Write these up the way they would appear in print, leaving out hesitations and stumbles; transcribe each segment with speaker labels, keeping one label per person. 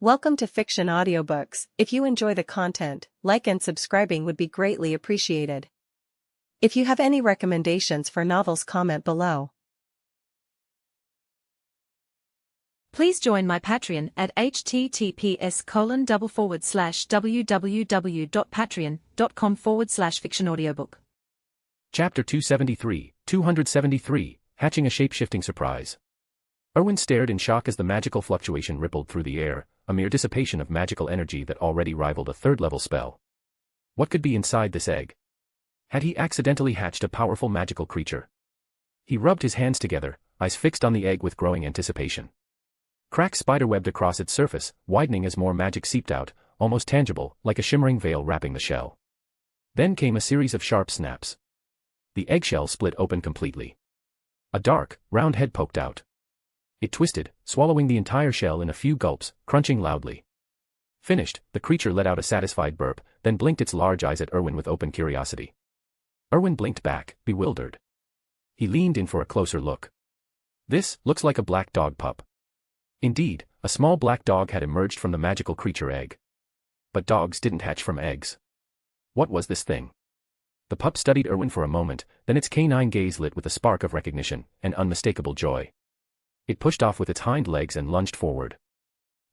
Speaker 1: Welcome to Fiction Audiobooks. If you enjoy the content, like and subscribing would be greatly appreciated. If you have any recommendations for novels, comment below.
Speaker 2: Please join my Patreon at https://www.patreon.com/fictionaudiobook.
Speaker 3: Chapter 273, Hatching a Shape-Shifting Surprise. Erwin stared in shock as the magical fluctuation rippled through the air, a mere dissipation of magical energy that already rivaled a third-level spell. What could be inside this egg? Had he accidentally hatched a powerful magical creature? He rubbed his hands together, eyes fixed on the egg with growing anticipation. Cracks spiderwebbed across its surface, widening as more magic seeped out, almost tangible, like a shimmering veil wrapping the shell. Then came a series of sharp snaps. The eggshell split open completely. A dark, round head poked out. It twisted, swallowing the entire shell in a few gulps, crunching loudly. Finished, the creature let out a satisfied burp, then blinked its large eyes at Erwin with open curiosity. Erwin blinked back, bewildered. He leaned in for a closer look. This looks like a black dog pup. Indeed, a small black dog had emerged from the magical creature egg. But dogs didn't hatch from eggs. What was this thing? The pup studied Erwin for a moment, then its canine gaze lit with a spark of recognition and unmistakable joy. It pushed off with its hind legs and lunged forward.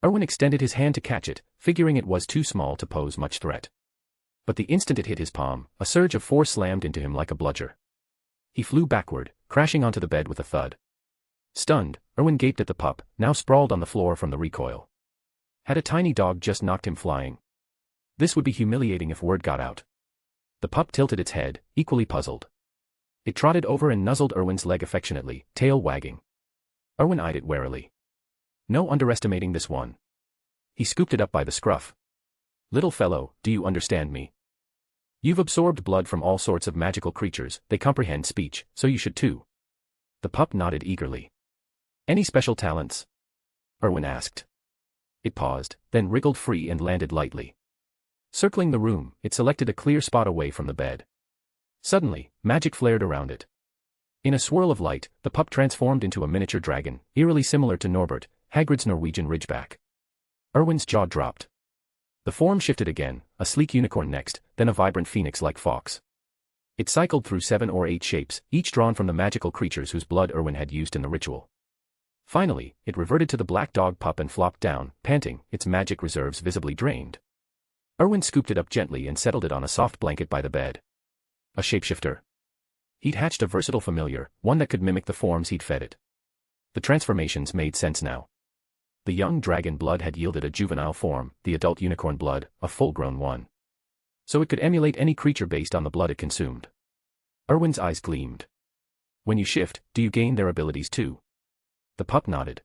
Speaker 3: Erwin extended his hand to catch it, figuring it was too small to pose much threat. But the instant it hit his palm, a surge of force slammed into him like a bludger. He flew backward, crashing onto the bed with a thud. Stunned, Erwin gaped at the pup, now sprawled on the floor from the recoil. Had a tiny dog just knocked him flying? This would be humiliating if word got out. The pup tilted its head, equally puzzled. It trotted over and nuzzled Erwin's leg affectionately, tail wagging. Erwin eyed it warily. No underestimating this one. He scooped it up by the scruff. Little fellow, do you understand me? You've absorbed blood from all sorts of magical creatures, they comprehend speech, so you should too. The pup nodded eagerly. Any special talents? Erwin asked. It paused, then wriggled free and landed lightly. Circling the room, it selected a clear spot away from the bed. Suddenly, magic flared around it. In a swirl of light, the pup transformed into a miniature dragon, eerily similar to Norbert, Hagrid's Norwegian Ridgeback. Erwin's jaw dropped. The form shifted again, a sleek unicorn next, then a vibrant phoenix-like fox. It cycled through 7 or 8 shapes, each drawn from the magical creatures whose blood Erwin had used in the ritual. Finally, it reverted to the black dog pup and flopped down, panting, its magic reserves visibly drained. Erwin scooped it up gently and settled it on a soft blanket by the bed. A shapeshifter. He'd hatched a versatile familiar, one that could mimic the forms he'd fed it. The transformations made sense now. The young dragon blood had yielded a juvenile form, the adult unicorn blood, a full-grown one. So it could emulate any creature based on the blood it consumed. Erwin's eyes gleamed. When you shift, do you gain their abilities too? The pup nodded.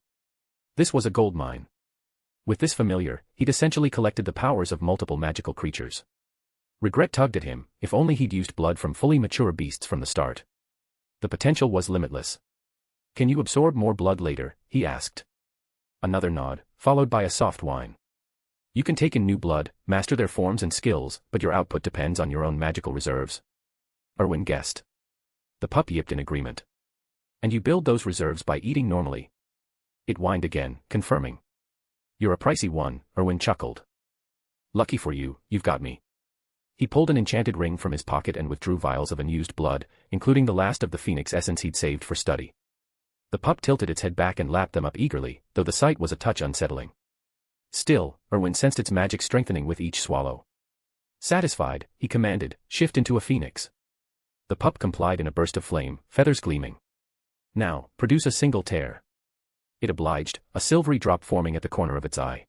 Speaker 3: This was a goldmine. With this familiar, he'd essentially collected the powers of multiple magical creatures. Regret tugged at him, if only he'd used blood from fully mature beasts from the start. The potential was limitless. Can you absorb more blood later? He asked. Another nod, followed by a soft whine. You can take in new blood, master their forms and skills, but your output depends on your own magical reserves. Erwin guessed. The pup yipped in agreement. And you build those reserves by eating normally. It whined again, confirming. You're a pricey one, Erwin chuckled. Lucky for you, you've got me. He pulled an enchanted ring from his pocket and withdrew vials of unused blood, including the last of the phoenix essence he'd saved for study. The pup tilted its head back and lapped them up eagerly, though the sight was a touch unsettling. Still, Erwin sensed its magic strengthening with each swallow. Satisfied, he commanded, shift into a phoenix. The pup complied in a burst of flame, feathers gleaming. Now, produce a single tear. It obliged, a silvery drop forming at the corner of its eye.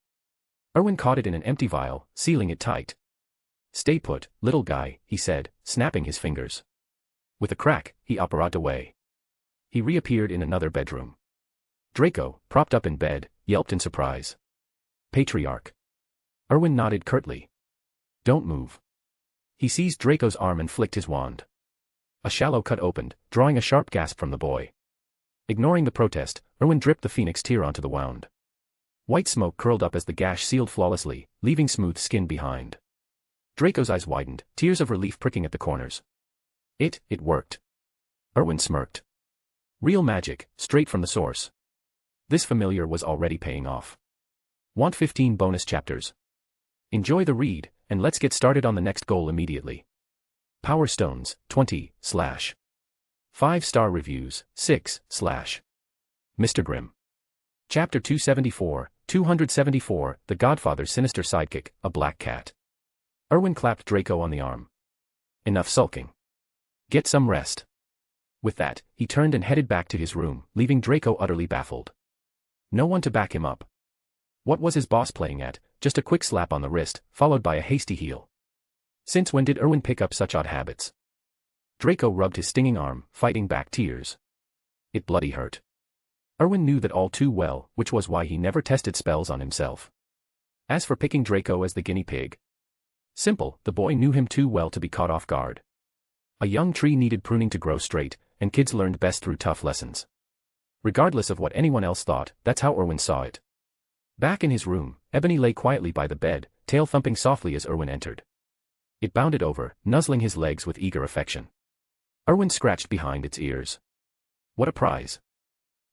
Speaker 3: Erwin caught it in an empty vial, sealing it tight. Stay put, little guy, he said, snapping his fingers. With a crack, he apparat away. He reappeared in another bedroom. Draco, propped up in bed, yelped in surprise. Patriarch. Erwin nodded curtly. Don't move. He seized Draco's arm and flicked his wand. A shallow cut opened, drawing a sharp gasp from the boy. Ignoring the protest, Erwin dripped the phoenix tear onto the wound. White smoke curled up as the gash sealed flawlessly, leaving smooth skin behind. Draco's eyes widened, tears of relief pricking at the corners. It worked. Erwin smirked. Real magic, straight from the source. This familiar was already paying off. Want 15 bonus chapters? Enjoy the read, and let's get started on the next goal immediately. Power Stones, 20, / 5-star reviews, 6, / Mr. Grimm. Chapter 274, The Godfather's Sinister Sidekick, a Black Cat. Erwin clapped Draco on the arm. Enough sulking. Get some rest. With that, he turned and headed back to his room, leaving Draco utterly baffled. No one to back him up. What was his boss playing at? Just a quick slap on the wrist, followed by a hasty heel. Since when did Erwin pick up such odd habits? Draco rubbed his stinging arm, fighting back tears. It bloody hurt. Erwin knew that all too well, which was why he never tested spells on himself. As for picking Draco as the guinea pig, simple, the boy knew him too well to be caught off guard. A young tree needed pruning to grow straight, and kids learned best through tough lessons. Regardless of what anyone else thought, that's how Erwin saw it. Back in his room, Ebony lay quietly by the bed, tail thumping softly as Erwin entered. It bounded over, nuzzling his legs with eager affection. Erwin scratched behind its ears. What a prize.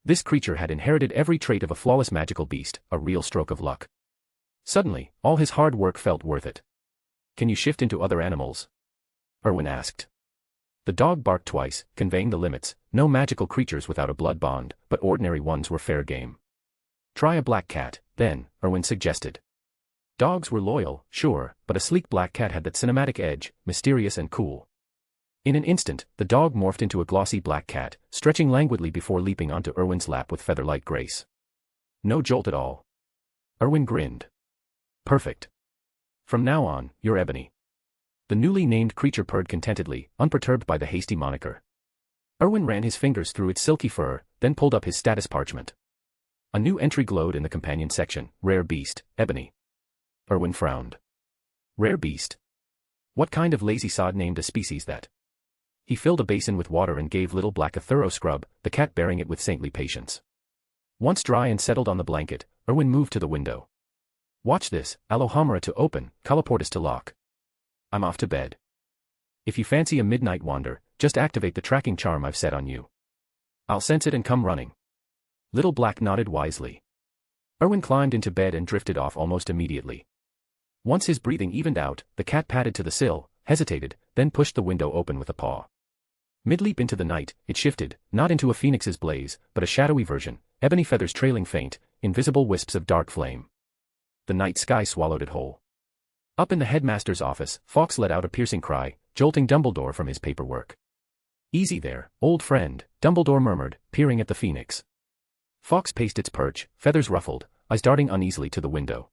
Speaker 3: This creature had inherited every trait of a flawless magical beast, a real stroke of luck. Suddenly, all his hard work felt worth it. Can you shift into other animals? Erwin asked. The dog barked twice, conveying the limits, no magical creatures without a blood bond, but ordinary ones were fair game. Try a black cat, then, Erwin suggested. Dogs were loyal, sure, but a sleek black cat had that cinematic edge, mysterious and cool. In an instant, the dog morphed into a glossy black cat, stretching languidly before leaping onto Erwin's lap with feather-like grace. No jolt at all. Erwin grinned. Perfect. From now on, you're Ebony. The newly named creature purred contentedly, unperturbed by the hasty moniker. Erwin ran his fingers through its silky fur, then pulled up his status parchment. A new entry glowed in the companion section, Rare Beast, Ebony. Erwin frowned. Rare beast? What kind of lazy sod named a species that? He filled a basin with water and gave Little Black a thorough scrub, the cat bearing it with saintly patience. Once dry and settled on the blanket, Erwin moved to the window. Watch this, Alohomora to open, Coloportus to lock. I'm off to bed. If you fancy a midnight wander, just activate the tracking charm I've set on you. I'll sense it and come running. Little Black nodded wisely. Erwin climbed into bed and drifted off almost immediately. Once his breathing evened out, the cat padded to the sill, hesitated, then pushed the window open with a paw. Mid-leap into the night, it shifted, not into a phoenix's blaze, but a shadowy version, ebony feathers trailing faint, invisible wisps of dark flame. The night sky swallowed it whole. Up in the headmaster's office, Fawkes let out a piercing cry, jolting Dumbledore from his paperwork. Easy there, old friend, Dumbledore murmured, peering at the phoenix. Fawkes paced its perch, feathers ruffled, eyes darting uneasily to the window.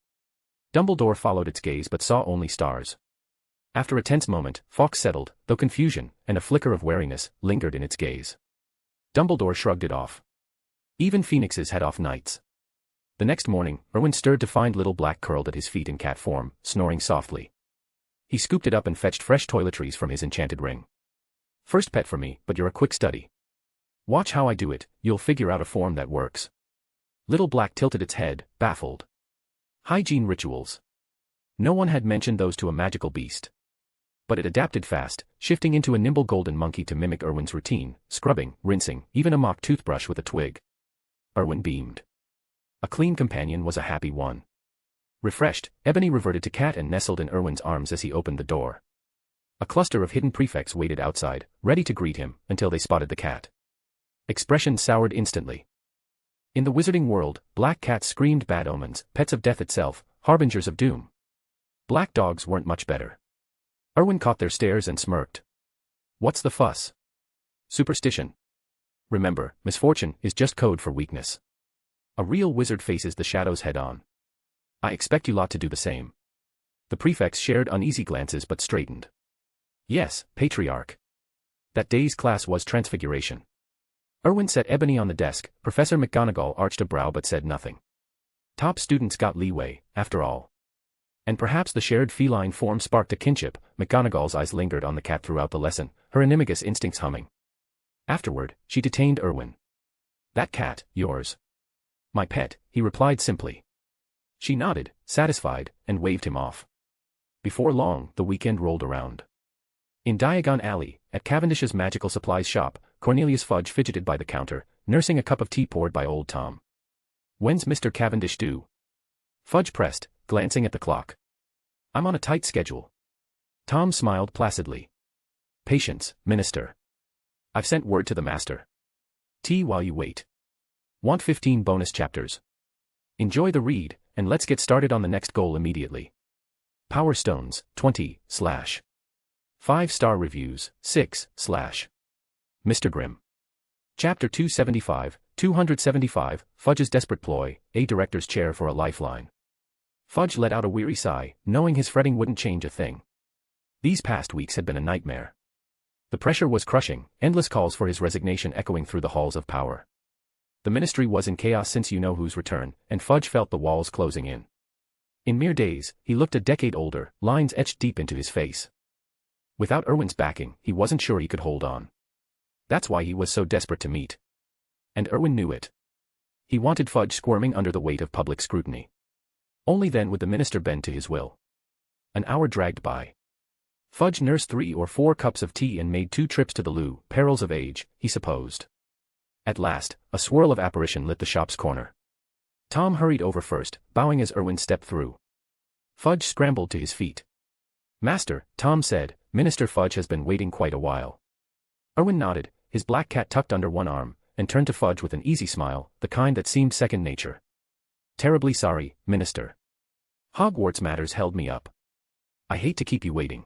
Speaker 3: Dumbledore followed its gaze but saw only stars. After a tense moment, Fawkes settled, though confusion, and a flicker of wariness, lingered in its gaze. Dumbledore shrugged it off. Even phoenixes had off nights. The next morning, Erwin stirred to find Little Black curled at his feet in cat form, snoring softly. He scooped it up and fetched fresh toiletries from his enchanted ring. First pet for me, but you're a quick study. Watch how I do it, you'll figure out a form that works. Little Black tilted its head, baffled. Hygiene rituals. No one had mentioned those to a magical beast. But it adapted fast, shifting into a nimble golden monkey to mimic Erwin's routine, scrubbing, rinsing, even a mock toothbrush with a twig. Erwin beamed. A clean companion was a happy one. Refreshed, Ebony reverted to cat and nestled in Erwin's arms as he opened the door. A cluster of hidden prefects waited outside, ready to greet him, until they spotted the cat. Expressions soured instantly. In the wizarding world, black cats screamed bad omens, pets of death itself, harbingers of doom. Black dogs weren't much better. Erwin caught their stares and smirked. What's the fuss? Superstition. Remember, misfortune is just code for weakness. A real wizard faces the shadows head-on. I expect you lot to do the same. The prefects shared uneasy glances but straightened. Yes, Patriarch. That day's class was Transfiguration. Erwin set Ebony on the desk. Professor McGonagall arched a brow but said nothing. Top students got leeway, after all. And perhaps the shared feline form sparked a kinship. McGonagall's eyes lingered on the cat throughout the lesson, her animagus instincts humming. Afterward, she detained Erwin. That cat, yours. My pet, he replied simply. She nodded, satisfied, and waved him off. Before long, the weekend rolled around. In Diagon Alley, at Cavendish's magical supplies shop, Cornelius Fudge fidgeted by the counter, nursing a cup of tea poured by old Tom. When's Mr. Cavendish due? Fudge pressed, glancing at the clock. I'm on a tight schedule. Tom smiled placidly. Patience, Minister. I've sent word to the Master. Tea while you wait. Want 15 bonus chapters? Enjoy the read, and let's get started on the next goal immediately. Power Stones, 20, / 5-star reviews, 6, / Mr. Grimm. Chapter 275, Fudge's desperate ploy, a director's chair for a lifeline. Fudge let out a weary sigh, knowing his fretting wouldn't change a thing. These past weeks had been a nightmare. The pressure was crushing, endless calls for his resignation echoing through the halls of power. The ministry was in chaos since you-know-who's return, and Fudge felt the walls closing in. In mere days, he looked a decade older, lines etched deep into his face. Without Erwin's backing, he wasn't sure he could hold on. That's why he was so desperate to meet. And Erwin knew it. He wanted Fudge squirming under the weight of public scrutiny. Only then would the minister bend to his will. An hour dragged by. Fudge nursed 3 or 4 cups of tea and made 2 trips to the loo, perils of age, he supposed. At last, a swirl of apparition lit the shop's corner. Tom hurried over first, bowing as Erwin stepped through. Fudge scrambled to his feet. Master, Tom said, Minister Fudge has been waiting quite a while. Erwin nodded, his black cat tucked under one arm, and turned to Fudge with an easy smile, the kind that seemed second nature. Terribly sorry, Minister. Hogwarts matters held me up. I hate to keep you waiting.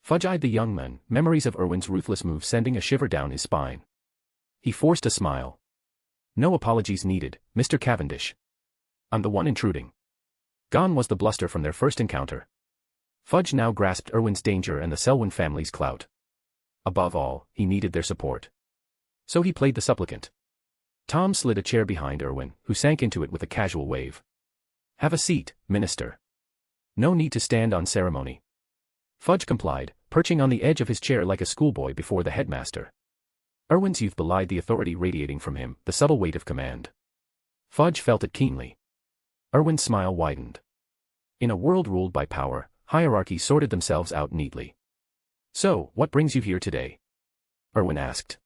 Speaker 3: Fudge eyed the young man, memories of Erwin's ruthless move sending a shiver down his spine. He forced a smile. No apologies needed, Mr. Cavendish. I'm the one intruding. Gone was the bluster from their first encounter. Fudge now grasped Erwin's danger and the Selwyn family's clout. Above all, he needed their support. So he played the supplicant. Tom slid a chair behind Erwin, who sank into it with a casual wave. Have a seat, Minister. No need to stand on ceremony. Fudge complied, perching on the edge of his chair like a schoolboy before the headmaster. Erwin's youth belied the authority radiating from him, the subtle weight of command. Fudge felt it keenly. Erwin's smile widened. In a world ruled by power, hierarchies sorted themselves out neatly. So, what brings you here today? Erwin asked.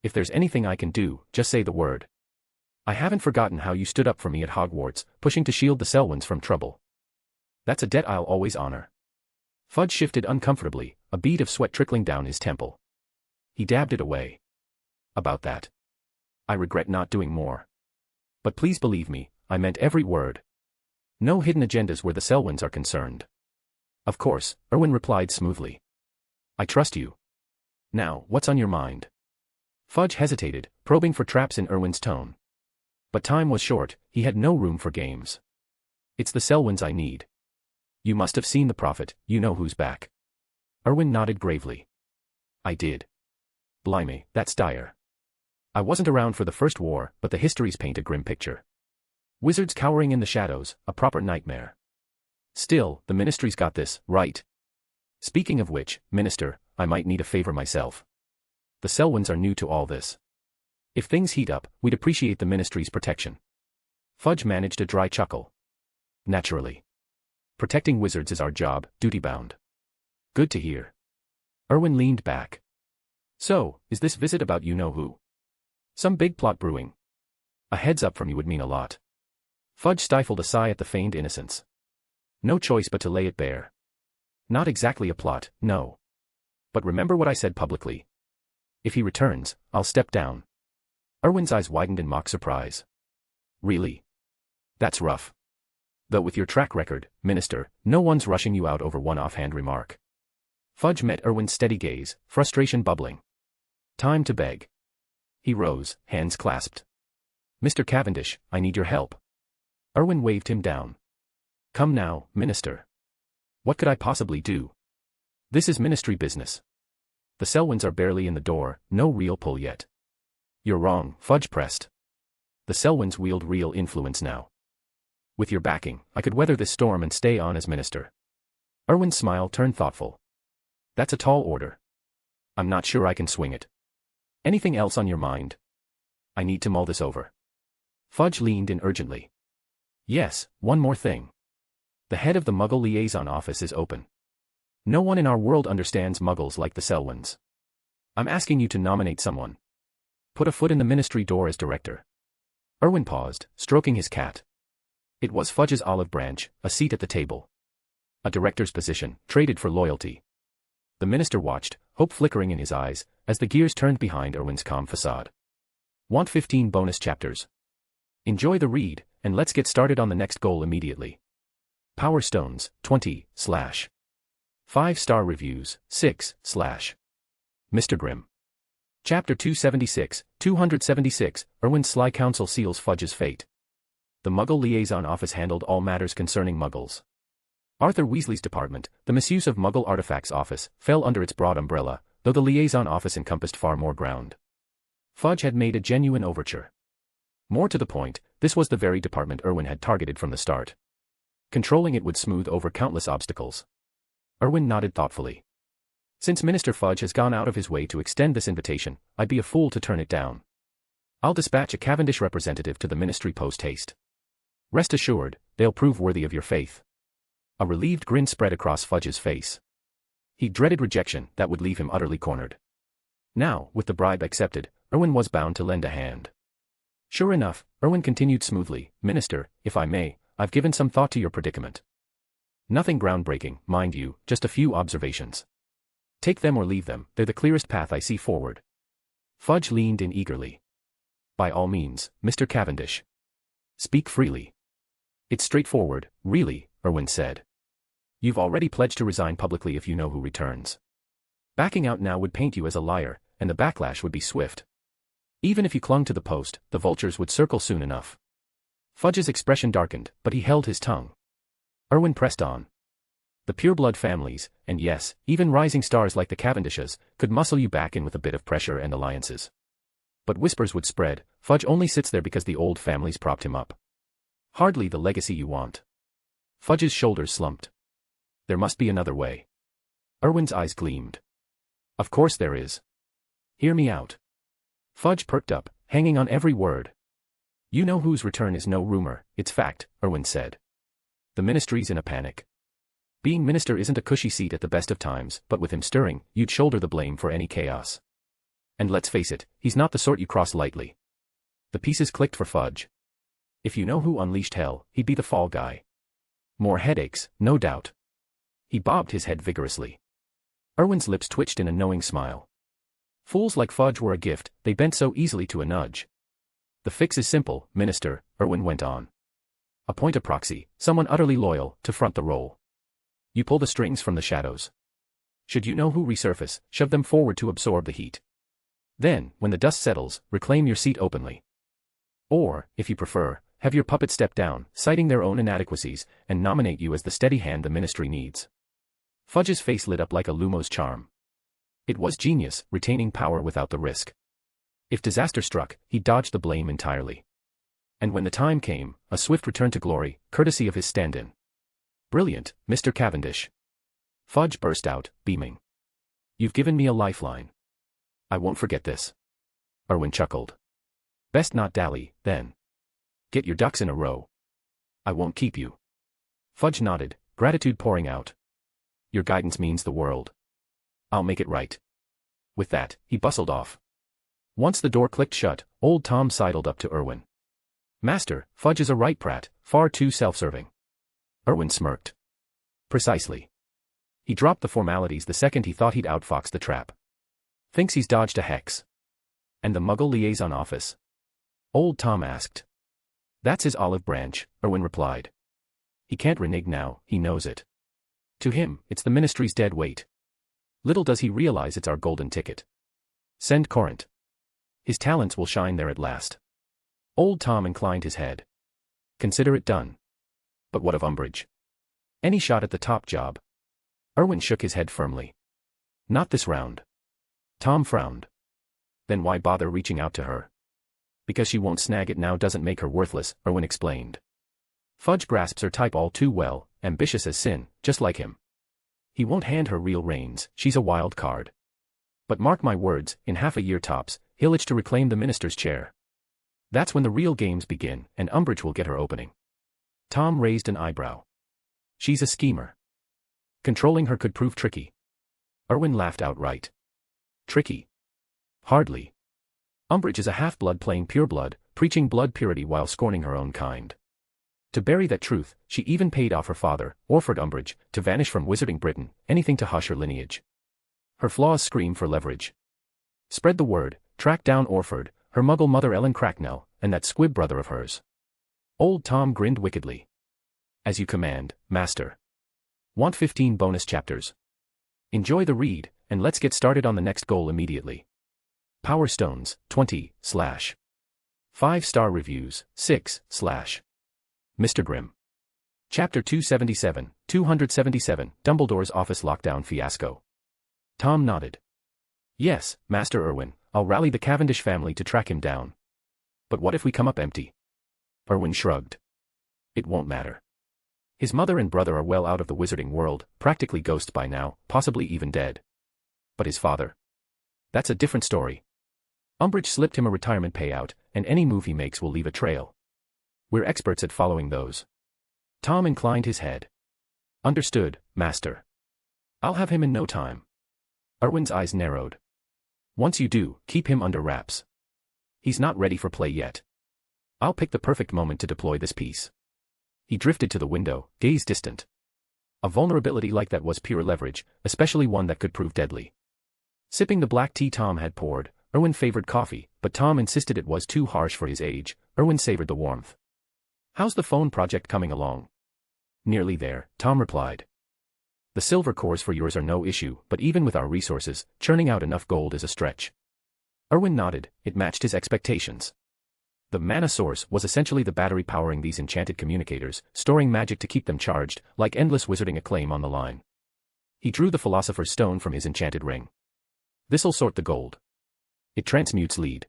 Speaker 3: If there's anything I can do, just say the word. I haven't forgotten how you stood up for me at Hogwarts, pushing to shield the Selwyns from trouble. That's a debt I'll always honor. Fudge shifted uncomfortably, a bead of sweat trickling down his temple. He dabbed it away. About that. I regret not doing more. But please believe me, I meant every word. No hidden agendas where the Selwyns are concerned. Of course, Erwin replied smoothly. I trust you. Now, what's on your mind? Fudge hesitated, probing for traps in Erwin's tone. But time was short, he had no room for games. It's the Selwyns I need. You must have seen the prophet, you know who's back. Erwin nodded gravely. I did. Blimey, that's dire. I wasn't around for the First War, but the histories paint a grim picture. Wizards cowering in the shadows, a proper nightmare. Still, the ministry's got this, right? Speaking of which, Minister, I might need a favor myself. The Selwyns are new to all this. If things heat up, we'd appreciate the ministry's protection. Fudge managed a dry chuckle. Naturally. Protecting wizards is our job, duty-bound. Good to hear. Erwin leaned back. So, is this visit about you-know-who? Some big plot brewing. A heads-up from you would mean a lot. Fudge stifled a sigh at the feigned innocence. No choice but to lay it bare. Not exactly a plot, no. But remember what I said publicly. If he returns, I'll step down. Erwin's eyes widened in mock surprise. Really? That's rough. Though with your track record, Minister, no one's rushing you out over one offhand remark. Fudge met Erwin's steady gaze, frustration bubbling. Time to beg. He rose, hands clasped. Mr. Cavendish, I need your help. Erwin waved him down. Come now, Minister. What could I possibly do? This is ministry business. The Selwyns are barely in the door, no real pull yet. You're wrong, Fudge pressed. The Selwyns wield real influence now. With your backing, I could weather this storm and stay on as minister. Erwin's smile turned thoughtful. That's a tall order. I'm not sure I can swing it. Anything else on your mind? I need to mull this over. Fudge leaned in urgently. Yes, one more thing. The head of the Muggle Liaison Office is open. No one in our world understands Muggles like the Selwyns. I'm asking you to nominate someone. Put a foot in the ministry door as director. Erwin paused, stroking his cat. It was Fudge's olive branch, a seat at the table. A director's position, traded for loyalty. The minister watched, hope flickering in his eyes, as the gears turned behind Erwin's calm facade. Want 15 bonus chapters? Enjoy the read, and let's get started on the next goal immediately. Power Stones, 20, / 5-star reviews, 6, / Mr. Grimm. Chapter 276, Erwin's sly counsel seals Fudge's fate. The Muggle Liaison Office handled all matters concerning Muggles. Arthur Weasley's department, the Misuse of Muggle Artifacts Office, fell under its broad umbrella, though the Liaison Office encompassed far more ground. Fudge had made a genuine overture. More to the point, this was the very department Erwin had targeted from the start. Controlling it would smooth over countless obstacles. Erwin nodded thoughtfully. Since Minister Fudge has gone out of his way to extend this invitation, I'd be a fool to turn it down. I'll dispatch a Cavendish representative to the ministry post-haste. Rest assured, they'll prove worthy of your faith. A relieved grin spread across Fudge's face. He dreaded rejection that would leave him utterly cornered. Now, with the bribe accepted, Erwin was bound to lend a hand. Sure enough, Erwin continued smoothly, Minister, if I may, I've given some thought to your predicament. Nothing groundbreaking, mind you, just a few observations. Take them or leave them, they're the clearest path I see forward. Fudge leaned in eagerly. By all means, Mr. Cavendish. Speak freely. It's straightforward, really, Erwin said. You've already pledged to resign publicly if you know who returns. Backing out now would paint you as a liar, and the backlash would be swift. Even if you clung to the post, the vultures would circle soon enough. Fudge's expression darkened, but he held his tongue. Erwin pressed on. The pureblood families, and yes, even rising stars like the Cavendishes, could muscle you back in with a bit of pressure and alliances. But whispers would spread, Fudge only sits there because the old families propped him up. Hardly the legacy you want. Fudge's shoulders slumped. There must be another way. Erwin's eyes gleamed. Of course there is. Hear me out. Fudge perked up, hanging on every word. You know whose return is no rumor, it's fact, Erwin said. The ministry's in a panic. Being minister isn't a cushy seat at the best of times, but with him stirring, you'd shoulder the blame for any chaos. And let's face it, he's not the sort you cross lightly. The pieces clicked for Fudge. If you know who unleashed hell, he'd be the fall guy. More headaches, no doubt. He bobbed his head vigorously. Erwin's lips twitched in a knowing smile. Fools like Fudge were a gift, they bent so easily to a nudge. The fix is simple, Minister, Erwin went on. Appoint a proxy, someone utterly loyal, to front the role. You pull the strings from the shadows. Should you know who resurface, shove them forward to absorb the heat. Then, when the dust settles, reclaim your seat openly. Or, if you prefer, have your puppet step down, citing their own inadequacies, and nominate you as the steady hand the ministry needs. Fudge's face lit up like a Lumos charm. It was genius, retaining power without the risk. If disaster struck, he dodged the blame entirely. And when the time came, a swift return to glory, courtesy of his stand-in. Brilliant, Mr. Cavendish. Fudge burst out, beaming. You've given me a lifeline. I won't forget this. Erwin chuckled. Best not dally, then. Get your ducks in a row. I won't keep you. Fudge nodded, gratitude pouring out. Your guidance means the world. I'll make it right. With that, he bustled off. Once the door clicked shut, old Tom sidled up to Erwin. Master, Fudge is a right prat, far too self-serving. Erwin smirked. Precisely. He dropped the formalities the second he thought he'd outfoxed the trap. Thinks he's dodged a hex. And the Muggle Liaison Office? Old Tom asked. That's his olive branch, Erwin replied. He can't renege now, he knows it. To him, it's the ministry's dead weight. Little does he realize it's our golden ticket. Send Corinth. His talents will shine there at last. Old Tom inclined his head. Consider it done. But what of Umbridge? Any shot at the top job? Erwin shook his head firmly. Not this round. Tom frowned. Then why bother reaching out to her? Because she won't snag it now doesn't make her worthless, Erwin explained. Fudge grasps her type all too well, ambitious as sin, just like him. He won't hand her real reins, she's a wild card. But mark my words, in half a year tops, he'll itch to reclaim the minister's chair. That's when the real games begin, and Umbridge will get her opening. Tom raised an eyebrow. She's a schemer. Controlling her could prove tricky. Erwin laughed outright. Tricky? Hardly. Umbridge is a half-blood playing pureblood, preaching blood purity while scorning her own kind. To bury that truth, she even paid off her father, Orford Umbridge, to vanish from Wizarding Britain, anything to hush her lineage. Her flaws scream for leverage. Spread the word, track down Orford, her muggle mother Ellen Cracknell, and that squib brother of hers. Old Tom grinned wickedly. As you command, master. Want 15 bonus chapters? Enjoy the read, and let's get started on the next goal immediately. Power Stones, 20, / 5-star reviews, 6, / Mr. Grimm. Chapter 277, Dumbledore's office lockdown fiasco. Tom nodded. Yes, Master Erwin, I'll rally the Cavendish family to track him down. But what if we come up empty? Erwin shrugged. It won't matter. His mother and brother are well out of the wizarding world, practically ghosts by now, possibly even dead. But his father? That's a different story. Umbridge slipped him a retirement payout, and any move he makes will leave a trail. We're experts at following those. Tom inclined his head. Understood, Master. I'll have him in no time. Erwin's eyes narrowed. Once you do, keep him under wraps. He's not ready for play yet. I'll pick the perfect moment to deploy this piece. He drifted to the window, gaze distant. A vulnerability like that was pure leverage, especially one that could prove deadly. Sipping the black tea Tom had poured, Erwin favored coffee, but Tom insisted it was too harsh for his age. Erwin savored the warmth. How's the phone project coming along? Nearly there, Tom replied. The silver cores for yours are no issue, but even with our resources, churning out enough gold is a stretch. Erwin nodded, it matched his expectations. The mana source was essentially the battery powering these enchanted communicators, storing magic to keep them charged, like endless wizarding acclaim on the line. He drew the Philosopher's Stone from his enchanted ring. This'll sort the gold. It transmutes lead.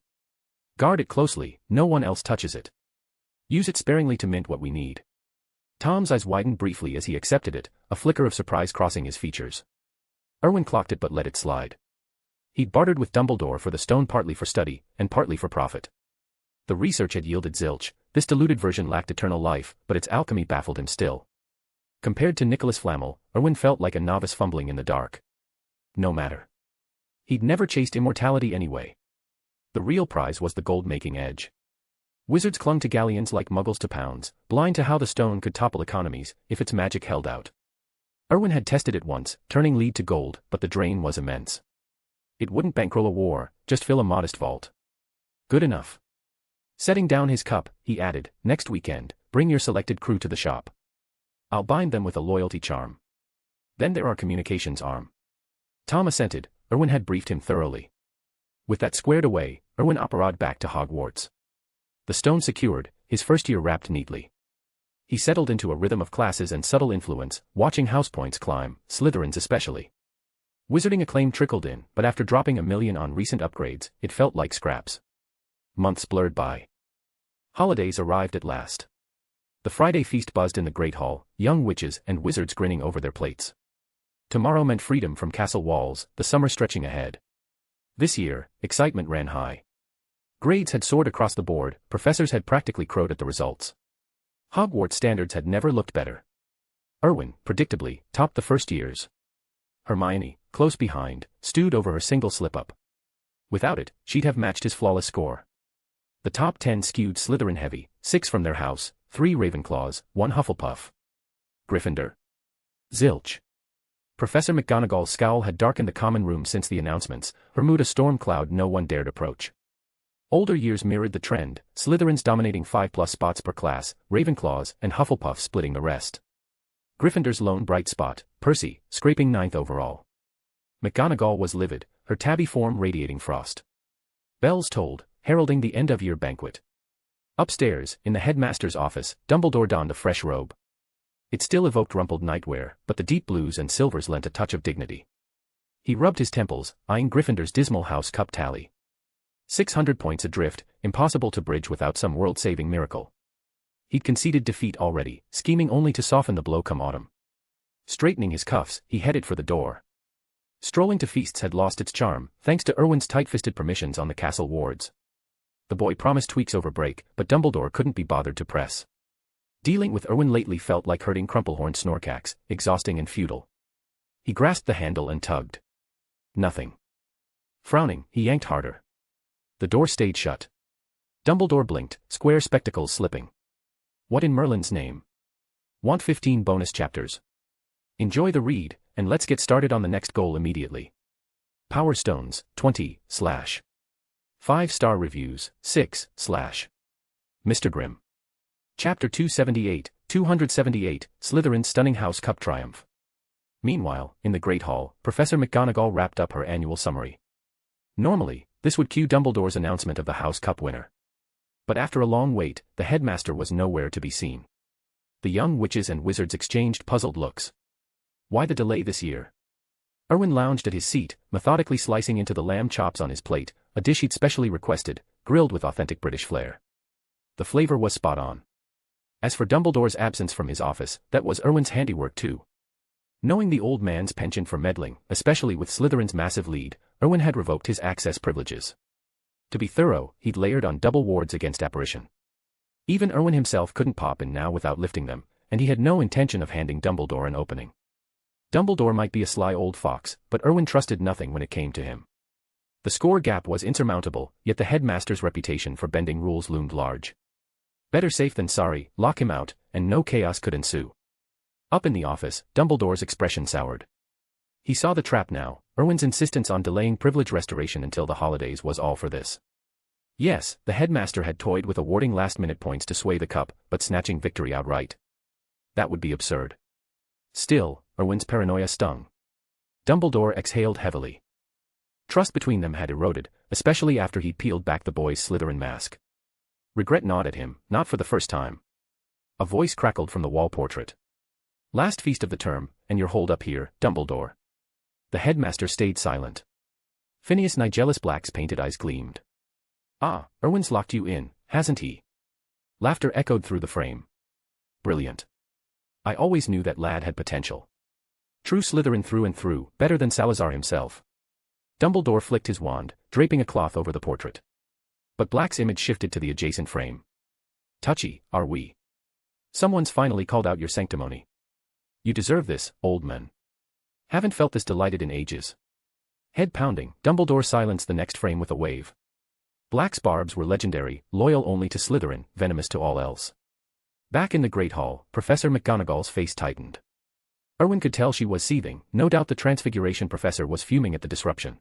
Speaker 3: Guard it closely, no one else touches it. Use it sparingly to mint what we need. Tom's eyes widened briefly as he accepted it, a flicker of surprise crossing his features. Erwin clocked it but let it slide. He'd bartered with Dumbledore for the stone partly for study, and partly for profit. The research had yielded zilch, this diluted version lacked eternal life, but its alchemy baffled him still. Compared to Nicholas Flamel, Erwin felt like a novice fumbling in the dark. No matter. He'd never chased immortality anyway. The real prize was the gold-making edge. Wizards clung to galleons like muggles to pounds, blind to how the stone could topple economies, if its magic held out. Erwin had tested it once, turning lead to gold, but the drain was immense. It wouldn't bankroll a war, just fill a modest vault. Good enough. Setting down his cup, he added, next weekend, bring your selected crew to the shop. I'll bind them with a loyalty charm. Then there are communications arm. Tom assented, Erwin had briefed him thoroughly. With that squared away, Erwin operated back to Hogwarts. The stone secured, his first year wrapped neatly. He settled into a rhythm of classes and subtle influence, watching house points climb, Slytherins especially. Wizarding acclaim trickled in, but after dropping $1 million on recent upgrades, it felt like scraps. Months blurred by. Holidays arrived at last. The Friday feast buzzed in the Great Hall, young witches and wizards grinning over their plates. Tomorrow meant freedom from castle walls, the summer stretching ahead. This year, excitement ran high. Grades had soared across the board, professors had practically crowed at the results. Hogwarts standards had never looked better. Erwin, predictably, topped the first years. Hermione, close behind, stewed over her single slip-up. Without it, she'd have matched his flawless score. The top 10 skewed Slytherin heavy, 6 from their house, 3 Ravenclaws, 1 Hufflepuff. Gryffindor. Zilch. Professor McGonagall's scowl had darkened the common room since the announcements, her mood a storm cloud no one dared approach. Older years mirrored the trend, Slytherins dominating 5+ spots per class, Ravenclaws and Hufflepuff splitting the rest. Gryffindor's lone bright spot, Percy, scraping 9th overall. McGonagall was livid, her tabby form radiating frost. Bells tolled, heralding the end-of-year banquet. Upstairs, in the headmaster's office, Dumbledore donned a fresh robe. It still evoked rumpled nightwear, but the deep blues and silvers lent a touch of dignity. He rubbed his temples, eyeing Gryffindor's dismal house cup tally. 600 points adrift, impossible to bridge without some world-saving miracle. He'd conceded defeat already, scheming only to soften the blow come autumn. Straightening his cuffs, he headed for the door. Strolling to feasts had lost its charm, thanks to Erwin's tight-fisted permissions on the castle wards. The boy promised tweaks over break, but Dumbledore couldn't be bothered to press. Dealing with Erwin lately felt like herding crumplehorned snorkax, exhausting and futile. He grasped the handle and tugged. Nothing. Frowning, he yanked harder. The door stayed shut. Dumbledore blinked, square spectacles slipping. What in Merlin's name? Want 15 bonus chapters? Enjoy the read, and let's get started on the next goal immediately. Power Stones, 20, / 5-star reviews, 6, / Mr. Grimm. Chapter 278, Slytherin's Stunning House Cup Triumph. Meanwhile, in the Great Hall, Professor McGonagall wrapped up her annual summary. Normally, this would cue Dumbledore's announcement of the House Cup winner. But after a long wait, the headmaster was nowhere to be seen. The young witches and wizards exchanged puzzled looks. Why the delay this year? Erwin lounged at his seat, methodically slicing into the lamb chops on his plate, a dish he'd specially requested, grilled with authentic British flair. The flavor was spot on. As for Dumbledore's absence from his office, that was Erwin's handiwork too. Knowing the old man's penchant for meddling, especially with Slytherin's massive lead, Erwin had revoked his access privileges. To be thorough, he'd layered on double wards against apparition. Even Erwin himself couldn't pop in now without lifting them, and he had no intention of handing Dumbledore an opening. Dumbledore might be a sly old fox, but Erwin trusted nothing when it came to him. The score gap was insurmountable, yet the headmaster's reputation for bending rules loomed large. Better safe than sorry, lock him out, and no chaos could ensue. Up in the office, Dumbledore's expression soured. He saw the trap now. Erwin's insistence on delaying privilege restoration until the holidays was all for this. Yes, the headmaster had toyed with awarding last-minute points to sway the cup, but snatching victory outright. That would be absurd. Still, Erwin's paranoia stung. Dumbledore exhaled heavily. Trust between them had eroded, especially after he'd peeled back the boy's Slytherin mask. Regret gnawed at him, not for the first time. A voice crackled from the wall portrait. Last feast of the term, and you're holed up here, Dumbledore. The headmaster stayed silent. Phineas Nigellus Black's painted eyes gleamed. Ah, Erwin's locked you in, hasn't he? Laughter echoed through the frame. Brilliant. I always knew that lad had potential. True Slytherin through and through, better than Salazar himself. Dumbledore flicked his wand, draping a cloth over the portrait. But Black's image shifted to the adjacent frame. Touchy, are we? Someone's finally called out your sanctimony. You deserve this, old man. Haven't felt this delighted in ages. Head pounding, Dumbledore silenced the next frame with a wave. Black's barbs were legendary, loyal only to Slytherin, venomous to all else. Back in the Great Hall, Professor McGonagall's face tightened. Erwin could tell she was seething, no doubt the Transfiguration Professor was fuming at the disruption.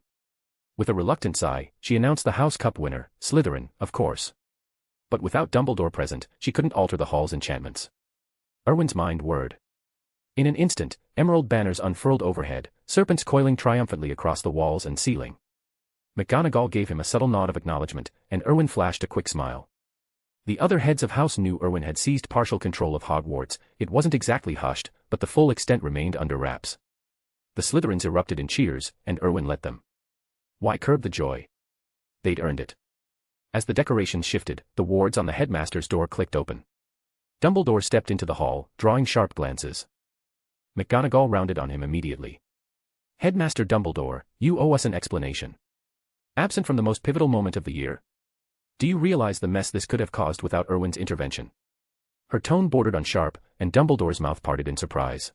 Speaker 3: With a reluctant sigh, she announced the House Cup winner, Slytherin, of course. But without Dumbledore present, she couldn't alter the hall's enchantments. Erwin's mind whirred. In an instant, emerald banners unfurled overhead, serpents coiling triumphantly across the walls and ceiling. McGonagall gave him a subtle nod of acknowledgement, and Erwin flashed a quick smile. The other heads of house knew Erwin had seized partial control of Hogwarts. It wasn't exactly hushed, but the full extent remained under wraps. The Slytherins erupted in cheers, and Erwin let them. Why curb the joy? They'd earned it. As the decorations shifted, the wards on the headmaster's door clicked open. Dumbledore stepped into the hall, drawing sharp glances. McGonagall rounded on him immediately. Headmaster Dumbledore, you owe us an explanation. Absent from the most pivotal moment of the year? Do you realize the mess this could have caused without Erwin's intervention? Her tone bordered on sharp, and Dumbledore's mouth parted in surprise.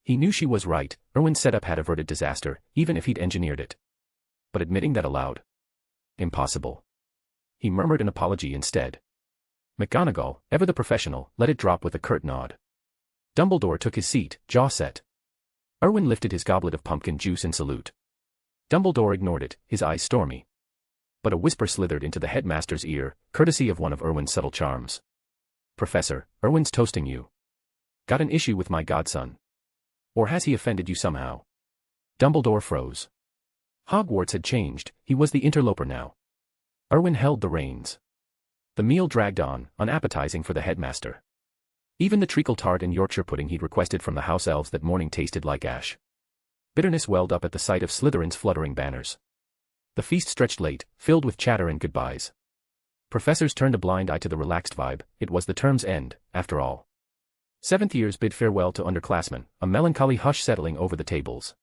Speaker 3: He knew she was right. Erwin's setup had averted disaster, even if he'd engineered it. But admitting that aloud? Impossible. He murmured an apology instead. McGonagall, ever the professional, let it drop with a curt nod. Dumbledore took his seat, jaw set. Erwin lifted his goblet of pumpkin juice in salute. Dumbledore ignored it, his eyes stormy. But a whisper slithered into the headmaster's ear, courtesy of one of Erwin's subtle charms. Professor, Erwin's toasting you. Got an issue with my godson? Or has he offended you somehow? Dumbledore froze. Hogwarts had changed, he was the interloper now. Erwin held the reins. The meal dragged on, unappetizing for the headmaster. Even the treacle tart and Yorkshire pudding he'd requested from the house elves that morning tasted like ash. Bitterness welled up at the sight of Slytherin's fluttering banners. The feast stretched late, filled with chatter and goodbyes. Professors turned a blind eye to the relaxed vibe. It was the term's end, after all. Seventh years bid farewell to underclassmen, a melancholy hush settling over the tables.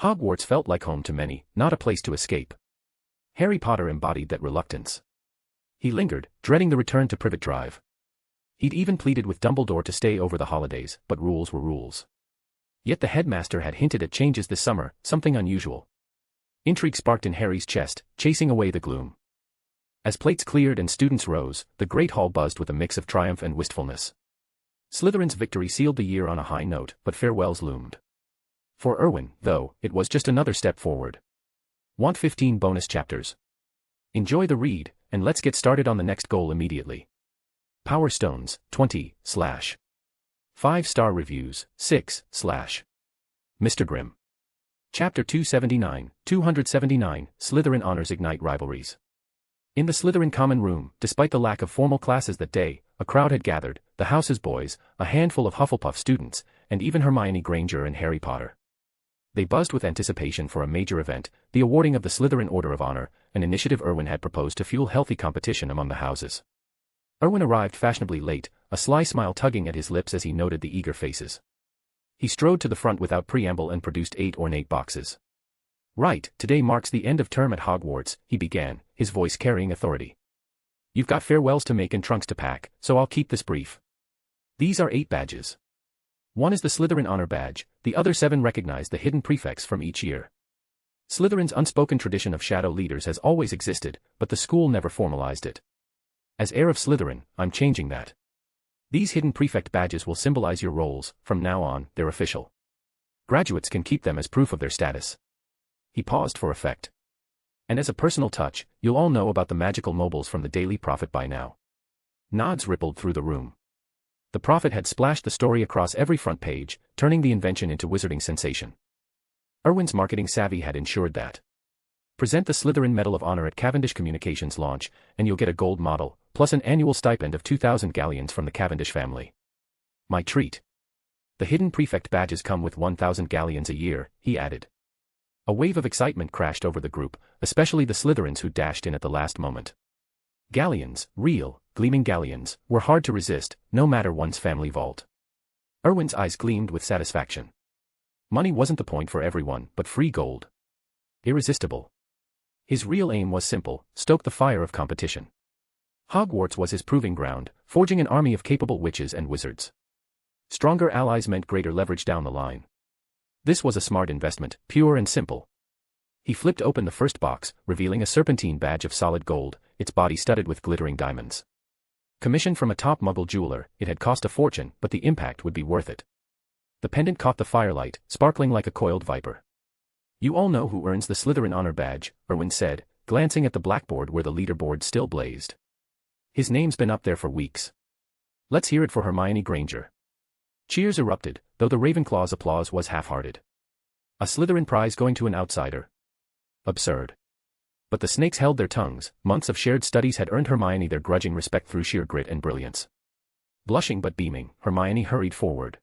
Speaker 3: Hogwarts felt like home to many, not a place to escape. Harry Potter embodied that reluctance. He lingered, dreading the return to Privet Drive. He'd even pleaded with Dumbledore to stay over the holidays, but rules were rules. Yet the headmaster had hinted at changes this summer, something unusual. Intrigue sparked in Harry's chest, chasing away the gloom. As plates cleared and students rose, the great hall buzzed with a mix of triumph and wistfulness. Slytherin's victory sealed the year on a high note, but farewells loomed. For Erwin, though, it was just another step forward. Want 15 bonus chapters? Enjoy the read, and let's get started on the next goal immediately. Power Stones, 20, / 5-star reviews, 6, / Mr. Grimm. Chapter 279, Slytherin Honors Ignite Rivalries. In the Slytherin common room, despite the lack of formal classes that day, a crowd had gathered, the house's boys, a handful of Hufflepuff students, and even Hermione Granger and Harry Potter. They buzzed with anticipation for a major event, the awarding of the Slytherin Order of Honor, an initiative Erwin had proposed to fuel healthy competition among the houses. Erwin arrived fashionably late, a sly smile tugging at his lips as he noted the eager faces. He strode to the front without preamble and produced 8 ornate boxes. Right, today marks the end of term at Hogwarts, he began, his voice carrying authority. You've got farewells to make and trunks to pack, so I'll keep this brief. These are 8 badges. One is the Slytherin Honor Badge, the other 7 recognize the hidden prefects from each year. Slytherin's unspoken tradition of shadow leaders has always existed, but the school never formalized it. As heir of Slytherin, I'm changing that. These hidden prefect badges will symbolize your roles, from now on, they're official. Graduates can keep them as proof of their status. He paused for effect. And as a personal touch, you'll all know about the magical mobiles from the Daily Prophet by now. Nods rippled through the room. The Prophet had splashed the story across every front page, turning the invention into wizarding sensation. Erwin's marketing savvy had ensured that. Present the Slytherin Medal of Honor at Cavendish Communications launch, and you'll get a gold model, plus an annual stipend of 2,000 galleons from the Cavendish family. My treat. The hidden prefect badges come with 1,000 galleons a year, he added. A wave of excitement crashed over the group, especially the Slytherins who dashed in at the last moment. Galleons, real, gleaming galleons, were hard to resist, no matter one's family vault. Erwin's eyes gleamed with satisfaction. Money wasn't the point for everyone, but free gold. Irresistible. His real aim was simple, stoke the fire of competition. Hogwarts was his proving ground, forging an army of capable witches and wizards. Stronger allies meant greater leverage down the line. This was a smart investment, pure and simple. He flipped open the first box, revealing a serpentine badge of solid gold, its body studded with glittering diamonds. Commissioned from a top Muggle jeweler, it had cost a fortune, but the impact would be worth it. The pendant caught the firelight, sparkling like a coiled viper. You all know who earns the Slytherin Honor Badge, Erwin said, glancing at the blackboard where the leaderboard still blazed. His name's been up there for weeks. Let's hear it for Hermione Granger. Cheers erupted, though the Ravenclaw's applause was half-hearted. A Slytherin prize going to an outsider? Absurd. But the snakes held their tongues, months of shared studies had earned Hermione their grudging respect through sheer grit and brilliance. Blushing but beaming, Hermione hurried forward.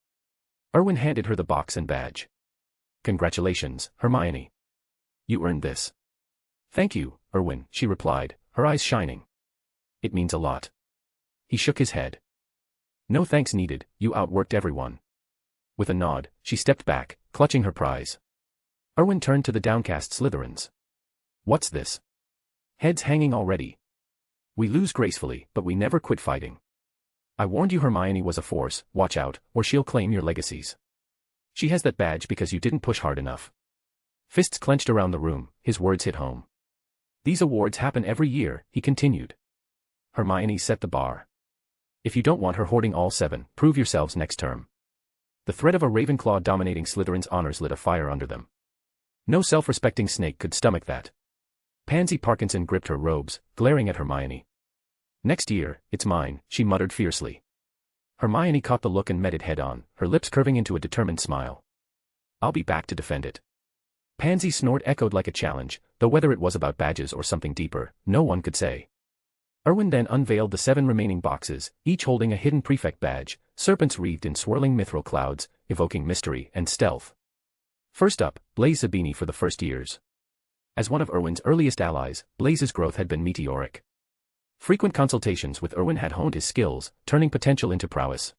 Speaker 3: Erwin handed her the box and badge. Congratulations, Hermione. You earned this. Thank you, Erwin, she replied, her eyes shining. It means a lot. He shook his head. No thanks needed, you outworked everyone. With a nod, she stepped back, clutching her prize. Erwin turned to the downcast Slytherins. What's this? Heads hanging already. We lose gracefully, but we never quit fighting. I warned you Hermione was a force, watch out, or she'll claim your legacies. She has that badge because you didn't push hard enough. Fists clenched around the room, his words hit home. These awards happen every year, he continued. Hermione set the bar. If you don't want her hoarding all 7, prove yourselves next term. The threat of a Ravenclaw dominating Slytherin's honors lit a fire under them. No self-respecting snake could stomach that. Pansy Parkinson gripped her robes, glaring at Hermione. Next year, it's mine, she muttered fiercely. Hermione caught the look and met it head-on, her lips curving into a determined smile. I'll be back to defend it. Pansy's snort echoed like a challenge, though whether it was about badges or something deeper, no one could say. Erwin then unveiled the 7 remaining boxes, each holding a hidden prefect badge, serpents wreathed in swirling mithril clouds, evoking mystery and stealth. First up, Blaise Zabini for the first years. As one of Erwin's earliest allies, Blaise's growth had been meteoric. Frequent consultations with Erwin had honed his skills, turning potential into prowess.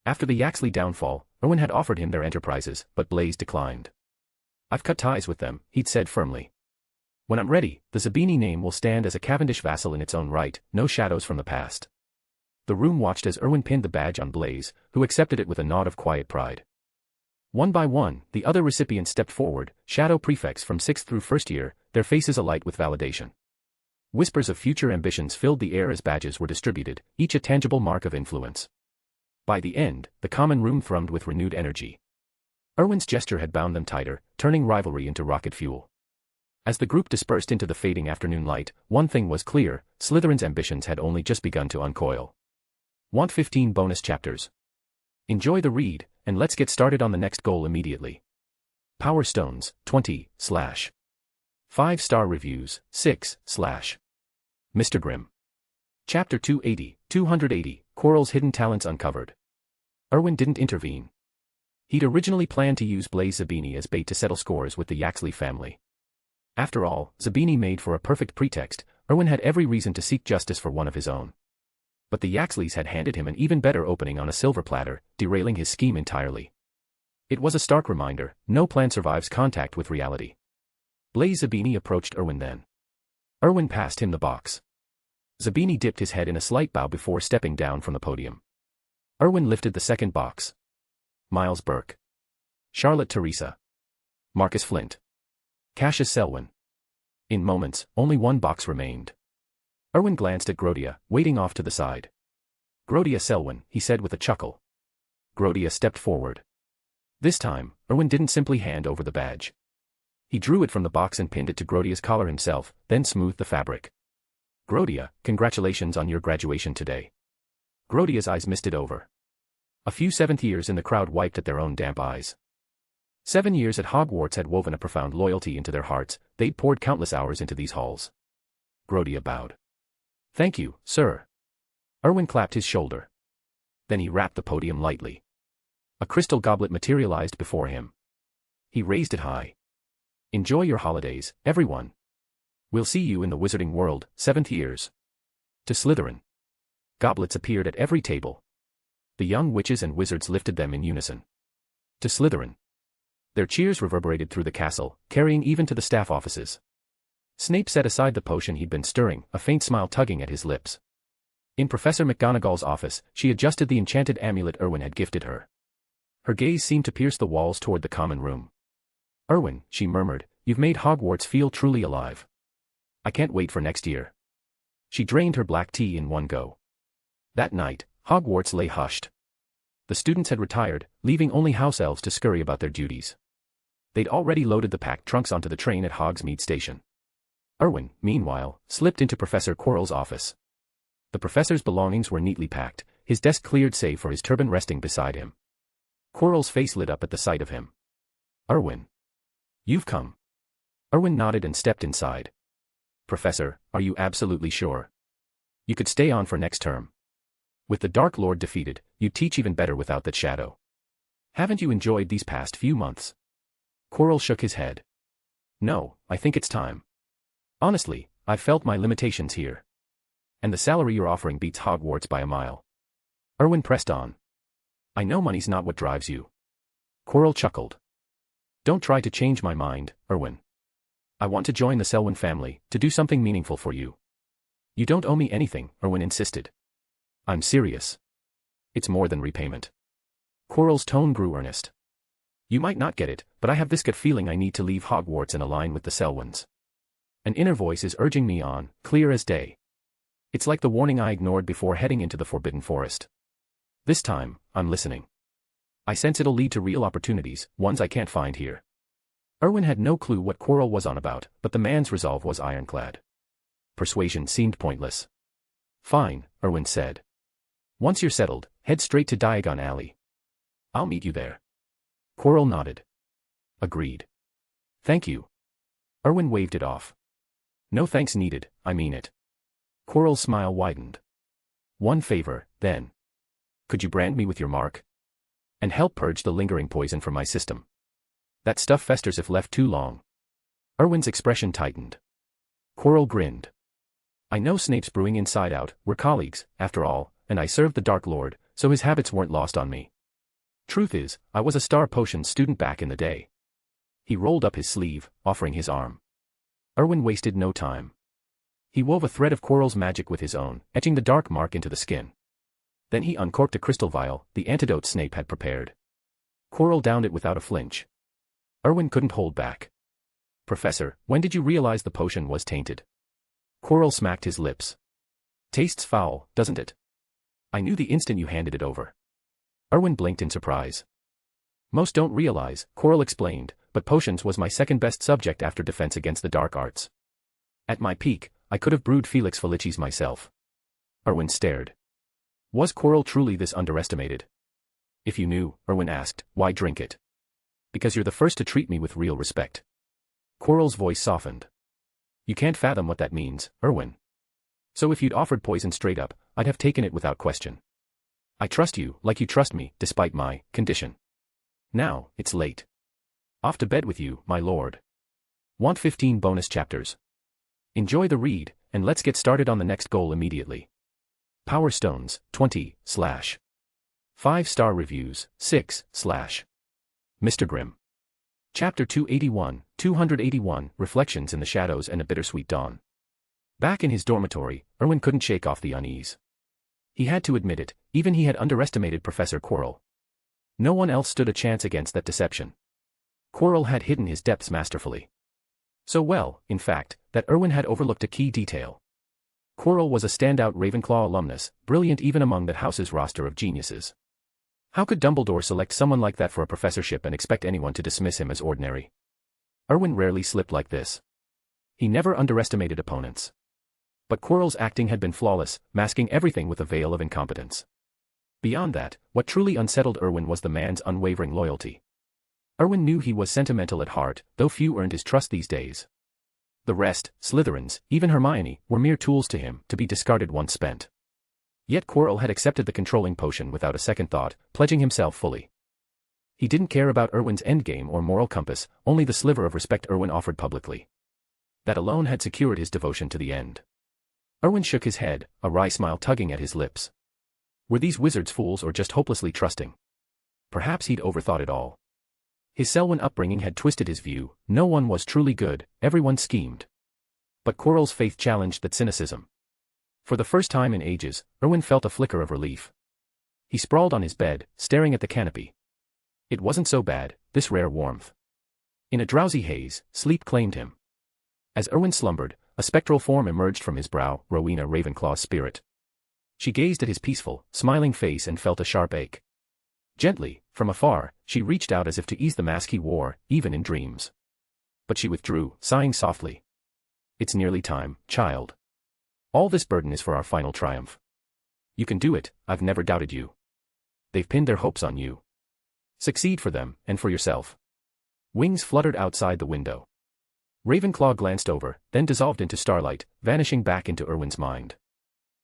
Speaker 3: After the Yaxley downfall, Erwin had offered him their enterprises, but Blaise declined. I've cut ties with them, he'd said firmly. When I'm ready, the Zabini name will stand as a Cavendish vassal in its own right, no shadows from the past. The room watched as Erwin pinned the badge on Blaise, who accepted it with a nod of quiet pride. One by one, the other recipients stepped forward, shadow prefects from 6th through 1st year, their faces alight with validation. Whispers of future ambitions filled the air as badges were distributed, each a tangible mark of influence. By the end, the common room thrummed with renewed energy. Erwin's gesture had bound them tighter, turning rivalry into rocket fuel. As the group dispersed into the fading afternoon light, one thing was clear: Slytherin's ambitions had only just begun to uncoil. Want 15 bonus chapters? Enjoy the read, and let's get started on the next goal immediately. Power Stones, 20, / 5-star reviews, 6, / Mr. Grimm. Chapter 280, Quirrell's hidden talents uncovered. Erwin didn't intervene. He'd originally planned to use Blaise Zabini as bait to settle scores with the Yaxley family. After all, Zabini made for a perfect pretext. Erwin had every reason to seek justice for one of his own. But the Yaxleys had handed him an even better opening on a silver platter, derailing his scheme entirely. It was a stark reminder: no plan survives contact with reality. Blaise Zabini approached Erwin then. Erwin passed him the box. Zabini dipped his head in a slight bow before stepping down from the podium. Erwin lifted the second box. Miles Burke. Charlotte Teresa. Marcus Flint. Cassius Selwyn. In moments, only one box remained. Erwin glanced at Grodia, waiting off to the side. Grodia Selwyn, he said with a chuckle. Grodia stepped forward. This time, Erwin didn't simply hand over the badge. He drew it from the box and pinned it to Grodia's collar himself, then smoothed the fabric. Grodia, congratulations on your graduation today. Grodia's eyes misted over. A few seventh years in the crowd wiped at their own damp eyes. 7 years at Hogwarts had woven a profound loyalty into their hearts. They'd poured countless hours into these halls. Grodia bowed. Thank you, sir. Erwin clapped his shoulder. Then he rapped the podium lightly. A crystal goblet materialized before him. He raised it high. Enjoy your holidays, everyone. We'll see you in the wizarding world, 7th years. To Slytherin. Goblets appeared at every table. The young witches and wizards lifted them in unison. To Slytherin. Their cheers reverberated through the castle, carrying even to the staff offices. Snape set aside the potion he'd been stirring, a faint smile tugging at his lips. In Professor McGonagall's office, she adjusted the enchanted amulet Erwin had gifted her. Her gaze seemed to pierce the walls toward the common room. Erwin, she murmured, you've made Hogwarts feel truly alive. I can't wait for next year. She drained her black tea in one go. That night, Hogwarts lay hushed. The students had retired, leaving only house elves to scurry about their duties. They'd already loaded the packed trunks onto the train at Hogsmeade Station. Erwin, meanwhile, slipped into Professor Quirrell's office. The professor's belongings were neatly packed, his desk cleared save for his turban resting beside him. Quirrell's face lit up at the sight of him. Erwin. You've come. Erwin nodded and stepped inside. Professor, are you absolutely sure? You could stay on for next term. With the Dark Lord defeated, you'd teach even better without that shadow. Haven't you enjoyed these past few months? Quirrell shook his head. No, I think it's time. Honestly, I've felt my limitations here. And the salary you're offering beats Hogwarts by a mile. Erwin pressed on. I know money's not what drives you. Quirrell chuckled. Don't try to change my mind, Erwin. I want to join the Selwyn family, to do something meaningful for you. You don't owe me anything, Erwin insisted. I'm serious. It's more than repayment. Quirrell's tone grew earnest. You might not get it, but I have this gut feeling I need to leave Hogwarts and align with the Selwyns. An inner voice is urging me on, clear as day. It's like the warning I ignored before heading into the Forbidden Forest. This time, I'm listening. I sense it'll lead to real opportunities, ones I can't find here. Erwin had no clue what Quirrell was on about, but the man's resolve was ironclad. Persuasion seemed pointless. Fine, Erwin said. Once you're settled, head straight to Diagon Alley. I'll meet you there. Quirrell nodded. Agreed. Thank you. Erwin waved it off. No thanks needed, I mean it. Quirrell's smile widened. One favor, then. Could you brand me with your mark? And help purge the lingering poison from my system. That stuff festers if left too long. Erwin's expression tightened. Quirrell grinned. I know Snape's brewing inside out, we're colleagues, after all, and I served the Dark Lord, so his habits weren't lost on me. Truth is, I was a Star Potions student back in the day. He rolled up his sleeve, offering his arm. Erwin wasted no time. He wove a thread of Quirrell's magic with his own, etching the dark mark into the skin. Then he uncorked a crystal vial, the antidote Snape had prepared. Quirrell downed it without a flinch. Erwin couldn't hold back. Professor, when did you realize the potion was tainted? Quirrell smacked his lips. Tastes foul, doesn't it? I knew the instant you handed it over. Erwin blinked in surprise. Most don't realize, Quirrell explained, but potions was my second best subject after defense against the dark arts. At my peak, I could have brewed Felix Felicis myself. Erwin stared. Was Quirrell truly this underestimated? If you knew, Erwin asked, why drink it? Because you're the first to treat me with real respect. Quirrell's voice softened. You can't fathom what that means, Erwin. So if you'd offered poison straight up, I'd have taken it without question. I trust you, like you trust me, despite my condition. Now, it's late. Off to bed with you, my lord. Want 15 bonus chapters? Enjoy the read, and let's get started on the next goal immediately. Power Stones, 20, / 5-star reviews, 6, / Mr. Grimm. Chapter 281, Reflections in the Shadows and a Bittersweet Dawn. Back in his dormitory, Erwin couldn't shake off the unease. He had to admit it, even he had underestimated Professor Quirrell. No one else stood a chance against that deception. Quirrell had hidden his depths masterfully. So well, in fact, that Erwin had overlooked a key detail. Quirrell was a standout Ravenclaw alumnus, brilliant even among that house's roster of geniuses. How could Dumbledore select someone like that for a professorship and expect anyone to dismiss him as ordinary? Erwin rarely slipped like this. He never underestimated opponents. But Quirrell's acting had been flawless, masking everything with a veil of incompetence. Beyond that, what truly unsettled Erwin was the man's unwavering loyalty. Erwin knew he was sentimental at heart, though few earned his trust these days. The rest, Slytherins, even Hermione, were mere tools to him, to be discarded once spent. Yet Quirrell had accepted the controlling potion without a second thought, pledging himself fully. He didn't care about Erwin's endgame or moral compass, only the sliver of respect Erwin offered publicly. That alone had secured his devotion to the end. Erwin shook his head, a wry smile tugging at his lips. Were these wizards fools or just hopelessly trusting? Perhaps he'd overthought it all. His Selwyn upbringing had twisted his view, no one was truly good, everyone schemed. But Quirrell's faith challenged that cynicism. For the first time in ages, Erwin felt a flicker of relief. He sprawled on his bed, staring at the canopy. It wasn't so bad, this rare warmth. In a drowsy haze, sleep claimed him. As Erwin slumbered, a spectral form emerged from his brow, Rowena Ravenclaw's spirit. She gazed at his peaceful, smiling face and felt a sharp ache. Gently, from afar, she reached out as if to ease the mask he wore, even in dreams. But she withdrew, sighing softly. It's nearly time, child. All this burden is for our final triumph. You can do it, I've never doubted you. They've pinned their hopes on you. Succeed for them, and for yourself. Wings fluttered outside the window. Ravenclaw glanced over, then dissolved into starlight, vanishing back into Erwin's mind.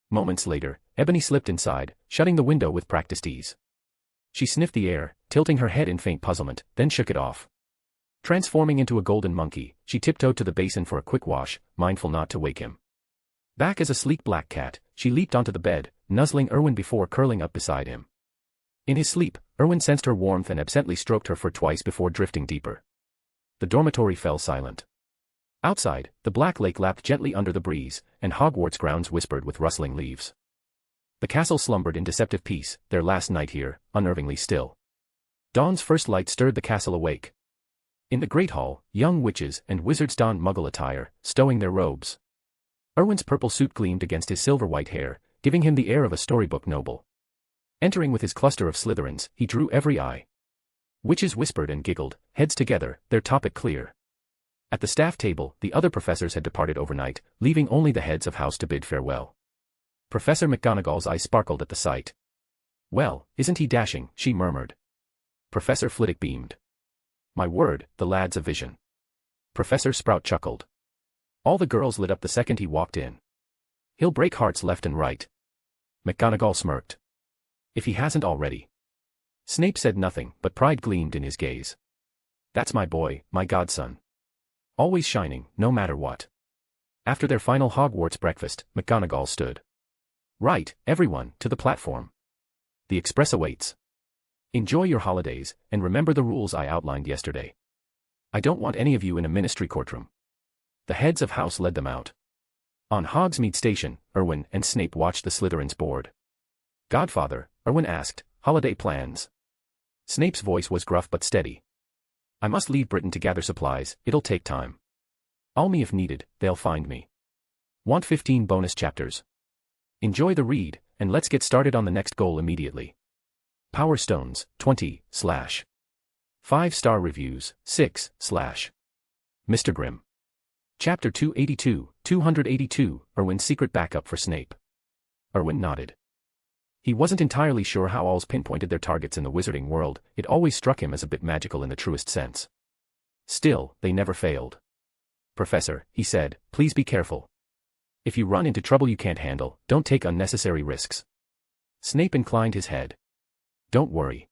Speaker 3: Moments later, Ebony slipped inside, shutting the window with practiced ease. She sniffed the air, tilting her head in faint puzzlement, then shook it off. Transforming into a golden monkey, she tiptoed to the basin for a quick wash, mindful not to wake him. Back as a sleek black cat, she leaped onto the bed, nuzzling Erwin before curling up beside him. In his sleep, Erwin sensed her warmth and absently stroked her for twice before drifting deeper. The dormitory fell silent. Outside, the black lake lapped gently under the breeze, and Hogwarts grounds whispered with rustling leaves. The castle slumbered in deceptive peace, their last night here, unnervingly still. Dawn's first light stirred the castle awake. In the great hall, young witches and wizards donned muggle attire, stowing their robes. Erwin's purple suit gleamed against his silver-white hair, giving him the air of a storybook noble. Entering with his cluster of Slytherins, he drew every eye. Witches whispered and giggled, heads together, their topic clear. At the staff table, the other professors had departed overnight, leaving only the heads of house to bid farewell. Professor McGonagall's eyes sparkled at the sight. Well, isn't he dashing, she murmured. Professor Flitwick beamed. My word, the lad's a vision. Professor Sprout chuckled. All the girls lit up the second he walked in. He'll break hearts left and right. McGonagall smirked. If he hasn't already. Snape said nothing, but pride gleamed in his gaze. That's my boy, my godson. Always shining, no matter what. After their final Hogwarts breakfast, McGonagall stood. Right, everyone, to the platform. The express awaits. Enjoy your holidays, and remember the rules I outlined yesterday. I don't want any of you in a ministry courtroom. The heads of house led them out. On Hogsmeade Station, Erwin and Snape watched the Slytherins board. Godfather, Erwin asked, holiday plans? Snape's voice was gruff but steady. I must leave Britain to gather supplies, it'll take time. I'll me if needed, they'll find me. Want 15 bonus chapters? Enjoy the read, and let's get started on the next goal immediately. Power Stones, 20, / 5-star reviews, 6, / Mr. Grimm. Chapter 282, Erwin's secret backup for Snape. Erwin nodded. He wasn't entirely sure how owls pinpointed their targets in the wizarding world. It always struck him as a bit magical in the truest sense. Still, they never failed. Professor, he said, please be careful. If you run into trouble you can't handle, don't take unnecessary risks. Snape inclined his head. Don't worry.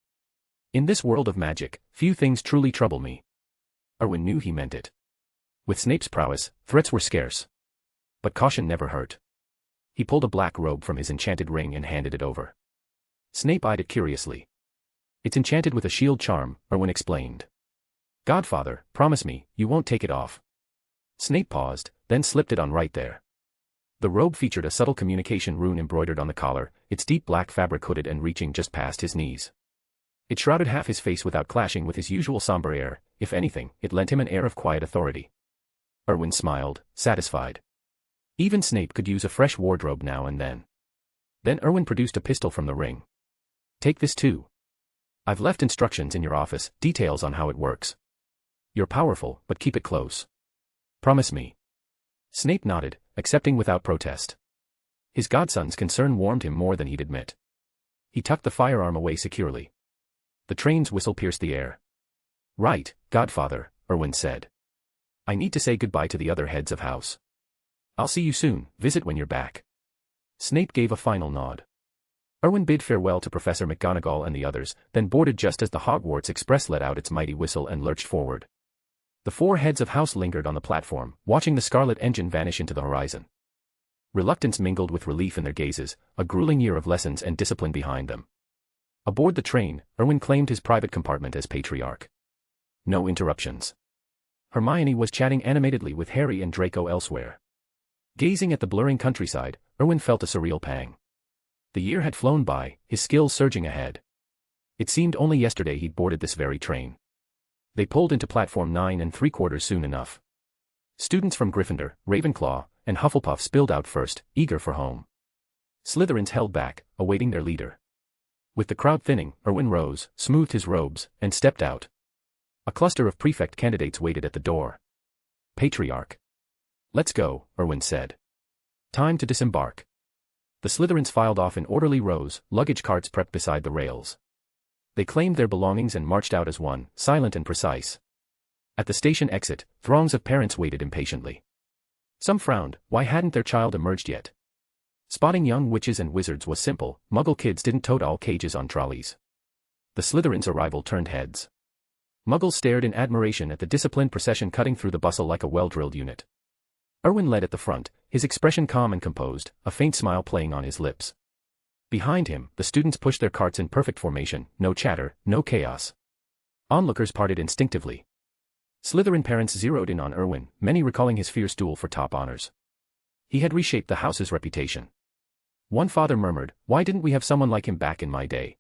Speaker 3: In this world of magic, few things truly trouble me. Erwin knew he meant it. With Snape's prowess, threats were scarce. But caution never hurt. He pulled a black robe from his enchanted ring and handed it over. Snape eyed it curiously. It's enchanted with a shield charm, Erwin explained. Godfather, promise me, you won't take it off. Snape paused, then slipped it on right there. The robe featured a subtle communication rune embroidered on the collar, its deep black fabric hooded and reaching just past his knees. It shrouded half his face without clashing with his usual somber air. If anything, it lent him an air of quiet authority. Erwin smiled, satisfied. Even Snape could use a fresh wardrobe now and then. Then Erwin produced a pistol from the ring. Take this too. I've left instructions in your office, details on how it works. You're powerful, but keep it close. Promise me. Snape nodded, accepting without protest. His godson's concern warmed him more than he'd admit. He tucked the firearm away securely. The train's whistle pierced the air. Right, Godfather, Erwin said. I need to say goodbye to the other heads of house. I'll see you soon, visit when you're back. Snape gave a final nod. Erwin bid farewell to Professor McGonagall and the others, then boarded just as the Hogwarts Express let out its mighty whistle and lurched forward. The four heads of house lingered on the platform, watching the scarlet engine vanish into the horizon. Reluctance mingled with relief in their gazes, a grueling year of lessons and discipline behind them. Aboard the train, Erwin claimed his private compartment as patriarch. No interruptions. Hermione was chatting animatedly with Harry and Draco elsewhere. Gazing at the blurring countryside, Erwin felt a surreal pang. The year had flown by, his skills surging ahead. It seemed only yesterday he'd boarded this very train. They pulled into platform 9 3/4 soon enough. Students from Gryffindor, Ravenclaw, and Hufflepuff spilled out first, eager for home. Slytherins held back, awaiting their leader. With the crowd thinning, Erwin rose, smoothed his robes, and stepped out. A cluster of prefect candidates waited at the door. Patriarch. Let's go, Erwin said. Time to disembark. The Slytherins filed off in orderly rows, luggage carts prepped beside the rails. They claimed their belongings and marched out as one, silent and precise. At the station exit, throngs of parents waited impatiently. Some frowned, why hadn't their child emerged yet? Spotting young witches and wizards was simple, Muggle kids didn't tote all cages on trolleys. The Slytherins' arrival turned heads. Muggles stared in admiration at the disciplined procession cutting through the bustle like a well-drilled unit. Erwin led at the front, his expression calm and composed, a faint smile playing on his lips. Behind him, the students pushed their carts in perfect formation, no chatter, no chaos. Onlookers parted instinctively. Slytherin parents zeroed in on Erwin, many recalling his fierce duel for top honors. He had reshaped the house's reputation. One father murmured, why didn't we have someone like him back in my day?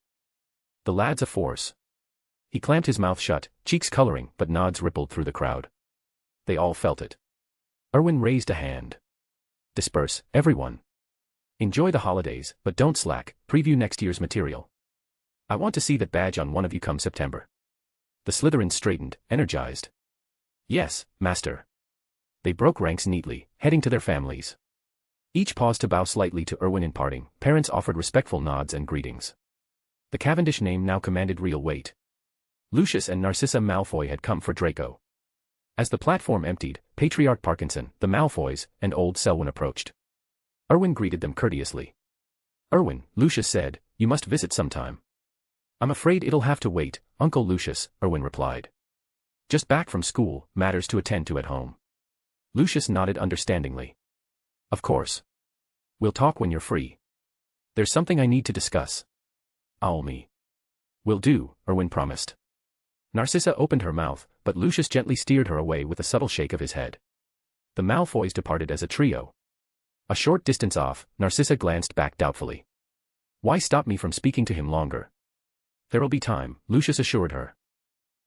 Speaker 3: The lad's a force. He clamped his mouth shut, cheeks coloring, but nods rippled through the crowd. They all felt it. Erwin raised a hand. Disperse, everyone. Enjoy the holidays, but don't slack, preview next year's material. I want to see that badge on one of you come September. The Slytherins straightened, energized. Yes, master. They broke ranks neatly, heading to their families. Each paused to bow slightly to Erwin in parting, parents offered respectful nods and greetings. The Cavendish name now commanded real weight. Lucius and Narcissa Malfoy had come for Draco. As the platform emptied, Patriarch Parkinson, the Malfoys, and old Selwyn approached. Erwin greeted them courteously. Erwin, Lucius said, you must visit sometime. I'm afraid it'll have to wait, Uncle Lucius, Erwin replied. Just back from school, matters to attend to at home. Lucius nodded understandingly. Of course. We'll talk when you're free. There's something I need to discuss. Owl me. Will do, Erwin promised. Narcissa opened her mouth, but Lucius gently steered her away with a subtle shake of his head. The Malfoys departed as a trio. A short distance off, Narcissa glanced back doubtfully. Why stop me from speaking to him longer? There'll be time, Lucius assured her.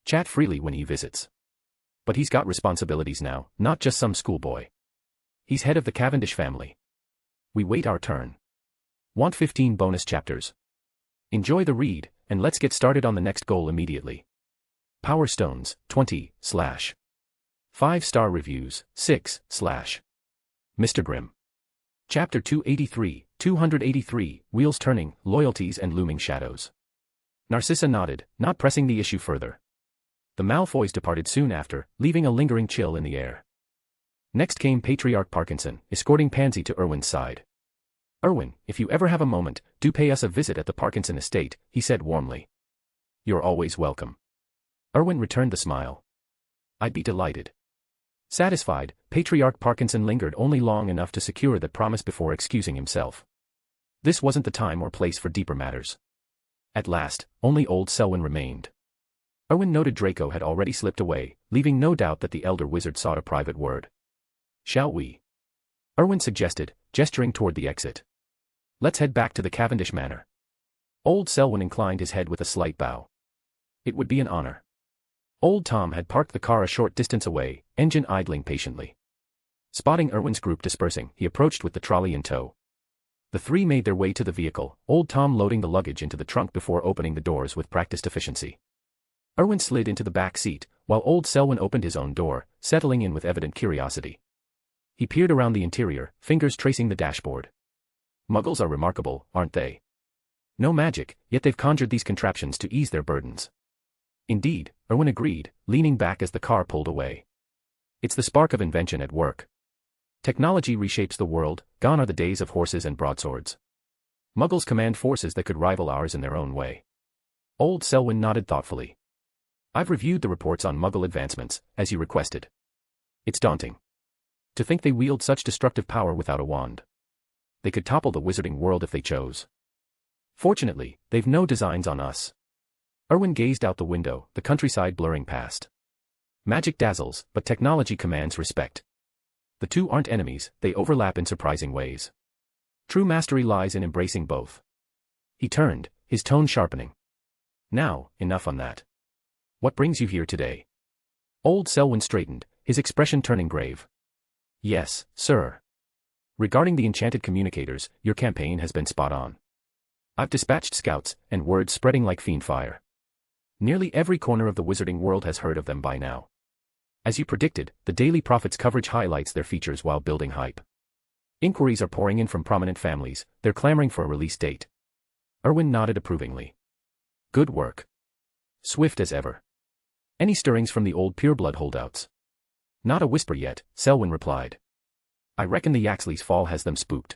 Speaker 3: Chat freely when he visits. But he's got responsibilities now, not just some schoolboy. He's head of the Cavendish family. We wait our turn. Want 15 bonus chapters? Enjoy the read, and let's get started on the next goal immediately. Power Stones, 20, / 5-star reviews, 6, / Mr. Grimm. Chapter 283, Wheels Turning, Loyalties and Looming Shadows. Narcissa nodded, not pressing the issue further. The Malfoys departed soon after, leaving a lingering chill in the air. Next came Patriarch Parkinson, escorting Pansy to Erwin's side. "Erwin, if you ever have a moment, do pay us a visit at the Parkinson estate," he said warmly. "You're always welcome." Erwin returned the smile. "I'd be delighted." Satisfied, Patriarch Parkinson lingered only long enough to secure that promise before excusing himself. This wasn't the time or place for deeper matters. At last, only old Selwyn remained. Erwin noted Draco had already slipped away, leaving no doubt that the elder wizard sought a private word. "Shall we?" Erwin suggested, gesturing toward the exit. "Let's head back to the Cavendish manor." Old Selwyn inclined his head with a slight bow. It would be an honor. Old Tom had parked the car a short distance away, engine idling patiently. Spotting Erwin's group dispersing, he approached with the trolley in tow. The three made their way to the vehicle, old Tom loading the luggage into the trunk before opening the doors with practiced efficiency. Erwin slid into the back seat, while old Selwyn opened his own door, settling in with evident curiosity. He peered around the interior, fingers tracing the dashboard. Muggles are remarkable, aren't they? No magic, yet they've conjured these contraptions to ease their burdens. Indeed, Erwin agreed, leaning back as the car pulled away. It's the spark of invention at work. Technology reshapes the world, gone are the days of horses and broadswords. Muggles command forces that could rival ours in their own way. Old Selwyn nodded thoughtfully. "I've reviewed the reports on Muggle advancements, as you requested. It's daunting. To think they wield such destructive power without a wand. They could topple the wizarding world if they chose. Fortunately, they've no designs on us." Erwin gazed out the window, the countryside blurring past. Magic dazzles, but technology commands respect. The two aren't enemies, they overlap in surprising ways. True mastery lies in embracing both. He turned, his tone sharpening. "Now, enough on that. What brings you here today?" Old Selwyn straightened, his expression turning grave. "Yes, sir. Regarding the enchanted communicators, your campaign has been spot on. I've dispatched scouts, and word's spreading like fiend fire. Nearly every corner of the wizarding world has heard of them by now. As you predicted, the Daily Prophet's coverage highlights their features while building hype. Inquiries are pouring in from prominent families, they're clamoring for a release date." Erwin nodded approvingly. "Good work. Swift as ever. Any stirrings from the old pureblood holdouts?" "Not a whisper yet," Selwyn replied. "I reckon the Yaxley's fall has them spooked.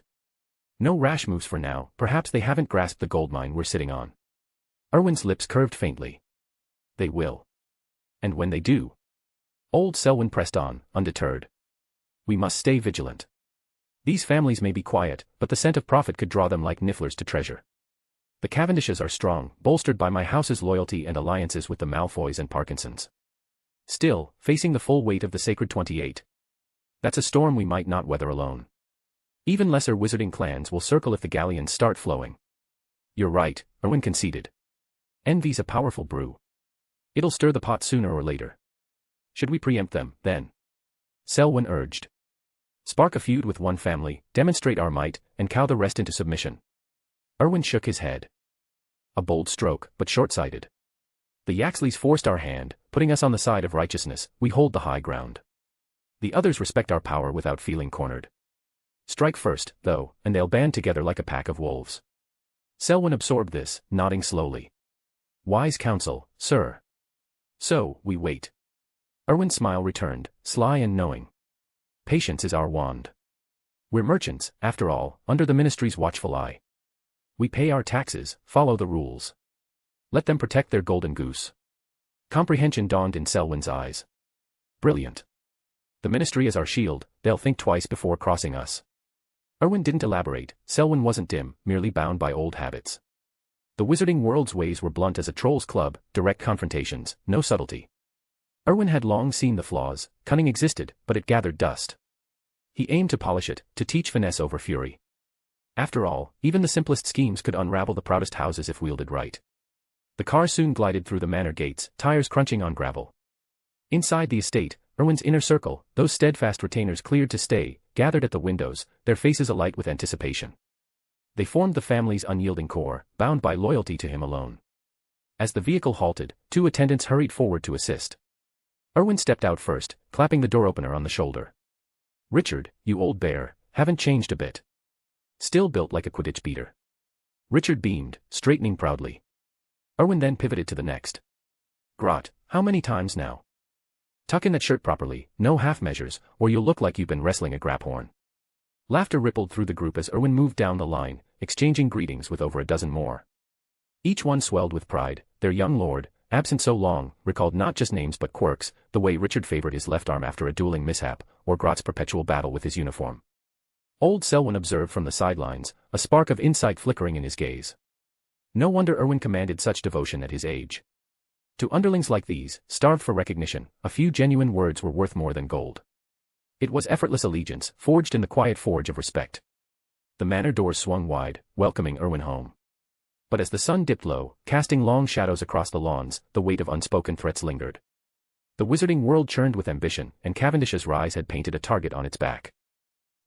Speaker 3: No rash moves for now, perhaps they haven't grasped the goldmine we're sitting on." Erwin's lips curved faintly. "They will. And when they do..." Old Selwyn pressed on, undeterred. "We must stay vigilant. These families may be quiet, but the scent of profit could draw them like nifflers to treasure. The Cavendishes are strong, bolstered by my house's loyalty and alliances with the Malfoys and Parkinsons. Still, facing the full weight of the Sacred 28. That's a storm we might not weather alone. Even lesser wizarding clans will circle if the galleons start flowing." "You're right," Erwin conceded. "Envy's a powerful brew. It'll stir the pot sooner or later. Should we preempt them, then?" Selwyn urged. "Spark a feud with one family, demonstrate our might, and cow the rest into submission." Erwin shook his head. "A bold stroke, but short-sighted. The Yaxleys forced our hand, putting us on the side of righteousness, we hold the high ground. The others respect our power without feeling cornered. Strike first, though, and they'll band together like a pack of wolves." Selwyn absorbed this, nodding slowly. "Wise counsel, sir. So, we wait." Erwin's smile returned, sly and knowing. "Patience is our wand. We're merchants, after all, under the ministry's watchful eye. We pay our taxes, follow the rules. Let them protect their golden goose." Comprehension dawned in Selwyn's eyes. "Brilliant. The ministry is our shield, they'll think twice before crossing us." Erwin didn't elaborate, Selwyn wasn't dim, merely bound by old habits. The wizarding world's ways were blunt as a troll's club, direct confrontations, no subtlety. Erwin had long seen the flaws, cunning existed, but it gathered dust. He aimed to polish it, to teach finesse over fury. After all, even the simplest schemes could unravel the proudest houses if wielded right. The car soon glided through the manor gates, tires crunching on gravel. Inside the estate, Erwin's inner circle, those steadfast retainers cleared to stay, gathered at the windows, their faces alight with anticipation. They formed the family's unyielding core, bound by loyalty to him alone. As the vehicle halted, 2 attendants hurried forward to assist. Erwin stepped out first, clapping the door opener on the shoulder. "Richard, you old bear, haven't changed a bit. Still built like a Quidditch beater." Richard beamed, straightening proudly. Erwin then pivoted to the next. "Grot, how many times now? Tuck in that shirt properly, no half measures, or you'll look like you've been wrestling a graphorn." Laughter rippled through the group as Erwin moved down the line, exchanging greetings with over a dozen more. Each one swelled with pride. Their young lord, absent so long, recalled not just names but quirks, the way Richard favored his left arm after a dueling mishap, or Grot's perpetual battle with his uniform. Old Selwyn observed from the sidelines, a spark of insight flickering in his gaze. No wonder Erwin commanded such devotion at his age. To underlings like these, starved for recognition, a few genuine words were worth more than gold. It was effortless allegiance, forged in the quiet forge of respect. The manor doors swung wide, welcoming Erwin home. But as the sun dipped low, casting long shadows across the lawns, the weight of unspoken threats lingered. The wizarding world churned with ambition, and Cavendish's rise had painted a target on its back.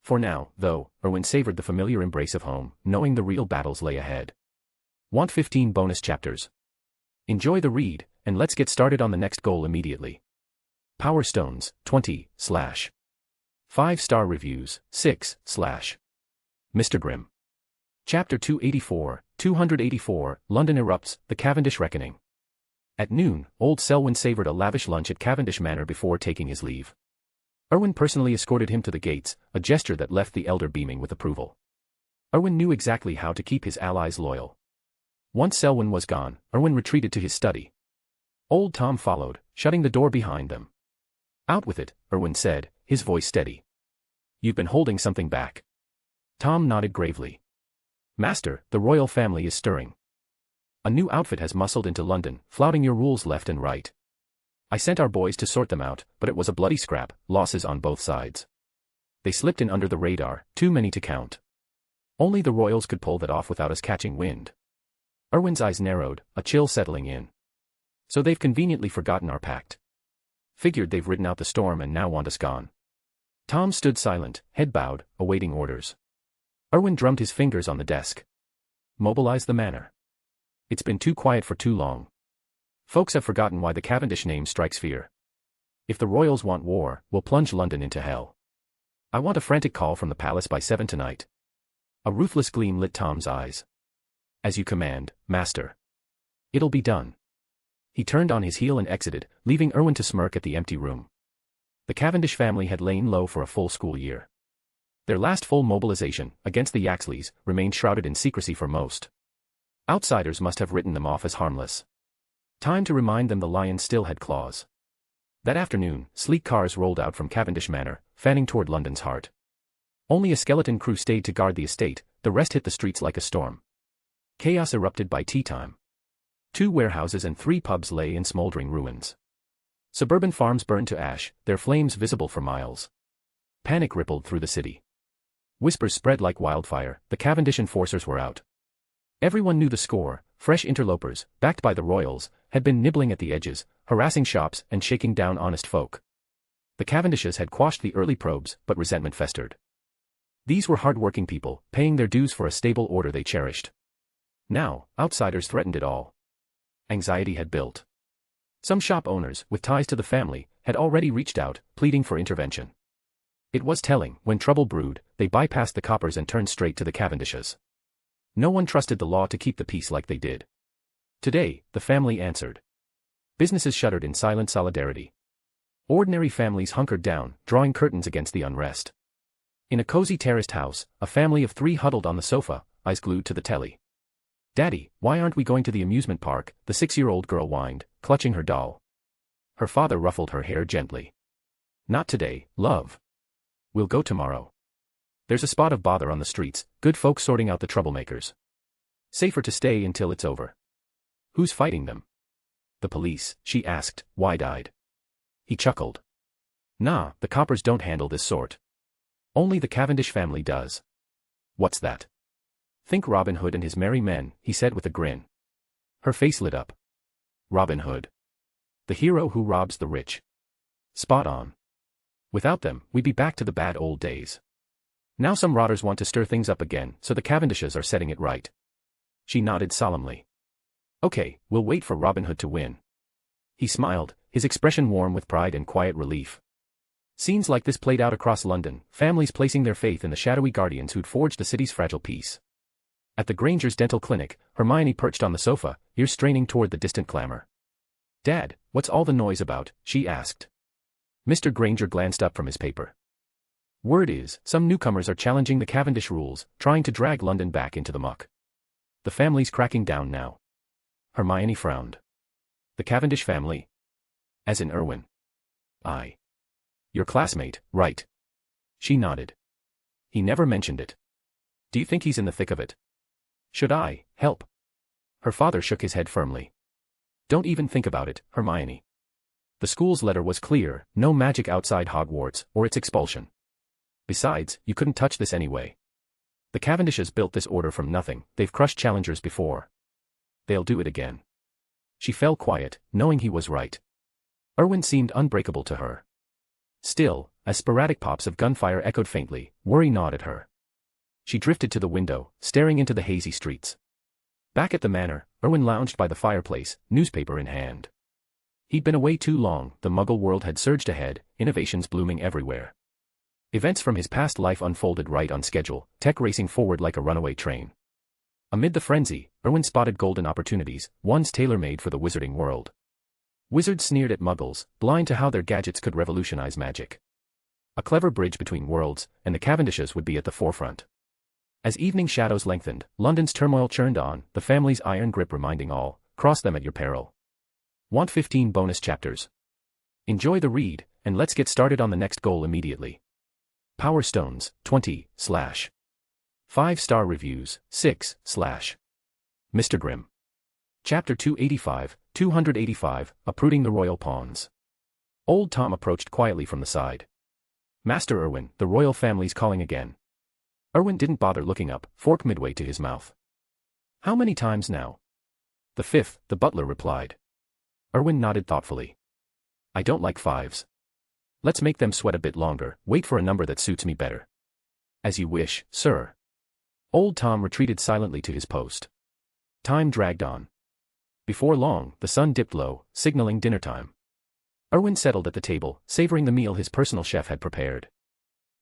Speaker 3: For now, though, Erwin savored the familiar embrace of home, knowing the real battles lay ahead. Want 15 bonus chapters? Enjoy the read, and let's get started on the next goal immediately. Power Stones, 20, / 5-star reviews, 6, / Mr. Grimm. Chapter 284, London erupts, the Cavendish Reckoning. At noon, old Selwyn savored a lavish lunch at Cavendish Manor before taking his leave. Erwin personally escorted him to the gates, a gesture that left the elder beaming with approval. Erwin knew exactly how to keep his allies loyal. Once Selwyn was gone, Erwin retreated to his study. Old Tom followed, shutting the door behind them. "Out with it," Erwin said, his voice steady. "You've been holding something back." Tom nodded gravely. "Master, the royal family is stirring. A new outfit has muscled into London, flouting your rules left and right. I sent our boys to sort them out, but it was a bloody scrap, losses on both sides. They slipped in under the radar, too many to count. Only the royals could pull that off without us catching wind." Erwin's eyes narrowed, a chill settling in. "So they've conveniently forgotten our pact. Figured they've ridden out the storm and now want us gone." Tom stood silent, head bowed, awaiting orders. Erwin drummed his fingers on the desk. "Mobilize the manor. It's been too quiet for too long. Folks have forgotten why the Cavendish name strikes fear. If the royals want war, we'll plunge London into hell. I want a frantic call from the palace by 7 tonight." A ruthless gleam lit Tom's eyes. "As you command, master. It'll be done." He turned on his heel and exited, leaving Erwin to smirk at the empty room. The Cavendish family had lain low for a full school year. Their last full mobilization, against the Yaxleys, remained shrouded in secrecy for most. Outsiders must have written them off as harmless. Time to remind them the lion still had claws. That afternoon, sleek cars rolled out from Cavendish Manor, fanning toward London's heart. Only a skeleton crew stayed to guard the estate, the rest hit the streets like a storm. Chaos erupted by tea time. 2 warehouses and 3 pubs lay in smoldering ruins. Suburban farms burned to ash, their flames visible for miles. Panic rippled through the city. Whispers spread like wildfire, the Cavendish enforcers were out. Everyone knew the score, fresh interlopers, backed by the royals, had been nibbling at the edges, harassing shops and shaking down honest folk. The Cavendishes had quashed the early probes, but resentment festered. These were hard-working people, paying their dues for a stable order they cherished. Now, outsiders threatened it all. Anxiety had built. Some shop owners, with ties to the family, had already reached out, pleading for intervention. It was telling, when trouble brewed, they bypassed the coppers and turned straight to the Cavendishes. No one trusted the law to keep the peace like they did. Today, the family answered. Businesses shuttered in silent solidarity. Ordinary families hunkered down, drawing curtains against the unrest. In a cozy terraced house, a family of 3 huddled on the sofa, eyes glued to the telly. "Daddy, why aren't we going to the amusement park?" the 6-year-old girl whined, clutching her doll. Her father ruffled her hair gently. "Not today, love. We'll go tomorrow. There's a spot of bother on the streets, good folks sorting out the troublemakers. Safer to stay until it's over." "Who's fighting them?" "The police," she asked, wide-eyed. He chuckled. "Nah, the coppers don't handle this sort. Only the Cavendish family does." "What's that?" "Think Robin Hood and his merry men," he said with a grin. Her face lit up. "Robin Hood. The hero who robs the rich." "Spot on. Without them, we'd be back to the bad old days. Now some rotters want to stir things up again, so the Cavendishes are setting it right. She nodded solemnly. Okay, we'll wait for Robin Hood to win. He smiled, his expression warm with pride and quiet relief. Scenes like this played out across London, families placing their faith in the shadowy guardians who'd forged the city's fragile peace. At the Grangers' dental clinic, Hermione perched on the sofa, ears straining toward the distant clamor. Dad, what's all the noise about? She asked. Mr. Granger glanced up from his paper. Word is, some newcomers are challenging the Cavendish rules, trying to drag London back into the muck. The family's cracking down now. Hermione frowned. The Cavendish family? As in Erwin. Aye. Your classmate, right? She nodded. He never mentioned it. Do you think he's in the thick of it? Should I help? Her father shook his head firmly. Don't even think about it, Hermione. The school's letter was clear, no magic outside Hogwarts, or its expulsion. Besides, you couldn't touch this anyway. The Cavendishes built this order from nothing, they've crushed challengers before. They'll do it again. She fell quiet, knowing he was right. Erwin seemed unbreakable to her. Still, as sporadic pops of gunfire echoed faintly, worry gnawed at her. She drifted to the window, staring into the hazy streets. Back at the manor, Erwin lounged by the fireplace, newspaper in hand. He'd been away too long, the Muggle world had surged ahead, innovations blooming everywhere. Events from his past life unfolded right on schedule, tech racing forward like a runaway train. Amid the frenzy, Erwin spotted golden opportunities, ones tailor-made for the wizarding world. Wizards sneered at Muggles, blind to how their gadgets could revolutionize magic. A clever bridge between worlds, and the Cavendishes would be at the forefront. As evening shadows lengthened, London's turmoil churned on, the family's iron grip reminding all, cross them at your peril. Want 15 bonus chapters? Enjoy the read, and let's get started on the next goal immediately. Power Stones, 20, / 5-star reviews, 6, / Mr. Grimm. Chapter 285, Uprooting the Royal Pawns. Old Tom approached quietly from the side. Master Erwin, the royal family's calling again. Erwin didn't bother looking up, fork midway to his mouth. How many times now? The 5th, the butler replied. Erwin nodded thoughtfully. I don't like 5s. Let's make them sweat a bit longer, wait for a number that suits me better. As you wish, sir. Old Tom retreated silently to his post. Time dragged on. Before long, the sun dipped low, signaling dinner time. Erwin settled at the table, savoring the meal his personal chef had prepared.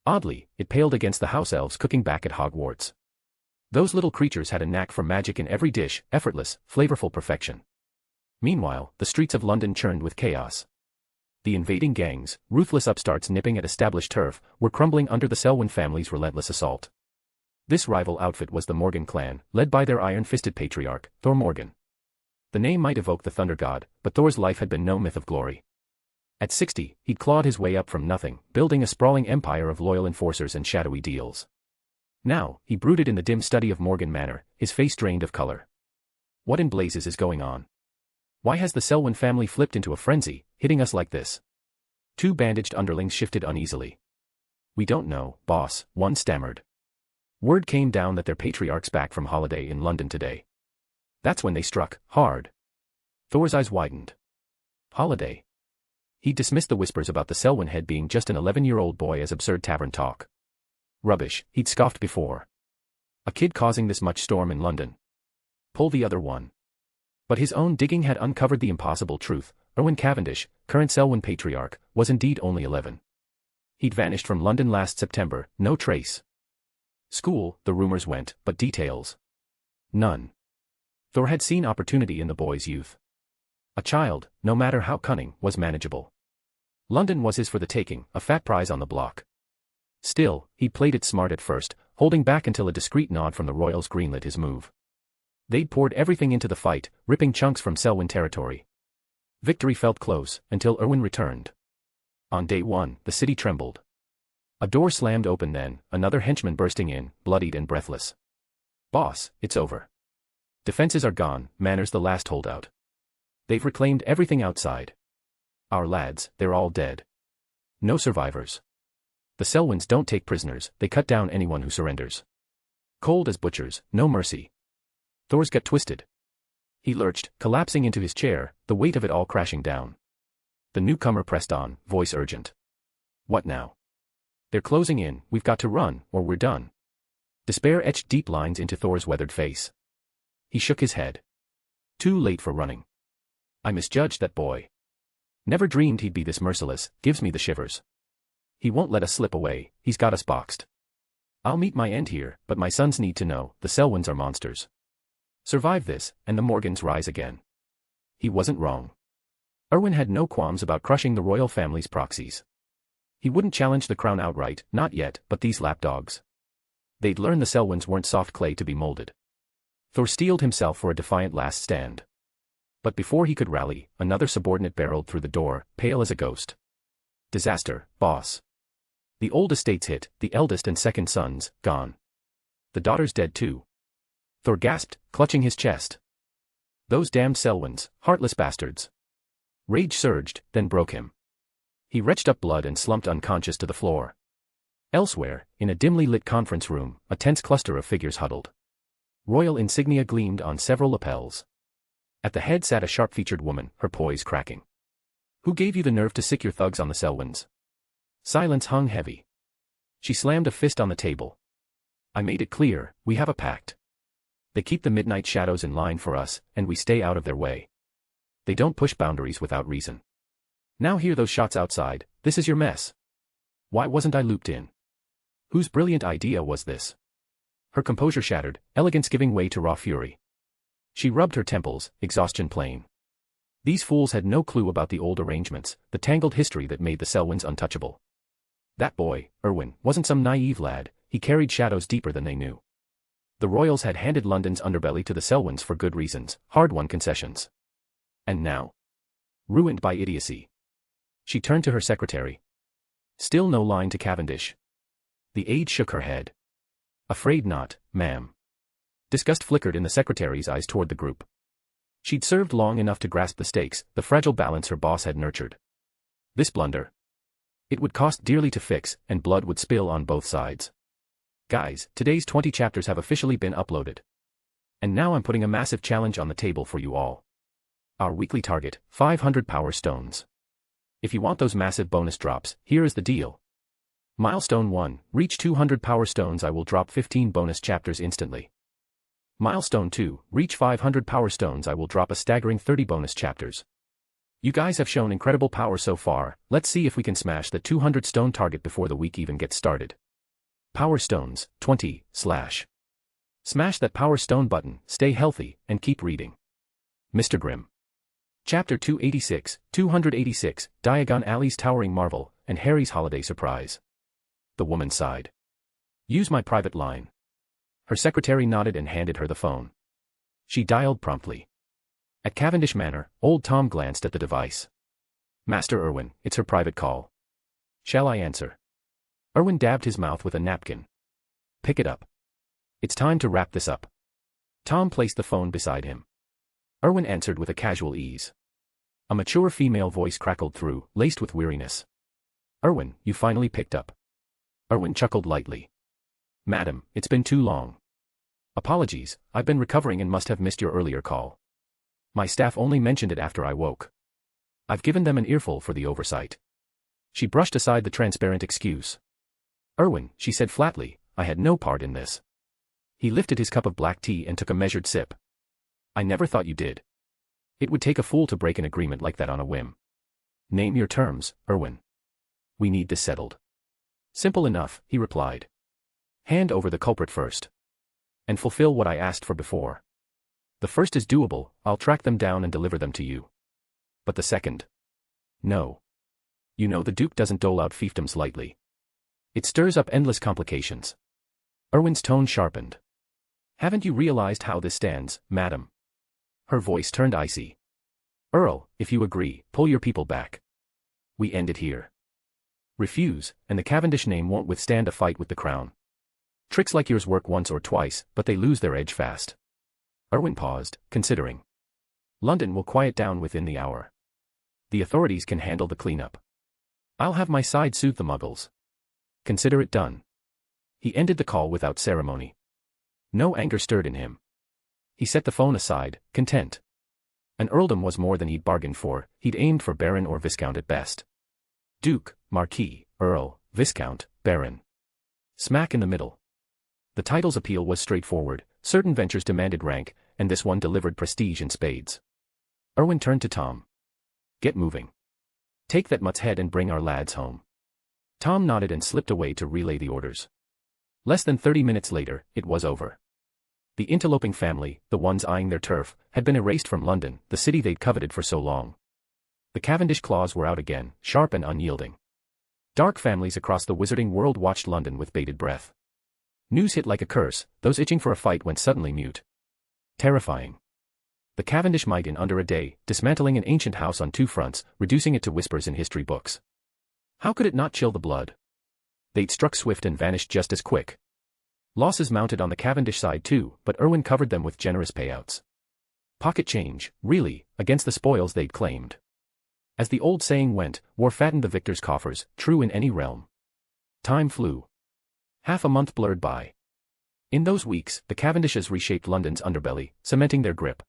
Speaker 3: Oddly, it paled against the house elves cooking back at Hogwarts. Those little creatures had a knack for magic in every dish, effortless, flavorful perfection. Meanwhile, the streets of London churned with chaos. The invading gangs, ruthless upstarts nipping at established turf, were crumbling under the Selwyn family's relentless assault. This rival outfit was the Morgan clan, led by their iron-fisted patriarch, Thor Morgan. The name might evoke the Thunder God, but Thor's life had been no myth of glory. At 60, he'd clawed his way up from nothing, building a sprawling empire of loyal enforcers and shadowy deals. Now, he brooded in the dim study of Morgan Manor, his face drained of color. What in blazes is going on? Why has the Selwyn family flipped into a frenzy, hitting us like this? 2 bandaged underlings shifted uneasily. We don't know, boss, one stammered. Word came down that their patriarch's back from holiday in London today. That's when they struck, hard. Thor's eyes widened. Holiday. He dismissed the whispers about the Selwyn head being just an 11-year-old boy as absurd tavern talk. Rubbish, he'd scoffed before. A kid causing this much storm in London. Pull the other one. But his own digging had uncovered the impossible truth. Erwin Cavendish, current Selwyn patriarch, was indeed only 11. He'd vanished from London last September, no trace. School, the rumors went, but details. None. Thor had seen opportunity in the boy's youth. A child, no matter how cunning, was manageable. London was his for the taking, a fat prize on the block. Still, he played it smart at first, holding back until a discreet nod from the royals greenlit his move. They'd poured everything into the fight, ripping chunks from Selwyn territory. Victory felt close, until Erwin returned. On day 1, the city trembled. A door slammed open then, another henchman bursting in, bloodied and breathless. Boss, it's over. Defenses are gone, Manor's the last holdout. They've reclaimed everything outside. Our lads, they're all dead. No survivors. The Selwyns don't take prisoners, they cut down anyone who surrenders. Cold as butchers, no mercy. Thor's gut twisted. He lurched, collapsing into his chair, the weight of it all crashing down. The newcomer pressed on, voice urgent. What now? They're closing in, we've got to run, or we're done. Despair etched deep lines into Thor's weathered face. He shook his head. Too late for running. I misjudged that boy. Never dreamed he'd be this merciless, gives me the shivers. He won't let us slip away, he's got us boxed. I'll meet my end here, but my sons need to know, the Selwyns are monsters. Survive this, and the Morgans rise again. He wasn't wrong. Erwin had no qualms about crushing the royal family's proxies. He wouldn't challenge the crown outright, not yet, but these lapdogs. They'd learn the Selwyns weren't soft clay to be molded. Thor steeled himself for a defiant last stand. But before he could rally, another subordinate barreled through the door, pale as a ghost. Disaster, boss. The old estate's hit, the eldest and second sons, gone. The daughter's dead too. Thor gasped, clutching his chest. Those damned Selwyns, heartless bastards. Rage surged, then broke him. He retched up blood and slumped unconscious to the floor. Elsewhere, in a dimly lit conference room, a tense cluster of figures huddled. Royal insignia gleamed on several lapels. At the head sat a sharp-featured woman, her poise cracking. Who gave you the nerve to sick your thugs on the Selwyns? Silence hung heavy. She slammed a fist on the table. I made it clear, we have a pact. They keep the midnight shadows in line for us, and we stay out of their way. They don't push boundaries without reason. Now hear those shots outside, this is your mess. Why wasn't I looped in? Whose brilliant idea was this? Her composure shattered, elegance giving way to raw fury. She rubbed her temples, exhaustion plain. These fools had no clue about the old arrangements, the tangled history that made the Selwyns untouchable. That boy, Erwin, wasn't some naive lad, he carried shadows deeper than they knew. The royals had handed London's underbelly to the Selwyns for good reasons, hard-won concessions. And now? Ruined by idiocy. She turned to her secretary. Still no line to Cavendish. The aide shook her head. Afraid not, ma'am. Disgust flickered in the secretary's eyes toward the group. She'd served long enough to grasp the stakes, the fragile balance her boss had nurtured. This blunder. It would cost dearly to fix, and blood would spill on both sides. Guys, today's 20 chapters have officially been uploaded. And now I'm putting a massive challenge on the table for you all. Our weekly target, 500 power stones. If you want those massive bonus drops, here is the deal. Milestone 1, reach 200 power stones, I will drop 15 bonus chapters instantly. Milestone 2, reach 500 power stones, I will drop a staggering 30 bonus chapters. You guys have shown incredible power so far, let's see if we can smash the 200 stone target before the week even gets started. Power stones, 20, /. Smash that power stone button, stay healthy, and keep reading. Mr. Grimm. Chapter 286, Diagon Alley's towering marvel, and Harry's holiday surprise. The woman sighed. Use my private line. Her secretary nodded and handed her the phone. She dialed promptly. At Cavendish Manor, old Tom glanced at the device. Master Erwin, it's her private call. Shall I answer? Erwin dabbed his mouth with a napkin. Pick it up. It's time to wrap this up. Tom placed the phone beside him. Erwin answered with a casual ease. A mature female voice crackled through, laced with weariness. Erwin, you finally picked up. Erwin chuckled lightly. Madam, it's been too long. Apologies, I've been recovering and must have missed your earlier call. My staff only mentioned it after I woke. I've given them an earful for the oversight. She brushed aside the transparent excuse. Erwin, she said flatly, I had no part in this. He lifted his cup of black tea and took a measured sip. I never thought you did. It would take a fool to break an agreement like that on a whim. Name your terms, Erwin. We need this settled. Simple enough, he replied. Hand over the culprit first. And fulfill what I asked for before. The first is doable, I'll track them down and deliver them to you. But the second? No. You know the Duke doesn't dole out fiefdoms lightly. It stirs up endless complications. Erwin's tone sharpened. Haven't you realized how this stands, madam? Her voice turned icy. Earl, if you agree, pull your people back. We end it here. Refuse, and the Cavendish name won't withstand a fight with the crown. Tricks like yours work once or twice, but they lose their edge fast. Erwin paused, considering. London will quiet down within the hour. The authorities can handle the cleanup. I'll have my side soothe the muggles. Consider it done. He ended the call without ceremony. No anger stirred in him. He set the phone aside, content. An earldom was more than he'd bargained for, he'd aimed for baron or viscount at best. Duke, marquis, Earl, Viscount, Baron. Smack in the middle. The title's appeal was straightforward, certain ventures demanded rank, and this one delivered prestige in spades. Erwin turned to Tom. Get moving. Take that mutt's head and bring our lads home. Tom nodded and slipped away to relay the orders. Less than 30 minutes later, it was over. The interloping family, the ones eyeing their turf, had been erased from London, the city they'd coveted for so long. The Cavendish claws were out again, sharp and unyielding. Dark families across the wizarding world watched London with bated breath. News hit like a curse, those itching for a fight went suddenly mute. Terrifying. The Cavendish might in under a day, dismantling an ancient house on two fronts, reducing it to whispers in history books. How could it not chill the blood? They'd struck swift and vanished just as quick. Losses mounted on the Cavendish side too, but Erwin covered them with generous payouts. Pocket change, really, against the spoils they'd claimed. As the old saying went, war fattened the victor's coffers, true in any realm. Time flew. Half a month blurred by. In those weeks, the Cavendishes reshaped London's underbelly, cementing their grip.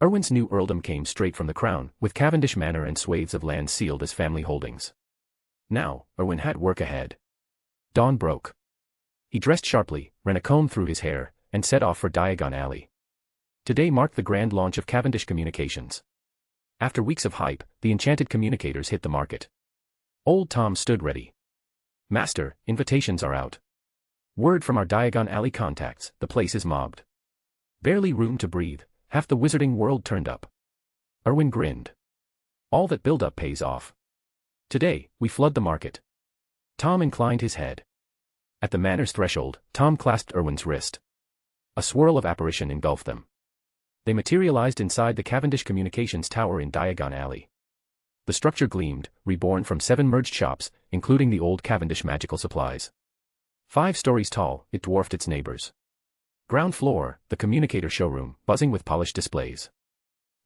Speaker 3: Erwin's new earldom came straight from the crown, with Cavendish manor and swathes of land sealed as family holdings. Now, Erwin had work ahead. Dawn broke. He dressed sharply, ran a comb through his hair, and set off for Diagon Alley. Today marked the grand launch of Cavendish Communications. After weeks of hype, the enchanted communicators hit the market. Old Tom stood ready. Master, invitations are out. Word from our Diagon Alley contacts, the place is mobbed. Barely room to breathe, half the wizarding world turned up. Erwin grinned. All that build-up pays off. Today, we flood the market. Tom inclined his head. At the manor's threshold, Tom clasped Erwin's wrist. A swirl of apparition engulfed them. They materialized inside the Cavendish Communications Tower in Diagon Alley. The structure gleamed, reborn from 7 merged shops, including the old Cavendish magical supplies. 5 stories tall, it dwarfed its neighbors. Ground floor, the communicator showroom, buzzing with polished displays.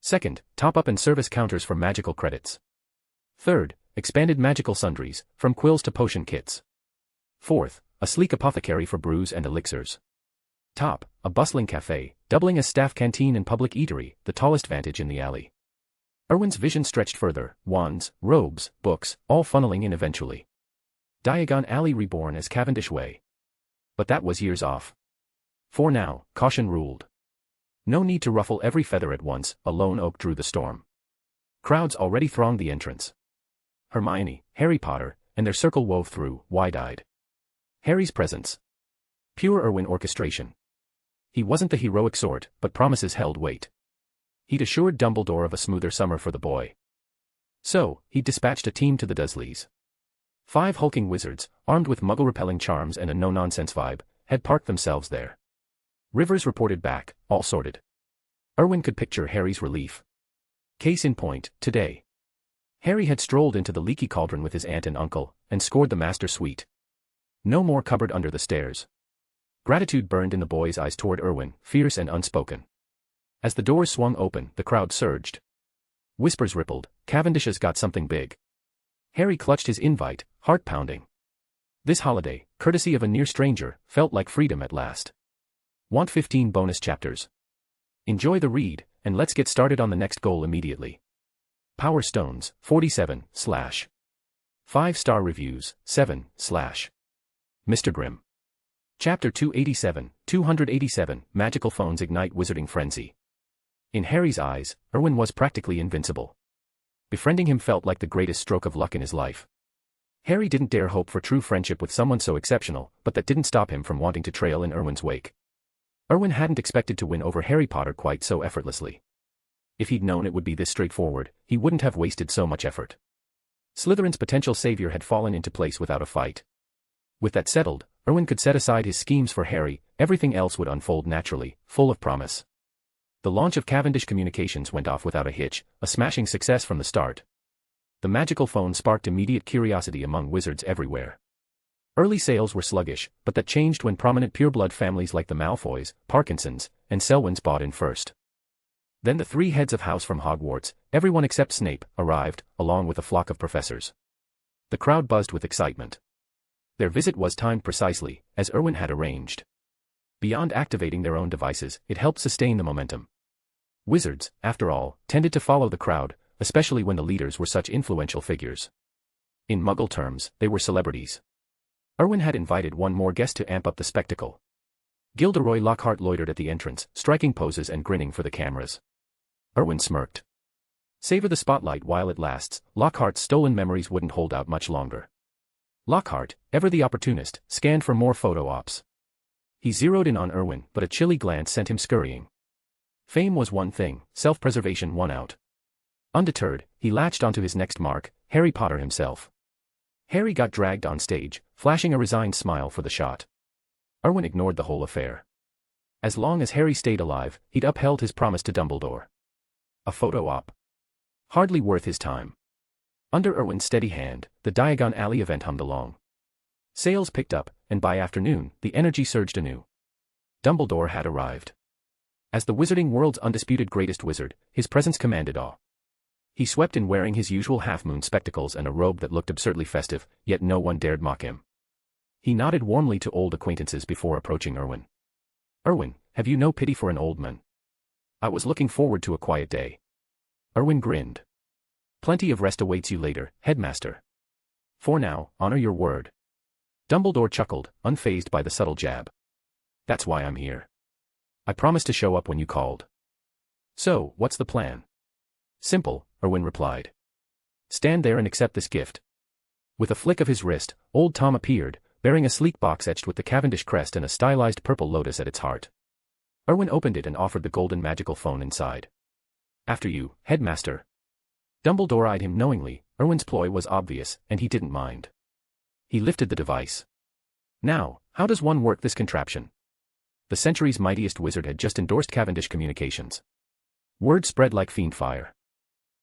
Speaker 3: Second, top-up and service counters for magical credits. Third, expanded magical sundries, from quills to potion kits. Fourth, a sleek apothecary for brews and elixirs. Top, a bustling cafe, doubling as staff canteen and public eatery, the tallest vantage in the alley. Erwin's vision stretched further, wands, robes, books, all funneling in eventually. Diagon Alley reborn as Cavendish Way. But that was years off. For now, caution ruled. No need to ruffle every feather at once, a lone oak drew the storm. Crowds already thronged the entrance. Hermione, Harry Potter, and their circle wove through, wide-eyed. Harry's presence. Pure Erwin orchestration. He wasn't the heroic sort, but promises held weight. He'd assured Dumbledore of a smoother summer for the boy. So, he'd dispatched a team to the Dursleys. 5 hulking wizards, armed with muggle-repelling charms and a no-nonsense vibe, had parked themselves there. Rivers reported back, all sorted. Erwin could picture Harry's relief. Case in point, today. Harry had strolled into the leaky cauldron with his aunt and uncle, and scored the master suite. No more cupboard under the stairs. Gratitude burned in the boy's eyes toward Erwin, fierce and unspoken. As the doors swung open, the crowd surged. Whispers rippled, Cavendish's got something big. Harry clutched his invite, heart pounding. This holiday, courtesy of a near stranger, felt like freedom at last. Want 15 bonus chapters? Enjoy the read, and let's get started on the next goal immediately. Power Stones, 47, / 5-star reviews, 7, / Mr. Grimm. Chapter 287, Magical Phones Ignite Wizarding Frenzy. In Harry's eyes, Erwin was practically invincible. Befriending him felt like the greatest stroke of luck in his life. Harry didn't dare hope for true friendship with someone so exceptional, but that didn't stop him from wanting to trail in Erwin's wake. Erwin hadn't expected to win over Harry Potter quite so effortlessly. If he'd known it would be this straightforward, he wouldn't have wasted so much effort. Slytherin's potential savior had fallen into place without a fight. With that settled, Erwin could set aside his schemes for Harry, everything else would unfold naturally, full of promise. The launch of Cavendish Communications went off without a hitch, a smashing success from the start. The magical phone sparked immediate curiosity among wizards everywhere. Early sales were sluggish, but that changed when prominent pureblood families like the Malfoys, Parkinsons, and Selwyns bought in first. Then the 3 heads of house from Hogwarts, everyone except Snape, arrived, along with a flock of professors. The crowd buzzed with excitement. Their visit was timed precisely, as Erwin had arranged. Beyond activating their own devices, it helped sustain the momentum. Wizards, after all, tended to follow the crowd, especially when the leaders were such influential figures. In Muggle terms, they were celebrities. Erwin had invited one more guest to amp up the spectacle. Gilderoy Lockhart loitered at the entrance, striking poses and grinning for the cameras. Erwin smirked. Savor the spotlight while it lasts. Lockhart's stolen memories wouldn't hold out much longer. Lockhart, ever the opportunist, scanned for more photo ops. He zeroed in on Erwin, but a chilly glance sent him scurrying. Fame was one thing, self-preservation one out. Undeterred, he latched onto his next mark, Harry Potter himself. Harry got dragged on stage, flashing a resigned smile for the shot. Erwin ignored the whole affair. As long as Harry stayed alive, he'd upheld his promise to Dumbledore. A photo op. Hardly worth his time. Under Erwin's steady hand, the Diagon Alley event hummed along. Sales picked up, and by afternoon, the energy surged anew. Dumbledore had arrived. As the wizarding world's undisputed greatest wizard, his presence commanded awe. He swept in wearing his usual half-moon spectacles and a robe that looked absurdly festive, yet no one dared mock him. He nodded warmly to old acquaintances before approaching Erwin. "Erwin, have you no pity for an old man? I was looking forward to a quiet day." Erwin grinned. "Plenty of rest awaits you later, headmaster. For now, honor your word." Dumbledore chuckled, unfazed by the subtle jab. "That's why I'm here. I promised to show up when you called." "So, what's the plan?" "Simple," Erwin replied. "Stand there and accept this gift." With a flick of his wrist, old Tom appeared, bearing a sleek box etched with the Cavendish crest and a stylized purple lotus at its heart. Erwin opened it and offered the golden magical phone inside. "After you, headmaster." Dumbledore eyed him knowingly. Erwin's ploy was obvious, and he didn't mind. He lifted the device. "Now, how does one work this contraption?" The century's mightiest wizard had just endorsed Cavendish Communications. Word spread like fiend fire.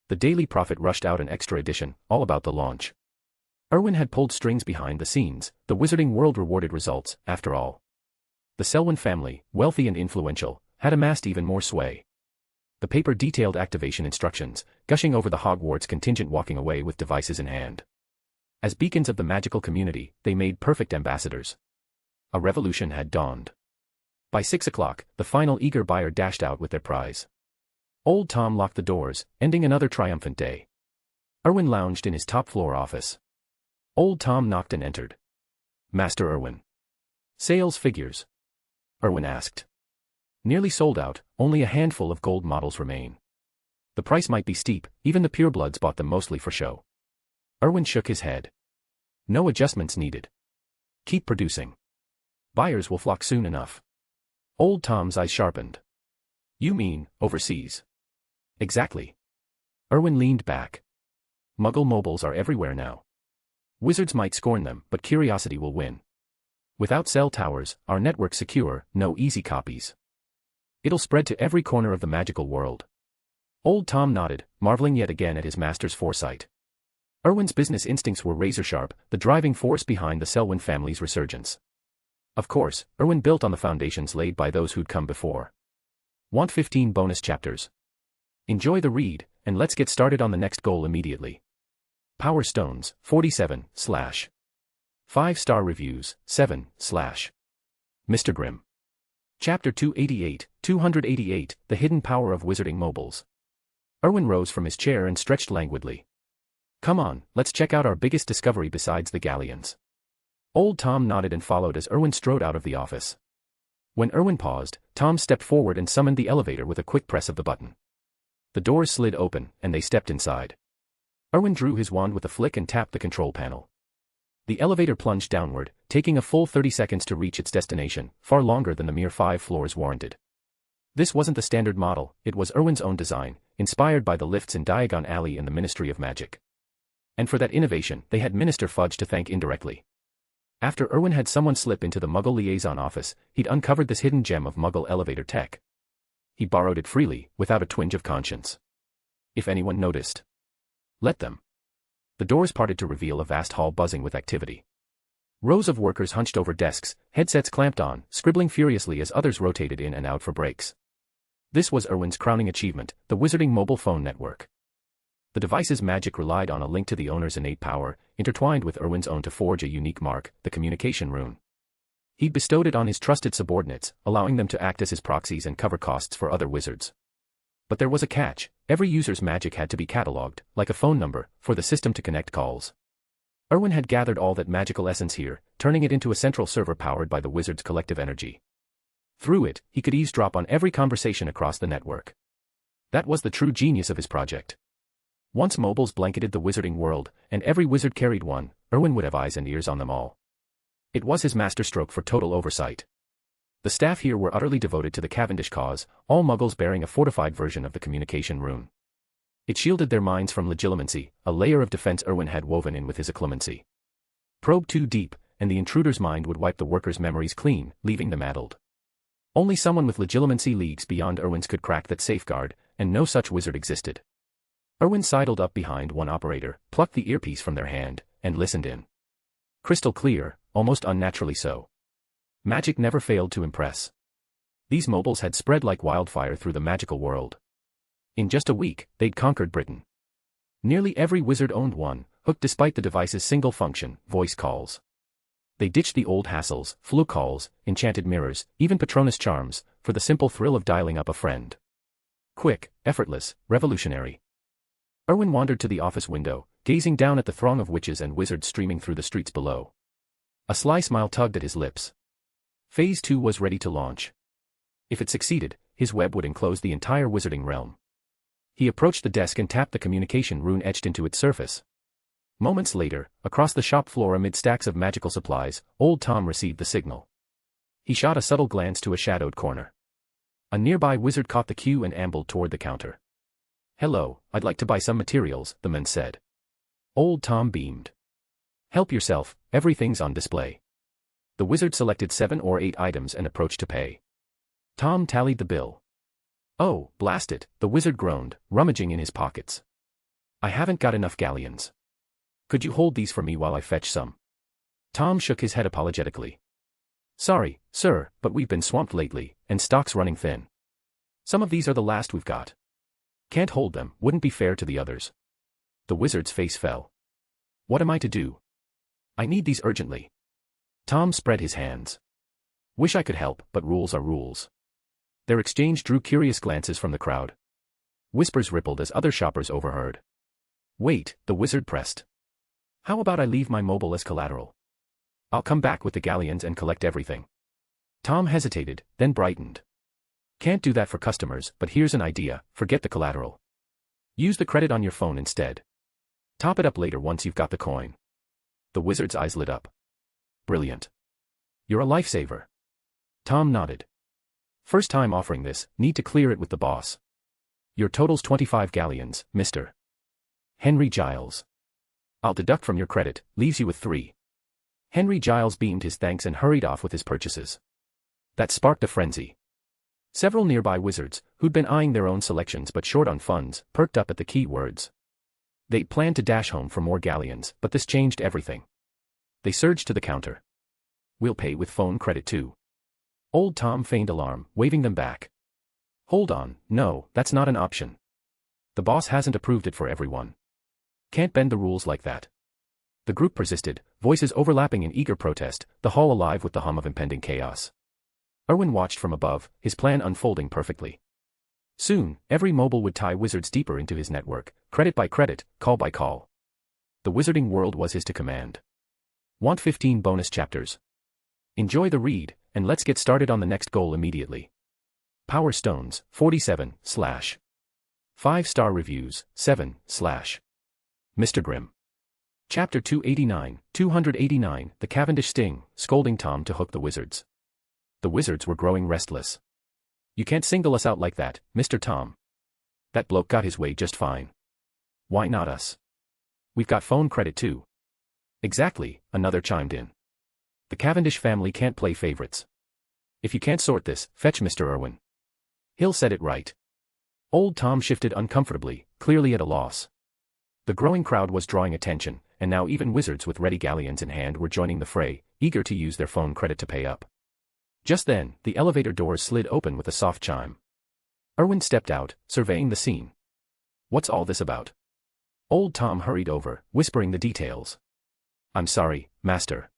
Speaker 3: The Daily Prophet rushed out an extra edition, all about the launch. Erwin had pulled strings behind the scenes. The wizarding world rewarded results, after all. The Selwyn family, wealthy and influential, had amassed even more sway. The paper detailed activation instructions, gushing over the Hogwarts contingent walking away with devices in hand. As beacons of the magical community, they made perfect ambassadors. A revolution had dawned. By 6 o'clock, the final eager buyer dashed out with their prize. Old Tom locked the doors, ending another triumphant day. Erwin lounged in his top-floor office. Old Tom knocked and entered. "Master Erwin." "Sales figures?" Erwin asked. "Nearly sold out, only a handful of gold models remain. The price might be steep, even the purebloods bought them mostly for show." Erwin shook his head. "No adjustments needed. Keep producing. Buyers will flock soon enough." Old Tom's eyes sharpened. "You mean, overseas?" "Exactly." Erwin leaned back. "Muggle mobiles are everywhere now. Wizards might scorn them, but curiosity will win. Without cell towers, our network's secure, no easy copies. It'll spread to every corner of the magical world." Old Tom nodded, marveling yet again at his master's foresight. Erwin's business instincts were razor-sharp, the driving force behind the Selwyn family's resurgence. Of course, Erwin built on the foundations laid by those who'd come before. Want 15 bonus chapters? Enjoy the read, and let's get started on the next goal immediately. Power Stones, 47, / 5-star reviews, 7, / Mr. Grimm. Chapter 288, The Hidden Power of Wizarding Mobiles. Erwin rose from his chair and stretched languidly. "Come on, let's check out our biggest discovery besides the galleons." Old Tom nodded and followed as Erwin strode out of the office. When Erwin paused, Tom stepped forward and summoned the elevator with a quick press of the button. The doors slid open, and they stepped inside. Erwin drew his wand with a flick and tapped the control panel. The elevator plunged downward, taking a full 30 seconds to reach its destination, far longer than the mere 5 floors warranted. This wasn't the standard model, it was Erwin's own design, inspired by the lifts in Diagon Alley and the Ministry of Magic. And for that innovation, they had Minister Fudge to thank indirectly. After Erwin had someone slip into the Muggle liaison office, he'd uncovered this hidden gem of Muggle elevator tech. He borrowed it freely, without a twinge of conscience. If anyone noticed, let them. The doors parted to reveal a vast hall buzzing with activity. Rows of workers hunched over desks, headsets clamped on, scribbling furiously as others rotated in and out for breaks. This was Erwin's crowning achievement, the Wizarding Mobile Phone Network. The device's magic relied on a link to the owner's innate power, intertwined with Erwin's own to forge a unique mark, the communication rune. He'd bestowed it on his trusted subordinates, allowing them to act as his proxies and cover costs for other wizards. But there was a catch: every user's magic had to be catalogued, like a phone number, for the system to connect calls. Erwin had gathered all that magical essence here, turning it into a central server powered by the wizard's collective energy. Through it, he could eavesdrop on every conversation across the network. That was the true genius of his project. Once mobiles blanketed the wizarding world, and every wizard carried one, Erwin would have eyes and ears on them all. It was his masterstroke for total oversight. The staff here were utterly devoted to the Cavendish cause, all muggles bearing a fortified version of the communication rune. It shielded their minds from legilimency, a layer of defense Erwin had woven in with his occlumency. Probe too deep, and the intruder's mind would wipe the workers' memories clean, leaving them addled. Only someone with legilimency leagues beyond Erwin's could crack that safeguard, and no such wizard existed. Erwin sidled up behind one operator, plucked the earpiece from their hand, and listened in. Crystal clear, almost unnaturally so. Magic never failed to impress. These mobiles had spread like wildfire through the magical world. In just a week, they'd conquered Britain. Nearly every wizard owned one, hooked despite the device's single function, voice calls. They ditched the old hassles, flu calls, enchanted mirrors, even Patronus charms, for the simple thrill of dialing up a friend. Quick, effortless, revolutionary. Erwin wandered to the office window, gazing down at the throng of witches and wizards streaming through the streets below. A sly smile tugged at his lips. Phase 2 was ready to launch. If it succeeded, his web would enclose the entire wizarding realm. He approached the desk and tapped the communication rune etched into its surface. Moments later, across the shop floor amid stacks of magical supplies, old Tom received the signal. He shot a subtle glance to a shadowed corner. A nearby wizard caught the cue and ambled toward the counter. "Hello, I'd like to buy some materials," the man said. Old Tom beamed. "Help yourself, everything's on display." The wizard selected 7 or 8 items and approached to pay. Tom tallied the bill. "Oh, blast it," the wizard groaned, rummaging in his pockets. "I haven't got enough galleons. Could you hold these for me while I fetch some?" Tom shook his head apologetically. "Sorry, sir, but we've been swamped lately, and stock's running thin. Some of these are the last we've got. Can't hold them, wouldn't be fair to the others." The wizard's face fell. "What am I to do? I need these urgently." Tom spread his hands. "Wish I could help, but rules are rules." Their exchange drew curious glances from the crowd. Whispers rippled as other shoppers overheard. "Wait," the wizard pressed. "How about I leave my mobile as collateral? I'll come back with the galleons and collect everything." Tom hesitated, then brightened. "Can't do that for customers, but here's an idea, forget the collateral. Use the credit on your phone instead. Top it up later once you've got the coin." The wizard's eyes lit up. "Brilliant. You're a lifesaver." Tom nodded. "First time offering this, need to clear it with the boss. Your total's 25 galleons, Mr. Henry Giles. I'll deduct from your credit, leaves you with 3. Henry Giles beamed his thanks and hurried off with his purchases. That sparked a frenzy. Several nearby wizards, who'd been eyeing their own selections but short on funds, perked up at the key words. They planned to dash home for more galleons, but this changed everything. They surged to the counter. "We'll pay with phone credit too." Old Tom feigned alarm, waving them back. "Hold on, no, that's not an option. The boss hasn't approved it for everyone. Can't bend the rules like that." The group persisted, voices overlapping in eager protest, the hall alive with the hum of impending chaos. Erwin watched from above, his plan unfolding perfectly. Soon, every mobile would tie wizards deeper into his network, credit by credit, call by call. The wizarding world was his to command. Want 15 bonus chapters? Enjoy the read, and let's get started on the next goal immediately. Power Stones, 47, / 5-star reviews, 7, / Mr. Grimm. Chapter 289, The Cavendish Sting, scolding Tom to hook the wizards. The wizards were growing restless. "You can't single us out like that, Mr. Tom. That bloke got his way just fine. Why not us? We've got phone credit too." "Exactly," another chimed in. "The Cavendish family can't play favorites. If you can't sort this, fetch Mr. Erwin. He'll set it right." Old Tom shifted uncomfortably, clearly at a loss. The growing crowd was drawing attention, and now even wizards with ready galleons in hand were joining the fray, eager to use their phone credit to pay up. Just then, the elevator doors slid open with a soft chime. Erwin stepped out, surveying the scene. "What's all this about?" Old Tom hurried over, whispering the details. "I'm sorry, Master.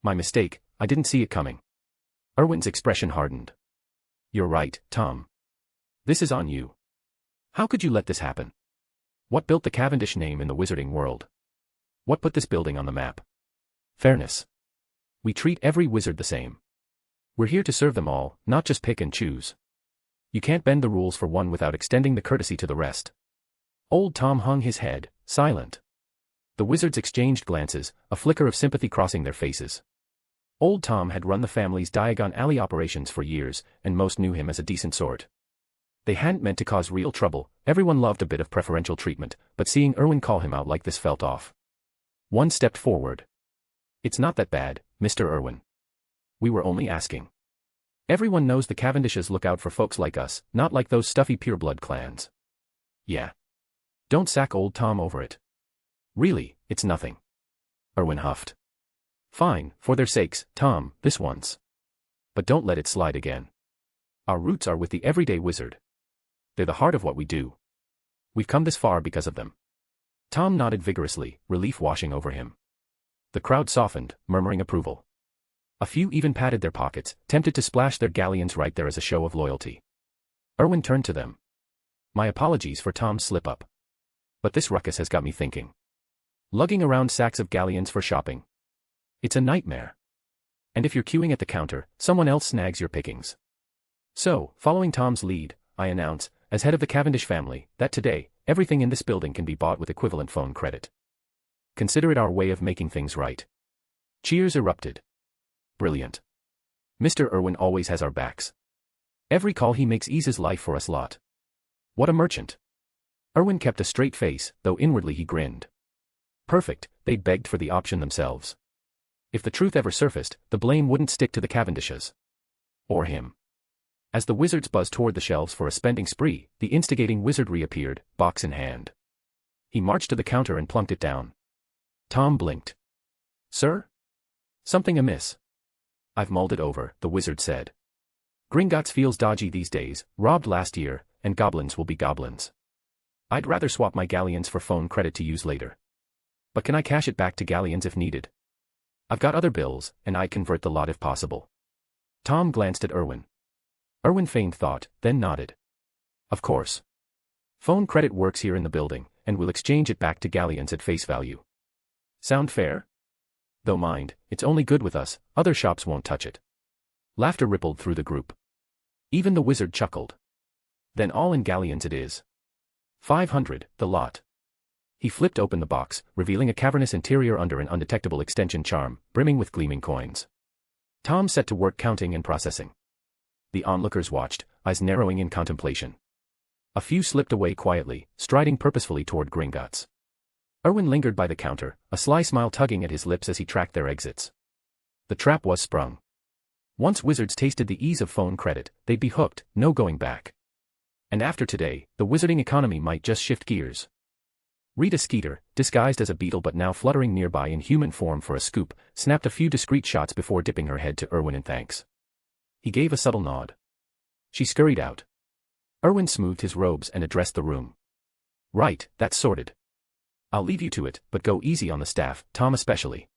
Speaker 3: My mistake, I didn't see it coming." Erwin's expression hardened. "You're right, Tom. This is on you. How could you let this happen? What built the Cavendish name in the wizarding world? What put this building on the map? Fairness. We treat every wizard the same. We're here to serve them all, not just pick and choose. You can't bend the rules for one without extending the courtesy to the rest. Old Tom hung his head, silent. The wizards exchanged glances, a flicker of sympathy crossing their faces. Old Tom had run the family's Diagon Alley operations for years, and most knew him as a decent sort. They hadn't meant to cause real trouble, everyone loved a bit of preferential treatment, but seeing Erwin call him out like this felt off. One stepped forward. It's not that bad, Mr. Erwin. We were only asking. Everyone knows the Cavendishes look out for folks like us, not like those stuffy pureblood clans. Yeah. Don't sack old Tom over it. Really, it's nothing. Erwin huffed. Fine, for their sakes, Tom, this once. But don't let it slide again. Our roots are with the everyday wizard. They're the heart of what we do. We've come this far because of them. Tom nodded vigorously, relief washing over him. The crowd softened, murmuring approval. A few even patted their pockets, tempted to splash their galleons right there as a show of loyalty. Erwin turned to them. My apologies for Tom's slip-up. But this ruckus has got me thinking. Lugging around sacks of galleons for shopping. It's a nightmare. And if you're queuing at the counter, someone else snags your pickings. So, following Tom's lead, I announce, as head of the Cavendish family, that today, everything in this building can be bought with equivalent phone credit. Consider it our way of making things right. Cheers erupted. Brilliant. Mr. Erwin always has our backs. Every call he makes eases life for us lot. What a merchant. Erwin kept a straight face, though inwardly he grinned. Perfect, they'd begged for the option themselves. If the truth ever surfaced, the blame wouldn't stick to the Cavendishes. Or him. As the wizards buzzed toward the shelves for a spending spree, the instigating wizard reappeared, box in hand. He marched to the counter and plunked it down. Tom blinked. Sir? Something amiss. I've mulled it over, the wizard said. Gringotts feels dodgy these days, robbed last year, and goblins will be goblins. I'd rather swap my galleons for phone credit to use later. But can I cash it back to galleons if needed? I've got other bills, and I'd convert the lot if possible. Tom glanced at Erwin. Erwin feigned thought, then nodded. Of course. Phone credit works here in the building, and we'll exchange it back to galleons at face value. Sound fair? Though mind, it's only good with us, other shops won't touch it. Laughter rippled through the group. Even the wizard chuckled. Then all in galleons it is. 500, the lot. He flipped open the box, revealing a cavernous interior under an undetectable extension charm, brimming with gleaming coins. Tom set to work counting and processing. The onlookers watched, eyes narrowing in contemplation. A few slipped away quietly, striding purposefully toward Gringotts. Erwin lingered by the counter, a sly smile tugging at his lips as he tracked their exits. The trap was sprung. Once wizards tasted the ease of phone credit, they'd be hooked, no going back. And after today, the wizarding economy might just shift gears. Rita Skeeter, disguised as a beetle but now fluttering nearby in human form for a scoop, snapped a few discreet shots before dipping her head to Erwin in thanks. He gave a subtle nod. She scurried out. Erwin smoothed his robes and addressed the room. Right, that's sorted. I'll leave you to it, but go easy on the staff, Tom especially.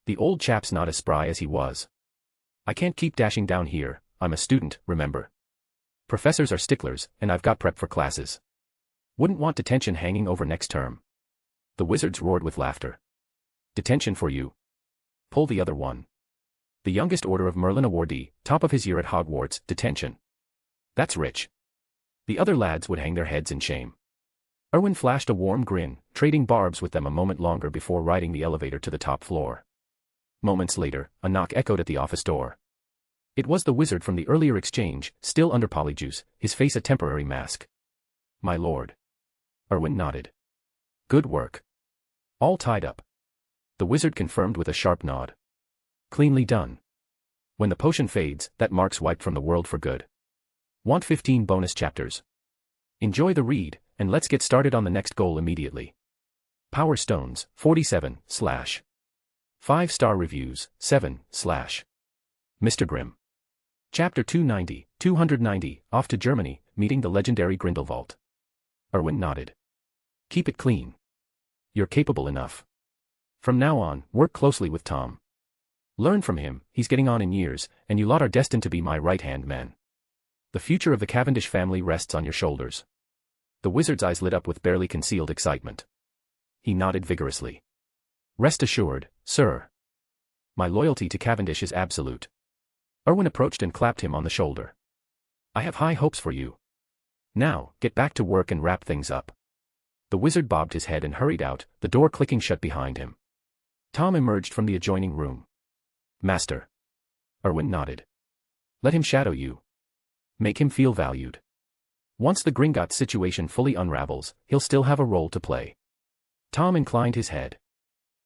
Speaker 3: The old chap's not as spry as he was. I can't keep dashing down here, I'm a student, remember. Professors are sticklers, and I've got prep for classes. Wouldn't want detention hanging over next term. The wizards roared with laughter. Detention for you. Pull the other one. The youngest Order of Merlin awardee, top of his year at Hogwarts, detention. That's rich. The other lads would hang their heads in shame. Erwin flashed a warm grin, trading barbs with them a moment longer before riding the elevator to the top floor. Moments later, a knock echoed at the office door. It was the wizard from the earlier exchange, still under polyjuice, his face a temporary mask. My lord. Erwin nodded. Good work. All tied up. The wizard confirmed with a sharp nod. Cleanly done. When the potion fades, that mark's wiped from the world for good. Want 15 bonus chapters? Enjoy the read, and let's get started on the next goal immediately. Power Stones, 47, / 5-star reviews, 7, / Mr. Grimm. Chapter 290, off to Germany, meeting the legendary Grindelwald. Erwin nodded. Keep it clean. You're capable enough. From now on, work closely with Tom. Learn from him, he's getting on in years, and you lot are destined to be my right-hand man. The future of the Cavendish family rests on your shoulders. The wizard's eyes lit up with barely concealed excitement. He nodded vigorously. Rest assured, sir. My loyalty to Cavendish is absolute. Erwin approached and clapped him on the shoulder. I have high hopes for you. Now, get back to work and wrap things up. The wizard bobbed his head and hurried out, the door clicking shut behind him. Tom emerged from the adjoining room. Master. Erwin nodded. Let him shadow you. Make him feel valued. Once the Gringotts situation fully unravels, he'll still have a role to play. Tom inclined his head.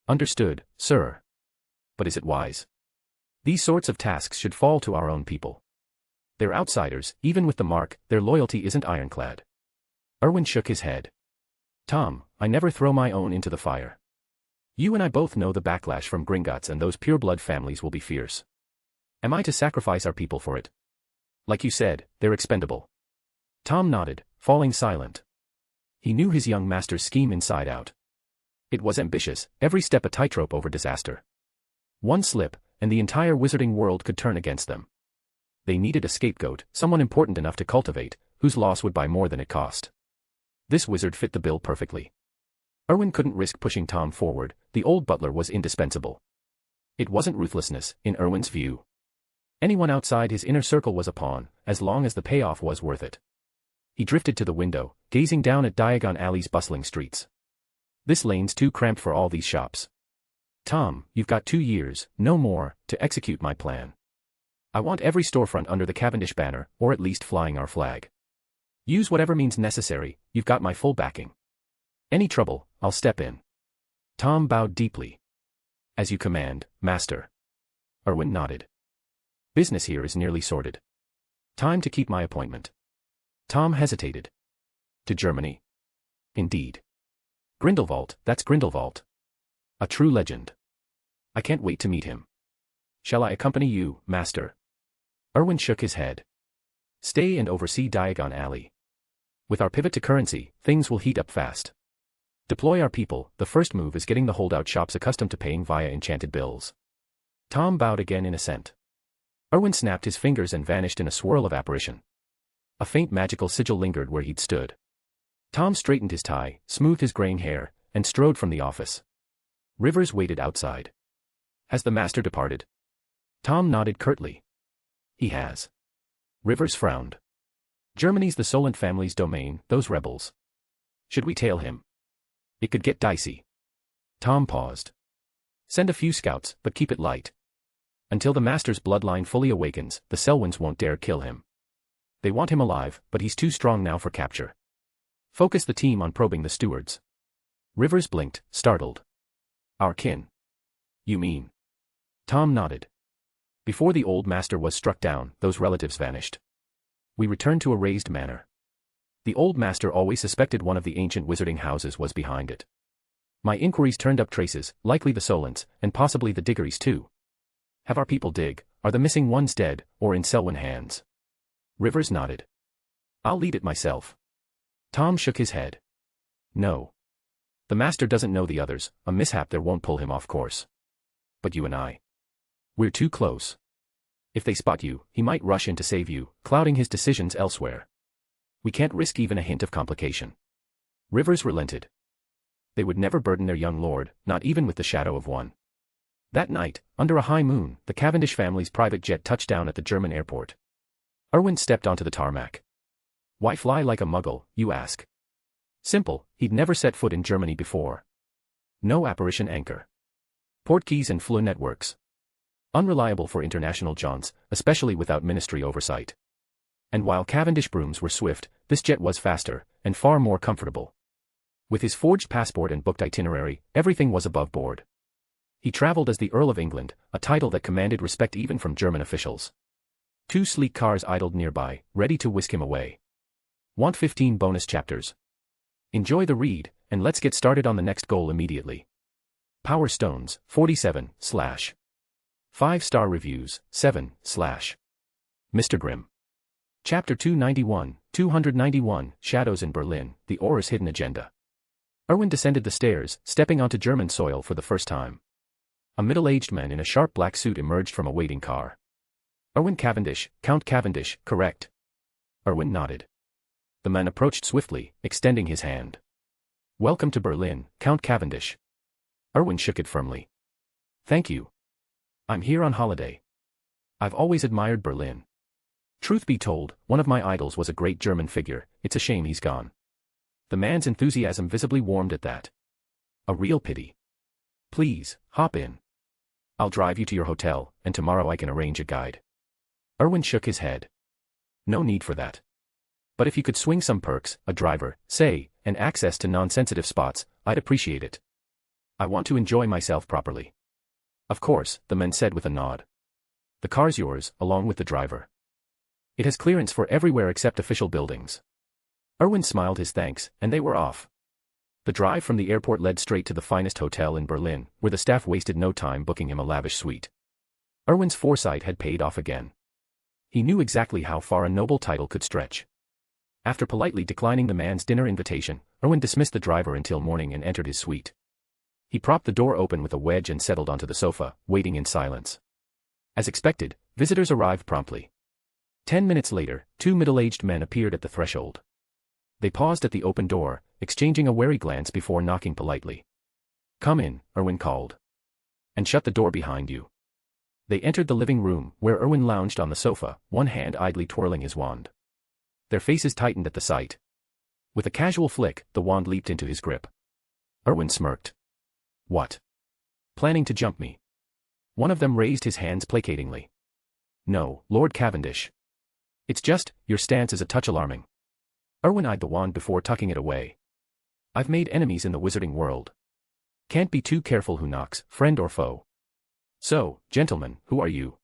Speaker 3: Understood, sir. But is it wise? These sorts of tasks should fall to our own people. They're outsiders, even with the mark, their loyalty isn't ironclad. Erwin shook his head. Tom, I never throw my own into the fire. You and I both know the backlash from Gringotts and those pureblood families will be fierce. Am I to sacrifice our people for it? Like you said, they're expendable. Tom nodded, falling silent. He knew his young master's scheme inside out. It was ambitious, every step a tightrope over disaster. One slip, and the entire wizarding world could turn against them. They needed a scapegoat, someone important enough to cultivate, whose loss would buy more than it cost. This wizard fit the bill perfectly. Erwin couldn't risk pushing Tom forward, the old butler was indispensable. It wasn't ruthlessness, in Erwin's view. Anyone outside his inner circle was a pawn, as long as the payoff was worth it. He drifted to the window, gazing down at Diagon Alley's bustling streets. This lane's too cramped for all these shops. Tom, you've got 2 years, no more, to execute my plan. I want every storefront under the Cavendish banner, or at least flying our flag. Use whatever means necessary, you've got my full backing. Any trouble, I'll step in. Tom bowed deeply. As you command, master. Erwin nodded. Business here is nearly sorted. Time to keep my appointment. Tom hesitated. To Germany? Indeed. Grindelwald, that's Grindelwald. A true legend. I can't wait to meet him. Shall I accompany you, master? Erwin shook his head. Stay and oversee Diagon Alley. With our pivot to currency, things will heat up fast. Deploy our people, the first move is getting the holdout shops accustomed to paying via enchanted bills. Tom bowed again in assent. Erwin snapped his fingers and vanished in a swirl of apparition. A faint magical sigil lingered where he'd stood. Tom straightened his tie, smoothed his graying hair, and strode from the office. Rivers waited outside. Has the master departed? Tom nodded curtly. He has. Rivers frowned. Germany's the Solent family's domain, those rebels. Should we tail him? It could get dicey. Tom paused. Send a few scouts, but keep it light. Until the master's bloodline fully awakens, the Selwyns won't dare kill him. They want him alive, but he's too strong now for capture. Focus the team on probing the stewards. Rivers blinked, startled. Our kin. You mean? Tom nodded. Before the old master was struck down, those relatives vanished. We returned to a raised manor. The old master always suspected one of the ancient wizarding houses was behind it. My inquiries turned up traces, likely the Solents, and possibly the Diggories too. Have our people dig, are the missing ones dead, or in Selwyn hands? Rivers nodded. I'll lead it myself. Tom shook his head. No. The master doesn't know the others, a mishap there won't pull him off course. But you and I. We're too close. If they spot you, he might rush in to save you, clouding his decisions elsewhere. We can't risk even a hint of complication. Rivers relented. They would never burden their young lord, not even with the shadow of one. That night, under a high moon, the Cavendish family's private jet touched down at the German airport. Erwin stepped onto the tarmac. Why fly like a muggle, you ask? Simple, he'd never set foot in Germany before. No apparition anchor. Portkeys and FLU networks. Unreliable for international jaunts, especially without ministry oversight. And while Cavendish brooms were swift, this jet was faster, and far more comfortable. With his forged passport and booked itinerary, everything was above board. He traveled as the Earl of England, a title that commanded respect even from German officials. 2 sleek cars idled nearby, ready to whisk him away. Want 15 bonus chapters? Enjoy the read, and let's get started on the next goal immediately. Power Stones, 47, / 5-star reviews, 7, / Mr. Grimm. Chapter 291, Shadows in Berlin, the Auror's Hidden Agenda. Erwin descended the stairs, stepping onto German soil for the first time. A middle-aged man in a sharp black suit emerged from a waiting car. Erwin Cavendish, Count Cavendish, correct? Erwin nodded. The man approached swiftly, extending his hand. Welcome to Berlin, Count Cavendish. Erwin shook it firmly. Thank you. I'm here on holiday. I've always admired Berlin. Truth be told, one of my idols was a great German figure. It's a shame he's gone. The man's enthusiasm visibly warmed at that. A real pity. Please, hop in. I'll drive you to your hotel, and tomorrow I can arrange a guide. Erwin shook his head. No need for that. But if you could swing some perks, a driver, say, and access to non-sensitive spots, I'd appreciate it. I want to enjoy myself properly. Of course, the man said with a nod. The car's yours, along with the driver. It has clearance for everywhere except official buildings. Erwin smiled his thanks, and they were off. The drive from the airport led straight to the finest hotel in Berlin, where the staff wasted no time booking him a lavish suite. Erwin's foresight had paid off again. He knew exactly how far a noble title could stretch. After politely declining the man's dinner invitation, Erwin dismissed the driver until morning and entered his suite. He propped the door open with a wedge and settled onto the sofa, waiting in silence. As expected, visitors arrived promptly. 10 minutes later, 2 middle-aged men appeared at the threshold. They paused at the open door, exchanging a wary glance before knocking politely. Come in, Erwin called. And shut the door behind you. They entered the living room, where Erwin lounged on the sofa, one hand idly twirling his wand. Their faces tightened at the sight. With a casual flick, the wand leaped into his grip. Erwin smirked. What? Planning to jump me? One of them raised his hands placatingly. No, Lord Cavendish. It's just, your stance is a touch alarming. Erwin eyed the wand before tucking it away. I've made enemies in the wizarding world. Can't be too careful who knocks, friend or foe. So, gentlemen, who are you?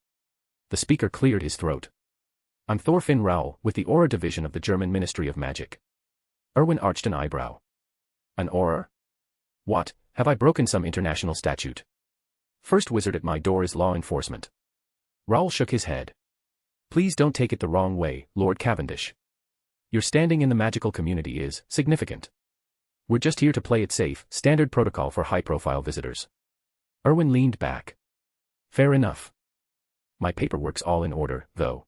Speaker 3: The speaker cleared his throat. I'm Thorfinn Raoul, with the Aura Division of the German Ministry of Magic. Erwin arched an eyebrow. An Aura? What, have I broken some international statute? First wizard at my door is law enforcement. Raoul shook his head. Please don't take it the wrong way, Lord Cavendish. Your standing in the magical community is significant. We're just here to play it safe, standard protocol for high-profile visitors. Erwin leaned back. Fair enough. My paperwork's all in order, though.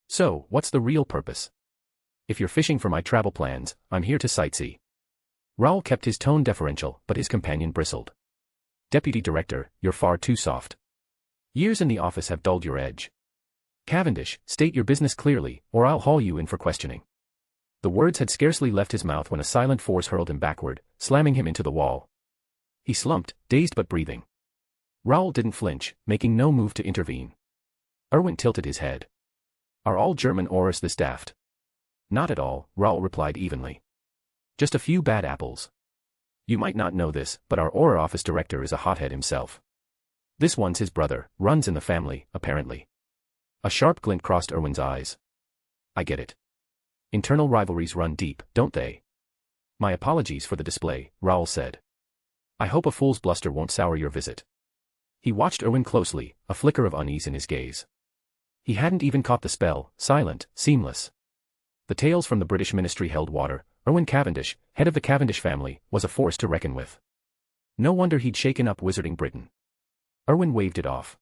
Speaker 3: So, what's the real purpose? If you're fishing for my travel plans, I'm here to sightsee. Raoul kept his tone deferential, but his companion bristled. Deputy Director, you're far too soft. Years in the office have dulled your edge. Cavendish, state your business clearly, or I'll haul you in for questioning. The words had scarcely left his mouth when a silent force hurled him backward, slamming him into the wall. He slumped, dazed but breathing. Raoul didn't flinch, making no move to intervene. Erwin tilted his head. Are all German auras this daft? Not at all, Raoul replied evenly. Just a few bad apples. You might not know this, but our aura office director is a hothead himself. This one's his brother, runs in the family, apparently. A sharp glint crossed Erwin's eyes. I get it. Internal rivalries run deep, don't they? My apologies for the display, Raoul said. I hope a fool's bluster won't sour your visit. He watched Erwin closely, a flicker of unease in his gaze. He hadn't even caught the spell, silent, seamless. The tales from the British ministry held water. Erwin Cavendish, head of the Cavendish family, was a force to reckon with. No wonder he'd shaken up wizarding Britain. Erwin waved it off.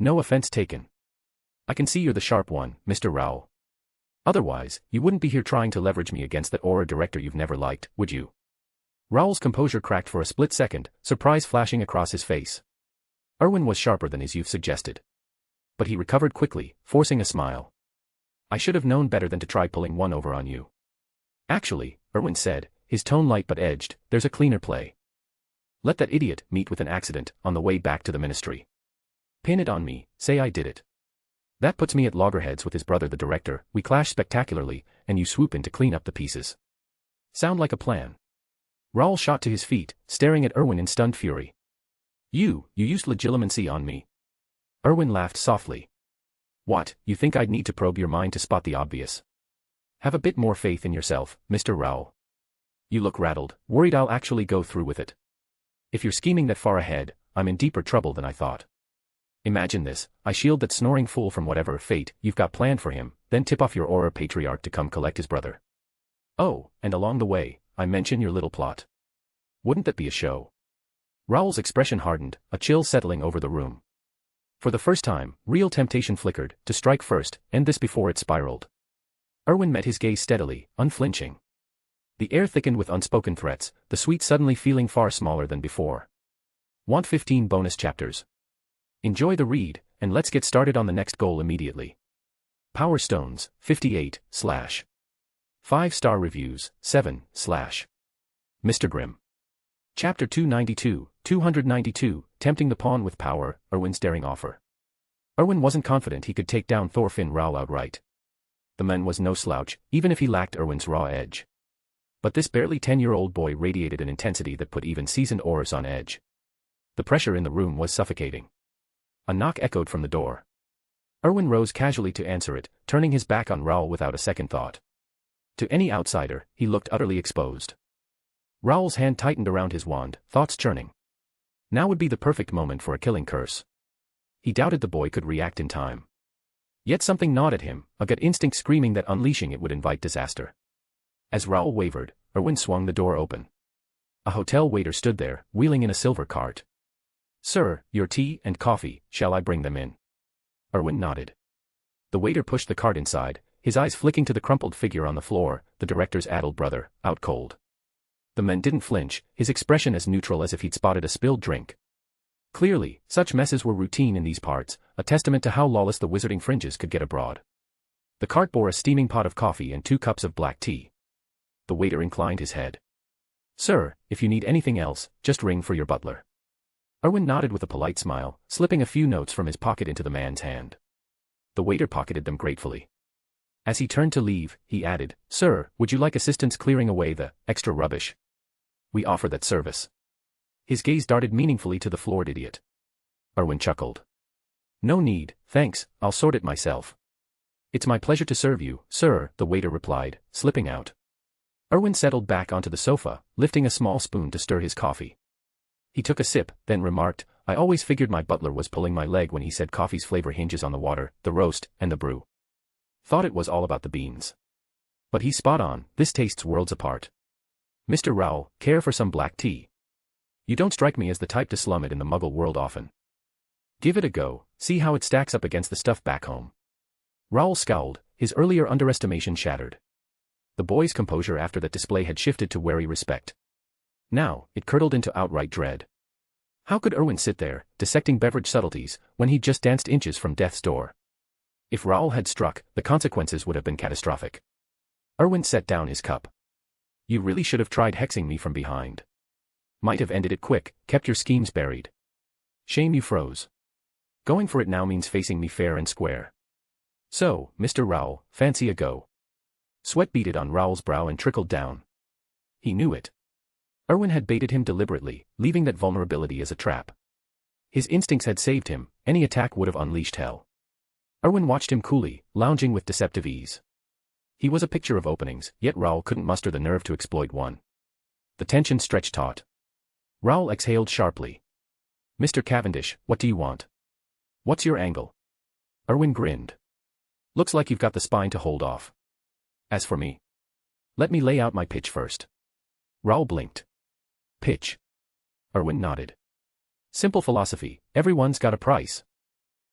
Speaker 3: No offense taken. I can see you're the sharp one, Mr. Raoul. Otherwise, you wouldn't be here trying to leverage me against that aura director you've never liked, would you? Raoul's composure cracked for a split second, surprise flashing across his face. Erwin was sharper than his youth suggested. But he recovered quickly, forcing a smile. I should have known better than to try pulling one over on you. Actually, Erwin said, his tone light but edged, there's a cleaner play. Let that idiot meet with an accident on the way back to the ministry. Pin it on me, say I did it. That puts me at loggerheads with his brother the director, we clash spectacularly, and you swoop in to clean up the pieces. Sound like a plan? Raoul shot to his feet, staring at Erwin in stunned fury. You used legitimacy on me. Erwin laughed softly. What, you think I'd need to probe your mind to spot the obvious? Have a bit more faith in yourself, Mr. Raoul. You look rattled, worried I'll actually go through with it. If you're scheming that far ahead, I'm in deeper trouble than I thought. Imagine this, I shield that snoring fool from whatever fate you've got planned for him, then tip off your aura patriarch to come collect his brother. Oh, and along the way, I mention your little plot. Wouldn't that be a show? Raoul's expression hardened, a chill settling over the room. For the first time, real temptation flickered, to strike first, end this before it spiraled. Erwin met his gaze steadily, unflinching. The air thickened with unspoken threats, the suite suddenly feeling far smaller than before. Want 15 bonus chapters? Enjoy the read, and let's get started on the next goal immediately. Power Stones, 58, / 5-star reviews, 7, / Mr. Grimm. Chapter 292, Tempting the Pawn with Power, Erwin's Daring Offer. Erwin wasn't confident he could take down Thorfinn Raoul outright. The man was no slouch, even if he lacked Erwin's raw edge. But this barely 10-year-old boy radiated an intensity that put even seasoned aurors on edge. The pressure in the room was suffocating. A knock echoed from the door. Erwin rose casually to answer it, turning his back on Raoul without a second thought. To any outsider, he looked utterly exposed. Raoul's hand tightened around his wand, thoughts churning. Now would be the perfect moment for a killing curse. He doubted the boy could react in time. Yet something gnawed at him, a gut instinct screaming that unleashing it would invite disaster. As Raoul wavered, Erwin swung the door open. A hotel waiter stood there, wheeling in a silver cart. "Sir, your tea and coffee, shall I bring them in?" Erwin nodded. The waiter pushed the cart inside, his eyes flicking to the crumpled figure on the floor, the director's addled brother, out cold. The man didn't flinch, his expression as neutral as if he'd spotted a spilled drink. Clearly, such messes were routine in these parts, a testament to how lawless the wizarding fringes could get abroad. The cart bore a steaming pot of coffee and 2 cups of black tea. The waiter inclined his head. "Sir, if you need anything else, just ring for your butler." Erwin nodded with a polite smile, slipping a few notes from his pocket into the man's hand. The waiter pocketed them gratefully. As he turned to leave, he added, "Sir, would you like assistance clearing away the extra rubbish? We offer that service." His gaze darted meaningfully to the floored idiot. Erwin chuckled. "No need, thanks, I'll sort it myself." "It's my pleasure to serve you, sir," the waiter replied, slipping out. Erwin settled back onto the sofa, lifting a small spoon to stir his coffee. He took a sip, then remarked, "I always figured my butler was pulling my leg when he said coffee's flavor hinges on the water, the roast, and the brew. Thought it was all about the beans. But he's spot on, this tastes worlds apart. Mr. Raoul, care for some black tea? You don't strike me as the type to slum it in the muggle world often. Give it a go, see how it stacks up against the stuff back home." Raoul scowled, his earlier underestimation shattered. The boy's composure after that display had shifted to wary respect. Now, it curdled into outright dread. How could Erwin sit there, dissecting beverage subtleties, when he'd just danced inches from death's door? If Raoul had struck, the consequences would have been catastrophic. Erwin set down his cup. "You really should have tried hexing me from behind. Might have ended it quick, kept your schemes buried. Shame you froze. Going for it now means facing me fair and square. So, Mr. Raoul, fancy a go?" Sweat beaded on Raoul's brow and trickled down. He knew it. Erwin had baited him deliberately, leaving that vulnerability as a trap. His instincts had saved him, any attack would have unleashed hell. Erwin watched him coolly, lounging with deceptive ease. He was a picture of openings, yet Raoul couldn't muster the nerve to exploit one. The tension stretched taut. Raoul exhaled sharply. "Mr. Cavendish, what do you want? What's your angle?" Erwin grinned. "Looks like you've got the spine to hold off. As for me, let me lay out my pitch first." Raoul blinked. "Pitch?" Erwin nodded. "Simple philosophy, everyone's got a price.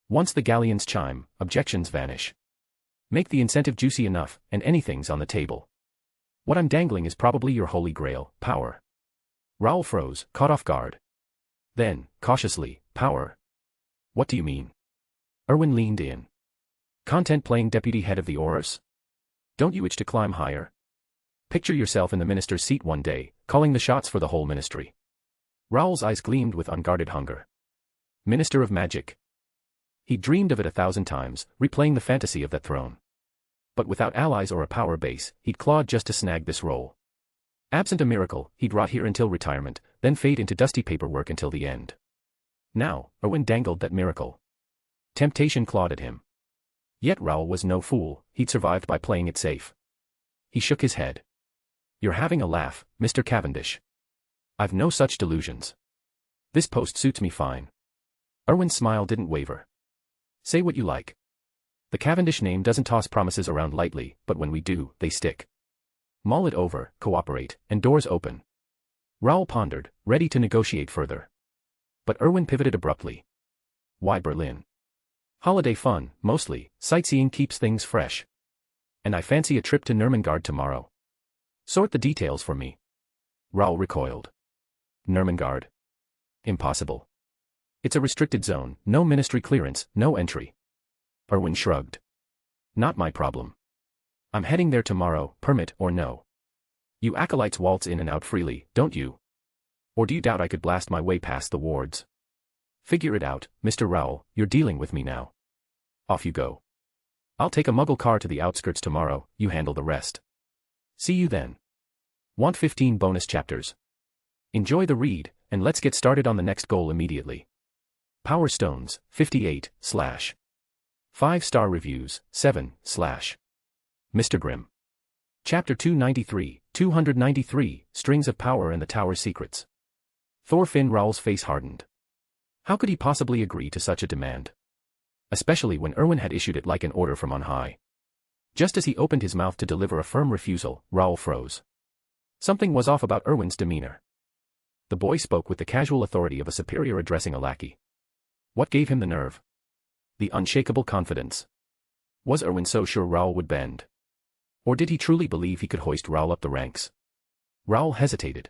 Speaker 3: Once the galleons chime, objections vanish. Make the incentive juicy enough, and anything's on the table. What I'm dangling is probably your holy grail, power." Raoul froze, caught off guard. Then, cautiously, "Power? What do you mean?" Erwin leaned in. "Content-playing deputy head of the Aurors? Don't you itch to climb higher? Picture yourself in the minister's seat one day, calling the shots for the whole ministry." Raoul's eyes gleamed with unguarded hunger. Minister of Magic. He dreamed of it 1,000 times, replaying the fantasy of that throne. But without allies or a power base, he'd clawed just to snag this role. Absent a miracle, he'd rot here until retirement, then fade into dusty paperwork until the end. Now, Erwin dangled that miracle. Temptation clawed at him. Yet Raoul was no fool, he'd survived by playing it safe. He shook his head. "You're having a laugh, Mr. Cavendish. I've no such delusions. This post suits me fine." Erwin's smile didn't waver. "Say what you like. The Cavendish name doesn't toss promises around lightly, but when we do, they stick. Mull it over, cooperate, and doors open." Raoul pondered, ready to negotiate further. But Erwin pivoted abruptly. "Why Berlin? Holiday fun, mostly, sightseeing keeps things fresh. And I fancy a trip to Nurmengard tomorrow. Sort the details for me." Raoul recoiled. "Nurmengard? Impossible. It's a restricted zone, no ministry clearance, no entry. Erwin shrugged. Not my problem. I'm heading there tomorrow, permit or no. You acolytes waltz in and out freely, don't you? Or do you doubt I could blast my way past the wards? Figure it out, Mr. Rowell, you're dealing with me now. Off you go. I'll take a muggle car to the outskirts tomorrow, you handle the rest. See you then. Want 15 bonus chapters? Enjoy the read, and let's get started on the next goal immediately. Power Stones, 58, / 5-star reviews, 7, / Mr. Grimm. Chapter 293, Strings of Power and the Tower's Secrets. Thorfinn Rowell's face hardened. How could he possibly agree to such a demand? Especially when Erwin had issued it like an order from on high. Just as he opened his mouth to deliver a firm refusal, Rowell froze. Something was off about Erwin's demeanor. The boy spoke with the casual authority of a superior addressing a lackey. What gave him the nerve? The unshakable confidence. Was Erwin so sure Rowell would bend? Or did he truly believe he could hoist Rowell up the ranks? Rowell hesitated.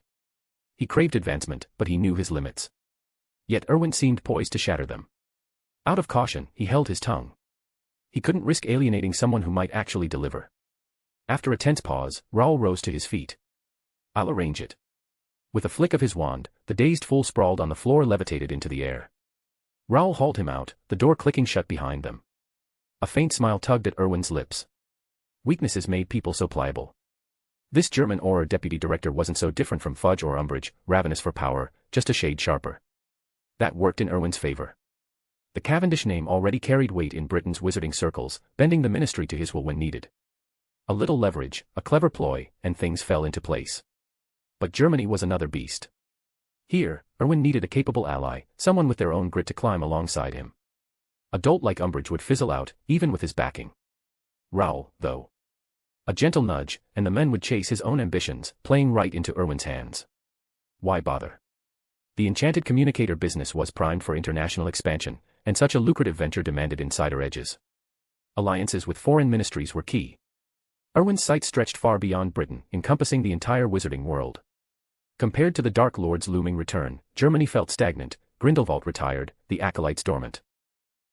Speaker 3: He craved advancement, but he knew his limits. Yet Erwin seemed poised to shatter them. Out of caution, he held his tongue. He couldn't risk alienating someone who might actually deliver. After a tense pause, Rowell rose to his feet. I'll arrange it. With a flick of his wand, the dazed fool sprawled on the floor levitated into the air. Rowell hauled him out, the door clicking shut behind them. A faint smile tugged at Erwin's lips. Weaknesses made people so pliable. This German Auror deputy director wasn't so different from Fudge or Umbridge, ravenous for power, just a shade sharper. That worked in Erwin's favor. The Cavendish name already carried weight in Britain's wizarding circles, bending the ministry to his will when needed. A little leverage, a clever ploy, and things fell into place. But Germany was another beast. Here, Erwin needed a capable ally, someone with their own grit to climb alongside him. A dolt like Umbridge would fizzle out, even with his backing. Rowell, though. A gentle nudge, and the men would chase his own ambitions, playing right into Erwin's hands. Why bother? The enchanted communicator business was primed for international expansion, and such a lucrative venture demanded insider edges. Alliances with foreign ministries were key. Erwin's sight stretched far beyond Britain, encompassing the entire wizarding world. Compared to the Dark Lord's looming return, Germany felt stagnant, Grindelwald retired, the acolytes dormant.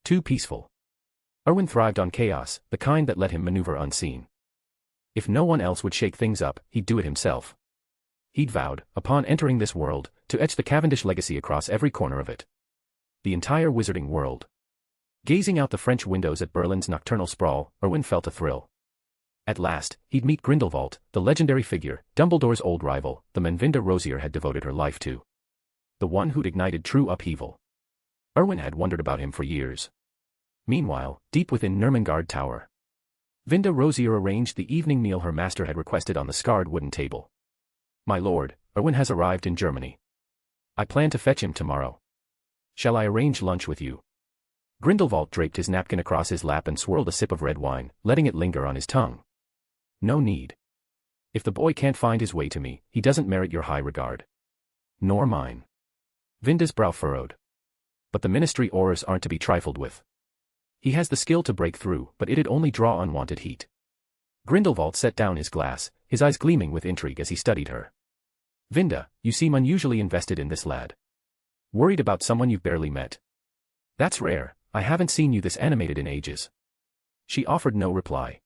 Speaker 3: Too peaceful. Erwin thrived on chaos, the kind that let him maneuver unseen. If no one else would shake things up, he'd do it himself. He'd vowed, upon entering this world, to etch the Cavendish legacy across every corner of it. The entire wizarding world. Gazing out the French windows at Berlin's nocturnal sprawl, Erwin felt a thrill. At last, he'd meet Grindelwald, the legendary figure, Dumbledore's old rival, the man Vinda Rosier had devoted her life to. The one who'd ignited true upheaval. Erwin had wondered about him for years. Meanwhile, deep within Nurmengard Tower, Vinda Rosier arranged the evening meal her master had requested on the scarred wooden table. My lord, Erwin has arrived in Germany. I plan to fetch him tomorrow. Shall I arrange lunch with you? Grindelwald draped his napkin across his lap and swirled a sip of red wine, letting it linger on his tongue. No need. If the boy can't find his way to me, he doesn't merit your high regard. Nor mine. Vinda's brow furrowed. But the ministry Aurors aren't to be trifled with. He has the skill to break through, but it'd only draw unwanted heat. Grindelwald set down his glass, his eyes gleaming with intrigue as he studied her. Vinda, you seem unusually invested in this lad. Worried about someone you've barely met. That's rare, I haven't seen you this animated in ages. She offered no reply.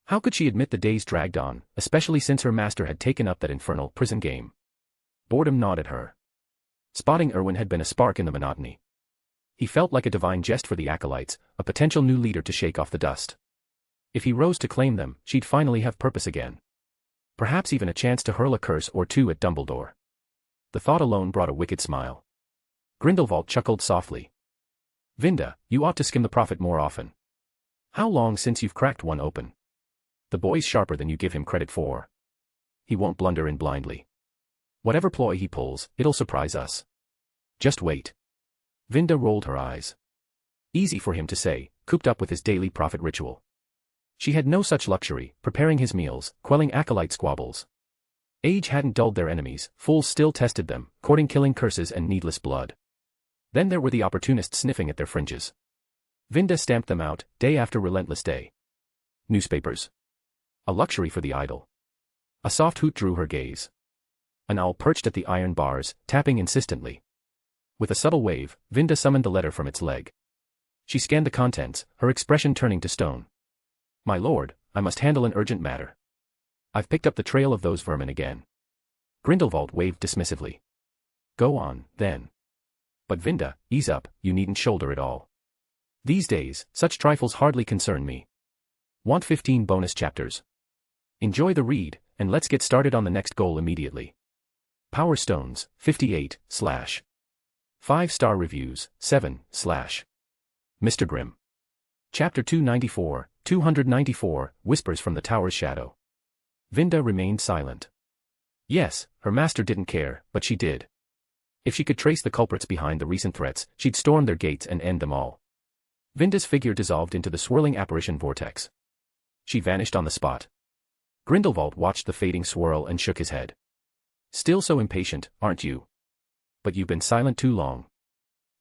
Speaker 3: How could she admit the days dragged on, especially since her master had taken up that infernal prison game? Boredom gnawed at her. Spotting Erwin had been a spark in the monotony. He felt like a divine jest for the acolytes, a potential new leader to shake off the dust. If he rose to claim them, she'd finally have purpose again. Perhaps even a chance to hurl a curse or two at Dumbledore. The thought alone brought a wicked smile. Grindelwald chuckled softly. Vinda, you ought to skim the prophet more often. How long since you've cracked one open? The boy's sharper than you give him credit for. He won't blunder in blindly. Whatever ploy he pulls, it'll surprise us. Just wait. Vinda rolled her eyes. Easy for him to say, cooped up with his daily prophet ritual. She had no such luxury, preparing his meals, quelling acolyte squabbles. Age hadn't dulled their enemies, fools still tested them, courting killing curses and needless blood. Then there were the opportunists sniffing at their fringes. Vinda stamped them out, day after relentless day. Newspapers. A luxury for the idle. A soft hoot drew her gaze. An owl perched at the iron bars, tapping insistently. With a subtle wave, Vinda summoned the letter from its leg. She scanned the contents, her expression turning to stone. My lord, I must handle an urgent matter. I've picked up the trail of those vermin again. Grindelwald waved dismissively. Go on, then. But Vinda, ease up, you needn't shoulder it all. These days, such trifles hardly concern me. Want 15 bonus chapters? Enjoy the read, and let's get started on the next goal immediately. Power Stones, 58, / 5-star reviews, 7, / Mr. Grimm. Chapter 294, Whispers from the Tower's Shadow. Vinda remained silent. Yes, her master didn't care, but she did. If she could trace the culprits behind the recent threats, she'd storm their gates and end them all. Vinda's figure dissolved into the swirling apparition vortex. She vanished on the spot. Grindelwald watched the fading swirl and shook his head. Still so impatient, aren't you? But you've been silent too long.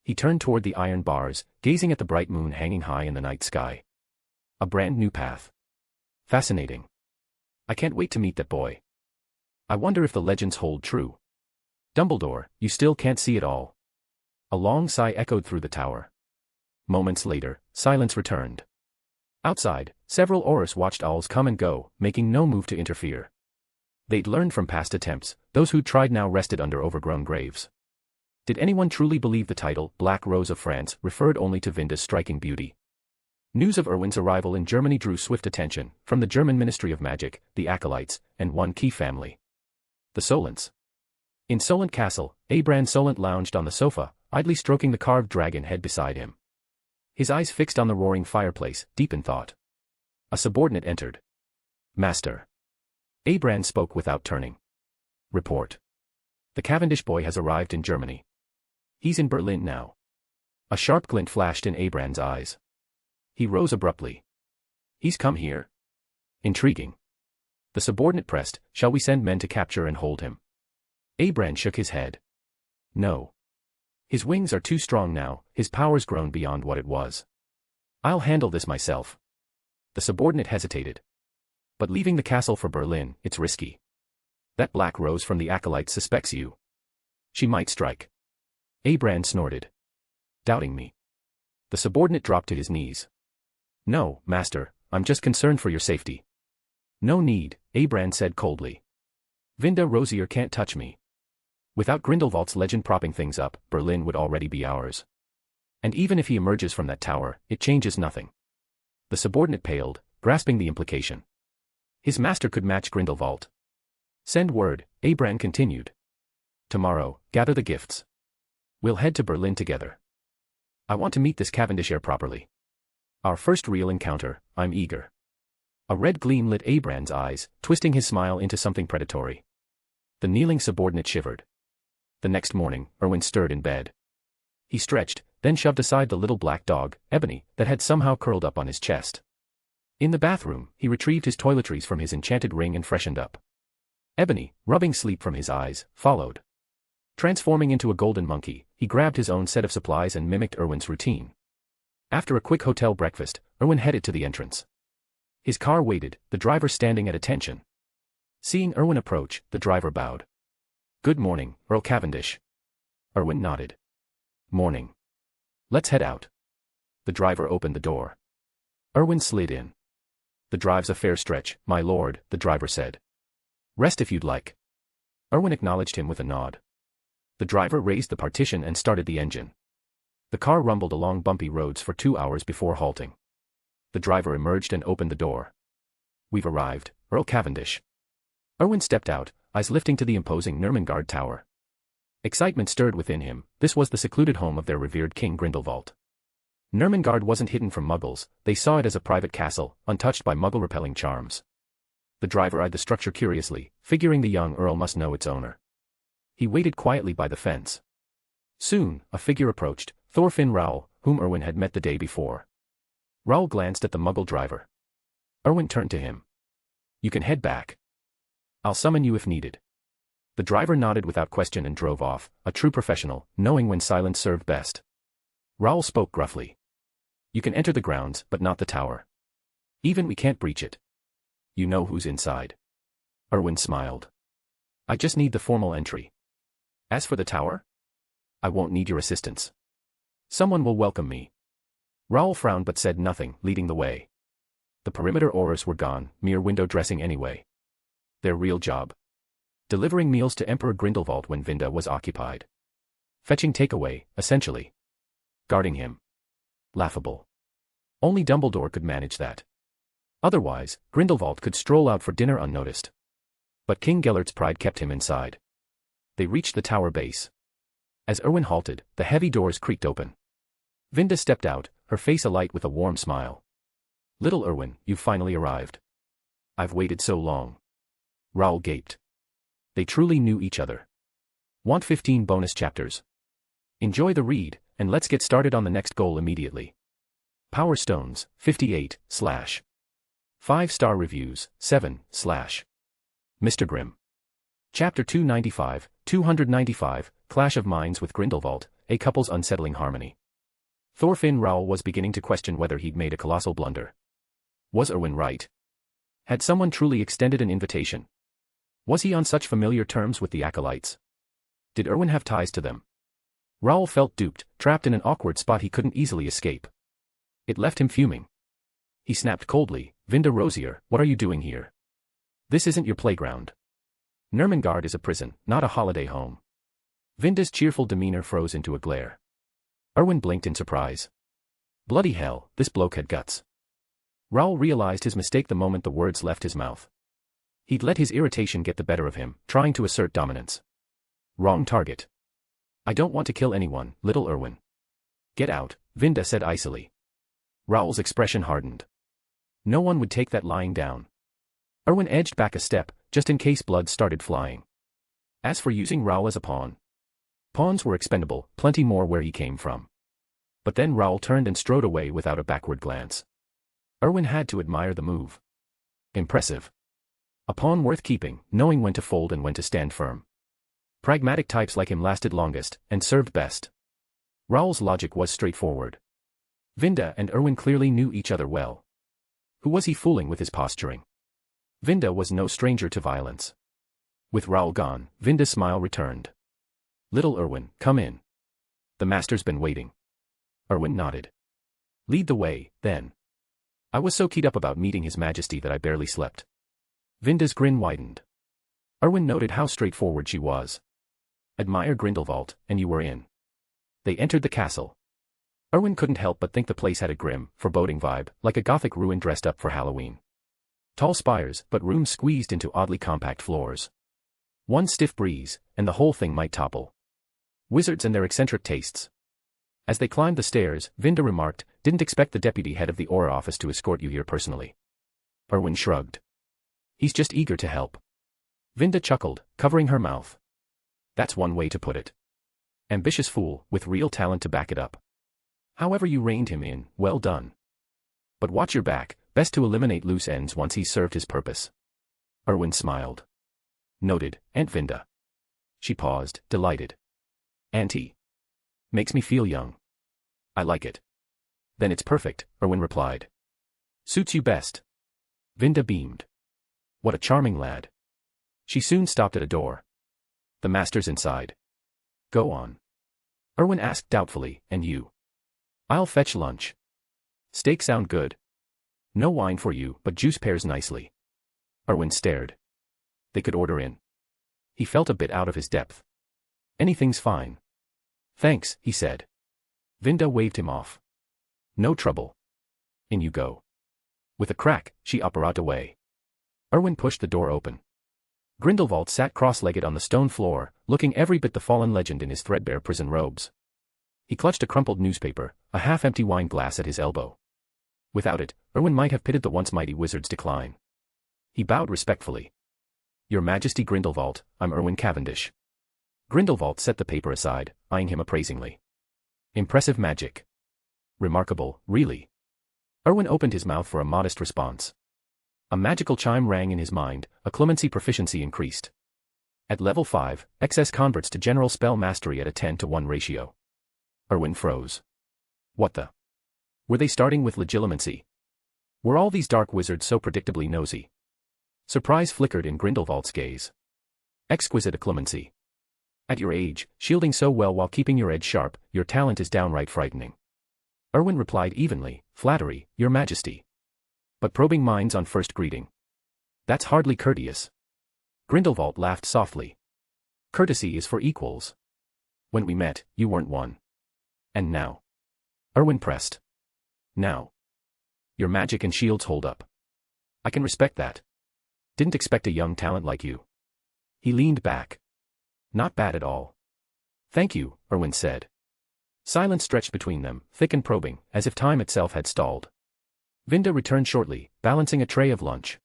Speaker 3: He turned toward the iron bars, gazing at the bright moon hanging high in the night sky. A brand new path. Fascinating. I can't wait to meet that boy. I wonder if the legends hold true. Dumbledore, you still can't see it all. A long sigh echoed through the tower. Moments later, silence returned. Outside, several Aurors watched owls come and go, making no move to interfere. They'd learned from past attempts, those who'd tried now rested under overgrown graves. Did anyone truly believe the title, Black Rose of France, referred only to Vinda's striking beauty? News of Erwin's arrival in Germany drew swift attention, from the German Ministry of Magic, the Acolytes, and one key family. The Solents. In Solent Castle, Abraham Solent lounged on the sofa, idly stroking the carved dragon head beside him. His eyes fixed on the roaring fireplace, deep in thought. A subordinate entered. Master. Abraham spoke without turning. Report. The Cavendish boy has arrived in Germany. He's in Berlin now. A sharp glint flashed in Abraham's eyes. He rose abruptly. He's come here? Intriguing. The subordinate pressed, shall we send men to capture and hold him? Abraham shook his head. No. His wings are too strong now, his power's grown beyond what it was. I'll handle this myself. The subordinate hesitated. But leaving the castle for Berlin, it's risky. That Black Rose from the Acolytes suspects you. She might strike. Abraham snorted. Doubting me. The subordinate dropped to his knees. No, master, I'm just concerned for your safety. No need, Abraham said coldly. Vinda Rosier can't touch me. Without Grindelwald's legend propping things up, Berlin would already be ours. And even if he emerges from that tower, it changes nothing. The subordinate paled, grasping the implication. His master could match Grindelwald. Send word, Abraham continued. Tomorrow, gather the gifts. We'll head to Berlin together. I want to meet this Cavendish heir properly. Our first real encounter, I'm eager. A red gleam lit Abraham's eyes, twisting his smile into something predatory. The kneeling subordinate shivered. The next morning, Erwin stirred in bed. He stretched, then shoved aside the little black dog, Ebony, that had somehow curled up on his chest. In the bathroom, he retrieved his toiletries from his enchanted ring and freshened up. Ebony, rubbing sleep from his eyes, followed. Transforming into a golden monkey, he grabbed his own set of supplies and mimicked Erwin's routine. After a quick hotel breakfast, Erwin headed to the entrance. His car waited, the driver standing at attention. Seeing Erwin approach, the driver bowed. Good morning, Earl Cavendish. Erwin nodded. Morning. Let's head out. The driver opened the door. Erwin slid in. The drive's a fair stretch, my lord, the driver said. Rest if you'd like. Erwin acknowledged him with a nod. The driver raised the partition and started the engine. The car rumbled along bumpy roads for 2 hours before halting. The driver emerged and opened the door. We've arrived, Earl Cavendish. Erwin stepped out, eyes lifting to the imposing Nurmengard Tower. Excitement stirred within him, this was the secluded home of their revered King Grindelwald. Nurmengard wasn't hidden from Muggles, they saw it as a private castle, untouched by Muggle-repelling charms. The driver eyed the structure curiously, figuring the young Earl must know its owner. He waited quietly by the fence. Soon, a figure approached, Thorfinn Raoul, whom Erwin had met the day before. Raoul glanced at the Muggle driver. Erwin turned to him. You can head back. I'll summon you if needed. The driver nodded without question and drove off, a true professional, knowing when silence served best. Raoul spoke gruffly. You can enter the grounds, but not the tower. Even we can't breach it. You know who's inside. Erwin smiled. I just need the formal entry. As for the tower? I won't need your assistance. Someone will welcome me. Raoul frowned but said nothing, leading the way. The perimeter auras were gone, mere window dressing anyway. Their real job? Delivering meals to Emperor Grindelwald when Vinda was occupied. Fetching takeaway, essentially. Guarding him. Laughable. Only Dumbledore could manage that. Otherwise, Grindelwald could stroll out for dinner unnoticed. But King Gellert's pride kept him inside. They reached the tower base. As Erwin halted, the heavy doors creaked open. Vinda stepped out, her face alight with a warm smile. Little Erwin, you've finally arrived. I've waited so long. Raoul gaped. They truly knew each other. Want 15 bonus chapters? Enjoy the read, and let's get started on the next goal immediately. Power Stones, 58, / 5-star reviews, 7, / Mr. Grimm. Chapter 295, Clash of Minds with Grindelwald, a couple's unsettling harmony. Thorfinn Raoul was beginning to question whether he'd made a colossal blunder. Was Erwin right? Had someone truly extended an invitation? Was he on such familiar terms with the acolytes? Did Erwin have ties to them? Raoul felt duped, trapped in an awkward spot he couldn't easily escape. It left him fuming. He snapped coldly, Vinda Rosier, what are you doing here? This isn't your playground. Nurmengard is a prison, not a holiday home. Vinda's cheerful demeanor froze into a glare. Erwin blinked in surprise. Bloody hell, this bloke had guts. Raoul realized his mistake the moment the words left his mouth. He'd let his irritation get the better of him, trying to assert dominance. Wrong target. I don't want to kill anyone, little Erwin. Get out, Vinda said icily. Raoul's expression hardened. No one would take that lying down. Erwin edged back a step, just in case blood started flying. As for using Raoul as a pawn. Pawns were expendable, plenty more where he came from. But then Raoul turned and strode away without a backward glance. Erwin had to admire the move. Impressive. A pawn worth keeping, knowing when to fold and when to stand firm. Pragmatic types like him lasted longest, and served best. Raoul's logic was straightforward. Vinda and Erwin clearly knew each other well. Who was he fooling with his posturing? Vinda was no stranger to violence. With Raoul gone, Vinda's smile returned. Little Erwin, come in. The master's been waiting. Erwin nodded. Lead the way, then. I was so keyed up about meeting His Majesty that I barely slept. Vinda's grin widened. Erwin noted how straightforward she was. Admire Grindelwald, and you were in. They entered the castle. Erwin couldn't help but think the place had a grim, foreboding vibe, like a Gothic ruin dressed up for Halloween. Tall spires, but rooms squeezed into oddly compact floors. One stiff breeze, and the whole thing might topple. Wizards and their eccentric tastes. As they climbed the stairs, Vinda remarked, didn't expect the deputy head of the Aura office to escort you here personally. Erwin shrugged. He's just eager to help. Vinda chuckled, covering her mouth. That's one way to put it. Ambitious fool, with real talent to back it up. However you reined him in, well done. But watch your back, best to eliminate loose ends once he's served his purpose. Erwin smiled. Noted, Aunt Vinda. She paused, delighted. Auntie. Makes me feel young. I like it. Then it's perfect, Erwin replied. Suits you best. Vinda beamed. What a charming lad. She soon stopped at a door. The master's inside. Go on. Erwin asked doubtfully, and you? I'll fetch lunch. Steak sound good. No wine for you, but juice pairs nicely. Erwin stared. They could order in. He felt a bit out of his depth. Anything's fine. Thanks, he said. Vinda waved him off. No trouble. In you go. With a crack, she upperot away. Erwin pushed the door open. Grindelwald sat cross-legged on the stone floor, looking every bit the fallen legend in his threadbare prison robes. He clutched a crumpled newspaper, a half-empty wine glass at his elbow. Without it, Erwin might have pitted the once mighty wizard's decline. He bowed respectfully. Your Majesty Grindelwald, I'm Erwin Cavendish. Grindelwald set the paper aside, eyeing him appraisingly. Impressive magic. Remarkable, really. Erwin opened his mouth for a modest response. A magical chime rang in his mind, a clemency proficiency increased. At level 5, excess converts to general spell mastery at a 10-to-1 ratio. Erwin froze. What the? Were they starting with legilimency? Were all these dark wizards so predictably nosy? Surprise flickered in Grindelwald's gaze. Exquisite occlumency. At your age, shielding so well while keeping your edge sharp, your talent is downright frightening. Erwin replied evenly, flattery, your majesty. But probing minds on first greeting. That's hardly courteous. Grindelwald laughed softly. Courtesy is for equals. When we met, you weren't one. And now? Erwin pressed. Now. Your magic and shields hold up. I can respect that. Didn't expect a young talent like you. He leaned back. Not bad at all. Thank you, Erwin said. Silence stretched between them, thick and probing, as if time itself had stalled. Vinda returned shortly, balancing a tray of lunch.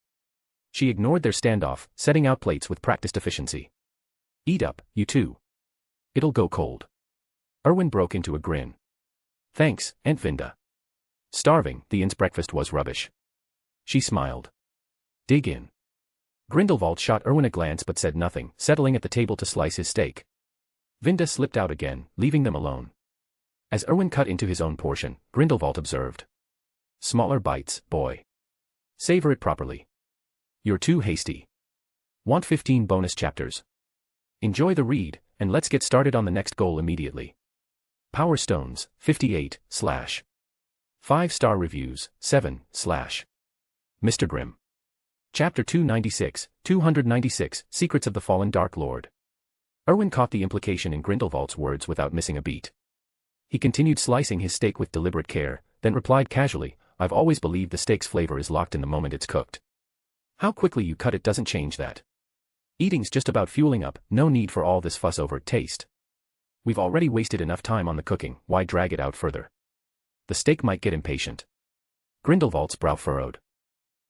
Speaker 3: She ignored their standoff, setting out plates with practiced efficiency. Eat up, you two. It'll go cold. Erwin broke into a grin. Thanks, Aunt Vinda. Starving, the inn's breakfast was rubbish. She smiled. Dig in. Grindelwald shot Erwin a glance but said nothing, settling at the table to slice his steak. Vinda slipped out again, leaving them alone. As Erwin cut into his own portion, Grindelwald observed. Smaller bites, boy. Savor it properly. You're too hasty. Want 15 bonus chapters? Enjoy the read, and let's get started on the next goal immediately. Power Stones, 58, / 5-star reviews, 7, / Mr. Grimm. Chapter 296, Secrets of the Fallen Dark Lord. Erwin caught the implication in Grindelwald's words without missing a beat. He continued slicing his steak with deliberate care, then replied casually, I've always believed the steak's flavor is locked in the moment it's cooked. How quickly you cut it doesn't change that. Eating's just about fueling up, no need for all this fuss over taste. We've already wasted enough time on the cooking, why drag it out further? The steak might get impatient. Grindelwald's brow furrowed.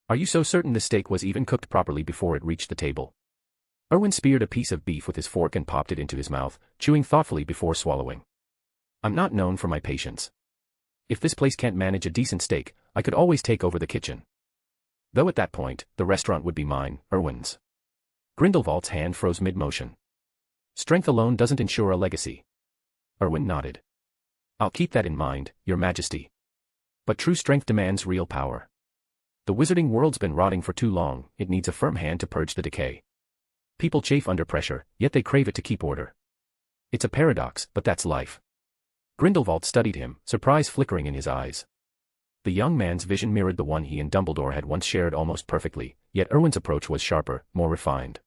Speaker 3: Are you so certain the steak was even cooked properly before it reached the table? Erwin speared a piece of beef with his fork and popped it into his mouth, chewing thoughtfully before swallowing. I'm not known for my patience. If this place can't manage a decent steak, I could always take over the kitchen. Though at that point, the restaurant would be mine, Erwin's. Grindelwald's hand froze mid-motion. Strength alone doesn't ensure a legacy. Erwin nodded. I'll keep that in mind, Your Majesty. But true strength demands real power. The wizarding world's been rotting for too long, it needs a firm hand to purge the decay. People chafe under pressure, yet they crave it to keep order. It's a paradox, but that's life. Grindelwald studied him, surprise flickering in his eyes. The young man's vision mirrored the one he and Dumbledore had once shared almost perfectly, yet Erwin's approach was sharper, more refined.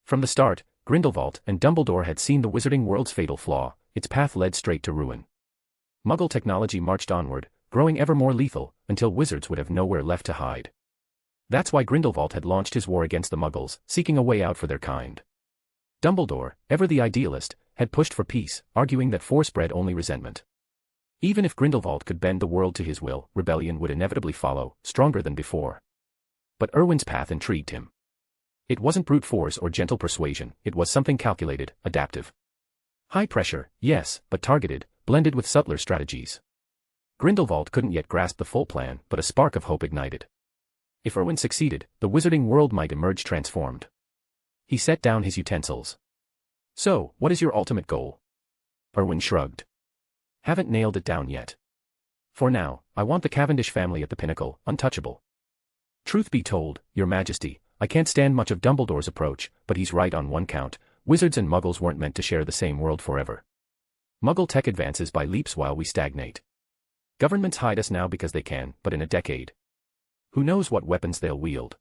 Speaker 3: From the start, Grindelwald and Dumbledore had seen the wizarding world's fatal flaw, its path led straight to ruin. Muggle technology marched onward, growing ever more lethal, until wizards would have nowhere left to hide. That's why Grindelwald had launched his war against the Muggles, seeking a way out for their kind. Dumbledore, ever the idealist, had pushed for peace, arguing that force bred only resentment. Even if Grindelwald could bend the world to his will, rebellion would inevitably follow, stronger than before. But Erwin's path intrigued him. It wasn't brute force or gentle persuasion, it was something calculated, adaptive. High pressure, yes, but targeted, blended with subtler strategies. Grindelwald couldn't yet grasp the full plan, but a spark of hope ignited. If Erwin succeeded, the wizarding world might emerge transformed. He set down his utensils. So, what is your ultimate goal? Erwin shrugged. Haven't nailed it down yet. For now, I want the Cavendish family at the pinnacle, untouchable. Truth be told, Your Majesty, I can't stand much of Dumbledore's approach, but he's right on one count, wizards and muggles weren't meant to share the same world forever. Muggle tech advances by leaps while we stagnate. Governments hide us now because they can, but in a decade. Who knows what weapons they'll wield?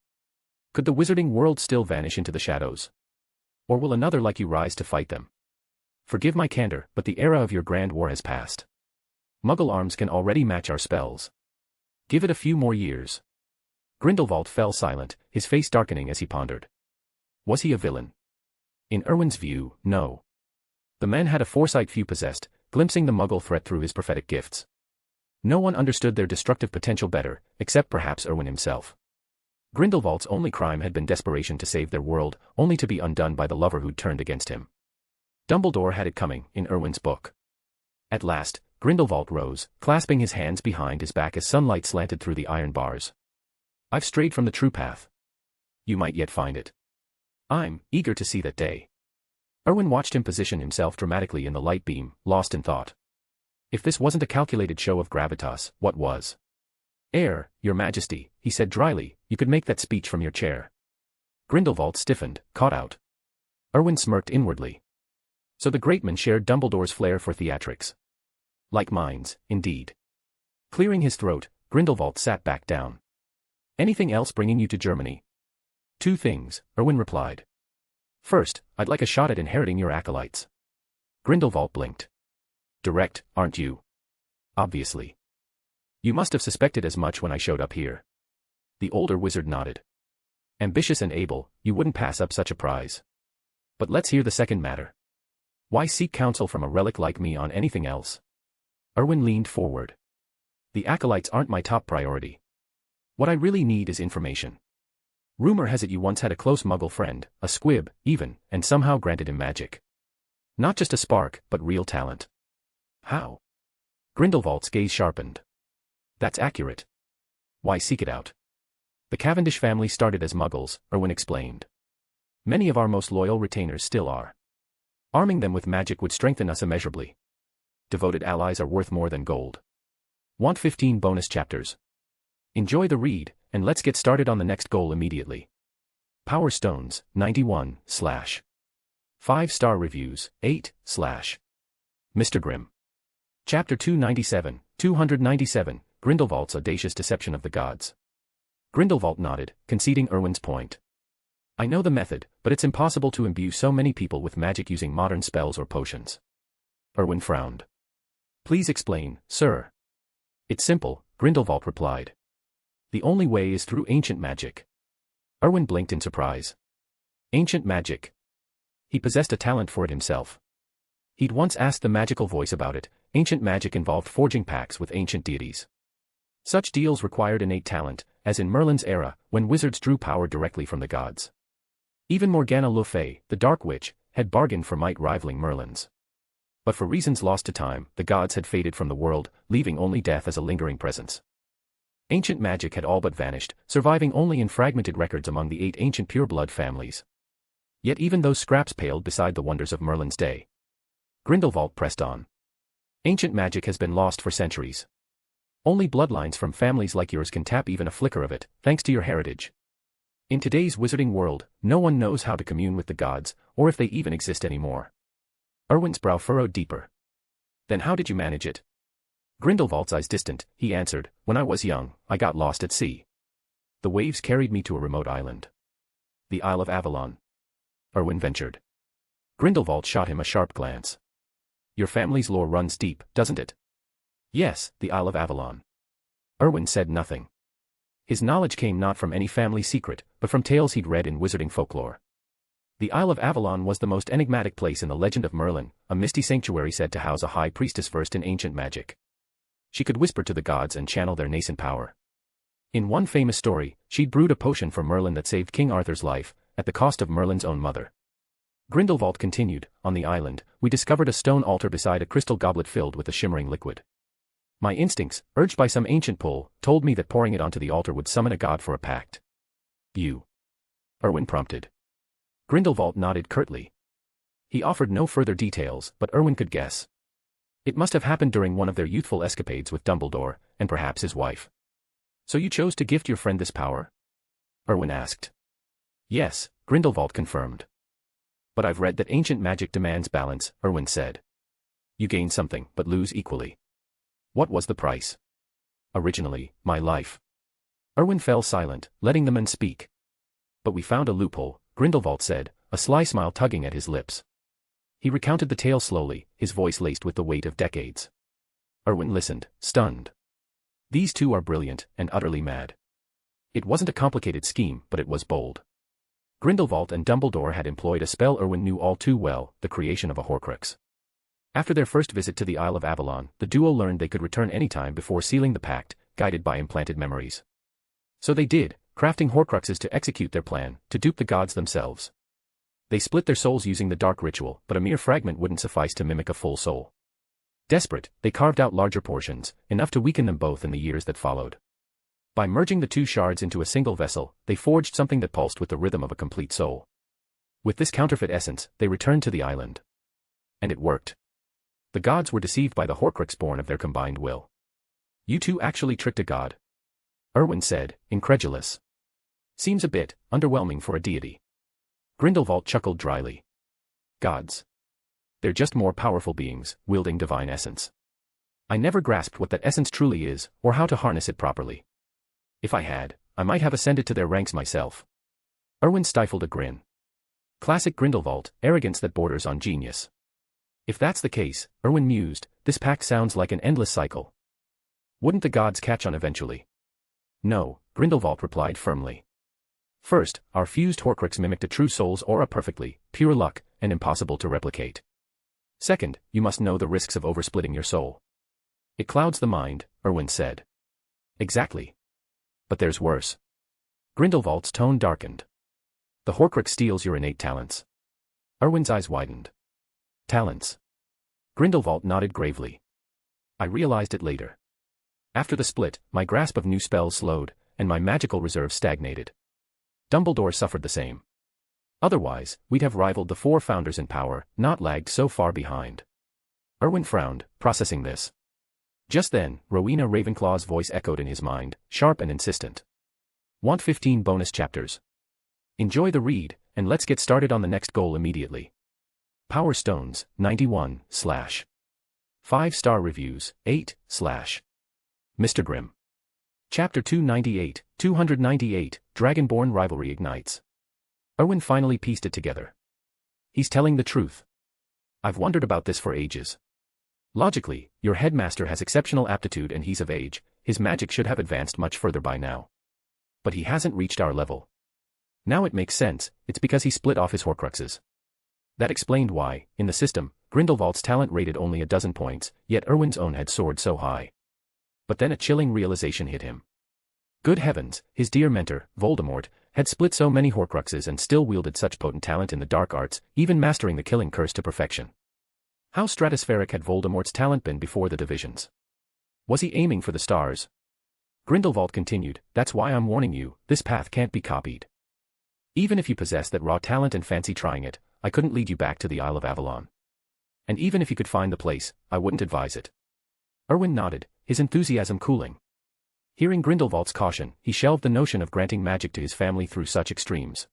Speaker 3: Could the wizarding world still vanish into the shadows? Or will another like you rise to fight them? Forgive my candor, but the era of your grand war has passed. Muggle arms can already match our spells. Give it a few more years. Grindelwald fell silent, his face darkening as he pondered. Was he a villain? In Erwin's view, no. The man had a foresight few possessed, glimpsing the Muggle threat through his prophetic gifts. No one understood their destructive potential better, except perhaps Erwin himself. Grindelwald's only crime had been desperation to save their world, only to be undone by the lover who'd turned against him. Dumbledore had it coming, in Erwin's book. At last, Grindelwald rose, clasping his hands behind his back as sunlight slanted through the iron bars. I've strayed from the true path. You might yet find it. I'm eager to see that day. Erwin watched him position himself dramatically in the light beam, lost in thought. If this wasn't a calculated show of gravitas, what was? Your Majesty, he said dryly, you could make that speech from your chair. Grindelwald stiffened, caught out. Erwin smirked inwardly. So the great man shared Dumbledore's flair for theatrics. Like mine's, indeed. Clearing his throat, Grindelwald sat back down. Anything else bringing you to Germany? Two things, Erwin replied. First, I'd like a shot at inheriting your acolytes. Grindelwald blinked. Direct, aren't you? Obviously. You must have suspected as much when I showed up here. The older wizard nodded. Ambitious and able, you wouldn't pass up such a prize. But let's hear the second matter. Why seek counsel from a relic like me on anything else? Erwin leaned forward. The acolytes aren't my top priority. What I really need is information. Rumor has it you once had a close muggle friend, a squib, even, and somehow granted him magic. Not just a spark, but real talent. How? Grindelwald's gaze sharpened. That's accurate. Why seek it out? The Cavendish family started as muggles, Erwin explained. Many of our most loyal retainers still are. Arming them with magic would strengthen us immeasurably. Devoted allies are worth more than gold. Want 15 bonus chapters? Enjoy the read, and let's get started on the next goal immediately. Power Stones, 91, / 5-star reviews, 8, / Mr. Grimm. Chapter 297, Grindelwald's audacious deception of the gods. Grindelwald nodded, conceding Erwin's point. I know the method, but it's impossible to imbue so many people with magic using modern spells or potions. Erwin frowned. Please explain, sir. It's simple, Grindelwald replied. The only way is through ancient magic. Erwin blinked in surprise. Ancient magic. He possessed a talent for it himself. He'd once asked the magical voice about it. Ancient magic involved forging pacts with ancient deities. Such deals required innate talent, as in Merlin's era, when wizards drew power directly from the gods. Even Morgana Le Fay, the Dark Witch, had bargained for might rivaling Merlin's. But for reasons lost to time, the gods had faded from the world, leaving only death as a lingering presence. Ancient magic had all but vanished, surviving only in fragmented records among the 8 ancient pureblood families. Yet even those scraps paled beside the wonders of Merlin's day. Grindelwald pressed on. Ancient magic has been lost for centuries. Only bloodlines from families like yours can tap even a flicker of it, thanks to your heritage. In today's wizarding world, no one knows how to commune with the gods, or if they even exist anymore. Erwin's brow furrowed deeper. Then how did you manage it? Grindelwald's eyes distant, he answered, when I was young, I got lost at sea. The waves carried me to a remote island. The Isle of Avalon. Erwin ventured. Grindelwald shot him a sharp glance. Your family's lore runs deep, doesn't it? Yes, the Isle of Avalon. Erwin said nothing. His knowledge came not from any family secret, but from tales he'd read in wizarding folklore. The Isle of Avalon was the most enigmatic place in the legend of Merlin, a misty sanctuary said to house a high priestess versed in ancient magic. She could whisper to the gods and channel their nascent power. In one famous story, she'd brewed a potion for Merlin that saved King Arthur's life, at the cost of Merlin's own mother. Grindelwald continued, on the island, we discovered a stone altar beside a crystal goblet filled with a shimmering liquid. My instincts, urged by some ancient pull, told me that pouring it onto the altar would summon a god for a pact. You? Erwin prompted. Grindelwald nodded curtly. He offered no further details, but Erwin could guess. It must have happened during one of their youthful escapades with Dumbledore, and perhaps his wife. So you chose to gift your friend this power? Erwin asked. Yes, Grindelwald confirmed. But I've read that ancient magic demands balance, Erwin said. You gain something, but lose equally. What was the price? Originally, my life. Erwin fell silent, letting the man speak. But we found a loophole, Grindelwald said, a sly smile tugging at his lips. He recounted the tale slowly, his voice laced with the weight of decades. Erwin listened, stunned. These two are brilliant, and utterly mad. It wasn't a complicated scheme, but it was bold. Grindelwald and Dumbledore had employed a spell Erwin knew all too well, the creation of a Horcrux. After their first visit to the Isle of Avalon, the duo learned they could return anytime before sealing the pact, guided by implanted memories. So they did, crafting Horcruxes to execute their plan, to dupe the gods themselves. They split their souls using the dark ritual, but a mere fragment wouldn't suffice to mimic a full soul. Desperate, they carved out larger portions, enough to weaken them both in the years that followed. By merging the two shards into a single vessel, they forged something that pulsed with the rhythm of a complete soul. With this counterfeit essence, they returned to the island. And it worked. The gods were deceived by the Horcrux born of their combined will. You two actually tricked a god? Erwin said, incredulous. Seems a bit underwhelming for a deity. Grindelwald chuckled dryly. Gods. They're just more powerful beings, wielding divine essence. I never grasped what that essence truly is, or how to harness it properly. If I had, I might have ascended to their ranks myself. Erwin stifled a grin. Classic Grindelwald, arrogance that borders on genius. If that's the case, Erwin mused, this pact sounds like an endless cycle. Wouldn't the gods catch on eventually? No, Grindelwald replied firmly. First, our fused Horcrux mimicked a true soul's aura perfectly, pure luck, and impossible to replicate. Second, you must know the risks of oversplitting your soul. It clouds the mind, Erwin said. Exactly. But there's worse. Grindelwald's tone darkened. The Horcrux steals your innate talents. Erwin's eyes widened. Talents. Grindelwald nodded gravely. I realized it later. After the split, my grasp of new spells slowed, and my magical reserve stagnated. Dumbledore suffered the same. Otherwise, we'd have rivaled the four founders in power, not lagged so far behind. Erwin frowned, processing this. Just then, Rowena Ravenclaw's voice echoed in his mind, sharp and insistent. Want 15 bonus chapters? Enjoy the read, and let's get started on the next goal immediately. Power Stones, 91, / 5-star reviews, 8, / Mr. Grimm. Chapter 298, Dragonborn Rivalry Ignites. Erwin finally pieced it together. He's telling the truth. I've wondered about this for ages. Logically, your headmaster has exceptional aptitude and he's of age, his magic should have advanced much further by now. But he hasn't reached our level. Now it makes sense, it's because he split off his Horcruxes. That explained why, in the system, Grindelwald's talent rated only 12 points, yet Erwin's own had soared so high. But then a chilling realization hit him. Good heavens, his dear mentor, Voldemort, had split so many Horcruxes and still wielded such potent talent in the dark arts, even mastering the killing curse to perfection. How stratospheric had Voldemort's talent been before the divisions? Was he aiming for the stars? Grindelwald continued, that's why I'm warning you, this path can't be copied. Even if you possess that raw talent and fancy trying it, I couldn't lead you back to the Isle of Avalon. And even if you could find the place, I wouldn't advise it. Erwin nodded, his enthusiasm cooling. Hearing Grindelwald's caution, he shelved the notion of granting magic to his family through such extremes.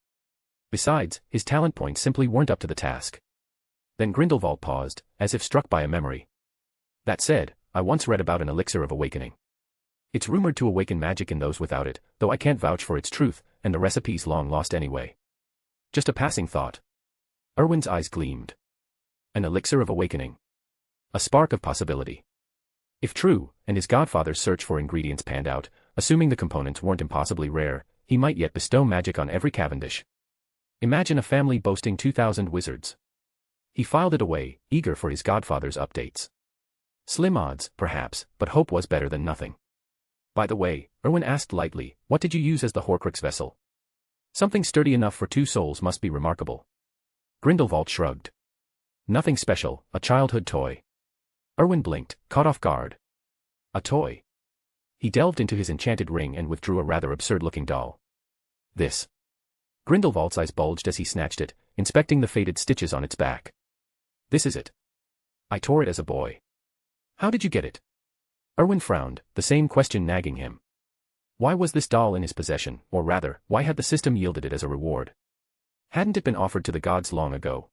Speaker 3: Besides, his talent points simply weren't up to the task. Then Grindelwald paused, as if struck by a memory. That said, I once read about an elixir of awakening. It's rumored to awaken magic in those without it, though I can't vouch for its truth, and the recipe's long lost anyway. Just a passing thought. Erwin's eyes gleamed. An elixir of awakening. A spark of possibility. If true, and his godfather's search for ingredients panned out, assuming the components weren't impossibly rare, he might yet bestow magic on every Cavendish. Imagine a family boasting 2,000 wizards. He filed it away, eager for his godfather's updates. Slim odds, perhaps, but hope was better than nothing. By the way, Erwin asked lightly, what did you use as the Horcrux vessel? Something sturdy enough for 2 souls must be remarkable. Grindelwald shrugged. Nothing special, a childhood toy. Erwin blinked, caught off guard. A toy. He delved into his enchanted ring and withdrew a rather absurd-looking doll. This. Grindelwald's eyes bulged as he snatched it, inspecting the faded stitches on its back. This is it. I tore it as a boy. How did you get it? Erwin frowned, the same question nagging him. Why was this doll in his possession, or rather, why had the system yielded it as a reward? Hadn't it been offered to the gods long ago?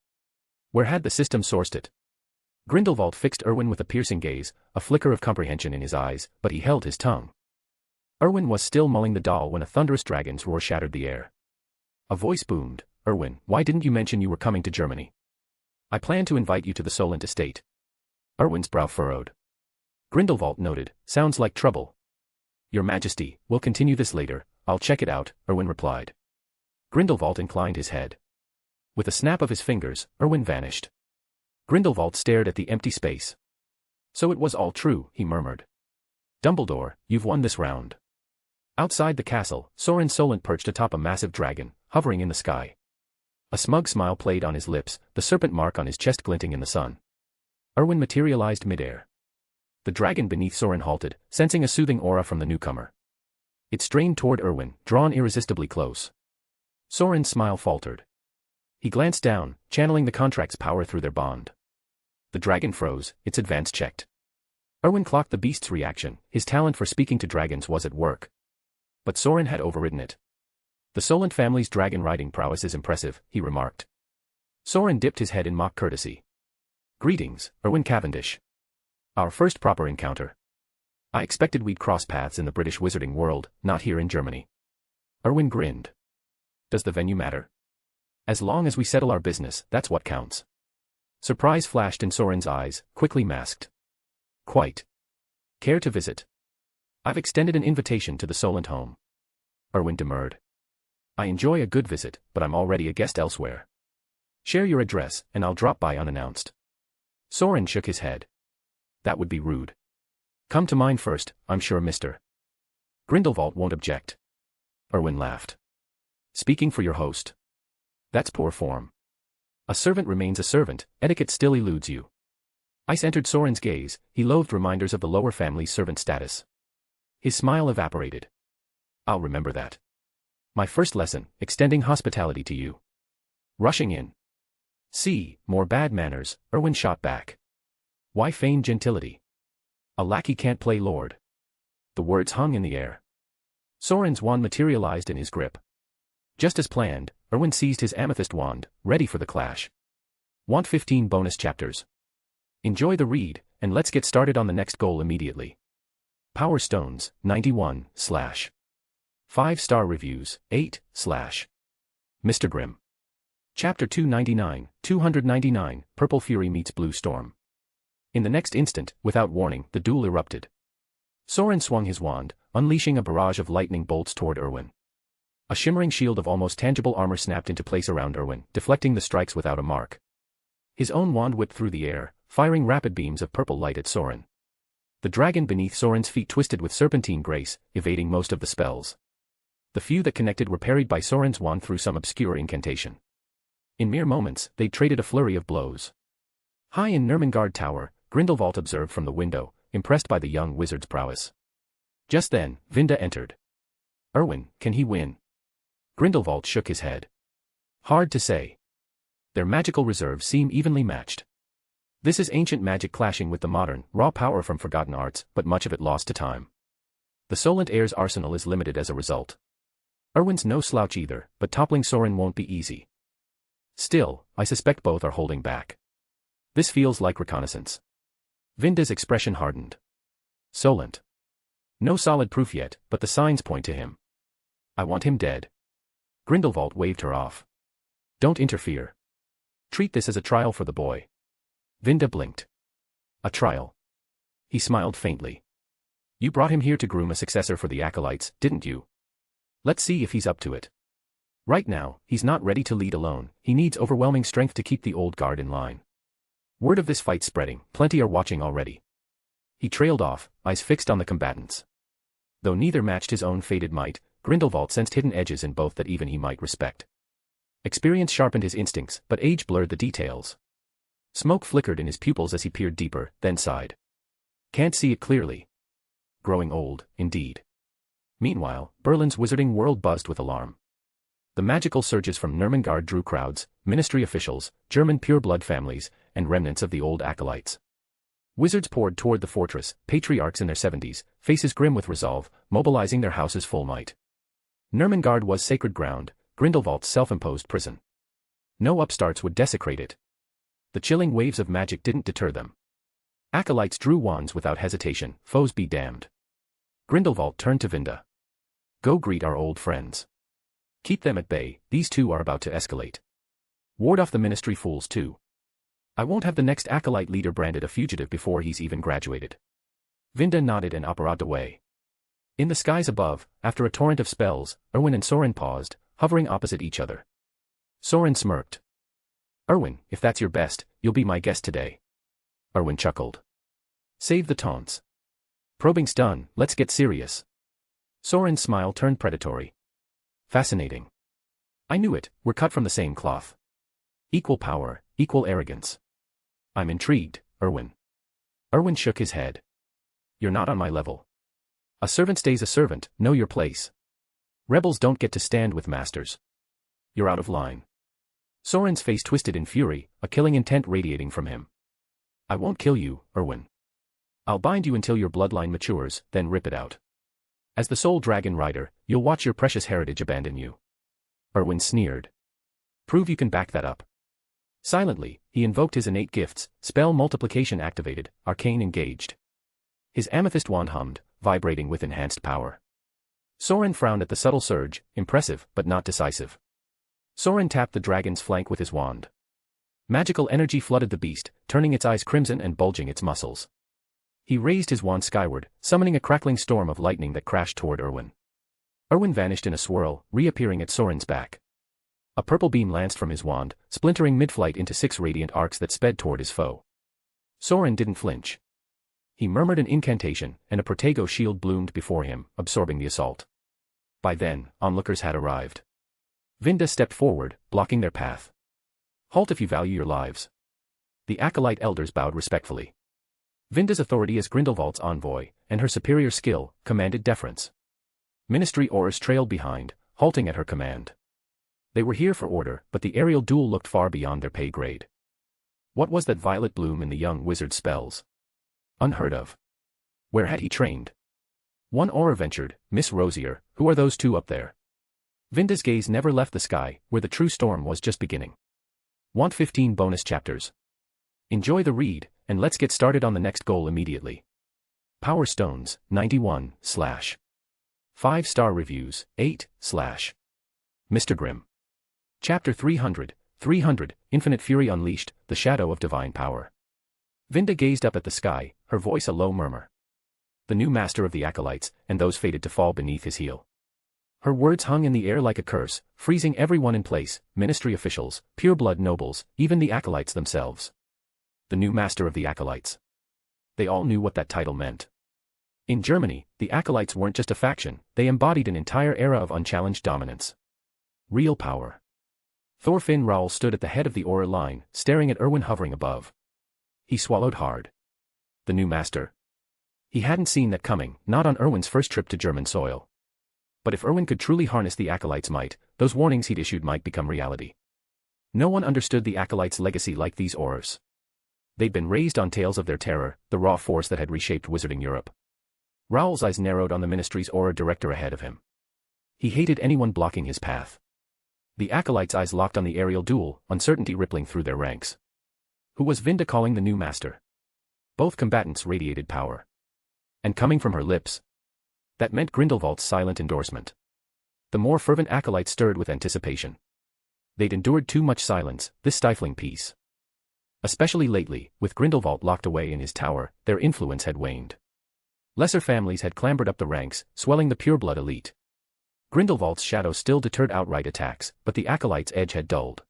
Speaker 3: Where had the system sourced it? Grindelwald fixed Erwin with a piercing gaze, a flicker of comprehension in his eyes, but he held his tongue. Erwin was still mulling the doll when a thunderous dragon's roar shattered the air. A voice boomed, Erwin, why didn't you mention you were coming to Germany? I plan to invite you to the Solent estate. Erwin's brow furrowed. Grindelwald noted, sounds like trouble. Your Majesty, we'll continue this later, I'll check it out, Erwin replied. Grindelwald inclined his head. With a snap of his fingers, Erwin vanished. Grindelwald stared at the empty space. So it was all true, he murmured. Dumbledore, you've won this round. Outside the castle, Soren Solent perched atop a massive dragon, hovering in the sky. A smug smile played on his lips, the serpent mark on his chest glinting in the sun. Erwin materialized midair. The dragon beneath Soren halted, sensing a soothing aura from the newcomer. It strained toward Erwin, drawn irresistibly close. Soren's smile faltered. He glanced down, channeling the contract's power through their bond. The dragon froze, its advance checked. Erwin clocked the beast's reaction, his talent for speaking to dragons was at work. But Soren had overridden it. The Solent family's dragon riding prowess is impressive, he remarked. Soren dipped his head in mock courtesy. Greetings, Erwin Cavendish. Our first proper encounter. I expected we'd cross paths in the British wizarding world, not here in Germany. Erwin grinned. Does the venue matter? As long as we settle our business, that's what counts. Surprise flashed in Soren's eyes, quickly masked. Quite. Care to visit? I've extended an invitation to the Solent home. Erwin demurred. I enjoy a good visit, but I'm already a guest elsewhere. Share your address, and I'll drop by unannounced. Soren shook his head. That would be rude. Come to mine first, I'm sure, Mr. Grindelwald won't object. Erwin laughed. Speaking for your host. That's poor form. A servant remains a servant, etiquette still eludes you. Ice entered Soren's gaze, he loathed reminders of the lower family's servant status. His smile evaporated. I'll remember that. My first lesson, extending hospitality to you. Rushing in. See, more bad manners, Erwin shot back. Why feign gentility? A lackey can't play lord. The words hung in the air. Soren's wand materialized in his grip. Just as planned, Erwin seized his amethyst wand, ready for the clash. Want 15 bonus chapters? Enjoy the read, and let's get started on the next goal immediately. Power Stones, 91, / 5-star reviews, 8, / Mr. Grimm. Chapter 299, Purple Fury meets Blue Storm. In the next instant, without warning, the duel erupted. Soren swung his wand, unleashing a barrage of lightning bolts toward Erwin. A shimmering shield of almost tangible armor snapped into place around Erwin, deflecting the strikes without a mark. His own wand whipped through the air, firing rapid beams of purple light at Soren. The dragon beneath Soren's feet twisted with serpentine grace, evading most of the spells. The few that connected were parried by Soren's wand through some obscure incantation. In mere moments, they traded a flurry of blows. High in Nurmengard Tower, Grindelwald observed from the window, impressed by the young wizard's prowess. Just then, Vinda entered. Erwin, can he win? Grindelwald shook his head. Hard to say. Their magical reserves seem evenly matched. This is ancient magic clashing with the modern, raw power from forgotten arts, but much of it lost to time. The Solent heir's arsenal is limited as a result. Erwin's no slouch either, but toppling Soren won't be easy. Still, I suspect both are holding back. This feels like reconnaissance. Vinda's expression hardened. Solent. No solid proof yet, but the signs point to him. I want him dead. Grindelwald waved her off. Don't interfere. Treat this as a trial for the boy. Vinda blinked. A trial. He smiled faintly. You brought him here to groom a successor for the acolytes, didn't you? Let's see if he's up to it. Right now, he's not ready to lead alone, he needs overwhelming strength to keep the old guard in line. Word of this fight spreading, plenty are watching already. He trailed off, eyes fixed on the combatants. Though neither matched his own fated might, Grindelwald sensed hidden edges in both that even he might respect. Experience sharpened his instincts, but age blurred the details. Smoke flickered in his pupils as he peered deeper, then sighed. Can't see it clearly. Growing old, indeed. Meanwhile, Berlin's wizarding world buzzed with alarm. The magical surges from Nurmengard drew crowds, ministry officials, German pureblood families, and remnants of the old acolytes. Wizards poured toward the fortress, patriarchs in their 70s, faces grim with resolve, mobilizing their house's full might. Nurmengard was sacred ground, Grindelwald's self-imposed prison. No upstarts would desecrate it. The chilling waves of magic didn't deter them. Acolytes drew wands without hesitation, foes be damned. Grindelwald turned to Vinda. Go greet our old friends. Keep them at bay, these two are about to escalate. Ward off the ministry fools too. I won't have the next acolyte leader branded a fugitive before he's even graduated. Vinda nodded and operated away. In the skies above, after a torrent of spells, Erwin and Soren paused, hovering opposite each other. Soren smirked. Erwin, if that's your best, you'll be my guest today. Erwin chuckled. Save the taunts. Probing's done, let's get serious. Soren's smile turned predatory. Fascinating. I knew it, we're cut from the same cloth. Equal power, equal arrogance. I'm intrigued, Erwin. Erwin shook his head. You're not on my level. A servant stays a servant, know your place. Rebels don't get to stand with masters. You're out of line. Soren's face twisted in fury, a killing intent radiating from him. I won't kill you, Erwin. I'll bind you until your bloodline matures, then rip it out. As the sole dragon rider, you'll watch your precious heritage abandon you. Erwin sneered. Prove you can back that up. Silently, he invoked his innate gifts, spell multiplication activated, arcane engaged. His amethyst wand hummed, vibrating with enhanced power. Soren frowned at the subtle surge, impressive but not decisive. Soren tapped the dragon's flank with his wand. Magical energy flooded the beast, turning its eyes crimson and bulging its muscles. He raised his wand skyward, summoning a crackling storm of lightning that crashed toward Erwin. Erwin vanished in a swirl, reappearing at Soren's back. A purple beam lanced from his wand, splintering mid-flight into 6 radiant arcs that sped toward his foe. Soren didn't flinch. He murmured an incantation, and a Protego shield bloomed before him, absorbing the assault. By then, onlookers had arrived. Vinda stepped forward, blocking their path. Halt if you value your lives. The acolyte elders bowed respectfully. Vinda's authority as Grindelwald's envoy, and her superior skill, commanded deference. Ministry aurors trailed behind, halting at her command. They were here for order, but the aerial duel looked far beyond their pay grade. What was that violet bloom in the young wizard's spells? Unheard of. Where had he trained? One aura ventured, Miss Rosier, who are those two up there? Vinda's gaze never left the sky, where the true storm was just beginning. Want 15 bonus chapters? Enjoy the read, and let's get started on the next goal immediately. Power Stones, 91, / 5-star reviews, 8, / Mr. Grimm. Chapter 300, Infinite Fury Unleashed, The Shadow of Divine Power. Vinda gazed up at the sky, her voice a low murmur. The new master of the acolytes, and those fated to fall beneath his heel. Her words hung in the air like a curse, freezing everyone in place, ministry officials, pureblood nobles, even the acolytes themselves. The new master of the acolytes. They all knew what that title meant. In Germany, the acolytes weren't just a faction, they embodied an entire era of unchallenged dominance. Real power. Thorfinn Raoul stood at the head of the aura line, staring at Erwin hovering above. He swallowed hard. The new master. He hadn't seen that coming, not on Erwin's first trip to German soil. But if Erwin could truly harness the acolyte's might, those warnings he'd issued might become reality. No one understood the acolyte's legacy like these aurors. They'd been raised on tales of their terror, the raw force that had reshaped wizarding Europe. Raoul's eyes narrowed on the ministry's aura director ahead of him. He hated anyone blocking his path. The acolyte's eyes locked on the aerial duel, uncertainty rippling through their ranks. Who was Vinda calling the new master? Both combatants radiated power. And coming from her lips, that meant Grindelwald's silent endorsement. The more fervent acolytes stirred with anticipation. They'd endured too much silence, this stifling peace. Especially lately, with Grindelwald locked away in his tower, their influence had waned. Lesser families had clambered up the ranks, swelling the pureblood elite. Grindelwald's shadow still deterred outright attacks, but the acolyte's edge had dulled.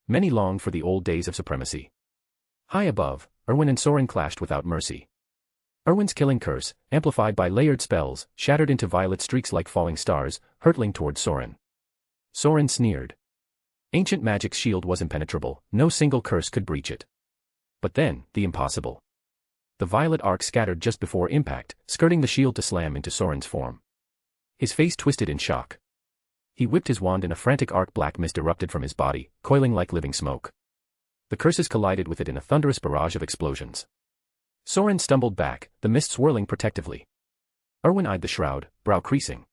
Speaker 3: Many longed for the old days of supremacy. High above, Erwin and Soren clashed without mercy. Erwin's killing curse, amplified by layered spells, shattered into violet streaks like falling stars, hurtling toward Soren. Soren sneered. Ancient magic's shield was impenetrable, no single curse could breach it. But then, the impossible. The violet arc scattered just before impact, skirting the shield to slam into Soren's form. His face twisted in shock. He whipped his wand and a frantic arc black mist erupted from his body, coiling like living smoke. The curses collided with it in a thunderous barrage of explosions. Soren stumbled back, the mist swirling protectively. Erwin eyed the shroud, brow creasing.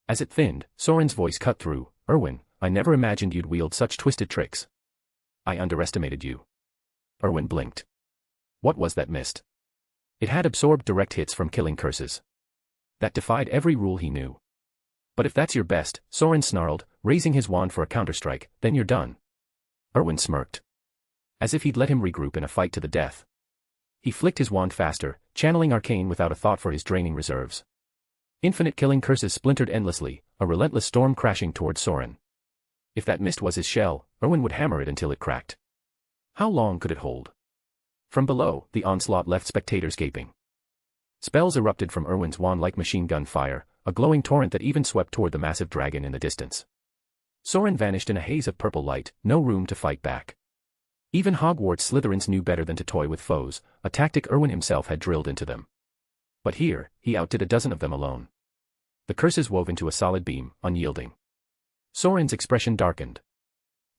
Speaker 3: As it thinned, Soren's voice cut through. Erwin, I never imagined you'd wield such twisted tricks. I underestimated you. Erwin blinked. What was that mist? It had absorbed direct hits from killing curses. That defied every rule he knew. But if that's your best, Soren snarled, raising his wand for a counterstrike, then you're done. Erwin smirked. As if he'd let him regroup in a fight to the death. He flicked his wand faster, channeling arcane without a thought for his draining reserves. Infinite killing curses splintered endlessly, a relentless storm crashing towards Soren. If that mist was his shell, Erwin would hammer it until it cracked. How long could it hold? From below, the onslaught left spectators gaping. Spells erupted from Erwin's wand like machine gun fire, a glowing torrent that even swept toward the massive dragon in the distance. Soren vanished in a haze of purple light, no room to fight back. Even Hogwarts Slytherins knew better than to toy with foes, a tactic Erwin himself had drilled into them. But here, he outdid a dozen of them alone. The curses wove into a solid beam, unyielding. Soren's expression darkened.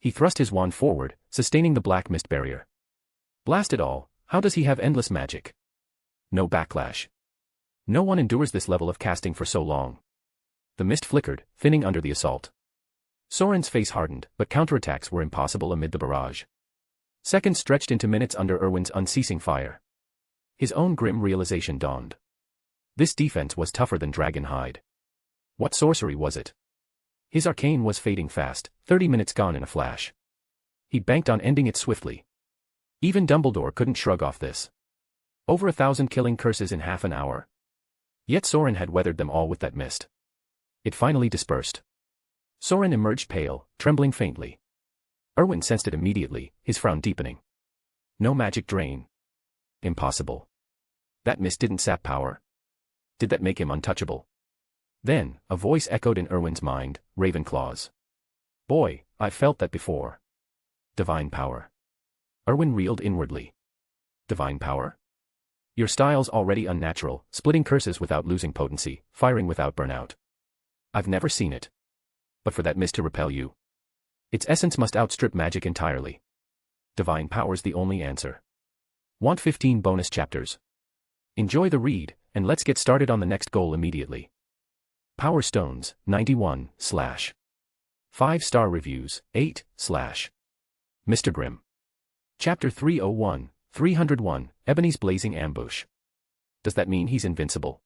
Speaker 3: He thrust his wand forward, sustaining the black mist barrier. Blast it all, how does he have endless magic? No backlash. No one endures this level of casting for so long. The mist flickered, thinning under the assault. Soren's face hardened, but counterattacks were impossible amid the barrage. Seconds stretched into minutes under Erwin's unceasing fire. His own grim realization dawned. This defense was tougher than dragon hide. What sorcery was it? His arcane was fading fast, 30 minutes gone in a flash. He banked on ending it swiftly. Even Dumbledore couldn't shrug off this. Over 1,000 killing curses in half an hour. Yet Soren had weathered them all with that mist. It finally dispersed. Soren emerged pale, trembling faintly. Erwin sensed it immediately, his frown deepening. No magic drain. Impossible. That mist didn't sap power. Did that make him untouchable? Then, a voice echoed in Erwin's mind, Ravenclaw's. Boy, I've felt that before. Divine power. Erwin reeled inwardly. Divine power? Your style's already unnatural, splitting curses without losing potency, firing without burnout. I've never seen it. But for that mist to repel you, its essence must outstrip magic entirely. Divine power's the only answer. Want 15 bonus chapters? Enjoy the read, and let's get started on the next goal immediately. Power Stones, 91, / 5-star reviews, 8, / Mr. Grimm. Chapter 301, 301, Ebony's Blazing Ambush. Does that mean he's invincible?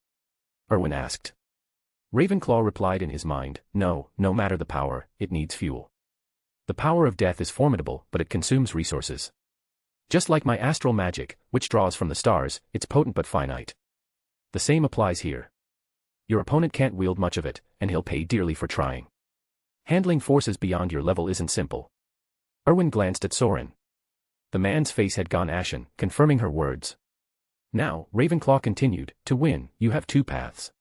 Speaker 3: Erwin asked. Ravenclaw replied in his mind, no matter the power, it needs fuel. The power of death is formidable, but it consumes resources. Just like my astral magic, which draws from the stars, it's potent but finite. The same applies here. Your opponent can't wield much of it, and he'll pay dearly for trying. Handling forces beyond your level isn't simple. Erwin glanced at Soren. The man's face had gone ashen, confirming her words. Now, Ravenclaw continued, to win, you have two paths.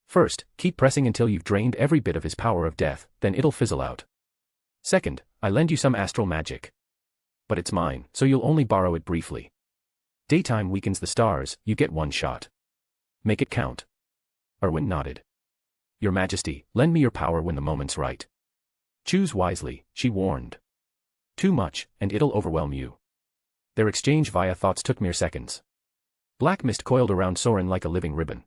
Speaker 3: First, keep pressing until you've drained every bit of his power of death, then it'll fizzle out. Second, I lend you some astral magic. But it's mine, so you'll only borrow it briefly. Daytime weakens the stars, you get one shot. Make it count. Erwin nodded. Your Majesty, lend me your power when the moment's right. Choose wisely, she warned. Too much, and it'll overwhelm you. Their exchange via thoughts took mere seconds. Black mist coiled around Soren like a living ribbon.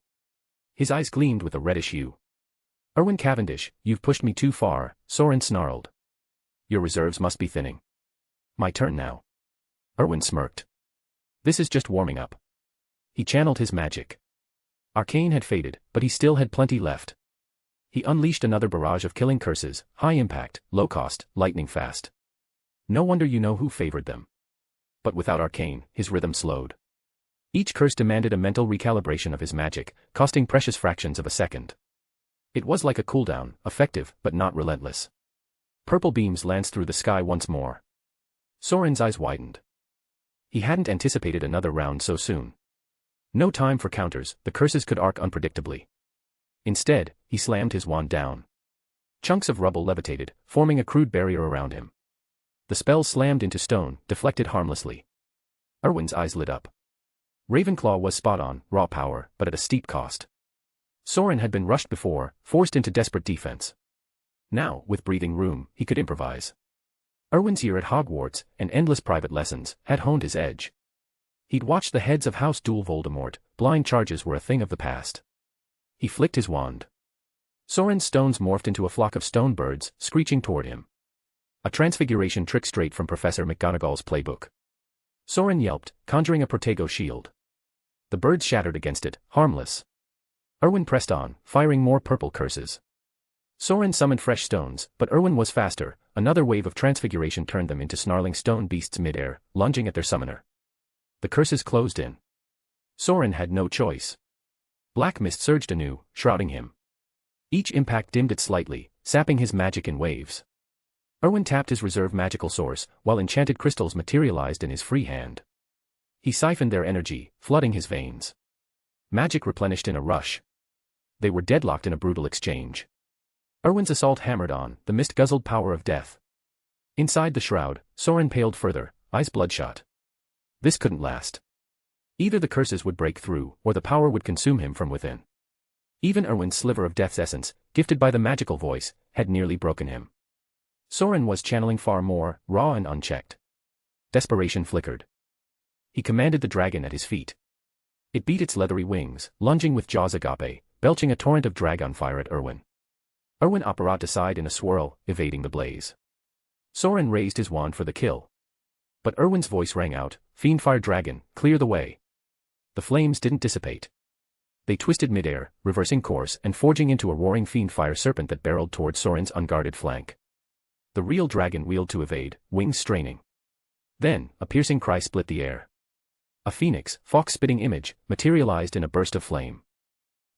Speaker 3: His eyes gleamed with a reddish hue. Erwin Cavendish, you've pushed me too far, Soren snarled. Your reserves must be thinning. My turn now. Erwin smirked. This is just warming up. He channeled his magic. Arcane had faded, but he still had plenty left. He unleashed another barrage of killing curses, high impact, low cost, lightning fast. No wonder you know who favored them. But without Arcane, his rhythm slowed. Each curse demanded a mental recalibration of his magic, costing precious fractions of a second. It was like a cooldown, effective, but not relentless. Purple beams lanced through the sky once more. Soren's eyes widened. He hadn't anticipated another round so soon. No time for counters, the curses could arc unpredictably. Instead, he slammed his wand down. Chunks of rubble levitated, forming a crude barrier around him. The spell slammed into stone, deflected harmlessly. Erwin's eyes lit up. Ravenclaw was spot on, raw power, but at a steep cost. Soren had been rushed before, forced into desperate defense. Now, with breathing room, he could improvise. Erwin's year at Hogwarts, and endless private lessons, had honed his edge. He'd watched the heads of House duel Voldemort, blind charges were a thing of the past. He flicked his wand. Soren's stones morphed into a flock of stone birds, screeching toward him. A transfiguration trick straight from Professor McGonagall's playbook. Soren yelped, conjuring a Protego shield. The birds shattered against it, harmless. Erwin pressed on, firing more purple curses. Soren summoned fresh stones, but Erwin was faster. Another wave of transfiguration turned them into snarling stone beasts midair, lunging at their summoner. The curses closed in. Soren had no choice. Black mist surged anew, shrouding him. Each impact dimmed it slightly, sapping his magic in waves. Erwin tapped his reserve magical source, while enchanted crystals materialized in his free hand. He siphoned their energy, flooding his veins. Magic replenished in a rush. They were deadlocked in a brutal exchange. Erwin's assault hammered on, the mist-guzzled power of death. Inside the shroud, Soren paled further, eyes bloodshot. This couldn't last. Either the curses would break through, or the power would consume him from within. Even Erwin's sliver of death's essence, gifted by the magical voice, had nearly broken him. Soren was channeling far more, raw and unchecked. Desperation flickered. He commanded the dragon at his feet. It beat its leathery wings, lunging with jaws agape, belching a torrent of dragon fire at Erwin. Erwin apparat aside in a swirl, evading the blaze. Soren raised his wand for the kill. But Erwin's voice rang out, "Fiendfire dragon, clear the way." The flames didn't dissipate. They twisted midair, reversing course and forging into a roaring fiendfire serpent that barreled toward Soren's unguarded flank. The real dragon wheeled to evade, wings straining. Then, a piercing cry split the air. A phoenix, fox-spitting image, materialized in a burst of flame.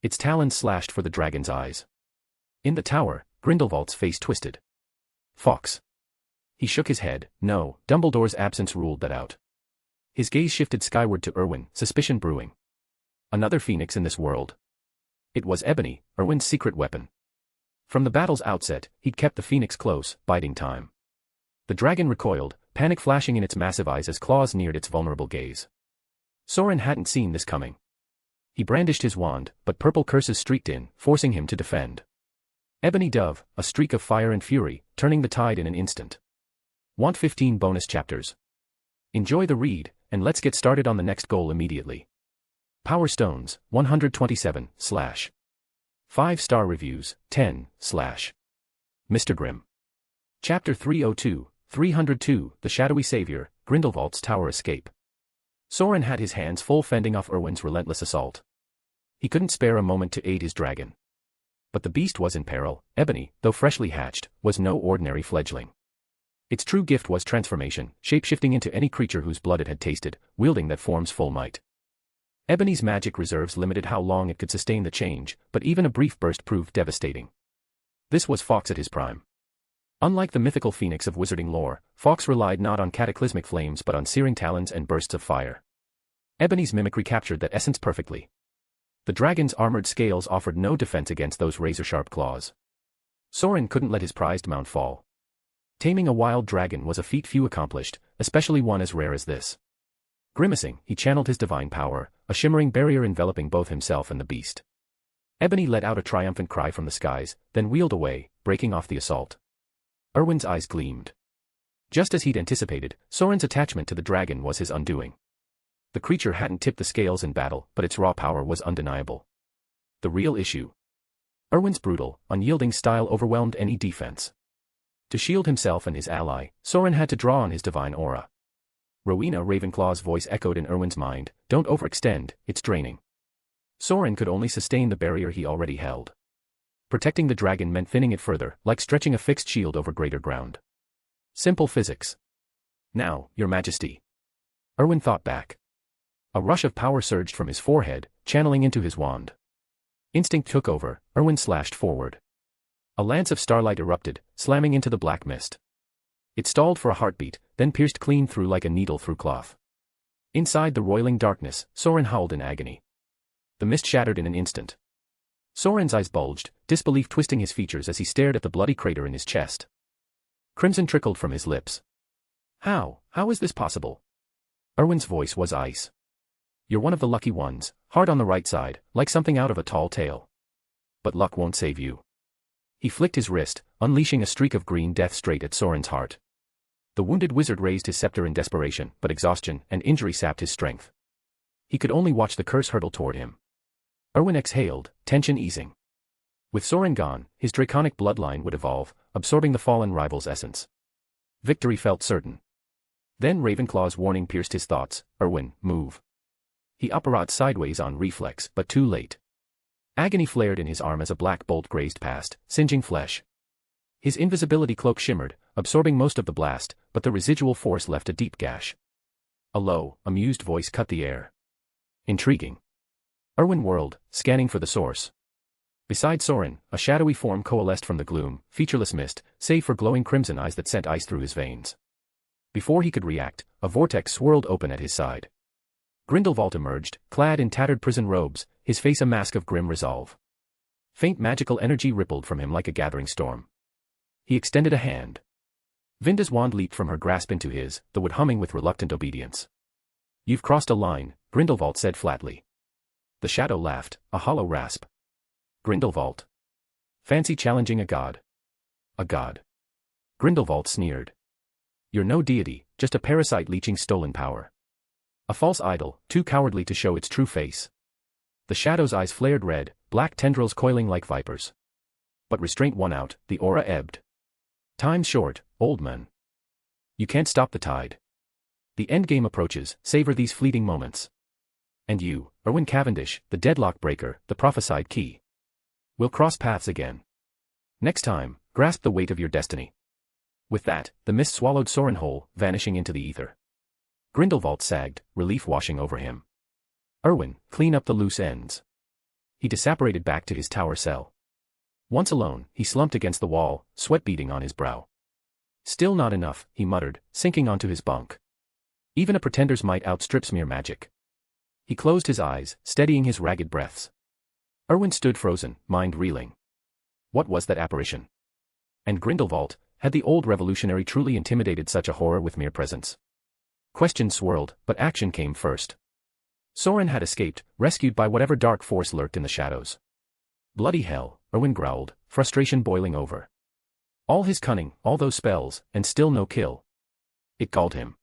Speaker 3: Its talons slashed for the dragon's eyes. In the tower, Grindelwald's face twisted. Fox. He shook his head. No, Dumbledore's absence ruled that out. His gaze shifted skyward to Erwin, suspicion brewing. Another phoenix in this world. It was ebony, Erwin's secret weapon. From the battle's outset, he'd kept the phoenix close, biding time. The dragon recoiled, panic flashing in its massive eyes as claws neared its vulnerable gaze. Soren hadn't seen this coming. He brandished his wand, but purple curses streaked in, forcing him to defend. Ebony Dove, a streak of fire and fury, turning the tide in an instant. Want 15 bonus chapters? Enjoy the read, and let's get started on the next goal immediately. Power Stones, 127, / 5-star reviews, 10, / Mr. Grimm. Chapter 302, 302, The Shadowy Savior, Grindelwald's Tower Escape. Soren had his hands full fending off Erwin's relentless assault. He couldn't spare a moment to aid his dragon. But the beast was in peril. Ebony, though freshly hatched, was no ordinary fledgling. Its true gift was transformation, shape-shifting into any creature whose blood it had tasted, wielding that form's full might. Ebony's magic reserves limited how long it could sustain the change, but even a brief burst proved devastating. This was Fox at his prime. Unlike the mythical phoenix of wizarding lore, Fox relied not on cataclysmic flames but on searing talons and bursts of fire. Ebony's mimicry captured that essence perfectly. The dragon's armored scales offered no defense against those razor-sharp claws. Soren couldn't let his prized mount fall. Taming a wild dragon was a feat few accomplished, especially one as rare as this. Grimacing, he channeled his divine power, a shimmering barrier enveloping both himself and the beast. Ebony let out a triumphant cry from the skies, then wheeled away, breaking off the assault. Erwin's eyes gleamed. Just as he'd anticipated, Soren's attachment to the dragon was his undoing. The creature hadn't tipped the scales in battle, but its raw power was undeniable. The real issue. Erwin's brutal, unyielding style overwhelmed any defense. To shield himself and his ally, Soren had to draw on his divine aura. Rowena Ravenclaw's voice echoed in Erwin's mind, "Don't overextend, it's draining." Soren could only sustain the barrier he already held. Protecting the dragon meant thinning it further, like stretching a fixed shield over greater ground. Simple physics. "Now, Your Majesty." Erwin thought back. A rush of power surged from his forehead, channeling into his wand. Instinct took over. Erwin slashed forward. A lance of starlight erupted, slamming into the black mist. It stalled for a heartbeat, then pierced clean through like a needle through cloth. Inside the roiling darkness, Soren howled in agony. The mist shattered in an instant. Soren's eyes bulged, disbelief twisting his features as he stared at the bloody crater in his chest. Crimson trickled from his lips. How is this possible?" Erwin's voice was ice. "You're one of the lucky ones, hard on the right side, like something out of a tall tale. But luck won't save you." He flicked his wrist, unleashing a streak of green death straight at Soren's heart. The wounded wizard raised his scepter in desperation, but exhaustion and injury sapped his strength. He could only watch the curse hurtle toward him. Erwin exhaled, tension easing. With Soren gone, his draconic bloodline would evolve, absorbing the fallen rival's essence. Victory felt certain. Then Ravenclaw's warning pierced his thoughts, "Erwin, move." He upperot sideways on reflex, but too late. Agony flared in his arm as a black bolt grazed past, singeing flesh. His invisibility cloak shimmered, absorbing most of the blast, but the residual force left a deep gash. A low, amused voice cut the air. "Intriguing." Erwin whirled, scanning for the source. Beside Soren, a shadowy form coalesced from the gloom, featureless mist, save for glowing crimson eyes that sent ice through his veins. Before he could react, a vortex swirled open at his side. Grindelwald emerged, clad in tattered prison robes, his face a mask of grim resolve. Faint magical energy rippled from him like a gathering storm. He extended a hand. Vinda's wand leaped from her grasp into his, the wood humming with reluctant obedience. "You've crossed a line," Grindelwald said flatly. The shadow laughed, a hollow rasp. "Grindelwald. Fancy challenging a god." "A god." Grindelwald sneered. "You're no deity, just a parasite leeching stolen power. A false idol, too cowardly to show its true face." The shadow's eyes flared red, black tendrils coiling like vipers. But restraint won out, the aura ebbed. "Time's short, old man. You can't stop the tide." The endgame approaches, savor these fleeting moments. And you, Erwin Cavendish, the deadlock breaker, the prophesied key. We'll cross paths again. Next time, grasp the weight of your destiny. With that, the mist swallowed Soren whole, vanishing into the ether. Grindelwald sagged, relief washing over him. Erwin, clean up the loose ends. He disapparated back to his tower cell. Once alone, he slumped against the wall, sweat beading on his brow. Still not enough, he muttered, sinking onto his bunk. Even a pretender's might outstrips mere magic. He closed his eyes, steadying his ragged breaths. Erwin stood frozen, mind reeling. What was that apparition? And Grindelwald, had the old revolutionary truly intimidated such a horror with mere presence? Questions swirled, but action came first. Soren had escaped, rescued by whatever dark force lurked in the shadows. Bloody hell, Erwin growled, frustration boiling over. All his cunning, all those spells, and still no kill. It galled him.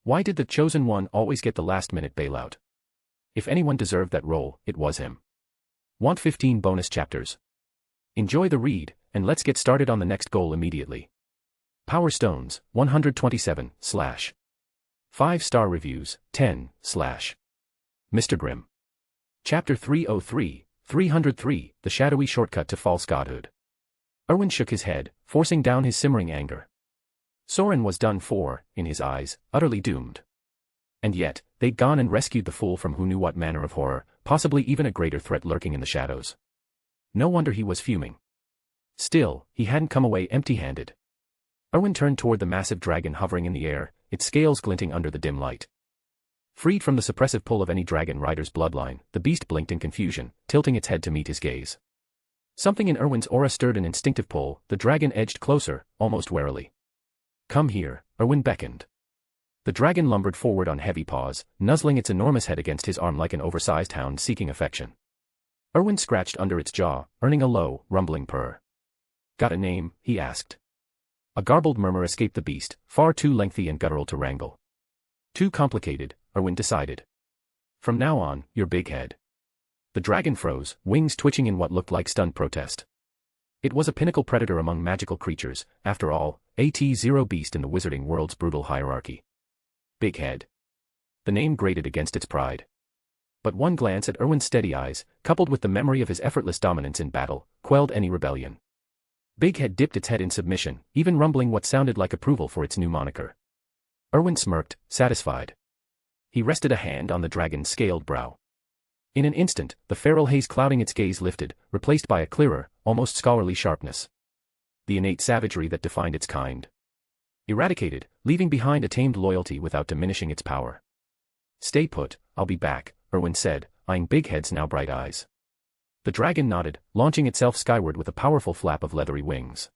Speaker 3: Why did the chosen one always get the last-minute bailout? If anyone deserved that role, it was him. Want 15 bonus chapters? Enjoy the read, and let's get started on the next goal immediately. Power Stones, 127, / 5-star reviews, 10, / Mr. Grimm. Chapter 303, 303, The Shadowy Shortcut to False Godhood. Erwin shook his head, forcing down his simmering anger. Soren was done for, in his eyes, utterly doomed. And yet, they'd gone and rescued the fool from who knew what manner of horror, possibly even a greater threat lurking in the shadows. No wonder he was fuming. Still, he hadn't come away empty-handed. Erwin turned toward the massive dragon hovering in the air, its scales glinting under the dim light. Freed from the suppressive pull of any dragon rider's bloodline, the beast blinked in confusion, tilting its head to meet his gaze. Something in Erwin's aura stirred an instinctive pull, the dragon edged closer, almost warily. Come here, Erwin beckoned. The dragon lumbered forward on heavy paws, nuzzling its enormous head against his arm like an oversized hound seeking affection. Erwin scratched under its jaw, earning a low, rumbling purr. Got a name? He asked. A garbled murmur escaped the beast, far too lengthy and guttural to wrangle. Too complicated, Erwin decided. From now on, you're Big Head. The dragon froze, wings twitching in what looked like stunned protest. It was a pinnacle predator among magical creatures, after all, a T0 beast in the wizarding world's brutal hierarchy. Big Head. The name grated against its pride. But one glance at Erwin's steady eyes, coupled with the memory of his effortless dominance in battle, quelled any rebellion. Big Head dipped its head in submission, even rumbling what sounded like approval for its new moniker. Erwin smirked, satisfied. He rested a hand on the dragon's scaled brow. In an instant, the feral haze clouding its gaze lifted, replaced by a clearer, almost scholarly sharpness. The innate savagery that defined its kind. Eradicated, leaving behind a tamed loyalty without diminishing its power. Stay put, I'll be back, Erwin said, eyeing Big Head's now bright eyes. The dragon nodded, launching itself skyward with a powerful flap of leathery wings.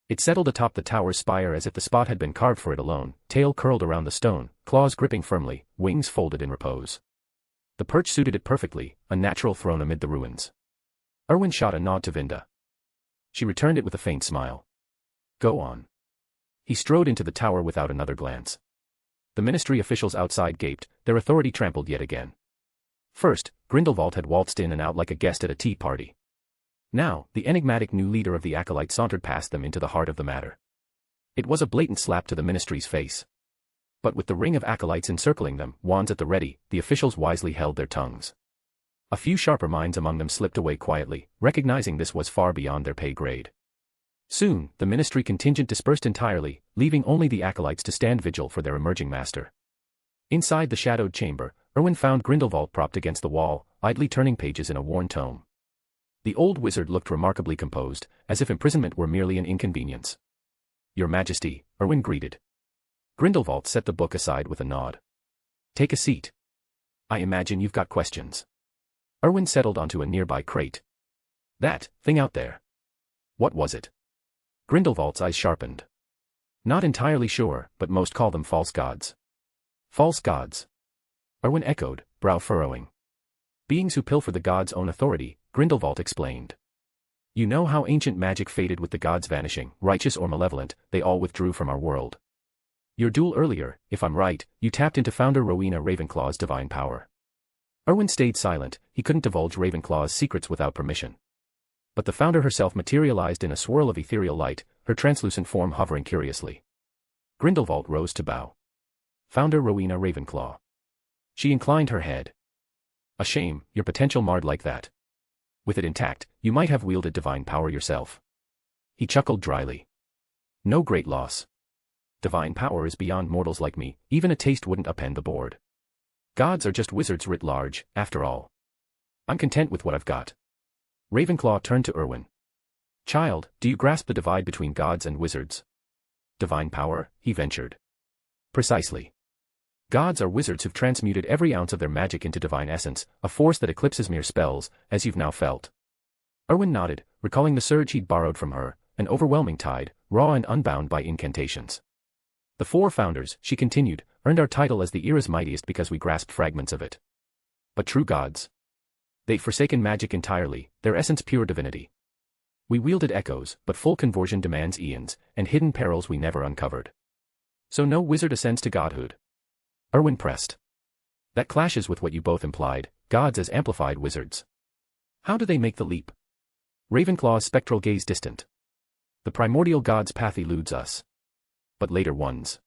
Speaker 3: It settled atop the tower's spire as if the spot had been carved for it alone, tail curled around the stone, claws gripping firmly, wings folded in repose. The perch suited it perfectly, a natural throne amid the ruins. Erwin shot a nod to Vinda. She returned it with a faint smile. Go on. He strode into the tower without another glance. The ministry officials outside gaped, their authority trampled yet again. First, Grindelwald had waltzed in and out like a guest at a tea party. Now, the enigmatic new leader of the acolyte sauntered past them into the heart of the matter. It was a blatant slap to the ministry's face. But with the ring of acolytes encircling them, wands at the ready, the officials wisely held their tongues. A few sharper minds among them slipped away quietly, recognizing this was far beyond their pay grade. Soon, the ministry contingent dispersed entirely, leaving only the acolytes to stand vigil for their emerging master. Inside the shadowed chamber, Erwin found Grindelwald propped against the wall, idly turning pages in a worn tome. The old wizard looked remarkably composed, as if imprisonment were merely an inconvenience. Your Majesty, Erwin greeted. Grindelwald set the book aside with a nod. Take a seat. I imagine you've got questions. Erwin settled onto a nearby crate. That thing out there. What was it? Grindelwald's eyes sharpened. Not entirely sure, but most call them false gods. False gods. Erwin echoed, brow furrowing. Beings who pilfer the gods' own authority, Grindelwald explained. You know how ancient magic faded with the gods vanishing, righteous or malevolent, they all withdrew from our world. Your duel earlier, if I'm right, you tapped into Founder Rowena Ravenclaw's divine power. Erwin stayed silent, he couldn't divulge Ravenclaw's secrets without permission. But the founder herself materialized in a swirl of ethereal light, her translucent form hovering curiously. Grindelwald rose to bow. Founder Rowena Ravenclaw. She inclined her head. A shame, your potential marred like that. With it intact, you might have wielded divine power yourself. He chuckled dryly. No great loss. Divine power is beyond mortals like me, even a taste wouldn't upend the board. Gods are just wizards writ large, after all. I'm content with what I've got. Ravenclaw turned to Erwin. Child, do you grasp the divide between gods and wizards? Divine power, he ventured. Precisely. Gods are wizards who've transmuted every ounce of their magic into divine essence, a force that eclipses mere spells, as you've now felt. Erwin nodded, recalling the surge he'd borrowed from her, an overwhelming tide, raw and unbound by incantations. The four founders, she continued, earned our title as the era's mightiest because we grasped fragments of it. But true gods? They've forsaken magic entirely, their essence pure divinity. We wielded echoes, but full conversion demands eons, and hidden perils we never uncovered. So no wizard ascends to godhood. Erwin pressed. That clashes with what you both implied, gods as amplified wizards. How do they make the leap? Ravenclaw's spectral gaze distant. The primordial god's path eludes us. But later ones.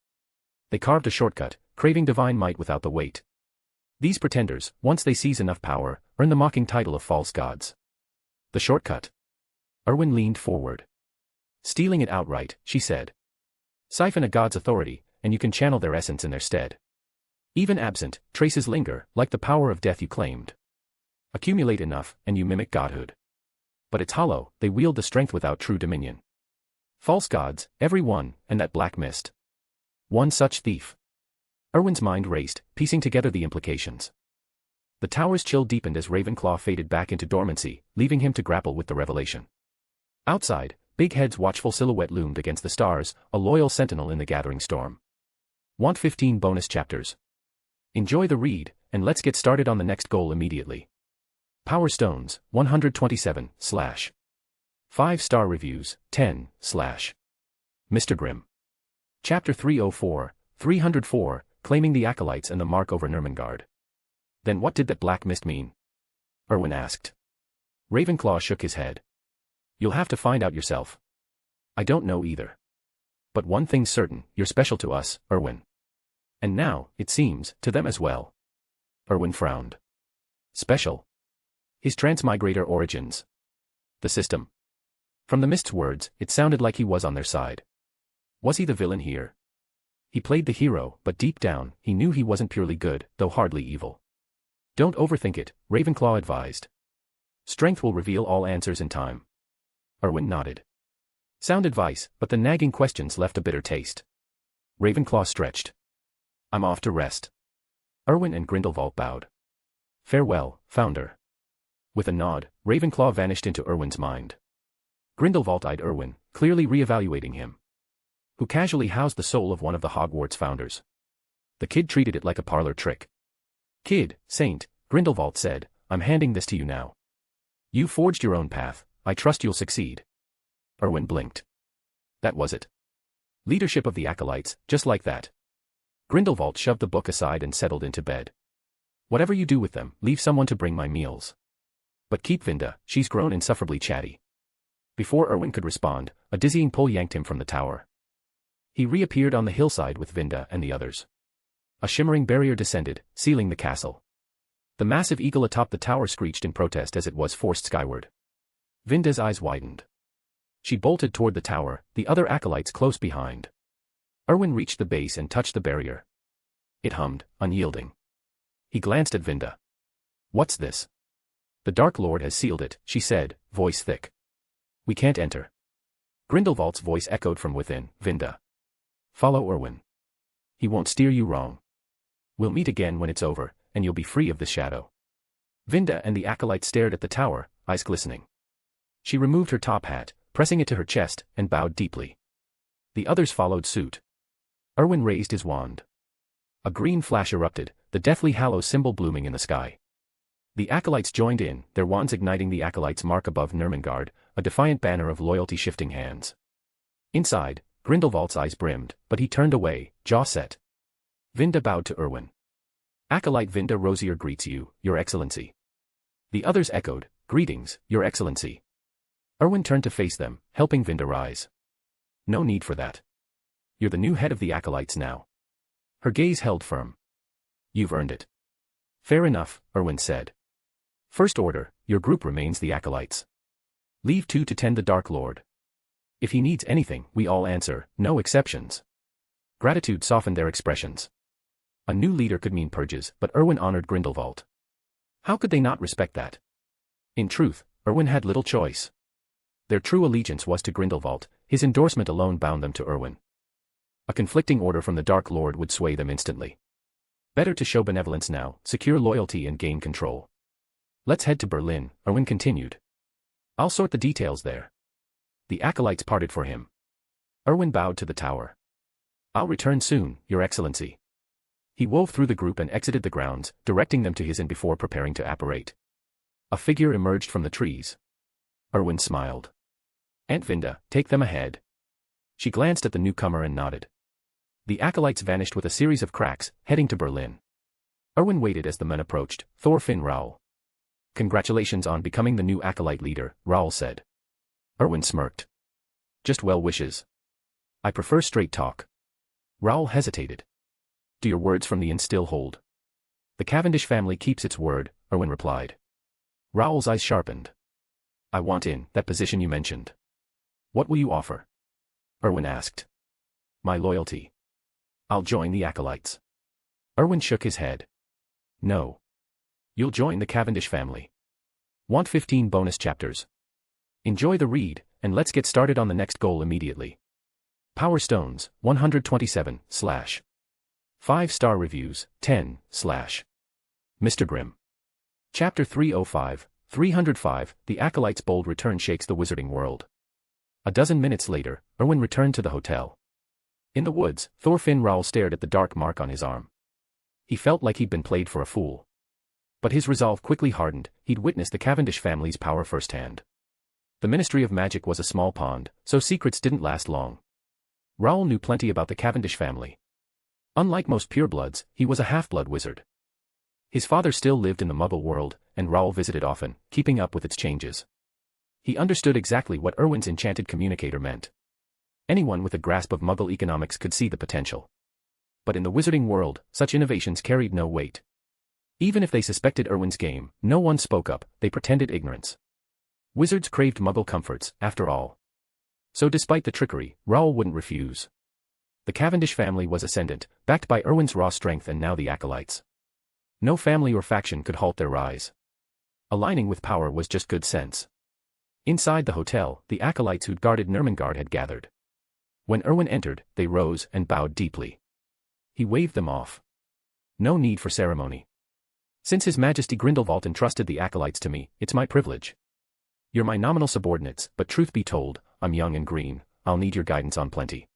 Speaker 3: They carved a shortcut, craving divine might without the weight. These pretenders, once they seize enough power, earn the mocking title of false gods. The shortcut. Erwin leaned forward. Stealing it outright, she said. Siphon a god's authority, and you can channel their essence in their stead. Even absent, traces linger, like the power of death you claimed. Accumulate enough, and you mimic godhood. But it's hollow, they wield the strength without true dominion. False gods, every one, and that black mist. One such thief. Erwin's mind raced, piecing together the implications. The tower's chill deepened as Ravenclaw faded back into dormancy, leaving him to grapple with the revelation. Outside, Big Head's watchful silhouette loomed against the stars, a loyal sentinel in the gathering storm. Want 15 bonus chapters? Enjoy the read, and let's get started on the next goal immediately. Power Stones, 127, / 5-star reviews, 10, / Mr. Grimm. Chapter 304, 304, Claiming the Acolytes and the Mark over Nurmengard. Then what did that black mist mean? Erwin asked. Ravenclaw shook his head. You'll have to find out yourself. I don't know either. But one thing's certain, you're special to us, Erwin. And now, it seems, to them as well. Erwin frowned. Special? His transmigrator origins. The system. From the mist's words, it sounded like he was on their side. Was he the villain here? He played the hero, but deep down, he knew he wasn't purely good, though hardly evil. Don't overthink it, Ravenclaw advised. Strength will reveal all answers in time. Erwin nodded. Sound advice, but the nagging questions left a bitter taste. Ravenclaw stretched. I'm off to rest. Erwin and Grindelwald bowed. Farewell, Founder. With a nod, Ravenclaw vanished into Erwin's mind. Grindelwald eyed Erwin, clearly re-evaluating him. Who casually housed the soul of one of the Hogwarts founders. The kid treated it like a parlor trick. Kid, Saint, Grindelwald said, I'm handing this to you now. You forged your own path, I trust you'll succeed. Erwin blinked. That was it. Leadership of the Acolytes, just like that. Grindelwald shoved the book aside and settled into bed. Whatever you do with them, leave someone to bring my meals. But keep Vinda, she's grown insufferably chatty. Before Erwin could respond, a dizzying pull yanked him from the tower. He reappeared on the hillside with Vinda and the others. A shimmering barrier descended, sealing the castle. The massive eagle atop the tower screeched in protest as it was forced skyward. Vinda's eyes widened. She bolted toward the tower, the other acolytes close behind. Erwin reached the base and touched the barrier. It hummed, unyielding. He glanced at Vinda. What's this? The Dark Lord has sealed it, she said, voice thick. We can't enter. Grindelwald's voice echoed from within, Vinda. Follow Erwin. He won't steer you wrong. We'll meet again when it's over, and you'll be free of the shadow. Vinda and the acolyte stared at the tower, eyes glistening. She removed her top hat, pressing it to her chest, and bowed deeply. The others followed suit. Erwin raised his wand. A green flash erupted, the deathly hallow symbol blooming in the sky. The acolytes joined in, their wands igniting the acolyte's mark above Nurmengard, a defiant banner of loyalty shifting hands. Inside, Grindelwald's eyes brimmed, but he turned away, jaw set. Vinda bowed to Erwin. Acolyte Vinda Rosier greets you, Your Excellency. The others echoed, Greetings, Your Excellency. Erwin turned to face them, helping Vinda rise. No need for that. You're the new head of the acolytes now. Her gaze held firm. You've earned it. Fair enough, Erwin said. First order, your group remains the Acolytes. Leave 2 to tend the Dark Lord. If he needs anything, we all answer, no exceptions. Gratitude softened their expressions. A new leader could mean purges, but Erwin honored Grindelwald. How could they not respect that? In truth, Erwin had little choice. Their true allegiance was to Grindelwald, his endorsement alone bound them to Erwin. A conflicting order from the Dark Lord would sway them instantly. Better to show benevolence now, secure loyalty and gain control. Let's head to Berlin, Erwin continued. I'll sort the details there. The Acolytes parted for him. Erwin bowed to the tower. I'll return soon, Your Excellency. He wove through the group and exited the grounds, directing them to his inn before preparing to apparate. A figure emerged from the trees. Erwin smiled. Aunt Vinda, take them ahead. She glanced at the newcomer and nodded. The Acolytes vanished with a series of cracks, heading to Berlin. Erwin waited as the men approached, Thorfinn Raoul. Congratulations on becoming the new Acolyte leader, Raoul said. Erwin smirked. Just well wishes. I prefer straight talk. Raoul hesitated. Do your words from the inn still hold? The Cavendish family keeps its word, Erwin replied. Raoul's eyes sharpened. I want in, that position you mentioned. What will you offer? Erwin asked. My loyalty. I'll join the Acolytes. Erwin shook his head. No. You'll join the Cavendish family. Want 15 bonus chapters? Enjoy the read, and let's get started on the next goal immediately. Power Stones, 127, / 5-star reviews, 10, / Mr. Grimm. Chapter 305, 305, The Acolyte's bold return shakes the wizarding world. A dozen minutes later, Erwin returned to the hotel. In the woods, Thorfinn Raoul stared at the dark mark on his arm. He felt like he'd been played for a fool. But his resolve quickly hardened. He'd witnessed the Cavendish family's power firsthand. The Ministry of Magic was a small pond, so secrets didn't last long. Raoul knew plenty about the Cavendish family. Unlike most purebloods, he was a half-blood wizard. His father still lived in the Muggle world, and Raoul visited often, keeping up with its changes. He understood exactly what Erwin's enchanted communicator meant. Anyone with a grasp of Muggle economics could see the potential. But in the wizarding world, such innovations carried no weight. Even if they suspected Erwin's game, no one spoke up, they pretended ignorance. Wizards craved Muggle comforts, after all. So despite the trickery, Raoul wouldn't refuse. The Cavendish family was ascendant, backed by Erwin's raw strength and now the Acolytes. No family or faction could halt their rise. Aligning with power was just good sense. Inside the hotel, the Acolytes who'd guarded Nurmengard had gathered. When Erwin entered, they rose and bowed deeply. He waved them off. No need for ceremony. Since His Majesty Grindelwald entrusted the Acolytes to me, it's my privilege. You're my nominal subordinates, but truth be told, I'm young and green, I'll need your guidance on plenty.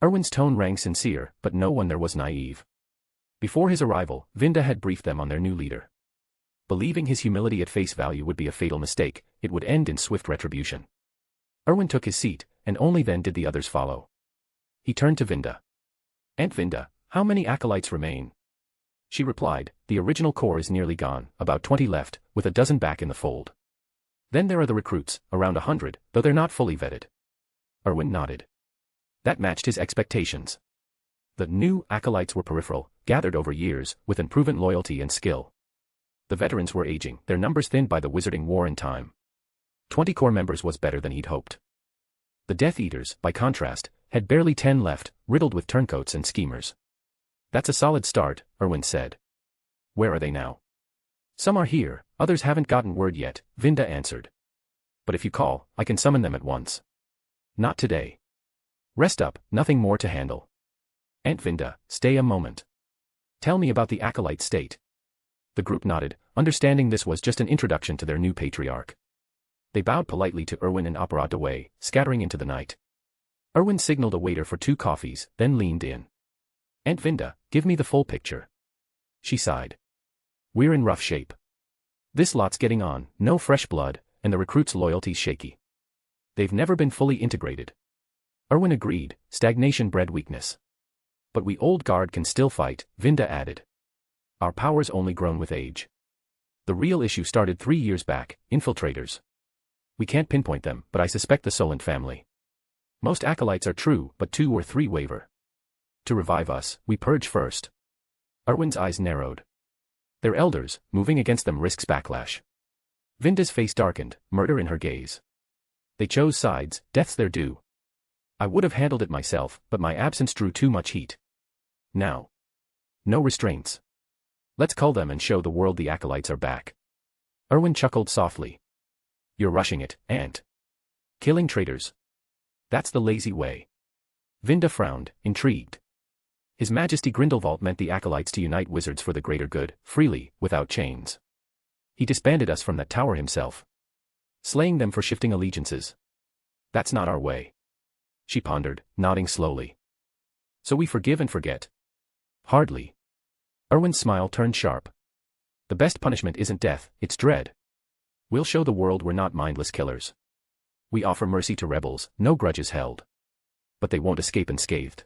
Speaker 3: Erwin's tone rang sincere, but no one there was naive. Before his arrival, Vinda had briefed them on their new leader. Believing his humility at face value would be a fatal mistake, it would end in swift retribution. Erwin took his seat, and only then did the others follow. He turned to Vinda. Aunt Vinda, how many Acolytes remain? She replied, the original core is nearly gone, about 20 left, with a dozen back in the fold. Then there are the recruits, around 100, though they're not fully vetted. Erwin nodded. That matched his expectations. The new Acolytes were peripheral, gathered over years, with unproven loyalty and skill. The veterans were aging, their numbers thinned by the wizarding war in time. 20 core members was better than he'd hoped. The Death Eaters, by contrast, had barely 10 left, riddled with turncoats and schemers. That's a solid start, Erwin said. Where are they now? Some are here, others haven't gotten word yet, Vinda answered. But if you call, I can summon them at once. Not today. Rest up, nothing more to handle. Aunt Vinda, stay a moment. Tell me about the Acolyte state. The group nodded, understanding this was just an introduction to their new patriarch. They bowed politely to Erwin and apparat away, scattering into the night. Erwin signaled a waiter for 2 coffees, then leaned in. Aunt Vinda, give me the full picture. She sighed. We're in rough shape. This lot's getting on, no fresh blood, and the recruits' loyalty's shaky. They've never been fully integrated. Erwin agreed, stagnation bred weakness. But we old guard can still fight, Vinda added. Our power's only grown with age. The real issue started 3 years back, infiltrators. We can't pinpoint them, but I suspect the Solent family. Most Acolytes are true, but 2 or 3 waver. To revive us, we purge first. Erwin's eyes narrowed. Their elders, moving against them risks backlash. Vinda's face darkened, murder in her gaze. They chose sides, death's their due. I would have handled it myself, but my absence drew too much heat. Now. No restraints. Let's cull them and show the world the acolytes are back. Erwin chuckled softly. You're rushing it, Aunt. Killing traitors. That's the lazy way. Vinda frowned, intrigued. His Majesty Grindelwald meant the acolytes to unite wizards for the greater good, freely, without chains. He disbanded us from that tower himself. Slaying them for shifting allegiances. That's not our way. She pondered, nodding slowly. So we forgive and forget. Hardly. Erwin's smile turned sharp. The best punishment isn't death, it's dread. We'll show the world we're not mindless killers. We offer mercy to rebels, no grudges held. But they won't escape unscathed.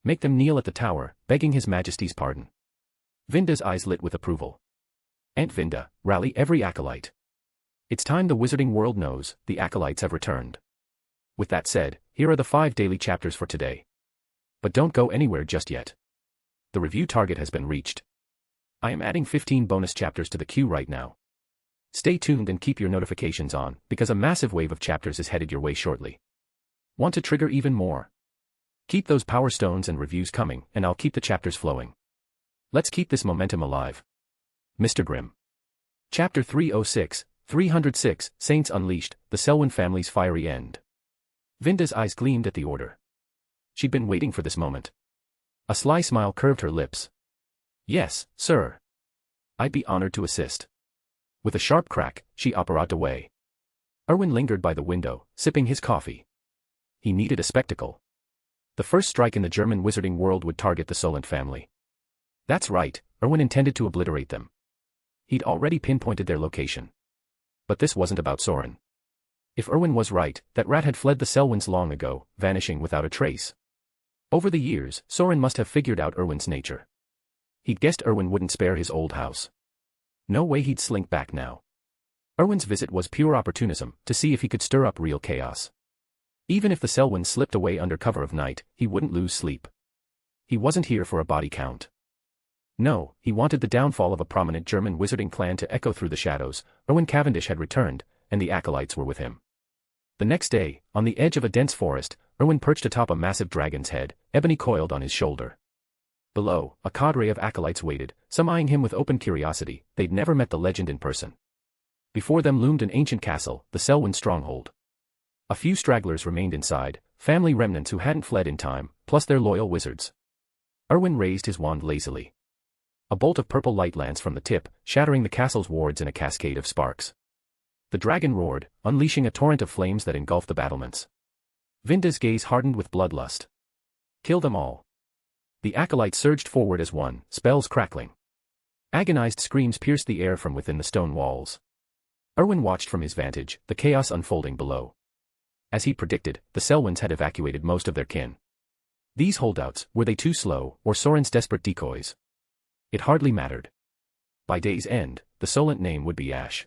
Speaker 3: Make them kneel at the tower, begging His Majesty's pardon. Vinda's eyes lit with approval. Aunt Vinda, rally every acolyte. It's time the wizarding world knows, the acolytes have returned. With that said, here are the 5 daily chapters for today. But don't go anywhere just yet. The review target has been reached. I am adding 15 bonus chapters to the queue right now. Stay tuned and keep your notifications on, because a massive wave of chapters is headed your way shortly. Want to trigger even more? Keep those power stones and reviews coming, and I'll keep the chapters flowing. Let's keep this momentum alive. Mr. Grimm. Chapter 306, 306, Saints Unleashed, the Selwyn family's fiery end. Vinda's eyes gleamed at the order. She'd been waiting for this moment. A sly smile curved her lips. Yes, sir. I'd be honored to assist. With a sharp crack, she operated away. Erwin lingered by the window, sipping his coffee. He needed a spectacle. The first strike in the German wizarding world would target the Solent family. That's right, Erwin intended to obliterate them. He'd already pinpointed their location. But this wasn't about Soren. If Erwin was right, that rat had fled the Selwyns long ago, vanishing without a trace. Over the years, Soren must have figured out Erwin's nature. He'd guessed Erwin wouldn't spare his old house. No way he'd slink back now. Erwin's visit was pure opportunism, to see if he could stir up real chaos. Even if the Selwyns slipped away under cover of night, he wouldn't lose sleep. He wasn't here for a body count. No, he wanted the downfall of a prominent German wizarding clan to echo through the shadows. Erwin Cavendish had returned, and the acolytes were with him. The next day, on the edge of a dense forest, Erwin perched atop a massive dragon's head, ebony coiled on his shoulder. Below, a cadre of acolytes waited, some eyeing him with open curiosity. They'd never met the legend in person. Before them loomed an ancient castle, the Selwyn stronghold. A few stragglers remained inside, family remnants who hadn't fled in time, plus their loyal wizards. Erwin raised his wand lazily. A bolt of purple light lanced from the tip, shattering the castle's wards in a cascade of sparks. The dragon roared, unleashing a torrent of flames that engulfed the battlements. Vinda's gaze hardened with bloodlust. Kill them all. The acolytes surged forward as one, spells crackling. Agonized screams pierced the air from within the stone walls. Erwin watched from his vantage, the chaos unfolding below. As he predicted, the Selwyns had evacuated most of their kin. These holdouts, were they too slow, or Soren's desperate decoys? It hardly mattered. By day's end, the Solent name would be ash.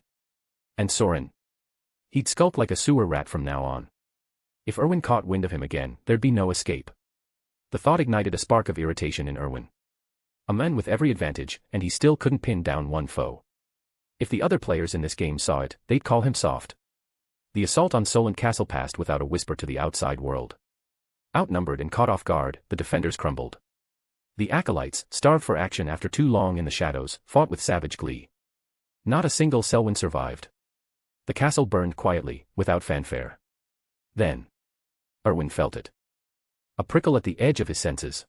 Speaker 3: And Soren? He'd skulk like a sewer rat from now on. If Erwin caught wind of him again, there'd be no escape. The thought ignited a spark of irritation in Erwin. A man with every advantage, and he still couldn't pin down one foe. If the other players in this game saw it, they'd call him soft. The assault on Solent Castle passed without a whisper to the outside world. Outnumbered and caught off guard, the defenders crumbled. The acolytes, starved for action after too long in the shadows, fought with savage glee. Not a single Selwyn survived. The castle burned quietly, without fanfare. Then, Erwin felt it. A prickle at the edge of his senses.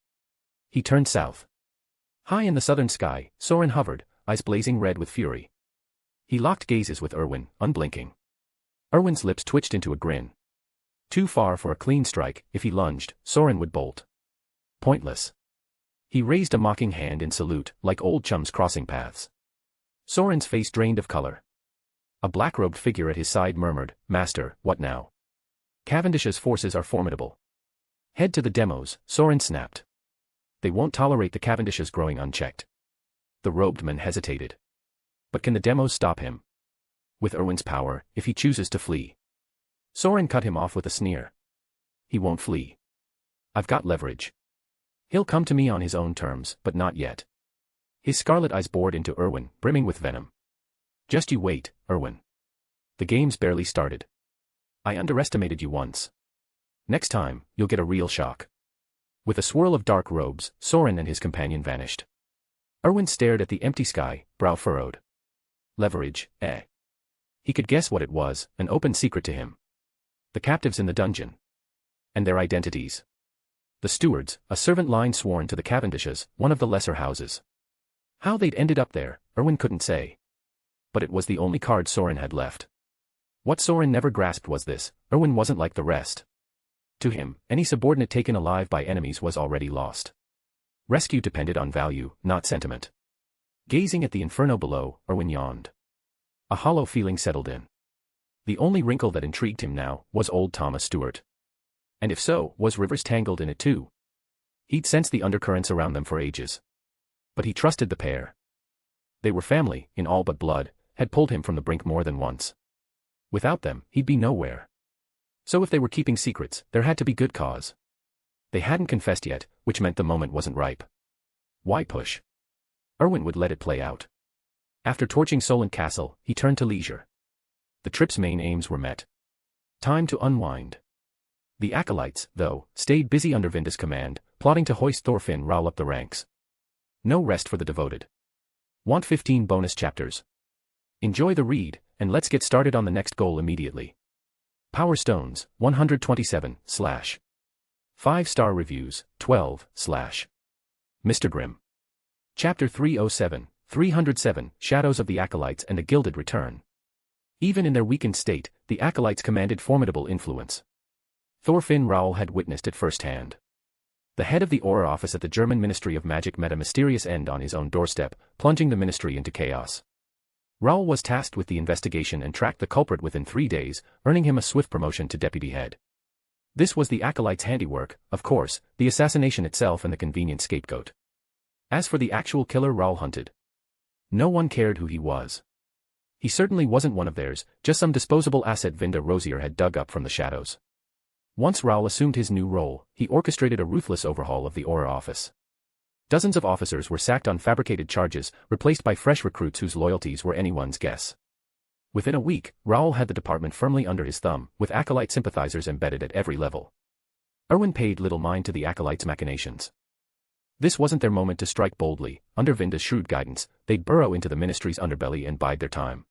Speaker 3: He turned south. High in the southern sky, Soren hovered, eyes blazing red with fury. He locked gazes with Erwin, unblinking. Erwin's lips twitched into a grin. Too far for a clean strike, if he lunged, Soren would bolt. Pointless. He raised a mocking hand in salute, like old chums crossing paths. Soren's face drained of color. A black-robed figure at his side murmured, "Master, what now?" Cavendish's forces are formidable. Head to the demos, Soren snapped. They won't tolerate the Cavendishes growing unchecked. The robed man hesitated. But can the demos stop him? With Erwin's power, if he chooses to flee. Soren cut him off with a sneer. He won't flee. I've got leverage. He'll come to me on his own terms, but not yet. His scarlet eyes bored into Erwin, brimming with venom. Just you wait, Erwin. The game's barely started. I underestimated you once. Next time, you'll get a real shock. With a swirl of dark robes, Soren and his companion vanished. Erwin stared at the empty sky, brow furrowed. Leverage, eh? He could guess what it was, an open secret to him. The captives in the dungeon. And their identities. The stewards, a servant line sworn to the Cavendishes, one of the lesser houses. How they'd ended up there, Erwin couldn't say. But it was the only card Soren had left. What Soren never grasped was this: Erwin wasn't like the rest. To him, any subordinate taken alive by enemies was already lost. Rescue depended on value, not sentiment. Gazing at the inferno below, Erwin yawned. A hollow feeling settled in. The only wrinkle that intrigued him now was old Thomas Stewart. And if so, was Rivers tangled in it too? He'd sensed the undercurrents around them for ages. But he trusted the pair. They were family, in all but blood, had pulled him from the brink more than once. Without them, he'd be nowhere. So if they were keeping secrets, there had to be good cause. They hadn't confessed yet, which meant the moment wasn't ripe. Why push? Erwin would let it play out. After torching Solent Castle, he turned to leisure. The trip's main aims were met. Time to unwind. The acolytes, though, stayed busy under Vinda's command, plotting to hoist Thorfinn Raoul up the ranks. No rest for the devoted. Want 15 bonus chapters? Enjoy the read, and let's get started on the next goal immediately. Power Stones, 127, / 5-star reviews, 12, / Mr. Grimm. Chapter 307, 307, Shadows of the Acolytes and a Gilded Return. Even in their weakened state, the Acolytes commanded formidable influence. Thorfinn Raoul had witnessed it firsthand. The head of the Aura office at the German Ministry of Magic met a mysterious end on his own doorstep, plunging the ministry into chaos. Raoul was tasked with the investigation and tracked the culprit within 3 days, earning him a swift promotion to deputy head. This was the Acolyte's handiwork, of course, the assassination itself and the convenient scapegoat. As for the actual killer Raoul hunted, no one cared who he was. He certainly wasn't one of theirs, just some disposable asset Vinda Rosier had dug up from the shadows. Once Raoul assumed his new role, he orchestrated a ruthless overhaul of the Aura office. Dozens of officers were sacked on fabricated charges, replaced by fresh recruits whose loyalties were anyone's guess. Within a week, Raoul had the department firmly under his thumb, with Acolyte sympathizers embedded at every level. Erwin paid little mind to the Acolytes' machinations. This wasn't their moment to strike boldly. Under Vinda's shrewd guidance, they'd burrow into the ministry's underbelly and bide their time.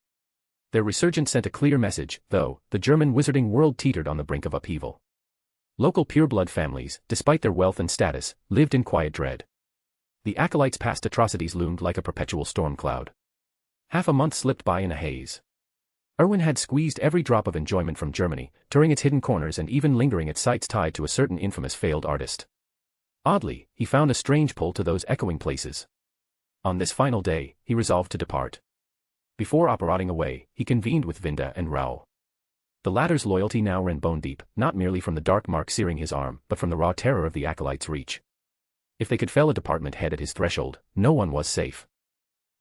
Speaker 3: Their resurgence sent a clear message, though: the German wizarding world teetered on the brink of upheaval. Local pureblood families, despite their wealth and status, lived in quiet dread. The Acolytes' past atrocities loomed like a perpetual storm cloud. Half a month slipped by in a haze. Erwin had squeezed every drop of enjoyment from Germany, touring its hidden corners and even lingering at sites tied to a certain infamous failed artist. Oddly, he found a strange pull to those echoing places. On this final day, he resolved to depart. Before operating away, he convened with Vinda and Raoul. The latter's loyalty now ran bone deep, not merely from the dark mark searing his arm, but from the raw terror of the Acolytes' reach. If they could fell a department head at his threshold, no one was safe.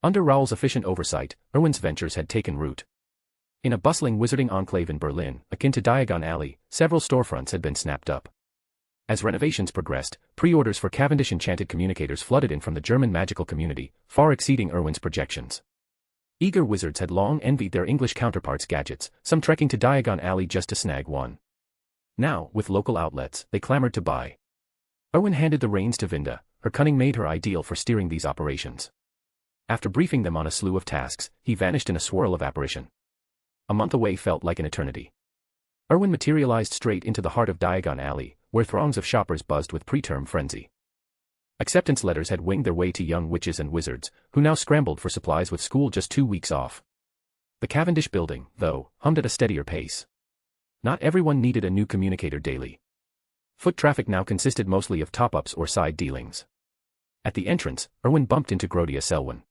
Speaker 3: Under Raoul's efficient oversight, Erwin's ventures had taken root. In a bustling wizarding enclave in Berlin, akin to Diagon Alley, several storefronts had been snapped up. As renovations progressed, pre-orders for Cavendish enchanted communicators flooded in from the German magical community, far exceeding Erwin's projections. Eager wizards had long envied their English counterparts' gadgets, some trekking to Diagon Alley just to snag one. Now, with local outlets, they clamored to buy. Erwin handed the reins to Vinda. Her cunning made her ideal for steering these operations. After briefing them on a slew of tasks, he vanished in a swirl of apparition. A month away felt like an eternity. Erwin materialized straight into the heart of Diagon Alley, where throngs of shoppers buzzed with preterm frenzy. Acceptance letters had winged their way to young witches and wizards, who now scrambled for supplies with school just 2 weeks off. The Cavendish building, though, hummed at a steadier pace. Not everyone needed a new communicator daily. Foot traffic now consisted mostly of top-ups or side dealings. At the entrance, Erwin bumped into Grodia Selwyn.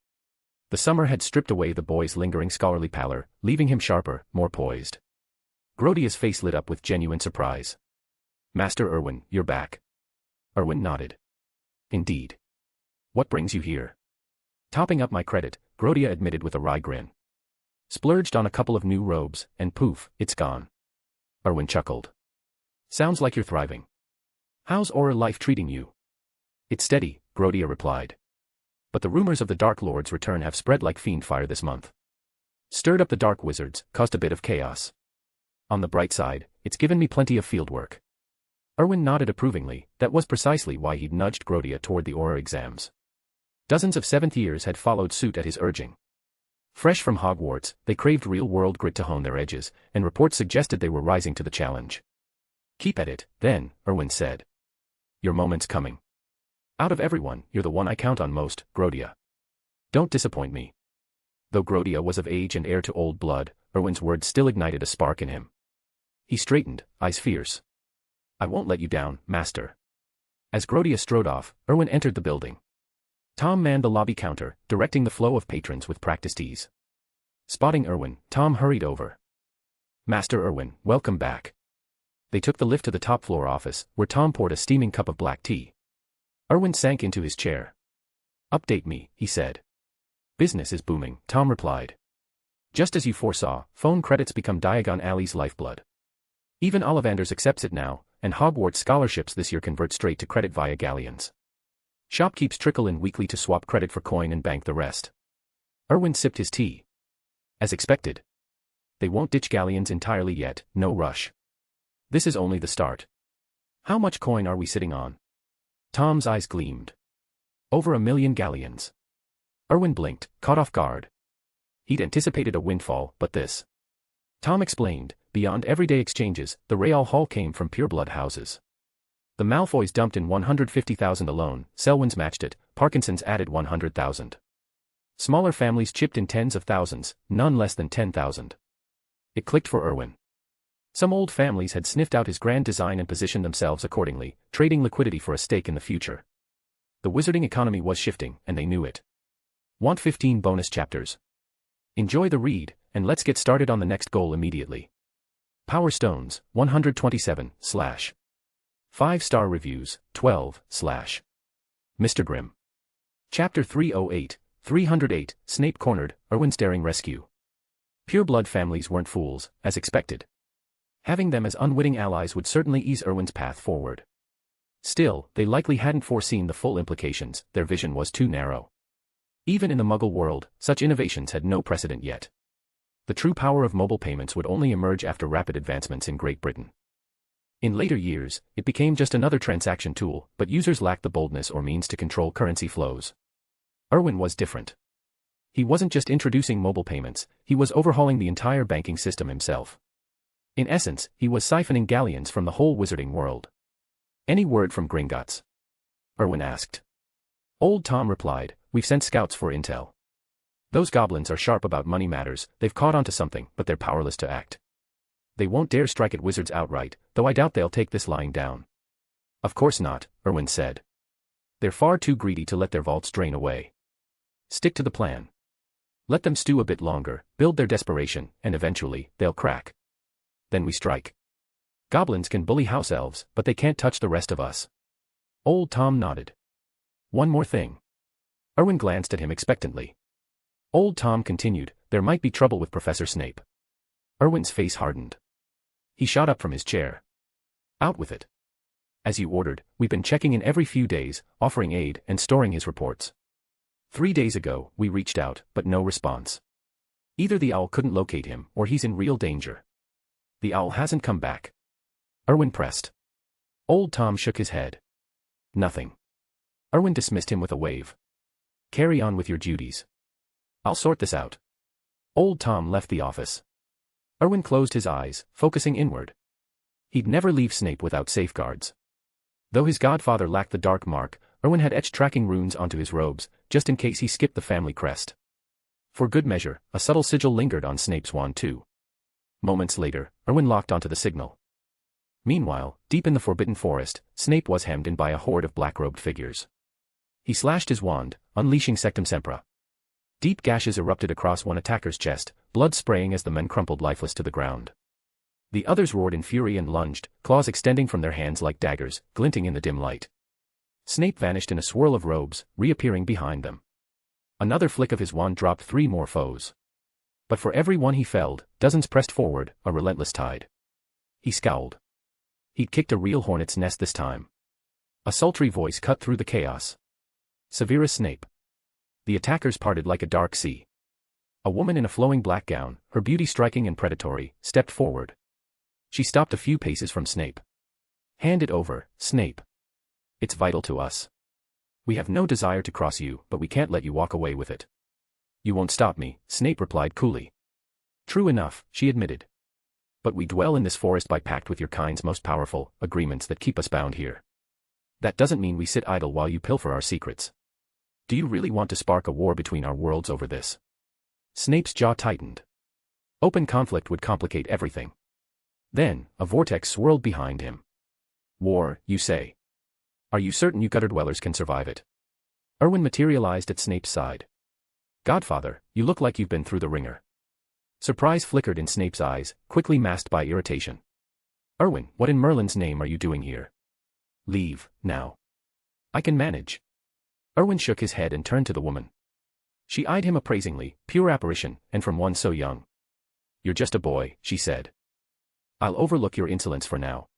Speaker 3: The summer had stripped away the boy's lingering scholarly pallor, leaving him sharper, more poised. Grodia's face lit up with genuine surprise. "Master Erwin, you're back." Erwin nodded. "Indeed. What brings you here?" "Topping up my credit," Grodia admitted with a wry grin. "Splurged on a couple of new robes, and poof, it's gone." Erwin chuckled. "Sounds like you're thriving. How's Aura life treating you?" It's steady, Grodia replied. But the rumors of the Dark Lord's return have spread like fiend fire this month. Stirred up the Dark Wizards, caused a bit of chaos. On the bright side, it's given me plenty of field work. Erwin nodded approvingly. That was precisely why he'd nudged Grodia toward the Auror exams. Dozens of seventh years had followed suit at his urging. Fresh from Hogwarts, they craved real-world grit to hone their edges, and reports suggested they were rising to the challenge. Keep at it, then, Erwin said. Your moment's coming. Out of everyone, you're the one I count on most, Grodia. Don't disappoint me. Though Grodia was of age and heir to old blood, Erwin's words still ignited a spark in him. He straightened, eyes fierce. I won't let you down, Master. As Grodia strode off, Erwin entered the building. Tom manned the lobby counter, directing the flow of patrons with practiced ease. Spotting Erwin, Tom hurried over. Master Erwin, welcome back. They took the lift to the top-floor office, where Tom poured a steaming cup of black tea. Erwin sank into his chair. Update me, he said. Business is booming, Tom replied. Just as you foresaw, phone credits become Diagon Alley's lifeblood. Even Ollivanders accepts it now, and Hogwarts scholarships this year convert straight to credit via galleons. Shopkeepers trickle in weekly to swap credit for coin and bank the rest. Erwin sipped his tea. As expected. They won't ditch galleons entirely yet, no rush. This is only the start. How much coin are we sitting on? Tom's eyes gleamed. Over 1 million galleons. Erwin blinked, caught off guard. He'd anticipated a windfall, but this. Tom explained, beyond everyday exchanges, the Real haul came from pureblood houses. The Malfoys dumped in 150,000 alone, Selwyns matched it, Parkinson's added 100,000. Smaller families chipped in tens of thousands, none less than 10,000. It clicked for Erwin. Some old families had sniffed out his grand design and positioned themselves accordingly, trading liquidity for a stake in the future. The wizarding economy was shifting, and they knew it. Want 15 bonus chapters? Enjoy the read, and let's get started on the next goal immediately. Power Stones, 127, / 5-star reviews, 12, / Mr. Grimm. Chapter 308, 308, Snape cornered, Erwin's daring rescue. Pureblood families weren't fools, as expected. Having them as unwitting allies would certainly ease Erwin's path forward. Still, they likely hadn't foreseen the full implications, their vision was too narrow. Even in the Muggle world, such innovations had no precedent yet. The true power of mobile payments would only emerge after rapid advancements in Great Britain. In later years, it became just another transaction tool, but users lacked the boldness or means to control currency flows. Erwin was different. He wasn't just introducing mobile payments, he was overhauling the entire banking system himself. In essence, he was siphoning galleons from the whole wizarding world. Any word from Gringotts? Erwin asked. Old Tom replied, we've sent scouts for intel. Those goblins are sharp about money matters, they've caught on to something, but they're powerless to act. They won't dare strike at wizards outright, though I doubt they'll take this lying down. Of course not, Erwin said. They're far too greedy to let their vaults drain away. Stick to the plan. Let them stew a bit longer, build their desperation, and eventually, they'll crack. Then we strike. Goblins can bully house elves, but they can't touch the rest of us. Old Tom nodded. One more thing. Erwin glanced at him expectantly. Old Tom continued, there might be trouble with Professor Snape. Erwin's face hardened. He shot up from his chair. Out with it. As you ordered, we've been checking in every few days, offering aid and storing his reports. 3 days ago, we reached out, but no response. Either the owl couldn't locate him, or he's in real danger. The owl hasn't come back. Erwin pressed. Old Tom shook his head. Nothing. Erwin dismissed him with a wave. Carry on with your duties. I'll sort this out. Old Tom left the office. Erwin closed his eyes, focusing inward. He'd never leave Snape without safeguards. Though his godfather lacked the dark mark, Erwin had etched tracking runes onto his robes, just in case he skipped the family crest. For good measure, a subtle sigil lingered on Snape's wand too. Moments later, Erwin locked onto the signal. Meanwhile, deep in the Forbidden Forest, Snape was hemmed in by a horde of black-robed figures. He slashed his wand, unleashing Sectum Sempra. Deep gashes erupted across one attacker's chest, blood spraying as the men crumpled lifeless to the ground. The others roared in fury and lunged, claws extending from their hands like daggers, glinting in the dim light. Snape vanished in a swirl of robes, reappearing behind them. Another flick of his wand dropped 3 more foes. But for every one he felled, dozens pressed forward, a relentless tide. He scowled. He'd kicked a real hornet's nest this time. A sultry voice cut through the chaos. Severus Snape. The attackers parted like a dark sea. A woman in a flowing black gown, her beauty striking and predatory, stepped forward. She stopped a few paces from Snape. Hand it over, Snape. It's vital to us. We have no desire to cross you, but we can't let you walk away with it. You won't stop me, Snape replied coolly. True enough, she admitted. But we dwell in this forest by pact with your kind's most powerful agreements that keep us bound here. That doesn't mean we sit idle while you pilfer our secrets. Do you really want to spark a war between our worlds over this? Snape's jaw tightened. Open conflict would complicate everything. Then, a vortex swirled behind him. War, you say? Are you certain you gutter dwellers can survive it? Erwin materialized at Snape's side. Godfather, you look like you've been through the ringer. Surprise flickered in Snape's eyes, quickly masked by irritation. Erwin, what in Merlin's name are you doing here? Leave, now. I can manage. Erwin shook his head and turned to the woman. She eyed him appraisingly, pure apparition, and from one so young. You're just a boy, she said. I'll overlook your insolence for now.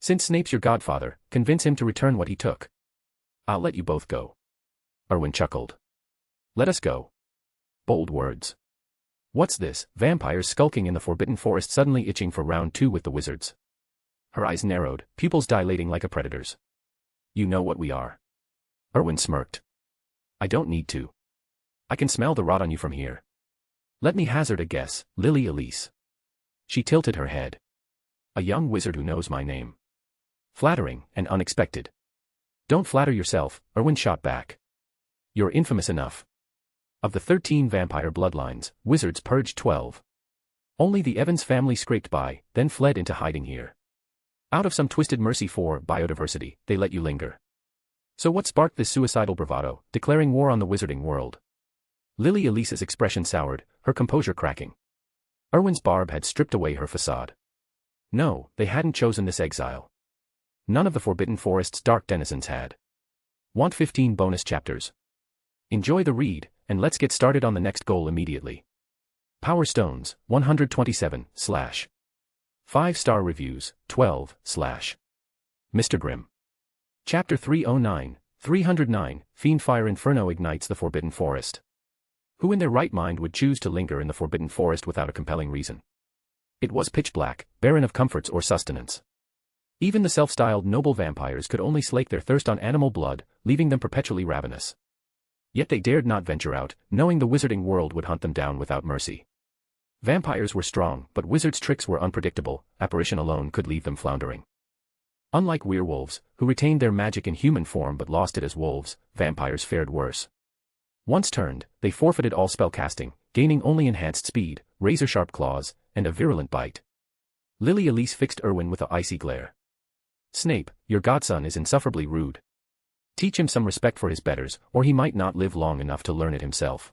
Speaker 3: Since Snape's your godfather, convince him to return what he took. I'll let you both go. Erwin chuckled. Let us go. Bold words. What's this, vampires skulking in the Forbidden Forest suddenly itching for round 2 with the wizards? Her eyes narrowed, pupils dilating like a predator's. You know what we are. Erwin smirked. I don't need to. I can smell the rot on you from here. Let me hazard a guess, Lily Elise. She tilted her head. A young wizard who knows my name. Flattering and unexpected. Don't flatter yourself, Erwin shot back. You're infamous enough. Of the 13 vampire bloodlines, wizards purged 12. Only the Evans family scraped by, then fled into hiding here. Out of some twisted mercy for biodiversity, they let you linger. So what sparked this suicidal bravado, declaring war on the wizarding world? Lily Elise's expression soured, her composure cracking. Erwin's barb had stripped away her facade. No, they hadn't chosen this exile. None of the Forbidden Forest's dark denizens had. Want 15 bonus chapters? Enjoy the read, and let's get started on the next goal immediately. Power Stones, 127, / 5-star reviews, 12, / Mr. Grimm. Chapter 309, 309, Fiendfire Inferno ignites the Forbidden Forest. Who in their right mind would choose to linger in the Forbidden Forest without a compelling reason? It was pitch black, barren of comforts or sustenance. Even the self-styled noble vampires could only slake their thirst on animal blood, leaving them perpetually ravenous. Yet they dared not venture out, knowing the wizarding world would hunt them down without mercy. Vampires were strong, but wizards' tricks were unpredictable, apparition alone could leave them floundering. Unlike werewolves, who retained their magic in human form but lost it as wolves, vampires fared worse. Once turned, they forfeited all spellcasting, gaining only enhanced speed, razor-sharp claws, and a virulent bite. Lily Elise fixed Erwin with an icy glare. Snape, your godson is insufferably rude. Teach him some respect for his betters, or he might not live long enough to learn it himself.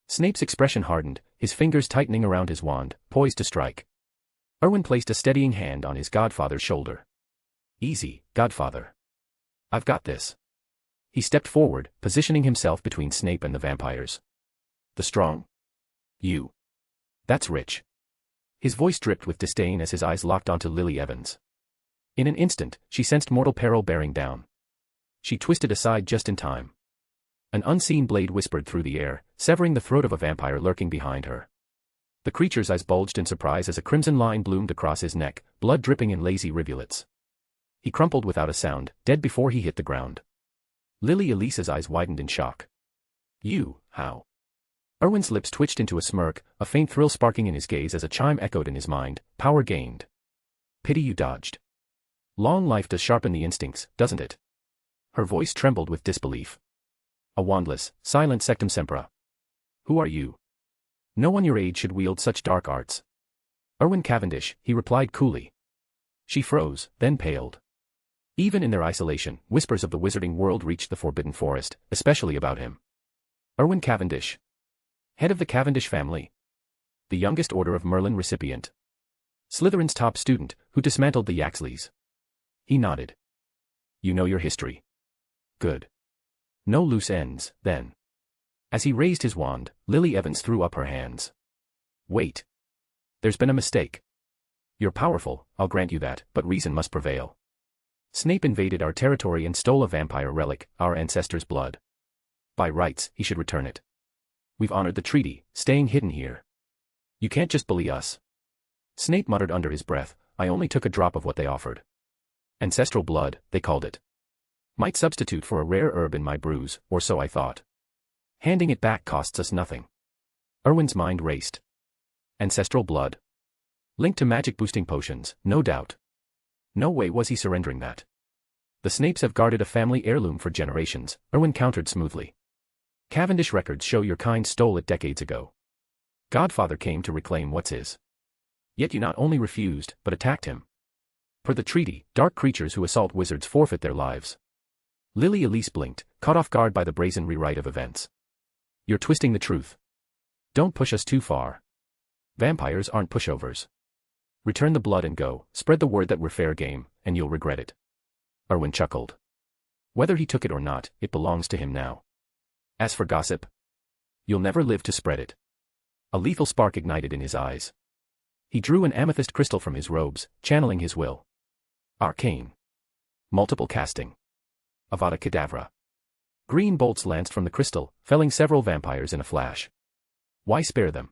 Speaker 3: Snape's expression hardened, his fingers tightening around his wand, poised to strike. Erwin placed a steadying hand on his godfather's shoulder. Easy, godfather. I've got this. He stepped forward, positioning himself between Snape and the vampires. The strong? You. That's rich. His voice dripped with disdain as his eyes locked onto Lily Evans. In an instant, she sensed mortal peril bearing down. She twisted aside just in time. An unseen blade whispered through the air, severing the throat of a vampire lurking behind her. The creature's eyes bulged in surprise as a crimson line bloomed across his neck, blood dripping in lazy rivulets. He crumpled without a sound, dead before he hit the ground. Lily Elise's eyes widened in shock. You, how? Erwin's lips twitched into a smirk, a faint thrill sparking in his gaze as a chime echoed in his mind, power gained. Pity you dodged. Long life does sharpen the instincts, doesn't it? Her voice trembled with disbelief. A wandless, silent sectum sempra. Who are you? No one your age should wield such dark arts. Erwin Cavendish, he replied coolly. She froze, then paled. Even in their isolation, whispers of the wizarding world reached the Forbidden Forest, especially about him. Erwin Cavendish. Head of the Cavendish family. The youngest Order of Merlin recipient. Slytherin's top student, who dismantled the Yaxleys. He nodded. You know your history. Good. No loose ends, then. As he raised his wand, Lily Evans threw up her hands. Wait. There's been a mistake. You're powerful, I'll grant you that, but reason must prevail. Snape invaded our territory and stole a vampire relic, our ancestors' blood. By rights, he should return it. We've honored the treaty, staying hidden here. You can't just bully us. Snape muttered under his breath, I only took a drop of what they offered. Ancestral blood, they called it. Might substitute for a rare herb in my brews, or so I thought. Handing it back costs us nothing. Erwin's mind raced. Ancestral blood. Linked to magic-boosting potions, no doubt. No way was he surrendering that. The Snapes have guarded a family heirloom for generations, Erwin countered smoothly. Cavendish records show your kind stole it decades ago. Godfather came to reclaim what's his. Yet you not only refused, but attacked him. Per the treaty, dark creatures who assault wizards forfeit their lives. Lily Elise blinked, caught off guard by the brazen rewrite of events. You're twisting the truth. Don't push us too far. Vampires aren't pushovers. Return the blood and go, spread the word that we're fair game, and you'll regret it. Erwin chuckled. Whether he took it or not, it belongs to him now. As for gossip, you'll never live to spread it. A lethal spark ignited in his eyes. He drew an amethyst crystal from his robes, channeling his will. Arcane. Multiple casting. Avada Kedavra. Green bolts lanced from the crystal, felling several vampires in a flash. Why spare them?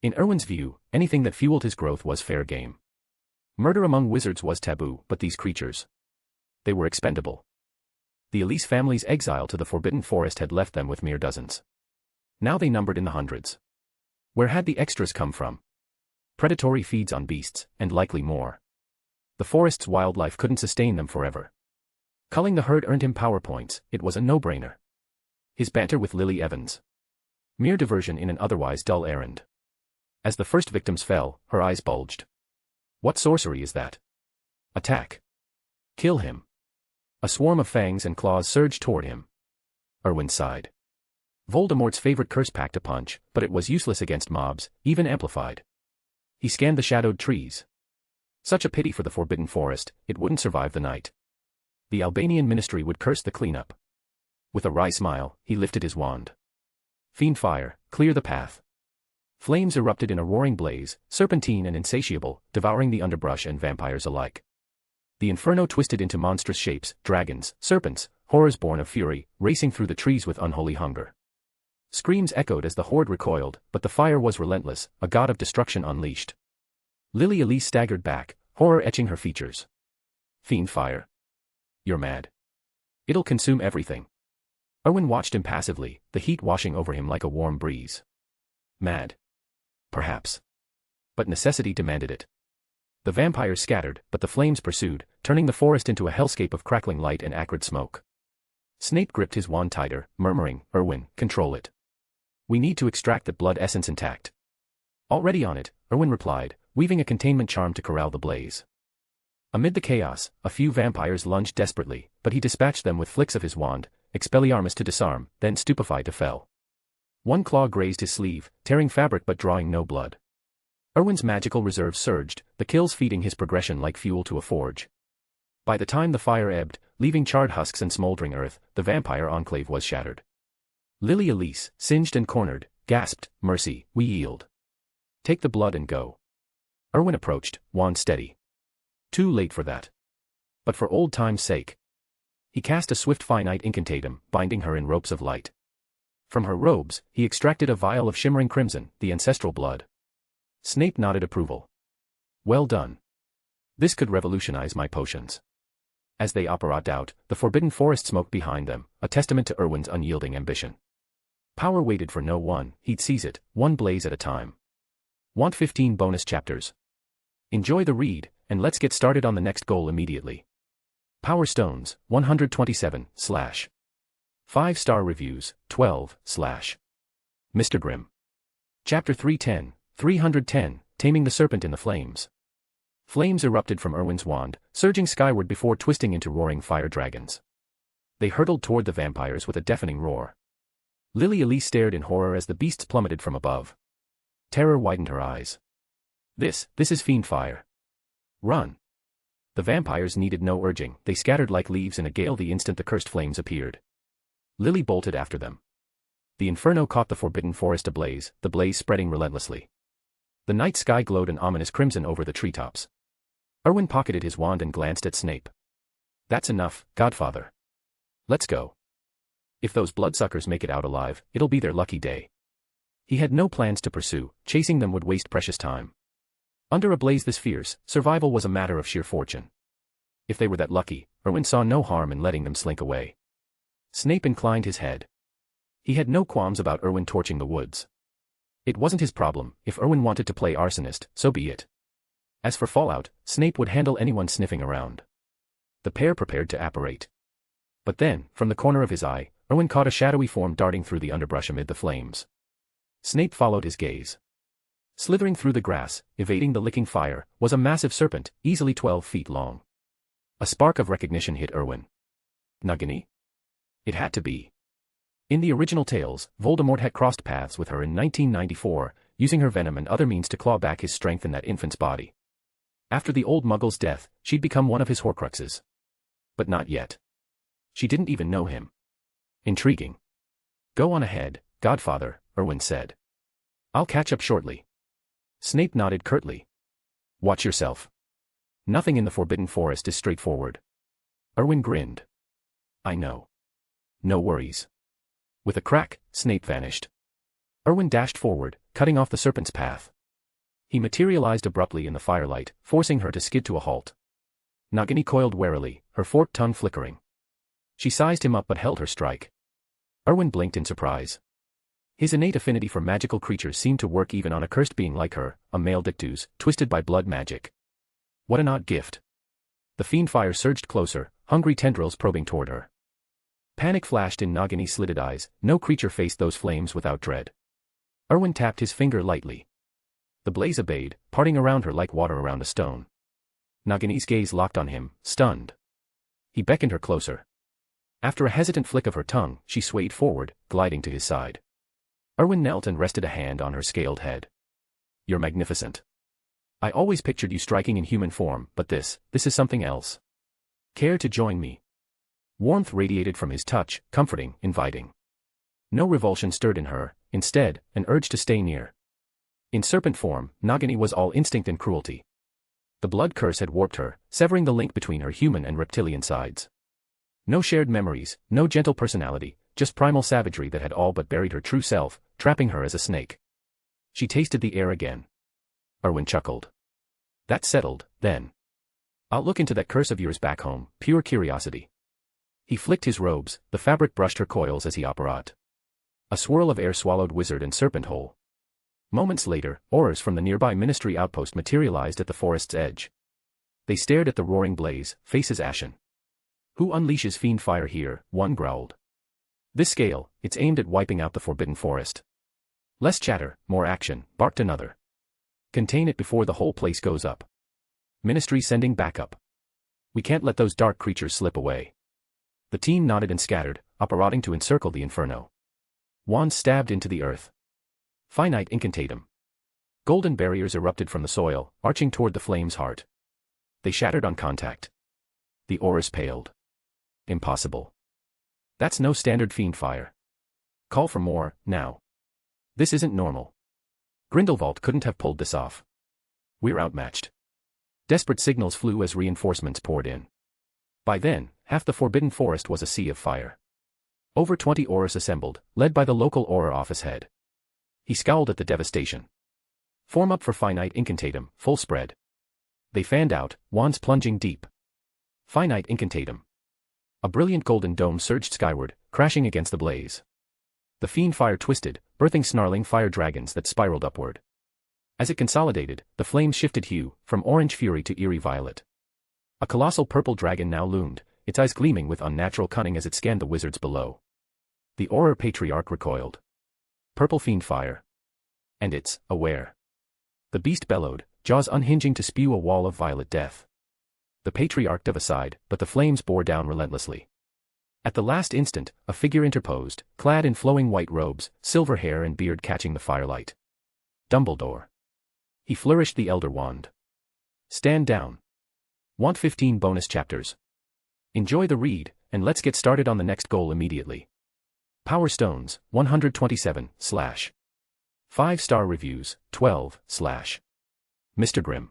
Speaker 3: In Erwin's view, anything that fueled his growth was fair game. Murder among wizards was taboo, but these creatures. They were expendable. The Elise family's exile to the Forbidden Forest had left them with mere dozens. Now they numbered in the hundreds. Where had the extras come from? Predatory feeds on beasts, and likely more. The forest's wildlife couldn't sustain them forever. Culling the herd earned him power points, it was a no-brainer. His banter with Lily Evans. Mere diversion in an otherwise dull errand. As the first victims fell, her eyes bulged. What sorcery is that? Attack. Kill him. A swarm of fangs and claws surged toward him. Erwin sighed. Voldemort's favorite curse packed a punch, but it was useless against mobs, even amplified. He scanned the shadowed trees. Such a pity for the Forbidden Forest, it wouldn't survive the night. The Albanian ministry would curse the cleanup. With a wry smile, he lifted his wand. Fiend fire, clear the path. Flames erupted in a roaring blaze, serpentine and insatiable, devouring the underbrush and vampires alike. The inferno twisted into monstrous shapes, dragons, serpents, horrors born of fury, racing through the trees with unholy hunger. Screams echoed as the horde recoiled, but the fire was relentless, a god of destruction unleashed. Lily Elise staggered back, horror etching her features. Fiend fire. You're mad. It'll consume everything. Erwin watched impassively, the heat washing over him like a warm breeze. Mad. Perhaps. But necessity demanded it. The vampires scattered, but the flames pursued, turning the forest into a hellscape of crackling light and acrid smoke. Snape gripped his wand tighter, murmuring, Erwin, control it. We need to extract the blood essence intact. Already on it, Erwin replied, weaving a containment charm to corral the blaze. Amid the chaos, a few vampires lunged desperately, but he dispatched them with flicks of his wand, Expelliarmus to disarm, then stupefy to fell. One claw grazed his sleeve, tearing fabric but drawing no blood. Erwin's magical reserve surged, the kills feeding his progression like fuel to a forge. By the time the fire ebbed, leaving charred husks and smoldering earth, the vampire enclave was shattered. Lily Elise, singed and cornered, gasped, Mercy, we yield. Take the blood and go. Erwin approached, wand steady. Too late for that. But for old time's sake. He cast a swift finite incantatum, binding her in ropes of light. From her robes, he extracted a vial of shimmering crimson, the ancestral blood. Snape nodded approval. Well done. This could revolutionize my potions. As they operated out, the Forbidden Forest smoked behind them, a testament to Erwin's unyielding ambition. Power waited for no one, he'd seize it, one blaze at a time. Want 15 bonus chapters? Enjoy the read, and let's get started on the next goal immediately. Power Stones, 127, / 5-star reviews, 12, / Mr. Grimm. Chapter 310, Taming the Serpent in the Flames. Flames erupted from Erwin's wand, surging skyward before twisting into roaring fire dragons. They hurtled toward the vampires with a deafening roar. Lily Elise stared in horror as the beasts plummeted from above. Terror widened her eyes. This is fiend fire. Run. The vampires needed no urging, they scattered like leaves in a gale the instant the cursed flames appeared. Lily bolted after them. The inferno caught the Forbidden Forest ablaze, the blaze spreading relentlessly. The night sky glowed an ominous crimson over the treetops. Erwin pocketed his wand and glanced at Snape. That's enough, Godfather. Let's go. If those bloodsuckers make it out alive, it'll be their lucky day. He had no plans to pursue, chasing them would waste precious time. Under a blaze this fierce, survival was a matter of sheer fortune. If they were that lucky, Erwin saw no harm in letting them slink away. Snape inclined his head. He had no qualms about Erwin torching the woods. It wasn't his problem. If Erwin wanted to play arsonist, so be it. As for fallout, Snape would handle anyone sniffing around. The pair prepared to apparate. But then, from the corner of his eye, Erwin caught a shadowy form darting through the underbrush amid the flames. Snape followed his gaze. Slithering through the grass, evading the licking fire, was a massive serpent, easily 12 feet long. A spark of recognition hit Erwin. Nagini? It had to be. In the original tales, Voldemort had crossed paths with her in 1994, using her venom and other means to claw back his strength in that infant's body. After the old Muggle's death, she'd become one of his Horcruxes. But not yet. She didn't even know him. Intriguing. Go on ahead, Godfather, Erwin said. I'll catch up shortly. Snape nodded curtly. Watch yourself. Nothing in the Forbidden Forest is straightforward. Erwin grinned. I know. No worries. With a crack, Snape vanished. Erwin dashed forward, cutting off the serpent's path. He materialized abruptly in the firelight, forcing her to skid to a halt. Nagini coiled warily, her forked tongue flickering. She sized him up but held her strike. Erwin blinked in surprise. His innate affinity for magical creatures seemed to work even on a cursed being like her, a male Dictus, twisted by blood magic. What an odd gift. The fiendfire surged closer, hungry tendrils probing toward her. Panic flashed in Nagini's slitted eyes. No creature faced those flames without dread. Erwin tapped his finger lightly. The blaze obeyed, parting around her like water around a stone. Nagini's gaze locked on him, stunned. He beckoned her closer. After a hesitant flick of her tongue, she swayed forward, gliding to his side. Erwin knelt and rested a hand on her scaled head. You're magnificent. I always pictured you striking in human form, but this is something else. Care to join me? Warmth radiated from his touch, comforting, inviting. No revulsion stirred in her, instead, an urge to stay near. In serpent form, Nagini was all instinct and cruelty. The blood curse had warped her, severing the link between her human and reptilian sides. No shared memories, no gentle personality, just primal savagery that had all but buried her true self, trapping her as a snake. She tasted the air again. Erwin chuckled. That settled, then. I'll look into that curse of yours back home, pure curiosity. He flicked his robes, the fabric brushed her coils as he apparat. A swirl of air swallowed wizard and serpent whole. Moments later, aurors from the nearby ministry outpost materialized at the forest's edge. They stared at the roaring blaze, faces ashen. Who unleashes fiend fire here? One growled. This scale, it's aimed at wiping out the Forbidden Forest. Less chatter, more action, barked another. Contain it before the whole place goes up. Ministry sending backup. We can't let those dark creatures slip away. The team nodded and scattered, apparating to encircle the inferno. Wands stabbed into the earth. Finite incantatum. Golden barriers erupted from the soil, arching toward the flame's heart. They shattered on contact. The auras paled. Impossible. That's no standard fiend fire. Call for more, now. This isn't normal. Grindelwald couldn't have pulled this off. We're outmatched. Desperate signals flew as reinforcements poured in. By then, half the Forbidden Forest was a sea of fire. Over 20 auras assembled, led by the local aura office head. He scowled at the devastation. Form up for finite incantatum, full spread. They fanned out, wands plunging deep. Finite incantatum. A brilliant golden dome surged skyward, crashing against the blaze. The fiend fire twisted, birthing snarling fire dragons that spiraled upward. As it consolidated, the flames shifted hue, from orange fury to eerie violet. A colossal purple dragon now loomed, its eyes gleaming with unnatural cunning as it scanned the wizards below. The Auror Patriarch recoiled. Purple fiend fire. And it's aware. The beast bellowed, jaws unhinging to spew a wall of violet death. The Patriarch dove aside, but the flames bore down relentlessly. At the last instant, a figure interposed, clad in flowing white robes, silver hair and beard catching the firelight. Dumbledore. He flourished the Elder Wand. Stand down. Want 15 bonus chapters? Enjoy the read, and let's get started on the next goal immediately. Power Stones, 127, / 5-star reviews, 12, / Mr. Grimm.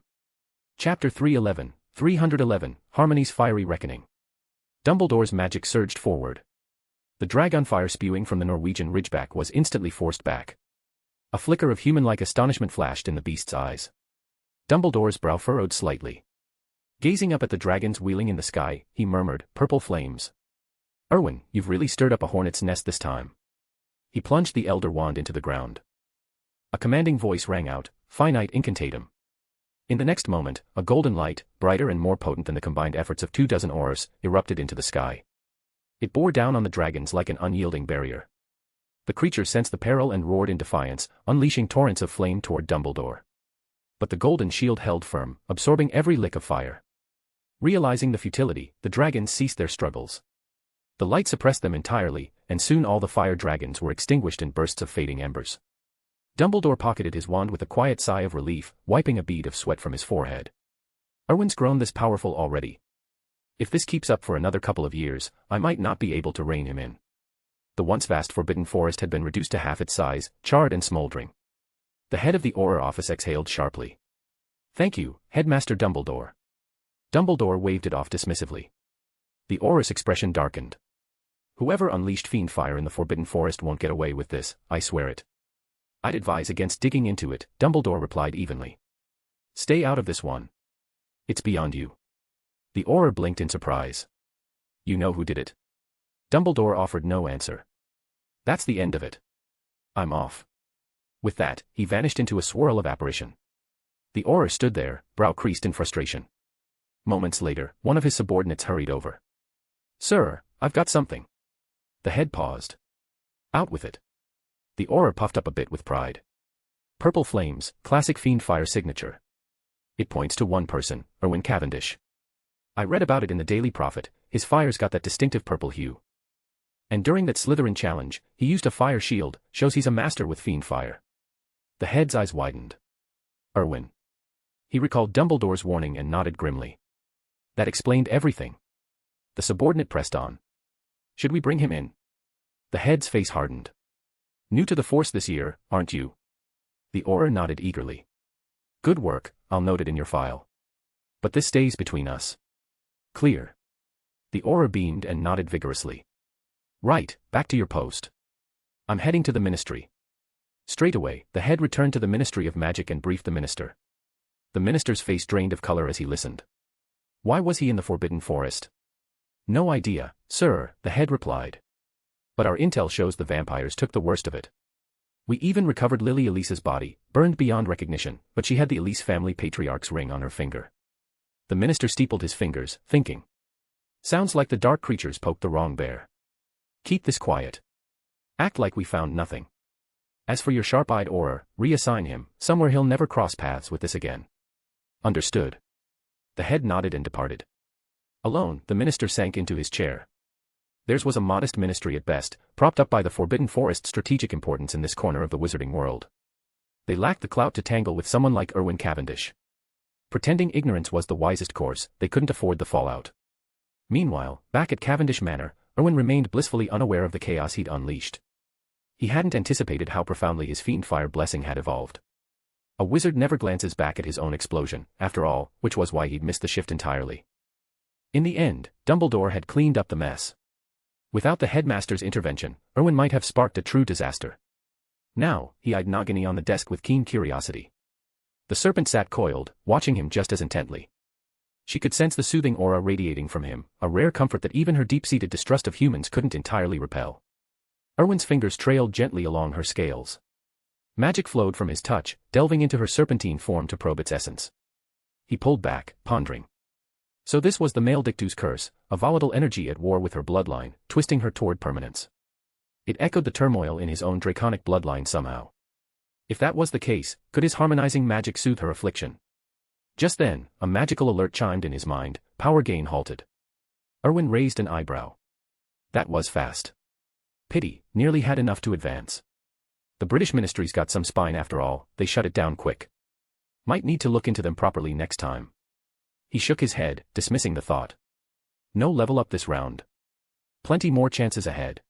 Speaker 3: Chapter 311, 311, Harmony's Fiery Reckoning. Dumbledore's magic surged forward. The dragon fire spewing from the Norwegian ridgeback was instantly forced back. A flicker of human-like astonishment flashed in the beast's eyes. Dumbledore's brow furrowed slightly. Gazing up at the dragons wheeling in the sky, he murmured, "Purple flames. Erwin, you've really stirred up a hornet's nest this time." He plunged the elder wand into the ground. A commanding voice rang out, "Finite incantatum." In the next moment, a golden light, brighter and more potent than the combined efforts of 24 auras, erupted into the sky. It bore down on the dragons like an unyielding barrier. The creatures sensed the peril and roared in defiance, unleashing torrents of flame toward Dumbledore. But the golden shield held firm, absorbing every lick of fire. Realizing the futility, the dragons ceased their struggles. The light suppressed them entirely, and soon all the fire dragons were extinguished in bursts of fading embers. Dumbledore pocketed his wand with a quiet sigh of relief, wiping a bead of sweat from his forehead. Erwin's grown this powerful already. If this keeps up for another couple of years, I might not be able to rein him in. The once vast Forbidden Forest had been reduced to half its size, charred and smoldering. The head of the Auror office exhaled sharply. "Thank you, Headmaster Dumbledore." Dumbledore waved it off dismissively. The Auror's expression darkened. "Whoever unleashed fiend fire in the Forbidden Forest won't get away with this, I swear it." "I'd advise against digging into it," Dumbledore replied evenly. "Stay out of this one. It's beyond you." The Auror blinked in surprise. "You know who did it?" Dumbledore offered no answer. "That's the end of it. I'm off." With that, he vanished into a swirl of apparition. The Auror stood there, brow creased in frustration. Moments later, one of his subordinates hurried over. "Sir, I've got something." The head paused. "Out with it." The Auror puffed up a bit with pride. "Purple flames, classic fiend fire signature. It points to one person, Erwin Cavendish. I read about it in the Daily Prophet, his fire's got that distinctive purple hue. And during that Slytherin challenge, he used a fire shield, shows he's a master with fiend fire." The head's eyes widened. "Erwin." He recalled Dumbledore's warning and nodded grimly. That explained everything. The subordinate pressed on. "Should we bring him in?" The head's face hardened. "New to the force this year, aren't you?" The Auror nodded eagerly. "Good work, I'll note it in your file. But this stays between us. Clear?" The Auror beamed and nodded vigorously. "Right, back to your post. I'm heading to the ministry." Straight away, the head returned to the Ministry of Magic and briefed the minister. The minister's face drained of color as he listened. Why was he in the Forbidden Forest? "No idea, sir," the head replied. "But our intel shows the vampires took the worst of it. We even recovered Lily Elise's body, burned beyond recognition, but she had the Elise family patriarch's ring on her finger." The minister steepled his fingers, thinking. "Sounds like the dark creatures poked the wrong bear. Keep this quiet. Act like we found nothing. As for your sharp-eyed Auror, reassign him, somewhere he'll never cross paths with this again." "Understood." The head nodded and departed. Alone, the minister sank into his chair. Theirs was a modest ministry at best, propped up by the Forbidden Forest's strategic importance in this corner of the wizarding world. They lacked the clout to tangle with someone like Erwin Cavendish. Pretending ignorance was the wisest course, they couldn't afford the fallout. Meanwhile, back at Cavendish Manor, Erwin remained blissfully unaware of the chaos he'd unleashed. He hadn't anticipated how profoundly his fiend fire blessing had evolved. A wizard never glances back at his own explosion, after all, which was why he'd missed the shift entirely. In the end, Dumbledore had cleaned up the mess. Without the headmaster's intervention, Erwin might have sparked a true disaster. Now, he eyed Nagini on the desk with keen curiosity. The serpent sat coiled, watching him just as intently. She could sense the soothing aura radiating from him, a rare comfort that even her deep-seated distrust of humans couldn't entirely repel. Erwin's fingers trailed gently along her scales. Magic flowed from his touch, delving into her serpentine form to probe its essence. He pulled back, pondering. So this was the Maledictu's curse, a volatile energy at war with her bloodline, twisting her toward permanence. It echoed the turmoil in his own draconic bloodline somehow. If that was the case, could his harmonizing magic soothe her affliction? Just then, a magical alert chimed in his mind, power gain halted. Erwin raised an eyebrow. That was fast. Pity, nearly had enough to advance. The British ministry's got some spine after all, they shut it down quick. Might need to look into them properly next time. He shook his head, dismissing the thought. No level up this round. Plenty more chances ahead.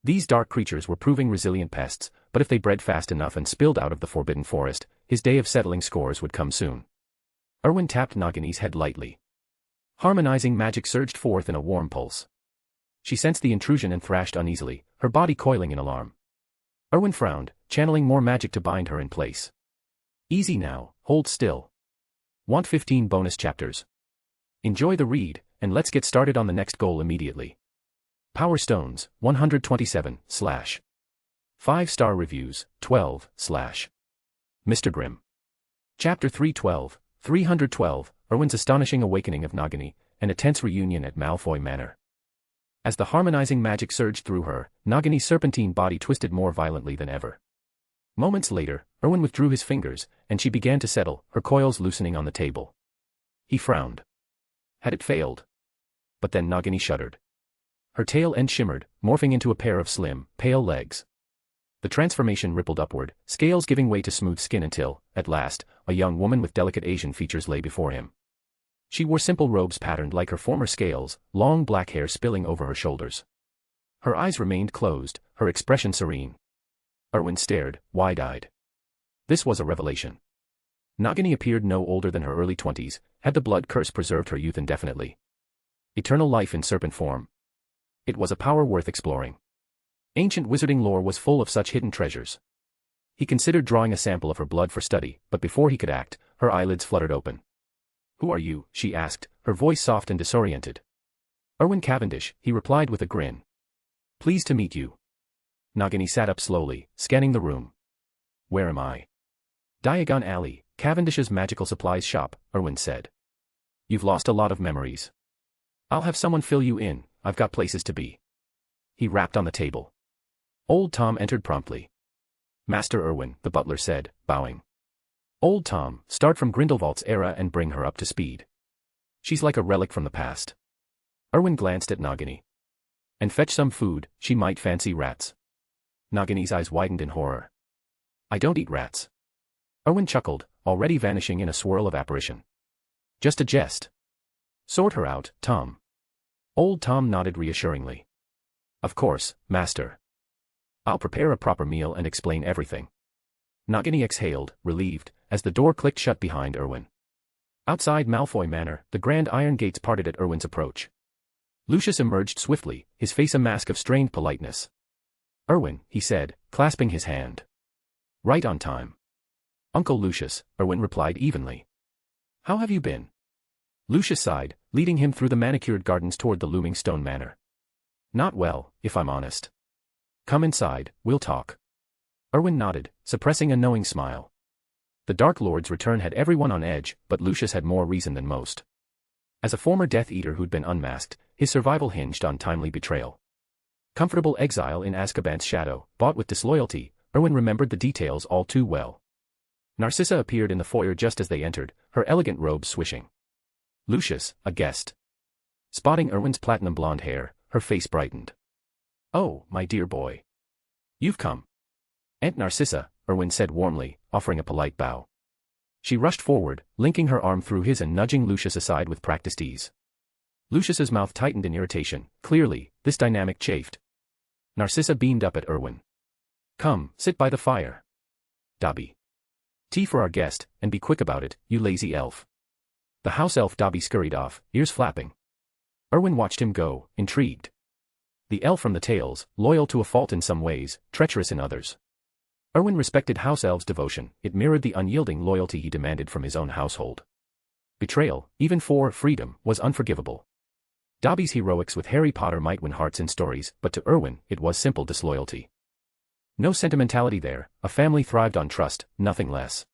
Speaker 3: These dark creatures were proving resilient pests, but if they bred fast enough and spilled out of the Forbidden Forest, his day of settling scores would come soon. Erwin tapped Nagini's head lightly. Harmonizing magic surged forth in a warm pulse. She sensed the intrusion and thrashed uneasily, her body coiling in alarm. Erwin frowned, channeling more magic to bind her in place. Easy now, hold still. Want 15 bonus chapters? Enjoy the read, and let's get started on the next goal immediately. Power Stones, 127, / 5-star reviews, 12, / Mr. Grimm. Chapter 312, 312, Erwin's astonishing awakening of Nagini, and a tense reunion at Malfoy Manor. As the harmonizing magic surged through her, Nagini's serpentine body twisted more violently than ever. Moments later, Erwin withdrew his fingers, and she began to settle, her coils loosening on the table. He frowned. Had it failed? But then Nagini shuddered. Her tail end shimmered, morphing into a pair of slim, pale legs. The transformation rippled upward, scales giving way to smooth skin until, at last, a young woman with delicate Asian features lay before him. She wore simple robes patterned like her former scales, long black hair spilling over her shoulders. Her eyes remained closed, her expression serene. Erwin stared, wide-eyed. This was a revelation. Nagini appeared no older than her early 20s, had the blood curse preserved her youth indefinitely. Eternal life in serpent form. It was a power worth exploring. Ancient wizarding lore was full of such hidden treasures. He considered drawing a sample of her blood for study, but before he could act, her eyelids fluttered open. "Who are you?" she asked, her voice soft and disoriented. "Erwin Cavendish," he replied with a grin. "Pleased to meet you." Nagini sat up slowly, scanning the room. "Where am I?" "Diagon Alley, Cavendish's magical supplies shop," Erwin said. "You've lost a lot of memories. I'll have someone fill you in, I've got places to be." He rapped on the table. Old Tom entered promptly. "Master Erwin," the butler said, bowing. "Old Tom, start from Grindelwald's era and bring her up to speed. She's like a relic from the past." Erwin glanced at Nagini. "And fetch some food, she might fancy rats." Nagini's eyes widened in horror. "I don't eat rats." Erwin chuckled, already vanishing in a swirl of apparition. "Just a jest. Sort her out, Tom." Old Tom nodded reassuringly. "Of course, master. I'll prepare a proper meal and explain everything." Nagini exhaled, relieved, as the door clicked shut behind Erwin. Outside Malfoy Manor, the grand iron gates parted at Erwin's approach. Lucius emerged swiftly, his face a mask of strained politeness. "Erwin," he said, clasping his hand. "Right on time." "Uncle Lucius," Erwin replied evenly. "How have you been?" Lucius sighed, leading him through the manicured gardens toward the looming stone manor. "Not well, if I'm honest." "Come inside, we'll talk." Erwin nodded, suppressing a knowing smile. The Dark Lord's return had everyone on edge, but Lucius had more reason than most. As a former Death Eater who'd been unmasked, his survival hinged on timely betrayal. Comfortable exile in Azkaban's shadow, bought with disloyalty, Erwin remembered the details all too well. Narcissa appeared in the foyer just as they entered, her elegant robes swishing. "Lucius, a guest." Spotting Erwin's platinum blonde hair, her face brightened. "Oh, my dear boy. You've come." "Aunt Narcissa," Erwin said warmly, offering a polite bow. She rushed forward, linking her arm through his and nudging Lucius aside with practiced ease. Lucius's mouth tightened in irritation, clearly, this dynamic chafed. Narcissa beamed up at Erwin. "Come, sit by the fire. Dobby. Tea for our guest, and be quick about it, you lazy elf." The house elf Dobby scurried off, ears flapping. Erwin watched him go, intrigued. The elf from the tales, loyal to a fault in some ways, treacherous in others. Erwin respected house elves' devotion, it mirrored the unyielding loyalty he demanded from his own household. Betrayal, even for freedom, was unforgivable. Dobby's heroics with Harry Potter might win hearts in stories, but to Erwin, it was simple disloyalty. No sentimentality there, a family thrived on trust, nothing less.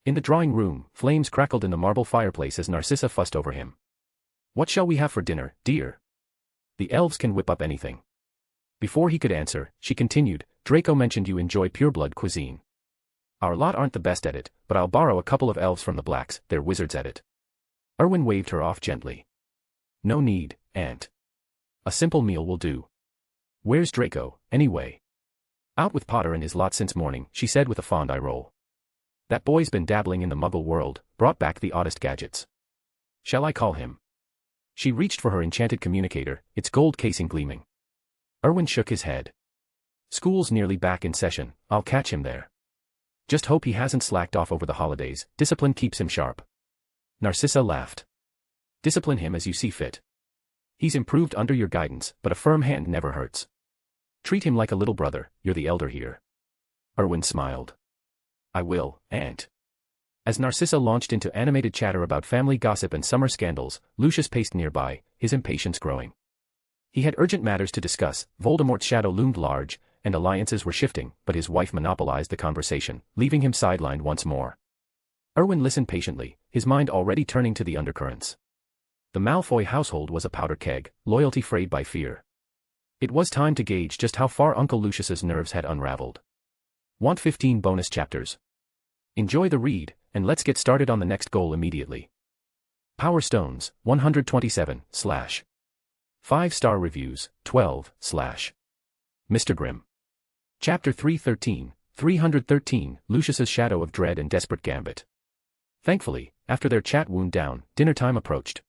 Speaker 3: In the drawing room, flames crackled in the marble fireplace as Narcissa fussed over him. "What shall we have for dinner, dear?" "The elves can whip up anything." Before he could answer, she continued, "Draco mentioned you enjoy pureblood cuisine. Our lot aren't the best at it, but I'll borrow a couple of elves from the Blacks, they're wizards at it." Erwin waved her off gently. "No need, Aunt. A simple meal will do." "Where's Draco, anyway?" "Out with Potter and his lot since morning," she said with a fond eye roll. "That boy's been dabbling in the muggle world, brought back the oddest gadgets. Shall I call him?" She reached for her enchanted communicator, its gold casing gleaming. Erwin shook his head. "School's nearly back in session, I'll catch him there. Just hope he hasn't slacked off over the holidays, discipline keeps him sharp." Narcissa laughed. Discipline him as you see fit. He's improved under your guidance, but a firm hand never hurts. Treat him like a little brother, you're the elder here. Erwin smiled. I will, Aunt. As Narcissa launched into animated chatter about family gossip and summer scandals, Lucius paced nearby, his impatience growing. He had urgent matters to discuss, Voldemort's shadow loomed large, and alliances were shifting, but his wife monopolized the conversation, leaving him sidelined once more. Erwin listened patiently, his mind already turning to the undercurrents. The Malfoy household was a powder keg, loyalty frayed by fear. It was time to gauge just how far Uncle Lucius's nerves had unraveled. Want 15 bonus chapters? Enjoy the read, and let's get started on the next goal immediately. Power Stones, 127, / 5-star reviews, 12, / Mr. Grimm. Chapter 313, 313, Lucius's Shadow of Dread and Desperate Gambit. Thankfully, after their chat wound down, dinner time approached.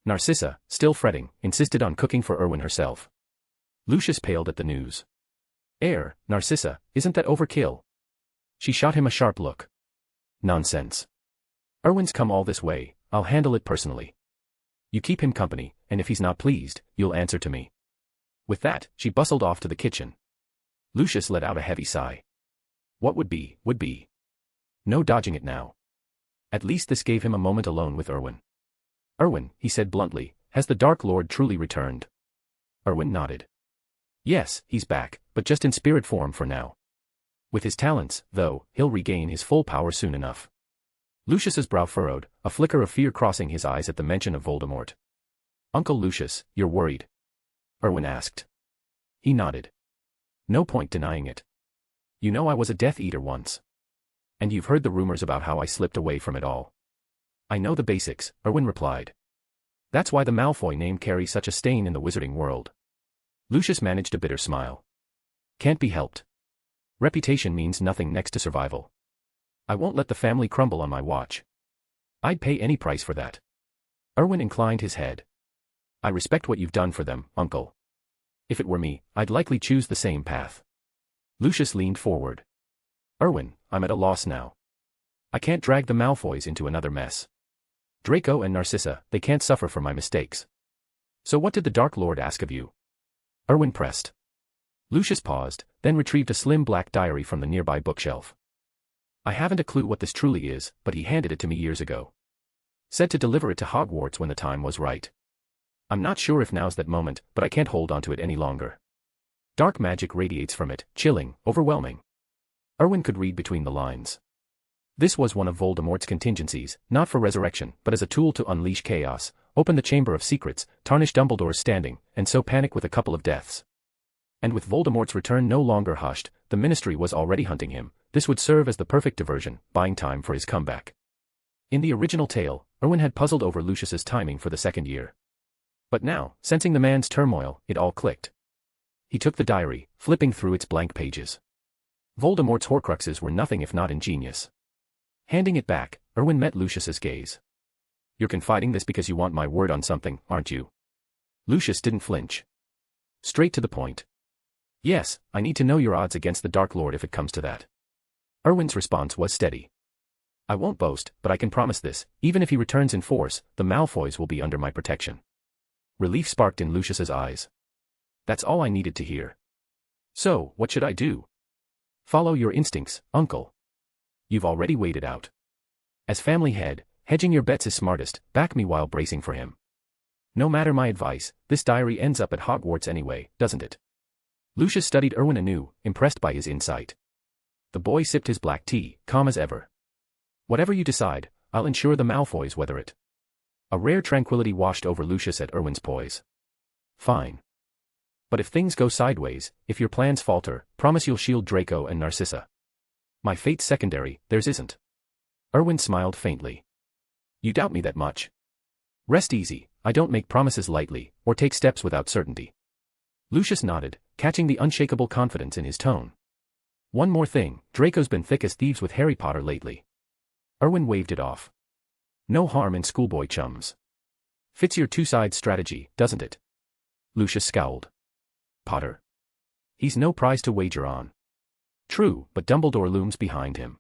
Speaker 3: Narcissa, still fretting, insisted on cooking for Erwin herself. Lucius paled at the news. Narcissa, isn't that overkill? She shot him a sharp look. Nonsense. Erwin's come all this way, I'll handle it personally. You keep him company, and if he's not pleased, you'll answer to me. With that, she bustled off to the kitchen. Lucius let out a heavy sigh. What would be, would be. No dodging it now. At least this gave him a moment alone with Erwin. Erwin, he said bluntly, has the Dark Lord truly returned? Erwin nodded. Yes, he's back, but just in spirit form for now. With his talents, though, he'll regain his full power soon enough. Lucius's brow furrowed, a flicker of fear crossing his eyes at the mention of Voldemort. Uncle Lucius, you're worried? Erwin asked. He nodded. No point denying it. You know I was a Death Eater once. And you've heard the rumors about how I slipped away from it all. I know the basics, Erwin replied. That's why the Malfoy name carries such a stain in the wizarding world. Lucius managed a bitter smile. Can't be helped. Reputation means nothing next to survival. I won't let the family crumble on my watch. I'd pay any price for that. Erwin inclined his head. I respect what you've done for them, Uncle. If it were me, I'd likely choose the same path. Lucius leaned forward. Erwin, I'm at a loss now. I can't drag the Malfoys into another mess. Draco and Narcissa, they can't suffer for my mistakes. So what did the Dark Lord ask of you? Erwin pressed. Lucius paused, then retrieved a slim black diary from the nearby bookshelf. I haven't a clue what this truly is, but he handed it to me years ago. Said to deliver it to Hogwarts when the time was right. I'm not sure if now's that moment, but I can't hold onto it any longer. Dark magic radiates from it, chilling, overwhelming. Erwin could read between the lines. This was one of Voldemort's contingencies, not for resurrection, but as a tool to unleash chaos, open the Chamber of Secrets, tarnish Dumbledore's standing, and so panic with a couple of deaths. And with Voldemort's return no longer hushed, the Ministry was already hunting him. This would serve as the perfect diversion, buying time for his comeback. In the original tale, Erwin had puzzled over Lucius's timing for the second year. But now, sensing the man's turmoil, it all clicked. He took the diary, flipping through its blank pages. Voldemort's Horcruxes were nothing if not ingenious. Handing it back, Erwin met Lucius's gaze. You're confiding this because you want my word on something, aren't you? Lucius didn't flinch. Straight to the point. Yes, I need to know your odds against the Dark Lord if it comes to that. Erwin's response was steady. I won't boast, but I can promise this, even if he returns in force, the Malfoys will be under my protection. Relief sparked in Lucius's eyes. That's all I needed to hear. So, what should I do? Follow your instincts, Uncle. You've already weighed it out. As family head, hedging your bets is smartest, back me while bracing for him. No matter my advice, this diary ends up at Hogwarts anyway, doesn't it? Lucius studied Erwin anew, impressed by his insight. The boy sipped his black tea, calm as ever. Whatever you decide, I'll ensure the Malfoys weather it. A rare tranquility washed over Lucius at Erwin's poise. Fine. But if things go sideways, if your plans falter, promise you'll shield Draco and Narcissa. My fate's secondary, theirs isn't. Erwin smiled faintly. You doubt me that much? Rest easy, I don't make promises lightly, or take steps without certainty. Lucius nodded, catching the unshakable confidence in his tone. One more thing, Draco's been thick as thieves with Harry Potter lately. Erwin waved it off. No harm in schoolboy chums. Fits your two-side strategy, doesn't it? Lucius scowled. Potter. He's no prize to wager on. True, but Dumbledore looms behind him.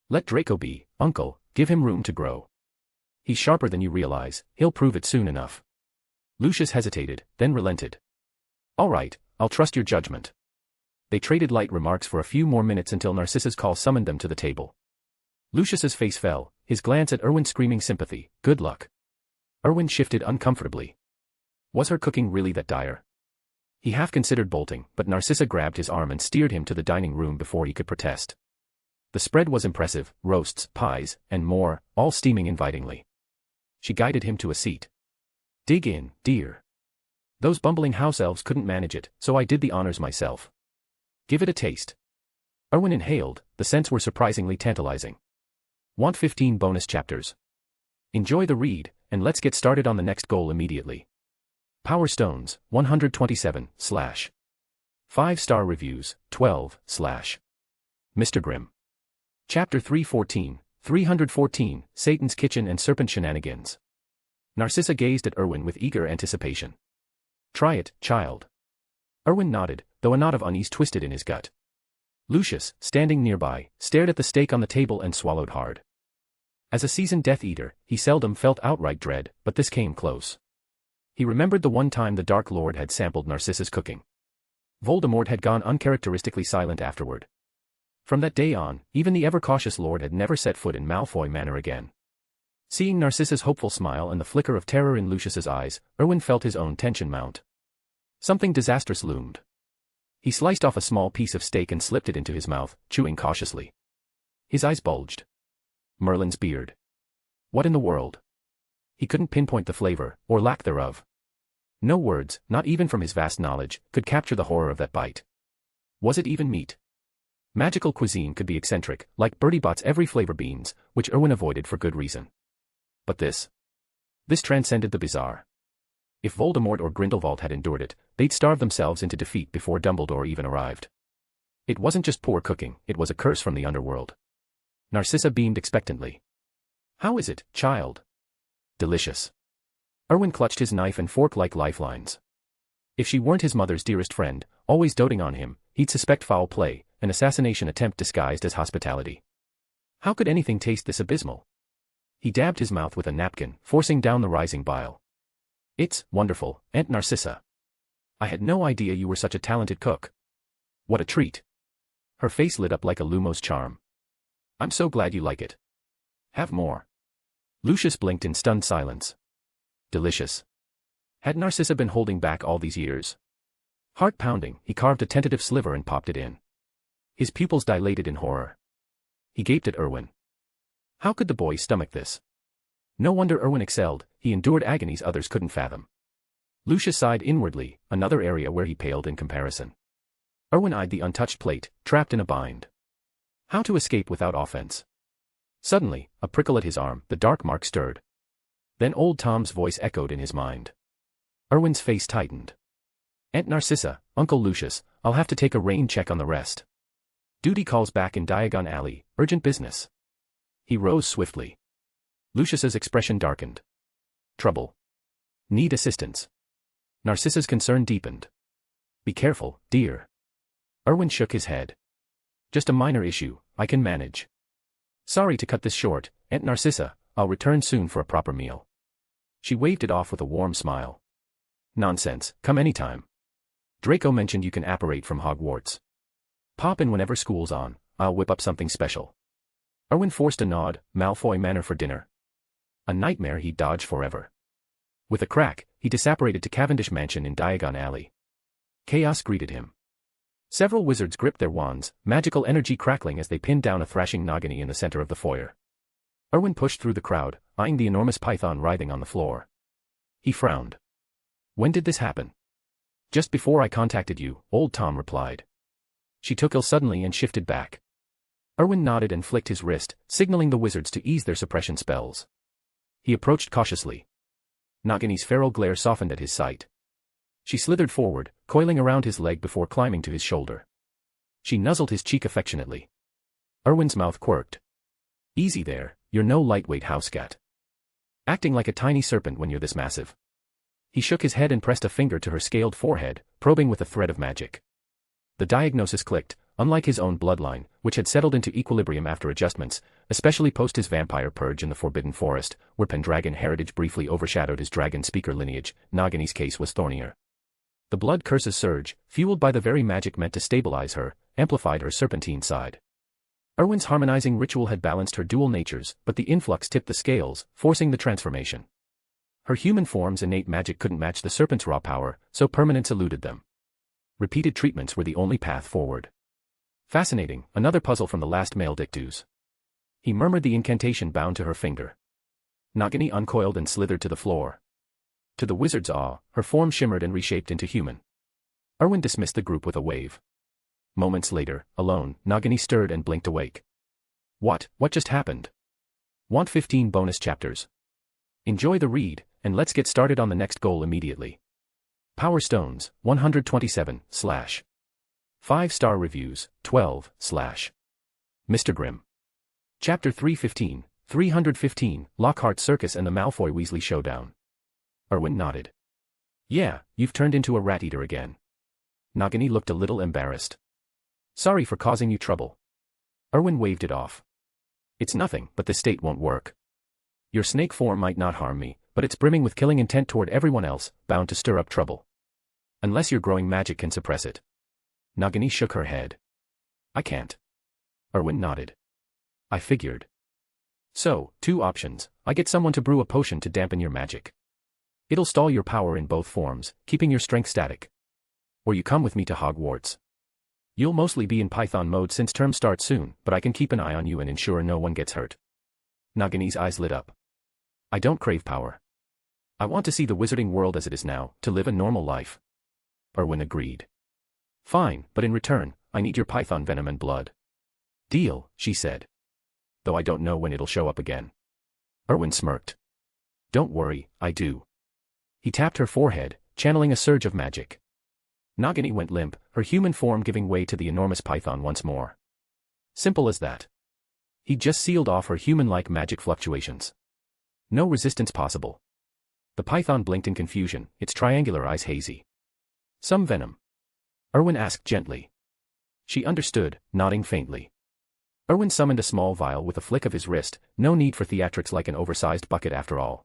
Speaker 3: Let Draco be, Uncle, give him room to grow. He's sharper than you realize, he'll prove it soon enough. Lucius hesitated, then relented. All right, I'll trust your judgment. They traded light remarks for a few more minutes until Narcissa's call summoned them to the table. Lucius's face fell, his glance at Erwin screaming sympathy, good luck. Erwin shifted uncomfortably. Was her cooking really that dire? He half considered bolting, but Narcissa grabbed his arm and steered him to the dining room before he could protest. The spread was impressive, roasts, pies, and more, all steaming invitingly. She guided him to a seat. Dig in, dear. Those bumbling house elves couldn't manage it, so I did the honors myself. Give it a taste. Erwin inhaled, the scents were surprisingly tantalizing. Want 15 bonus chapters? Enjoy the read, and let's get started on the next goal immediately. Power Stones, 127, / 5-star reviews, 12, / Mr. Grimm. Chapter 314, 314, Satan's Kitchen and Serpent Shenanigans. Narcissa gazed at Erwin with eager anticipation. Try it, child. Erwin nodded, though a knot of unease twisted in his gut. Lucius, standing nearby, stared at the steak on the table and swallowed hard. As a seasoned Death Eater, he seldom felt outright dread, but this came close. He remembered the one time the Dark Lord had sampled Narcissa's cooking. Voldemort had gone uncharacteristically silent afterward. From that day on, even the ever-cautious Lord had never set foot in Malfoy Manor again. Seeing Narcissa's hopeful smile and the flicker of terror in Lucius's eyes, Erwin felt his own tension mount. Something disastrous loomed. He sliced off a small piece of steak and slipped it into his mouth, chewing cautiously. His eyes bulged. Merlin's beard. What in the world? He couldn't pinpoint the flavor, or lack thereof. No words, not even from his vast knowledge, could capture the horror of that bite. Was it even meat? Magical cuisine could be eccentric, like Bertie Bott's every flavor beans, which Erwin avoided for good reason. But this transcended the bizarre. If Voldemort or Grindelwald had endured it, they'd starve themselves into defeat before Dumbledore even arrived. It wasn't just poor cooking, it was a curse from the underworld. Narcissa beamed expectantly. How is it, child? Delicious. Erwin clutched his knife and fork like lifelines. If she weren't his mother's dearest friend, always doting on him, he'd suspect foul play, an assassination attempt disguised as hospitality. How could anything taste this abysmal? He dabbed his mouth with a napkin, forcing down the rising bile. It's wonderful, Aunt Narcissa. I had no idea you were such a talented cook. What a treat. Her face lit up like a Lumos charm. I'm so glad you like it. Have more. Lucius blinked in stunned silence. Delicious. Had Narcissa been holding back all these years? Heart pounding, he carved a tentative sliver and popped it in. His pupils dilated in horror. He gaped at Erwin. How could the boy stomach this? No wonder Erwin excelled, he endured agonies others couldn't fathom. Lucius sighed inwardly, another area where he paled in comparison. Erwin eyed the untouched plate, trapped in a bind. How to escape without offense? Suddenly, a prickle at his arm, the dark mark stirred. Then old Tom's voice echoed in his mind. Erwin's face tightened. Aunt Narcissa, Uncle Lucius, I'll have to take a rain check on the rest. Duty calls back in Diagon Alley, urgent business. He rose swiftly. Lucius's expression darkened. Trouble. Need assistance. Narcissa's concern deepened. Be careful, dear. Erwin shook his head. Just a minor issue, I can manage. Sorry to cut this short, Aunt Narcissa, I'll return soon for a proper meal. She waved it off with a warm smile. Nonsense, come anytime. Draco mentioned you can apparate from Hogwarts. Pop in whenever school's on, I'll whip up something special. Erwin forced a nod, Malfoy Manor for dinner. A nightmare he'd dodge forever. With a crack, he disapparated to Cavendish Mansion in Diagon Alley. Chaos greeted him. Several wizards gripped their wands, magical energy crackling as they pinned down a thrashing Nagini in the center of the foyer. Erwin pushed through the crowd, eyeing the enormous python writhing on the floor. He frowned. When did this happen? Just before I contacted you, old Tom replied. She took ill suddenly and shifted back. Erwin nodded and flicked his wrist, signaling the wizards to ease their suppression spells. He approached cautiously. Nagini's feral glare softened at his sight. She slithered forward, coiling around his leg before climbing to his shoulder. She nuzzled his cheek affectionately. Erwin's mouth quirked. Easy there, you're no lightweight housecat. Acting like a tiny serpent when you're this massive. He shook his head and pressed a finger to her scaled forehead, probing with a thread of magic. The diagnosis clicked, Unlike his own bloodline, which had settled into equilibrium after adjustments, especially post his vampire purge in the Forbidden Forest, where Pendragon heritage briefly overshadowed his dragon speaker lineage, Nagini's case was thornier. The blood curse's surge, fueled by the very magic meant to stabilize her, amplified her serpentine side. Erwin's harmonizing ritual had balanced her dual natures, but the influx tipped the scales, forcing the transformation. Her human form's innate magic couldn't match the serpent's raw power, so permanence eluded them. Repeated treatments were the only path forward. Fascinating, another puzzle from the last male Dictus. He murmured the incantation bound to her finger. Nagini uncoiled and slithered to the floor. To the wizard's awe, her form shimmered and reshaped into human. Erwin dismissed the group with a wave. Moments later, alone, Nagini stirred and blinked awake. What just happened? Want 15 bonus chapters? Enjoy the read, and let's get started on the next goal immediately. Power Stones, 127, / 5-star reviews, 12, / Mr. Grimm. Chapter 315, 315, Lockhart Circus and the Malfoy Weasley Showdown. Erwin nodded. Yeah, you've turned into a rat-eater again. Nagini looked a little embarrassed. Sorry for causing you trouble. Erwin waved it off. It's nothing, but this state won't work. Your snake form might not harm me, but it's brimming with killing intent toward everyone else, bound to stir up trouble. Unless your growing magic can suppress it. Nagini shook her head. I can't. Erwin nodded. I figured. So, 2 options. I get someone to brew a potion to dampen your magic. It'll stall your power in both forms, keeping your strength static. Or you come with me to Hogwarts. You'll mostly be in Python mode since term starts soon, but I can keep an eye on you and ensure no one gets hurt. Nagini's eyes lit up. I don't crave power. I want to see the wizarding world as it is now, to live a normal life. Erwin agreed. Fine, but in return, I need your python venom and blood. Deal, she said. Though I don't know when it'll show up again. Erwin smirked. Don't worry, I do. He tapped her forehead, channeling a surge of magic. Nagini went limp, her human form giving way to the enormous python once more. Simple as that. He just sealed off her human-like magic fluctuations. No resistance possible. The python blinked in confusion, its triangular eyes hazy. Some venom? Erwin asked gently. She understood, nodding faintly. Erwin summoned a small vial with a flick of his wrist, no need for theatrics like an oversized bucket after all.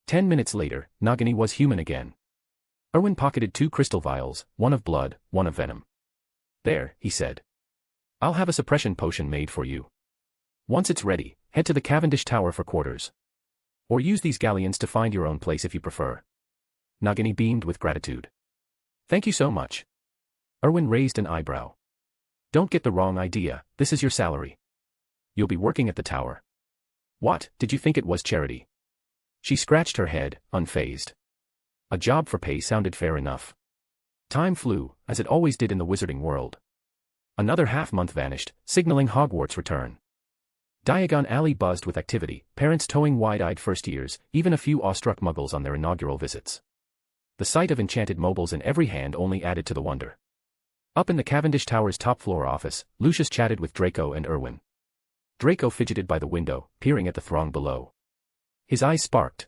Speaker 3: 10 minutes later, Nagini was human again. Erwin pocketed 2 crystal vials, one of blood, one of venom. There, he said. I'll have a suppression potion made for you. Once it's ready, head to the Cavendish Tower for quarters. Or use these galleons to find your own place if you prefer. Nagini beamed with gratitude. Thank you so much. Erwin raised an eyebrow. Don't get the wrong idea, this is your salary. You'll be working at the tower. What, did you think it was charity? She scratched her head, unfazed. A job for pay sounded fair enough. Time flew, as it always did in the wizarding world. Another half-month vanished, signaling Hogwarts' return. Diagon Alley buzzed with activity, parents towing wide-eyed first-years, even a few awestruck muggles on their inaugural visits. The sight of enchanted mobiles in every hand only added to the wonder. Up in the Cavendish Tower's top-floor office, Lucius chatted with Draco and Erwin. Draco fidgeted by the window, peering at the throng below. His eyes sparked.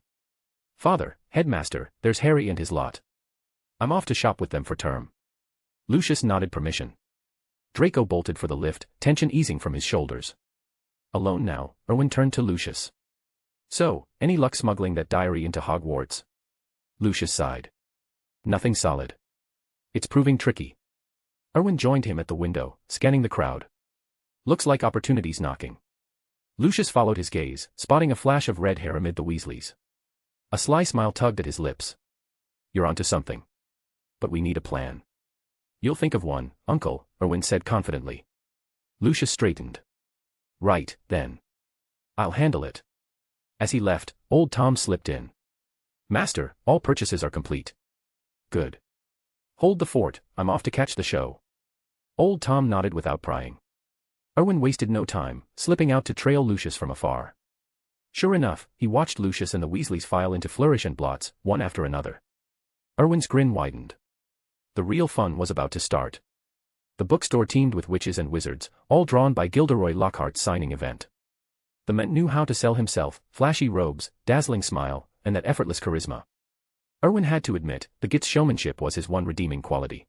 Speaker 3: Father, headmaster, there's Harry and his lot. I'm off to shop with them for term. Lucius nodded permission. Draco bolted for the lift, tension easing from his shoulders. Alone now, Erwin turned to Lucius. So, any luck smuggling that diary into Hogwarts? Lucius sighed. Nothing solid. It's proving tricky. Erwin joined him at the window, scanning the crowd. Looks like opportunity's knocking. Lucius followed his gaze, spotting a flash of red hair amid the Weasleys. A sly smile tugged at his lips. You're onto something. But we need a plan. You'll think of one, Uncle, Erwin said confidently. Lucius straightened. Right, then. I'll handle it. As he left, old Tom slipped in. Master, all purchases are complete. Good. Hold the fort, I'm off to catch the show. Old Tom nodded without prying. Erwin wasted no time, slipping out to trail Lucius from afar. Sure enough, he watched Lucius and the Weasleys file into Flourish and Blots, one after another. Erwin's grin widened. The real fun was about to start. The bookstore teemed with witches and wizards, all drawn by Gilderoy Lockhart's signing event. The man knew how to sell himself, flashy robes, dazzling smile, and that effortless charisma. Erwin had to admit, the Git's showmanship was his one redeeming quality.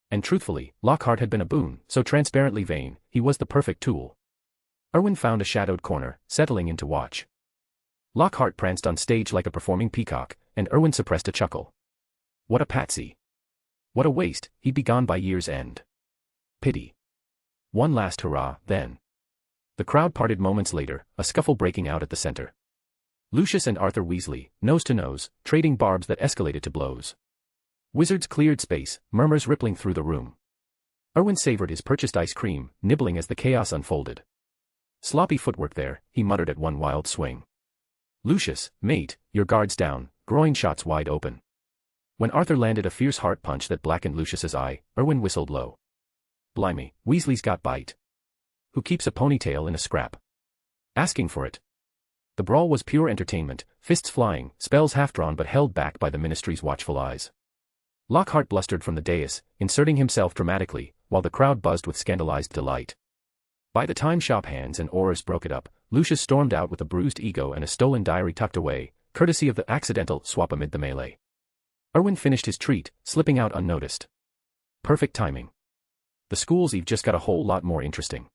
Speaker 3: And truthfully, Lockhart had been a boon, so transparently vain, he was the perfect tool. Erwin found a shadowed corner, settling in to watch. Lockhart pranced on stage like a performing peacock, and Erwin suppressed a chuckle. What a patsy. What a waste, he'd be gone by year's end. Pity. One last hurrah, then. The crowd parted moments later, a scuffle breaking out at the center. Lucius and Arthur Weasley, nose to nose, trading barbs that escalated to blows. Wizards cleared space, murmurs rippling through the room. Erwin savored his purchased ice cream, nibbling as the chaos unfolded. Sloppy footwork there, he muttered at one wild swing. Lucius, mate, your guard's down, groin shots wide open. When Arthur landed a fierce heart punch that blackened Lucius's eye, Erwin whistled low. Blimey, Weasley's got bite. Who keeps a ponytail in a scrap? Asking for it. The brawl was pure entertainment, fists flying, spells half-drawn but held back by the ministry's watchful eyes. Lockhart blustered from the dais, inserting himself dramatically, while the crowd buzzed with scandalized delight. By the time shop hands and aurors broke it up, Lucius stormed out with a bruised ego and a stolen diary tucked away, courtesy of the accidental swap amid the melee. Erwin finished his treat, slipping out unnoticed. Perfect timing. The School's Eve just got a whole lot more interesting.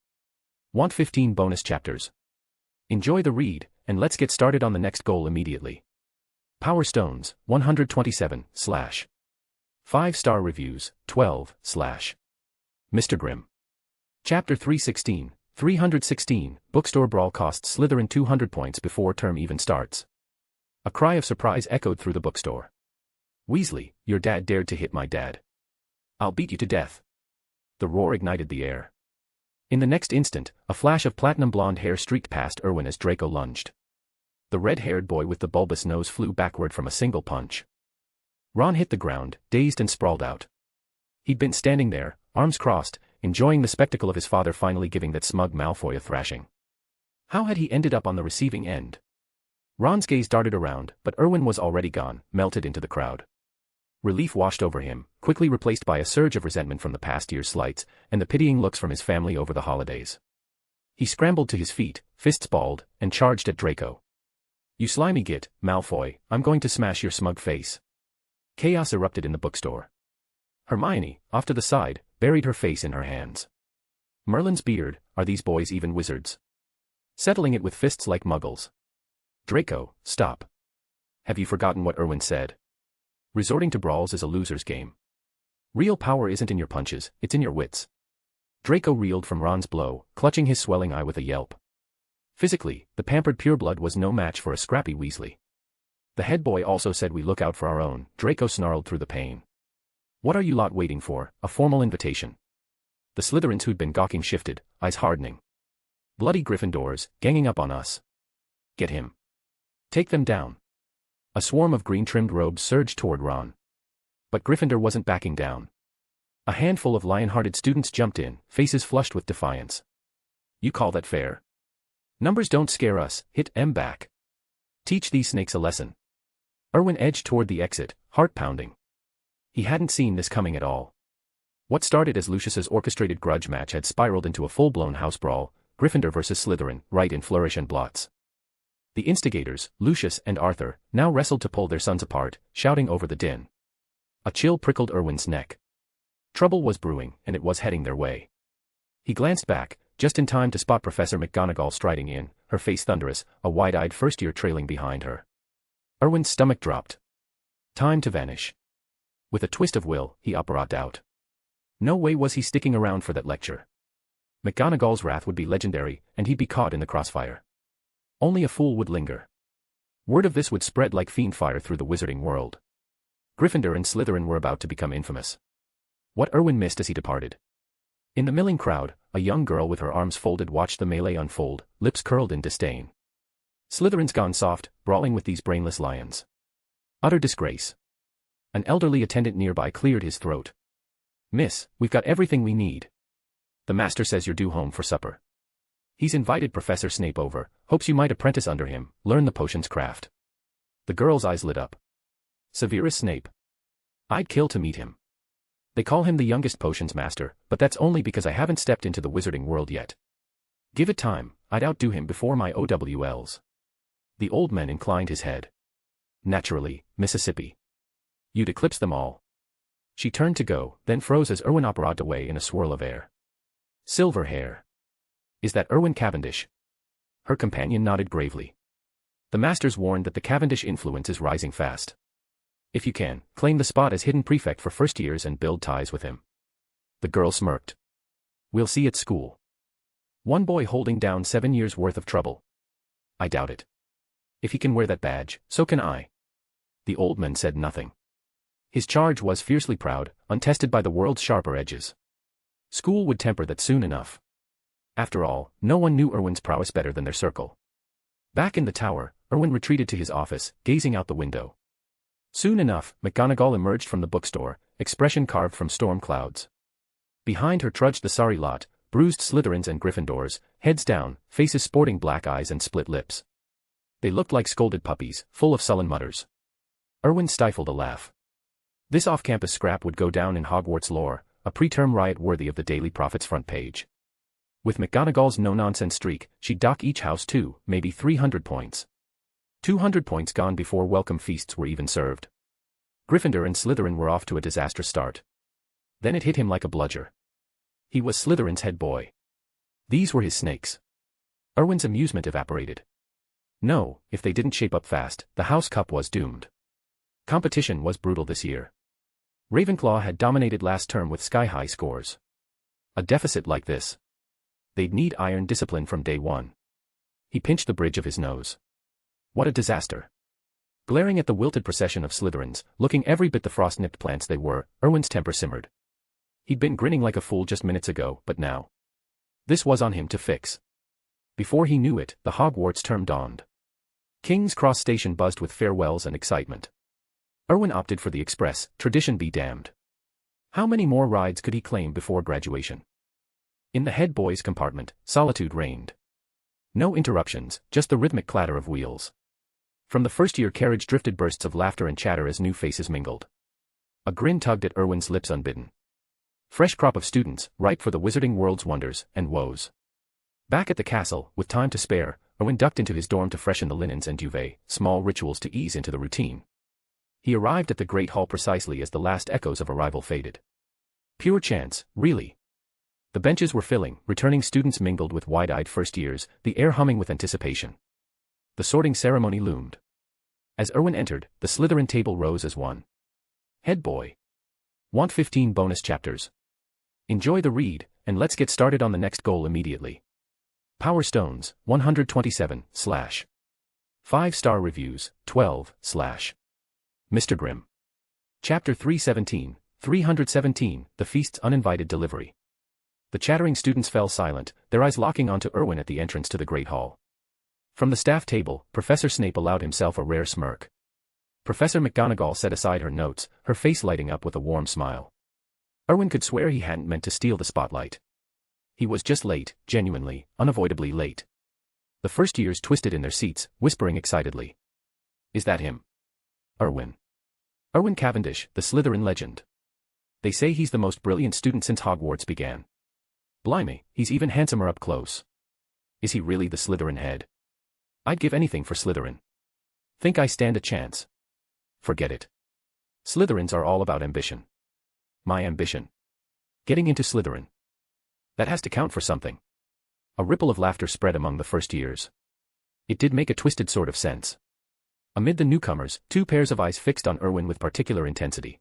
Speaker 3: Want 15 bonus chapters? Enjoy the read, and let's get started on the next goal immediately. Power Stones, 127, / 5-star reviews, 12, / Mr. Grimm. Chapter 316, 316, Bookstore Brawl costs Slytherin 200 points before term even starts. A cry of surprise echoed through the bookstore. Weasley, your dad dared to hit my dad. I'll beat you to death. The roar ignited the air. In the next instant, a flash of platinum blonde hair streaked past Erwin as Draco lunged. The red-haired boy with the bulbous nose flew backward from a single punch. Ron hit the ground, dazed and sprawled out. He'd been standing there, arms crossed, enjoying the spectacle of his father finally giving that smug Malfoy a thrashing. How had he ended up on the receiving end? Ron's gaze darted around, but Erwin was already gone, melted into the crowd. Relief washed over him, quickly replaced by a surge of resentment from the past year's slights, and the pitying looks from his family over the holidays. He scrambled to his feet, fists balled, and charged at Draco. You slimy git, Malfoy, I'm going to smash your smug face. Chaos erupted in the bookstore. Hermione, off to the side, buried her face in her hands. Merlin's beard, are these boys even wizards? Settling it with fists like muggles. Draco, stop. Have you forgotten what Erwin said? Resorting to brawls is a loser's game. Real power isn't in your punches, it's in your wits. Draco reeled from Ron's blow, clutching his swelling eye with a yelp. Physically, the pampered pureblood was no match for a scrappy Weasley. The head boy also said we look out for our own, Draco snarled through the pain. What are you lot waiting for, a formal invitation? The Slytherins who'd been gawking shifted, eyes hardening. Bloody Gryffindors, ganging up on us. Get him. Take them down. A swarm of green-trimmed robes surged toward Ron. But Gryffindor wasn't backing down. A handful of lion-hearted students jumped in, faces flushed with defiance. You call that fair? Numbers don't scare us, hit M back. Teach these snakes a lesson. Erwin edged toward the exit, heart pounding. He hadn't seen this coming at all. What started as Lucius's orchestrated grudge match had spiraled into a full-blown house brawl, Gryffindor versus Slytherin, right in flourish and blots. The instigators, Lucius and Arthur, now wrestled to pull their sons apart, shouting over the din. A chill prickled Erwin's neck. Trouble was brewing, and it was heading their way. He glanced back, just in time to spot Professor McGonagall striding in, her face thunderous, a wide-eyed first-year trailing behind her. Erwin's stomach dropped. Time to vanish. With a twist of will, he uproarted out. No way was he sticking around for that lecture. McGonagall's wrath would be legendary, and he'd be caught in the crossfire. Only a fool would linger. Word of this would spread like fiend fire through the wizarding world. Gryffindor and Slytherin were about to become infamous. What Erwin missed as he departed. In the milling crowd, a young girl with her arms folded watched the melee unfold, lips curled in disdain. Slytherin's gone soft, brawling with these brainless lions. Utter disgrace. An elderly attendant nearby cleared his throat. Miss, we've got everything we need. The master says you're due home for supper. He's invited Professor Snape over, hopes you might apprentice under him, learn the potion's craft. The girl's eyes lit up. Severus Snape. I'd kill to meet him. They call him the youngest potions master, but that's only because I haven't stepped into the wizarding world yet. Give it time, I'd outdo him before my OWLs. The old man inclined his head. Naturally, Mississippi. You'd eclipse them all. She turned to go, then froze as Erwin operated away in a swirl of air. Silver hair. Is that Erwin Cavendish? Her companion nodded gravely. The masters warned that the Cavendish influence is rising fast. If you can, claim the spot as hidden prefect for first years and build ties with him. The girl smirked. We'll see at school. One boy holding down 7 years' worth of trouble. I doubt it. If he can wear that badge, so can I. The old man said nothing. His charge was fiercely proud, untested by the world's sharper edges. School would temper that soon enough. After all, no one knew Erwin's prowess better than their circle. Back in the tower, Erwin retreated to his office, gazing out the window. Soon enough, McGonagall emerged from the bookstore, expression carved from storm clouds. Behind her trudged the sorry lot, bruised Slytherins and Gryffindors, heads down, faces sporting black eyes and split lips. They looked like scolded puppies, full of sullen mutters. Erwin stifled a laugh. This off-campus scrap would go down in Hogwarts lore, a preterm riot worthy of the Daily Prophet's front page. With McGonagall's no-nonsense streak, she'd dock each house 2, maybe 300 points. 200 points gone before welcome feasts were even served. Gryffindor and Slytherin were off to a disastrous start. Then it hit him like a bludger. He was Slytherin's head boy. These were his snakes. Erwin's amusement evaporated. No, if they didn't shape up fast, the House Cup was doomed. Competition was brutal this year. Ravenclaw had dominated last term with sky-high scores. A deficit like this. They'd need iron discipline from day one. He pinched the bridge of his nose. What a disaster. Glaring at the wilted procession of Slytherins, looking every bit the frost-nipped plants they were, Erwin's temper simmered. He'd been grinning like a fool just minutes ago, but now. This was on him to fix. Before he knew it, the Hogwarts term dawned. King's Cross Station buzzed with farewells and excitement. Erwin opted for the express, tradition be damned. How many more rides could he claim before graduation? In the head boy's compartment, solitude reigned. No interruptions, just the rhythmic clatter of wheels. From the first-year carriage drifted bursts of laughter and chatter as new faces mingled. A grin tugged at Erwin's lips unbidden. Fresh crop of students, ripe for the wizarding world's wonders and woes. Back at the castle, with time to spare, Erwin ducked into his dorm to freshen the linens and duvet, small rituals to ease into the routine. He arrived at the Great Hall precisely as the last echoes of arrival faded. Pure chance, really. The benches were filling, returning students mingled with wide-eyed first years, the air humming with anticipation. The sorting ceremony loomed. As Erwin entered, the Slytherin table rose as one. Head boy. Want 15 bonus chapters? Enjoy the read, and let's get started on the next goal immediately. Power Stones, 127, / 5-star reviews, 12, / Mr. Grimm. Chapter 317, 317, The Feast's Uninvited Delivery. The chattering students fell silent, their eyes locking onto Erwin at the entrance to the Great Hall. From the staff table, Professor Snape allowed himself a rare smirk. Professor McGonagall set aside her notes, her face lighting up with a warm smile. Erwin could swear he hadn't meant to steal the spotlight. He was just late, genuinely, unavoidably late. The first years twisted in their seats, whispering excitedly. Is that him? Erwin. Erwin Cavendish, the Slytherin legend. They say he's the most brilliant student since Hogwarts began. Blimey, he's even handsomer up close. Is he really the Slytherin head? I'd give anything for Slytherin. Think I stand a chance? Forget it. Slytherins are all about ambition. My ambition. Getting into Slytherin. That has to count for something. A ripple of laughter spread among the first years. It did make a twisted sort of sense. Amid the newcomers, 2 pairs of eyes fixed on Erwin with particular intensity.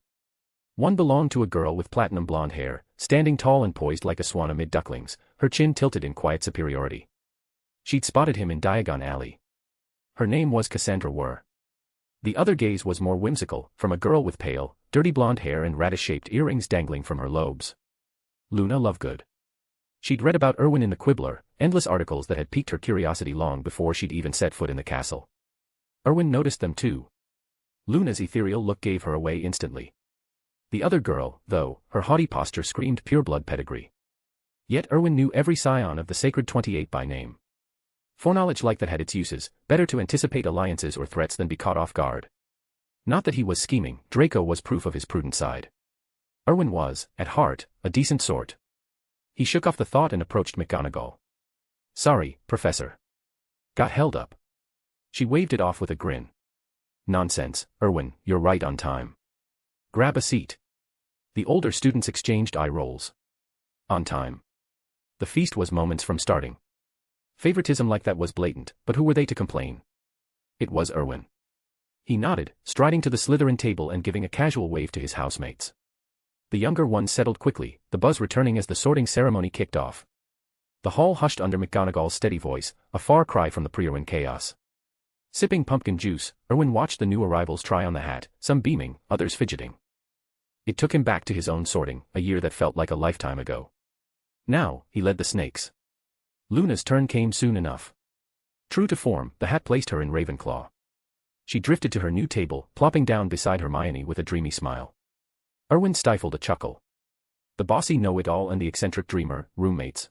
Speaker 3: One belonged to a girl with platinum blonde hair, standing tall and poised like a swan amid ducklings, her chin tilted in quiet superiority. She'd spotted him in Diagon Alley. Her name was Cassandra Wurr. The other gaze was more whimsical, from a girl with pale, dirty blonde hair and radish-shaped earrings dangling from her lobes. Luna Lovegood. She'd read about Erwin in the Quibbler, endless articles that had piqued her curiosity long before she'd even set foot in the castle. Erwin noticed them too. Luna's ethereal look gave her away instantly. The other girl, though, her haughty posture screamed pureblood pedigree. Yet Erwin knew every scion of the Sacred 28 by name. Foreknowledge like that had its uses, better to anticipate alliances or threats than be caught off guard. Not that he was scheming, Draco was proof of his prudent side. Erwin was, at heart, a decent sort. He shook off the thought and approached McGonagall. Sorry, Professor. Got held up. She waved it off with a grin. Nonsense, Erwin, you're right on time. Grab a seat. The older students exchanged eye rolls. On time. The feast was moments from starting. Favoritism like that was blatant, but who were they to complain? It was Erwin. He nodded, striding to the Slytherin table and giving a casual wave to his housemates. The younger ones settled quickly, the buzz returning as the sorting ceremony kicked off. The hall hushed under McGonagall's steady voice, a far cry from the pre-Erwin chaos. Sipping pumpkin juice, Erwin watched the new arrivals try on the hat, some beaming, others fidgeting. It took him back to his own sorting, a year that felt like a lifetime ago. Now, he led the snakes. Luna's turn came soon enough. True to form, the hat placed her in Ravenclaw. She drifted to her new table, plopping down beside Hermione with a dreamy smile. Erwin stifled a chuckle. The bossy know-it-all and the eccentric dreamer, roommates.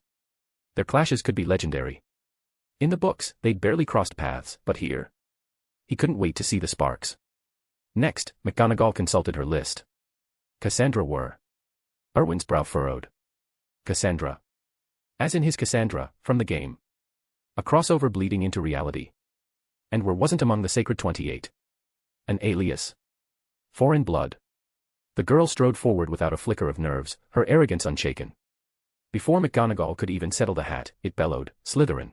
Speaker 3: Their clashes could be legendary. In the books, they'd barely crossed paths, but here. He couldn't wait to see the sparks. Next, McGonagall consulted her list. Cassandra were. Erwin's brow furrowed. Cassandra. As in his Cassandra, from the game. A crossover bleeding into reality. And wasn't among the Sacred 28. An alias. Foreign blood. The girl strode forward without a flicker of nerves, her arrogance unshaken. Before McGonagall could even settle the hat, it bellowed, Slytherin.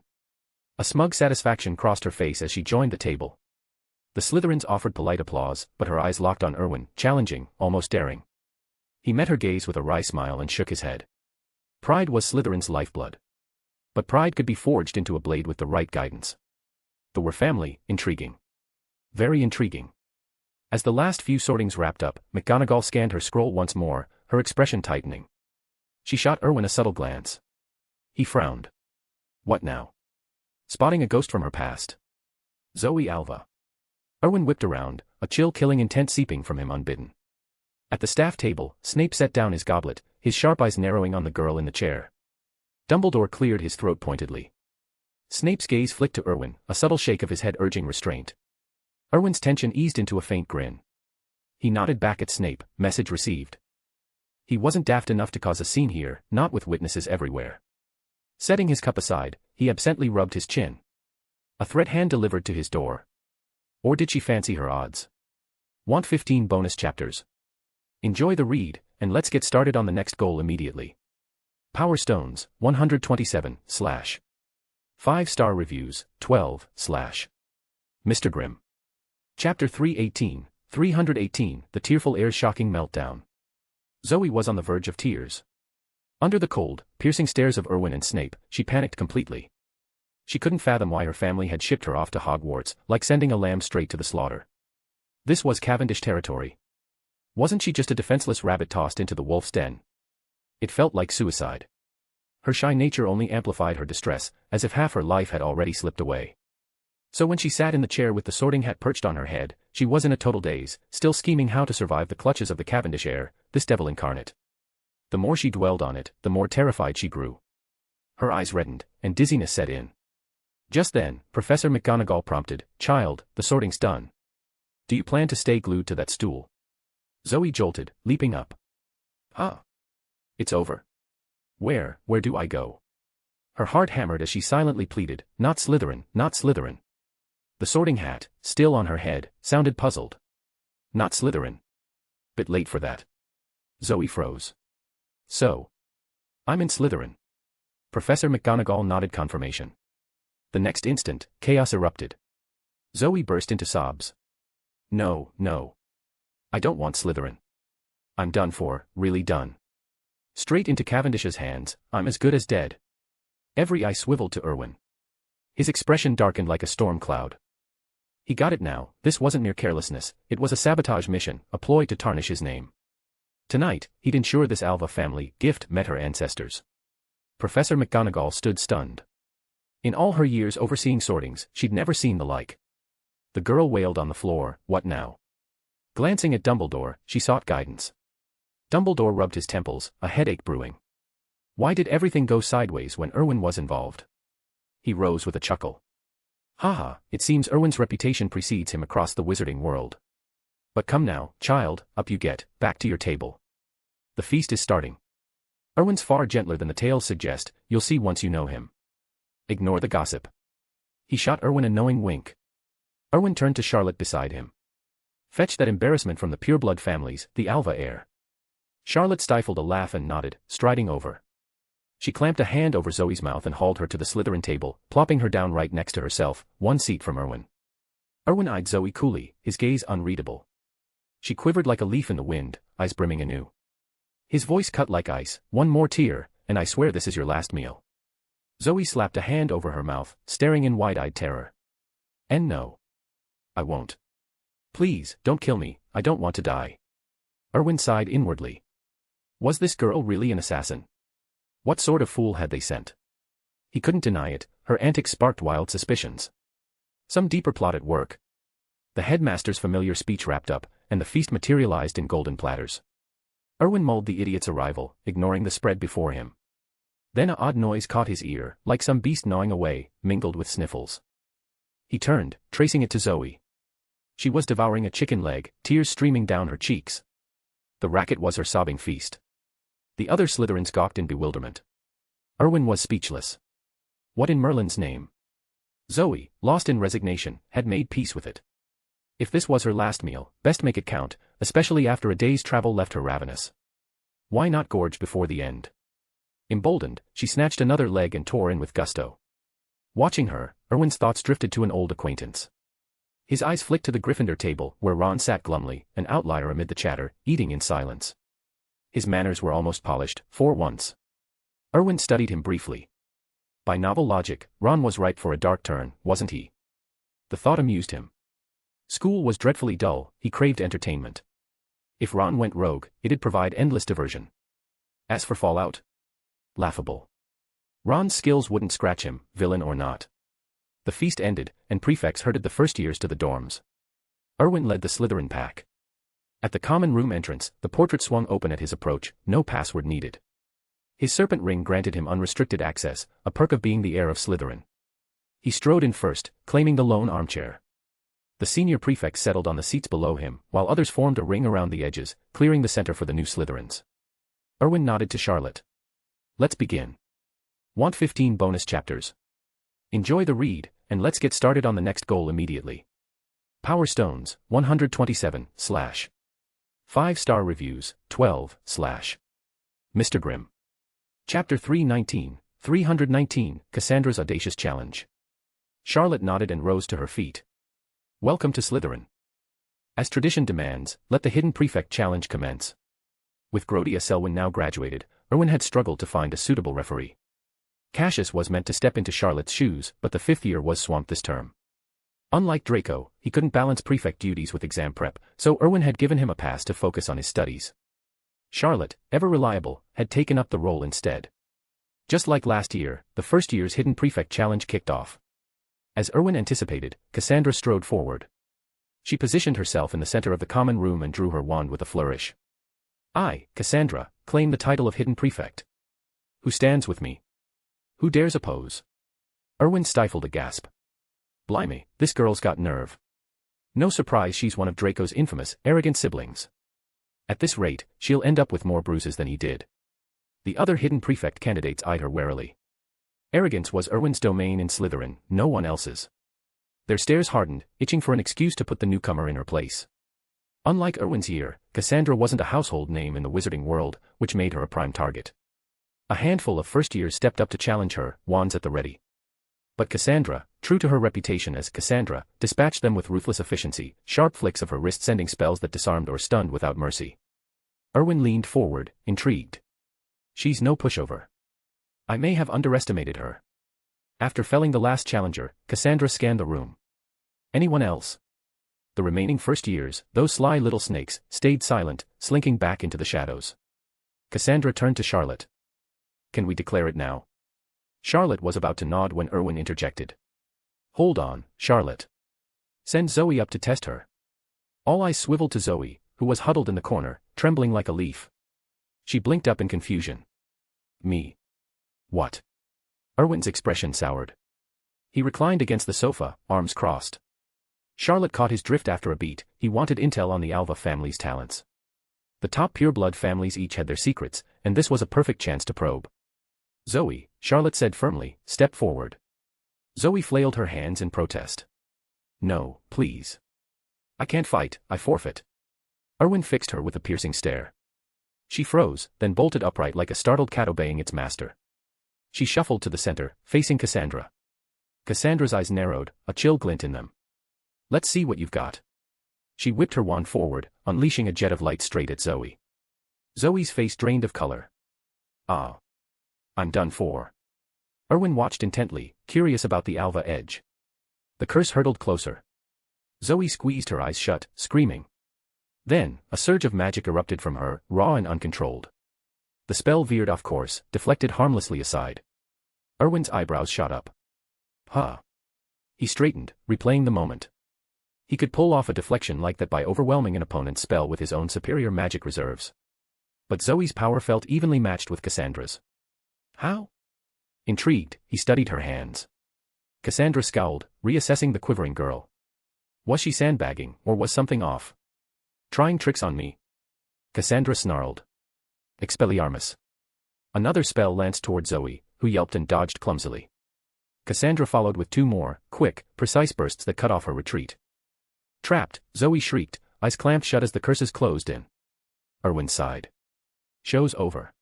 Speaker 3: A smug satisfaction crossed her face as she joined the table. The Slytherins offered polite applause, but her eyes locked on Erwin, challenging, almost daring. He met her gaze with a wry smile and shook his head. Pride was Slytherin's lifeblood. But pride could be forged into a blade with the right guidance. The were family, intriguing. Very intriguing. As the last few sortings wrapped up, McGonagall scanned her scroll once more, her expression tightening. She shot Erwin a subtle glance. He frowned. What now? Spotting a ghost from her past. Zoe Alva. Erwin whipped around, a chill-killing intent seeping from him unbidden. At the staff table, Snape set down his goblet, his sharp eyes narrowing on the girl in the chair. Dumbledore cleared his throat pointedly. Snape's gaze flicked to Erwin, a subtle shake of his head urging restraint. Erwin's tension eased into a faint grin. He nodded back at Snape, message received. He wasn't daft enough to cause a scene here, not with witnesses everywhere. Setting his cup aside, he absently rubbed his chin. A threat hand delivered to his door. Or did she fancy her odds? Want 15 bonus chapters? Enjoy the read, and let's get started on the next goal immediately. Power Stones, 127, / 5-star reviews, 12, / Mr. Grimm. Chapter 318, The Tearful Heir's Shocking Meltdown. Zoe was on the verge of tears. Under the cold, piercing stares of Erwin and Snape, she panicked completely. She couldn't fathom why her family had shipped her off to Hogwarts, like sending a lamb straight to the slaughter. This was Cavendish territory. Wasn't she just a defenseless rabbit tossed into the wolf's den? It felt like suicide. Her shy nature only amplified her distress, as if half her life had already slipped away. So when she sat in the chair with the sorting hat perched on her head, she was in a total daze, still scheming how to survive the clutches of the Cavendish heir, this devil incarnate. The more she dwelled on it, the more terrified she grew. Her eyes reddened, and dizziness set in. Just then, Professor McGonagall prompted, "Child, the sorting's done. Do you plan to stay glued to that stool?" Zoe jolted, leaping up. "Huh? It's over. Where do I go?" Her heart hammered as she silently pleaded, "Not Slytherin, not Slytherin." The sorting hat, still on her head, sounded puzzled. "Not Slytherin. Bit late for that." Zoe froze. "So? I'm in Slytherin." Professor McGonagall nodded confirmation. The next instant, chaos erupted. Zoe burst into sobs. No. I don't want Slytherin. I'm done for, really done. Straight into Cavendish's hands, I'm as good as dead." Every eye swiveled to Erwin. His expression darkened like a storm cloud. He got it now, this wasn't mere carelessness, it was a sabotage mission, a ploy to tarnish his name. Tonight, he'd ensure this Alva family gift met her ancestors. Professor McGonagall stood stunned. In all her years overseeing sortings, she'd never seen the like. The girl wailed on the floor, "What now?" Glancing at Dumbledore, she sought guidance. Dumbledore rubbed his temples, a headache brewing. Why did everything go sideways when Erwin was involved? He rose with a chuckle. Haha, it seems Erwin's reputation precedes him across the wizarding world. But come now, child, up you get, back to your table. The feast is starting. Erwin's far gentler than the tales suggest, you'll see once you know him. Ignore the gossip. He shot Erwin a knowing wink. Erwin turned to Charlotte beside him. Fetch that embarrassment from the pureblood families, the Alva heir. Charlotte stifled a laugh and nodded, striding over. She clamped a hand over Zoe's mouth and hauled her to the Slytherin table, plopping her down right next to herself, one seat from Erwin. Erwin eyed Zoe coolly, his gaze unreadable. She quivered like a leaf in the wind, eyes brimming anew. His voice cut like ice, "One more tear, and I swear this is your last meal." Zoe slapped a hand over her mouth, staring in wide-eyed terror. "And no. I won't. Please, don't kill me, I don't want to die." Erwin sighed inwardly. Was this girl really an assassin? What sort of fool had they sent? He couldn't deny it, her antics sparked wild suspicions. Some deeper plot at work. The headmaster's familiar speech wrapped up, and the feast materialized in golden platters. Erwin mulled the idiot's arrival, ignoring the spread before him. Then an odd noise caught his ear, like some beast gnawing away, mingled with sniffles. He turned, tracing it to Zoe. She was devouring a chicken leg, tears streaming down her cheeks. The racket was her sobbing feast. The other Slytherins gawked in bewilderment. Erwin was speechless. What in Merlin's name? Zoe, lost in resignation, had made peace with it. If this was her last meal, best make it count, especially after a day's travel left her ravenous. Why not gorge before the end? Emboldened, she snatched another leg and tore in with gusto. Watching her, Erwin's thoughts drifted to an old acquaintance. His eyes flicked to the Gryffindor table, where Ron sat glumly, an outlier amid the chatter, eating in silence. His manners were almost polished, for once. Erwin studied him briefly. By novel logic, Ron was ripe for a dark turn, wasn't he? The thought amused him. School was dreadfully dull, he craved entertainment. If Ron went rogue, it'd provide endless diversion. As for fallout? Laughable. Ron's skills wouldn't scratch him, villain or not. The feast ended, and prefects herded the first years to the dorms. Erwin led the Slytherin pack. At the common room entrance, the portrait swung open at his approach, no password needed. His serpent ring granted him unrestricted access, a perk of being the heir of Slytherin. He strode in first, claiming the lone armchair. The senior prefects settled on the seats below him, while others formed a ring around the edges, clearing the center for the new Slytherins. Erwin nodded to Charlotte. Let's begin. Want 15 bonus chapters? Enjoy the read, and let's get started on the next goal immediately. Power Stones, 127, / 5-star reviews, 12, / Mr. Grimm. Chapter 319, Cassandra's Audacious Challenge. Charlotte nodded and rose to her feet. Welcome to Slytherin. As tradition demands, let the hidden prefect challenge commence. With Grodia Selwyn now graduated, Erwin had struggled to find a suitable referee. Cassius was meant to step into Charlotte's shoes, but the 5th year was swamped this term. Unlike Draco, he couldn't balance prefect duties with exam prep, so Erwin had given him a pass to focus on his studies. Charlotte, ever reliable, had taken up the role instead. Just like last year, the first year's hidden prefect challenge kicked off. As Erwin anticipated, Cassandra strode forward. She positioned herself in the center of the common room and drew her wand with a flourish. I, Cassandra, claim the title of hidden prefect. Who stands with me? Who dares oppose? Erwin stifled a gasp. Blimey, this girl's got nerve. No surprise she's one of Draco's infamous, arrogant siblings. At this rate, she'll end up with more bruises than he did. The other hidden prefect candidates eyed her warily. Arrogance was Erwin's domain in Slytherin, no one else's. Their stares hardened, itching for an excuse to put the newcomer in her place. Unlike Erwin's year, Cassandra wasn't a household name in the wizarding world, which made her a prime target. A handful of first years stepped up to challenge her, wands at the ready. But Cassandra, true to her reputation as Cassandra, dispatched them with ruthless efficiency, sharp flicks of her wrist sending spells that disarmed or stunned without mercy. Erwin leaned forward, intrigued. She's no pushover. I may have underestimated her. After felling the last challenger, Cassandra scanned the room. Anyone else? The remaining first years, those sly little snakes, stayed silent, slinking back into the shadows. Cassandra turned to Charlotte. Can we declare it now? Charlotte was about to nod when Erwin interjected. Hold on, Charlotte. Send Zoe up to test her. All eyes swiveled to Zoe, who was huddled in the corner, trembling like a leaf. She blinked up in confusion. Me. What? Erwin's expression soured. He reclined against the sofa, arms crossed. Charlotte caught his drift after a beat. He wanted intel on the Alva family's talents. The top pureblood families each had their secrets, and this was a perfect chance to probe. Zoe, Charlotte said firmly, step forward. Zoe flailed her hands in protest. No, please. I can't fight, I forfeit. Erwin fixed her with a piercing stare. She froze, then bolted upright like a startled cat obeying its master. She shuffled to the center, facing Cassandra. Cassandra's eyes narrowed, a chill glint in them. Let's see what you've got. She whipped her wand forward, unleashing a jet of light straight at Zoe. Zoe's face drained of color. Ah. I'm done for. Erwin watched intently, curious about the alva edge. The curse hurtled closer. Zoe squeezed her eyes shut, screaming. Then, a surge of magic erupted from her, raw and uncontrolled. The spell veered off course, deflected harmlessly aside. Erwin's eyebrows shot up. Huh. He straightened, replaying the moment. He could pull off a deflection like that by overwhelming an opponent's spell with his own superior magic reserves. But Zoe's power felt evenly matched with Cassandra's. How? Intrigued, he studied her hands. Cassandra scowled, reassessing the quivering girl. Was she sandbagging, or was something off? Trying tricks on me? Cassandra snarled. Expelliarmus. Another spell lanced toward Zoe, who yelped and dodged clumsily. Cassandra followed with two more, quick, precise bursts that cut off her retreat. Trapped, Zoe shrieked, eyes clamped shut as the curses closed in. Erwin sighed. Show's over.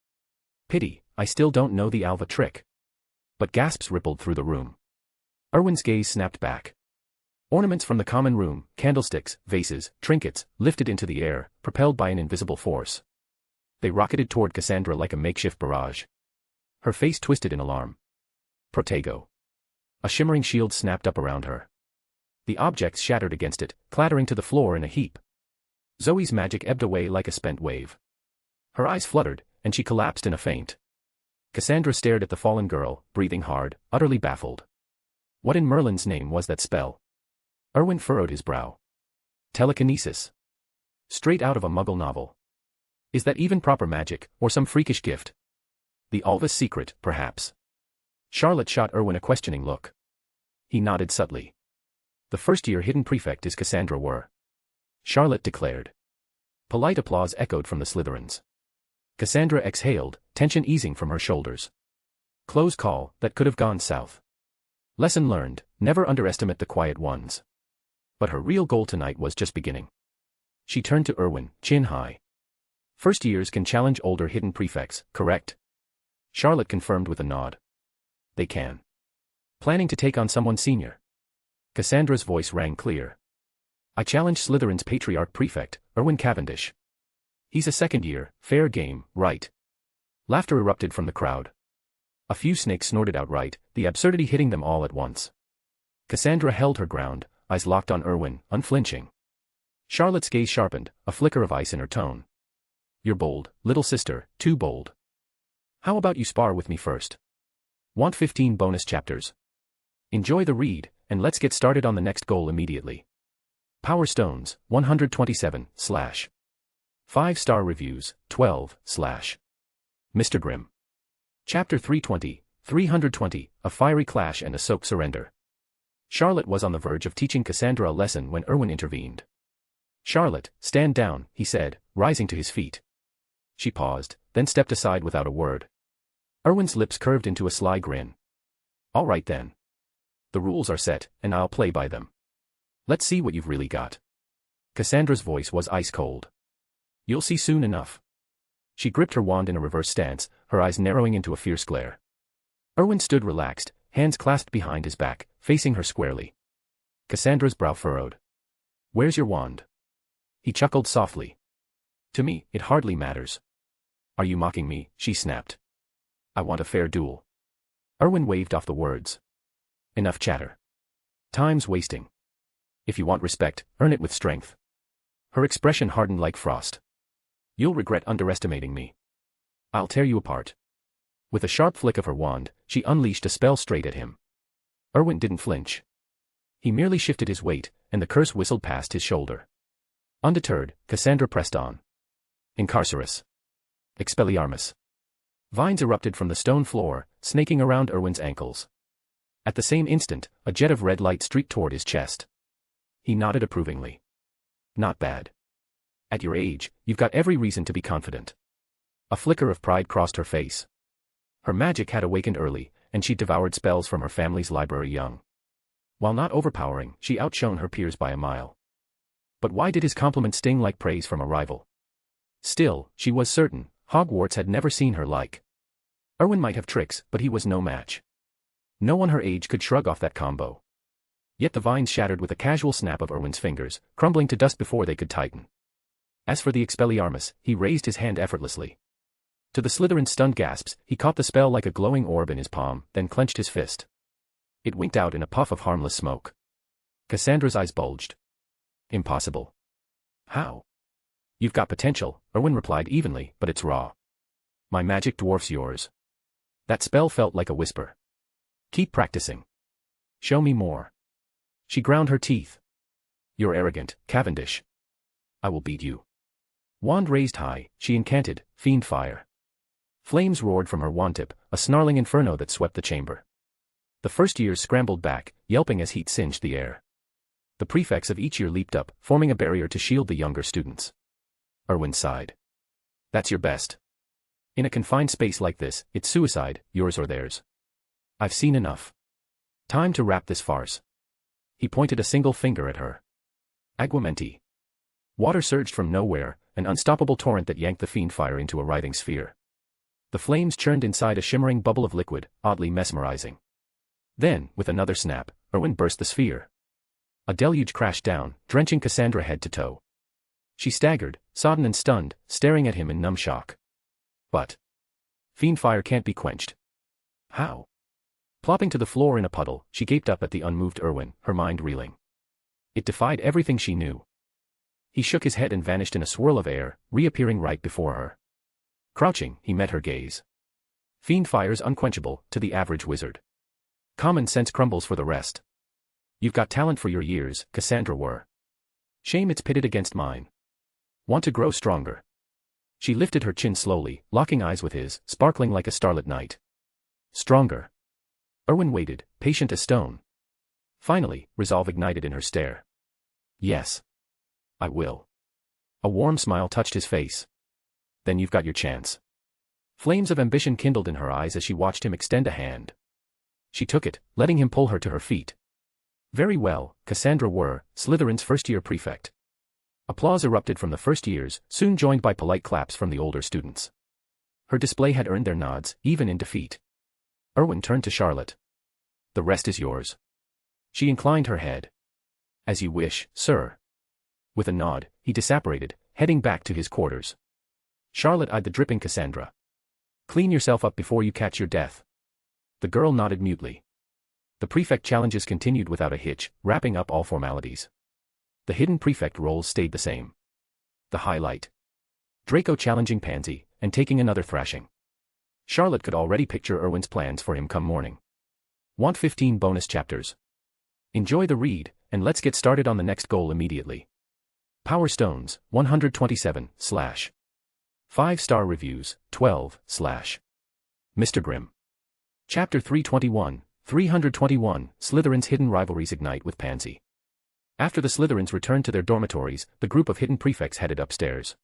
Speaker 3: Pity, I still don't know the alva trick. But gasps rippled through the room. Erwin's gaze snapped back. Ornaments from the common room, candlesticks, vases, trinkets, lifted into the air, propelled by an invisible force. They rocketed toward Cassandra like a makeshift barrage. Her face twisted in alarm. Protego. A shimmering shield snapped up around her. The objects shattered against it, clattering to the floor in a heap. Zoe's magic ebbed away like a spent wave. Her eyes fluttered, and she collapsed in a faint. Cassandra stared at the fallen girl, breathing hard, utterly baffled. What in Merlin's name was that spell? Erwin furrowed his brow. Telekinesis. Straight out of a Muggle novel. Is that even proper magic, or some freakish gift? The alva's secret, perhaps. Charlotte shot Erwin a questioning look. He nodded subtly. The first-year hidden prefect is Cassandra Were. Charlotte declared. Polite applause echoed from the Slytherins. Cassandra exhaled, tension easing from her shoulders. Close call, that could have gone south. Lesson learned, never underestimate the quiet ones. But her real goal tonight was just beginning. She turned to Erwin, chin high. First years can challenge older hidden prefects, correct? Charlotte confirmed with a nod. They can. Planning to take on someone senior? Cassandra's voice rang clear. I challenge Slytherin's patriarch prefect, Erwin Cavendish. He's a second year, fair game, right? Laughter erupted from the crowd. A few snakes snorted outright, the absurdity hitting them all at once. Cassandra held her ground, eyes locked on Erwin, unflinching. Charlotte's gaze sharpened, a flicker of ice in her tone. You're bold, little sister, too bold. How about you spar with me first? Want 15 bonus chapters? Enjoy the read, and let's get started on the next goal immediately. Power Stones, 127, / 5-star reviews, 12, / Mr. Grimm. Chapter 320, 320, A Fiery Clash and a Soak Surrender. Charlotte was on the verge of teaching Cassandra a lesson when Erwin intervened. Charlotte, stand down, he said, rising to his feet. She paused, then stepped aside without a word. Erwin's lips curved into a sly grin. All right then. The rules are set, and I'll play by them. Let's see what you've really got. Cassandra's voice was ice cold. You'll see soon enough. She gripped her wand in a reverse stance, her eyes narrowing into a fierce glare. Erwin stood relaxed, hands clasped behind his back, facing her squarely. Cassandra's brow furrowed. Where's your wand? He chuckled softly. To me, it hardly matters. Are you mocking me? She snapped. I want a fair duel. Erwin waved off the words. Enough chatter. Time's wasting. If you want respect, earn it with strength. Her expression hardened like frost. You'll regret underestimating me. I'll tear you apart. With a sharp flick of her wand, she unleashed a spell straight at him. Erwin didn't flinch. He merely shifted his weight, and the curse whistled past his shoulder. Undeterred, Cassandra pressed on. Incarcerus. Expelliarmus. Vines erupted from the stone floor, snaking around Erwin's ankles. At the same instant, a jet of red light streaked toward his chest. He nodded approvingly. Not bad. At your age, you've got every reason to be confident. A flicker of pride crossed her face. Her magic had awakened early, and she devoured spells from her family's library young. While not overpowering, she outshone her peers by a mile. But why did his compliment sting like praise from a rival? Still, she was certain, Hogwarts had never seen her like. Erwin might have tricks, but he was no match. No one her age could shrug off that combo. Yet the vines shattered with a casual snap of Erwin's fingers, crumbling to dust before they could tighten. As for the Expelliarmus, he raised his hand effortlessly. To the Slytherin's stunned gasps, he caught the spell like a glowing orb in his palm, then clenched his fist. It winked out in a puff of harmless smoke. Cassandra's eyes bulged. Impossible. How? You've got potential, Erwin replied evenly, but it's raw. My magic dwarfs yours. That spell felt like a whisper. Keep practicing. Show me more. She ground her teeth. You're arrogant, Cavendish. I will beat you. Wand raised high, she incanted, fiend fire. Flames roared from her wand tip, a snarling inferno that swept the chamber. The first years scrambled back, yelping as heat singed the air. The prefects of each year leaped up, forming a barrier to shield the younger students. Erwin sighed. That's your best. In a confined space like this, it's suicide, yours or theirs. I've seen enough. Time to wrap this farce. He pointed a single finger at her. Aguamenti. Water surged from nowhere, an unstoppable torrent that yanked the fiend fire into a writhing sphere. The flames churned inside a shimmering bubble of liquid, oddly mesmerizing. Then, with another snap, Erwin burst the sphere. A deluge crashed down, drenching Cassandra head to toe. She staggered, sodden and stunned, staring at him in numb shock. But fiend fire can't be quenched. How? Plopping to the floor in a puddle, she gaped up at the unmoved Erwin, her mind reeling. It defied everything she knew. He shook his head and vanished in a swirl of air, reappearing right before her. Crouching, he met her gaze. Fiend fire's unquenchable, to the average wizard. Common sense crumbles for the rest. You've got talent for your years, Cassandra were. Shame it's pitted against mine. Want to grow stronger. She lifted her chin slowly, locking eyes with his, sparkling like a starlit night. Stronger. Erwin waited, patient as stone. Finally, resolve ignited in her stare. Yes. I will. A warm smile touched his face. Then you've got your chance. Flames of ambition kindled in her eyes as she watched him extend a hand. She took it, letting him pull her to her feet. Very well, Cassandra were, Slytherin's first-year prefect. Applause erupted from the first years, soon joined by polite claps from the older students. Her display had earned their nods, even in defeat. Erwin turned to Charlotte. The rest is yours. She inclined her head. As you wish, sir. With a nod, he disapparated, heading back to his quarters. Charlotte eyed the dripping Cassandra. Clean yourself up before you catch your death. The girl nodded mutely. The prefect challenges continued without a hitch, wrapping up all formalities. The hidden prefect roles stayed the same. The highlight. Draco challenging Pansy, and taking another thrashing. Charlotte could already picture Erwin's plans for him come morning. Want 15 bonus chapters? Enjoy the read, and let's get started on the next goal immediately. Power Stones, 127, / 5-star reviews, 12, / Mr. Grimm. Chapter 321, 321, Slytherin's hidden rivalries ignite with Pansy. After the Slytherins returned to their dormitories, the group of hidden prefects headed upstairs.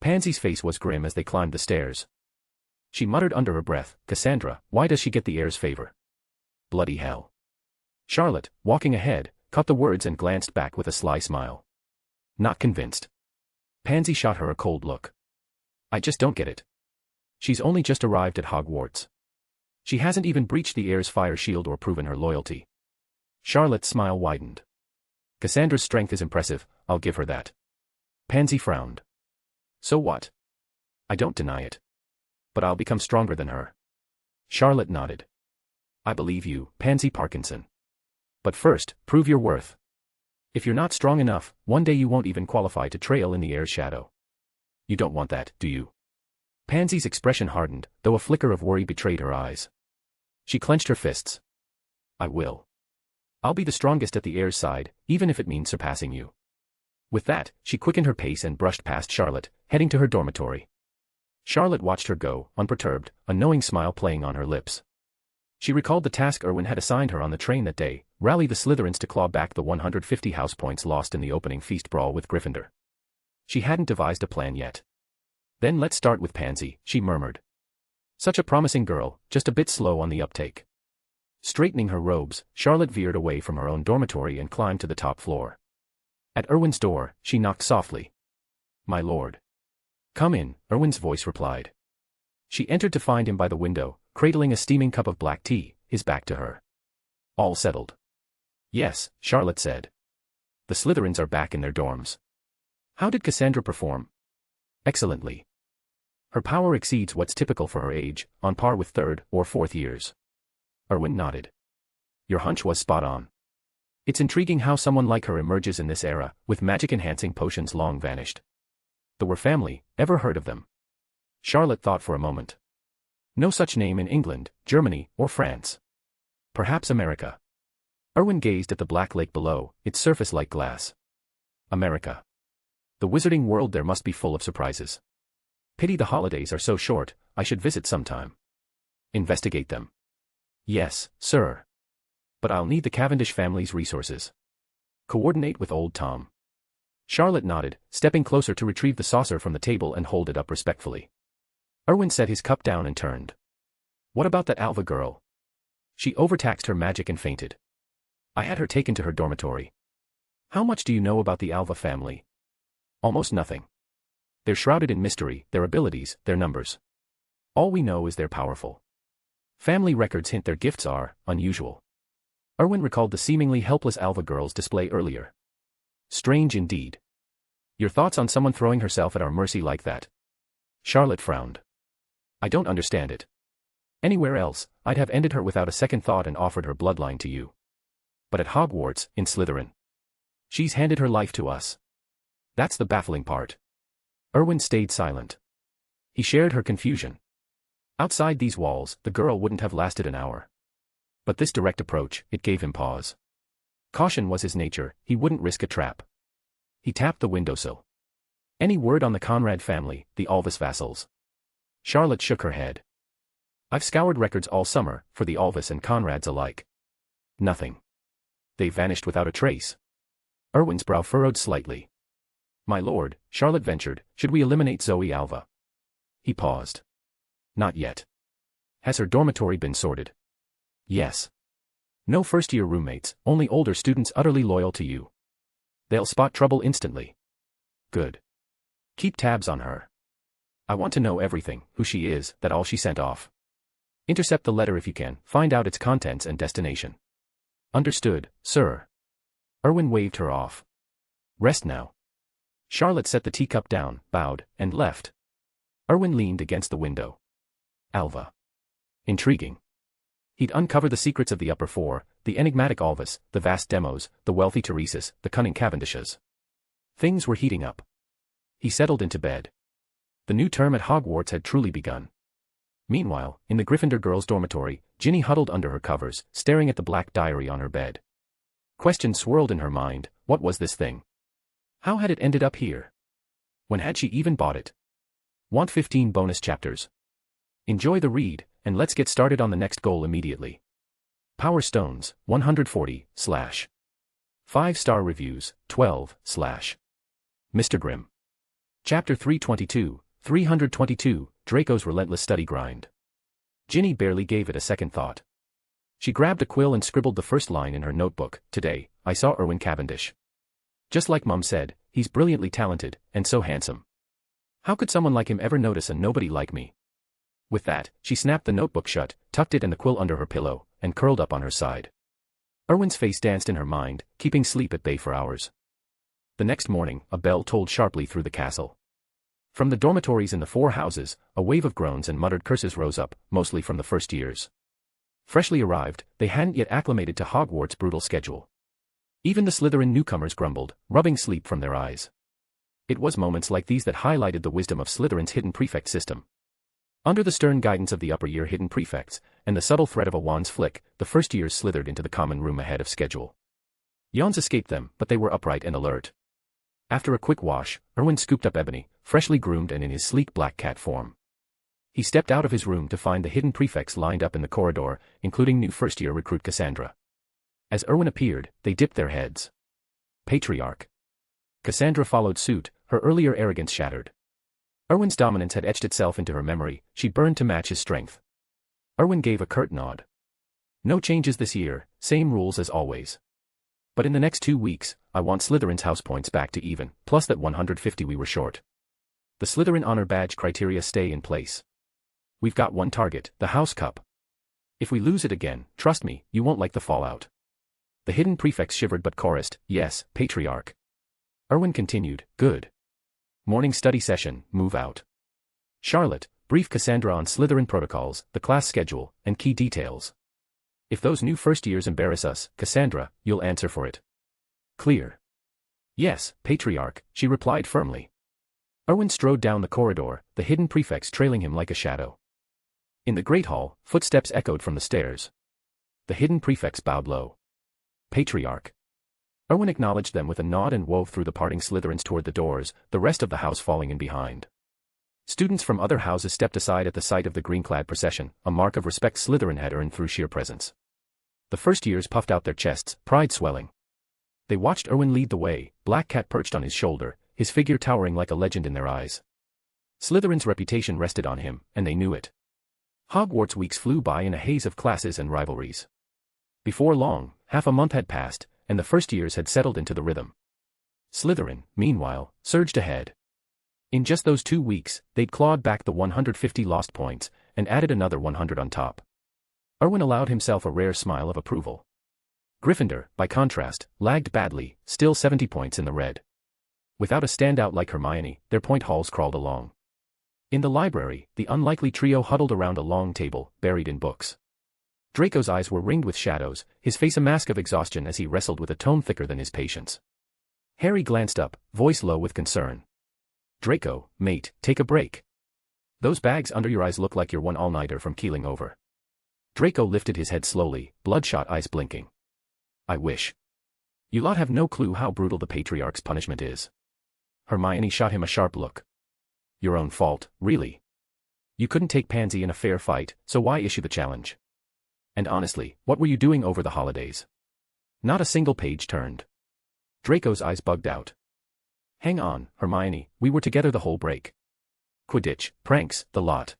Speaker 3: Pansy's face was grim as they climbed the stairs. She muttered under her breath, Cassandra, why does she get the heir's favor? Bloody hell. Charlotte, walking ahead, caught the words and glanced back with a sly smile. Not convinced. Pansy shot her a cold look. I just don't get it. She's only just arrived at Hogwarts. She hasn't even breached the heir's fire shield or proven her loyalty. Charlotte's smile widened. Cassandra's strength is impressive, I'll give her that. Pansy frowned. So what? I don't deny it. But I'll become stronger than her. Charlotte nodded. I believe you, Pansy Parkinson. But first, prove your worth. If you're not strong enough, one day you won't even qualify to trail in the heir's shadow. You don't want that, do you? Pansy's expression hardened, though a flicker of worry betrayed her eyes. She clenched her fists. I will. I'll be the strongest at the heir's side, even if it means surpassing you. With that, she quickened her pace and brushed past Charlotte, heading to her dormitory. Charlotte watched her go, unperturbed, a knowing smile playing on her lips. She recalled the task Erwin had assigned her on the train that day, rally the Slytherins to claw back the 150 house points lost in the opening feast brawl with Gryffindor. She hadn't devised a plan yet. Then let's start with Pansy, she murmured. Such a promising girl, just a bit slow on the uptake. Straightening her robes, Charlotte veered away from her own dormitory and climbed to the top floor. At Erwin's door, she knocked softly. My lord. Come in, Erwin's voice replied. She entered to find him by the window, cradling a steaming cup of black tea, his back to her. All settled. Yes, Charlotte said. The Slytherins are back in their dorms. How did Cassandra perform? Excellently. Her power exceeds what's typical for her age, on par with third or fourth years. Erwin nodded. Your hunch was spot on. It's intriguing how someone like her emerges in this era, with magic-enhancing potions long vanished. The Were family, ever heard of them? Charlotte thought for a moment. No such name in England, Germany, or France. Perhaps America. Erwin gazed at the black lake below, its surface like glass. America. The wizarding world there must be full of surprises. Pity the holidays are so short, I should visit sometime. Investigate them. Yes, sir. But I'll need the Cavendish family's resources. Coordinate with old Tom. Charlotte nodded, stepping closer to retrieve the saucer from the table and hold it up respectfully. Erwin set his cup down and turned. What about that Alva girl? She overtaxed her magic and fainted. I had her taken to her dormitory. How much do you know about the Alva family? Almost nothing. They're shrouded in mystery, their abilities, their numbers. All we know is they're powerful. Family records hint their gifts are unusual. Erwin recalled the seemingly helpless Alva girl's display earlier. Strange indeed. Your thoughts on someone throwing herself at our mercy like that? Charlotte frowned. I don't understand it. Anywhere else, I'd have ended her without a second thought and offered her bloodline to you. But at Hogwarts, in Slytherin. She's handed her life to us. That's the baffling part. Erwin stayed silent. He shared her confusion. Outside these walls, the girl wouldn't have lasted an hour. But this direct approach, it gave him pause. Caution was his nature, he wouldn't risk a trap. He tapped the windowsill. Any word on the Conrad family, the Alvis vassals? Charlotte shook her head. I've scoured records all summer, for the Alvis and Conrads alike. Nothing. They vanished without a trace. Erwin's brow furrowed slightly. My lord, Charlotte ventured, should we eliminate Zoe Alva? He paused. Not yet. Has her dormitory been sorted? Yes. No first-year roommates, only older students utterly loyal to you. They'll spot trouble instantly. Good. Keep tabs on her. I want to know everything, who she is, that all she sent off. Intercept the letter if you can, find out its contents and destination. Understood, sir. Erwin waved her off. Rest now. Charlotte set the teacup down, bowed, and left. Erwin leaned against the window. Alva. Intriguing. He'd uncover the secrets of the upper four, the enigmatic Alvis, the vast Demos, the wealthy Teresa's, the cunning Cavendishes. Things were heating up. He settled into bed. The new term at Hogwarts had truly begun. Meanwhile, in the Gryffindor girls' dormitory, Ginny huddled under her covers, staring at the black diary on her bed. Questions swirled in her mind. What was this thing? How had it ended up here? When had she even bought it? Want 15 bonus chapters? Enjoy the read, and let's get started on the next goal immediately. Power Stones, 140, / 5-star reviews, 12, / Mr. Grimm. Chapter 322, 322, Draco's Relentless Study Grind. Ginny barely gave it a second thought. She grabbed a quill and scribbled the first line in her notebook. Today, I saw Erwin Cavendish. Just like Mum said, he's brilliantly talented, and so handsome. How could someone like him ever notice a nobody like me? With that, she snapped the notebook shut, tucked it and the quill under her pillow, and curled up on her side. Erwin's face danced in her mind, keeping sleep at bay for hours. The next morning, a bell tolled sharply through the castle. From the dormitories in the four houses, a wave of groans and muttered curses rose up, mostly from the first years. Freshly arrived, they hadn't yet acclimated to Hogwarts' brutal schedule. Even the Slytherin newcomers grumbled, rubbing sleep from their eyes. It was moments like these that highlighted the wisdom of Slytherin's hidden prefect system. Under the stern guidance of the upper-year hidden prefects, and the subtle threat of a wand's flick, the first years slithered into the common room ahead of schedule. Yawns escaped them, but they were upright and alert. After a quick wash, Erwin scooped up Ebony, freshly groomed and in his sleek black cat form. He stepped out of his room to find the hidden prefects lined up in the corridor, including new first-year recruit Cassandra. As Erwin appeared, they dipped their heads. Patriarch. Cassandra followed suit, her earlier arrogance shattered. Erwin's dominance had etched itself into her memory, she burned to match his strength. Erwin gave a curt nod. No changes this year, same rules as always. But in the next 2 weeks, I want Slytherin's house points back to even, plus that 150 we were short. The Slytherin honor badge criteria stay in place. We've got one target, the House Cup. If we lose it again, trust me, you won't like the fallout. The hidden prefects shivered but chorused, yes, Patriarch. Erwin continued, good. Morning study session, move out. Charlotte, brief Cassandra on Slytherin protocols, the class schedule, and key details. If those new first years embarrass us, Cassandra, you'll answer for it. Clear. Yes, Patriarch, she replied firmly. Erwin strode down the corridor, the hidden prefects trailing him like a shadow. In the Great Hall, footsteps echoed from the stairs. The hidden prefects bowed low. Patriarch. Erwin acknowledged them with a nod and wove through the parting Slytherins toward the doors, the rest of the house falling in behind. Students from other houses stepped aside at the sight of the green-clad procession, a mark of respect Slytherin had earned through sheer presence. The first years puffed out their chests, pride swelling. They watched Erwin lead the way, Black Cat perched on his shoulder, his figure towering like a legend in their eyes. Slytherin's reputation rested on him, and they knew it. Hogwarts weeks flew by in a haze of classes and rivalries. Before long, half a month had passed, and the first years had settled into the rhythm. Slytherin, meanwhile, surged ahead. In just those 2 weeks, they'd clawed back the 150 lost points, and added another 100 on top. Erwin allowed himself a rare smile of approval. Gryffindor, by contrast, lagged badly, still 70 points in the red. Without a standout like Hermione, their point hauls crawled along. In the library, the unlikely trio huddled around a long table, buried in books. Draco's eyes were ringed with shadows, his face a mask of exhaustion as he wrestled with a tome thicker than his patience. Harry glanced up, voice low with concern. Draco, mate, take a break. Those bags under your eyes look like you're one all-nighter from keeling over. Draco lifted his head slowly, bloodshot eyes blinking. I wish. You lot have no clue how brutal the Patriarch's punishment is. Hermione shot him a sharp look. Your own fault, really. You couldn't take Pansy in a fair fight, so why issue the challenge? And honestly, what were you doing over the holidays? Not a single page turned. Draco's eyes bugged out. Hang on, Hermione, we were together the whole break. Quidditch, pranks, the lot.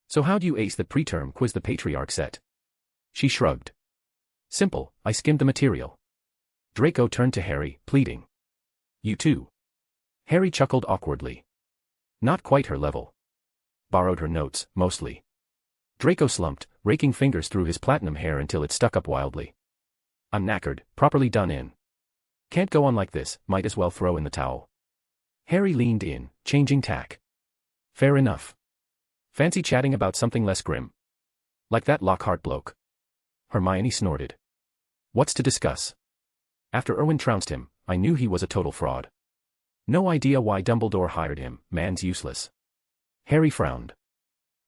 Speaker 3: So how'd you ace that preterm quiz the Patriarch set? She shrugged. Simple, I skimmed the material. Draco turned to Harry, pleading. You too. Harry chuckled awkwardly. Not quite her level. Borrowed her notes, mostly. Draco slumped, raking fingers through his platinum hair until it stuck up wildly. I'm knackered, properly done in. Can't go on like this, might as well throw in the towel. Harry leaned in, changing tack. Fair enough. Fancy chatting about something less grim? Like that Lockhart bloke. Hermione snorted. What's to discuss? After Erwin trounced him, I knew he was a total fraud. No idea why Dumbledore hired him, man's useless. Harry frowned.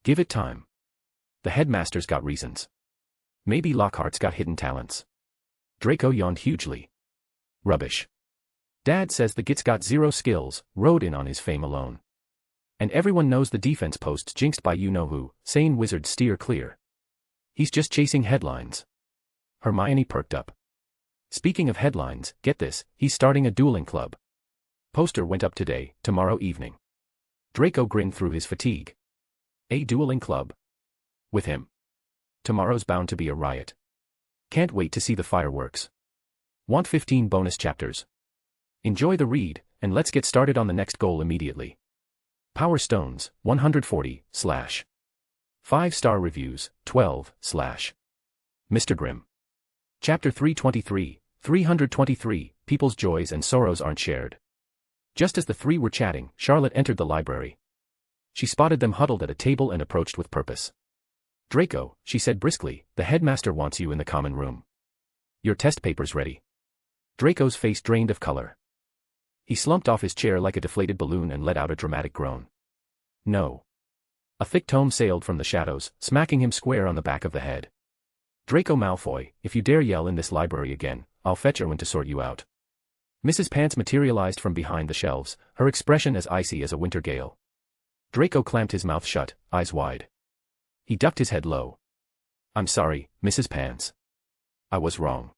Speaker 3: Give it time. The headmaster's got reasons. Maybe Lockhart's got hidden talents. Draco yawned hugely. Rubbish. Dad says the git's got 0 skills, rode in on his fame alone. And everyone knows the defense post's jinxed by you-know-who, sane wizards steer clear. He's just chasing headlines. Hermione perked up. Speaking of headlines, get this, he's starting a dueling club. Poster went up today, tomorrow evening. Draco grinned through his fatigue. A dueling club. With him. Tomorrow's bound to be a riot. Can't wait to see the fireworks. Want 15 bonus chapters? Enjoy the read, and let's get started on the next goal immediately. Power Stones, 140, / 5-star reviews, 12, / Mr. Grimm. Chapter 323, 323, People's joys and sorrows aren't shared. Just as the three were chatting, Charlotte entered the library. She spotted them huddled at a table and approached with purpose. Draco, she said briskly, the headmaster wants you in the common room. Your test paper's ready. Draco's face drained of color. He slumped off his chair like a deflated balloon and let out a dramatic groan. No. A thick tome sailed from the shadows, smacking him square on the back of the head. Draco Malfoy, if you dare yell in this library again, I'll fetch Erwin to sort you out. Mrs. Pants materialized from behind the shelves, her expression as icy as a winter gale. Draco clamped his mouth shut, eyes wide. He ducked his head low. I'm sorry, Mrs. Pants. I was wrong.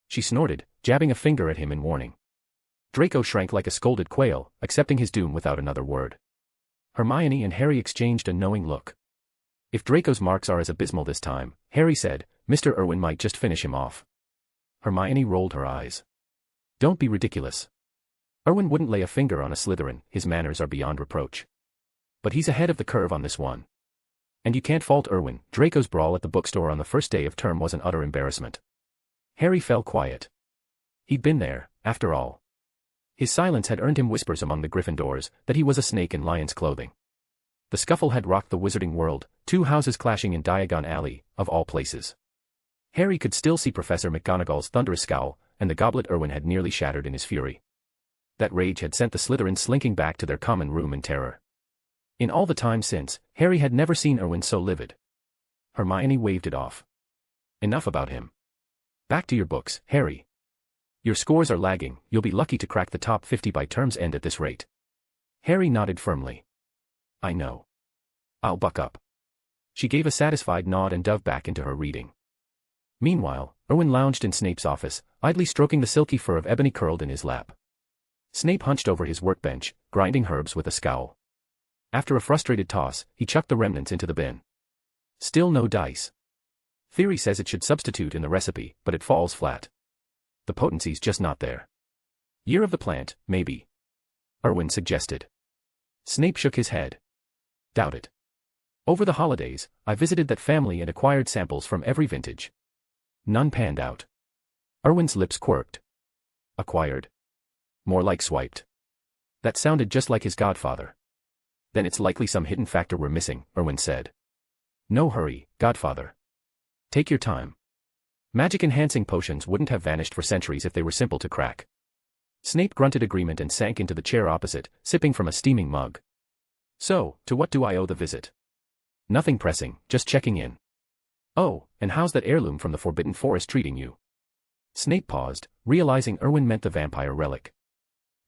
Speaker 3: She snorted, jabbing a finger at him in warning. Draco shrank like a scolded quail, accepting his doom without another word. Hermione and Harry exchanged a knowing look. If Draco's marks are as abysmal this time, Harry said, Mr. Erwin might just finish him off. Hermione rolled her eyes. Don't be ridiculous. Erwin wouldn't lay a finger on a Slytherin, his manners are beyond reproach. But he's ahead of the curve on this one. And you can't fault Erwin. Draco's brawl at the bookstore on the first day of term was an utter embarrassment. Harry fell quiet. He'd been there, after all. His silence had earned him whispers among the Gryffindors that he was a snake in lion's clothing. The scuffle had rocked the wizarding world, two houses clashing in Diagon Alley, of all places. Harry could still see Professor McGonagall's thunderous scowl, and the goblet Erwin had nearly shattered in his fury. That rage had sent the Slytherins slinking back to their common room in terror. In all the time since, Harry had never seen Erwin so livid. Hermione waved it off. Enough about him. Back to your books, Harry. Your scores are lagging, you'll be lucky to crack the top 50 by term's end at this rate. Harry nodded firmly. I know. I'll buck up. She gave a satisfied nod and dove back into her reading. Meanwhile, Erwin lounged in Snape's office, idly stroking the silky fur of ebony curled in his lap. Snape hunched over his workbench, grinding herbs with a scowl. After a frustrated toss, he chucked the remnants into the bin. Still no dice. Theory says it should substitute in the recipe, but it falls flat. The potency's just not there. Year of the plant, maybe. Erwin suggested. Snape shook his head. Doubt it. Over the holidays, I visited that family and acquired samples from every vintage. None panned out. Erwin's lips quirked. Acquired. More like swiped. That sounded just like his godfather. Then it's likely some hidden factor we're missing, Erwin said. No hurry, godfather. Take your time. Magic-enhancing potions wouldn't have vanished for centuries if they were simple to crack. Snape grunted agreement and sank into the chair opposite, sipping from a steaming mug. So, to what do I owe the visit? Nothing pressing, just checking in. Oh, and how's that heirloom from the Forbidden Forest treating you? Snape paused, realizing Erwin meant the vampire relic.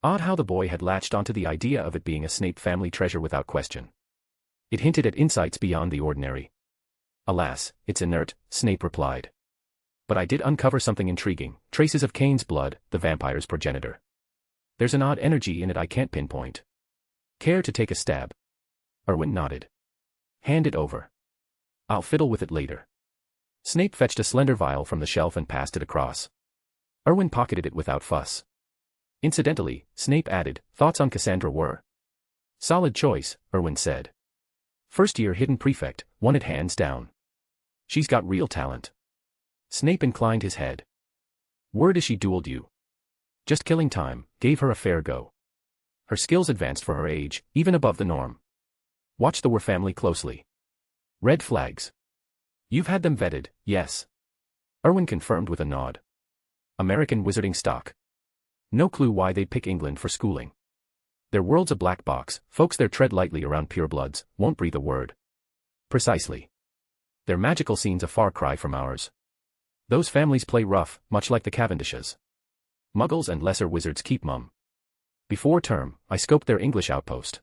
Speaker 3: Odd how the boy had latched onto the idea of it being a Snape family treasure without question. It hinted at insights beyond the ordinary. Alas, it's inert, Snape replied. But I did uncover something intriguing, traces of Cain's blood, the vampire's progenitor. There's an odd energy in it I can't pinpoint. Care to take a stab? Erwin nodded. Hand it over. I'll fiddle with it later. Snape fetched a slender vial from the shelf and passed it across. Erwin pocketed it without fuss. Incidentally, Snape added, thoughts on Cassandra were. Solid choice, Erwin said. First-year hidden prefect, won it hands down. She's got real talent. Snape inclined his head. Word is she dueled you. Just killing time, gave her a fair go. Her skills advanced for her age, even above the norm. Watch the Were family closely. Red flags. You've had them vetted, yes. Erwin confirmed with a nod. American wizarding stock. No clue why they'd pick England for schooling. Their world's a black box, folks there tread lightly around purebloods, won't breathe a word. Precisely. Their magical scene's a far cry from ours. Those families play rough, much like the Cavendishes. Muggles and lesser wizards keep mum. Before term, I scoped their English outpost.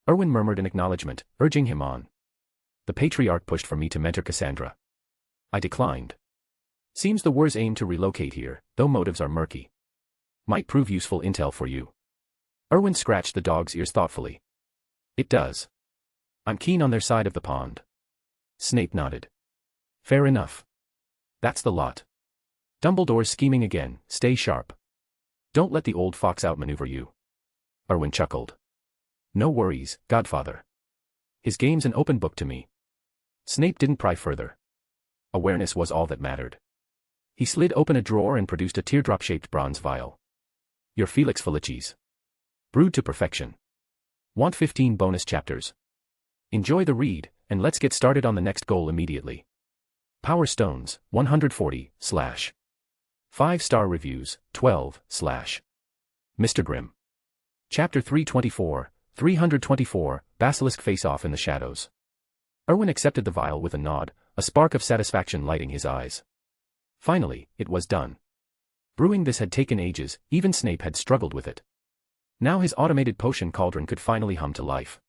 Speaker 3: Erwin murmured in acknowledgement, urging him on. The patriarch pushed for me to mentor Cassandra. I declined. Seems the Wers aim to relocate here, though motives are murky. Might prove useful intel for you. Erwin scratched the dog's ears thoughtfully. It does. I'm keen on their side of the pond. Snape nodded. Fair enough. That's the lot. Dumbledore's scheming again, stay sharp. Don't let the old fox outmaneuver you. Erwin chuckled. No worries, godfather. His game's an open book to me. Snape didn't pry further. Awareness was all that mattered. He slid open a drawer and produced a teardrop-shaped bronze vial. Your Felix Felicis. Brewed to perfection. Want 15 bonus chapters? Enjoy the read, and let's get started on the next goal immediately. Power Stones, 140, / 5-star reviews, 12, / Mr. Grimm. Chapter 324, 324, Basilisk Face-Off in the Shadows. Erwin accepted the vial with a nod, a spark of satisfaction lighting his eyes. Finally, it was done. Brewing this had taken ages, even Snape had struggled with it. Now his automated potion cauldron could finally hum to life.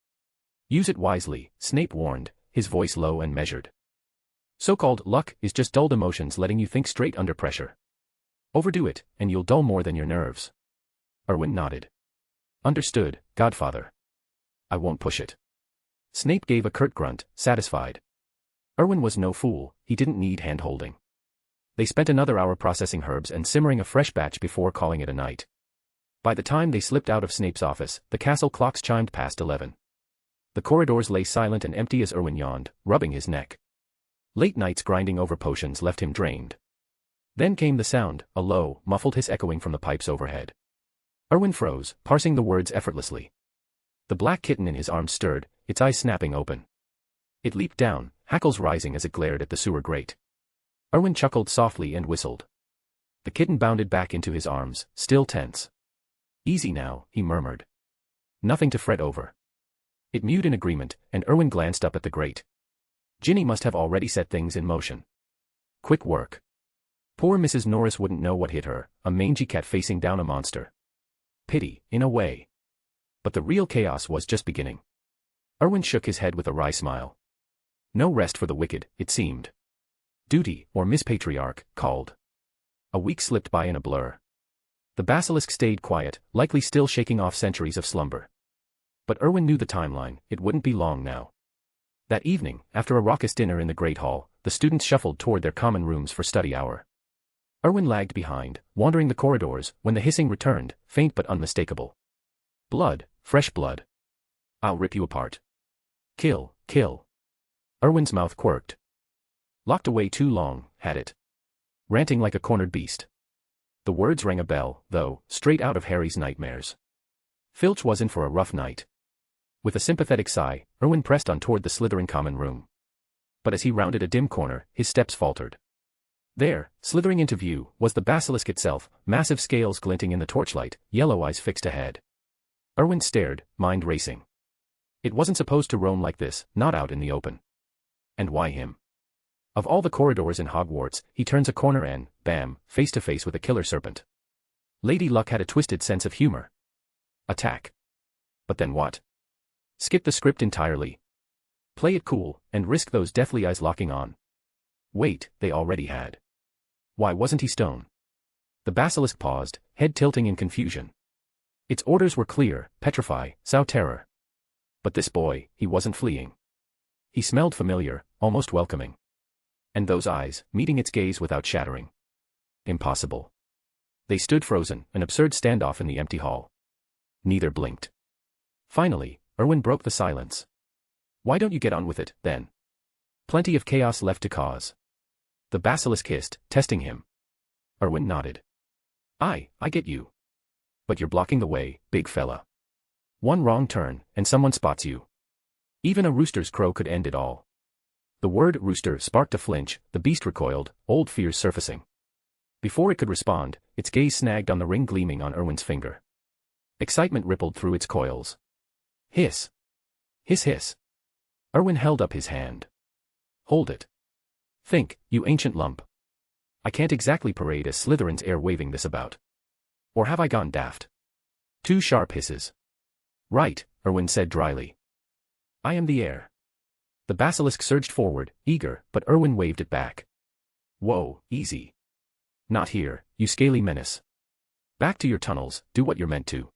Speaker 3: Use it wisely, Snape warned, his voice low and measured. So-called luck is just dulled emotions letting you think straight under pressure. Overdo it, and you'll dull more than your nerves. Erwin nodded. Understood, godfather. I won't push it. Snape gave a curt grunt, satisfied. Erwin was no fool, he didn't need hand-holding. They spent another hour processing herbs and simmering a fresh batch before calling it a night. By the time they slipped out of Snape's office, the castle clocks chimed past 11. The corridors lay silent and empty as Erwin yawned, rubbing his neck. Late nights grinding over potions left him drained. Then came the sound, a low, muffled hiss echoing from the pipes overhead. Erwin froze, parsing the words effortlessly. The black kitten in his arms stirred, its eyes snapping open. It leaped down, hackles rising as it glared at the sewer grate. Erwin chuckled softly and whistled. The kitten bounded back into his arms, still tense. "Easy now," he murmured. "Nothing to fret over." It mewed in agreement, and Erwin glanced up at the grate. Ginny must have already set things in motion. Quick work. Poor Mrs. Norris wouldn't know what hit her, a mangy cat facing down a monster. Pity, in a way. But the real chaos was just beginning. Erwin shook his head with a wry smile. No rest for the wicked, it seemed. Duty, or Miss Patriarch, called. A week slipped by in a blur. The basilisk stayed quiet, likely still shaking off centuries of slumber. But Erwin knew the timeline, it wouldn't be long now. That evening, after a raucous dinner in the Great Hall, the students shuffled toward their common rooms for study hour. Erwin lagged behind, wandering the corridors, when the hissing returned, faint but unmistakable. Blood, fresh blood. I'll rip you apart. Kill, kill. Erwin's mouth quirked. Locked away too long, had it. Ranting like a cornered beast. The words rang a bell, though, straight out of Harry's nightmares. Filch was in for a rough night. With a sympathetic sigh, Erwin pressed on toward the Slytherin common room. But as he rounded a dim corner, his steps faltered. There, slithering into view, was the basilisk itself, massive scales glinting in the torchlight, yellow eyes fixed ahead. Erwin stared, mind racing. It wasn't supposed to roam like this, not out in the open. And why him? Of all the corridors in Hogwarts, he turns a corner and, bam, face to face with a killer serpent. Lady Luck had a twisted sense of humor. Attack. But then what? Skip the script entirely. Play it cool, and risk those deathly eyes locking on. Wait, they already had. Why wasn't he stone? The basilisk paused, head tilting in confusion. Its orders were clear, petrify, sow terror. But this boy, he wasn't fleeing. He smelled familiar, almost welcoming. And those eyes, meeting its gaze without shattering. Impossible. They stood frozen, an absurd standoff in the empty hall. Neither blinked. Finally, Erwin broke the silence. Why don't you get on with it, then? Plenty of chaos left to cause. The basilisk hissed, testing him. Erwin nodded. I get you. But you're blocking the way, big fella. One wrong turn, and someone spots you. Even a rooster's crow could end it all. The word rooster sparked a flinch, the beast recoiled, old fears surfacing. Before it could respond, its gaze snagged on the ring gleaming on Erwin's finger. Excitement rippled through its coils. Hiss. Hiss hiss. Erwin held up his hand. Hold it. Think, you ancient lump. I can't exactly parade as Slytherin's heir waving this about. Or have I gone daft? 2 sharp hisses. Right, Erwin said dryly. I am the heir. The basilisk surged forward, eager, but Erwin waved it back. Whoa, easy. Not here, you scaly menace. Back to your tunnels, do what you're meant to.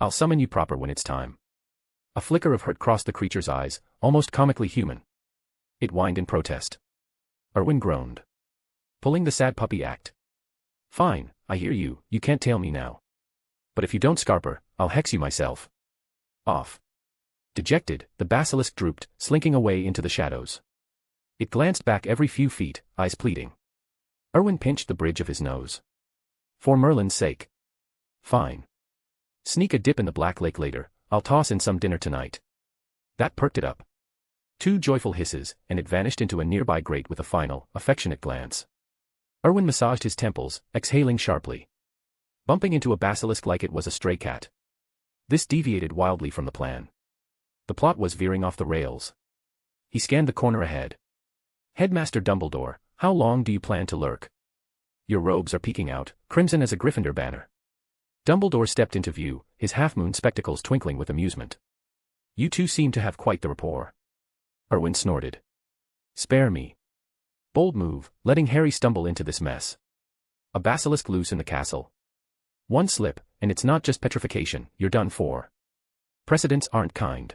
Speaker 3: I'll summon you proper when it's time. A flicker of hurt crossed the creature's eyes, almost comically human. It whined in protest. Erwin groaned. Pulling the sad puppy act. Fine, I hear you, you can't tail me now. But if you don't scarper, I'll hex you myself. Off. Dejected, the basilisk drooped, slinking away into the shadows. It glanced back every few feet, eyes pleading. Erwin pinched the bridge of his nose. For Merlin's sake. Fine. Sneak a dip in the Black Lake later, I'll toss in some dinner tonight. That perked it up. 2 joyful hisses, and it vanished into a nearby grate with a final, affectionate glance. Erwin massaged his temples, exhaling sharply. Bumping into a basilisk like it was a stray cat. This deviated wildly from the plan. The plot was veering off the rails. He scanned the corner ahead. Headmaster Dumbledore, how long do you plan to lurk? Your robes are peeking out, crimson as a Gryffindor banner. Dumbledore stepped into view, his half-moon spectacles twinkling with amusement. You two seem to have quite the rapport. Erwin snorted. Spare me. Bold move, letting Harry stumble into this mess. A basilisk loose in the castle. One slip, and it's not just petrification, you're done for. Precedents aren't kind.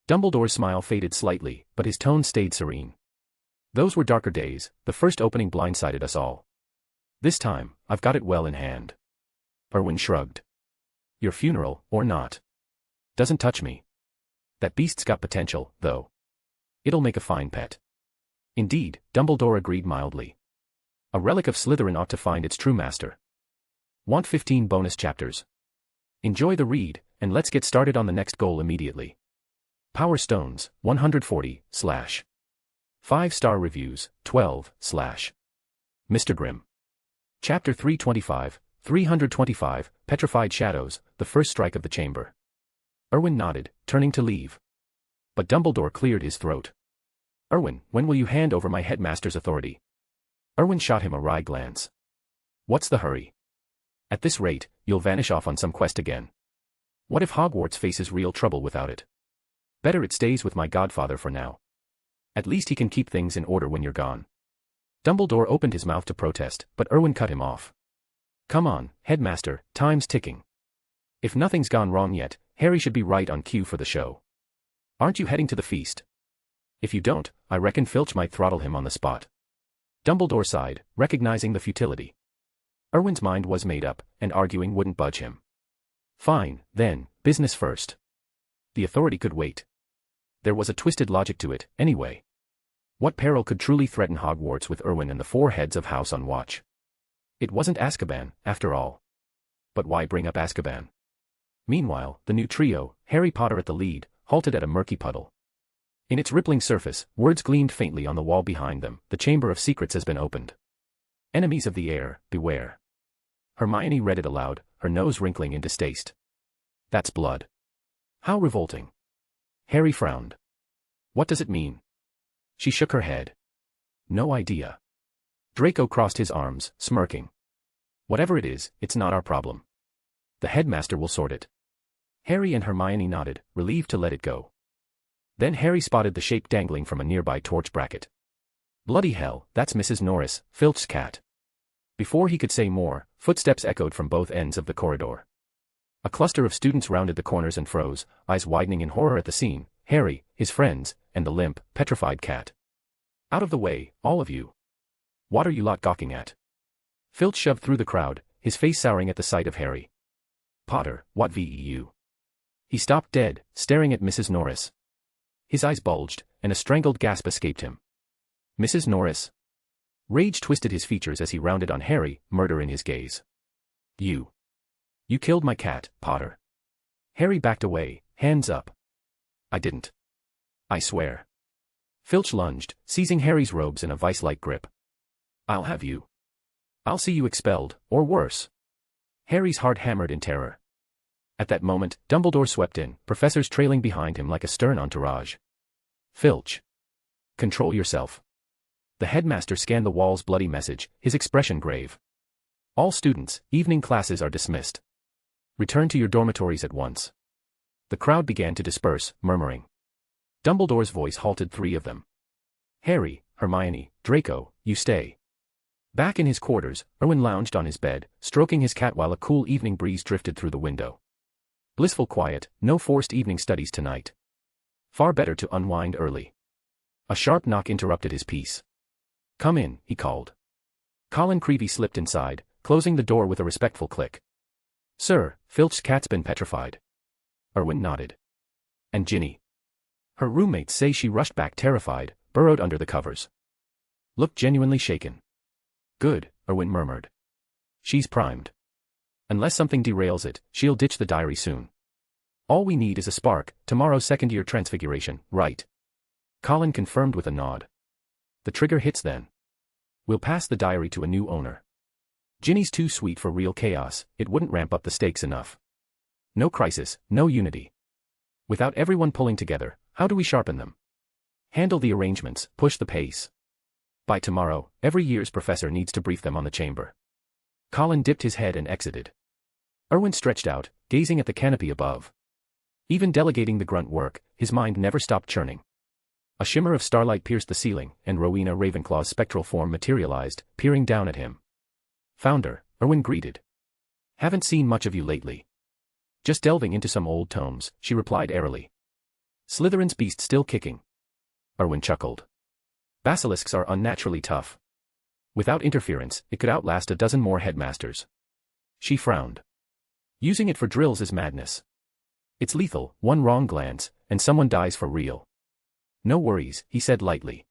Speaker 3: Dumbledore's smile faded slightly, but his tone stayed serene. Those were darker days, the first opening blindsided us all. This time, I've got it well in hand. Erwin shrugged. Your funeral, or not. Doesn't touch me. That beast's got potential, though. It'll make a fine pet. Indeed, Dumbledore agreed mildly. A relic of Slytherin ought to find its true master. Want 15 bonus chapters? Enjoy the read, and let's get started on the next goal immediately. Power Stones, 140, / 5-star reviews, 12, / Mr. Grimm. Chapter 325, 325, Petrified Shadows, the first strike of the chamber. Erwin nodded, turning to leave. But Dumbledore cleared his throat. Erwin, when will you hand over my headmaster's authority? Erwin shot him a wry glance. What's the hurry? At this rate, you'll vanish off on some quest again. What if Hogwarts faces real trouble without it? Better it stays with my godfather for now. At least he can keep things in order when you're gone. Dumbledore opened his mouth to protest, but Erwin cut him off. Come on, headmaster, time's ticking. If nothing's gone wrong yet, Harry should be right on cue for the show. Aren't you heading to the feast? If you don't, I reckon Filch might throttle him on the spot. Dumbledore sighed, recognizing the futility. Erwin's mind was made up, and arguing wouldn't budge him. Fine, then, business first. The authority could wait. There was a twisted logic to it, anyway. What peril could truly threaten Hogwarts with Erwin and the 4 heads of house on watch? It wasn't Azkaban, after all. But why bring up Azkaban? Meanwhile, the new trio, Harry Potter at the lead, halted at a murky puddle. In its rippling surface, words gleamed faintly on the wall behind them. The Chamber of Secrets has been opened. Enemies of the air, beware. Hermione read it aloud, her nose wrinkling in distaste. That's blood. How revolting. Harry frowned. What does it mean? She shook her head. No idea. Draco crossed his arms, smirking. Whatever it is, it's not our problem. The headmaster will sort it. Harry and Hermione nodded, relieved to let it go. Then Harry spotted the shape dangling from a nearby torch bracket. Bloody hell, that's Mrs. Norris, Filch's cat. Before he could say more, footsteps echoed from both ends of the corridor. A cluster of students rounded the corners and froze, eyes widening in horror at the scene, Harry, his friends, and the limp, petrified cat. Out of the way, all of you. What are you lot gawking at? Filch shoved through the crowd, his face souring at the sight of Harry. Potter, what VEU? He stopped dead, staring at Mrs. Norris. His eyes bulged, and a strangled gasp escaped him. Mrs. Norris? Rage twisted his features as he rounded on Harry, murder in his gaze. You killed my cat, Potter. Harry backed away, hands up. I didn't. I swear. Filch lunged, seizing Harry's robes in a vice-like grip. I'll have you. I'll see you expelled, or worse. Harry's heart hammered in terror. At that moment, Dumbledore swept in, professors trailing behind him like a stern entourage. Filch. Control yourself. The headmaster scanned the wall's bloody message, his expression grave. All students, evening classes are dismissed. Return to your dormitories at once. The crowd began to disperse, murmuring. Dumbledore's voice halted 3 of them. Harry, Hermione, Draco, you stay. Back in his quarters, Erwin lounged on his bed, stroking his cat while a cool evening breeze drifted through the window. Blissful quiet, no forced evening studies tonight. Far better to unwind early. A sharp knock interrupted his peace. Come in, he called. Colin Creevey slipped inside, closing the door with a respectful click. Sir, Filch's cat's been petrified. Erwin nodded. And Ginny? Her roommates say she rushed back terrified, burrowed under the covers. Looked genuinely shaken. Good, Erwin murmured. She's primed. Unless something derails it, she'll ditch the diary soon. All we need is a spark, tomorrow's second-year transfiguration, right? Colin confirmed with a nod. The trigger hits then. We'll pass the diary to a new owner. Ginny's too sweet for real chaos, it wouldn't ramp up the stakes enough. No crisis, no unity. Without everyone pulling together, how do we sharpen them? Handle the arrangements, push the pace. By tomorrow, every year's professor needs to brief them on the chamber. Colin dipped his head and exited. Erwin stretched out, gazing at the canopy above. Even delegating the grunt work, his mind never stopped churning. A shimmer of starlight pierced the ceiling, and Rowena Ravenclaw's spectral form materialized, peering down at him. Founder, Erwin greeted. Haven't seen much of you lately. Just delving into some old tomes, she replied airily. Slytherin's beast still kicking. Erwin chuckled. Basilisks are unnaturally tough. Without interference, it could outlast a dozen more headmasters. She frowned. Using it for drills is madness. It's lethal, one wrong glance, and someone dies for real. No worries, he said lightly.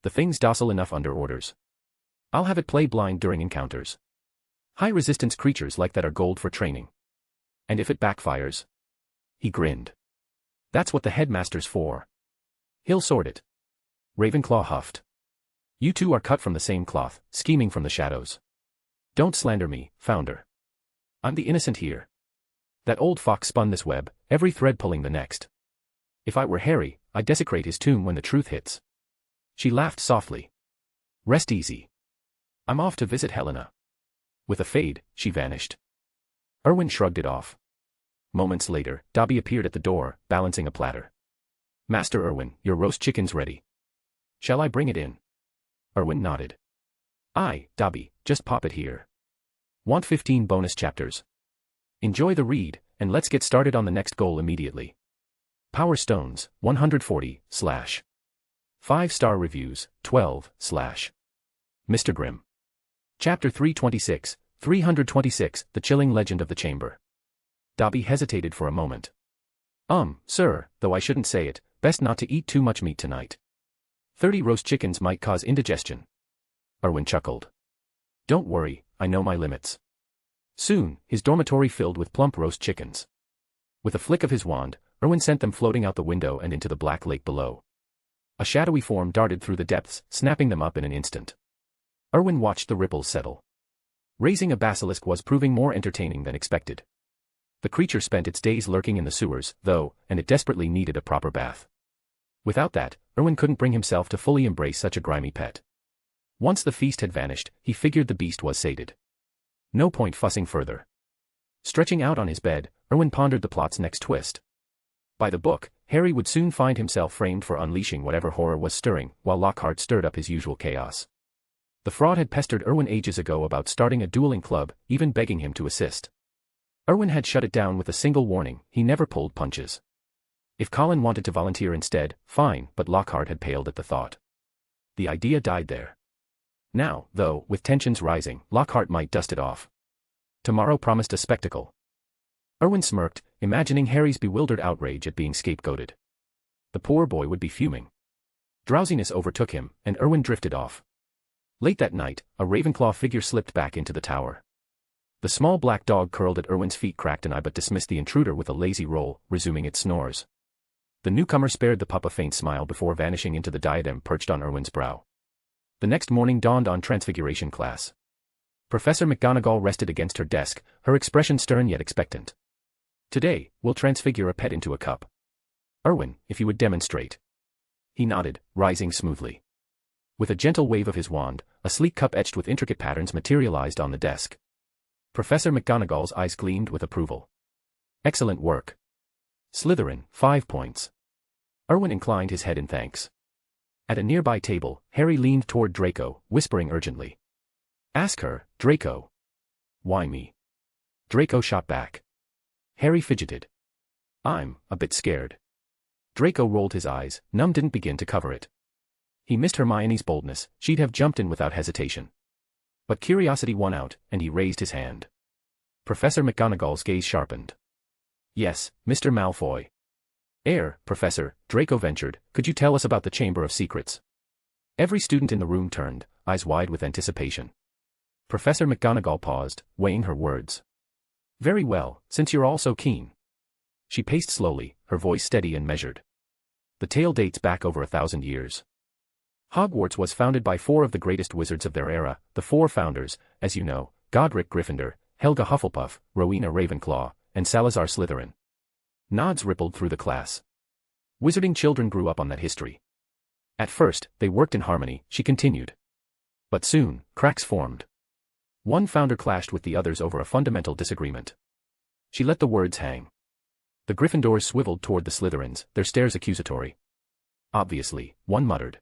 Speaker 3: The thing's docile enough under orders. I'll have it play blind during encounters. High-resistance creatures like that are gold for training. And if it backfires? He grinned. That's what the headmaster's for. He'll sort it. Ravenclaw huffed. You two are cut from the same cloth, scheming from the shadows. Don't slander me, Founder. I'm the innocent here. That old fox spun this web, every thread pulling the next. If I were Harry, I'd desecrate his tomb when the truth hits. She laughed softly. Rest easy. I'm off to visit Helena. With a fade, she vanished. Erwin shrugged it off. Moments later, Dobby appeared at the door, balancing a platter. Master Erwin, your roast chicken's ready. Shall I bring it in? Erwin nodded. Aye, Dobby, just pop it here. Want 15 bonus chapters? Enjoy the read, and let's get started on the next goal immediately. Power Stones, 140, / 5-star reviews, 12, / Mr. Grimm. Chapter 326, 326, The Chilling Legend of the Chamber. Dobby hesitated for a moment. Sir, though I shouldn't say it, best not to eat too much meat tonight. 30 roast chickens might cause indigestion. Erwin chuckled. Don't worry, I know my limits. Soon, his dormitory filled with plump roast chickens. With a flick of his wand, Erwin sent them floating out the window and into the black lake below. A shadowy form darted through the depths, snapping them up in an instant. Erwin watched the ripples settle. Raising a basilisk was proving more entertaining than expected. The creature spent its days lurking in the sewers, though, and it desperately needed a proper bath. Without that, Erwin couldn't bring himself to fully embrace such a grimy pet. Once the feast had vanished, he figured the beast was sated. No point fussing further. Stretching out on his bed, Erwin pondered the plot's next twist. By the book, Harry would soon find himself framed for unleashing whatever horror was stirring, while Lockhart stirred up his usual chaos. The fraud had pestered Erwin ages ago about starting a dueling club, even begging him to assist. Erwin had shut it down with a single warning: he never pulled punches. If Colin wanted to volunteer instead, fine, but Lockhart had paled at the thought. The idea died there. Now, though, with tensions rising, Lockhart might dust it off. Tomorrow promised a spectacle. Erwin smirked, imagining Harry's bewildered outrage at being scapegoated. The poor boy would be fuming. Drowsiness overtook him, and Erwin drifted off. Late that night, a Ravenclaw figure slipped back into the tower. The small black dog curled at Erwin's feet cracked an eye but dismissed the intruder with a lazy roll, resuming its snores. The newcomer spared the pup a faint smile before vanishing into the diadem perched on Erwin's brow. The next morning dawned on Transfiguration class. Professor McGonagall rested against her desk, her expression stern yet expectant. Today, we'll transfigure a pet into a cup. Erwin, if you would demonstrate. He nodded, rising smoothly. With a gentle wave of his wand, a sleek cup etched with intricate patterns materialized on the desk. Professor McGonagall's eyes gleamed with approval. Excellent work. Slytherin, 5 points. Erwin inclined his head in thanks. At a nearby table, Harry leaned toward Draco, whispering urgently. Ask her, Draco. Why me? Draco shot back. Harry fidgeted. I'm a bit scared. Draco rolled his eyes, Num didn't begin to cover it. He missed Hermione's boldness, she'd have jumped in without hesitation. But curiosity won out, and he raised his hand. Professor McGonagall's gaze sharpened. Yes, Mr. Malfoy. Professor, Draco ventured, could you tell us about the Chamber of Secrets? Every student in the room turned, eyes wide with anticipation. Professor McGonagall paused, weighing her words. Very well, since you're all so keen. She paced slowly, her voice steady and measured. The tale dates back over 1,000 years. Hogwarts was founded by 4 of the greatest wizards of their era, the 4 founders, as you know, Godric Gryffindor, Helga Hufflepuff, Rowena Ravenclaw, and Salazar Slytherin. Nods rippled through the class. Wizarding children grew up on that history. At first, they worked in harmony, she continued. But soon, cracks formed. One founder clashed with the others over a fundamental disagreement. She let the words hang. The Gryffindors swiveled toward the Slytherins, their stares accusatory. Obviously, one muttered.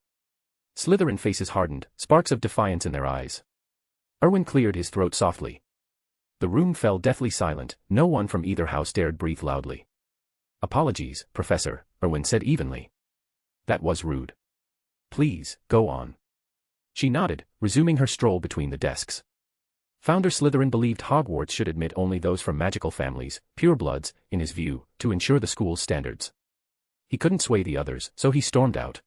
Speaker 3: Slytherin faces hardened, sparks of defiance in their eyes. Erwin cleared his throat softly. The room fell deathly silent, no one from either house dared breathe loudly. Apologies, Professor, Erwin said evenly. That was rude. Please, go on. She nodded, resuming her stroll between the desks. Founder Slytherin believed Hogwarts should admit only those from magical families, purebloods, in his view, to ensure the school's standards. He couldn't sway the others, so he stormed out.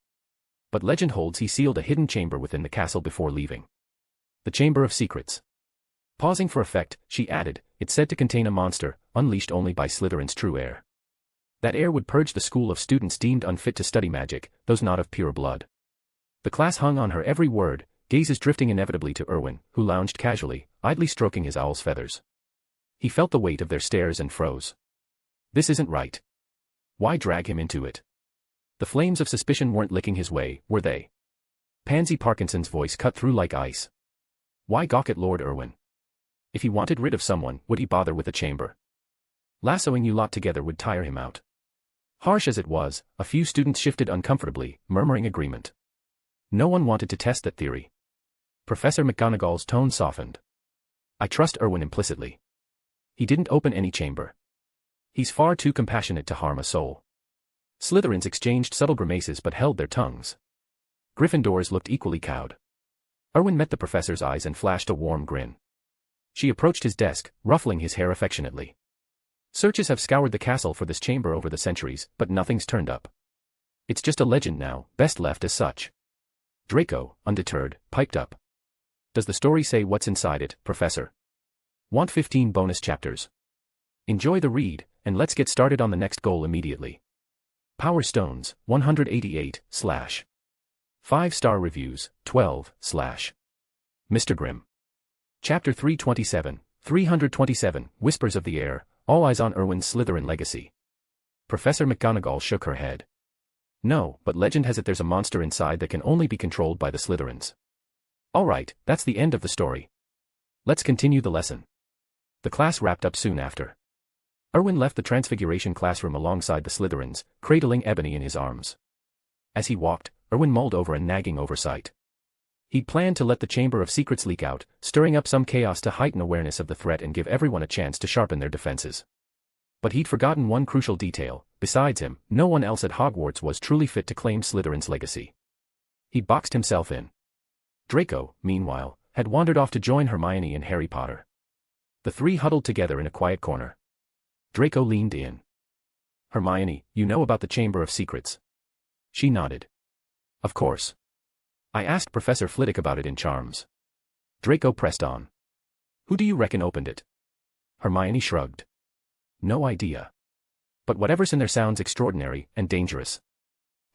Speaker 3: But legend holds he sealed a hidden chamber within the castle before leaving. The Chamber of Secrets. Pausing for effect, she added, it's said to contain a monster, unleashed only by Slytherin's true heir. That heir would purge the school of students deemed unfit to study magic, those not of pure blood. The class hung on her every word, gazes drifting inevitably to Erwin, who lounged casually, idly stroking his owl's feathers. He felt the weight of their stares and froze. This isn't right. Why drag him into it? The flames of suspicion weren't licking his way, were they? Pansy Parkinson's voice cut through like ice. Why gawk at Lord Erwin? If he wanted rid of someone, would he bother with a chamber? Lassoing you lot together would tire him out. Harsh as it was, a few students shifted uncomfortably, murmuring agreement. No one wanted to test that theory. Professor McGonagall's tone softened. I trust Erwin implicitly. He didn't open any chamber. He's far too compassionate to harm a soul. Slytherins exchanged subtle grimaces but held their tongues. Gryffindors looked equally cowed. Erwin met the professor's eyes and flashed a warm grin. She approached his desk, ruffling his hair affectionately. Searches have scoured the castle for this chamber over the centuries, but nothing's turned up. It's just a legend now, best left as such. Draco, undeterred, piped up. Does the story say what's inside it, Professor? Want 15 bonus chapters? Enjoy the read, and let's get started on the next goal immediately. Power Stones, 188, / 5-star reviews, 12, / Mr. Grimm. Chapter 327, Whispers of the Air, all eyes on Erwin's Slytherin legacy. Professor McGonagall shook her head. No, but legend has it there's a monster inside that can only be controlled by the Slytherins. Alright, that's the end of the story. Let's continue the lesson. The class wrapped up soon after. Erwin left the Transfiguration classroom alongside the Slytherins, cradling Ebony in his arms. As he walked, Erwin mulled over a nagging oversight. He'd planned to let the Chamber of Secrets leak out, stirring up some chaos to heighten awareness of the threat and give everyone a chance to sharpen their defenses. But he'd forgotten one crucial detail: besides him, no one else at Hogwarts was truly fit to claim Slytherin's legacy. He'd boxed himself in. Draco, meanwhile, had wandered off to join Hermione and Harry Potter. The three huddled together in a quiet corner. Draco leaned in. Hermione, you know about the Chamber of Secrets? She nodded. Of course. I asked Professor Flitwick about it in Charms. Draco pressed on. Who do you reckon opened it? Hermione shrugged. No idea. But whatever's in there sounds extraordinary and dangerous.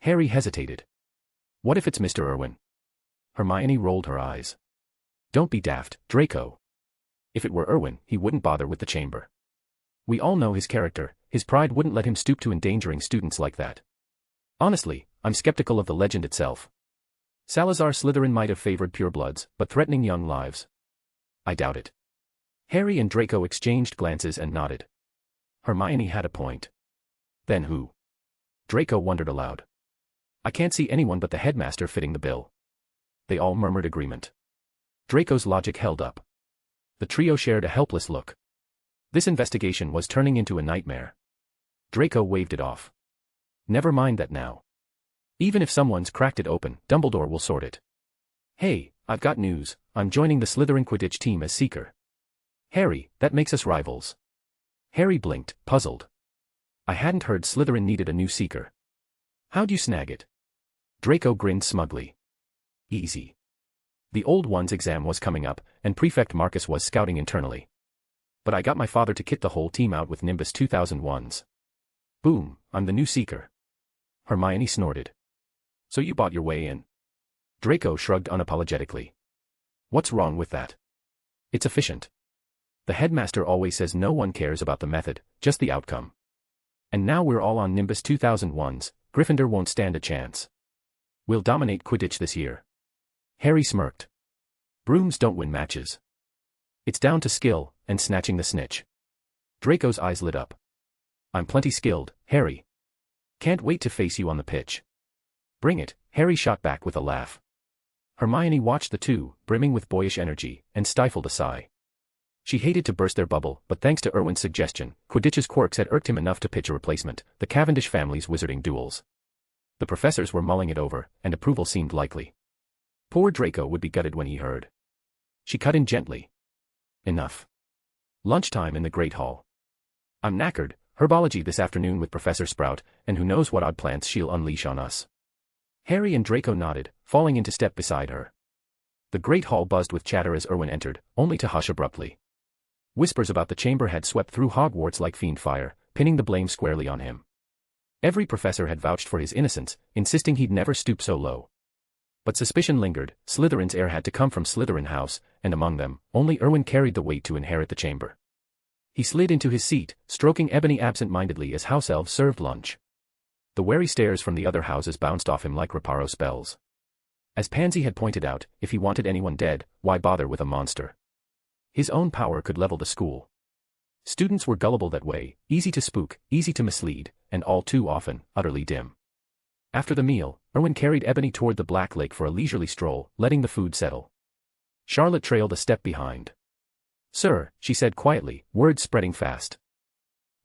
Speaker 3: Harry hesitated. What if it's Mr. Erwin? Hermione rolled her eyes. Don't be daft, Draco. If it were Erwin, he wouldn't bother with the chamber. We all know his character, his pride wouldn't let him stoop to endangering students like that. Honestly, I'm skeptical of the legend itself. Salazar Slytherin might have favored purebloods, but threatening young lives? I doubt it. Harry and Draco exchanged glances and nodded. Hermione had a point. Then who? Draco wondered aloud. I can't see anyone but the headmaster fitting the bill. They all murmured agreement. Draco's logic held up. The trio shared a helpless look. This investigation was turning into a nightmare. Draco waved it off. Never mind that now. Even if someone's cracked it open, Dumbledore will sort it. Hey, I've got news, I'm joining the Slytherin Quidditch team as Seeker. Harry, that makes us rivals. Harry blinked, puzzled. I hadn't heard Slytherin needed a new Seeker. How'd you snag it? Draco grinned smugly. Easy. The old one's exam was coming up, and Prefect Marcus was scouting internally. But I got my father to kit the whole team out with Nimbus 2001s. Boom, I'm the new Seeker. Hermione snorted. So you bought your way in? Draco shrugged unapologetically. What's wrong with that? It's efficient. The headmaster always says no one cares about the method, just the outcome. And now we're all on Nimbus 2001s, Gryffindor won't stand a chance. We'll dominate Quidditch this year. Harry smirked. Brooms don't win matches. It's down to skill, and snatching the snitch. Draco's eyes lit up. I'm plenty skilled, Harry. Can't wait to face you on the pitch. Bring it, Harry shot back with a laugh. Hermione watched the two, brimming with boyish energy, and stifled a sigh. She hated to burst their bubble, but thanks to Erwin's suggestion, Quidditch's quirks had irked him enough to pitch a replacement, the Cavendish family's wizarding duels. The professors were mulling it over, and approval seemed likely. Poor Draco would be gutted when he heard. She cut in gently. Enough. Lunchtime in the Great Hall. I'm knackered, herbology this afternoon with Professor Sprout, and who knows what odd plants she'll unleash on us. Harry and Draco nodded, falling into step beside her. The Great Hall buzzed with chatter as Erwin entered, only to hush abruptly. Whispers about the chamber had swept through Hogwarts like fiend fire, pinning the blame squarely on him. Every professor had vouched for his innocence, insisting he'd never stoop so low. But suspicion lingered. Slytherin's heir had to come from Slytherin House, and among them, only Erwin carried the weight to inherit the chamber. He slid into his seat, stroking Ebony absent-mindedly as house elves served lunch. The wary stares from the other houses bounced off him like reparo spells. As Pansy had pointed out, if he wanted anyone dead, why bother with a monster? His own power could level the school. Students were gullible that way, easy to spook, easy to mislead, and all too often, utterly dim. After the meal, Erwin carried Ebony toward the Black Lake for a leisurely stroll, letting the food settle. Charlotte trailed a step behind. "Sir," she said quietly, words spreading fast.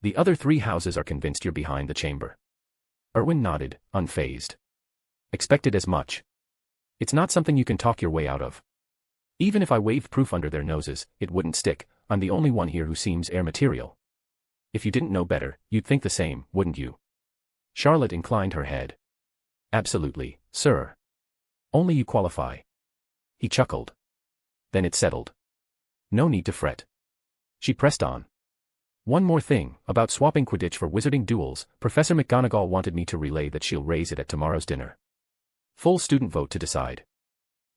Speaker 3: "The other 3 houses are convinced you're behind the chamber." Erwin nodded, unfazed. "Expected as much. It's not something you can talk your way out of. Even if I waved proof under their noses, it wouldn't stick. I'm the only one here who seems heir material. If you didn't know better, you'd think the same, wouldn't you?" Charlotte inclined her head. "Absolutely, sir. Only you qualify." He chuckled. Then it settled. No need to fret. She pressed on. "One more thing, about swapping Quidditch for wizarding duels, Professor McGonagall wanted me to relay that she'll raise it at tomorrow's dinner. Full student vote to decide."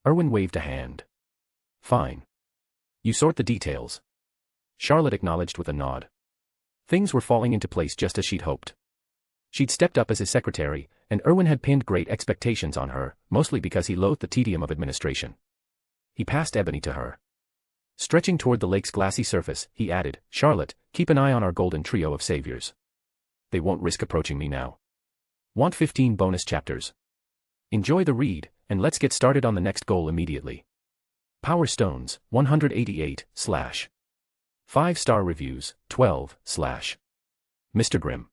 Speaker 3: Erwin waved a hand. "Fine. You sort the details." Charlotte acknowledged with a nod. Things were falling into place just as she'd hoped. She'd stepped up as his secretary, and Erwin had pinned great expectations on her, mostly because he loathed the tedium of administration. He passed Ebony to her. Stretching toward the lake's glassy surface, he added, "Charlotte, keep an eye on our golden trio of saviors. They won't risk approaching me now. Want 15 bonus chapters. Enjoy the read, and let's get started on the next goal immediately." Power Stones, 188, / 5-star reviews, 12, / Mr. Grimm.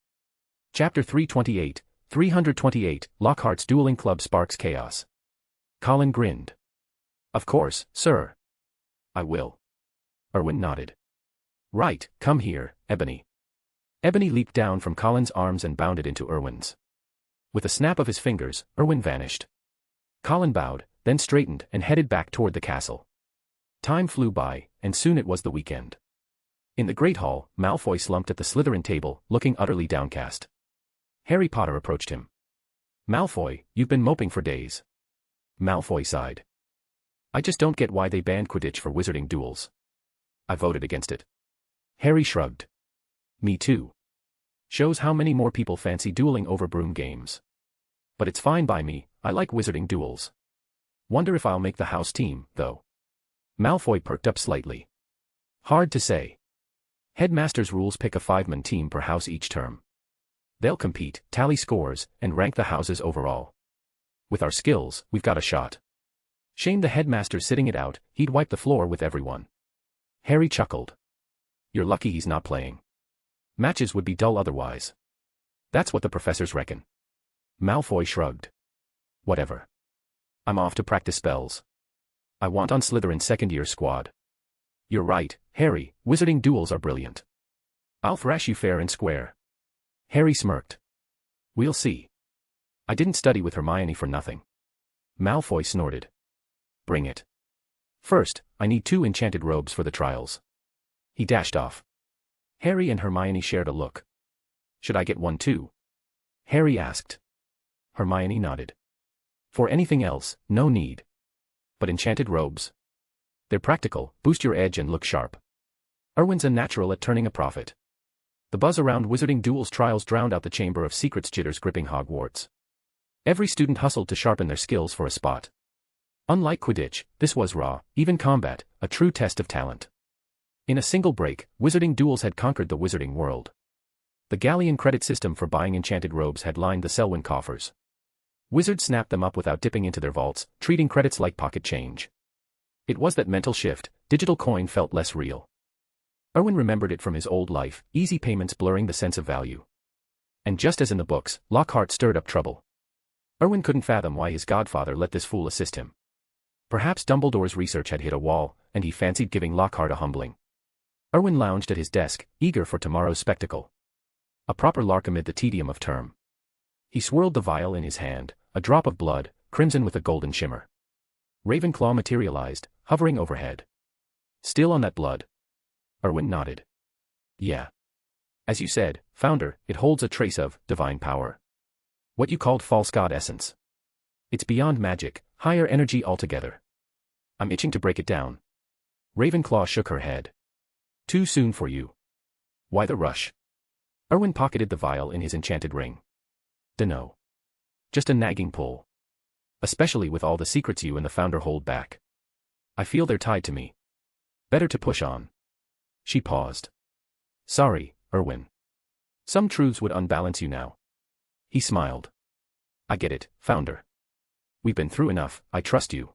Speaker 3: Chapter 328, 328, Lockhart's Dueling Club Sparks Chaos. Colin grinned. "Of course, sir. I will." Erwin nodded. "Right, come here, Ebony." Ebony leaped down from Colin's arms and bounded into Erwin's. With a snap of his fingers, Erwin vanished. Colin bowed, then straightened and headed back toward the castle. Time flew by, and soon it was the weekend. In the Great Hall, Malfoy slumped at the Slytherin table, looking utterly downcast. Harry Potter approached him. "Malfoy, you've been moping for days." Malfoy sighed. "I just don't get why they banned Quidditch for wizarding duels. I voted against it." Harry shrugged. "Me too. Shows how many more people fancy dueling over broom games. But it's fine by me, I like wizarding duels. Wonder if I'll make the house team, though." Malfoy perked up slightly. "Hard to say. Headmaster's rules pick a 5-man team per house each term. They'll compete, tally scores, and rank the houses overall. With our skills, we've got a shot. Shame the headmaster's sitting it out, he'd wipe the floor with everyone." Harry chuckled. "You're lucky he's not playing. Matches would be dull otherwise. That's what the professors reckon." Malfoy shrugged. "Whatever. I'm off to practice spells. I want on Slytherin's second-year squad." "You're right, Harry, wizarding duels are brilliant. I'll thrash you fair and square." Harry smirked. "We'll see. I didn't study with Hermione for nothing." Malfoy snorted. "Bring it. First, I need 2 enchanted robes for the trials." He dashed off. Harry and Hermione shared a look. "Should I get one too?" Harry asked. Hermione nodded. "For anything else, no need. But enchanted robes? They're practical, boost your edge and look sharp." Erwin's a natural at turning a profit. The buzz around wizarding duels trials drowned out the Chamber of Secrets jitters gripping Hogwarts. Every student hustled to sharpen their skills for a spot. Unlike Quidditch, this was raw, even combat, a true test of talent. In a single break, wizarding duels had conquered the wizarding world. The Galleon credit system for buying enchanted robes had lined the Selwyn coffers. Wizards snapped them up without dipping into their vaults, treating credits like pocket change. It was that mental shift, digital coin felt less real. Erwin remembered it from his old life, easy payments blurring the sense of value. And just as in the books, Lockhart stirred up trouble. Erwin couldn't fathom why his godfather let this fool assist him. Perhaps Dumbledore's research had hit a wall, and he fancied giving Lockhart a humbling. Erwin lounged at his desk, eager for tomorrow's spectacle. A proper lark amid the tedium of term. He swirled the vial in his hand, a drop of blood, crimson with a golden shimmer. Ravenclaw materialized, hovering overhead. Still on that blood? Erwin nodded. Yeah. As you said, Founder, it holds a trace of divine power. What you called false god essence. It's beyond magic, higher energy altogether. I'm itching to break it down. Ravenclaw shook her head. Too soon for you. Why the rush? Erwin pocketed the vial in his enchanted ring. Dunno. Just a nagging pull. Especially with all the secrets you and the Founder hold back. I feel they're tied to me. Better to push on. She paused. Sorry, Erwin. Some truths would unbalance you now. He smiled. I get it, Founder. We've been through enough, I trust you.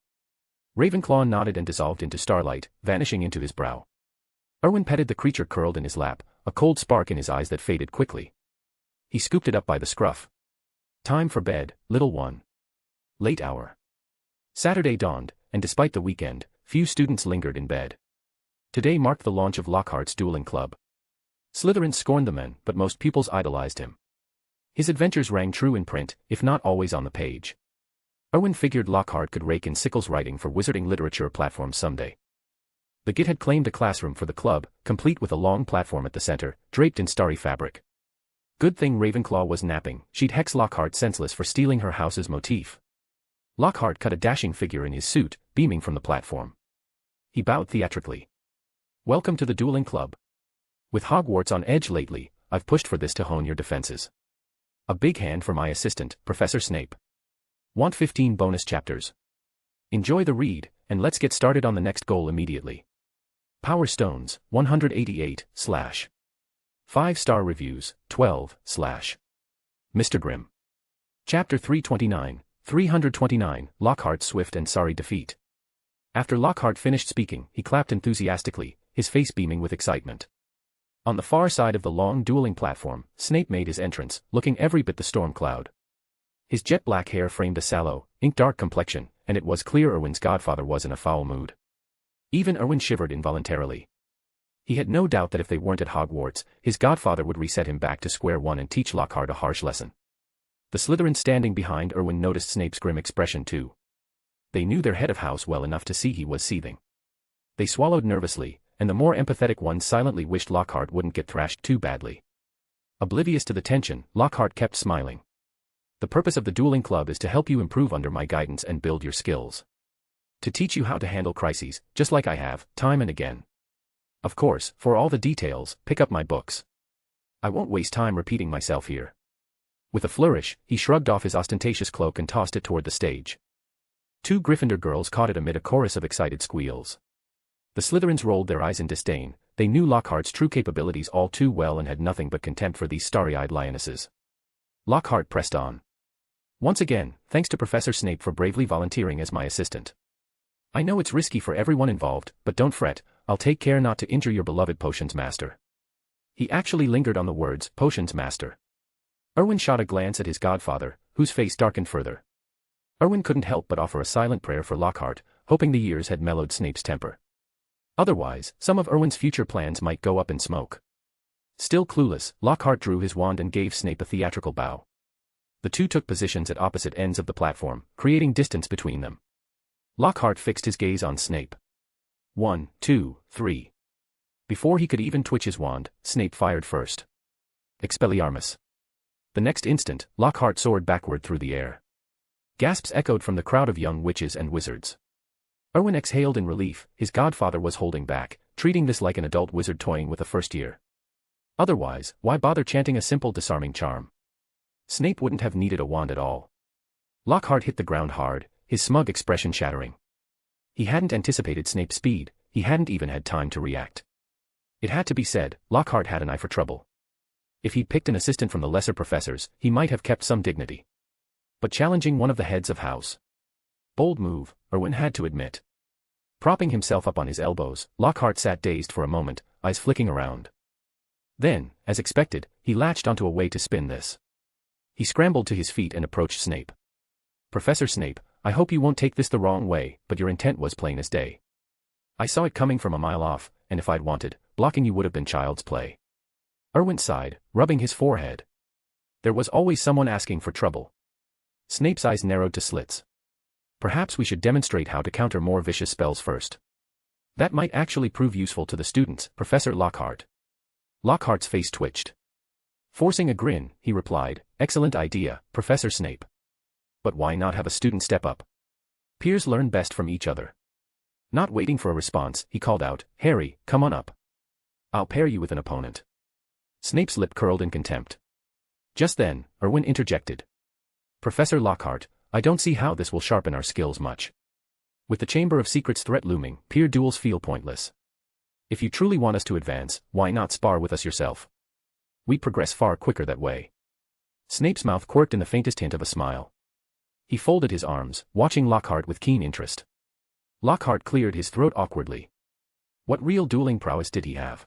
Speaker 3: Ravenclaw nodded and dissolved into starlight, vanishing into his brow. Erwin petted the creature curled in his lap, a cold spark in his eyes that faded quickly. He scooped it up by the scruff. Time for bed, little one. Late hour. Saturday dawned, and despite the weekend, few students lingered in bed. Today marked the launch of Lockhart's dueling club. Slytherin scorned the man, but most pupils idolized him. His adventures rang true in print, if not always on the page. Erwin figured Lockhart could rake in Sickles' writing for wizarding literature platforms someday. The Git had claimed a classroom for the club, complete with a long platform at the center, draped in starry fabric. Good thing Ravenclaw was napping, she'd hex Lockhart senseless for stealing her house's motif. Lockhart cut a dashing figure in his suit, beaming from the platform. He bowed theatrically. Welcome to the dueling club. With Hogwarts on edge lately, I've pushed for this to hone your defenses. A big hand for my assistant, Professor Snape. Want 15 bonus chapters? Enjoy the read, and let's get started on the next goal immediately. Power Stones, 188, / 5-star reviews, 12, / Mr. Grimm. Chapter 329, 329, Lockhart's swift and sorry defeat. After Lockhart finished speaking, he clapped enthusiastically, his face beaming with excitement. On the far side of the long dueling platform, Snape made his entrance, looking every bit the storm cloud. His jet-black hair framed a sallow, ink-dark complexion, and it was clear Erwin's godfather was in a foul mood. Even Erwin shivered involuntarily. He had no doubt that if they weren't at Hogwarts, his godfather would reset him back to square one and teach Lockhart a harsh lesson. The Slytherins standing behind Erwin noticed Snape's grim expression too. They knew their head of house well enough to see he was seething. They swallowed nervously, and the more empathetic ones silently wished Lockhart wouldn't get thrashed too badly. Oblivious to the tension, Lockhart kept smiling. The purpose of the dueling club is to help you improve under my guidance and build your skills. To teach you how to handle crises, just like I have, time and again. Of course, for all the details, pick up my books. I won't waste time repeating myself here. With a flourish, he shrugged off his ostentatious cloak and tossed it toward the stage. 2 Gryffindor girls caught it amid a chorus of excited squeals. The Slytherins rolled their eyes in disdain. They knew Lockhart's true capabilities all too well and had nothing but contempt for these starry-eyed lionesses. Lockhart pressed on. Once again, thanks to Professor Snape for bravely volunteering as my assistant. I know it's risky for everyone involved, but don't fret, I'll take care not to injure your beloved potions master. He actually lingered on the words, potions master. Erwin shot a glance at his godfather, whose face darkened further. Erwin couldn't help but offer a silent prayer for Lockhart, hoping the years had mellowed Snape's temper. Otherwise, some of Erwin's future plans might go up in smoke. Still clueless, Lockhart drew his wand and gave Snape a theatrical bow. The two took positions at opposite ends of the platform, creating distance between them. Lockhart fixed his gaze on Snape. 1, 2, 3. Before he could even twitch his wand, Snape fired first. Expelliarmus. The next instant, Lockhart soared backward through the air. Gasps echoed from the crowd of young witches and wizards. Erwin exhaled in relief, his godfather was holding back, treating this like an adult wizard toying with a first year. Otherwise, why bother chanting a simple disarming charm? Snape wouldn't have needed a wand at all. Lockhart hit the ground hard, his smug expression shattering. He hadn't anticipated Snape's speed, he hadn't even had time to react. It had to be said, Lockhart had an eye for trouble. If he'd picked an assistant from the lesser professors, he might have kept some dignity. But challenging one of the heads of house. Bold move, Erwin had to admit. Propping himself up on his elbows, Lockhart sat dazed for a moment, eyes flicking around. Then, as expected, he latched onto a way to spin this. He scrambled to his feet and approached Snape. Professor Snape, I hope you won't take this the wrong way, but your intent was plain as day. I saw it coming from a mile off, and if I'd wanted, blocking you would have been child's play. Erwin sighed, rubbing his forehead. There was always someone asking for trouble. Snape's eyes narrowed to slits. Perhaps we should demonstrate how to counter more vicious spells first. That might actually prove useful to the students, Professor Lockhart. Lockhart's face twitched. Forcing a grin, he replied, "Excellent idea, Professor Snape. But why not have a student step up? Peers learn best from each other." Not waiting for a response, he called out, "Harry, come on up. I'll pair you with an opponent." Snape's lip curled in contempt. Just then, Erwin interjected. "Professor Lockhart, I don't see how this will sharpen our skills much. With the Chamber of Secrets threat looming, peer duels feel pointless. If you truly want us to advance, why not spar with us yourself? We progress far quicker that way." Snape's mouth quirked in the faintest hint of a smile. He folded his arms, watching Lockhart with keen interest. Lockhart cleared his throat awkwardly. What real dueling prowess did he have?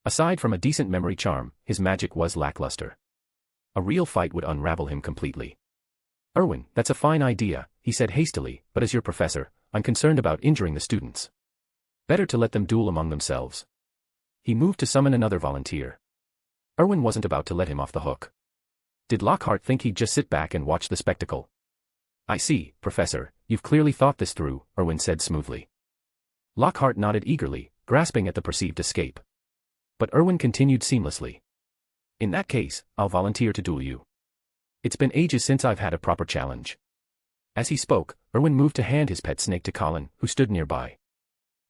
Speaker 3: Aside from a decent memory charm, his magic was lackluster. A real fight would unravel him completely. "Erwin, that's a fine idea," he said hastily, "but as your professor, I'm concerned about injuring the students. Better to let them duel among themselves." He moved to summon another volunteer. Erwin wasn't about to let him off the hook. Did Lockhart think he'd just sit back and watch the spectacle? "I see, Professor, you've clearly thought this through," Erwin said smoothly. Lockhart nodded eagerly, grasping at the perceived escape. But Erwin continued seamlessly. "In that case, I'll volunteer to duel you. It's been ages since I've had a proper challenge." As he spoke, Erwin moved to hand his pet snake to Colin, who stood nearby.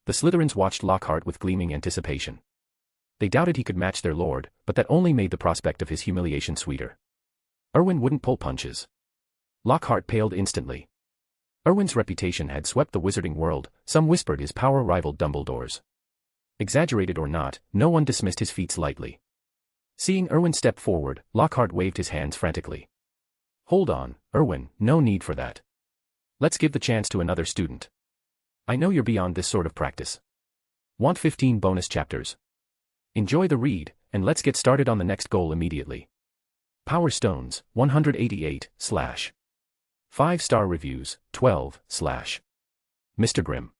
Speaker 3: The Slytherins watched Lockhart with gleaming anticipation. They doubted he could match their lord, but that only made the prospect of his humiliation sweeter. Erwin wouldn't pull punches. Lockhart paled instantly. Erwin's reputation had swept the wizarding world, some whispered his power rivaled Dumbledore's. Exaggerated or not, no one dismissed his feats lightly. Seeing Erwin step forward, Lockhart waved his hands frantically. "Hold on, Erwin, no need for that. Let's give the chance to another student. I know you're beyond this sort of practice. Want 15 bonus chapters? Enjoy the read, and let's get started on the next goal immediately." Power Stones, 188, / 5-star reviews, 12, / Mr. Grimm.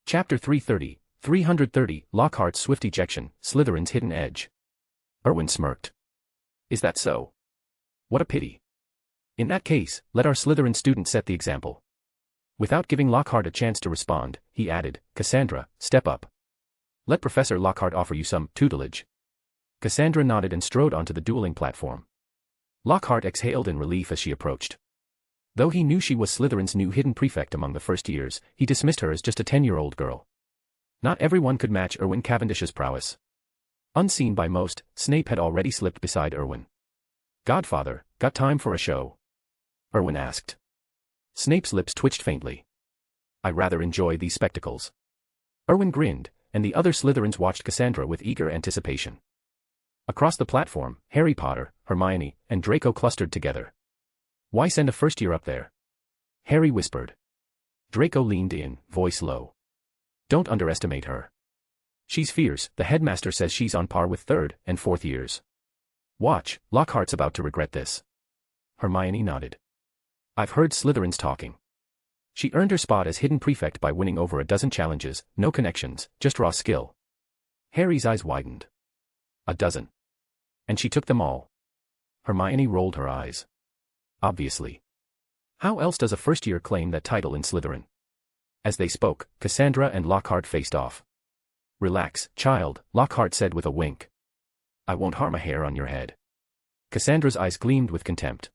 Speaker 3: Chapter 330, 330, Lockhart's Swift Ejection, Slytherin's Hidden Edge. Erwin smirked. "Is that so? What a pity. In that case, let our Slytherin student set the example." Without giving Lockhart a chance to respond, he added, "Cassandra, step up. Let Professor Lockhart offer you some tutelage." Cassandra nodded and strode onto the dueling platform. Lockhart exhaled in relief as she approached. Though he knew she was Slytherin's new hidden prefect among the first years, he dismissed her as just a 10-year-old girl. Not everyone could match Erwin Cavendish's prowess. Unseen by most, Snape had already slipped beside Erwin. "Godfather, got time for a show?" Erwin asked. Snape's lips twitched faintly. "I rather enjoy these spectacles." Erwin grinned, and the other Slytherins watched Cassandra with eager anticipation. Across the platform, Harry Potter, Hermione, and Draco clustered together. "Why send a first-year up there?" Harry whispered. Draco leaned in, voice low. "Don't underestimate her. She's fierce, the headmaster says she's on par with 3rd and 4th years. Watch, Lockhart's about to regret this." Hermione nodded. "I've heard Slytherins talking. She earned her spot as hidden prefect by winning over a dozen challenges, no connections, just raw skill." Harry's eyes widened. "A dozen. And she took them all?" Hermione rolled her eyes. "Obviously. How else does a first-year claim that title in Slytherin?" As they spoke, Cassandra and Lockhart faced off. "Relax, child," Lockhart said with a wink. "I won't harm a hair on your head." Cassandra's eyes gleamed with contempt.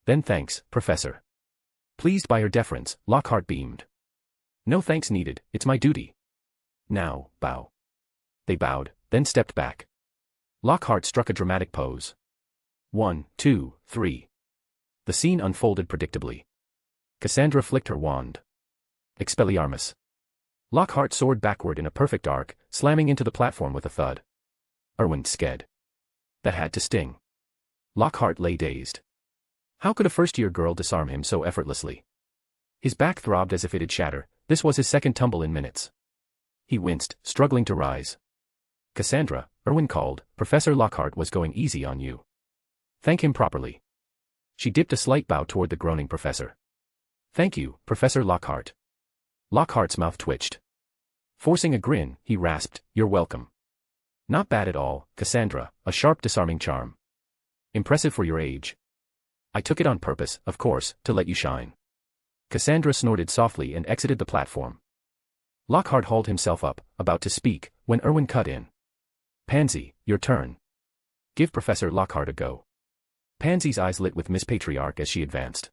Speaker 3: "Then thanks, Professor." Pleased by her deference, Lockhart beamed. "No thanks needed, it's my duty. Now, bow." They bowed, then stepped back. Lockhart struck a dramatic pose. 1, 2, 3. The scene unfolded predictably. Cassandra flicked her wand. Expelliarmus. Lockhart soared backward in a perfect arc, slamming into the platform with a thud. Erwin sked. That had to sting. Lockhart lay dazed. How could a first-year girl disarm him so effortlessly? His back throbbed as if it'd shatter. This was his second tumble in minutes. He winced, struggling to rise. "Cassandra," Erwin called, "Professor Lockhart was going easy on you. Thank him properly." She dipped a slight bow toward the groaning professor. "Thank you, Professor Lockhart." Lockhart's mouth twitched. Forcing a grin, he rasped, "You're welcome." "Not bad at all, Cassandra, a sharp disarming charm. Impressive for your age. I took it on purpose, of course, to let you shine." Cassandra snorted softly and exited the platform. Lockhart hauled himself up, about to speak, when Erwin cut in. "Pansy, your turn. Give Professor Lockhart a go." Pansy's eyes lit with Miss Patriarch as she advanced.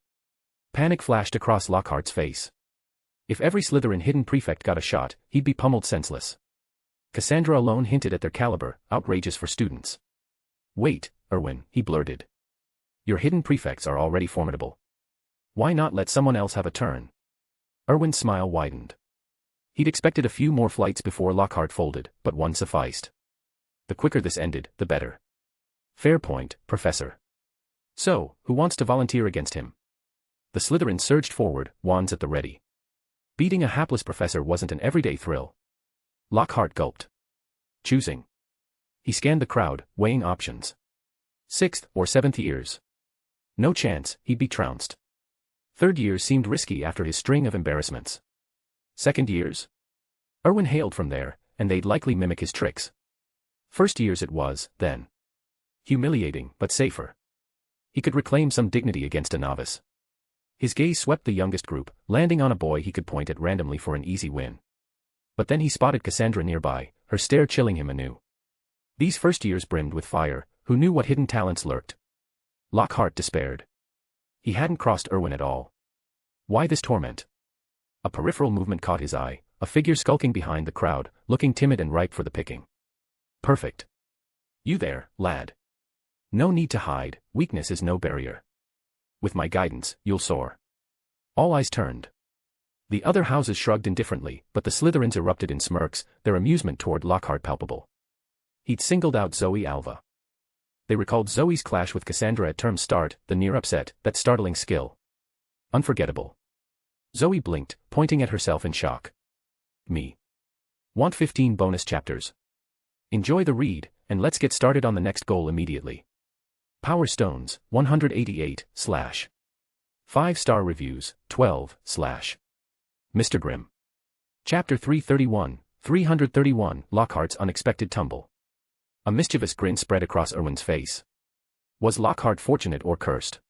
Speaker 3: Panic flashed across Lockhart's face. If every Slytherin hidden prefect got a shot, he'd be pummeled senseless. Cassandra alone hinted at their caliber, outrageous for students. "Wait, Erwin," he blurted. "Your hidden prefects are already formidable. Why not let someone else have a turn?" Erwin's smile widened. He'd expected a few more flights before Lockhart folded, but one sufficed. The quicker this ended, the better. "Fair point, Professor. So, who wants to volunteer against him?" The Slytherins surged forward, wands at the ready. Beating a hapless professor wasn't an everyday thrill. Lockhart gulped. Choosing. He scanned the crowd, weighing options. 6th or 7th years. No chance, he'd be trounced. 3rd years seemed risky after his string of embarrassments. 2nd years? Erwin hailed from there, and they'd likely mimic his tricks. 1st years it was, then. Humiliating, but safer. He could reclaim some dignity against a novice. His gaze swept the youngest group, landing on a boy he could point at randomly for an easy win. But then he spotted Cassandra nearby, her stare chilling him anew. These first years brimmed with fire, who knew what hidden talents lurked? Lockhart despaired. He hadn't crossed Erwin at all. Why this torment? A peripheral movement caught his eye, a figure skulking behind the crowd, looking timid and ripe for the picking. Perfect. You there, lad. No need to hide, weakness is no barrier. With my guidance, you'll soar. All eyes turned. The other houses shrugged indifferently, but the Slytherins erupted in smirks, their amusement toward Lockhart palpable. He'd singled out Zoe Alva. They recalled Zoe's clash with Cassandra at term start, the near upset, that startling skill. Unforgettable. Zoe blinked, pointing at herself in shock. Me. Want 15 bonus chapters? Enjoy the read, and let's get started on the next goal immediately. Power Stones, 188, / 5-star reviews, 12, / Mr. Grimm. Chapter 331, Lockhart's unexpected tumble. A mischievous grin spread across Erwin's face. Was Lockhart fortunate or cursed?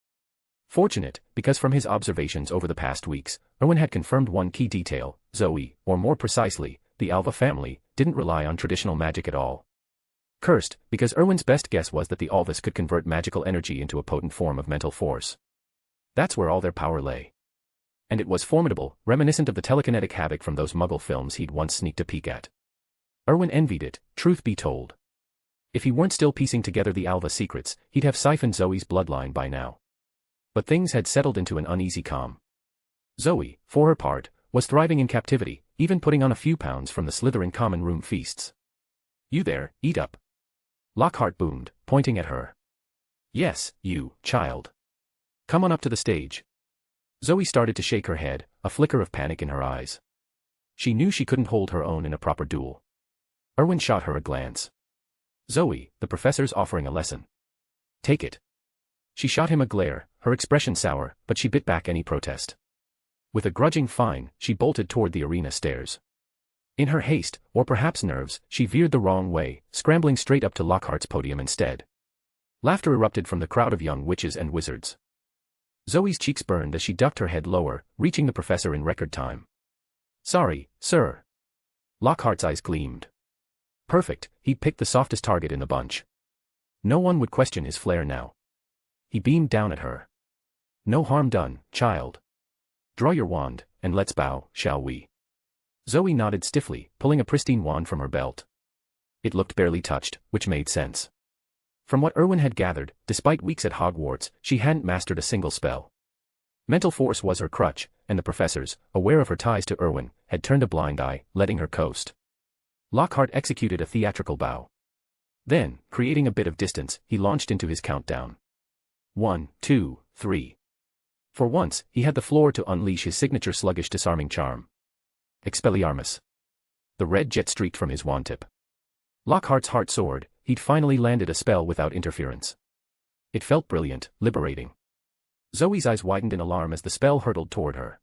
Speaker 3: Fortunate, because from his observations over the past weeks, Erwin had confirmed one key detail: Zoe, or more precisely, the Alva family, didn't rely on traditional magic at all. Cursed, because Erwin's best guess was that the Alvas could convert magical energy into a potent form of mental force. That's where all their power lay. And it was formidable, reminiscent of the telekinetic havoc from those Muggle films he'd once sneaked a peek at. Erwin envied it, truth be told. If he weren't still piecing together the Alva secrets, he'd have siphoned Zoe's bloodline by now. But things had settled into an uneasy calm. Zoe, for her part, was thriving in captivity, even putting on a few pounds from the Slytherin common room feasts. You there, eat up. Lockhart boomed, pointing at her. Yes, you, child. Come on up to the stage. Zoe started to shake her head, a flicker of panic in her eyes. She knew she couldn't hold her own in a proper duel. Erwin shot her a glance. Zoe, the professor's offering a lesson. Take it. She shot him a glare, her expression sour, but she bit back any protest. With a grudging fine, she bolted toward the arena stairs. In her haste, or perhaps nerves, she veered the wrong way, scrambling straight up to Lockhart's podium instead. Laughter erupted from the crowd of young witches and wizards. Zoe's cheeks burned as she ducked her head lower, reaching the professor in record time. Sorry, sir. Lockhart's eyes gleamed. Perfect, he'd picked the softest target in the bunch. No one would question his flair now. He beamed down at her. No harm done, child. Draw your wand, and let's bow, shall we? Zoe nodded stiffly, pulling a pristine wand from her belt. It looked barely touched, which made sense. From what Erwin had gathered, despite weeks at Hogwarts, she hadn't mastered a single spell. Mental force was her crutch, and the professors, aware of her ties to Erwin, had turned a blind eye, letting her coast. Lockhart executed a theatrical bow. Then, creating a bit of distance, he launched into his countdown. 1, 2, 3. For once, he had the floor to unleash his signature sluggish disarming charm. Expelliarmus. The red jet streaked from his wand tip. Lockhart's heart soared, he'd finally landed a spell without interference. It felt brilliant, liberating. Zoe's eyes widened in alarm as the spell hurtled toward her.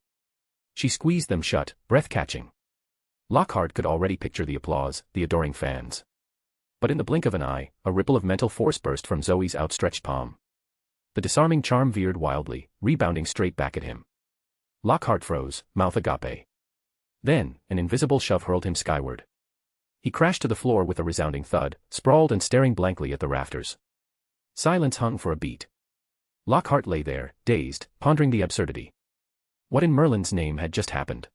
Speaker 3: She squeezed them shut, breath catching. Lockhart could already picture the applause, the adoring fans. But in the blink of an eye, a ripple of mental force burst from Zoe's outstretched palm. The disarming charm veered wildly, rebounding straight back at him. Lockhart froze, mouth agape. Then, an invisible shove hurled him skyward. He crashed to the floor with a resounding thud, sprawled and staring blankly at the rafters. Silence hung for a beat. Lockhart lay there, dazed, pondering the absurdity. What in Merlin's name had just happened?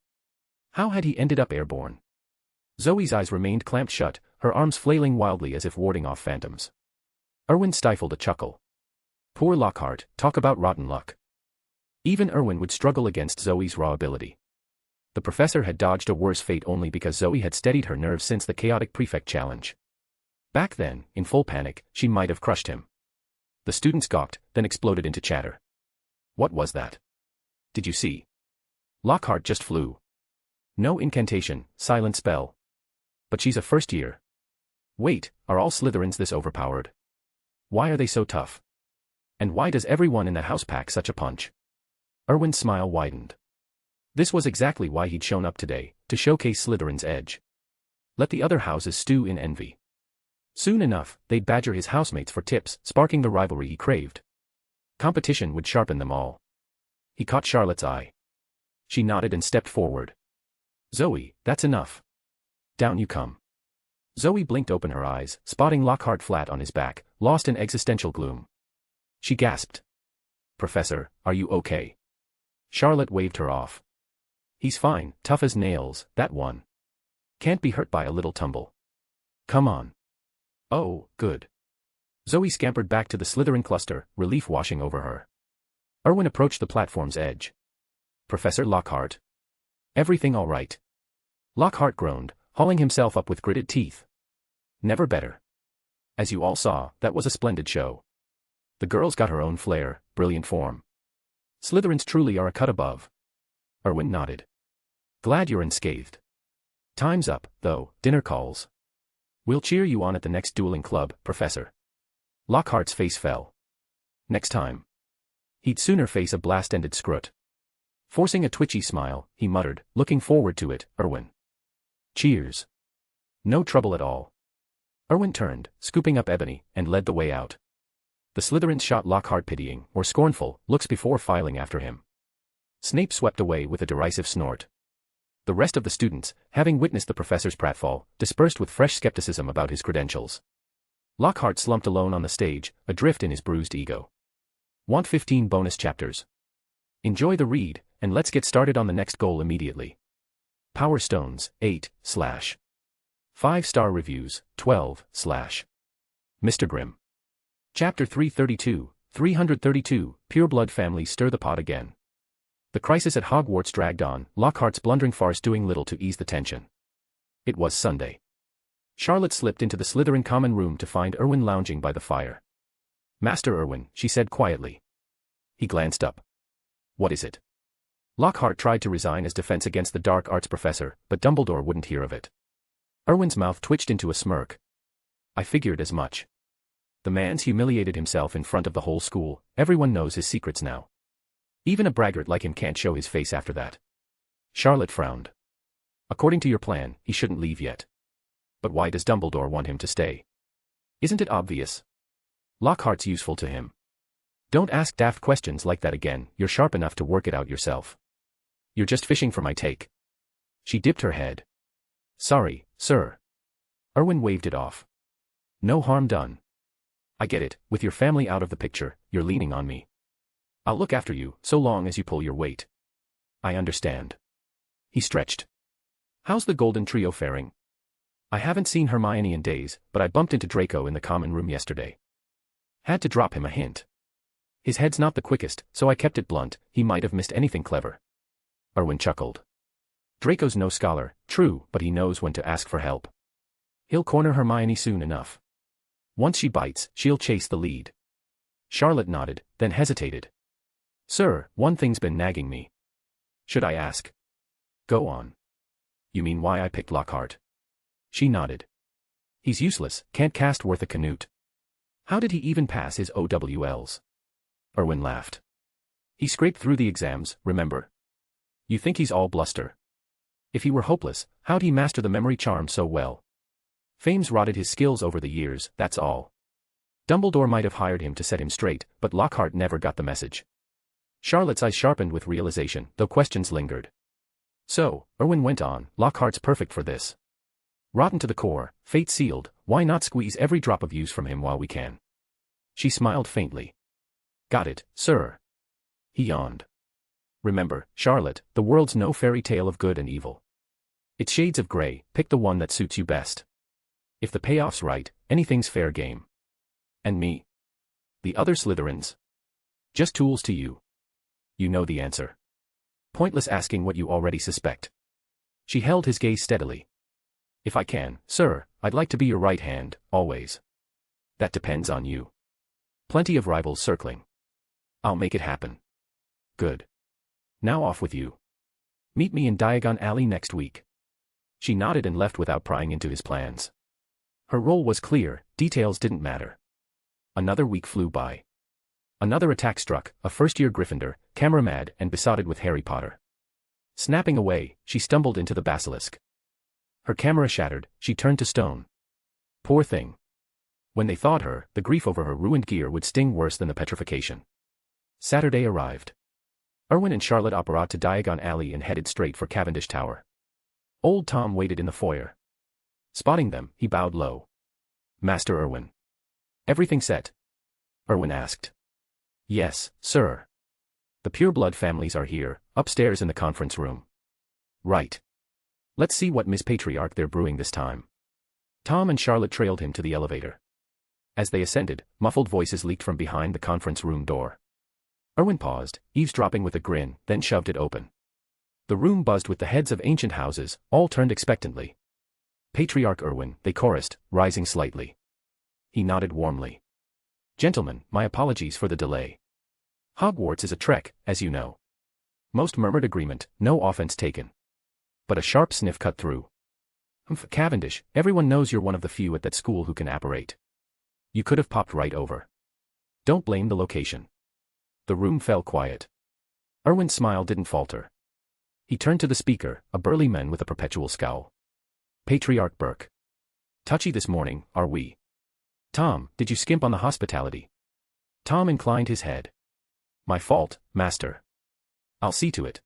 Speaker 3: How had he ended up airborne? Zoe's eyes remained clamped shut, her arms flailing wildly as if warding off phantoms. Erwin stifled a chuckle. Poor Lockhart, talk about rotten luck. Even Erwin would struggle against Zoe's raw ability. The professor had dodged a worse fate only because Zoe had steadied her nerves since the chaotic prefect challenge. Back then, in full panic, she might have crushed him. The students gawked, then exploded into chatter. What was that? Did you see? Lockhart just flew. No incantation, silent spell. But she's a first year. Wait, are all Slytherins this overpowered? Why are they so tough? And why does everyone in the house pack such a punch? Erwin's smile widened. This was exactly why he'd shown up today, to showcase Slytherin's edge. Let the other houses stew in envy. Soon enough, they'd badger his housemates for tips, sparking the rivalry he craved. Competition would sharpen them all. He caught Charlotte's eye. She nodded and stepped forward. Zoe, that's enough. Down you come. Zoe blinked open her eyes, spotting Lockhart flat on his back, lost in existential gloom. She gasped. Professor, are you okay? Charlotte waved her off. He's fine, tough as nails, that one. Can't be hurt by a little tumble. Come on. Oh, good. Zoe scampered back to the Slytherin cluster, relief washing over her. Erwin approached the platform's edge. Professor Lockhart. Everything all right? Lockhart groaned, hauling himself up with gritted teeth. Never better. As you all saw, that was a splendid show. The girl's got her own flair, brilliant form. Slytherins truly are a cut above. Erwin nodded. Glad you're unscathed. Time's up, though, dinner calls. We'll cheer you on at the next dueling club, Professor. Lockhart's face fell. Next time. He'd sooner face a blast-ended scrut. Forcing a twitchy smile, he muttered, looking forward to it, Erwin. Cheers. No trouble at all. Erwin turned, scooping up ebony, and led the way out. The Slytherins shot Lockhart pitying, or scornful, looks before filing after him. Snape swept away with a derisive snort. The rest of the students, having witnessed the professor's pratfall, dispersed with fresh skepticism about his credentials. Lockhart slumped alone on the stage, adrift in his bruised ego. Want 15 bonus chapters? Enjoy the read, and let's get started on the next goal immediately. Power Stones, 8/. 5-star reviews, 12/. Mr. Grimm. Chapter 332, Pureblood families stir the pot again. The crisis at Hogwarts dragged on, Lockhart's blundering farce doing little to ease the tension. It was Sunday. Charlotte slipped into the Slytherin common room to find Erwin lounging by the fire. Master Erwin, she said quietly. He glanced up. What is it? Lockhart tried to resign as defense against the dark arts professor, but Dumbledore wouldn't hear of it. Erwin's mouth twitched into a smirk. I figured as much. The man's humiliated himself in front of the whole school, everyone knows his secrets now. Even a braggart like him can't show his face after that. Charlotte frowned. According to your plan, he shouldn't leave yet. But why does Dumbledore want him to stay? Isn't it obvious? Lockhart's useful to him. Don't ask daft questions like that again, you're sharp enough to work it out yourself. You're just fishing for my take. She dipped her head. Sorry, sir. Erwin waved it off. No harm done. I get it, with your family out of the picture, you're leaning on me. I'll look after you, so long as you pull your weight. I understand. He stretched. How's the Golden Trio faring? I haven't seen Hermione in days, but I bumped into Draco in the common room yesterday. Had to drop him a hint. His head's not the quickest, so I kept it blunt, he might have missed anything clever. Erwin chuckled. Draco's no scholar, true, but he knows when to ask for help. He'll corner Hermione soon enough. Once she bites, she'll chase the lead. Charlotte nodded, then hesitated. Sir, one thing's been nagging me. Should I ask? Go on. You mean why I picked Lockhart? She nodded. He's useless, can't cast worth a canute. How did he even pass his OWLs? Erwin laughed. He scraped through the exams, remember? You think he's all bluster? If he were hopeless, how'd he master the memory charm so well? Fame's rotted his skills over the years, that's all. Dumbledore might have hired him to set him straight, but Lockhart never got the message. Charlotte's eyes sharpened with realization, though questions lingered. So, Erwin went on, Lockhart's perfect for this. Rotten to the core, fate sealed, why not squeeze every drop of use from him while we can? She smiled faintly. Got it, sir. He yawned. Remember, Charlotte, the world's no fairy tale of good and evil. It's shades of gray, pick the one that suits you best. If the payoff's right, anything's fair game. And me? The other Slytherins? Just tools to you. You know the answer. Pointless asking what you already suspect. She held his gaze steadily. If I can, sir, I'd like to be your right hand, always. That depends on you. Plenty of rivals circling. I'll make it happen. Good. Now off with you. Meet me in Diagon Alley next week. She nodded and left without prying into his plans. Her role was clear, details didn't matter. Another week flew by. Another attack struck, a first-year Gryffindor, camera-mad and besotted with Harry Potter. Snapping away, she stumbled into the basilisk. Her camera shattered, she turned to stone. Poor thing. When they thawed her, the grief over her ruined gear would sting worse than the petrification. Saturday arrived. Erwin and Charlotte apparat to Diagon Alley and headed straight for Cavendish Tower. Old Tom waited in the foyer. Spotting them, he bowed low. Master Erwin. Everything set? Erwin asked. Yes, sir. The pureblood families are here, upstairs in the conference room. Right. Let's see what Miss Patriarch they're brewing this time. Tom and Charlotte trailed him to the elevator. As they ascended, muffled voices leaked from behind the conference room door. Erwin paused, eavesdropping with a grin, then shoved it open. The room buzzed with the heads of ancient houses, all turned expectantly. Patriarch Erwin, they chorused, rising slightly. He nodded warmly. Gentlemen, my apologies for the delay. Hogwarts is a trek, as you know. Most murmured agreement, no offense taken. But a sharp sniff cut through. Cavendish, everyone knows you're one of the few at that school who can apparate. You could have popped right over. Don't blame the location. The room fell quiet. Erwin's smile didn't falter. He turned to the speaker, a burly man with a perpetual scowl. Patriarch Burke. Touchy this morning, are we? Tom, did you skimp on the hospitality? Tom inclined his head. My fault, master. I'll see to it.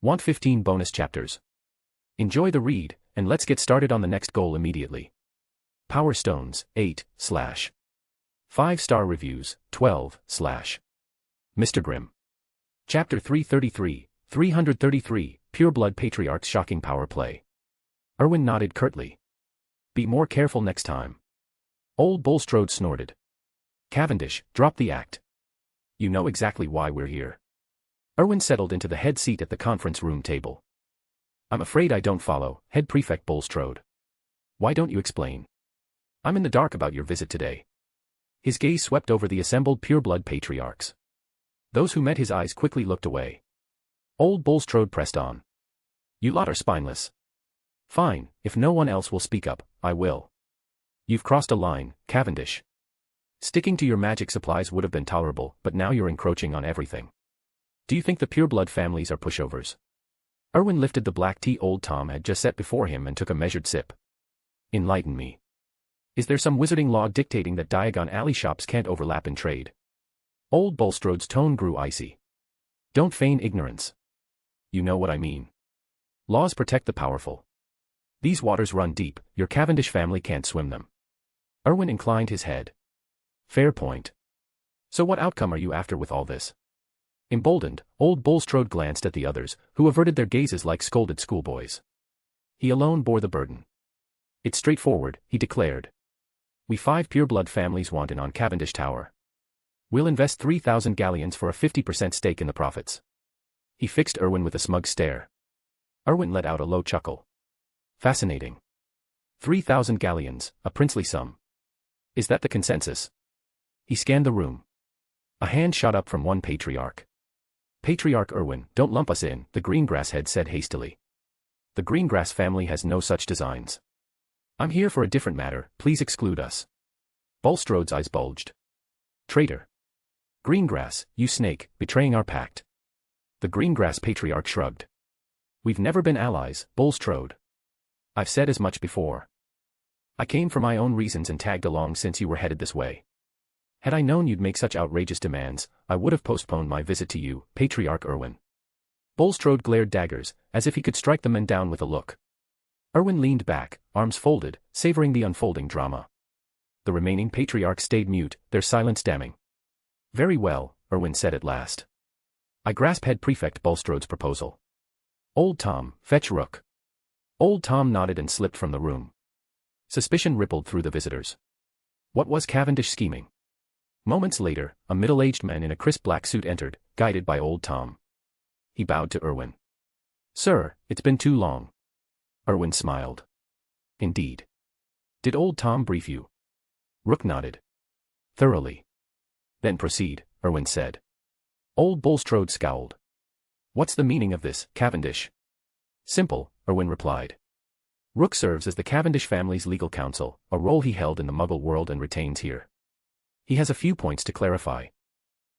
Speaker 3: Want 15 bonus chapters? Enjoy the read, and let's get started on the next goal immediately. Power Stones, 8/. 5-star reviews, 12/. Mr. Grimm. Chapter 333, 333, Pureblood Patriarch's Shocking Power Play. Erwin nodded curtly. Be more careful next time. Old Bulstrode snorted. Cavendish, drop the act. You know exactly why we're here. Erwin settled into the head seat at the conference room table. I'm afraid I don't follow, Head Prefect Bulstrode. Why don't you explain? I'm in the dark about your visit today. His gaze swept over the assembled pureblood patriarchs. Those who met his eyes quickly looked away. Old Bulstrode pressed on. You lot are spineless. Fine, if no one else will speak up, I will. You've crossed a line, Cavendish. Sticking to your magic supplies would have been tolerable, but now you're encroaching on everything. Do you think the pureblood families are pushovers? Erwin lifted the black tea Old Tom had just set before him and took a measured sip. Enlighten me. Is there some wizarding law dictating that Diagon Alley shops can't overlap in trade? Old Bulstrode's tone grew icy. Don't feign ignorance. You know what I mean. Laws protect the powerful. These waters run deep, your Cavendish family can't swim them. Erwin inclined his head. Fair point. So what outcome are you after with all this? Emboldened, Old Bulstrode glanced at the others, who averted their gazes like scolded schoolboys. He alone bore the burden. It's straightforward, he declared. We 5 pureblood families want in on Cavendish Tower. We'll invest 3,000 galleons for a 50% stake in the profits. He fixed Erwin with a smug stare. Erwin let out a low chuckle. Fascinating. 3,000 galleons, a princely sum. Is that the consensus? He scanned the room. A hand shot up from one patriarch. Patriarch Erwin, don't lump us in, the Greengrass head said hastily. The Greengrass family has no such designs. I'm here for a different matter, please exclude us. Bulstrode's eyes bulged. Traitor. Greengrass, you snake, betraying our pact. The Greengrass patriarch shrugged. We've never been allies, Bulstrode. I've said as much before. I came for my own reasons and tagged along since you were headed this way. Had I known you'd make such outrageous demands, I would have postponed my visit to you, Patriarch Erwin. Bulstrode glared daggers, as if he could strike the men down with a look. Erwin leaned back, arms folded, savoring the unfolding drama. The remaining patriarchs stayed mute, their silence damning. Very well, Erwin said at last. I grasp Head Prefect Bulstrode's proposal. Old Tom, fetch Rook. Old Tom nodded and slipped from the room. Suspicion rippled through the visitors. What was Cavendish scheming? Moments later, a middle-aged man in a crisp black suit entered, guided by Old Tom. He bowed to Erwin. Sir, it's been too long. Erwin smiled. Indeed. Did Old Tom brief you? Rook nodded. Thoroughly. Then proceed, Erwin said. Old Bulstrode scowled. What's the meaning of this, Cavendish? Simple, Erwin replied. Rook serves as the Cavendish family's legal counsel, a role he held in the Muggle world and retains here. He has a few points to clarify.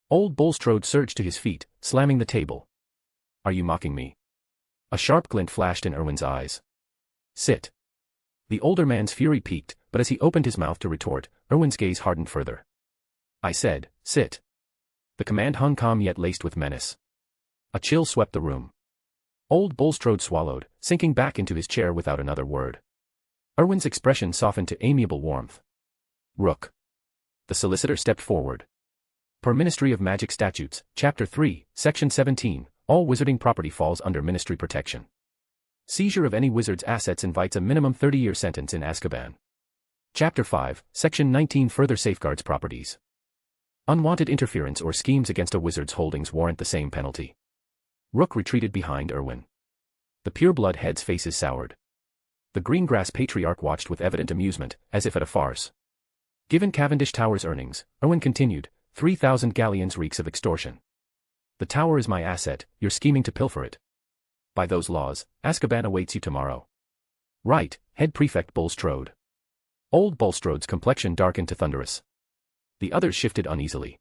Speaker 3: Old Bulstrode surged to his feet, slamming the table. Are you mocking me? A sharp glint flashed in Erwin's eyes. Sit. The older man's fury peaked, but as he opened his mouth to retort, Erwin's gaze hardened further. I said, sit. The command hung calm yet laced with menace. A chill swept the room. Old Bulstrode swallowed, sinking back into his chair without another word. Erwin's expression softened to amiable warmth. Rook. The solicitor stepped forward. Per Ministry of Magic Statutes, Chapter 3, Section 17, all wizarding property falls under ministry protection. Seizure of any wizard's assets invites a minimum 30-year sentence in Azkaban. Chapter 5, Section 19 further safeguards properties. Unwanted interference or schemes against a wizard's holdings warrant the same penalty. Rook retreated behind Erwin. The pureblood heads' faces soured. The Greengrass Patriarch watched with evident amusement, as if at a farce. Given Cavendish Tower's earnings, Erwin continued, 3,000 galleons reeks of extortion. The tower is my asset, you're scheming to pilfer it. By those laws, Azkaban awaits you tomorrow. Right, Head Prefect Bulstrode. Old Bulstrode's complexion darkened to thunderous. The others shifted uneasily.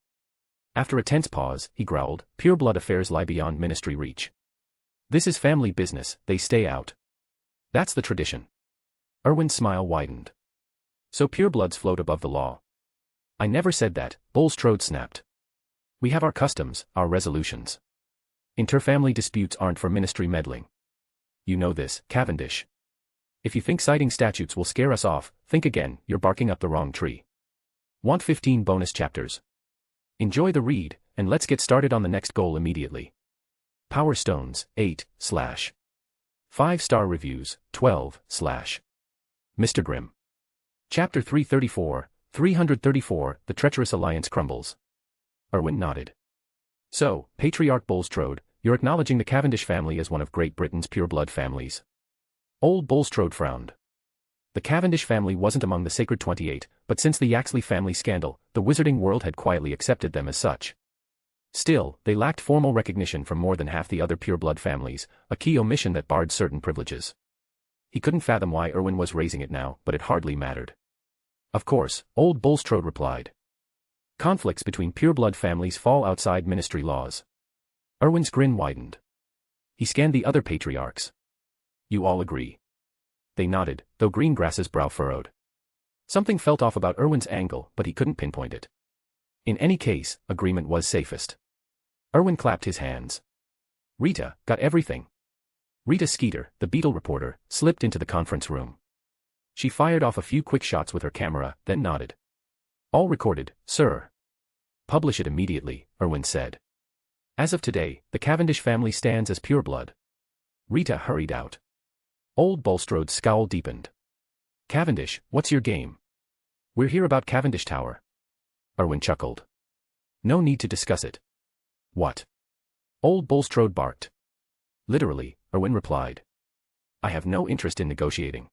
Speaker 3: After a tense pause, he growled, pureblood affairs lie beyond ministry reach. This is family business, they stay out. That's the tradition. Erwin's smile widened. So purebloods float above the law. I never said that, Bulstrode snapped. We have our customs, our resolutions. Interfamily disputes aren't for ministry meddling. You know this, Cavendish. If you think citing statutes will scare us off, think again, you're barking up the wrong tree. Want 15 bonus chapters? Enjoy the read, and let's get started on the next goal immediately. Power Stones, 8, / 5-star reviews, 12, / Mr. Grimm. Chapter 334, The Treacherous Alliance Crumbles. Erwin nodded. So, Patriarch Bulstrode, you're acknowledging the Cavendish family as one of Great Britain's pureblood families. Old Bulstrode frowned. The Cavendish family wasn't among the Sacred 28, but since the Yaxley family scandal, the wizarding world had quietly accepted them as such. Still, they lacked formal recognition from more than half the other pureblood families, a key omission that barred certain privileges. He couldn't fathom why Erwin was raising it now, but it hardly mattered. Of course, Old Bulstrode replied. Conflicts between pureblood families fall outside ministry laws. Erwin's grin widened. He scanned the other patriarchs. You all agree? They nodded, though Greengrass's brow furrowed. Something felt off about Erwin's angle, but he couldn't pinpoint it. In any case, agreement was safest. Erwin clapped his hands. Rita, got everything. Rita Skeeter, the Beetle reporter, slipped into the conference room. She fired off a few quick shots with her camera, then nodded. All recorded, sir. Publish it immediately, Erwin said. As of today, the Cavendish family stands as pureblood. Rita hurried out. Old Bulstrode's scowl deepened. Cavendish, what's your game? We're here about Cavendish Tower. Erwin chuckled. No need to discuss it. What? Old Bulstrode barked. Literally, Erwin replied. I have no interest in negotiating.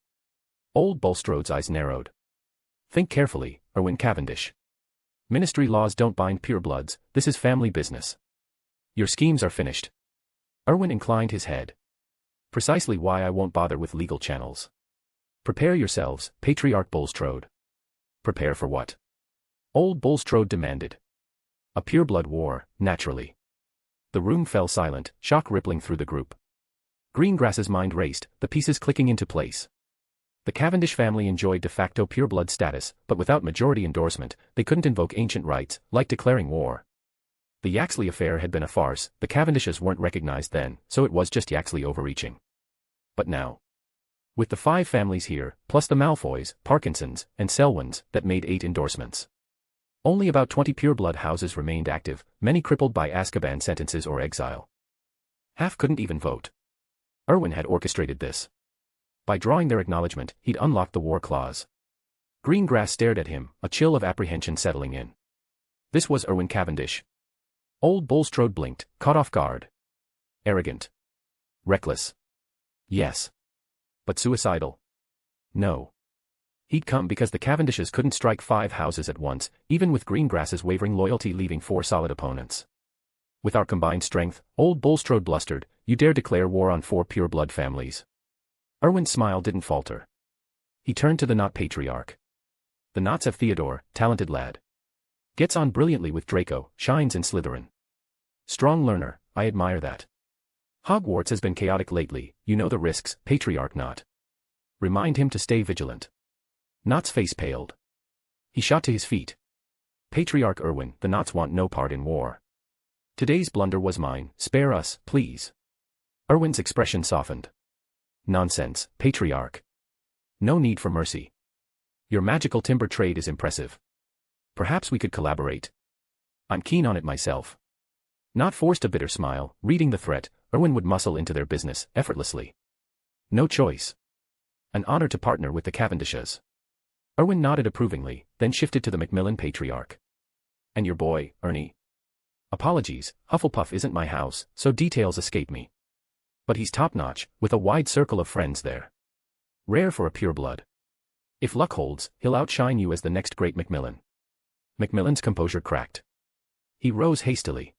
Speaker 3: Old Bulstrode's eyes narrowed. Think carefully, Erwin Cavendish. Ministry laws don't bind purebloods, this is family business. Your schemes are finished. Erwin inclined his head. Precisely why I won't bother with legal channels. Prepare yourselves, Patriarch Bulstrode. Prepare for what? Old Bulstrode demanded. A pureblood war, naturally. The room fell silent, shock rippling through the group. Greengrass's mind raced, the pieces clicking into place. The Cavendish family enjoyed de facto pureblood status, but without majority endorsement, they couldn't invoke ancient rights, like declaring war. The Yaxley affair had been a farce, the Cavendishes weren't recognized then, so it was just Yaxley overreaching. But now, with the 5 families here, plus the Malfoys, Parkinsons, and Selwyns, that made 8 endorsements. Only about 20 pureblood houses remained active, many crippled by Azkaban sentences or exile. Half couldn't even vote. Erwin had orchestrated this. By drawing their acknowledgement, he'd unlocked the war clause. Greengrass stared at him, a chill of apprehension settling in. This was Erwin Cavendish. Old Bulstrode blinked, caught off guard. Arrogant. Reckless. Yes. But suicidal. No. He'd come because the Cavendishes couldn't strike 5 houses at once, even with Greengrass's wavering loyalty leaving 4 solid opponents. With our combined strength, old Bulstrode blustered, you dare declare war on 4 pureblood families. Erwin's smile didn't falter. He turned to the Knot Patriarch. The Knots have Theodore, talented lad. Gets on brilliantly with Draco, shines in Slytherin. Strong learner, I admire that. Hogwarts has been chaotic lately, you know the risks, Patriarch Knot. Remind him to stay vigilant. Knot's face paled. He shot to his feet. Patriarch Erwin, the Knots want no part in war. Today's blunder was mine, spare us, please. Erwin's expression softened. Nonsense, Patriarch. No need for mercy. Your magical timber trade is impressive. Perhaps we could collaborate. I'm keen on it myself. Not forced a bitter smile, reading the threat, Erwin would muscle into their business, effortlessly. No choice. An honor to partner with the Cavendishes. Erwin nodded approvingly, then shifted to the Macmillan Patriarch. And your boy, Ernie? Apologies, Hufflepuff isn't my house, so details escape me. But he's top-notch, with a wide circle of friends there. Rare for a pureblood. If luck holds, he'll outshine you as the next great Macmillan. Macmillan's composure cracked. He rose hastily.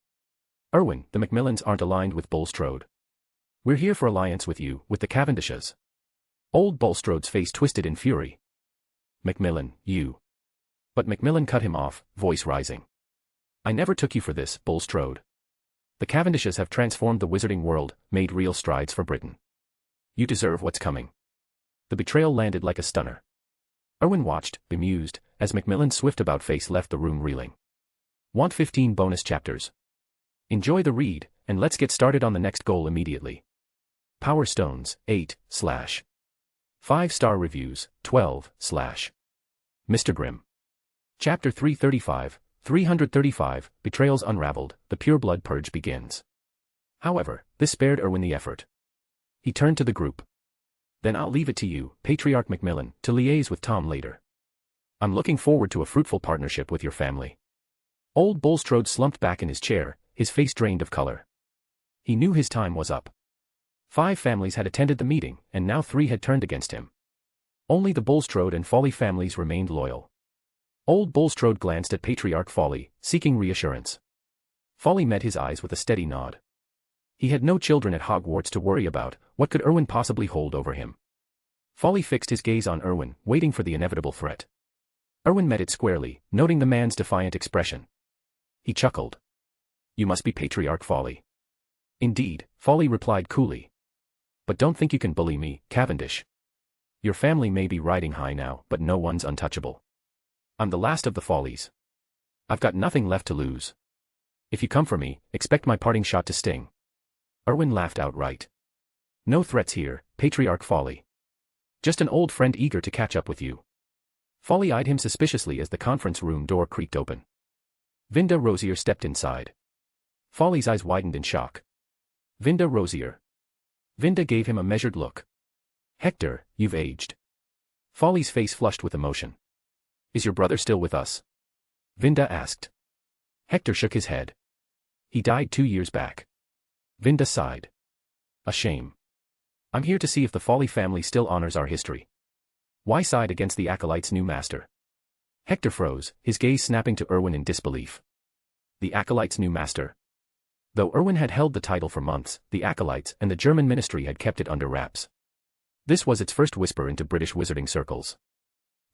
Speaker 3: Erwin, the Macmillans aren't aligned with Bulstrode. We're here for alliance with you, with the Cavendishes. Old Bulstrode's face twisted in fury. Macmillan, you. But Macmillan cut him off, voice rising. I never took you for this, Bulstrode. The Cavendishes have transformed the wizarding world, made real strides for Britain. You deserve what's coming. The betrayal landed like a stunner. Erwin watched, bemused, as Macmillan's swift-about face left the room reeling. Want 15 bonus chapters? Enjoy the read, and let's get started on the next goal immediately. Power Stones, 8/. 5-star reviews, 12/. Mr. Grimm. Chapter 335, 335, Betrayals Unraveled, the pureblood purge begins. However, this spared Erwin the effort. He turned to the group. Then I'll leave it to you, Patriarch Macmillan, to liaise with Tom later. I'm looking forward to a fruitful partnership with your family. Old Bulstrode slumped back in his chair, his face drained of color. He knew his time was up. 5 families had attended the meeting, and now 3 had turned against him. Only the Bulstrode and Folly families remained loyal. Old Bulstrode glanced at Patriarch Folly, seeking reassurance. Folly met his eyes with a steady nod. He had no children at Hogwarts to worry about, what could Erwin possibly hold over him? Folly fixed his gaze on Erwin, waiting for the inevitable threat. Erwin met it squarely, noting the man's defiant expression. He chuckled. You must be Patriarch Folly. Indeed, Folly replied coolly. But don't think you can bully me, Cavendish. Your family may be riding high now, but no one's untouchable. I'm the last of the Follies. I've got nothing left to lose. If you come for me, expect my parting shot to sting. Erwin laughed outright. No threats here, Patriarch Folly. Just an old friend eager to catch up with you. Folly eyed him suspiciously as the conference room door creaked open. Vinda Rosier stepped inside. Folly's eyes widened in shock. Vinda Rosier. Vinda gave him a measured look. Hector, you've aged. Folly's face flushed with emotion. Is your brother still with us? Vinda asked. Hector shook his head. He died 2 years back. Vinda sighed. A shame. I'm here to see if the Folly family still honors our history. Why side against the Acolyte's new master? Hector froze, his gaze snapping to Erwin in disbelief. The Acolyte's new master? Though Erwin had held the title for months, the Acolytes and the German ministry had kept it under wraps. This was its first whisper into British wizarding circles.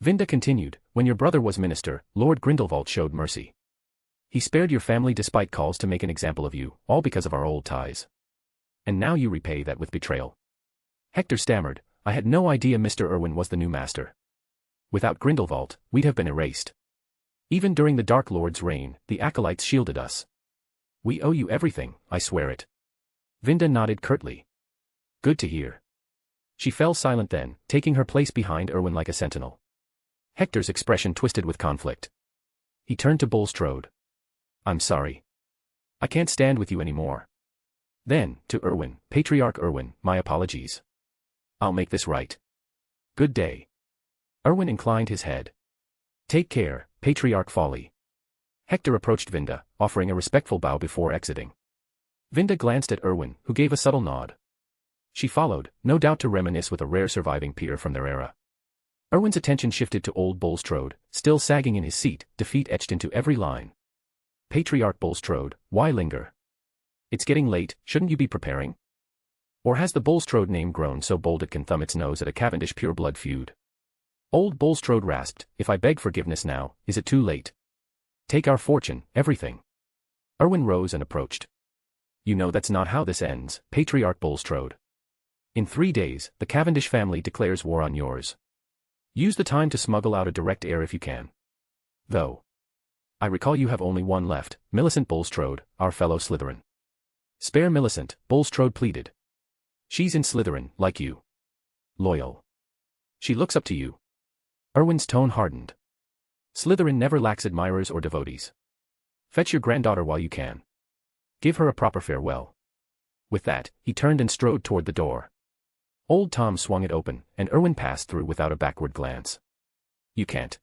Speaker 3: Vinda continued, when your brother was minister, Lord Grindelwald showed mercy. He spared your family despite calls to make an example of you, all because of our old ties. And now you repay that with betrayal. Hector stammered, I had no idea Mr. Erwin was the new master. Without Grindelwald, we'd have been erased. Even during the Dark Lord's reign, the acolytes shielded us. We owe you everything, I swear it. Vinda nodded curtly. Good to hear. She fell silent then, taking her place behind Erwin like a sentinel. Hector's expression twisted with conflict. He turned to Bulstrode. I'm sorry. I can't stand with you anymore. Then, to Erwin, Patriarch Erwin, my apologies. I'll make this right. Good day. Erwin inclined his head. Take care, Patriarch Folly. Hector approached Vinda, offering a respectful bow before exiting. Vinda glanced at Erwin, who gave a subtle nod. She followed, no doubt to reminisce with a rare surviving peer from their era. Erwin's attention shifted to old Bulstrode, still sagging in his seat, defeat etched into every line. Patriarch Bulstrode, why linger? It's getting late, shouldn't you be preparing? Or has the Bulstrode name grown so bold it can thumb its nose at a Cavendish pureblood feud? Old Bulstrode rasped, if I beg forgiveness now, is it too late? Take our fortune, everything. Erwin rose and approached. You know that's not how this ends, Patriarch Bulstrode. In 3 days, the Cavendish family declares war on yours. Use the time to smuggle out a direct heir if you can. Though. I recall you have only one left, Millicent Bulstrode, our fellow Slytherin. Spare Millicent, Bulstrode pleaded. She's in Slytherin, like you. Loyal. She looks up to you. Erwin's tone hardened. Slytherin never lacks admirers or devotees. Fetch your granddaughter while you can. Give her a proper farewell. With that, he turned and strode toward the door. Old Tom swung it open, and Erwin passed through without a backward glance. You can't.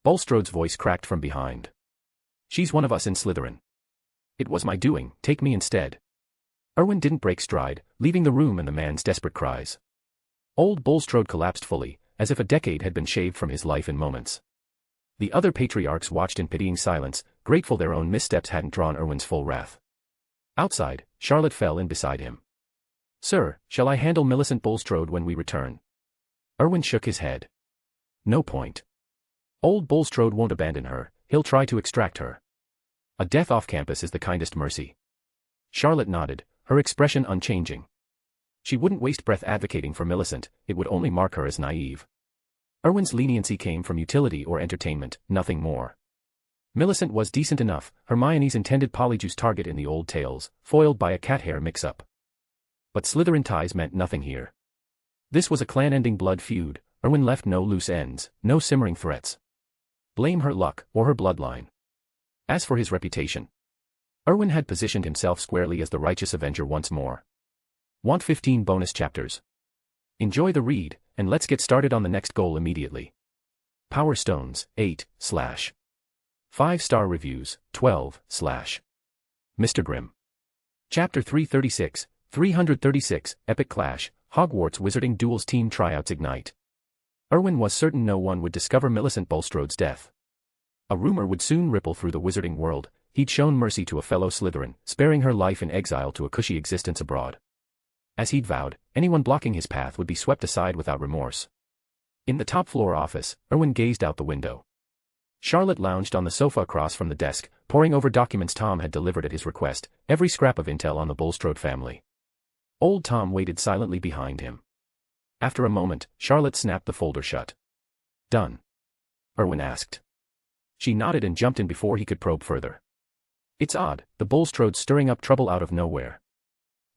Speaker 3: Bulstrode's voice cracked from behind. She's one of us in Slytherin. It was my doing, take me instead. Erwin didn't break stride, leaving the room and the man's desperate cries. Old Bulstrode collapsed fully, as if a decade had been shaved from his life in moments. The other patriarchs watched in pitying silence, grateful their own missteps hadn't drawn Erwin's full wrath. Outside, Charlotte fell in beside him. Sir, shall I handle Millicent Bulstrode when we return? Erwin shook his head. No point. Old Bulstrode won't abandon her, he'll try to extract her. A death off campus is the kindest mercy. Charlotte nodded, her expression unchanging. She wouldn't waste breath advocating for Millicent, it would only mark her as naive. Erwin's leniency came from utility or entertainment, nothing more. Millicent was decent enough, Hermione's intended Polyjuice target in the old tales, foiled by a cat hair mix-up. But Slytherin ties meant nothing here. This was a clan-ending blood feud, Erwin left no loose ends, no simmering threats. Blame her luck, or her bloodline. As for his reputation, Erwin had positioned himself squarely as the righteous avenger once more. Want 15 bonus chapters? Enjoy the read, and let's get started on the next goal immediately. Power Stones, 8/. 5-star reviews, 12/. Mr. Grimm. Chapter 336, Epic Clash, Hogwarts Wizarding Duels Team Tryouts Ignite. Erwin was certain no one would discover Millicent Bulstrode's death. A rumor would soon ripple through the wizarding world, he'd shown mercy to a fellow Slytherin, sparing her life in exile to a cushy existence abroad. As he'd vowed, anyone blocking his path would be swept aside without remorse. In the top-floor office, Erwin gazed out the window. Charlotte lounged on the sofa across from the desk, poring over documents Tom had delivered at his request, every scrap of intel on the Bulstrode family. Old Tom waited silently behind him. After a moment, Charlotte snapped the folder shut. Done? Erwin asked. She nodded and jumped in before he could probe further. It's odd, the Bulstrodes stirring up trouble out of nowhere.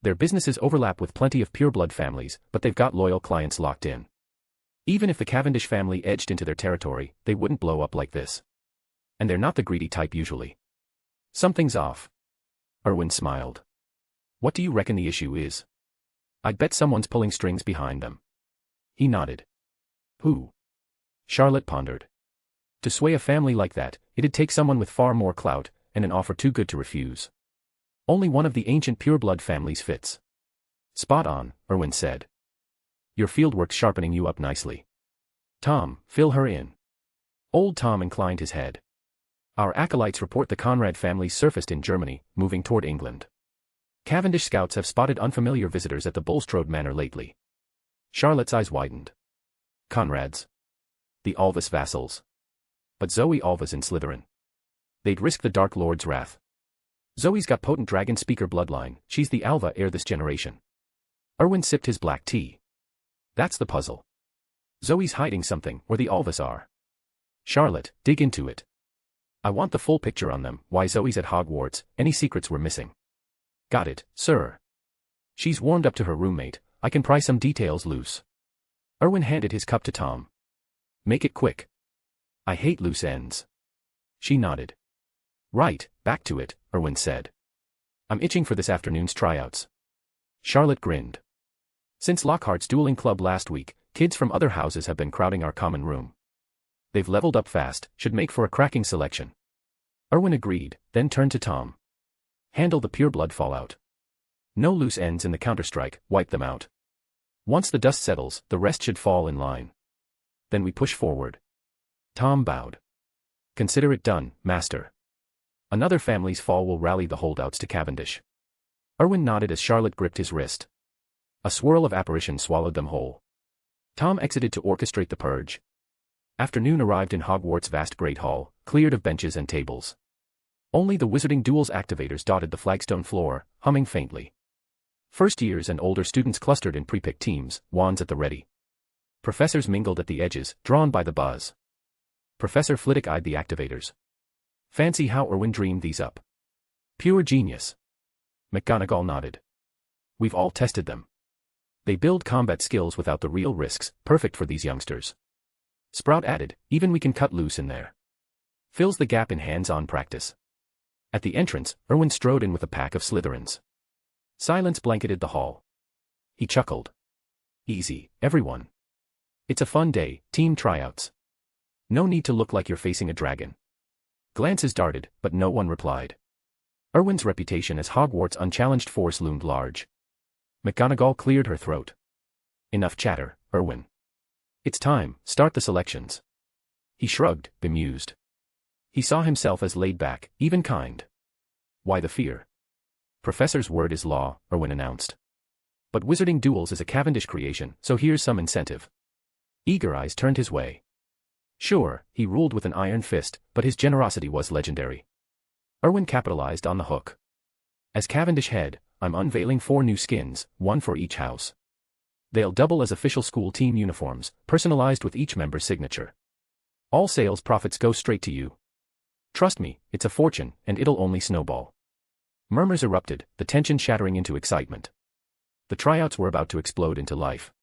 Speaker 3: Their businesses overlap with plenty of pureblood families, but they've got loyal clients locked in. Even if the Cavendish family edged into their territory, they wouldn't blow up like this. And they're not the greedy type usually. Something's off. Erwin smiled. What do you reckon the issue is? I'd bet someone's pulling strings behind them. He nodded. Who? Charlotte pondered. To sway a family like that, it'd take someone with far more clout, and an offer too good to refuse. Only one of the ancient pureblood families fits. Spot on, Erwin said. Your fieldwork's sharpening you up nicely. Tom, fill her in. Old Tom inclined his head. Our acolytes report the Conrad family's surfaced in Germany, moving toward England. Cavendish scouts have spotted unfamiliar visitors at the Bulstrode Manor lately. Charlotte's eyes widened. Conrads. The Alvis vassals. But Zoe Alva's in Slytherin. They'd risk the Dark Lord's wrath. Zoe's got potent dragon speaker bloodline, she's the alpha heir this generation. Erwin sipped his black tea. That's the puzzle. Zoe's hiding something, or the Alvas are. Charlotte, dig into it. I want the full picture on them, why Zoe's at Hogwarts, any secrets we're missing. Got it, sir. She's warmed up to her roommate, I can pry some details loose. Erwin handed his cup to Tom. Make it quick. I hate loose ends. She nodded. Right, back to it, Erwin said. I'm itching for this afternoon's tryouts. Charlotte grinned. Since Lockhart's dueling club last week, kids from other houses have been crowding our common room. They've leveled up fast, should make for a cracking selection. Erwin agreed, then turned to Tom. Handle the pureblood fallout. No loose ends in the Counter-Strike, wipe them out. Once the dust settles, the rest should fall in line. Then we push forward. Tom bowed. Consider it done, master. Another family's fall will rally the holdouts to Cavendish. Erwin nodded as Charlotte gripped his wrist. A swirl of apparition swallowed them whole. Tom exited to orchestrate the purge. Afternoon arrived in Hogwarts' vast great hall, cleared of benches and tables. Only the Wizarding Duels activators dotted the flagstone floor, humming faintly. First years and older students clustered in pre-picked teams, wands at the ready. Professors mingled at the edges, drawn by the buzz. Professor Flitwick eyed the activators. Fancy how Erwin dreamed these up. Pure genius. McGonagall nodded. We've all tested them. They build combat skills without the real risks, perfect for these youngsters. Sprout added, even we can cut loose in there. Fills the gap in hands-on practice. At the entrance, Erwin strode in with a pack of Slytherins. Silence blanketed the hall. He chuckled. Easy, everyone. It's a fun day, team tryouts. No need to look like you're facing a dragon. Glances darted, but no one replied. Erwin's reputation as Hogwarts' unchallenged force loomed large. McGonagall cleared her throat. Enough chatter, Erwin. It's time, start the selections. He shrugged, bemused. He saw himself as laid back, even kind. Why the fear? Professor's word is law, Erwin announced. But Wizarding Duels is a Cavendish creation, so here's some incentive. Eager eyes turned his way. Sure, he ruled with an iron fist, but his generosity was legendary. Erwin capitalized on the hook. As Cavendish head, I'm unveiling 4 new skins, 1 for each house. They'll double as official school team uniforms, personalized with each member's signature. All sales profits go straight to you. Trust me, it's a fortune, and it'll only snowball. Murmurs erupted, the tension shattering into excitement. The tryouts were about to explode into life.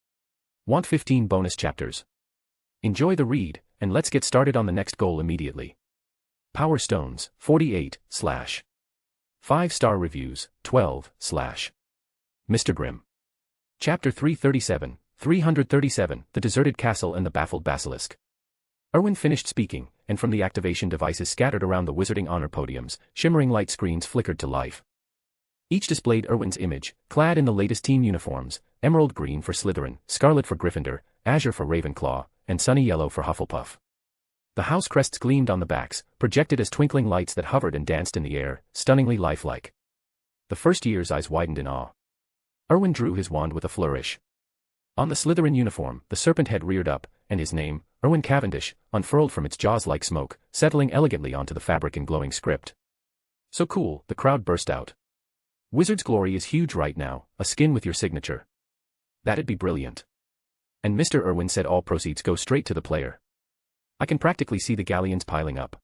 Speaker 3: Want 15 bonus chapters? Enjoy the read, and let's get started on the next goal immediately. Power Stones, 48, / 5-star reviews, 12, / Mr. Grimm. Chapter 337, 337, The Deserted Castle and the Baffled Basilisk. Erwin finished speaking, and from the activation devices scattered around the Wizarding Honor podiums, shimmering light screens flickered to life. Each displayed Erwin's image, clad in the latest team uniforms, emerald green for Slytherin, scarlet for Gryffindor, azure for Ravenclaw, and sunny yellow for Hufflepuff. The house crests gleamed on the backs, projected as twinkling lights that hovered and danced in the air, stunningly lifelike. The first year's eyes widened in awe. Erwin drew his wand with a flourish. On the Slytherin uniform, the serpent head reared up, and his name, Erwin Cavendish, unfurled from its jaws like smoke, settling elegantly onto the fabric in glowing script. So cool, the crowd burst out. Wizard's glory is huge right now, a skin with your signature. That'd be brilliant. And Mr. Erwin said all proceeds go straight to the player. I can practically see the galleons piling up.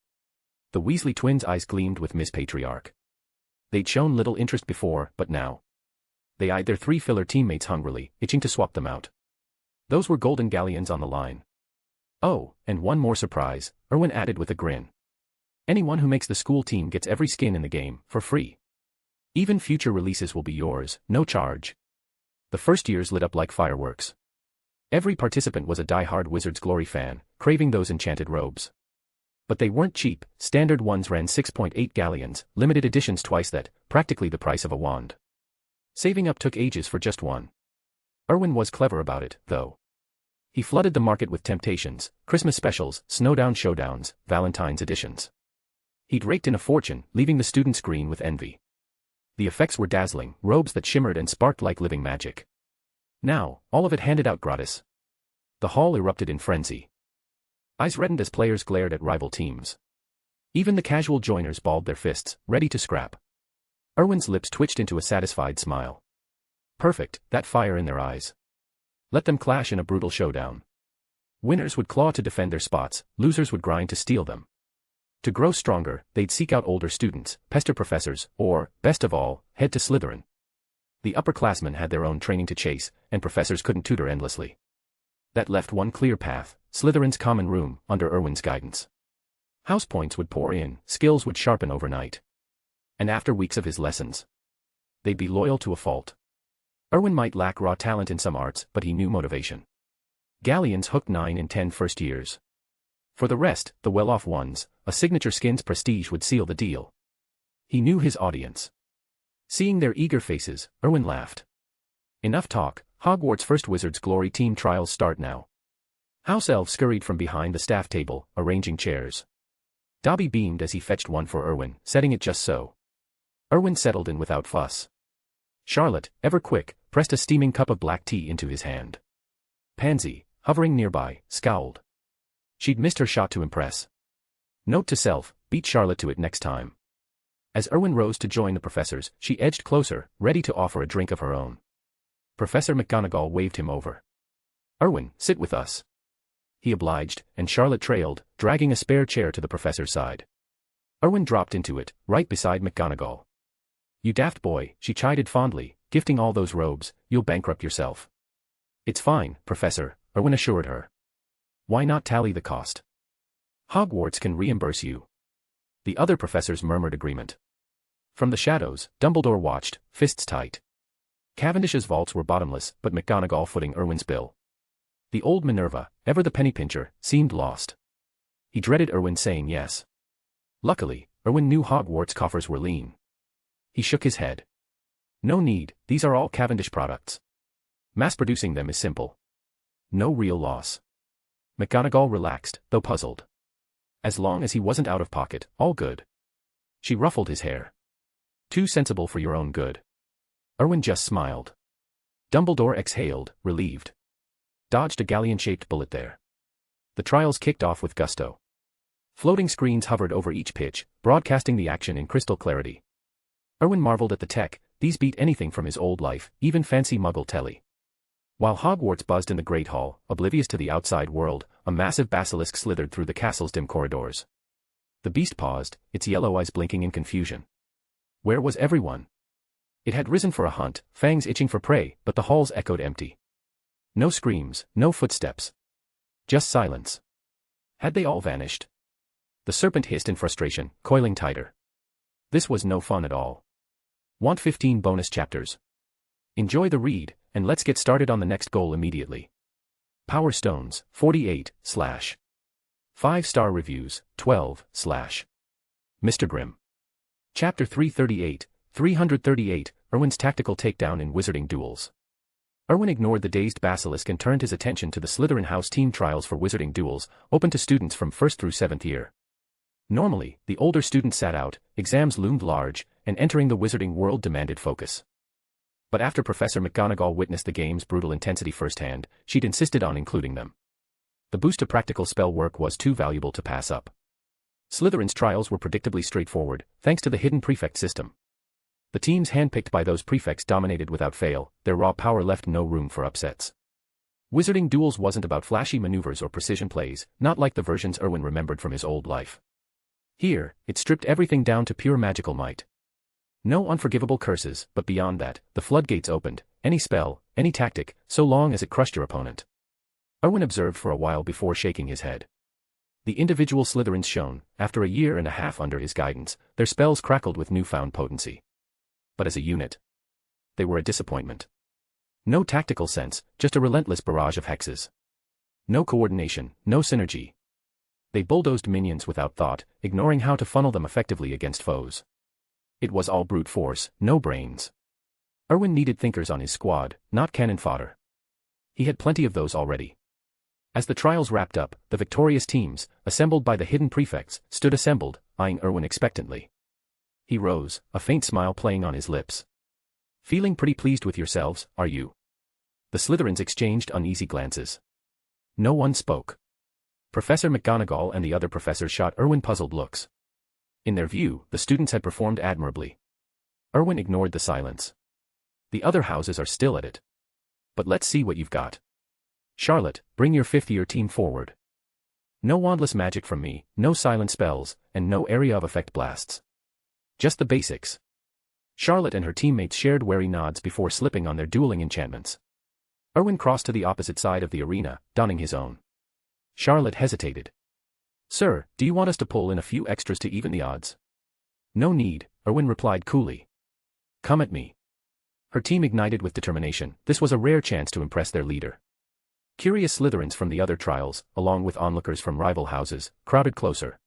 Speaker 3: The Weasley twins' eyes gleamed with Miss Patriarch. They'd shown little interest before, but now. They eyed their 3 filler teammates hungrily, itching to swap them out. Those were golden galleons on the line. Oh, and one more surprise, Erwin added with a grin. Anyone who makes the school team gets every skin in the game, for free. Even future releases will be yours, no charge. The first years lit up like fireworks. Every participant was a die-hard Wizard's Glory fan, craving those enchanted robes. But they weren't cheap, standard ones ran 6.8 galleons, limited editions twice that, practically the price of a wand. Saving up took ages for just one. Erwin was clever about it, though. He flooded the market with temptations, Christmas specials, Snowdown showdowns, Valentine's editions. He'd raked in a fortune, leaving the students green with envy. The effects were dazzling, robes that shimmered and sparked like living magic. Now, all of it handed out gratis. The hall erupted in frenzy. Eyes reddened as players glared at rival teams. Even the casual joiners balled their fists, ready to scrap. Erwin's lips twitched into a satisfied smile. Perfect, that fire in their eyes. Let them clash in a brutal showdown. Winners would claw to defend their spots, losers would grind to steal them. To grow stronger, they'd seek out older students, pester professors, or, best of all, head to Slytherin. The upperclassmen had their own training to chase, and professors couldn't tutor endlessly. That left one clear path, Slytherin's common room, under Erwin's guidance. House points would pour in, skills would sharpen overnight. And after weeks of his lessons, they'd be loyal to a fault. Erwin might lack raw talent in some arts, but he knew motivation. Galleons hooked 9 in 10 first years. For the rest, the well-off ones, a signature skin's prestige would seal the deal. He knew his audience. Seeing their eager faces, Erwin laughed. Enough talk, Hogwarts' first Wizard's Glory team trials start now. House elves scurried from behind the staff table, arranging chairs. Dobby beamed as he fetched one for Erwin, setting it just so. Erwin settled in without fuss. Charlotte, ever quick, pressed a steaming cup of black tea into his hand. Pansy, hovering nearby, scowled. She'd missed her shot to impress. Note to self, beat Charlotte to it next time. As Erwin rose to join the professors, she edged closer, ready to offer a drink of her own. Professor McGonagall waved him over. Erwin, sit with us. He obliged, and Charlotte trailed, dragging a spare chair to the professor's side. Erwin dropped into it, right beside McGonagall. You daft boy, she chided fondly, gifting all those robes, you'll bankrupt yourself. It's fine, Professor, Erwin assured her. Why not tally the cost? Hogwarts can reimburse you. The other professors murmured agreement. From the shadows, Dumbledore watched, fists tight. Cavendish's vaults were bottomless, but McGonagall footing Erwin's bill. The old Minerva, ever the penny pincher, seemed lost. He dreaded Erwin saying yes. Luckily, Erwin knew Hogwarts' coffers were lean. He shook his head. No need, these are all Cavendish products. Mass-producing them is simple. No real loss. McGonagall relaxed, though puzzled. As long as he wasn't out of pocket, all good. She ruffled his hair. Too sensible for your own good. Erwin just smiled. Dumbledore exhaled, relieved. Dodged a galleon-shaped bullet there. The trials kicked off with gusto. Floating screens hovered over each pitch, broadcasting the action in crystal clarity. Erwin marveled at the tech, these beat anything from his old life, even fancy Muggle telly. While Hogwarts buzzed in the Great Hall, oblivious to the outside world, a massive basilisk slithered through the castle's dim corridors. The beast paused, its yellow eyes blinking in confusion. Where was everyone? It had risen for a hunt, fangs itching for prey, but the halls echoed empty. No screams, no footsteps. Just silence. Had they all vanished? The serpent hissed in frustration, coiling tighter. This was no fun at all. Want 15 bonus chapters? Enjoy the read, and let's get started on the next goal immediately. Power Stones, 48, / 5-star reviews, 12, / Mr. Grimm. Chapter 338, Erwin's tactical takedown in wizarding duels. Erwin ignored the dazed basilisk and turned his attention to the Slytherin House team trials for wizarding duels, open to students from 1st through 7th year. Normally, the older students sat out, exams loomed large, and entering the wizarding world demanded focus. But after Professor McGonagall witnessed the game's brutal intensity firsthand, she'd insisted on including them. The boost to practical spell work was too valuable to pass up. Slytherin's trials were predictably straightforward, thanks to the hidden prefect system. The teams handpicked by those prefects dominated without fail, their raw power left no room for upsets. Wizarding duels wasn't about flashy maneuvers or precision plays, not like the versions Erwin remembered from his old life. Here, it stripped everything down to pure magical might. No unforgivable curses, but beyond that, the floodgates opened, any spell, any tactic, so long as it crushed your opponent. Erwin observed for a while before shaking his head. The individual Slytherins shone, after a year and a half under his guidance, their spells crackled with newfound potency. But as a unit, they were a disappointment. No tactical sense, just a relentless barrage of hexes. No coordination, no synergy. They bulldozed minions without thought, ignoring how to funnel them effectively against foes. It was all brute force, no brains. Erwin needed thinkers on his squad, not cannon fodder. He had plenty of those already. As the trials wrapped up, the victorious teams, assembled by the hidden prefects, stood assembled, eyeing Erwin expectantly. He rose, a faint smile playing on his lips. Feeling pretty pleased with yourselves, are you? The Slytherins exchanged uneasy glances. No one spoke. Professor McGonagall and the other professors shot Erwin puzzled looks. In their view, the students had performed admirably. Erwin ignored the silence. The other houses are still at it. But let's see what you've got. Charlotte, bring your fifth-year team forward. No wandless magic from me, no silent spells, and no area of effect blasts. Just the basics. Charlotte and her teammates shared wary nods before slipping on their dueling enchantments. Erwin crossed to the opposite side of the arena, donning his own. Charlotte hesitated. Sir, do you want us to pull in a few extras to even the odds? No need, Erwin replied coolly. Come at me. Her team ignited with determination. This was a rare chance to impress their leader. Curious Slytherins from the other trials, along with onlookers from rival houses, crowded closer.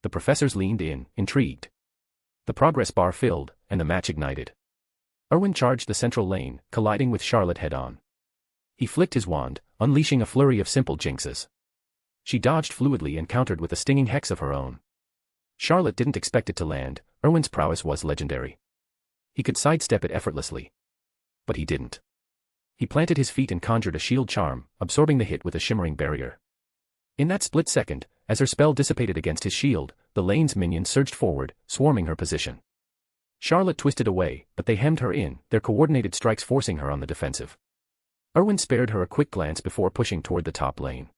Speaker 3: The professors leaned in, intrigued. The progress bar filled, and the match ignited. Erwin charged the central lane, colliding with Charlotte head-on. He flicked his wand, unleashing a flurry of simple jinxes. She dodged fluidly and countered with a stinging hex of her own. Charlotte didn't expect it to land. Erwin's prowess was legendary. He could sidestep it effortlessly. But he didn't. He planted his feet and conjured a shield charm, absorbing the hit with a shimmering barrier. In that split second, as her spell dissipated against his shield, the lane's minions surged forward, swarming her position. Charlotte twisted away, but they hemmed her in, their coordinated strikes forcing her on the defensive. Erwin spared her a quick glance before pushing toward the top lane.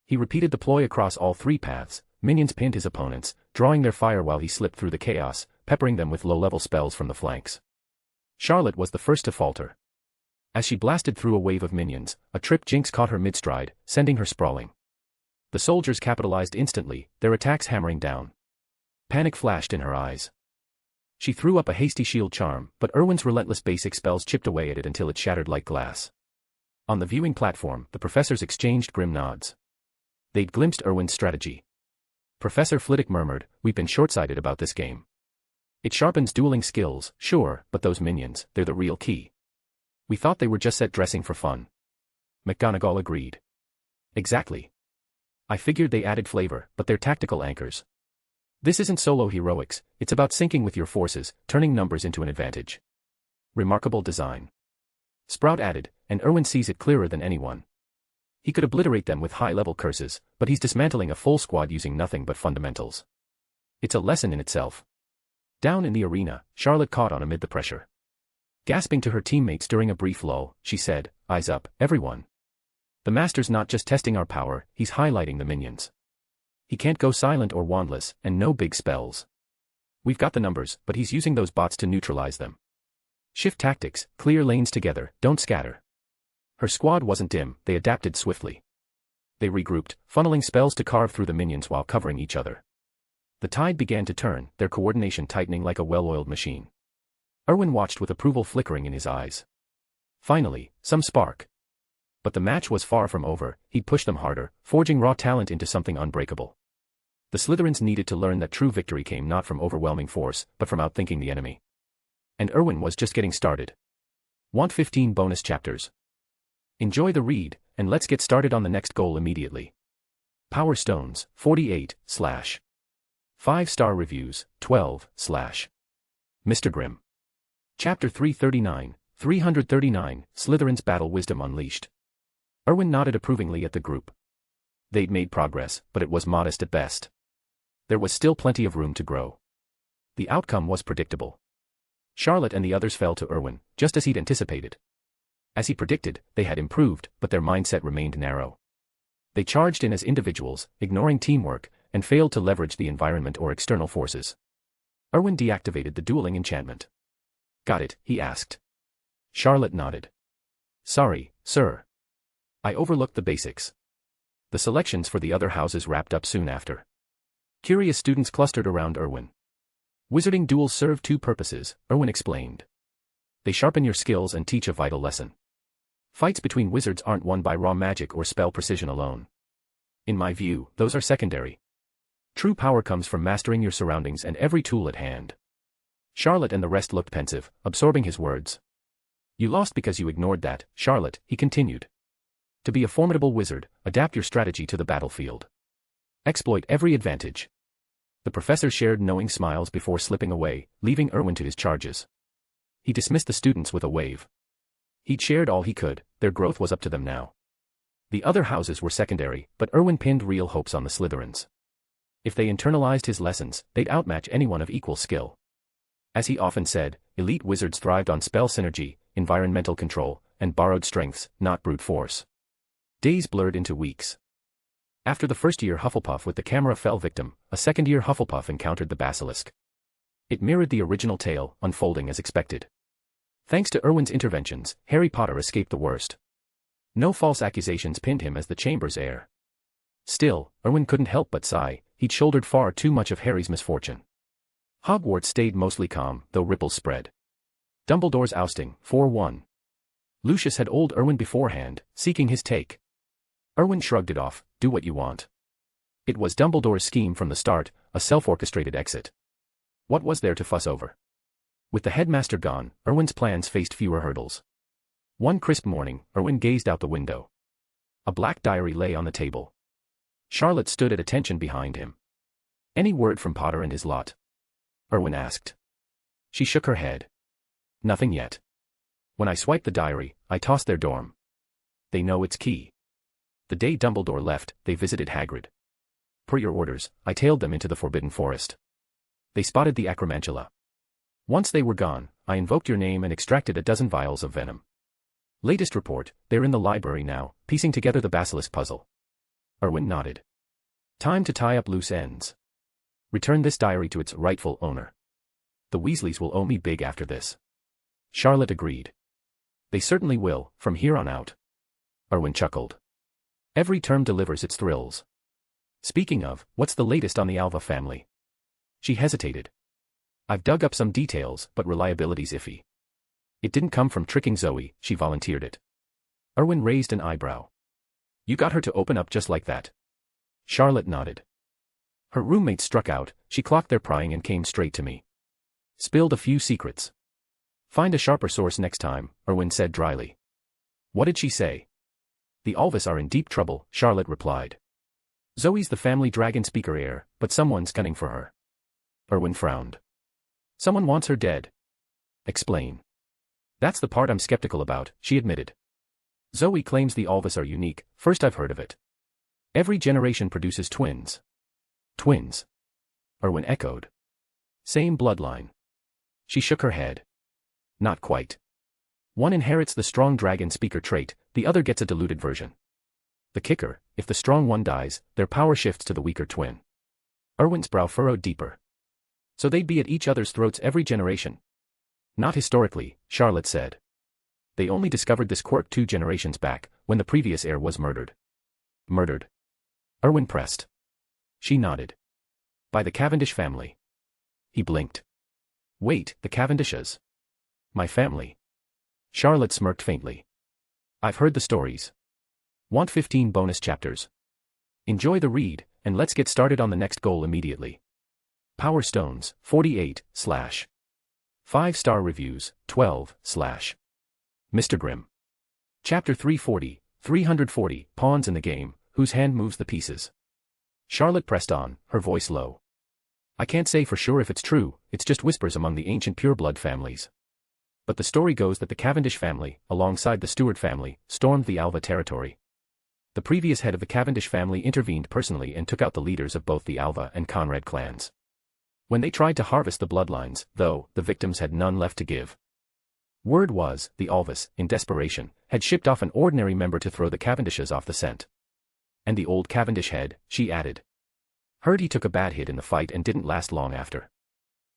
Speaker 3: He repeated the ploy across all three paths. Minions pinned his opponents, drawing their fire while he slipped through the chaos, peppering them with low-level spells from the flanks. Charlotte was the first to falter. As she blasted through a wave of minions, a trip jinx caught her mid-stride, sending her sprawling. The soldiers capitalized instantly, their attacks hammering down. Panic flashed in her eyes. She threw up a hasty shield charm, but Erwin's relentless basic spells chipped away at it until it shattered like glass. On the viewing platform, the professors exchanged grim nods. They'd glimpsed Erwin's strategy. Professor Flitwick murmured, "We've been short-sighted about this game. It sharpens dueling skills, sure, but those minions, they're the real key. We thought they were just set dressing for fun." McGonagall agreed. Exactly. I figured they added flavor, but they're tactical anchors. This isn't solo heroics, it's about syncing with your forces, turning numbers into an advantage. Remarkable design. Sprout added, and Erwin sees it clearer than anyone. He could obliterate them with high-level curses, but he's dismantling a full squad using nothing but fundamentals. It's a lesson in itself. Down in the arena, Charlotte caught on amid the pressure. Gasping to her teammates during a brief lull, she said, "Eyes up, everyone. The master's not just testing our power, he's highlighting the minions. He can't go silent or wandless, and no big spells. We've got the numbers, but he's using those bots to neutralize them. Shift tactics, clear lanes together, don't scatter." Her squad wasn't dim, they adapted swiftly. They regrouped, funneling spells to carve through the minions while covering each other. The tide began to turn, their coordination tightening like a well-oiled machine. Erwin watched with approval flickering in his eyes. Finally, some spark. But the match was far from over. He'd push them harder, forging raw talent into something unbreakable. The Slytherins needed to learn that true victory came not from overwhelming force, but from outthinking the enemy. And Erwin was just getting started. Want 15 bonus chapters? Enjoy the read, and let's get started on the next goal immediately. Power Stones, 48, / 5-star reviews, 12, / Mr. Grimm. Chapter 339, 339, Slytherin's Battle Wisdom Unleashed. Erwin nodded approvingly at the group. They'd made progress, but it was modest at best. There was still plenty of room to grow. The outcome was predictable. Charlotte and the others fell to Erwin, just as he'd anticipated. As he predicted, they had improved, but their mindset remained narrow. They charged in as individuals, ignoring teamwork, and failed to leverage the environment or external forces. Erwin deactivated the dueling enchantment. "Got it?" he asked. Charlotte nodded. "Sorry, sir. I overlooked the basics." The selections for the other houses wrapped up soon after. Curious students clustered around Erwin. Wizarding duels serve two purposes, Erwin explained. They sharpen your skills and teach a vital lesson. Fights between wizards aren't won by raw magic or spell precision alone. In my view, those are secondary. True power comes from mastering your surroundings and every tool at hand. Charlotte and the rest looked pensive, absorbing his words. "You lost because you ignored that, Charlotte," he continued. "To be a formidable wizard, adapt your strategy to the battlefield. Exploit every advantage." The professor shared knowing smiles before slipping away, leaving Erwin to his charges. He dismissed the students with a wave. He'd shared all he could, their growth was up to them now. The other houses were secondary, but Erwin pinned real hopes on the Slytherins. If they internalized his lessons, they'd outmatch anyone of equal skill. As he often said, elite wizards thrived on spell synergy, environmental control, and borrowed strengths, not brute force. Days blurred into weeks. After the first-year Hufflepuff with the camera fell victim, a second-year Hufflepuff encountered the basilisk. It mirrored the original tale, unfolding as expected. Thanks to Erwin's interventions, Harry Potter escaped the worst. No false accusations pinned him as the chamber's heir. Still, Erwin couldn't help but sigh. He'd shouldered far too much of Harry's misfortune. Hogwarts stayed mostly calm, though ripples spread. Dumbledore's ousting, 4-1. Lucius had old Erwin beforehand, seeking his take. Erwin shrugged it off, do what you want. It was Dumbledore's scheme from the start, a self-orchestrated exit. What was there to fuss over? With the headmaster gone, Erwin's plans faced fewer hurdles. One crisp morning, Erwin gazed out the window. A black diary lay on the table. Charlotte stood at attention behind him. Any word from Potter and his lot? Erwin asked. She shook her head. Nothing yet. When I swiped the diary, I tossed their dorm. They know it's key. The day Dumbledore left, they visited Hagrid. Per your orders, I tailed them into the Forbidden Forest. They spotted the Acromantula. Once they were gone, I invoked your name and extracted a dozen vials of venom. Latest report, they're in the library now, piecing together the basilisk puzzle. Erwin nodded. Time to tie up loose ends. Return this diary to its rightful owner. The Weasleys will owe me big after this. Charlotte agreed. They certainly will, from here on out. Erwin chuckled. Every term delivers its thrills. Speaking of, what's the latest on the Alva family? She hesitated. I've dug up some details, but reliability's iffy. It didn't come from tricking Zoe, she volunteered it. Erwin raised an eyebrow. You got her to open up just like that? Charlotte nodded. Her roommate struck out, she clocked their prying and came straight to me. Spilled a few secrets. Find a sharper source next time, Erwin said dryly. What did she say? The Alvis are in deep trouble, Charlotte replied. Zoe's the family dragon speaker heir, but someone's gunning for her. Erwin frowned. Someone wants her dead. Explain. That's the part I'm skeptical about, she admitted. Zoe claims the Alvis are unique, first I've heard of it. Every generation produces twins. Twins? Erwin echoed. Same bloodline. She shook her head. Not quite. One inherits the strong dragon speaker trait, the other gets a diluted version. The kicker, if the strong one dies, their power shifts to the weaker twin. Erwin's brow furrowed deeper. So they'd be at each other's throats every generation. Not historically, Charlotte said. They only discovered this quirk 2 generations back, when the previous heir was murdered. Murdered? Erwin pressed. She nodded. By the Cavendish family. He blinked. Wait, the Cavendishes? My family. Charlotte smirked faintly. I've heard the stories. Want 15 bonus chapters? Enjoy the read, and let's get started on the next goal immediately. Power Stones, 48, / 5-star reviews, 12, / Mr. Grimm. Chapter 340, 340, Pawns in the game, whose hand moves the pieces. Charlotte pressed on, her voice low. I can't say for sure if it's true, it's just whispers among the ancient pureblood families. But the story goes that the Cavendish family, alongside the Stewart family, stormed the Alva territory. The previous head of the Cavendish family intervened personally and took out the leaders of both the Alva and Conrad clans. When they tried to harvest the bloodlines, though, the victims had none left to give. Word was, the Alvis, in desperation, had shipped off an ordinary member to throw the Cavendishes off the scent. And the old Cavendish head, she added. Heard he took a bad hit in the fight and didn't last long after.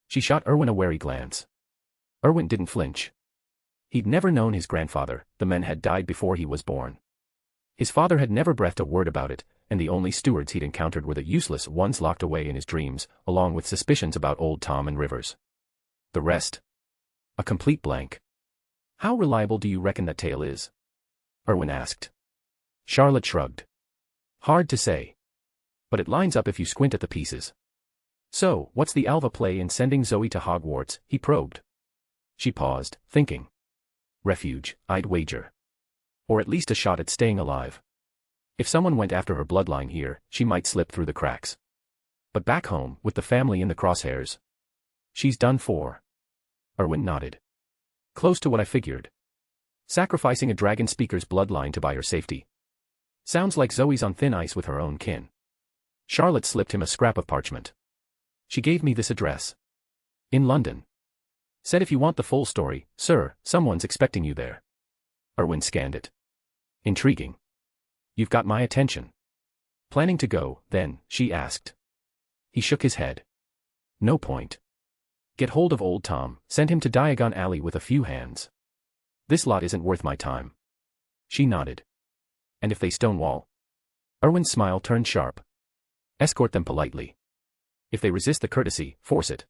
Speaker 3: She shot Erwin a wary glance. Erwin didn't flinch. He'd never known his grandfather, the men had died before he was born. His father had never breathed a word about it, and the only stewards he'd encountered were the useless ones locked away in his dreams, along with suspicions about old Tom and Rivers. The rest? A complete blank. How reliable do you reckon that tale is? Erwin asked. Charlotte shrugged. Hard to say. But it lines up if you squint at the pieces. So, what's the Alva play in sending Zoe to Hogwarts? He probed. She paused, thinking. Refuge, I'd wager. Or at least a shot at staying alive. If someone went after her bloodline here, she might slip through the cracks. But back home, with the family in the crosshairs. She's done for. Erwin nodded. Close to what I figured. Sacrificing a dragon speaker's bloodline to buy her safety. Sounds like Zoe's on thin ice with her own kin. Charlotte slipped him a scrap of parchment. She gave me this address. In London. Said if you want the full story, sir, someone's expecting you there. Erwin scanned it. Intriguing. You've got my attention. Planning to go, then, she asked. He shook his head. No point. Get hold of old Tom, send him to Diagon Alley with a few hands. This lot isn't worth my time. She nodded. And if they stonewall? Erwin's smile turned sharp. Escort them politely. If they resist the courtesy, force it.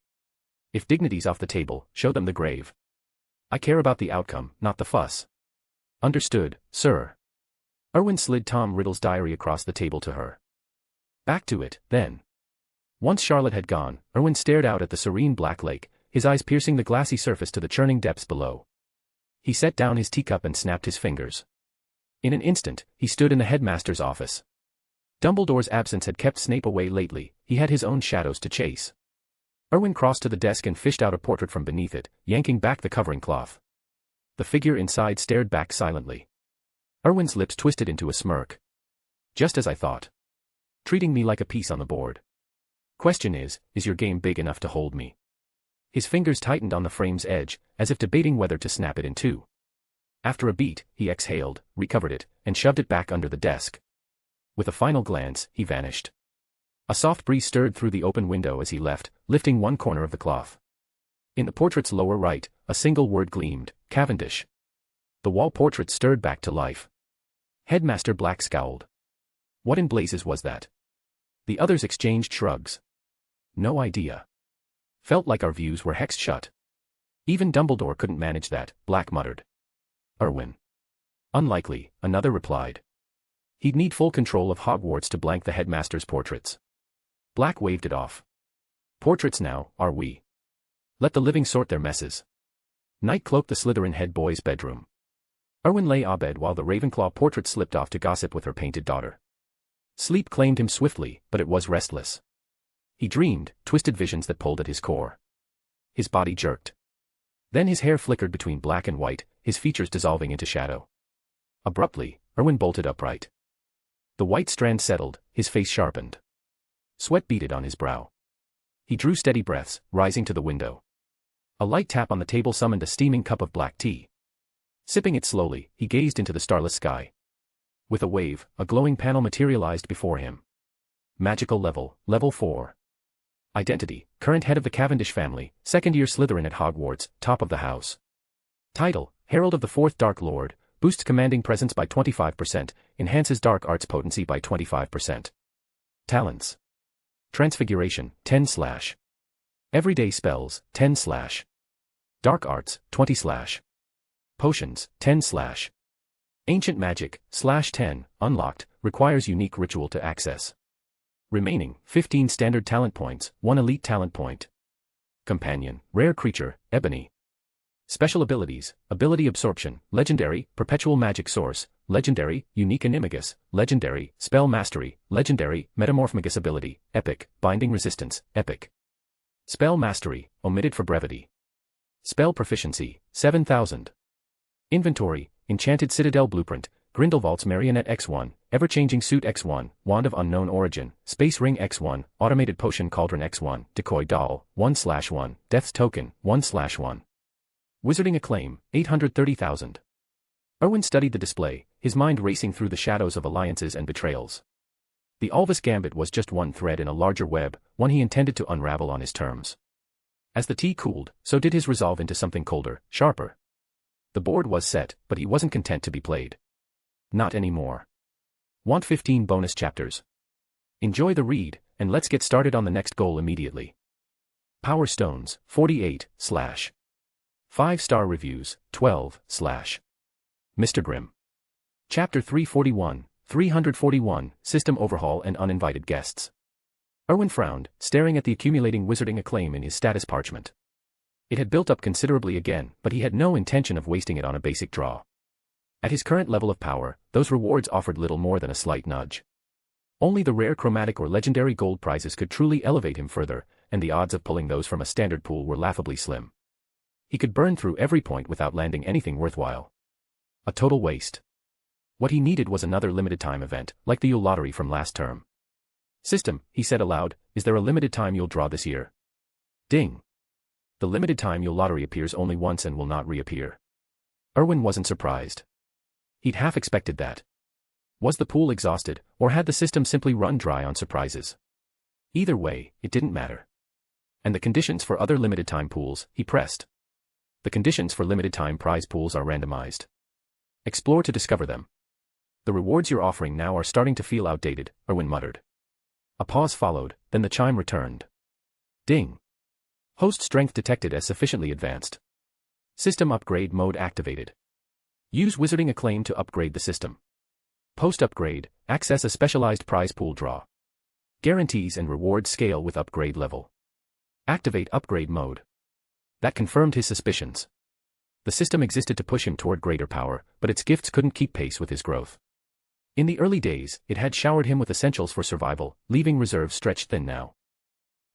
Speaker 3: If dignity's off the table, show them the grave. I care about the outcome, not the fuss. Understood, sir. Erwin slid Tom Riddle's diary across the table to her. Back to it, then. Once Charlotte had gone, Erwin stared out at the serene black lake, his eyes piercing the glassy surface to the churning depths below. He set down his teacup and snapped his fingers. In an instant, he stood in the headmaster's office. Dumbledore's absence had kept Snape away lately, he had his own shadows to chase. Erwin crossed to the desk and fished out a portrait from beneath it, yanking back the covering cloth. The figure inside stared back silently. Erwin's lips twisted into a smirk. Just as I thought. Treating me like a piece on the board. Question is your game big enough to hold me? His fingers tightened on the frame's edge, as if debating whether to snap it in two. After a beat, he exhaled, recovered it, and shoved it back under the desk. With a final glance, he vanished. A soft breeze stirred through the open window as he left, lifting one corner of the cloth. In the portrait's lower right, a single word gleamed, Cavendish. The wall portrait stirred back to life. Headmaster Black scowled. What in blazes was that? The others exchanged shrugs. No idea. Felt like our views were hexed shut. Even Dumbledore couldn't manage that, Black muttered. Erwin. Unlikely, another replied. He'd need full control of Hogwarts to blank the headmaster's portraits. Black waved it off. Portraits now, are we? Let the living sort their messes. Night cloaked the Slytherin head boy's bedroom. Erwin lay abed while the Ravenclaw portrait slipped off to gossip with her painted daughter. Sleep claimed him swiftly, but it was restless. He dreamed, twisted visions that pulled at his core. His body jerked. Then his hair flickered between black and white, his features dissolving into shadow. Abruptly, Erwin bolted upright. The white strand settled, his face sharpened. Sweat beaded on his brow. He drew steady breaths, rising to the window. A light tap on the table summoned a steaming cup of black tea. Sipping it slowly, he gazed into the starless sky. With a wave, a glowing panel materialized before him. Magical level, level 4. Identity, current head of the Cavendish family, second-year Slytherin at Hogwarts, top of the house. Title, Herald of the Fourth Dark Lord, boosts commanding presence by 25%, enhances dark arts potency by 25%. Talents. Transfiguration, 10/. Everyday spells, 10/. Dark arts, 20/. Potions, 10/. Ancient magic, /10, unlocked, requires unique ritual to access. Remaining, 15 standard talent points, 1 elite talent point. Companion, rare creature, Ebony. Special abilities, ability absorption, legendary, perpetual magic source, legendary, unique animagus, legendary, spell mastery, legendary, metamorphmagus ability, epic, binding resistance, epic. Spell mastery, omitted for brevity. Spell proficiency, 7000. Inventory, Enchanted Citadel Blueprint, Grindelwald's Marionette X1, Ever-Changing Suit X1, Wand of Unknown Origin, Space Ring X1, Automated Potion Cauldron X1, Decoy Doll, 1/1, Death's Token, 1/1. Wizarding Acclaim, 830,000. Erwin studied the display, his mind racing through the shadows of alliances and betrayals. The Alvis Gambit was just one thread in a larger web, one he intended to unravel on his terms. As the tea cooled, so did his resolve into something colder, sharper. The board was set, but he wasn't content to be played. Not anymore. Want 15 bonus chapters? Enjoy the read, and let's get started on the next goal immediately. Power Stones, 48/. 5-star reviews, 12/. Mr. Grimm. Chapter 341, 341, System Overhaul and Uninvited Guests. Erwin frowned, staring at the accumulating wizarding acclaim in his status parchment. It had built up considerably again, but he had no intention of wasting it on a basic draw. At his current level of power, those rewards offered little more than a slight nudge. Only the rare chromatic or legendary gold prizes could truly elevate him further, and the odds of pulling those from a standard pool were laughably slim. He could burn through every point without landing anything worthwhile. A total waste. What he needed was another limited-time event, like the Yule lottery from last term. System, he said aloud, is there a limited time you'll draw this year? Ding. The limited time Yule lottery appears only once and will not reappear. Erwin wasn't surprised. He'd half expected that. Was the pool exhausted, or had the system simply run dry on surprises? Either way, it didn't matter. And the conditions for other limited time pools, he pressed. The conditions for limited time prize pools are randomized. Explore to discover them. The rewards you're offering now are starting to feel outdated, Erwin muttered. A pause followed, then the chime returned. Ding. Host strength detected as sufficiently advanced. System upgrade mode activated. Use wizarding acclaim to upgrade the system. Post-upgrade, access a specialized prize pool draw. Guarantees and rewards scale with upgrade level. Activate upgrade mode. That confirmed his suspicions. The system existed to push him toward greater power, but its gifts couldn't keep pace with his growth. In the early days, it had showered him with essentials for survival, leaving reserves stretched thin now.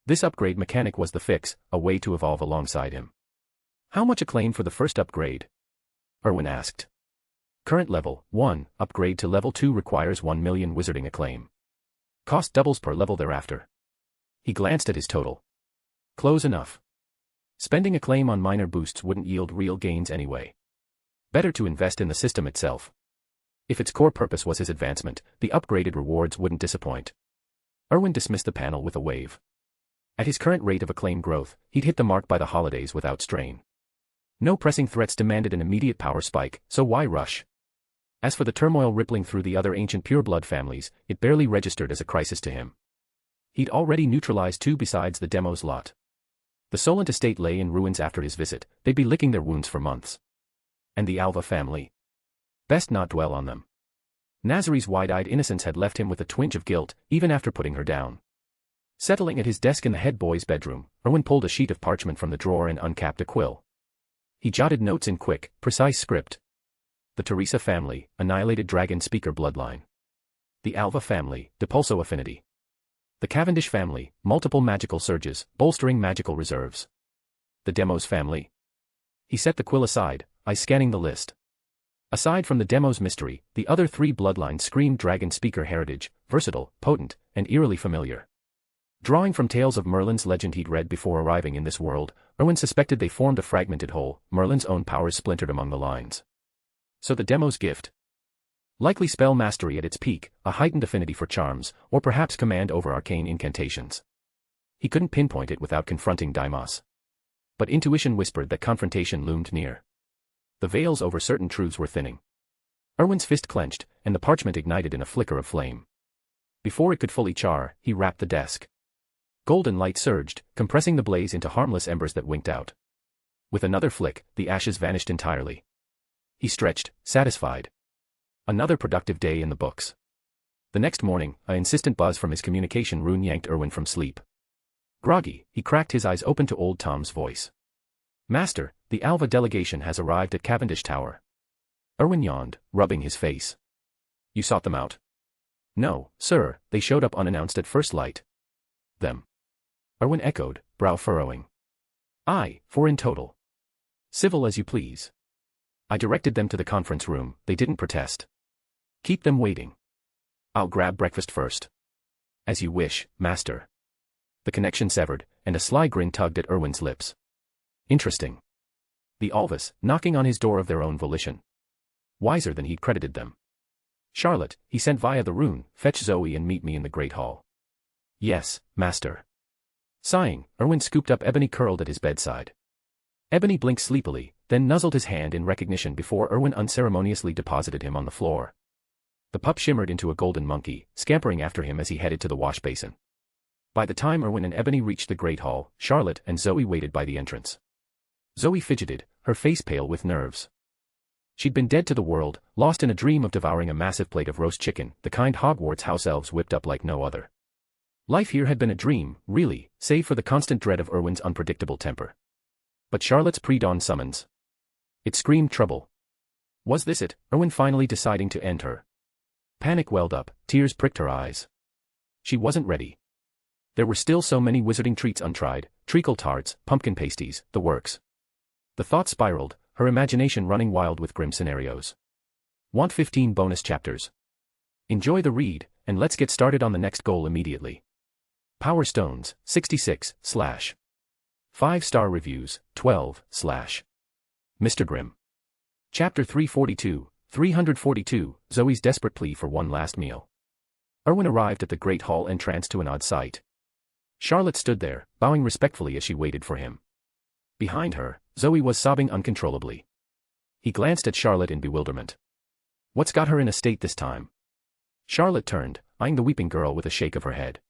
Speaker 3: This upgrade mechanic was the fix, a way to evolve alongside him. How much acclaim for the first upgrade? Erwin asked. Current level, 1, upgrade to level 2 requires 1 million wizarding acclaim. Cost doubles per level thereafter. He glanced at his total. Close enough. Spending acclaim on minor boosts wouldn't yield real gains anyway. Better to invest in the system itself. If its core purpose was his advancement, the upgraded rewards wouldn't disappoint. Erwin dismissed the panel with a wave. At his current rate of acclaim growth, he'd hit the mark by the holidays without strain. No pressing threats demanded an immediate power spike, so why rush? As for the turmoil rippling through the other ancient pureblood families, it barely registered as a crisis to him. He'd already neutralized 2 besides the demo's lot. The Solent estate lay in ruins after his visit, they'd be licking their wounds for months. And the Alva family? Best not dwell on them. Nazari's wide-eyed innocence had left him with a twinge of guilt, even after putting her down. Settling at his desk in the head boy's bedroom, Erwin pulled a sheet of parchment from the drawer and uncapped a quill. He jotted notes in quick, precise script. The Teresa family, annihilated dragon speaker bloodline. The Alva family, depulso affinity. The Cavendish family, multiple magical surges, bolstering magical reserves. The Demos family. He set the quill aside, eyes scanning the list. Aside from the Demos mystery, the other 3 bloodlines screamed dragon speaker heritage, versatile, potent, and eerily familiar. Drawing from tales of Merlin's legend he'd read before arriving in this world, Erwin suspected they formed a fragmented whole, Merlin's own powers splintered among the lines. So the Demos gift? Likely spell mastery at its peak, a heightened affinity for charms, or perhaps command over arcane incantations. He couldn't pinpoint it without confronting Deimos. But intuition whispered that confrontation loomed near. The veils over certain truths were thinning. Erwin's fist clenched, and the parchment ignited in a flicker of flame. Before it could fully char, he rapped the desk. Golden light surged, compressing the blaze into harmless embers that winked out. With another flick, the ashes vanished entirely. He stretched, satisfied. Another productive day in the books. The next morning, an insistent buzz from his communication rune yanked Erwin from sleep. Groggy, he cracked his eyes open to old Tom's voice. Master, the Alva delegation has arrived at Cavendish Tower. Erwin yawned, rubbing his face. You sought them out? No, sir, they showed up unannounced at first light. Them. Erwin echoed, brow furrowing. Aye, 4 in total. Civil as you please. I directed them to the conference room, they didn't protest. Keep them waiting. I'll grab breakfast first. As you wish, master. The connection severed, and a sly grin tugged at Erwin's lips. Interesting. The Alvas, knocking on his door of their own volition. Wiser than he'd credited them. Charlotte, he sent via the rune, fetch Zoe and meet me in the Great Hall. Yes, master. Sighing, Erwin scooped up Ebony curled at his bedside. Ebony blinked sleepily, then nuzzled his hand in recognition before Erwin unceremoniously deposited him on the floor. The pup shimmered into a golden monkey, scampering after him as he headed to the wash basin. By the time Erwin and Ebony reached the Great Hall, Charlotte and Zoe waited by the entrance. Zoe fidgeted, her face pale with nerves. She'd been dead to the world, lost in a dream of devouring a massive plate of roast chicken, the kind Hogwarts house elves whipped up like no other. Life here had been a dream, really, save for the constant dread of Erwin's unpredictable temper. But Charlotte's pre-dawn summons. It screamed trouble. Was this it, Erwin finally deciding to end her? Panic welled up, tears pricked her eyes. She wasn't ready. There were still so many wizarding treats untried, treacle tarts, pumpkin pasties, the works. The thought spiraled, her imagination running wild with grim scenarios. Want 15 bonus chapters? Enjoy the read, and let's get started on the next goal immediately. Power Stones, 66/. 5-star reviews, 12, Mr. Grimm. Chapter 342, Zoe's desperate plea for one last meal. Erwin arrived at the Great Hall entranced to an odd sight. Charlotte stood there, bowing respectfully as she waited for him. Behind her, Zoe was sobbing uncontrollably. He glanced at Charlotte in bewilderment. What's got her in a state this time? Charlotte turned, eyeing the weeping girl with a shake of her head.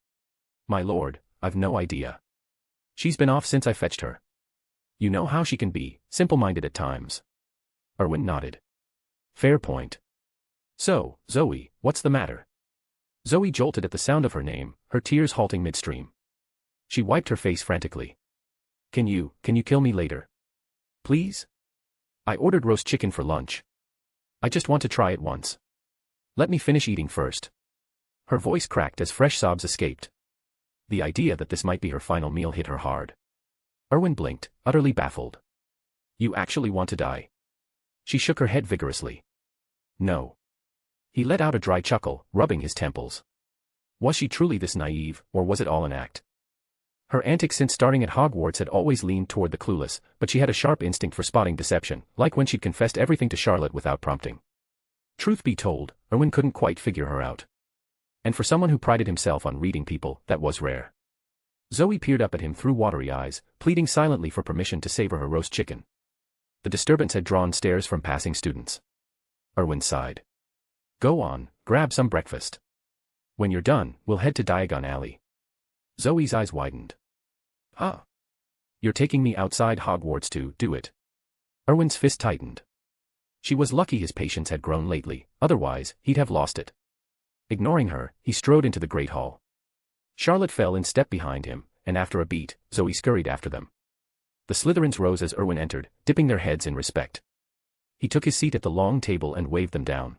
Speaker 3: My lord, I've no idea. She's been off since I fetched her. You know how she can be, simple-minded at times. Erwin nodded. Fair point. So, Zoe, what's the matter? Zoe jolted at the sound of her name, her tears halting midstream. She wiped her face frantically. Can you kill me later? Please? I ordered roast chicken for lunch. I just want to try it once. Let me finish eating first. Her voice cracked as fresh sobs escaped. The idea that this might be her final meal hit her hard. Erwin blinked, utterly baffled. You actually want to die? She shook her head vigorously. No. He let out a dry chuckle, rubbing his temples. Was she truly this naive, or was it all an act? Her antics since starting at Hogwarts had always leaned toward the clueless, but she had a sharp instinct for spotting deception, like when she'd confessed everything to Charlotte without prompting. Truth be told, Erwin couldn't quite figure her out. And for someone who prided himself on reading people, that was rare. Zoe peered up at him through watery eyes, pleading silently for permission to savor her roast chicken. The disturbance had drawn stares from passing students. Erwin sighed. Go on, grab some breakfast. When you're done, we'll head to Diagon Alley. Zoe's eyes widened. Huh? You're taking me outside Hogwarts to do it? Erwin's fist tightened. She was lucky his patience had grown lately, otherwise, he'd have lost it. Ignoring her, he strode into the Great Hall. Charlotte fell in step behind him, and after a beat, Zoe scurried after them. The Slytherins rose as Erwin entered, dipping their heads in respect. He took his seat at the long table and waved them down.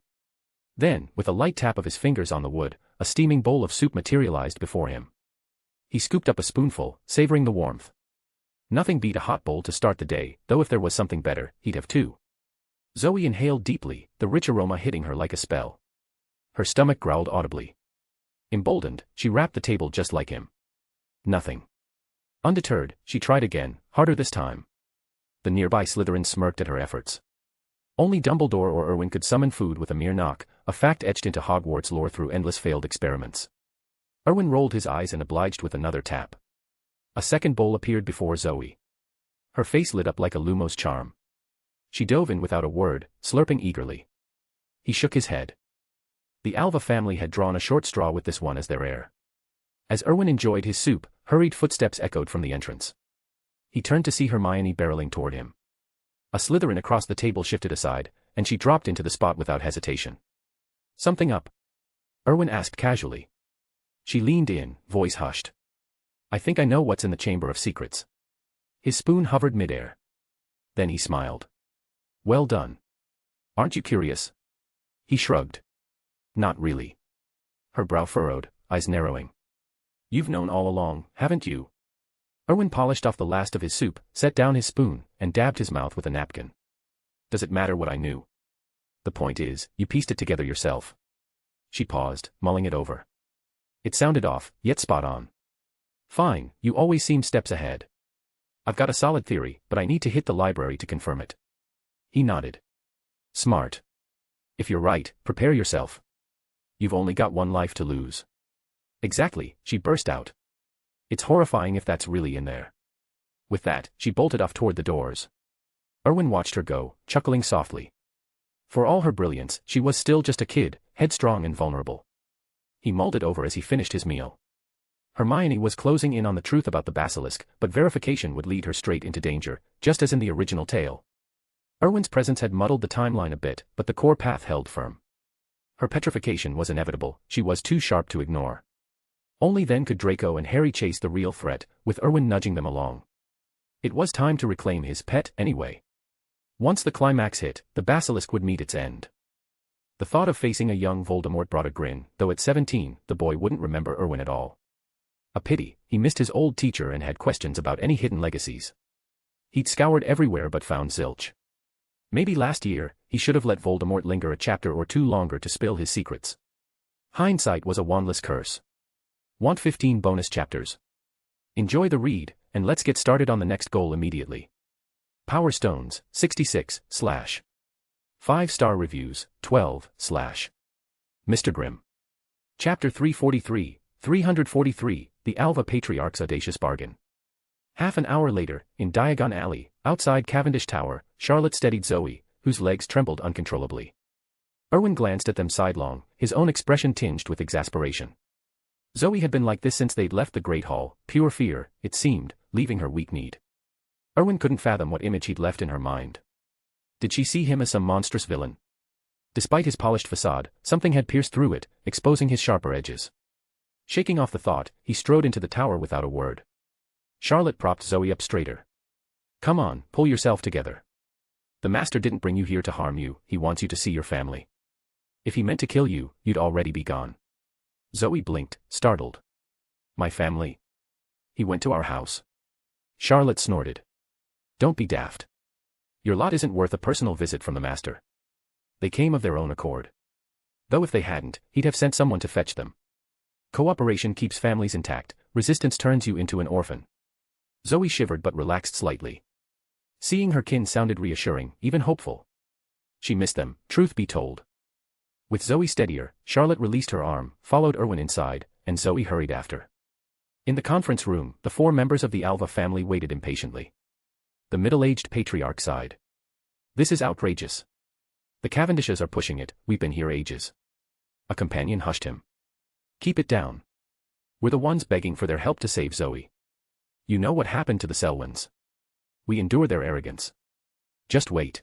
Speaker 3: Then, with a light tap of his fingers on the wood, a steaming bowl of soup materialized before him. He scooped up a spoonful, savoring the warmth. Nothing beat a hot bowl to start the day, though if there was something better, he'd have two. Zoe inhaled deeply, the rich aroma hitting her like a spell. Her stomach growled audibly. Emboldened, she rapped the table just like him. Nothing. Undeterred, she tried again, harder this time. The nearby Slytherin smirked at her efforts. Only Dumbledore or Erwin could summon food with a mere knock, a fact etched into Hogwarts lore through endless failed experiments. Erwin rolled his eyes and obliged with another tap. A second bowl appeared before Zoe. Her face lit up like a Lumos charm. She dove in without a word, slurping eagerly. He shook his head. The Alva family had drawn a short straw with this one as their heir. As Erwin enjoyed his soup, hurried footsteps echoed from the entrance. He turned to see Hermione barreling toward him. A Slytherin across the table shifted aside, and she dropped into the spot without hesitation. Something up? Erwin asked casually. She leaned in, voice hushed. I think I know what's in the Chamber of Secrets. His spoon hovered midair. Then he smiled. Well done. Aren't you curious? He shrugged. Not really. Her brow furrowed, eyes narrowing. You've known all along, haven't you? Erwin polished off the last of his soup, set down his spoon, and dabbed his mouth with a napkin. Does it matter what I knew? The point is, you pieced it together yourself. She paused, mulling it over. It sounded off, yet spot on. Fine, you always seem steps ahead. I've got a solid theory, but I need to hit the library to confirm it. He nodded. Smart. If you're right, prepare yourself. You've only got one life to lose. Exactly, she burst out. It's horrifying if that's really in there. With that, she bolted off toward the doors. Erwin watched her go, chuckling softly. For all her brilliance, she was still just a kid, headstrong and vulnerable. He mulled it over as he finished his meal. Hermione was closing in on the truth about the basilisk, but verification would lead her straight into danger, just as in the original tale. Erwin's presence had muddled the timeline a bit, but the core path held firm. Her petrification was inevitable, she was too sharp to ignore. Only then could Draco and Harry chase the real threat, with Erwin nudging them along. It was time to reclaim his pet, anyway. Once the climax hit, the basilisk would meet its end. The thought of facing a young Voldemort brought a grin, though at 17, the boy wouldn't remember Erwin at all. A pity, he missed his old teacher and had questions about any hidden legacies. He'd scoured everywhere but found zilch. Maybe last year, he should have let Voldemort linger a chapter or two longer to spill his secrets. Hindsight was a wandless curse. Want 15 bonus chapters? Enjoy the read, and let's get started on the next goal immediately. Power Stones, 66, / 5-star reviews, 12, / Mr. Grimm. Chapter 343, 343, The Alva Patriarch's Audacious Bargain. Half an hour later, in Diagon Alley, outside Cavendish Tower, Charlotte steadied Zoe, whose legs trembled uncontrollably. Erwin glanced at them sidelong, his own expression tinged with exasperation. Zoe had been like this since they'd left the Great Hall, pure fear, it seemed, leaving her weak-kneed. Erwin couldn't fathom what image he'd left in her mind. Did she see him as some monstrous villain? Despite his polished facade, something had pierced through it, exposing his sharper edges. Shaking off the thought, he strode into the tower without a word. Charlotte propped Zoe up straighter. Come on, pull yourself together. The master didn't bring you here to harm you, he wants you to see your family. If he meant to kill you, you'd already be gone. Zoe blinked, startled. My family? He went to our house. Charlotte snorted. Don't be daft. Your lot isn't worth a personal visit from the master. They came of their own accord. Though if they hadn't, he'd have sent someone to fetch them. Cooperation keeps families intact, resistance turns you into an orphan. Zoe shivered but relaxed slightly. Seeing her kin sounded reassuring, even hopeful. She missed them, truth be told. With Zoe steadier, Charlotte released her arm, followed Erwin inside, and Zoe hurried after. In the conference room, the 4 members of the Alva family waited impatiently. The middle-aged patriarch sighed. This is outrageous. The Cavendishes are pushing it, we've been here ages. A companion hushed him. Keep it down. We're the ones begging for their help to save Zoe. You know what happened to the Selwyns. We endure their arrogance. Just wait.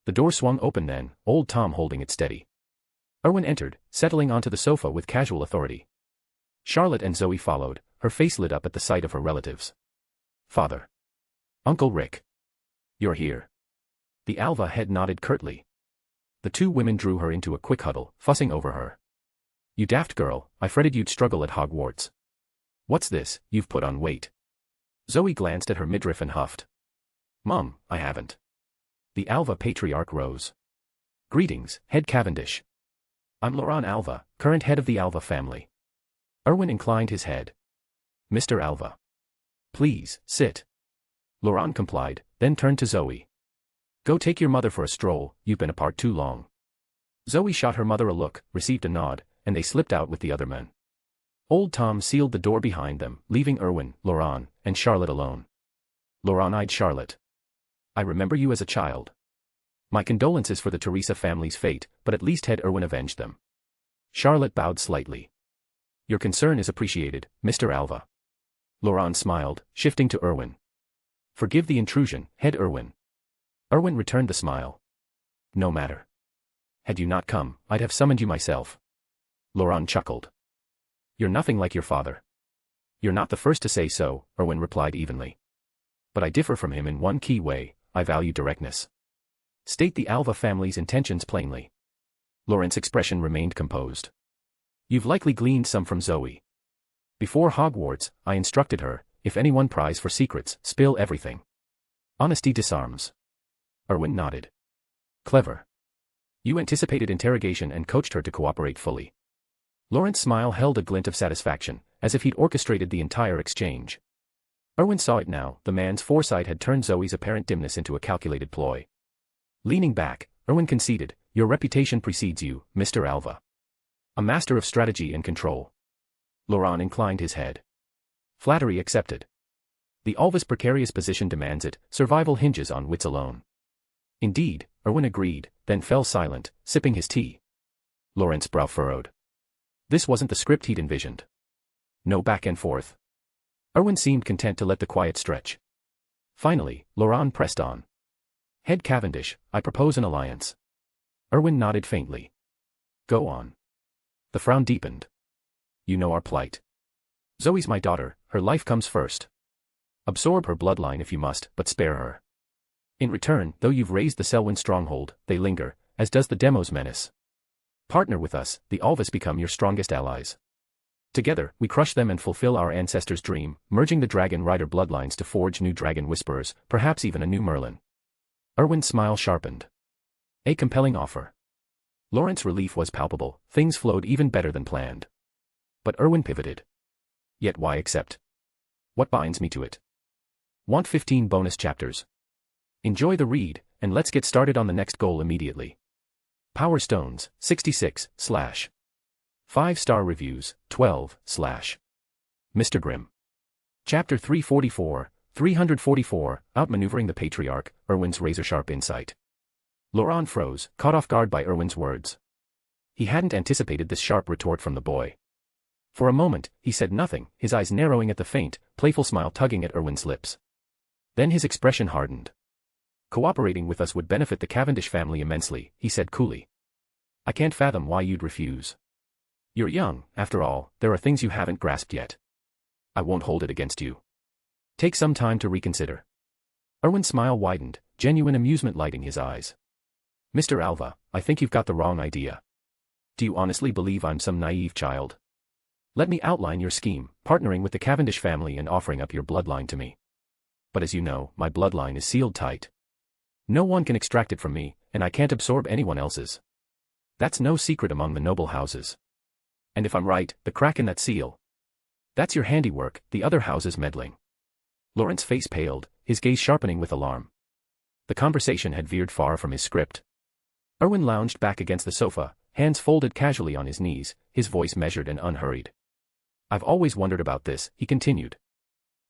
Speaker 3: The door swung open then, old Tom holding it steady. Erwin entered, settling onto the sofa with casual authority. Charlotte and Zoe followed, her face lit up at the sight of her relatives. Father. Uncle Rick. You're here. The Alva head nodded curtly. The 2 women drew her into a quick huddle, fussing over her. You daft girl, I fretted you'd struggle at Hogwarts. What's this, you've put on weight. Zoe glanced at her midriff and huffed. Mom, I haven't. The Alva patriarch rose. Greetings, Head Cavendish. I'm Laurent Alva, current head of the Alva family. Erwin inclined his head. Mr. Alva. Please, sit. Laurent complied, then turned to Zoe. Go take your mother for a stroll, you've been apart too long. Zoe shot her mother a look, received a nod, and they slipped out with the other men. Old Tom sealed the door behind them, leaving Erwin, Laurent, and Charlotte alone. Laurent eyed Charlotte. I remember you as a child. My condolences for the Teresa family's fate, but at least had Erwin avenged them. Charlotte bowed slightly. Your concern is appreciated, Mr. Alva. Laurent smiled, shifting to Erwin. Forgive the intrusion, Head Erwin. Erwin returned the smile. No matter. Had you not come, I'd have summoned you myself. Laurent chuckled. You're nothing like your father. You're not the first to say so, Erwin replied evenly. But I differ from him in one key way, I value directness. State the Alva family's intentions plainly. Laurent's expression remained composed. You've likely gleaned some from Zoe. Before Hogwarts, I instructed her, if anyone pries for secrets, spill everything. Honesty disarms. Erwin nodded. Clever. You anticipated interrogation and coached her to cooperate fully. Laurent's smile held a glint of satisfaction, as if he'd orchestrated the entire exchange. Erwin saw it now, the man's foresight had turned Zoe's apparent dimness into a calculated ploy. Leaning back, Erwin conceded, your reputation precedes you, Mr. Alva. A master of strategy and control. Laurent inclined his head. Flattery accepted. The Alva's precarious position demands it, survival hinges on wits alone. Indeed, Erwin agreed, then fell silent, sipping his tea. Laurent's brow furrowed. This wasn't the script he'd envisioned. No back and forth. Erwin seemed content to let the quiet stretch. Finally, Laurent pressed on. Head Cavendish, I propose an alliance. Erwin nodded faintly. Go on. The frown deepened. You know our plight. Zoe's my daughter, her life comes first. Absorb her bloodline if you must, but spare her. In return, though you've raised the Selwyn stronghold, they linger, as does the Demos menace. Partner with us, the Alvas become your strongest allies. Together, we crush them and fulfill our ancestors' dream, merging the Dragon Rider bloodlines to forge new Dragon Whisperers, perhaps even a new Merlin. Erwin's smile sharpened. A compelling offer. Laurent's relief was palpable, things flowed even better than planned. But Erwin pivoted. Yet why accept? What binds me to it? Want 15 bonus chapters? Enjoy the read, and let's get started on the next goal immediately. Power Stones, 66, / 5-star reviews, 12, / Mr. Grimm. Chapter 344, Outmaneuvering the Patriarch, Erwin's razor-sharp insight. Laurent froze, caught off guard by Erwin's words. He hadn't anticipated this sharp retort from the boy. For a moment, he said nothing, his eyes narrowing at the faint, playful smile tugging at Erwin's lips. Then his expression hardened. Cooperating with us would benefit the Cavendish family immensely, he said coolly. I can't fathom why you'd refuse. You're young, after all, there are things you haven't grasped yet. I won't hold it against you. Take some time to reconsider. Erwin's smile widened, genuine amusement lighting his eyes. Mr. Alva, I think you've got the wrong idea. Do you honestly believe I'm some naive child? Let me outline your scheme, partnering with the Cavendish family and offering up your bloodline to me. But as you know, my bloodline is sealed tight. No one can extract it from me, and I can't absorb anyone else's. That's no secret among the noble houses. And if I'm right, the crack in that seal. That's your handiwork, the other houses meddling. Laurent's face paled, his gaze sharpening with alarm. The conversation had veered far from his script. Erwin lounged back against the sofa, hands folded casually on his knees, his voice measured and unhurried. I've always wondered about this, he continued.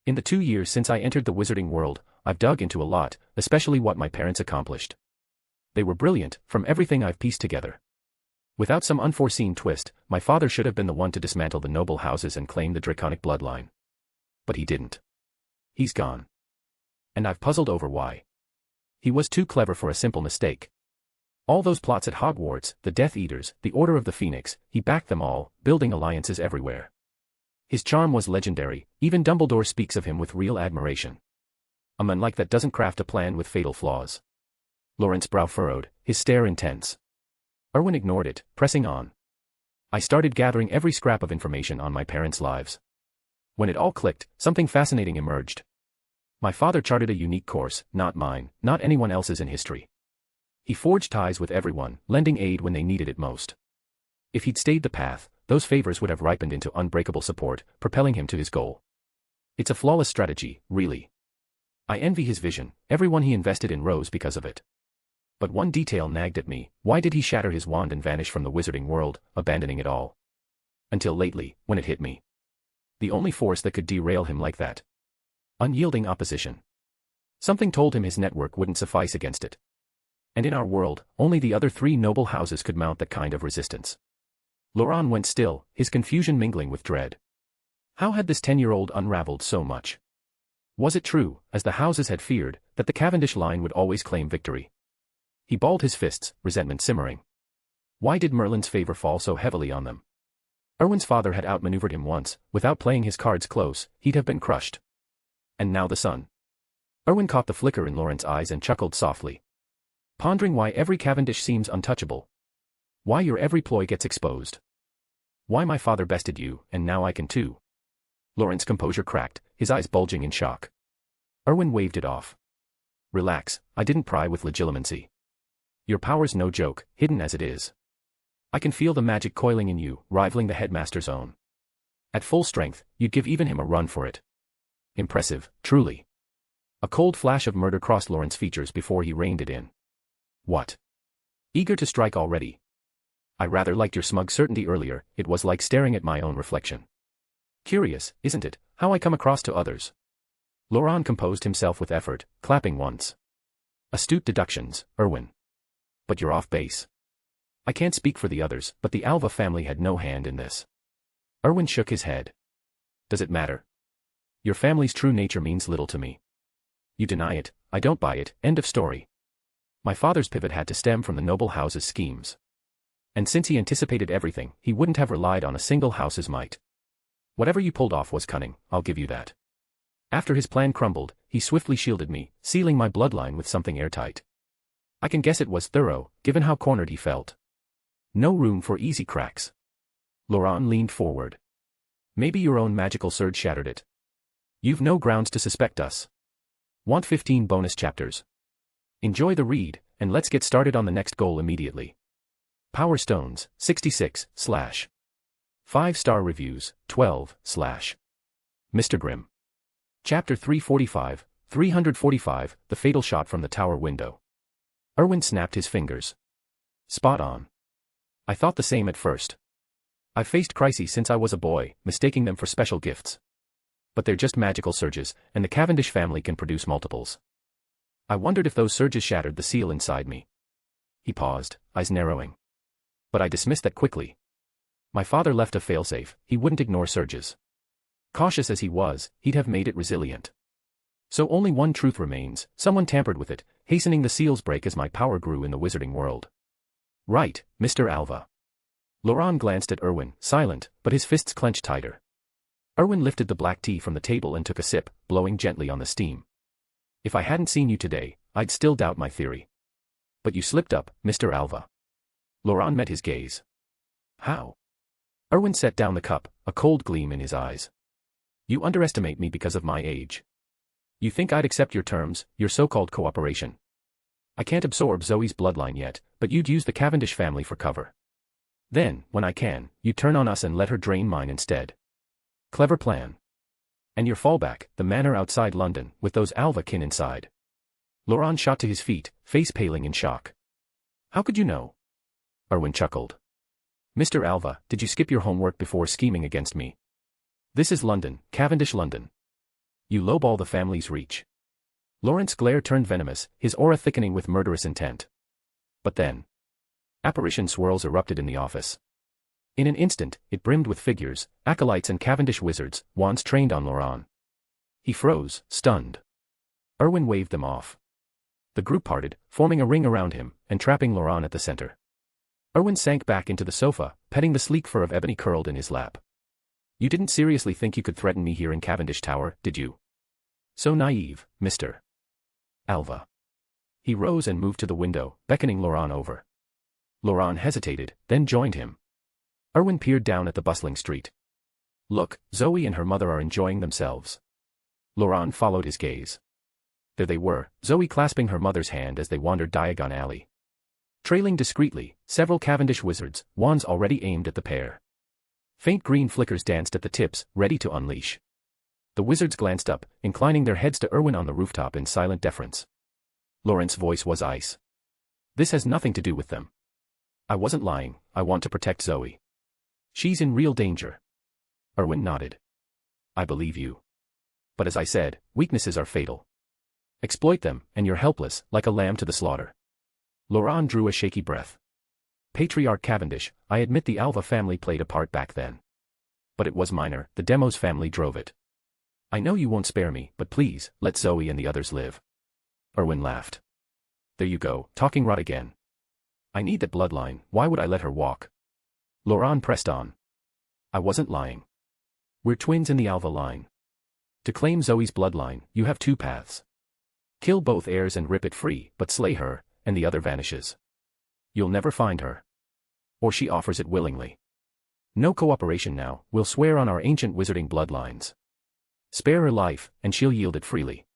Speaker 3: In the 2 years since I entered the wizarding world, I've dug into a lot, especially what my parents accomplished. They were brilliant, from everything I've pieced together. Without some unforeseen twist, my father should have been the one to dismantle the noble houses and claim the draconic bloodline. But he didn't. He's gone. And I've puzzled over why. He was too clever for a simple mistake. All those plots at Hogwarts, the Death Eaters, the Order of the Phoenix, he backed them all, building alliances everywhere. His charm was legendary, even Dumbledore speaks of him with real admiration. A man like that doesn't craft a plan with fatal flaws. Laurent's brow furrowed, his stare intense. Erwin ignored it, pressing on. I started gathering every scrap of information on my parents' lives. When it all clicked, something fascinating emerged. My father charted a unique course, not mine, not anyone else's in history. He forged ties with everyone, lending aid when they needed it most. If he'd stayed the path, those favors would have ripened into unbreakable support, propelling him to his goal. It's a flawless strategy, really. I envy his vision, everyone he invested in rose because of it. But one detail nagged at me, why did he shatter his wand and vanish from the wizarding world, abandoning it all? Until lately, when it hit me. The only force that could derail him like that. Unyielding opposition. Something told him his network wouldn't suffice against it. And in our world, only the other 3 noble houses could mount that kind of resistance. Laurent went still, his confusion mingling with dread. How had this 10-year-old unraveled so much? Was it true, as the houses had feared, that the Cavendish line would always claim victory? He balled his fists, resentment simmering. Why did Merlin's favor fall so heavily on them? Erwin's father had outmaneuvered him once, without playing his cards close, he'd have been crushed. And now the son. Erwin caught the flicker in Laurent's eyes and chuckled softly. Pondering why every Cavendish seems untouchable. Why your every ploy gets exposed. Why my father bested you, and now I can too. Laurent's composure cracked, his eyes bulging in shock. Erwin waved it off. Relax, I didn't pry with legitimacy. Your power's no joke, hidden as it is. I can feel the magic coiling in you, rivaling the headmaster's own. At full strength, you'd give even him a run for it. Impressive, truly. A cold flash of murder crossed Laurent's features before he reined it in. What? Eager to strike already? I rather liked your smug certainty earlier, it was like staring at my own reflection. Curious, isn't it, how I come across to others? Laurent composed himself with effort, clapping once. Astute deductions, Erwin. But you're off base. I can't speak for the others, but the Alva family had no hand in this. Erwin shook his head. Does it matter? Your family's true nature means little to me. You deny it, I don't buy it, end of story. My father's pivot had to stem from the noble house's schemes. And since he anticipated everything, he wouldn't have relied on a single house's might. Whatever you pulled off was cunning, I'll give you that. After his plan crumbled, he swiftly shielded me, sealing my bloodline with something airtight. I can guess it was thorough, given how cornered he felt. No room for easy cracks. Laurent leaned forward. Maybe your own magical surge shattered it. You've no grounds to suspect us. Want 15 bonus chapters? Enjoy the read, and let's get started on the next goal immediately. Power Stones, 66, / 5-star reviews, 12, / Mr. Grimm. Chapter 345, 345, the fatal shot from the tower window. Erwin snapped his fingers. Spot on. I thought the same at first. I've faced crises since I was a boy, mistaking them for special gifts. But they're just magical surges, and the Cavendish family can produce multiples. I wondered if those surges shattered the seal inside me. He paused, eyes narrowing. But I dismissed that quickly. My father left a failsafe, he wouldn't ignore surges. Cautious as he was, he'd have made it resilient. So only one truth remains, someone tampered with it, hastening the seal's break as my power grew in the wizarding world. Right, Mr. Alva. Laurent glanced at Erwin, silent, but his fists clenched tighter. Erwin lifted the black tea from the table and took a sip, blowing gently on the steam. If I hadn't seen you today, I'd still doubt my theory. But you slipped up, Mr. Alva. Laurent met his gaze. How? Erwin set down the cup, a cold gleam in his eyes. You underestimate me because of my age. You think I'd accept your terms, your so-called cooperation. I can't absorb Zoe's bloodline yet, but you'd use the Cavendish family for cover. Then, when I can, you turn on us and let her drain mine instead. Clever plan. And your fallback, the manor outside London, with those Alva kin inside. Laurent shot to his feet, face paling in shock. How could you know? Erwin chuckled. Mr. Alva, did you skip your homework before scheming against me? This is London, Cavendish London. You lowball the family's reach. Laurent's glare turned venomous, his aura thickening with murderous intent. But then, apparition swirls erupted in the office. In an instant, it brimmed with figures, acolytes and Cavendish wizards, wands trained on Laurent. He froze, stunned. Erwin waved them off. The group parted, forming a ring around him, and trapping Laurent at the center. Erwin sank back into the sofa, petting the sleek fur of ebony curled in his lap. You didn't seriously think you could threaten me here in Cavendish Tower, did you? So naive, Mr. Alva. He rose and moved to the window, beckoning Laurent over. Laurent hesitated, then joined him. Erwin peered down at the bustling street. Look, Zoe and her mother are enjoying themselves. Laurent followed his gaze. There they were, Zoe clasping her mother's hand as they wandered Diagon Alley. Trailing discreetly, several Cavendish wizards, wands already aimed at the pair. Faint green flickers danced at the tips, ready to unleash. The wizards glanced up, inclining their heads to Erwin on the rooftop in silent deference. Laurent's voice was ice. This has nothing to do with them. I wasn't lying, I want to protect Zoe. She's in real danger. Erwin nodded. I believe you. But as I said, weaknesses are fatal. Exploit them, and you're helpless, like a lamb to the slaughter. Laurent drew a shaky breath. Patriarch Cavendish, I admit the Alva family played a part back then. But it was minor, the Demos family drove it. I know you won't spare me, but please, let Zoe and the others live. Erwin laughed. There you go, talking rot again. I need that bloodline, why would I let her walk? Laurent pressed on. I wasn't lying. We're twins in the Alva line. To claim Zoe's bloodline, you have two paths. Kill both heirs and rip it free, but slay her, and the other vanishes. You'll never find her. Or she offers it willingly. No cooperation now, we'll swear on our ancient wizarding bloodlines. Spare her life, and she'll yield it freely.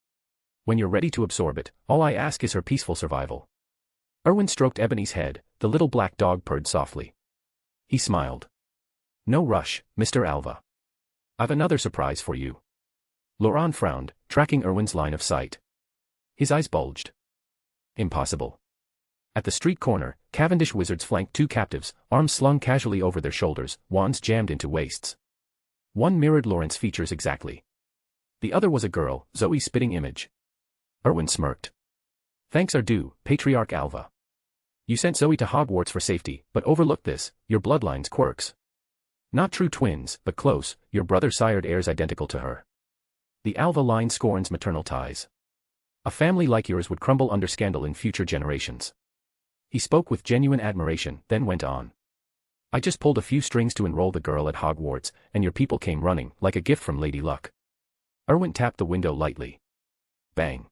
Speaker 3: When you're ready to absorb it, all I ask is her peaceful survival. Erwin stroked Ebony's head, the little black dog purred softly. He smiled. No rush, Mr. Alva. I've another surprise for you. Laurent frowned, tracking Erwin's line of sight. His eyes bulged. Impossible. At the street corner, Cavendish wizards flanked two captives, arms slung casually over their shoulders, wands jammed into waists. One mirrored Laurent's features exactly. The other was a girl, Zoe's spitting image. Erwin smirked. Thanks are due, Patriarch Alva. You sent Zoe to Hogwarts for safety, but overlooked this, your bloodline's quirks. Not true twins, but close, your brother sired heirs identical to her. The Alva line scorns maternal ties. A family like yours would crumble under scandal in future generations. He spoke with genuine admiration, then went on. I just pulled a few strings to enroll the girl at Hogwarts, and your people came running, like a gift from Lady Luck. Erwin tapped the window lightly. Bang.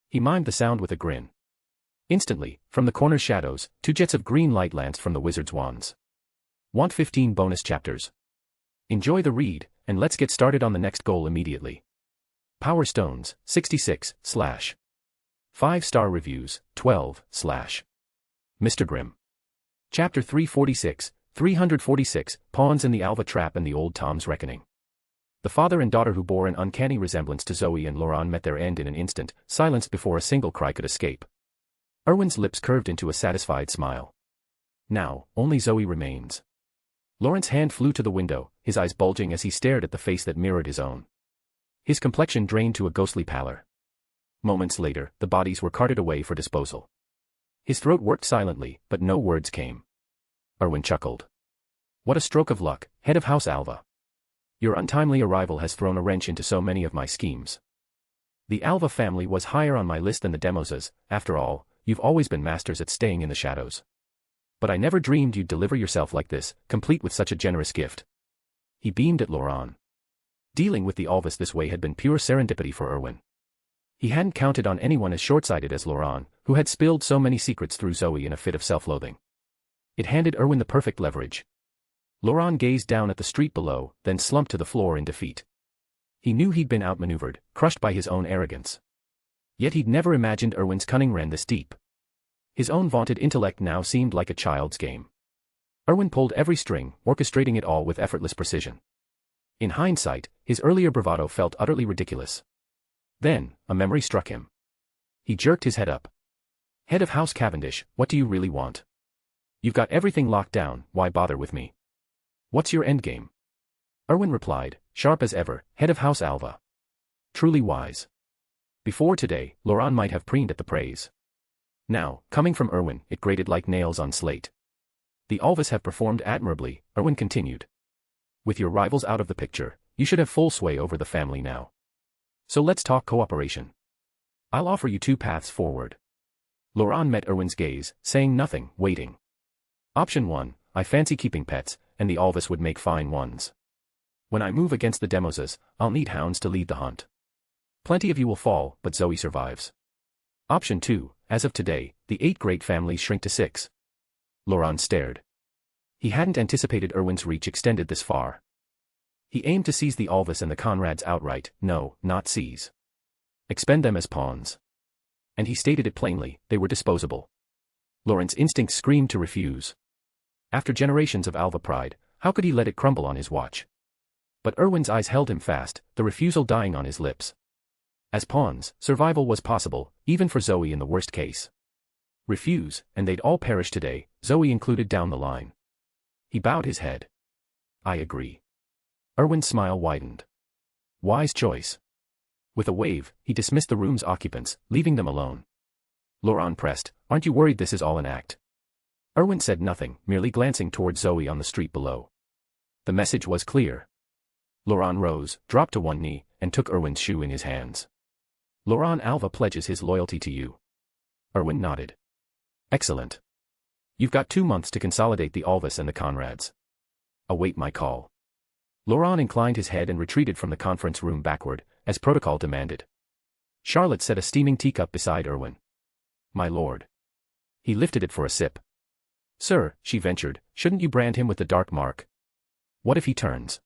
Speaker 3: He mimed the sound with a grin. Instantly, from the corner's shadows, two jets of green light lanced from the wizard's wands. Want 15 bonus chapters? Enjoy the read, and let's get started on the next goal immediately. Power Stones, 66, / 5-star reviews, 12, / Mr. Grimm. Chapter 346, 346, Pawns in the Alva Trap and the Old Tom's Reckoning. The father and daughter who bore an uncanny resemblance to Zoe and Laurent met their end in an instant, silenced before a single cry could escape. Erwin's lips curved into a satisfied smile. Now, only Zoe remains. Laurent's hand flew to the window, his eyes bulging as he stared at the face that mirrored his own. His complexion drained to a ghostly pallor. Moments later, the bodies were carted away for disposal. His throat worked silently, but no words came. Erwin chuckled. What a stroke of luck, head of House Alva. Your untimely arrival has thrown a wrench into so many of my schemes. The Alva family was higher on my list than the Demoses. After all, you've always been masters at staying in the shadows. But I never dreamed you'd deliver yourself like this, complete with such a generous gift. He beamed at Laurent. Dealing with the Alvas this way had been pure serendipity for Erwin. He hadn't counted on anyone as short-sighted as Laurent, who had spilled so many secrets through Zoe in a fit of self-loathing. It handed Erwin the perfect leverage. Laurent gazed down at the street below, then slumped to the floor in defeat. He knew he'd been outmaneuvered, crushed by his own arrogance. Yet he'd never imagined Erwin's cunning ran this deep. His own vaunted intellect now seemed like a child's game. Erwin pulled every string, orchestrating it all with effortless precision. In hindsight, his earlier bravado felt utterly ridiculous. Then, a memory struck him. He jerked his head up. Head of House Cavendish, what do you really want? You've got everything locked down, why bother with me? What's your endgame? Erwin replied, sharp as ever, head of House Alva. Truly wise. Before today, Laurent might have preened at the praise. Now, coming from Erwin, it grated like nails on slate. The Alvas have performed admirably, Erwin continued. With your rivals out of the picture, you should have full sway over the family now. So let's talk cooperation. I'll offer you two paths forward. Laurent met Erwin's gaze, saying nothing, waiting. Option 1, I fancy keeping pets, and the Alvas would make fine ones. When I move against the Demoses, I'll need hounds to lead the hunt. Plenty of you will fall, but Zoe survives. Option 2, as of today, the 8 great families shrink to 6. Laurent stared. He hadn't anticipated Erwin's reach extended this far. He aimed to seize the Alvas and the Conrads outright, no, not seize. Expend them as pawns. And he stated it plainly, they were disposable. Laurent's instinct screamed to refuse. After generations of Alva pride, how could he let it crumble on his watch? But Erwin's eyes held him fast, the refusal dying on his lips. As pawns, survival was possible, even for Zoe in the worst case. Refuse, and they'd all perish today, Zoe included down the line. He bowed his head. I agree. Erwin's smile widened. Wise choice. With a wave, he dismissed the room's occupants, leaving them alone. Laurent pressed, aren't you worried this is all an act? Erwin said nothing, merely glancing toward Zoe on the street below. The message was clear. Laurent rose, dropped to one knee, and took Erwin's shoe in his hands. Laurent Alva pledges his loyalty to you. Erwin nodded. Excellent. You've got 2 months to consolidate the Alvas and the Conrads. Await my call. Laurent inclined his head and retreated from the conference room backward, as protocol demanded. Charlotte set a steaming teacup beside Erwin. My lord. He lifted it for a sip. Sir, she ventured, shouldn't you brand him with the dark mark? What if he turns?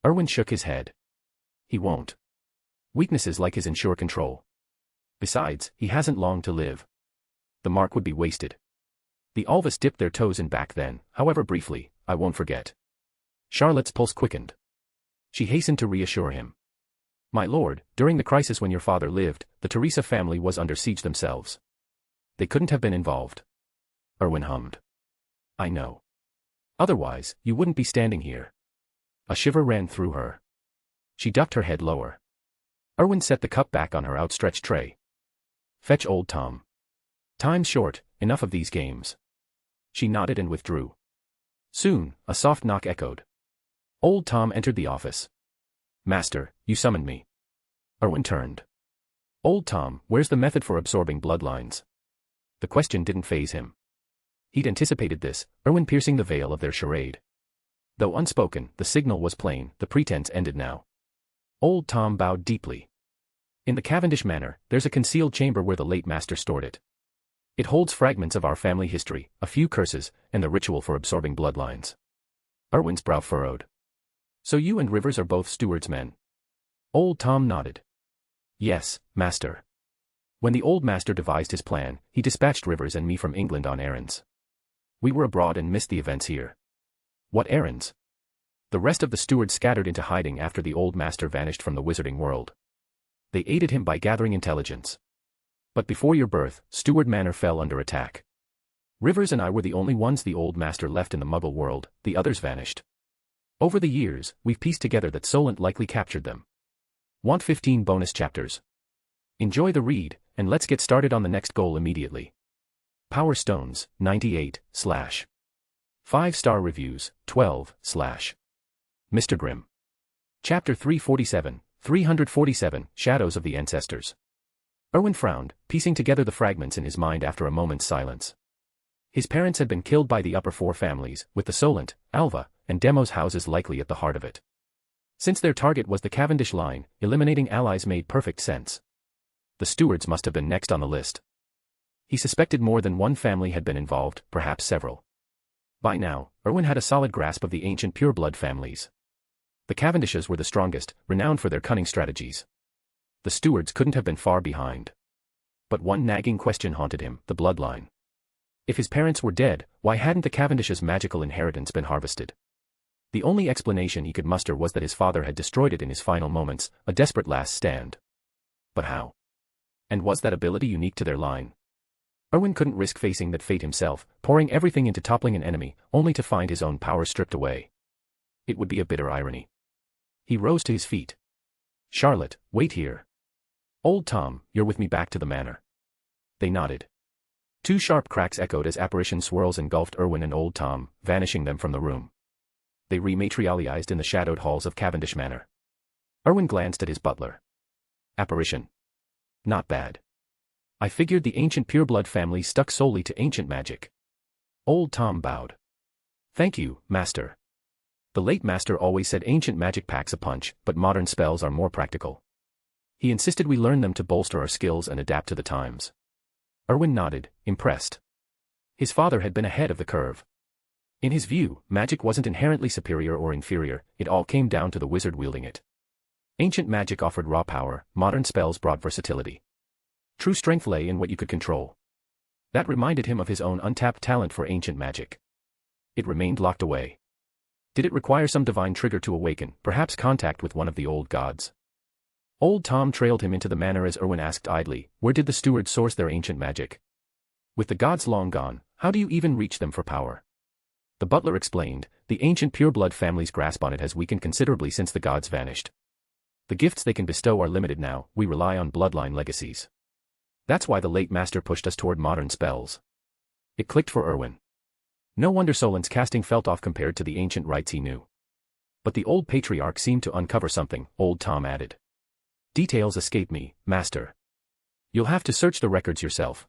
Speaker 3: Erwin shook his head. He won't. Weaknesses like his ensure control. Besides, he hasn't long to live. The mark would be wasted. The Alvas dipped their toes in back then, however briefly, I won't forget. Charlotte's pulse quickened. She hastened to reassure him. My lord, during the crisis when your father lived, the Teresa family was under siege themselves. They couldn't have been involved. Erwin hummed. I know. Otherwise, you wouldn't be standing here. A shiver ran through her. She ducked her head lower. Erwin set the cup back on her outstretched tray. Fetch old Tom. Time's short, enough of these games. She nodded and withdrew. Soon, a soft knock echoed. Old Tom entered the office. Master, you summoned me. Erwin turned. Old Tom, where's the method for absorbing bloodlines? The question didn't faze him. He'd anticipated this, Erwin piercing the veil of their charade. Though unspoken, the signal was plain, the pretense ended now. Old Tom bowed deeply. In the Cavendish manor, there's a concealed chamber where the late master stored it. It holds fragments of our family history, a few curses, and the ritual for absorbing bloodlines. Erwin's brow furrowed. So you and Rivers are both steward's men? Old Tom nodded. Yes, master. When the old master devised his plan, he dispatched Rivers and me from England on errands. We were abroad and missed the events here. What errands? The rest of the stewards scattered into hiding after the old master vanished from the wizarding world. They aided him by gathering intelligence. But before your birth, Steward Manor fell under attack. Rivers and I were the only ones the old master left in the Muggle world, the others vanished. Over the years, we've pieced together that Solent likely captured them. Want 15 bonus chapters? Enjoy the read, and let's get started on the next goal immediately. Power Stones, 98, / 5-star reviews, 12, / Mr. Grimm. Chapter 347, Shadows of the Ancestors. Erwin frowned, piecing together the fragments in his mind after a moment's silence. His parents had been killed by the upper four families, with the Solent, Alva, and Demos houses likely at the heart of it. Since their target was the Cavendish line, eliminating allies made perfect sense. The stewards must have been next on the list. He suspected more than one family had been involved, perhaps several. By now, Erwin had a solid grasp of the ancient pureblood families. The Cavendishes were the strongest, renowned for their cunning strategies. The stewards couldn't have been far behind. But one nagging question haunted him, the bloodline. If his parents were dead, why hadn't the Cavendishes' magical inheritance been harvested? The only explanation he could muster was that his father had destroyed it in his final moments, a desperate last stand. But how? And was that ability unique to their line? Erwin couldn't risk facing that fate himself, pouring everything into toppling an enemy, only to find his own power stripped away. It would be a bitter irony. He rose to his feet. Charlotte, wait here. Old Tom, you're with me back to the manor. They nodded. Two sharp cracks echoed as apparition swirls engulfed Erwin and Old Tom, vanishing them from the room. They rematerialized in the shadowed halls of Cavendish Manor. Erwin glanced at his butler. Apparition. Not bad. I figured the ancient pureblood family stuck solely to ancient magic. Old Tom bowed. Thank you, Master. The late Master always said ancient magic packs a punch, but modern spells are more practical. He insisted we learn them to bolster our skills and adapt to the times. Erwin nodded, impressed. His father had been ahead of the curve. In his view, magic wasn't inherently superior or inferior, it all came down to the wizard wielding it. Ancient magic offered raw power, modern spells brought versatility. True strength lay in what you could control. That reminded him of his own untapped talent for ancient magic. It remained locked away. Did it require some divine trigger to awaken, perhaps contact with one of the old gods? Old Tom trailed him into the manor as Erwin asked idly, where did the stewards source their ancient magic? With the gods long gone, how do you even reach them for power? The butler explained, the ancient pureblood family's grasp on it has weakened considerably since the gods vanished. The gifts they can bestow are limited now, we rely on bloodline legacies. That's why the late master pushed us toward modern spells. It clicked for Erwin. No wonder Solent's casting felt off compared to the ancient rites he knew. But the old patriarch seemed to uncover something, Old Tom added. Details escape me, Master. You'll have to search the records yourself.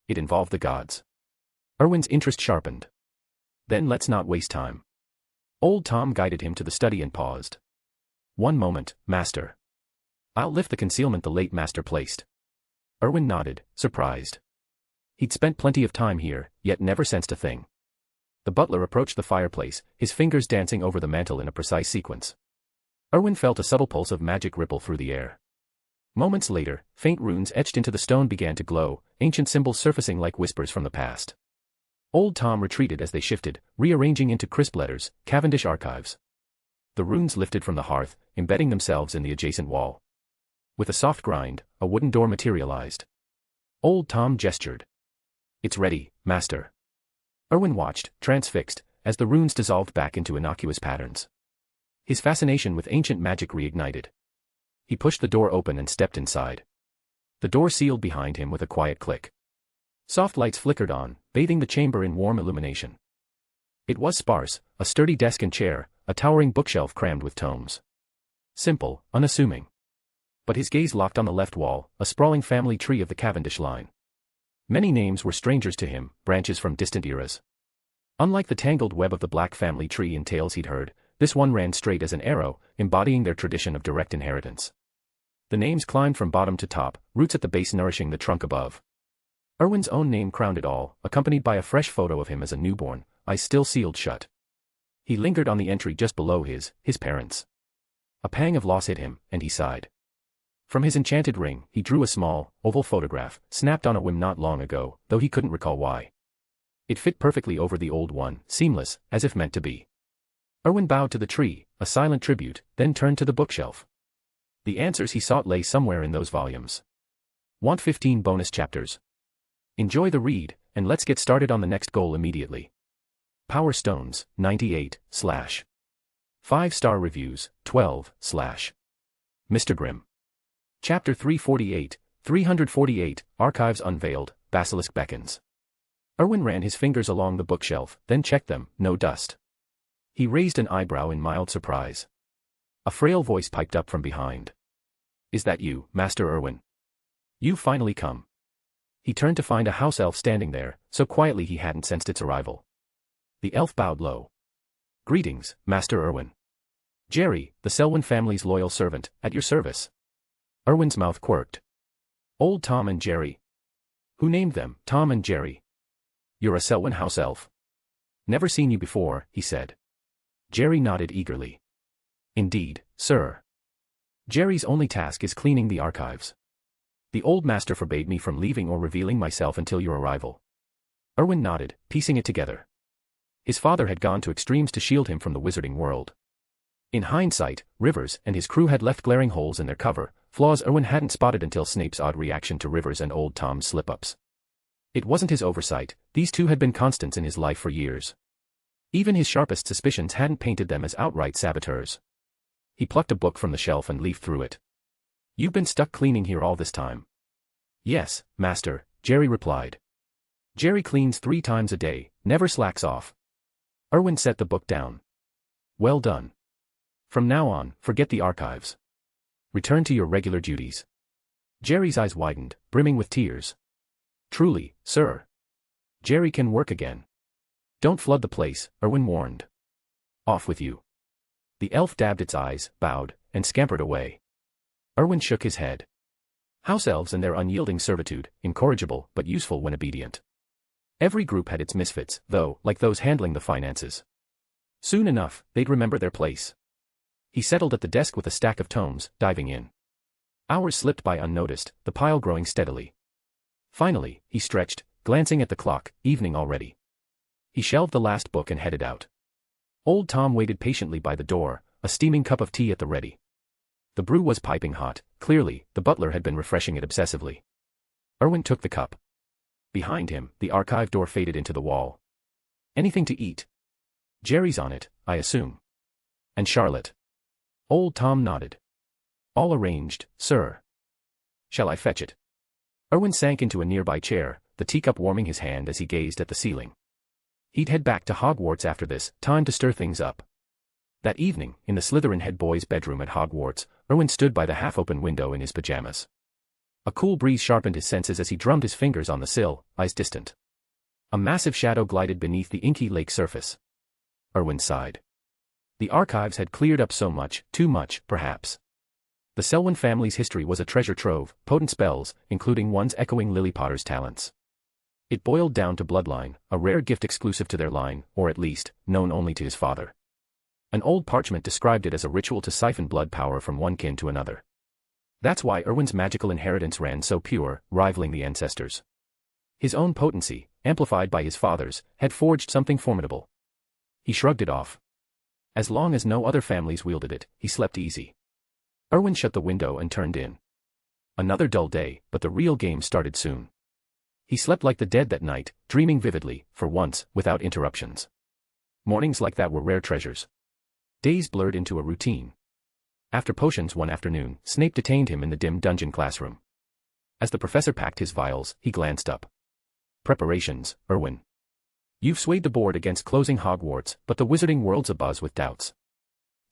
Speaker 3: It involved the gods. Erwin's interest sharpened. Then let's not waste time. Old Tom guided him to the study and paused. One moment, Master. I'll lift the concealment the late Master placed. Erwin nodded, surprised. He'd spent plenty of time here, yet never sensed a thing. The butler approached the fireplace, his fingers dancing over the mantel in a precise sequence. Erwin felt a subtle pulse of magic ripple through the air. Moments later, faint runes etched into the stone began to glow, ancient symbols surfacing like whispers from the past. Old Tom retreated as they shifted, rearranging into crisp letters, Cavendish Archives. The runes lifted from the hearth, embedding themselves in the adjacent wall. With a soft grind, a wooden door materialized. Old Tom gestured. It's ready, Master. Erwin watched, transfixed, as the runes dissolved back into innocuous patterns. His fascination with ancient magic reignited. He pushed the door open and stepped inside. The door sealed behind him with a quiet click. Soft lights flickered on, bathing the chamber in warm illumination. It was sparse, a sturdy desk and chair, a towering bookshelf crammed with tomes. Simple, unassuming. But his gaze locked on the left wall, a sprawling family tree of the Cavendish line. Many names were strangers to him, branches from distant eras. Unlike the tangled web of the Black family tree in tales he'd heard, this one ran straight as an arrow, embodying their tradition of direct inheritance. The names climbed from bottom to top, roots at the base nourishing the trunk above. Erwin's own name crowned it all, accompanied by a fresh photo of him as a newborn, eyes still sealed shut. He lingered on the entry just below his parents. A pang of loss hit him, and he sighed. From his enchanted ring, he drew a small, oval photograph, snapped on a whim not long ago, though he couldn't recall why. It fit perfectly over the old one, seamless, as if meant to be. Erwin bowed to the tree, a silent tribute, then turned to the bookshelf. The answers he sought lay somewhere in those volumes. Want 15 bonus chapters? Enjoy the read, and let's get started on the next goal immediately. Power Stones, 98, / 5-star reviews, 12, / Mr. Grimm. Chapter 348, 348, Archives Unveiled, Basilisk Beckons. Erwin ran his fingers along the bookshelf, then checked them, no dust. He raised an eyebrow in mild surprise. A frail voice piped up from behind. Is that you, Master Erwin? You've finally come. He turned to find a house elf standing there, so quietly he hadn't sensed its arrival. The elf bowed low. Greetings, Master Erwin. Jerry, the Selwyn family's loyal servant, at your service. Erwin's mouth quirked. Old Tom and Jerry. Who named them, Tom and Jerry? You're a Selwyn house elf. Never seen you before, he said. Jerry nodded eagerly. Indeed, sir. Jerry's only task is cleaning the archives. The old master forbade me from leaving or revealing myself until your arrival. Erwin nodded, piecing it together. His father had gone to extremes to shield him from the wizarding world. In hindsight, Rivers and his crew had left glaring holes in their cover, flaws Erwin hadn't spotted until Snape's odd reaction to Rivers and old Tom's slip-ups. It wasn't his oversight, these two had been constants in his life for years. Even his sharpest suspicions hadn't painted them as outright saboteurs. He plucked a book from the shelf and leafed through it. You've been stuck cleaning here all this time. Yes, master, Jerry replied. Jerry cleans 3 times a day, never slacks off. Erwin set the book down. Well done. From now on, forget the archives. Return to your regular duties. Jerry's eyes widened, brimming with tears. Truly, sir. Jerry can work again. Don't flood the place, Erwin warned. Off with you. The elf dabbed its eyes, bowed, and scampered away. Erwin shook his head. House elves and their unyielding servitude, incorrigible but useful when obedient. Every group had its misfits, though, like those handling the finances. Soon enough, they'd remember their place. He settled at the desk with a stack of tomes, diving in. Hours slipped by unnoticed, the pile growing steadily. Finally, he stretched, glancing at the clock, evening already. He shelved the last book and headed out. Old Tom waited patiently by the door, a steaming cup of tea at the ready. The brew was piping hot, clearly, the butler had been refreshing it obsessively. Erwin took the cup. Behind him, the archive door faded into the wall. Anything to eat? Jerry's on it, I assume. And Charlotte? Old Tom nodded. All arranged, sir. Shall I fetch it? Erwin sank into a nearby chair, the teacup warming his hand as he gazed at the ceiling. He'd head back to Hogwarts after this, time to stir things up. That evening, in the Slytherin head boy's bedroom at Hogwarts, Erwin stood by the half-open window in his pajamas. A cool breeze sharpened his senses as he drummed his fingers on the sill, eyes distant. A massive shadow glided beneath the inky lake surface. Erwin sighed. The archives had cleared up so much, too much, perhaps. The Selwyn family's history was a treasure trove, potent spells, including ones echoing Lily Potter's talents. It boiled down to bloodline, a rare gift exclusive to their line, or at least, known only to his father. An old parchment described it as a ritual to siphon blood power from one kin to another. That's why Erwin's magical inheritance ran so pure, rivaling the ancestors. His own potency, amplified by his father's, had forged something formidable. He shrugged it off. As long as no other families wielded it, he slept easy. Erwin shut the window and turned in. Another dull day, but the real game started soon. He slept like the dead that night, dreaming vividly, for once, without interruptions. Mornings like that were rare treasures. Days blurred into a routine. After potions one afternoon, Snape detained him in the dim dungeon classroom. As the professor packed his vials, he glanced up. Preparations, Erwin. You've swayed the board against closing Hogwarts, but the wizarding world's abuzz with doubts.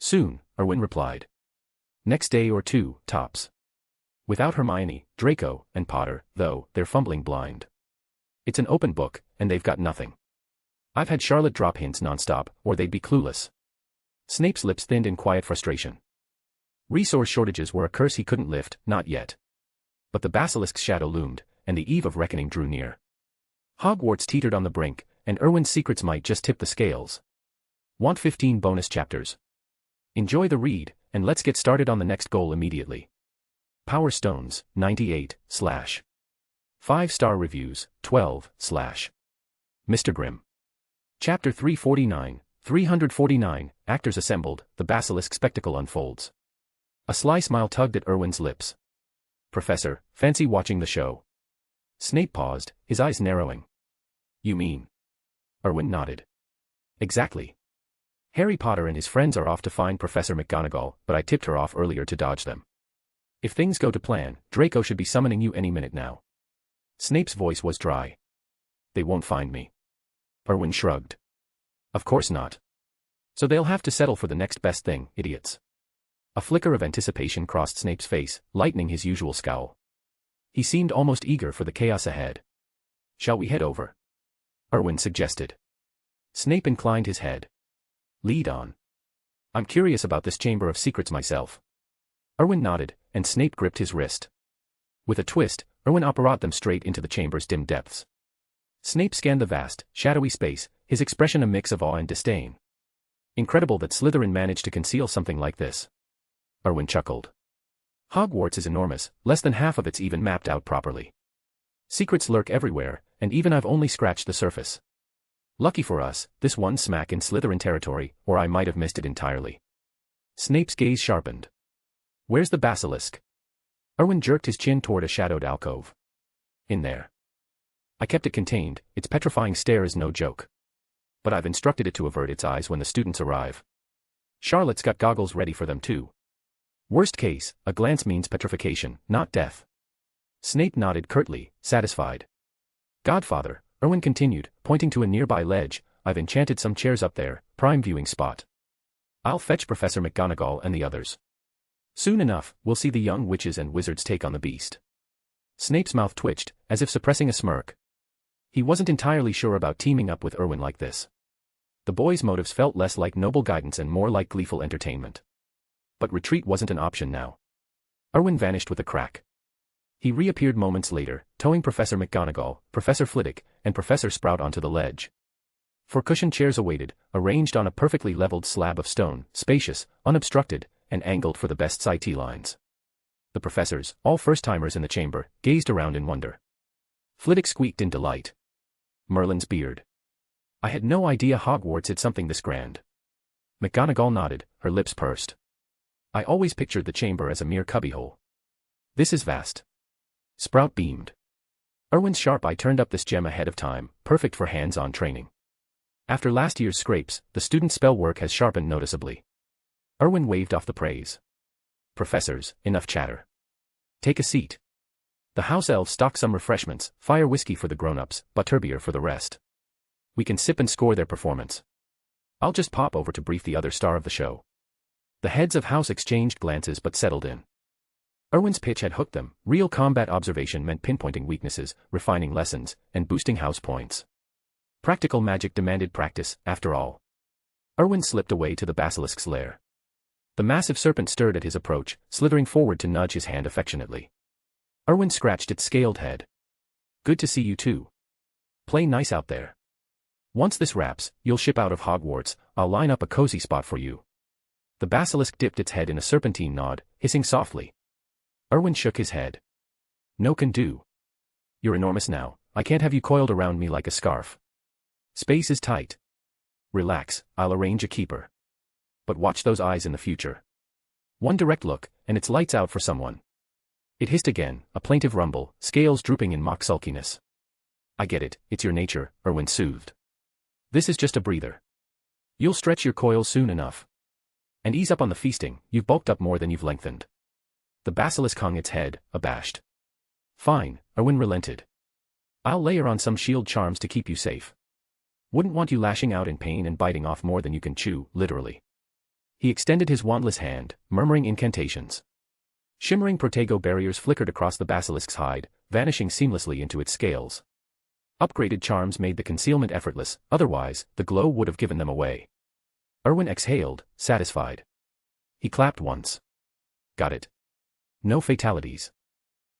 Speaker 3: Soon, Erwin replied. Next day or two, tops. Without Hermione, Draco, and Potter, though, they're fumbling blind. It's an open book, and they've got nothing. I've had Charlotte drop hints nonstop, or they'd be clueless. Snape's lips thinned in quiet frustration. Resource shortages were a curse he couldn't lift, not yet. But the basilisk's shadow loomed, and the eve of reckoning drew near. Hogwarts teetered on the brink, and Erwin's secrets might just tip the scales. Want 15 bonus chapters? Enjoy the read, and let's get started on the next goal immediately. Power Stones, 98, / 5-star reviews, 12, / Mr. Grimm. Chapter 349, 349, actors assembled, the basilisk spectacle unfolds. A sly smile tugged at Erwin's lips. Professor, fancy watching the show? Snape paused, his eyes narrowing. You mean? Erwin nodded. Exactly. Harry Potter and his friends are off to find Professor McGonagall, but I tipped her off earlier to dodge them. If things go to plan, Draco should be summoning you any minute now. Snape's voice was dry. They won't find me. Erwin shrugged. Of course not. So they'll have to settle for the next best thing, idiots. A flicker of anticipation crossed Snape's face, lightening his usual scowl. He seemed almost eager for the chaos ahead. Shall we head over? Erwin suggested. Snape inclined his head. Lead on. I'm curious about this Chamber of Secrets myself. Erwin nodded, and Snape gripped his wrist. With a twist, Erwin operated them straight into the chamber's dim depths. Snape scanned the vast, shadowy space, his expression a mix of awe and disdain. Incredible that Slytherin managed to conceal something like this. Erwin chuckled. Hogwarts is enormous, less than half of it's even mapped out properly. Secrets lurk everywhere, and even I've only scratched the surface. Lucky for us, this one's smack in Slytherin territory, or I might have missed it entirely. Snape's gaze sharpened. Where's the basilisk? Erwin jerked his chin toward a shadowed alcove. In there. I kept it contained, its petrifying stare is no joke. But I've instructed it to avert its eyes when the students arrive. Charlotte's got goggles ready for them too. Worst case, a glance means petrification, not death. Snape nodded curtly, satisfied. Godfather, Erwin continued, pointing to a nearby ledge, I've enchanted some chairs up there, prime viewing spot. I'll fetch Professor McGonagall and the others. Soon enough, we'll see the young witches and wizards take on the beast. Snape's mouth twitched, as if suppressing a smirk. He wasn't entirely sure about teaming up with Erwin like this. The boy's motives felt less like noble guidance and more like gleeful entertainment. But retreat wasn't an option now. Erwin vanished with a crack. He reappeared moments later, towing Professor McGonagall, Professor Flitwick, and Professor Sprout onto the ledge. Four cushioned chairs awaited, arranged on a perfectly leveled slab of stone, spacious, unobstructed, and angled for the best sight lines. The professors, all first-timers in the chamber, gazed around in wonder. Flitwick squeaked in delight. Merlin's beard. I had no idea Hogwarts had something this grand. McGonagall nodded, her lips pursed. I always pictured the chamber as a mere cubbyhole. This is vast. Sprout beamed. Erwin's sharp eye turned up this gem ahead of time, perfect for hands-on training. After last year's scrapes, the student's spell work has sharpened noticeably. Erwin waved off the praise. Professors, enough chatter. Take a seat. The house elves stock some refreshments, fire whiskey for the grown-ups, butterbeer for the rest. We can sip and score their performance. I'll just pop over to brief the other star of the show. The heads of house exchanged glances but settled in. Erwin's pitch had hooked them. Real combat observation meant pinpointing weaknesses, refining lessons, and boosting house points. Practical magic demanded practice, after all. Erwin slipped away to the basilisk's lair. The massive serpent stirred at his approach, slithering forward to nudge his hand affectionately. Erwin scratched its scaled head. Good to see you too. Play nice out there. Once this wraps, you'll ship out of Hogwarts, I'll line up a cozy spot for you. The basilisk dipped its head in a serpentine nod, hissing softly. Erwin shook his head. No can do. You're enormous now, I can't have you coiled around me like a scarf. Space is tight. Relax, I'll arrange a keeper. But watch those eyes in the future. One direct look, and it's lights out for someone. It hissed again, a plaintive rumble, scales drooping in mock sulkiness. I get it, it's your nature, Erwin soothed. This is just a breather. You'll stretch your coils soon enough. And ease up on the feasting, you've bulked up more than you've lengthened. The basilisk hung its head, abashed. Fine, Erwin relented. I'll layer on some shield charms to keep you safe. Wouldn't want you lashing out in pain and biting off more than you can chew, literally. He extended his wandless hand, murmuring incantations. Shimmering protego barriers flickered across the basilisk's hide, vanishing seamlessly into its scales. Upgraded charms made the concealment effortless, otherwise, the glow would have given them away. Erwin exhaled, satisfied. He clapped once. Got it. No fatalities.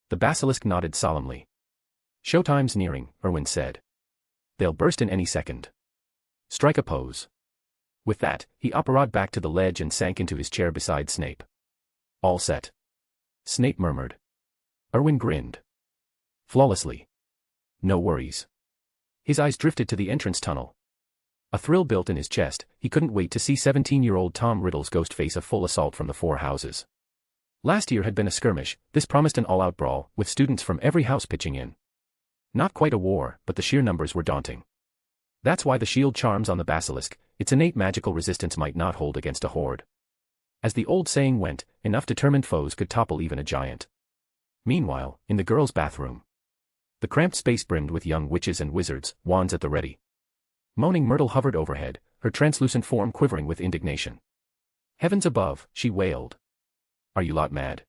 Speaker 3: The basilisk nodded solemnly. Showtime's nearing, Erwin said. They'll burst in any second. Strike a pose. With that, he operated back to the ledge and sank into his chair beside Snape. All set. Snape murmured. Erwin grinned. Flawlessly. No worries. His eyes drifted to the entrance tunnel. A thrill built in his chest, he couldn't wait to see 17-year-old Tom Riddle's ghost face a full assault from the four houses. Last year had been a skirmish, this promised an all-out brawl, with students from every house pitching in. Not quite a war, but the sheer numbers were daunting. That's why the shield charms on the basilisk, its innate magical resistance might not hold against a horde. As the old saying went, enough determined foes could topple even a giant. Meanwhile, in the girls' bathroom, the cramped space brimmed with young witches and wizards, wands at the ready. Moaning Myrtle hovered overhead, her translucent form quivering with indignation. Heavens above, she wailed. Are you lot mad?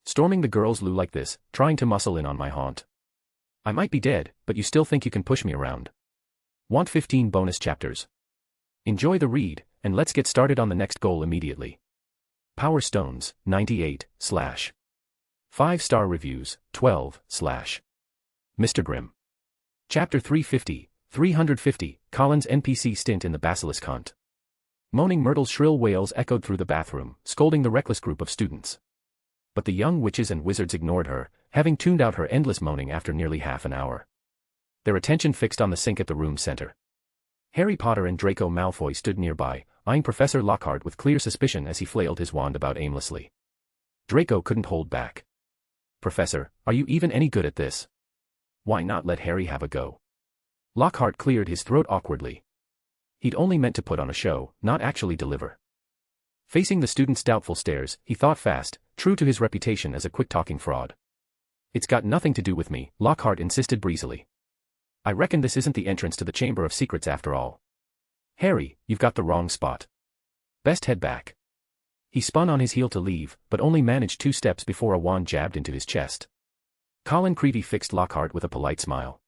Speaker 3: Storming the girls' loo like this, trying to muscle in on my haunt. I might be dead, but you still think you can push me around. Want 15 bonus chapters? Enjoy the read, and let's get started on the next goal immediately. Power Stones, 98, / 5-star reviews, 12, / Mr. Grimm. Chapter 350, 350, Colin's NPC stint in the Basilisk Hunt. Moaning Myrtle's shrill wails echoed through the bathroom, scolding the reckless group of students. But the young witches and wizards ignored her, having tuned out her endless moaning after nearly half an hour. Their attention fixed on the sink at the room's center. Harry Potter and Draco Malfoy stood nearby, eyeing Professor Lockhart with clear suspicion as he flailed his wand about aimlessly. Draco couldn't hold back. Professor, are you even any good at this? Why not let Harry have a go? Lockhart cleared his throat awkwardly. He'd only meant to put on a show, not actually deliver. Facing the students' doubtful stares, he thought fast, true to his reputation as a quick-talking fraud. It's got nothing to do with me, Lockhart insisted breezily. I reckon this isn't the entrance to the Chamber of Secrets after all. Harry, you've got the wrong spot. Best head back. He spun on his heel to leave, but only managed 2 steps before a wand jabbed into his chest. Colin Creevey fixed Lockhart with a polite smile.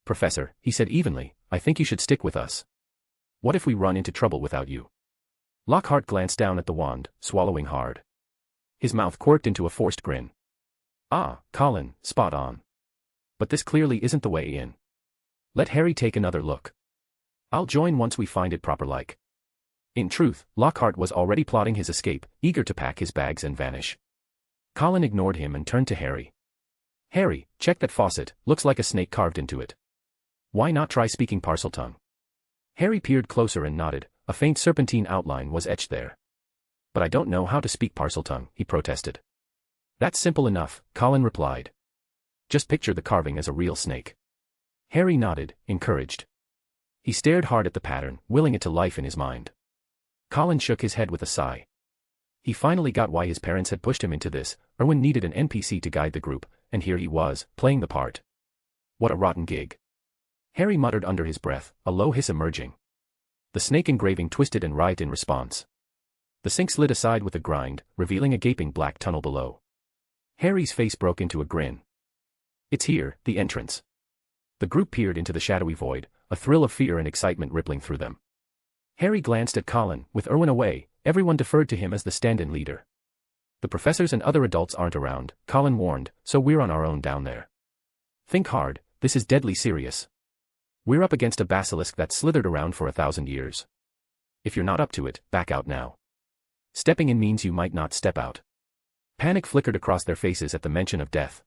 Speaker 3: Professor, he said evenly, I think you should stick with us. What if we run into trouble without you? Lockhart glanced down at the wand, swallowing hard. His mouth quirked into a forced grin. Ah, Colin, spot on. But this clearly isn't the way in. Let Harry take another look. I'll join once we find it proper-like. In truth, Lockhart was already plotting his escape, eager to pack his bags and vanish. Colin ignored him and turned to Harry. Harry, check that faucet, looks like a snake carved into it. Why not try speaking Parseltongue? Harry peered closer and nodded, a faint serpentine outline was etched there. But I don't know how to speak Parseltongue, he protested. That's simple enough, Colin replied. Just picture the carving as a real snake. Harry nodded, encouraged. He stared hard at the pattern, willing it to life in his mind. Colin shook his head with a sigh. He finally got why his parents had pushed him into this. Erwin needed an NPC to guide the group, and here he was, playing the part. What a rotten gig. Harry muttered under his breath, a low hiss emerging. The snake engraving twisted and writhed in response. The sink slid aside with a grind, revealing a gaping black tunnel below. Harry's face broke into a grin. It's here, the entrance. The group peered into the shadowy void, a thrill of fear and excitement rippling through them. Harry glanced at Colin, with Erwin away, everyone deferred to him as the stand-in leader. The professors and other adults aren't around, Colin warned, so we're on our own down there. Think hard, this is deadly serious. We're up against a basilisk that's slithered around for 1,000 years. If you're not up to it, back out now. Stepping in means you might not step out. Panic flickered across their faces at the mention of death.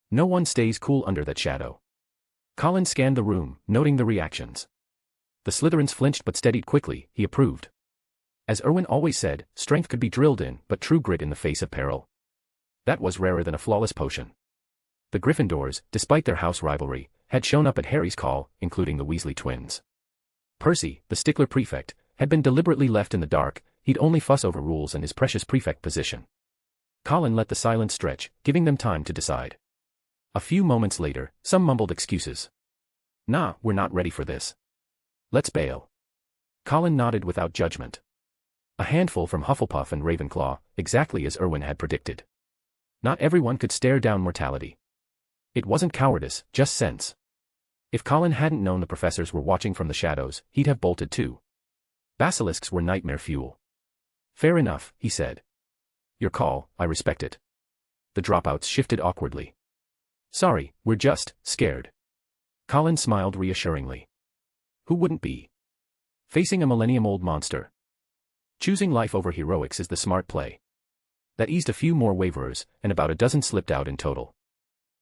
Speaker 3: No one stays cool under that shadow. Colin scanned the room, noting the reactions. The Slytherins flinched but steadied quickly, he approved. As Erwin always said, strength could be drilled in, but true grit in the face of peril. That was rarer than a flawless potion. The Gryffindors, despite their house rivalry, had shown up at Harry's call, including the Weasley twins. Percy, the stickler prefect, had been deliberately left in the dark, he'd only fuss over rules and his precious prefect position. Colin let the silence stretch, giving them time to decide. A few moments later, some mumbled excuses. Nah, we're not ready for this. Let's bail. Colin nodded without judgment. A handful from Hufflepuff and Ravenclaw, exactly as Erwin had predicted. Not everyone could stare down mortality. It wasn't cowardice, just sense. If Colin hadn't known the professors were watching from the shadows, he'd have bolted too. Basilisks were nightmare fuel. Fair enough, he said. Your call, I respect it. The dropouts shifted awkwardly. Sorry, we're just scared. Colin smiled reassuringly. Who wouldn't be? Facing a millennium-old monster. Choosing life over heroics is the smart play. That eased a few more waverers, and about a dozen slipped out in total.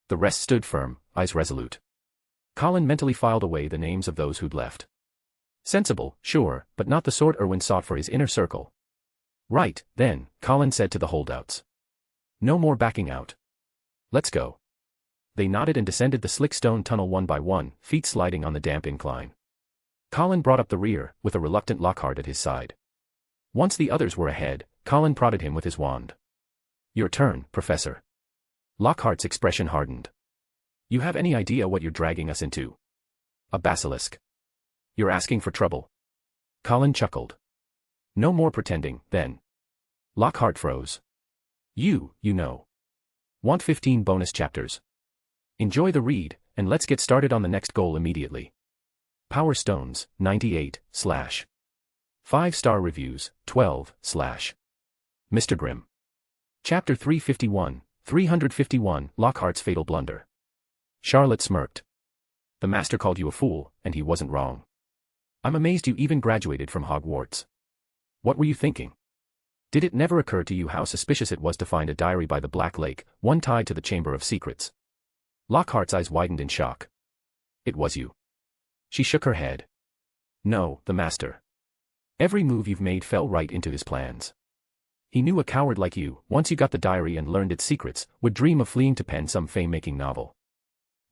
Speaker 3: The rest stood firm, eyes resolute. Colin mentally filed away the names of those who'd left. Sensible, sure, but not the sort Erwin sought for his inner circle. Right, then, Colin said to the holdouts. No more backing out. Let's go. They nodded and descended the slick stone tunnel one by one, feet sliding on the damp incline. Colin brought up the rear, with a reluctant Lockhart at his side. Once the others were ahead, Colin prodded him with his wand. Your turn, Professor. Lockhart's expression hardened. You have any idea what you're dragging us into? A basilisk. You're asking for trouble. Colin chuckled. No more pretending, then. Lockhart froze. You know. Want 15 bonus chapters? Enjoy the read, and let's get started on the next goal immediately. Power Stones, 98, / 5-star reviews, 12, / Mr. Grimm. Chapter 351, Lockhart's Fatal Blunder. Charlotte smirked. The master called you a fool, and he wasn't wrong. I'm amazed you even graduated from Hogwarts. What were you thinking? Did it never occur to you how suspicious it was to find a diary by the Black Lake, one tied to the Chamber of Secrets? Lockhart's eyes widened in shock. It was you. She shook her head. No, the master. Every move you've made fell right into his plans. He knew a coward like you, once you got the diary and learned its secrets, would dream of fleeing to pen some fame-making novel.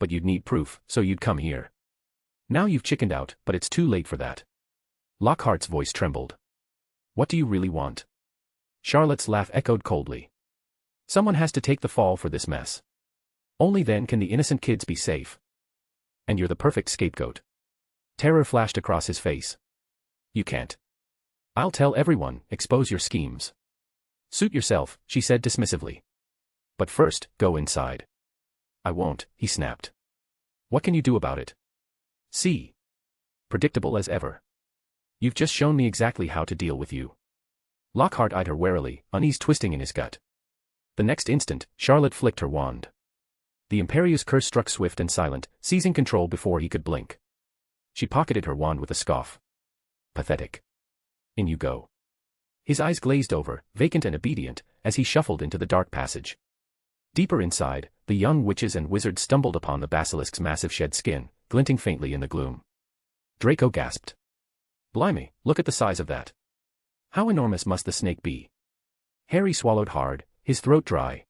Speaker 3: But you'd need proof, so you'd come here. Now you've chickened out, but it's too late for that. Lockhart's voice trembled. What do you really want? Charlotte's laugh echoed coldly. Someone has to take the fall for this mess. Only then can the innocent kids be safe. And you're the perfect scapegoat. Terror flashed across his face. You can't. I'll tell everyone, expose your schemes. Suit yourself, she said dismissively. But first, go inside. I won't, he snapped. What can you do about it? See. Predictable as ever. You've just shown me exactly how to deal with you. Lockhart eyed her warily, unease twisting in his gut. The next instant, Charlotte flicked her wand. The Imperious curse struck swift and silent, seizing control before he could blink. She pocketed her wand with a scoff. Pathetic. In you go. His eyes glazed over, vacant and obedient, as he shuffled into the dark passage. Deeper inside, the young witches and wizards stumbled upon the basilisk's massive shed skin, glinting faintly in the gloom. Draco gasped. Blimey, look at the size of that. How enormous must the snake be? Harry swallowed hard, his throat dry.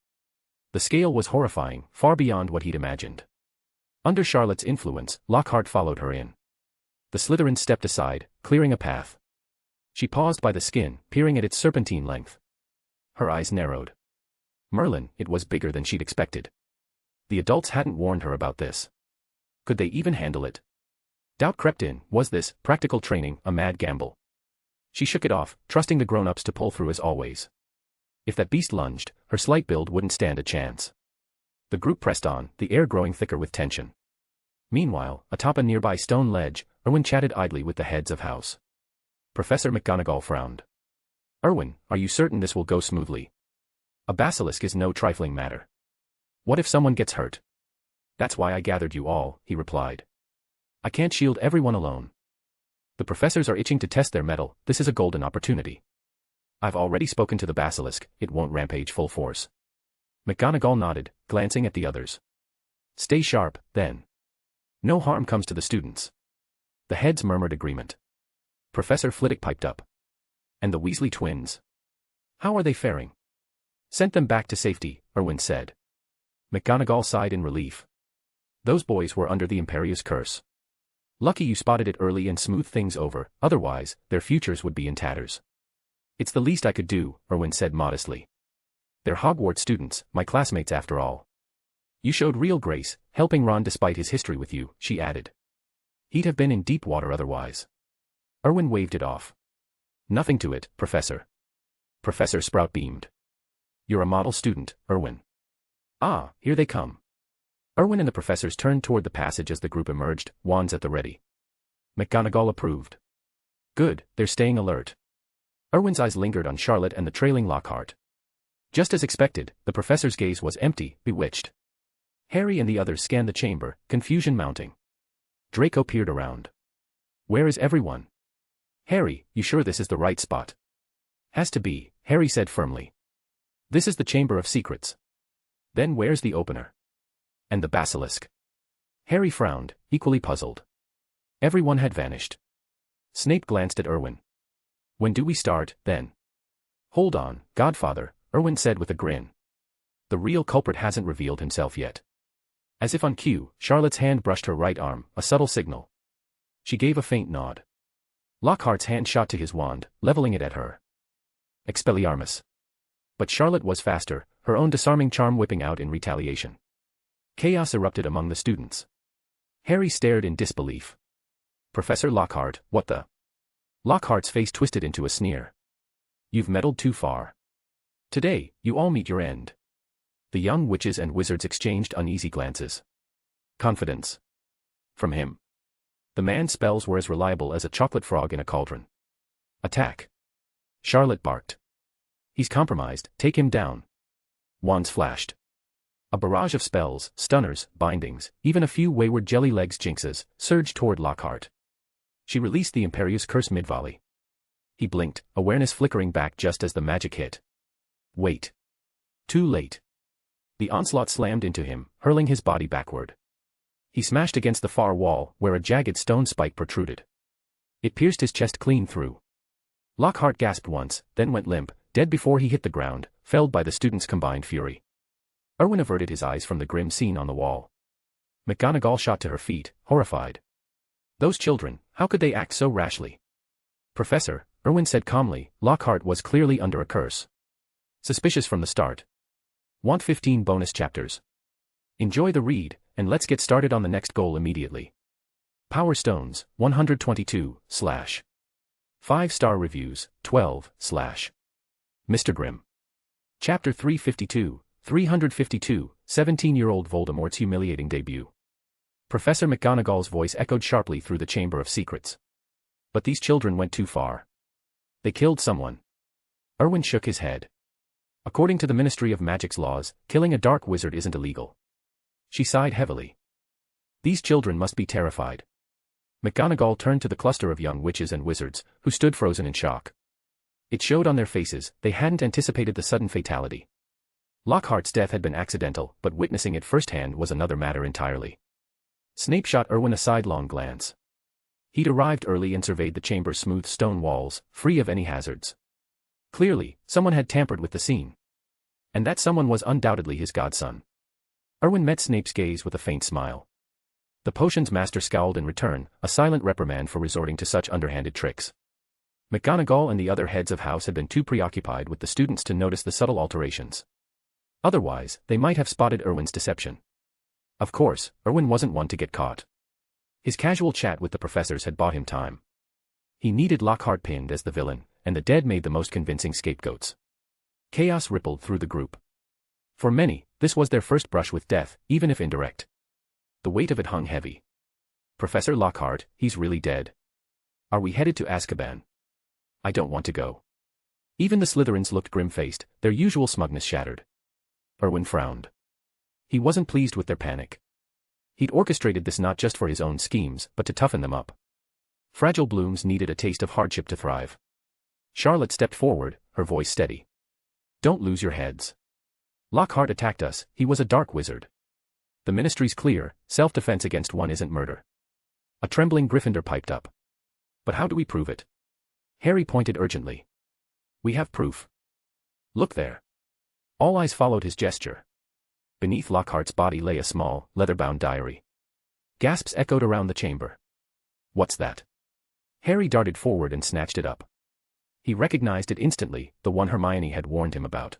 Speaker 3: The scale was horrifying, far beyond what he'd imagined. Under Charlotte's influence, Lockhart followed her in. The Slytherin stepped aside, clearing a path. She paused by the skin, peering at its serpentine length. Her eyes narrowed. Merlin, it was bigger than she'd expected. The adults hadn't warned her about this. Could they even handle it? Doubt crept in, was this, practical training, a mad gamble? She shook it off, trusting the grown-ups to pull through as always. If that beast lunged, her slight build wouldn't stand a chance. The group pressed on, the air growing thicker with tension. Meanwhile, atop a nearby stone ledge, Erwin chatted idly with the heads of house. Professor McGonagall frowned. Erwin, are you certain this will go smoothly? A basilisk is no trifling matter. What if someone gets hurt? That's why I gathered you all, he replied. I can't shield everyone alone. The professors are itching to test their mettle, this is a golden opportunity. I've already spoken to the basilisk, it won't rampage full force. McGonagall nodded, glancing at the others. Stay sharp, then. No harm comes to the students. The heads murmured agreement. Professor Flitwick piped up. And the Weasley twins? How are they faring? Sent them back to safety, Erwin said. McGonagall sighed in relief. Those boys were under the Imperious curse. Lucky you spotted it early and smoothed things over, otherwise, their futures would be in tatters. It's the least I could do, Erwin said modestly. They're Hogwarts students, my classmates after all. You showed real grace, helping Ron despite his history with you, she added. He'd have been in deep water otherwise. Erwin waved it off. Nothing to it, Professor. Professor Sprout beamed. You're a model student, Erwin. Ah, here they come. Erwin and the professors turned toward the passage as the group emerged, wands at the ready. McGonagall approved. Good, they're staying alert. Erwin's eyes lingered on Charlotte and the trailing Lockhart. Just as expected, the professor's gaze was empty, bewitched. Harry and the others scanned the chamber, confusion mounting. Draco peered around. Where is everyone? Harry, you sure this is the right spot? Has to be, Harry said firmly. This is the Chamber of Secrets. Then where's the opener? And the basilisk? Harry frowned, equally puzzled. Everyone had vanished. Snape glanced at Erwin. When do we start, then? Hold on, Godfather, Erwin said with a grin. The real culprit hasn't revealed himself yet. As if on cue, Charlotte's hand brushed her right arm, a subtle signal. She gave a faint nod. Lockhart's hand shot to his wand, leveling it at her. Expelliarmus. But Charlotte was faster, her own disarming charm whipping out in retaliation. Chaos erupted among the students. Harry stared in disbelief. Professor Lockhart, what the? Lockhart's face twisted into a sneer. You've meddled too far. Today, you all meet your end. The young witches and wizards exchanged uneasy glances. Confidence. From him. The man's spells were as reliable as a chocolate frog in a cauldron. Attack. Charlotte barked. He's compromised, take him down. Wands flashed. A barrage of spells, stunners, bindings, even a few wayward jelly legs jinxes, surged toward Lockhart. She released the Imperious Curse mid-volley. He blinked, awareness flickering back just as the magic hit. Wait. Too late. The onslaught slammed into him, hurling his body backward. He smashed against the far wall, where a jagged stone spike protruded. It pierced his chest clean through. Lockhart gasped once, then went limp, dead before he hit the ground, felled by the students' combined fury. Erwin averted his eyes from the grim scene on the wall. McGonagall shot to her feet, horrified. Those children, how could they act so rashly? Professor, Erwin said calmly, Lockhart was clearly under a curse. Suspicious from the start. Want 15 bonus chapters? Enjoy the read, and let's get started on the next goal immediately. Power Stones, 122, / 5-star reviews, 12, / Mr. Grimm. Chapter 352, 352, 17-year-old Voldemort's humiliating debut. Professor McGonagall's voice echoed sharply through the Chamber of Secrets. But these children went too far. They killed someone. Erwin shook his head. According to the Ministry of Magic's laws, killing a dark wizard isn't illegal. She sighed heavily. These children must be terrified. McGonagall turned to the cluster of young witches and wizards, who stood frozen in shock. It showed on their faces, they hadn't anticipated the sudden fatality. Lockhart's death had been accidental, but witnessing it firsthand was another matter entirely. Snape shot Erwin a sidelong glance. He'd arrived early and surveyed the chamber's smooth stone walls, free of any hazards. Clearly, someone had tampered with the scene. And that someone was undoubtedly his godson. Erwin met Snape's gaze with a faint smile. The potions master scowled in return, a silent reprimand for resorting to such underhanded tricks. McGonagall and the other heads of house had been too preoccupied with the students to notice the subtle alterations. Otherwise, they might have spotted Erwin's deception. Of course, Erwin wasn't one to get caught. His casual chat with the professors had bought him time. He needed Lockhart pinned as the villain, and the dead made the most convincing scapegoats. Chaos rippled through the group. For many, this was their first brush with death, even if indirect. The weight of it hung heavy. Professor Lockhart, he's really dead. Are we headed to Azkaban? I don't want to go. Even the Slytherins looked grim-faced, their usual smugness shattered. Erwin frowned. He wasn't pleased with their panic. He'd orchestrated this not just for his own schemes, but to toughen them up. Fragile blooms needed a taste of hardship to thrive. Charlotte stepped forward, her voice steady. Don't lose your heads. Lockhart attacked us, he was a dark wizard. The ministry's clear, self-defense against one isn't murder. A trembling Gryffindor piped up. But how do we prove it? Harry pointed urgently. We have proof. Look there. All eyes followed his gesture. Beneath Lockhart's body lay a small, leather-bound diary. Gasps echoed around the chamber. What's that? Harry darted forward and snatched it up. He recognized it instantly, the one Hermione had warned him about.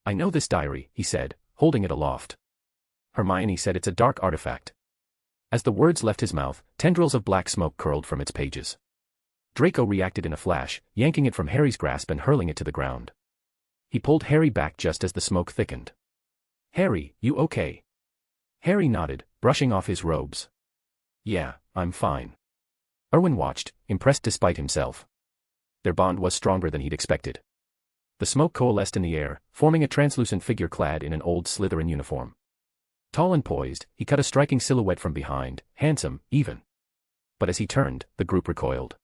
Speaker 3: I know this diary, he said, holding it aloft. Hermione said it's a dark artifact. As the words left his mouth, tendrils of black smoke curled from its pages. Draco reacted in a flash, yanking it from Harry's grasp and hurling it to the ground. He pulled Harry back just as the smoke thickened. Harry, you okay? Harry nodded, brushing off his robes. Yeah, I'm fine. Erwin watched, impressed despite himself. Their bond was stronger than he'd expected. The smoke coalesced in the air, forming a translucent figure clad in an old Slytherin uniform. Tall and poised, he cut a striking silhouette from behind, handsome, even. But as he turned, the group recoiled.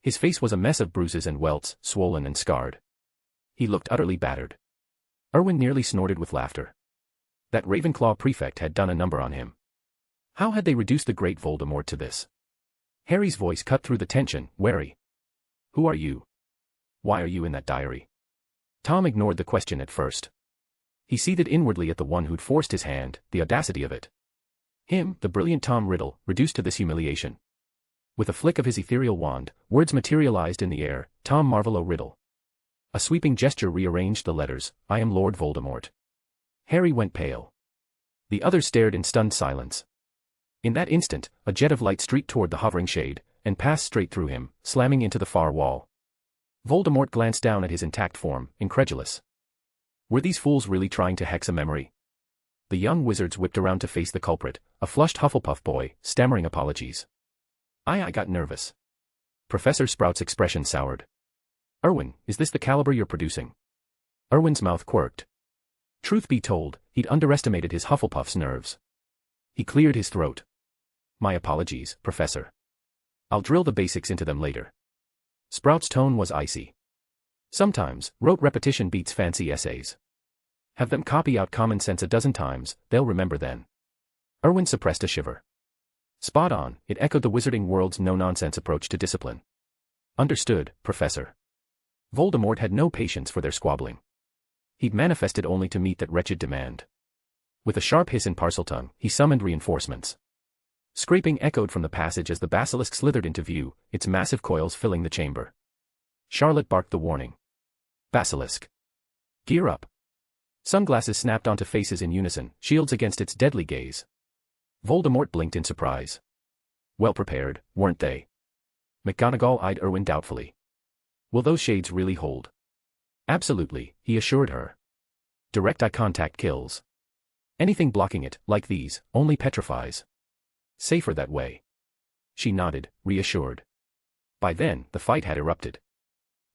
Speaker 3: His face was a mess of bruises and welts, swollen and scarred. He looked utterly battered. Erwin nearly snorted with laughter. That Ravenclaw prefect had done a number on him. How had they reduced the great Voldemort to this? Harry's voice cut through the tension, wary. Who are you? Why are you in that diary? Tom ignored the question at first. He seethed inwardly at the one who'd forced his hand, the audacity of it. Him, the brilliant Tom Riddle, reduced to this humiliation. With a flick of his ethereal wand, words materialized in the air, Tom Marvolo Riddle. A sweeping gesture rearranged the letters, I am Lord Voldemort. Harry went pale. The others stared in stunned silence. In that instant, a jet of light streaked toward the hovering shade, and passed straight through him, slamming into the far wall. Voldemort glanced down at his intact form, incredulous. Were these fools really trying to hex a memory? The young wizards whipped around to face the culprit, a flushed Hufflepuff boy, stammering apologies. I got nervous. Professor Sprout's expression soured. Erwin, is this the caliber you're producing? Erwin's mouth quirked. Truth be told, he'd underestimated his Hufflepuff's nerves. He cleared his throat. My apologies, Professor. I'll drill the basics into them later. Sprout's tone was icy. Sometimes, rote repetition beats fancy essays. Have them copy out common sense a dozen times, they'll remember then. Erwin suppressed a shiver. Spot on, it echoed the wizarding world's no-nonsense approach to discipline. Understood, Professor. Voldemort had no patience for their squabbling. He'd manifested only to meet that wretched demand. With a sharp hiss in Parseltongue, he summoned reinforcements. Scraping echoed from the passage as the basilisk slithered into view, its massive coils filling the chamber. Charlotte barked the warning. Basilisk. Gear up. Sunglasses snapped onto faces in unison, shields against its deadly gaze. Voldemort blinked in surprise. Well prepared, weren't they? McGonagall eyed Erwin doubtfully. Will those shades really hold? Absolutely, he assured her. Direct eye contact kills. Anything blocking it, like these, only petrifies. Safer that way. She nodded, reassured. By then, the fight had erupted.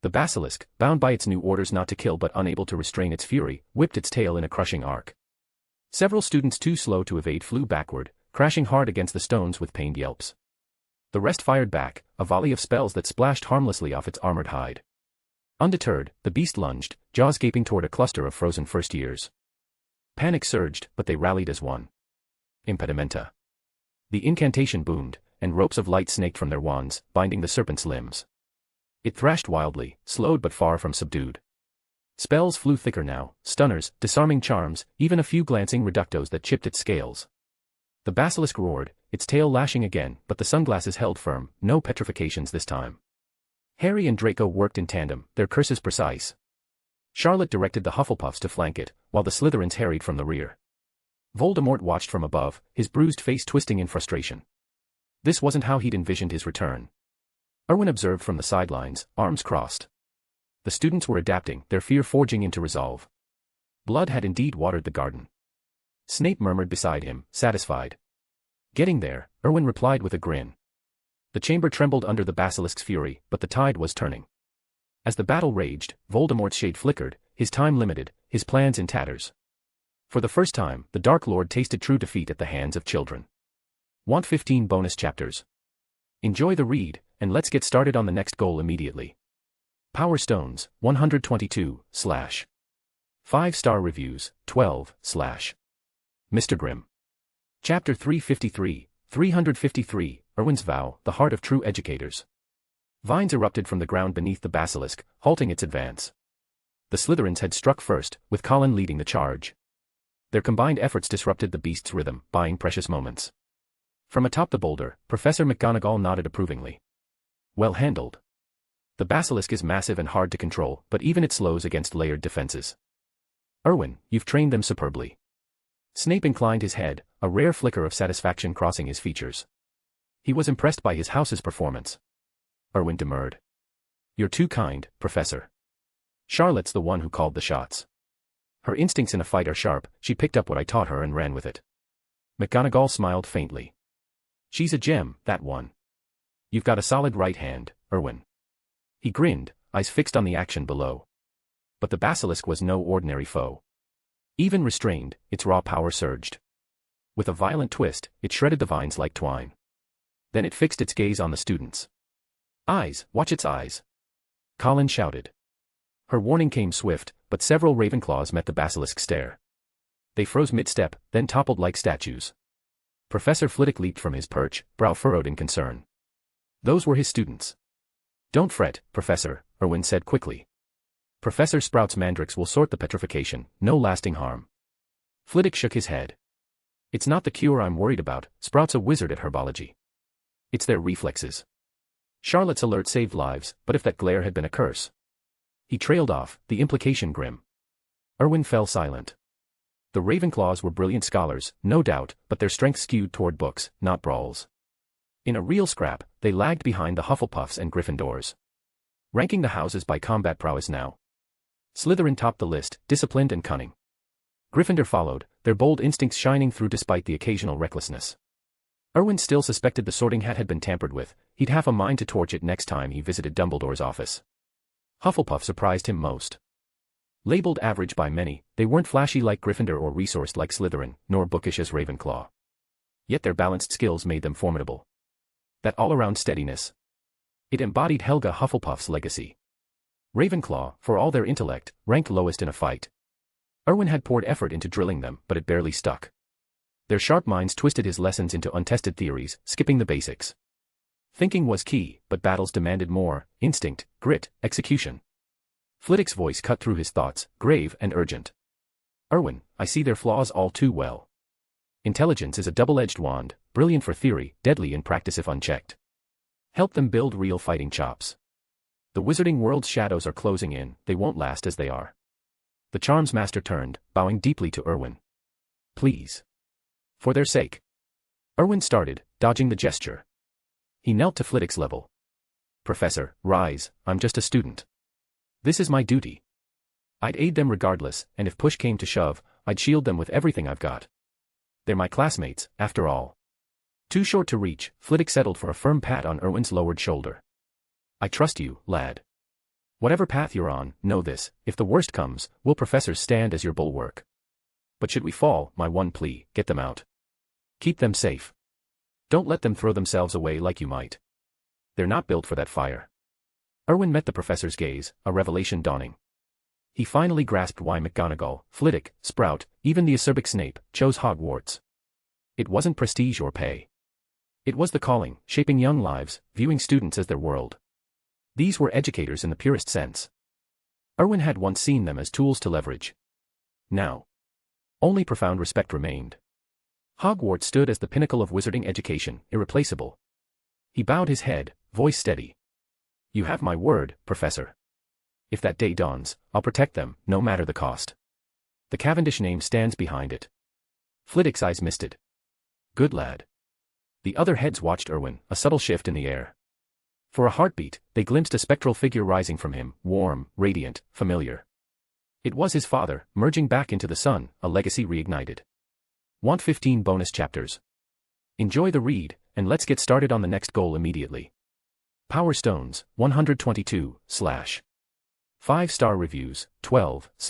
Speaker 3: The basilisk, bound by its new orders not to kill but unable to restrain its fury, whipped its tail in a crushing arc. Several students too slow to evade flew backward, crashing hard against the stones with pained yelps. The rest fired back, a volley of spells that splashed harmlessly off its armored hide. Undeterred, the beast lunged, jaws gaping toward a cluster of frozen first years. Panic surged, but they rallied as one. Impedimenta. The incantation boomed, and ropes of light snaked from their wands, binding the serpent's limbs. It thrashed wildly, slowed but far from subdued. Spells flew thicker now, stunners, disarming charms, even a few glancing reductos that chipped its scales. The basilisk roared, its tail lashing again, but the sunglasses held firm, no petrifications this time. Harry and Draco worked in tandem, their curses precise. Charlotte directed the Hufflepuffs to flank it, while the Slytherins harried from the rear. Voldemort watched from above, his bruised face twisting in frustration. This wasn't how he'd envisioned his return. Erwin observed from the sidelines, arms crossed. The students were adapting, their fear forging into resolve. Blood had indeed watered the garden. Snape murmured beside him, satisfied. Getting there, Erwin replied with a grin. The chamber trembled under the basilisk's fury, but the tide was turning. As the battle raged, Voldemort's shade flickered, his time limited, his plans in tatters. For the first time, the Dark Lord tasted true defeat at the hands of children. Want 15 bonus chapters? Enjoy the read, and let's get started on the next goal immediately. Power Stones, 122, / 5-star reviews, 12, / Mr. Grimm. Chapter 353, 353, Erwin's Vow, the Heart of True Educators. Vines erupted from the ground beneath the basilisk, halting its advance. The Slytherins had struck first, with Colin leading the charge. Their combined efforts disrupted the beast's rhythm, buying precious moments. From atop the boulder, Professor McGonagall nodded approvingly. Well handled. The basilisk is massive and hard to control, but even it slows against layered defenses. Erwin, you've trained them superbly. Snape inclined his head, a rare flicker of satisfaction crossing his features. He was impressed by his house's performance. Erwin demurred. You're too kind, Professor. Charlotte's the one who called the shots. Her instincts in a fight are sharp, she picked up what I taught her and ran with it. McGonagall smiled faintly. She's a gem, that one. You've got a solid right hand, Erwin. He grinned, eyes fixed on the action below. But the basilisk was no ordinary foe. Even restrained, its raw power surged. With a violent twist, it shredded the vines like twine. Then it fixed its gaze on the students. Eyes, watch its eyes. Colin shouted. Her warning came swift, but several Ravenclaws met the basilisk's stare. They froze mid-step, then toppled like statues. Professor Flitwick leaped from his perch, brow furrowed in concern. Those were his students. Don't fret, Professor, Erwin said quickly. Professor Sprout's mandrakes will sort the petrification, no lasting harm. Flitwick shook his head. It's not the cure I'm worried about, Sprout's a wizard at herbology. It's their reflexes. Charlotte's alert saved lives, but if that glare had been a curse. He trailed off, the implication grim. Erwin fell silent. The Ravenclaws were brilliant scholars, no doubt, but their strength skewed toward books, not brawls. In a real scrap, they lagged behind the Hufflepuffs and Gryffindors. Ranking the houses by combat prowess now. Slytherin topped the list, disciplined and cunning. Gryffindor followed, their bold instincts shining through despite the occasional recklessness. Erwin still suspected the sorting hat had been tampered with, he'd half a mind to torch it next time he visited Dumbledore's office. Hufflepuff surprised him most. Labeled average by many, they weren't flashy like Gryffindor or resourced like Slytherin, nor bookish as Ravenclaw. Yet their balanced skills made them formidable. That all-around steadiness. It embodied Helga Hufflepuff's legacy. Ravenclaw, for all their intellect, ranked lowest in a fight. Erwin had poured effort into drilling them, but it barely stuck. Their sharp minds twisted his lessons into untested theories, skipping the basics. Thinking was key, but battles demanded more: instinct, grit, execution. Flitwick's voice cut through his thoughts, grave and urgent. Erwin, I see their flaws all too well. Intelligence is a double-edged wand, brilliant for theory, deadly in practice if unchecked. Help them build real fighting chops. The wizarding world's shadows are closing in, they won't last as they are. The charms master turned, bowing deeply to Erwin. Please. For their sake. Erwin started, dodging the gesture. He knelt to Flitwick's level. Professor, rise, I'm just a student. This is my duty. I'd aid them regardless, and if push came to shove, I'd shield them with everything I've got. They're my classmates, after all. Too short to reach, Flitwick settled for a firm pat on Erwin's lowered shoulder. I trust you, lad. Whatever path you're on, know this, if the worst comes, will professors stand as your bulwark. But should we fall, my one plea, get them out. Keep them safe. Don't let them throw themselves away like you might. They're not built for that fire. Erwin met the professor's gaze, a revelation dawning. He finally grasped why McGonagall, Flitwick, Sprout, even the acerbic Snape, chose Hogwarts. It wasn't prestige or pay. It was the calling, shaping young lives, viewing students as their world. These were educators in the purest sense. Erwin had once seen them as tools to leverage. Now, only profound respect remained. Hogwarts stood as the pinnacle of wizarding education, irreplaceable. He bowed his head, voice steady. You have my word, Professor. If that day dawns, I'll protect them, no matter the cost. The Cavendish name stands behind it. Flitwick's eyes misted. Good lad. The other heads watched Erwin, a subtle shift in the air. For a heartbeat, they glimpsed a spectral figure rising from him, warm, radiant, familiar. It was his father, merging back into the sun, a legacy reignited. Want 15 bonus chapters? Enjoy the read, and let's get started on the next goal immediately. Power Stones, 122, / 5-star reviews, 12, /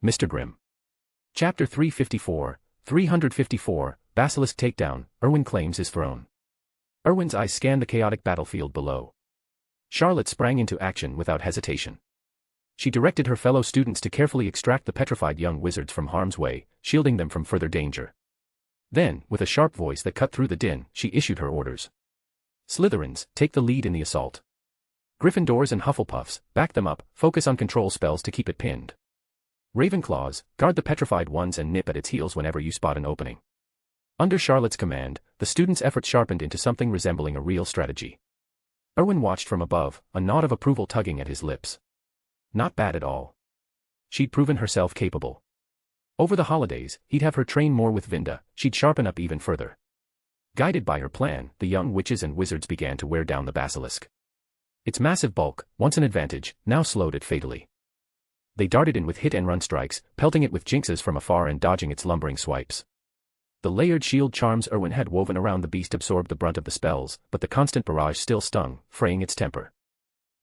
Speaker 3: Mr. Grimm. Chapter 354, Basilisk Takedown, Erwin claims his throne. Erwin's eyes scanned the chaotic battlefield below. Charlotte sprang into action without hesitation. She directed her fellow students to carefully extract the petrified young wizards from harm's way, shielding them from further danger. Then, with a sharp voice that cut through the din, she issued her orders. Slytherins, take the lead in the assault. Gryffindors and Hufflepuffs, back them up, focus on control spells to keep it pinned. Ravenclaws, guard the petrified ones and nip at its heels whenever you spot an opening. Under Charlotte's command, the students' effort sharpened into something resembling a real strategy. Erwin watched from above, a nod of approval tugging at his lips. Not bad at all. She'd proven herself capable. Over the holidays, he'd have her train more with Vinda, she'd sharpen up even further. Guided by her plan, the young witches and wizards began to wear down the basilisk. Its massive bulk, once an advantage, now slowed it fatally. They darted in with hit-and-run strikes, pelting it with jinxes from afar and dodging its lumbering swipes. The layered shield charms Erwin had woven around the beast absorbed the brunt of the spells, but the constant barrage still stung, fraying its temper.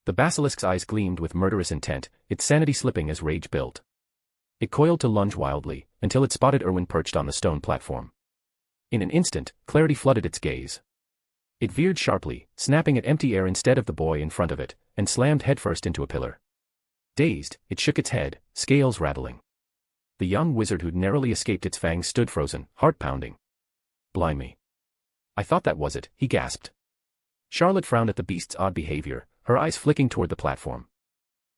Speaker 3: The basilisk's eyes gleamed with murderous intent, its sanity slipping as rage built. It coiled to lunge wildly, until it spotted Erwin perched on the stone platform. In an instant, clarity flooded its gaze. It veered sharply, snapping at empty air instead of the boy in front of it, and slammed headfirst into a pillar. Dazed, it shook its head, scales rattling. The young wizard who'd narrowly escaped its fangs stood frozen, heart pounding. Blimey. I thought that was it, he gasped. Charlotte frowned at the beast's odd behavior, her eyes flicking toward the platform.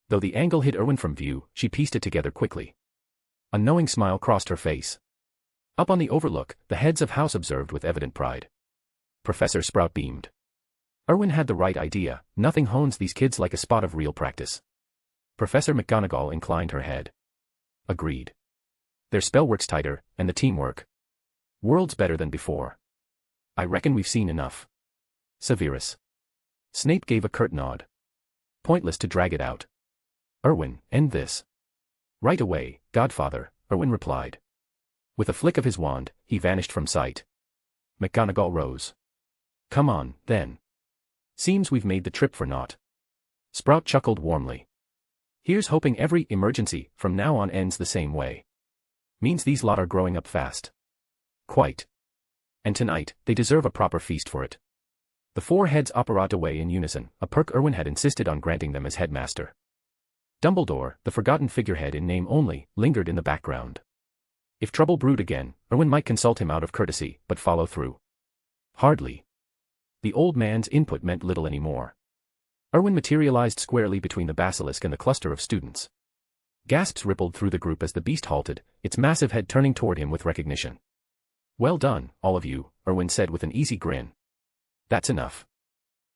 Speaker 3: Though the angle hid Erwin from view, she pieced it together quickly. A knowing smile crossed her face. Up on the overlook, the heads of house observed with evident pride. Professor Sprout beamed. Erwin had the right idea, nothing hones these kids like a spot of real practice. Professor McGonagall inclined her head. Agreed. Their spell works tighter, and the teamwork. Worlds better than before. I reckon we've seen enough. Severus. Snape gave a curt nod. Pointless to drag it out. Erwin, end this. Right away, Godfather, Erwin replied. With a flick of his wand, he vanished from sight. McGonagall rose. Come on, then. Seems we've made the trip for naught. Sprout chuckled warmly. Here's hoping every emergency from now on ends the same way. Means these lot are growing up fast. Quite. And tonight, they deserve a proper feast for it. The four heads operate away in unison, a perk Erwin had insisted on granting them as headmaster. Dumbledore, the forgotten figurehead in name only, lingered in the background. If trouble brewed again, Erwin might consult him out of courtesy, but follow through. Hardly. The old man's input meant little anymore. Erwin materialized squarely between the basilisk and the cluster of students. Gasps rippled through the group as the beast halted, its massive head turning toward him with recognition. Well done, all of you, Erwin said with an easy grin. That's enough.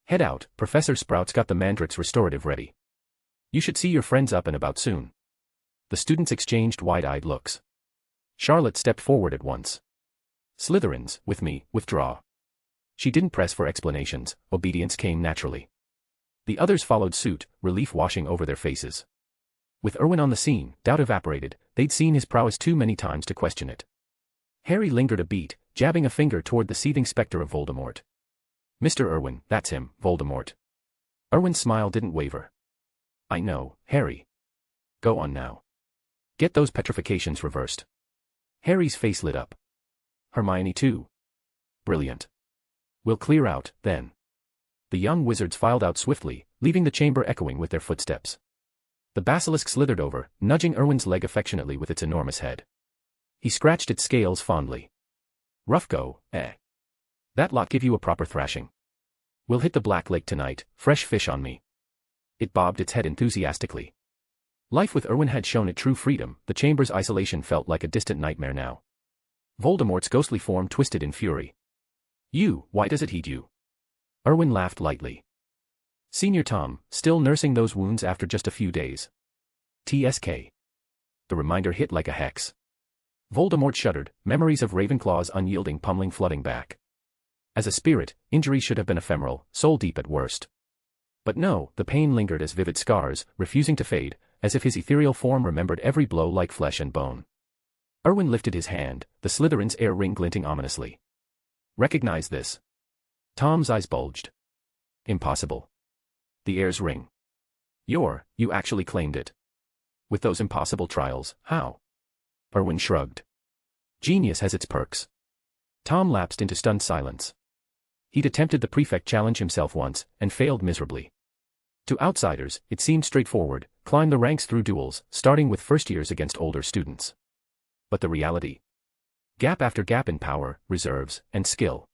Speaker 3: Head out, Professor Sprout's got the Mandrake's restorative ready. You should see your friends up and about soon. The students exchanged wide-eyed looks. Charlotte stepped forward at once. Slytherins, with me, withdraw. She didn't press for explanations, obedience came naturally. The others followed suit, relief washing over their faces. With Erwin on the scene, doubt evaporated, they'd seen his prowess too many times to question it. Harry lingered a beat, jabbing a finger toward the seething specter of Voldemort. Mr. Erwin, that's him, Voldemort. Erwin's smile didn't waver. I know, Harry. Go on now. Get those petrifications reversed. Harry's face lit up. Hermione too. Brilliant. We'll clear out, then. The young wizards filed out swiftly, leaving the chamber echoing with their footsteps. The basilisk slithered over, nudging Erwin's leg affectionately with its enormous head. He scratched its scales fondly. Rough go, eh? That lot give you a proper thrashing. We'll hit the Black Lake tonight, fresh fish on me. It bobbed its head enthusiastically. Life with Erwin had shown it true freedom, the chamber's isolation felt like a distant nightmare now. Voldemort's ghostly form twisted in fury. Why does it heed you? Erwin laughed lightly. Senior Tom, still nursing those wounds after just a few days. TSK. The reminder hit like a hex. Voldemort shuddered, memories of Ravenclaw's unyielding pummeling flooding back. As a spirit, injury should have been ephemeral, soul-deep at worst. But no, the pain lingered as vivid scars, refusing to fade, as if his ethereal form remembered every blow like flesh and bone. Erwin lifted his hand, the Slytherin's air ring glinting ominously. Recognize this. Tom's eyes bulged. Impossible. The air's ring. You actually claimed it. With those impossible trials, how? Erwin shrugged. Genius has its perks. Tom lapsed into stunned silence. He'd attempted the prefect challenge himself once, and failed miserably. To outsiders, it seemed straightforward, climb the ranks through duels, starting with first years against older students. But the reality? Gap after gap in power, reserves, and skill.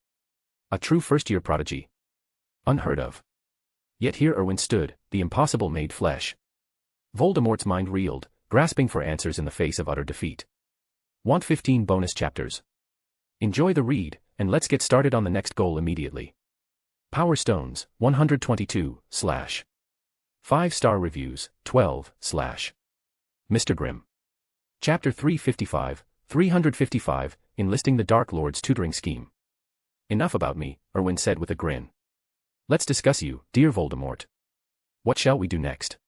Speaker 3: A true first-year prodigy. Unheard of. Yet here Erwin stood, the impossible made flesh. Voldemort's mind reeled, grasping for answers in the face of utter defeat. Want 15 bonus chapters? Enjoy the read, and let's get started on the next goal immediately. Power Stones, 122, / 5-star reviews, 12, / Mr. Grimm. Chapter 355, Enlisting the Dark Lord's tutoring scheme. Enough about me, Erwin said with a grin. Let's discuss you, dear Voldemort. What shall we do next?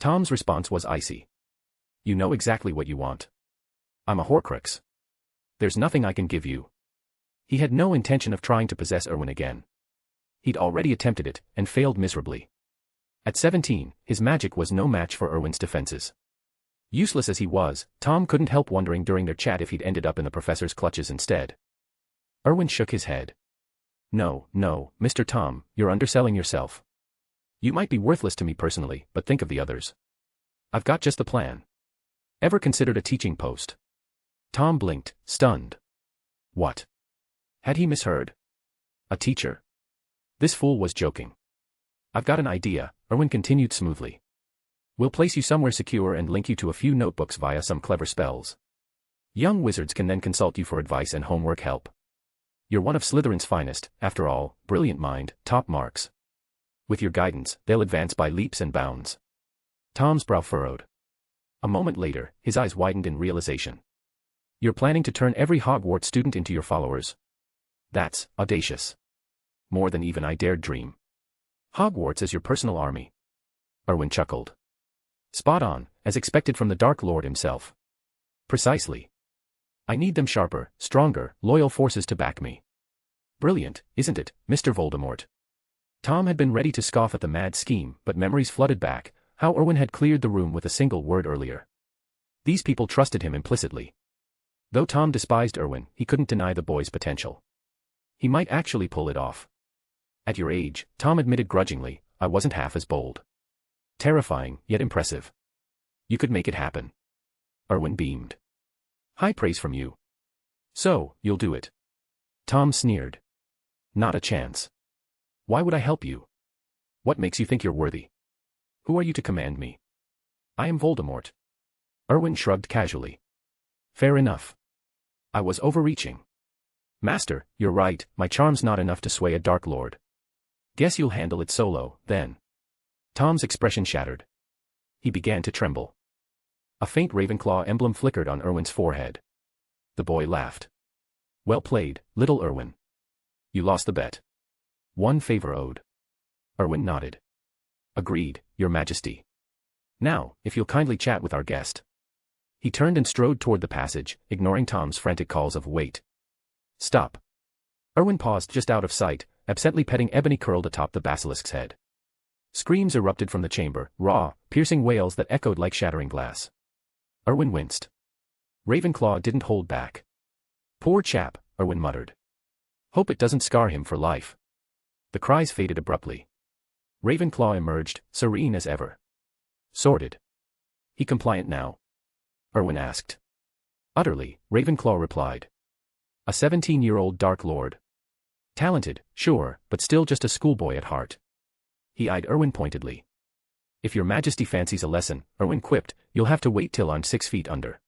Speaker 3: Tom's response was icy. You know exactly what you want. I'm a Horcrux. There's nothing I can give you. He had no intention of trying to possess Erwin again. He'd already attempted it, and failed miserably. At 17, his magic was no match for Erwin's defenses. Useless as he was, Tom couldn't help wondering during their chat if he'd ended up in the professor's clutches instead. Erwin shook his head. No, Mr. Tom, you're underselling yourself. You might be worthless to me personally, but think of the others. I've got just the plan. Ever considered a teaching post? Tom blinked, stunned. What? Had he misheard? A teacher? This fool was joking. I've got an idea, Erwin continued smoothly. We'll place you somewhere secure and link you to a few notebooks via some clever spells. Young wizards can then consult you for advice and homework help. You're one of Slytherin's finest, after all, brilliant mind, top marks. With your guidance, they'll advance by leaps and bounds. Tom's brow furrowed. A moment later, his eyes widened in realization. You're planning to turn every Hogwarts student into your followers? That's audacious. More than even I dared dream. Hogwarts as your personal army. Erwin chuckled. Spot on, as expected from the Dark Lord himself. Precisely. I need them sharper, stronger, loyal forces to back me. Brilliant, isn't it, Mr. Voldemort? Tom had been ready to scoff at the mad scheme, but memories flooded back, how Erwin had cleared the room with a single word earlier. These people trusted him implicitly. Though Tom despised Erwin, he couldn't deny the boy's potential. He might actually pull it off. At your age, Tom admitted grudgingly, I wasn't half as bold. Terrifying, yet impressive. You could make it happen. Erwin beamed. High praise from you. So, you'll do it. Tom sneered. Not a chance. Why would I help you? What makes you think you're worthy? Who are you to command me? I am Voldemort. Erwin shrugged casually. Fair enough. I was overreaching. Master, you're right, my charm's not enough to sway a Dark Lord. Guess you'll handle it solo, then. Tom's expression shattered. He began to tremble. A faint Ravenclaw emblem flickered on Erwin's forehead. The boy laughed. Well played, little Erwin. You lost the bet. One favor owed. Erwin nodded. Agreed, Your Majesty. Now, if you'll kindly chat with our guest. He turned and strode toward the passage, ignoring Tom's frantic calls of wait. Stop. Erwin paused just out of sight, absently petting ebony curled atop the basilisk's head. Screams erupted from the chamber, raw, piercing wails that echoed like shattering glass. Erwin winced. Ravenclaw didn't hold back. Poor chap, Erwin muttered. Hope it doesn't scar him for life. The cries faded abruptly. Ravenclaw emerged, serene as ever. Sordid. He compliant now? Erwin asked. Utterly, Ravenclaw replied. A 17-year-old Dark Lord. Talented, sure, but still just a schoolboy at heart. He eyed Erwin pointedly. If your Majesty fancies a lesson, Erwin quipped, you'll have to wait till I'm 6 feet under.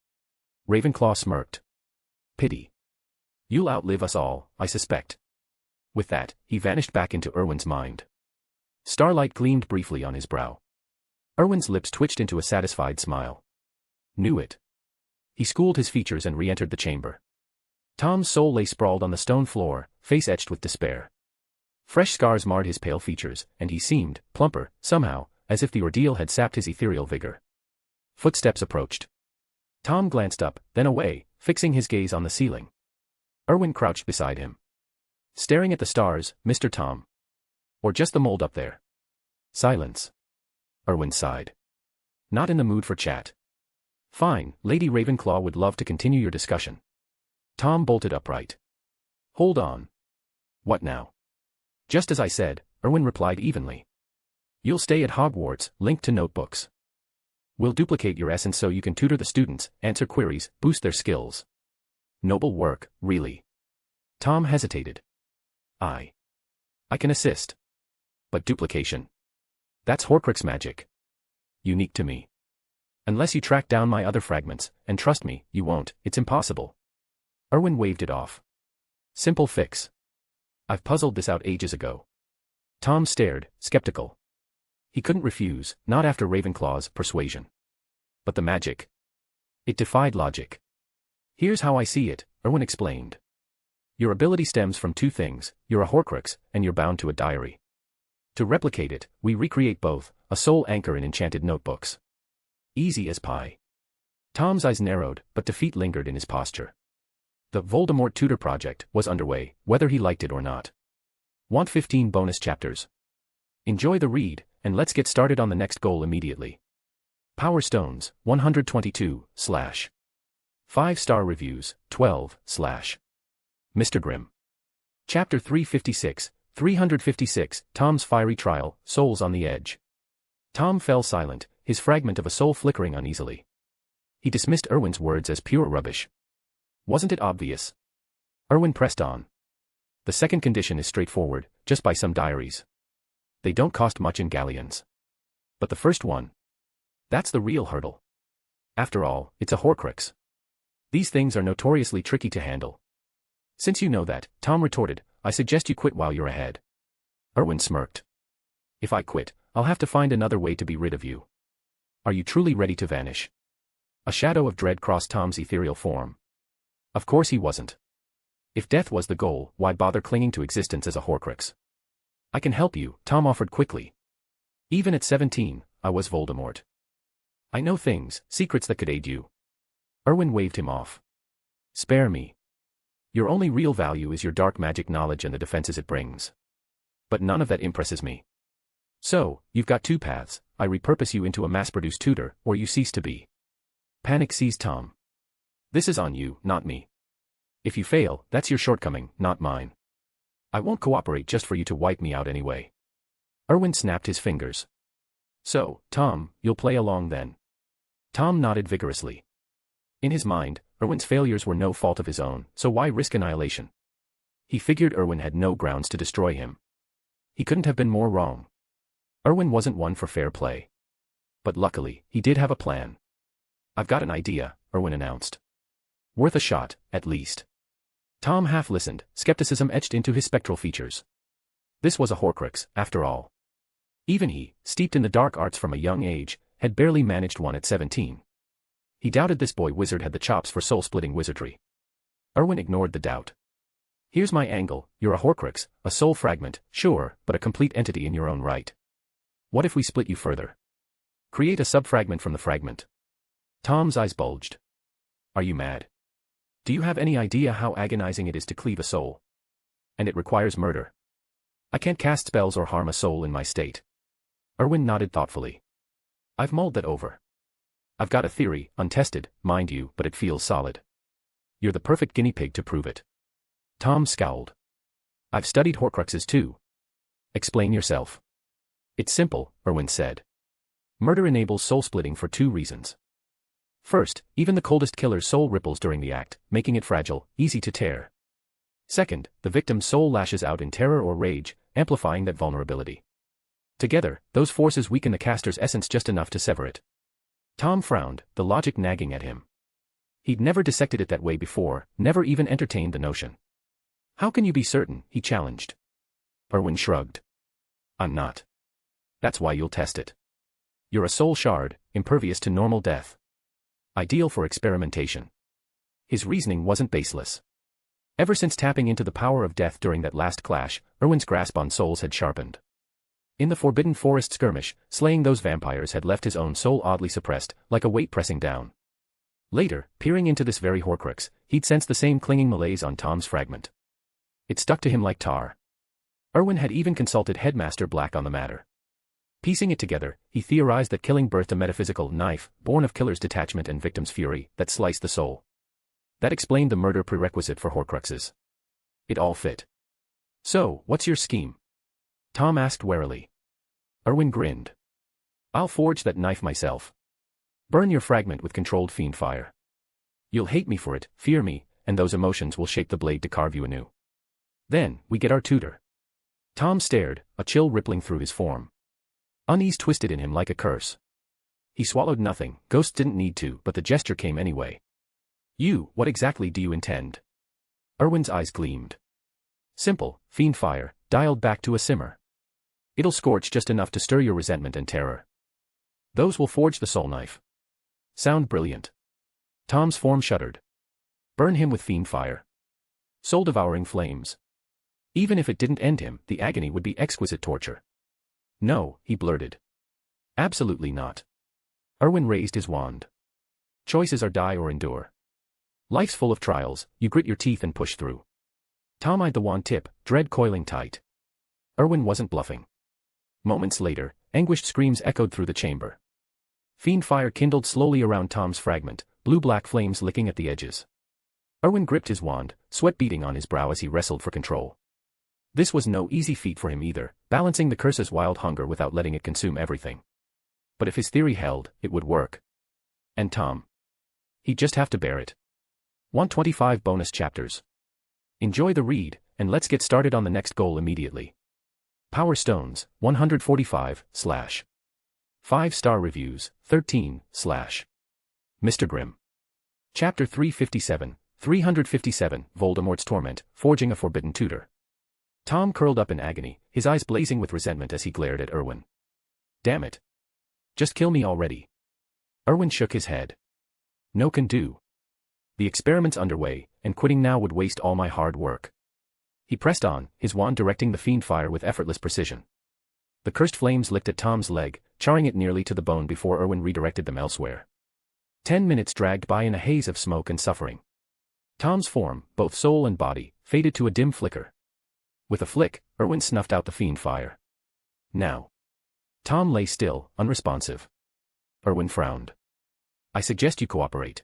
Speaker 3: Ravenclaw smirked. Pity. You'll outlive us all, I suspect. With that, he vanished back into Erwin's mind. Starlight gleamed briefly on his brow. Erwin's lips twitched into a satisfied smile. Knew it. He schooled his features and re-entered the chamber. Tom's soul lay sprawled on the stone floor, face etched with despair. Fresh scars marred his pale features, and he seemed, plumper, somehow, as if the ordeal had sapped his ethereal vigor. Footsteps approached. Tom glanced up, then away, fixing his gaze on the ceiling. Erwin crouched beside him. Staring at the stars, Mr. Tom. Or just the mold up there. Silence. Erwin sighed. Not in the mood for chat. Fine, Lady Ravenclaw would love to continue your discussion. Tom bolted upright. Hold on. What now? Just as I said, Erwin replied evenly. You'll stay at Hogwarts, linked to notebooks. We'll duplicate your essence so you can tutor the students, answer queries, boost their skills. Noble work, really. Tom hesitated. I can assist. But duplication. That's Horcrux magic. Unique to me. Unless you track down my other fragments, and trust me, you won't, it's impossible. Erwin waved it off. Simple fix. I've puzzled this out ages ago. Tom stared, skeptical. He couldn't refuse, not after Ravenclaw's persuasion. But the magic. It defied logic. Here's how I see it, Erwin explained. Your ability stems from two things, you're a Horcrux, and you're bound to a diary. To replicate it, we recreate both, a soul anchor in enchanted notebooks. Easy as pie. Tom's eyes narrowed, but defeat lingered in his posture. The Voldemort Tutor Project was underway, whether he liked it or not. Want 15 bonus chapters? Enjoy the read, and let's get started on the next goal immediately. Power Stones, 122, / 5-star reviews, 12, / Mr. Grimm. Chapter 356, Tom's Fiery Trial, Souls on the Edge. Tom fell silent, his fragment of a soul flickering uneasily. He dismissed Erwin's words as pure rubbish. Wasn't it obvious? Erwin pressed on. The second condition is straightforward, just buy some diaries. They don't cost much in galleons. But the first one. That's the real hurdle. After all, it's a Horcrux. These things are notoriously tricky to handle. Since you know that, Tom retorted, I suggest you quit while you're ahead. Erwin smirked. If I quit, I'll have to find another way to be rid of you. Are you truly ready to vanish? A shadow of dread crossed Tom's ethereal form. Of course he wasn't. If death was the goal, why bother clinging to existence as a Horcrux? I can help you, Tom offered quickly. Even at 17, I was Voldemort. I know things, secrets that could aid you. Erwin waved him off. Spare me. Your only real value is your dark magic knowledge and the defenses it brings. But none of that impresses me. So, you've got two paths, I repurpose you into a mass-produced tutor, or you cease to be. Panic seized Tom. This is on you, not me. If you fail, that's your shortcoming, not mine. I won't cooperate just for you to wipe me out anyway. Erwin snapped his fingers. So, Tom, you'll play along then. Tom nodded vigorously. In his mind, Erwin's failures were no fault of his own, so why risk annihilation? He figured Erwin had no grounds to destroy him. He couldn't have been more wrong. Erwin wasn't one for fair play. But luckily, he did have a plan. I've got an idea, Erwin announced. Worth a shot, at least. Tom half listened, skepticism etched into his spectral features. This was a Horcrux, after all. Even he, steeped in the dark arts from a young age, had barely managed one at 17. He doubted this boy wizard had the chops for soul-splitting wizardry. Erwin ignored the doubt. Here's my angle, you're a Horcrux, a soul fragment, sure, but a complete entity in your own right. What if we split you further? Create a subfragment from the fragment. Tom's eyes bulged. Are you mad? Do you have any idea how agonizing it is to cleave a soul? And it requires murder. I can't cast spells or harm a soul in my state. Erwin nodded thoughtfully. I've mulled that over. I've got a theory, untested, mind you, but it feels solid. You're the perfect guinea pig to prove it. Tom scowled. I've studied Horcruxes too. Explain yourself. It's simple, Erwin said. Murder enables soul-splitting for two reasons. First, even the coldest killer's soul ripples during the act, making it fragile, easy to tear. Second, the victim's soul lashes out in terror or rage, amplifying that vulnerability. Together, those forces weaken the caster's essence just enough to sever it. Tom frowned, the logic nagging at him. He'd never dissected it that way before, never even entertained the notion. How can you be certain, he challenged. Erwin shrugged. I'm not. That's why you'll test it. You're a soul shard, impervious to normal death. Ideal for experimentation. His reasoning wasn't baseless. Ever since tapping into the power of death during that last clash, Erwin's grasp on souls had sharpened. In the Forbidden Forest skirmish, slaying those vampires had left his own soul oddly suppressed, like a weight pressing down. Later, peering into this very Horcrux, he'd sensed the same clinging malaise on Tom's fragment. It stuck to him like tar. Erwin had even consulted Headmaster Black on the matter. Piecing it together, he theorized that killing birthed a metaphysical knife, born of killer's detachment and victim's fury, that sliced the soul. That explained the murder prerequisite for Horcruxes. It all fit. So, what's your scheme? Tom asked warily. Erwin grinned. I'll forge that knife myself. Burn your fragment with controlled fiend fire. You'll hate me for it, fear me, and those emotions will shape the blade to carve you anew. Then, we get our tutor. Tom stared, a chill rippling through his form. Unease twisted in him like a curse. He swallowed nothing, ghosts didn't need to, but the gesture came anyway. What exactly do you intend? Erwin's eyes gleamed. Simple, fiend fire, dialed back to a simmer. It'll scorch just enough to stir your resentment and terror. Those will forge the soul knife. Sound brilliant. Tom's form shuddered. Burn him with fiend fire. Soul-devouring flames. Even if it didn't end him, the agony would be exquisite torture. No, he blurted. Absolutely not. Erwin raised his wand. Choices are die or endure. Life's full of trials, you grit your teeth and push through. Tom eyed the wand tip, dread coiling tight. Erwin wasn't bluffing. Moments later, anguished screams echoed through the chamber. Fiend fire kindled slowly around Tom's fragment, blue-black flames licking at the edges. Erwin gripped his wand, sweat beading on his brow as he wrestled for control. This was no easy feat for him either, balancing the curse's wild hunger without letting it consume everything. But if his theory held, it would work. And Tom. He'd just have to bear it. 125 bonus chapters. Enjoy the read, and let's get started on the next goal immediately. Power Stones, 145, / 5-star reviews, 13, / Mr. Grimm. Chapter 357, 357, Voldemort's Torment, Forging a Forbidden Tutor. Tom curled up in agony, his eyes blazing with resentment as he glared at Erwin. Damn it. Just kill me already. Erwin shook his head. No can do. The experiment's underway, and quitting now would waste all my hard work. He pressed on, his wand directing the fiend fire with effortless precision. The cursed flames licked at Tom's leg, charring it nearly to the bone before Erwin redirected them elsewhere. 10 minutes dragged by in a haze of smoke and suffering. Tom's form, both soul and body, faded to a dim flicker. With a flick, Erwin snuffed out the fiend fire. Now. Tom lay still, unresponsive. Erwin frowned. I suggest you cooperate.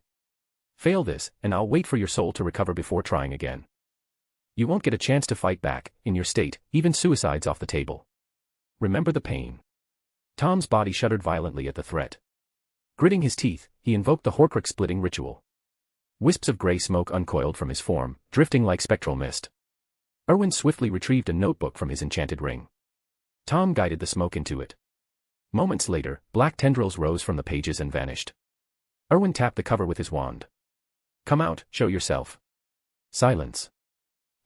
Speaker 3: Fail this, and I'll wait for your soul to recover before trying again. You won't get a chance to fight back, in your state, even suicide's off the table. Remember the pain. Tom's body shuddered violently at the threat. Gritting his teeth, he invoked the Horcrux-splitting ritual. Wisps of gray smoke uncoiled from his form, drifting like spectral mist. Erwin swiftly retrieved a notebook from his enchanted ring. Tom guided the smoke into it. Moments later, black tendrils rose from the pages and vanished. Erwin tapped the cover with his wand. Come out, show yourself. Silence.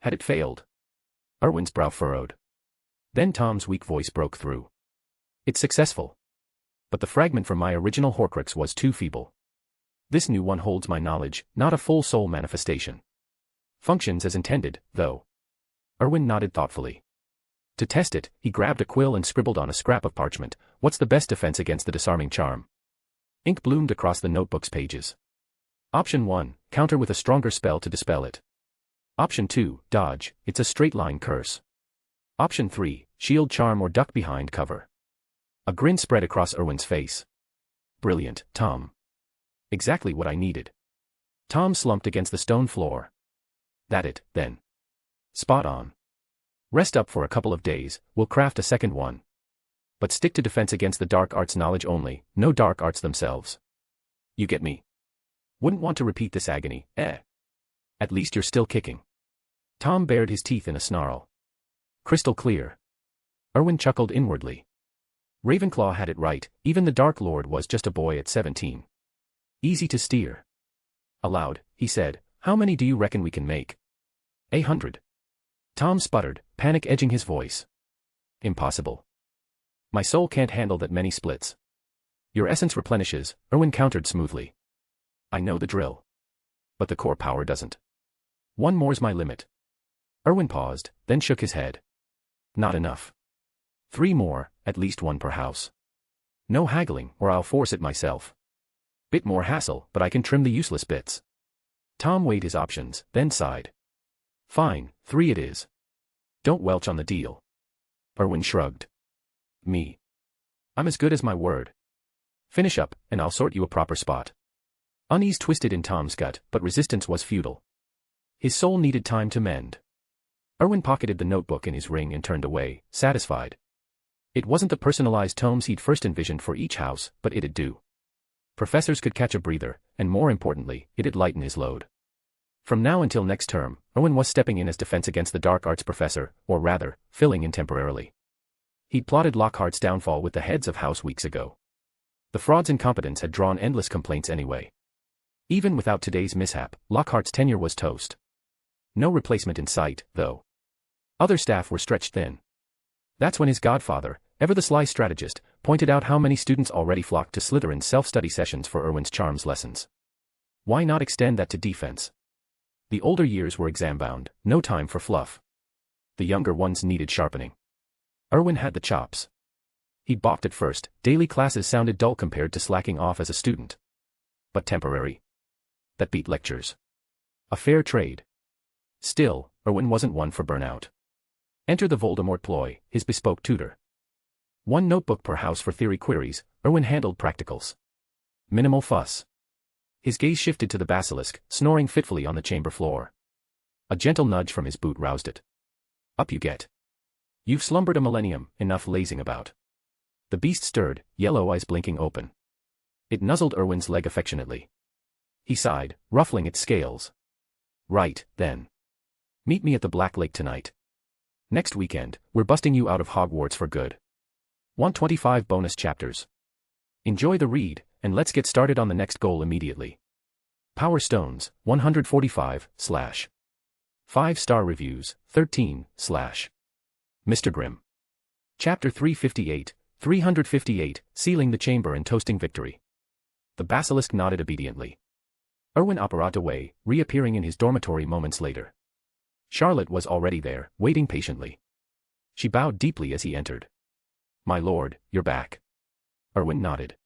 Speaker 3: Had it failed? Erwin's brow furrowed. Then Tom's weak voice broke through. It's successful. But the fragment from my original Horcrux was too feeble. This new one holds my knowledge, not a full soul manifestation. Functions as intended, though. Erwin nodded thoughtfully. To test it, he grabbed a quill and scribbled on a scrap of parchment, what's the best defense against the disarming charm? Ink bloomed across the notebook's pages. Option 1, counter with a stronger spell to dispel it. Option 2, dodge, it's a straight-line curse. Option 3, shield charm or duck behind cover. A grin spread across Erwin's face. Brilliant, Tom. Exactly what I needed. Tom slumped against the stone floor. That it, then. Spot on. Rest up for a couple of days, we'll craft a second one. But stick to defense against the dark arts knowledge only, no dark arts themselves. You get me? Wouldn't want to repeat this agony, eh? At least you're still kicking. Tom bared his teeth in a snarl. Crystal clear. Erwin chuckled inwardly. Ravenclaw had it right, even the Dark Lord was just a boy at 17. Easy to steer. Aloud, he said, how many do you reckon we can make? 100. Tom sputtered, panic edging his voice. Impossible. My soul can't handle that many splits. Your essence replenishes, Erwin countered smoothly. I know the drill. But the core power doesn't. One more's my limit. Erwin paused, then shook his head. Not enough. 3 more, at least 1 per house. No haggling, or I'll force it myself. Bit more hassle, but I can trim the useless bits. Tom weighed his options, then sighed. Fine, 3 it is. Don't welch on the deal. Erwin shrugged. Me. I'm as good as my word. Finish up, and I'll sort you a proper spot. Unease twisted in Tom's gut, but resistance was futile. His soul needed time to mend. Erwin pocketed the notebook in his ring and turned away, satisfied. It wasn't the personalized tomes he'd first envisioned for each house, but it'd do. Professors could catch a breather, and more importantly, it'd lighten his load. From now until next term, Erwin was stepping in as defense against the dark arts professor, or rather, filling in temporarily. He'd plotted Lockhart's downfall with the heads of house weeks ago. The fraud's incompetence had drawn endless complaints anyway. Even without today's mishap, Lockhart's tenure was toast. No replacement in sight, though. Other staff were stretched thin. That's when his godfather, ever the sly strategist, pointed out how many students already flocked to Slytherin's self-study sessions for Erwin's charms lessons. Why not extend that to defense? The older years were exam-bound, no time for fluff. The younger ones needed sharpening. Erwin had the chops. He'd balked at first, daily classes sounded dull compared to slacking off as a student. But temporary. That beat lectures. A fair trade. Still, Erwin wasn't one for burnout. Enter the Voldemort ploy, his bespoke tutor. 1 notebook per house for theory queries, Erwin handled practicals. Minimal fuss. His gaze shifted to the basilisk, snoring fitfully on the chamber floor. A gentle nudge from his boot roused it. Up you get. You've slumbered a millennium, enough lazing about. The beast stirred, yellow eyes blinking open. It nuzzled Erwin's leg affectionately. He sighed, ruffling its scales. Right, then. Meet me at the Black Lake tonight. Next weekend, we're busting you out of Hogwarts for good. 125 bonus chapters. Enjoy the read, and let's get started on the next goal immediately. Power Stones, 145, / 5-star reviews, 13, / Mr. Grimm. Chapter 358, 358, Sealing the Chamber and Toasting Victory. The basilisk nodded obediently. Erwin apparat away, reappearing in his dormitory moments later. Charlotte was already there, waiting patiently. She bowed deeply as he entered. "My lord, you're back." Erwin nodded.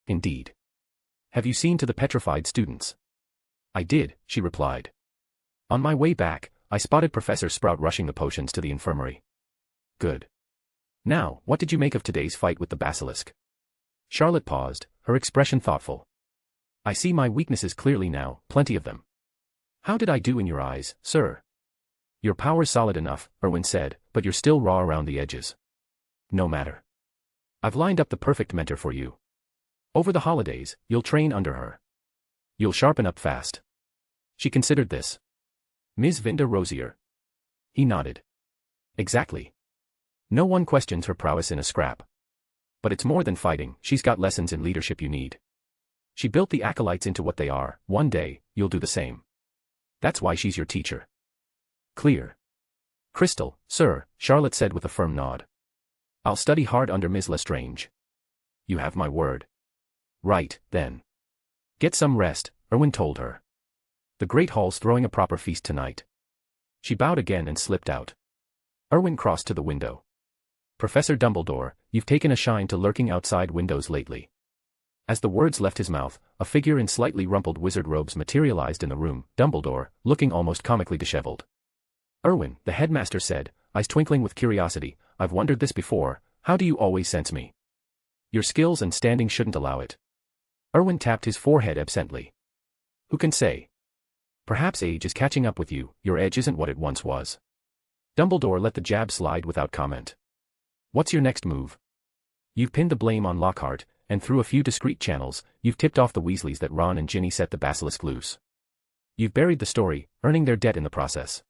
Speaker 3: "Indeed. Have you seen to the petrified students?" "I did," she replied. "On my way back, I spotted Professor Sprout rushing the potions to the infirmary." "Good. Now, what did you make of today's fight with the basilisk?" Charlotte paused, her expression thoughtful. "I see my weaknesses clearly now, plenty of them." "How did I do in your eyes, sir?" "Your power's solid enough," Erwin said, "but you're still raw around the edges." "No matter. I've lined up the perfect mentor for you. Over the holidays, you'll train under her. You'll sharpen up fast." She considered this. "Ms. Vinda Rosier?" He nodded. "Exactly. No one questions her prowess in a scrap. But it's more than fighting, she's got lessons in leadership you need. She built the acolytes into what they are, one day, you'll do the same. That's why she's your teacher." "Clear." "Crystal, sir," Charlotte said with a firm nod. "I'll study hard under Ms. Lestrange." "You have my word." "Right, then. Get some rest," Erwin told her. "The Great Hall's throwing a proper feast tonight." She bowed again and slipped out. Erwin crossed to the window. "Professor Dumbledore, you've taken a shine to lurking outside windows lately." As the words left his mouth, a figure in slightly rumpled wizard robes materialized in the room, Dumbledore, looking almost comically disheveled. "Erwin," the headmaster said, eyes twinkling with curiosity, "I've wondered this before, how do you always sense me? Your skills and standing shouldn't allow it." Erwin tapped his forehead absently. "Who can say? Perhaps age is catching up with you, your edge isn't what it once was." Dumbledore let the jab slide without comment. "What's your next move?" "You've pinned the blame on Lockhart, and through a few discreet channels, you've tipped off the Weasleys that Ron and Ginny set the basilisk loose. You've buried the story, earning their debt in the process.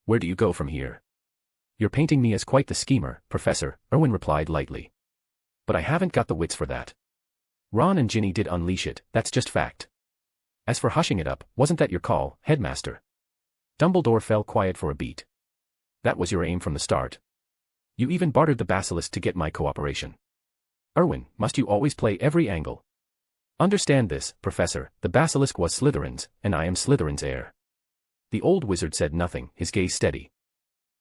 Speaker 3: Where do you go from here?" "You're painting me as quite the schemer, Professor," Erwin replied lightly. "But I haven't got the wits for that. Ron and Ginny did unleash it, that's just fact. As for hushing it up, wasn't that your call, headmaster?" Dumbledore fell quiet for a beat. "That was your aim from the start. You even bartered the basilisk to get my cooperation. Erwin, must you always play every angle? Understand this, Professor, the basilisk was Slytherin's, and I am Slytherin's heir." The old wizard said nothing, his gaze steady.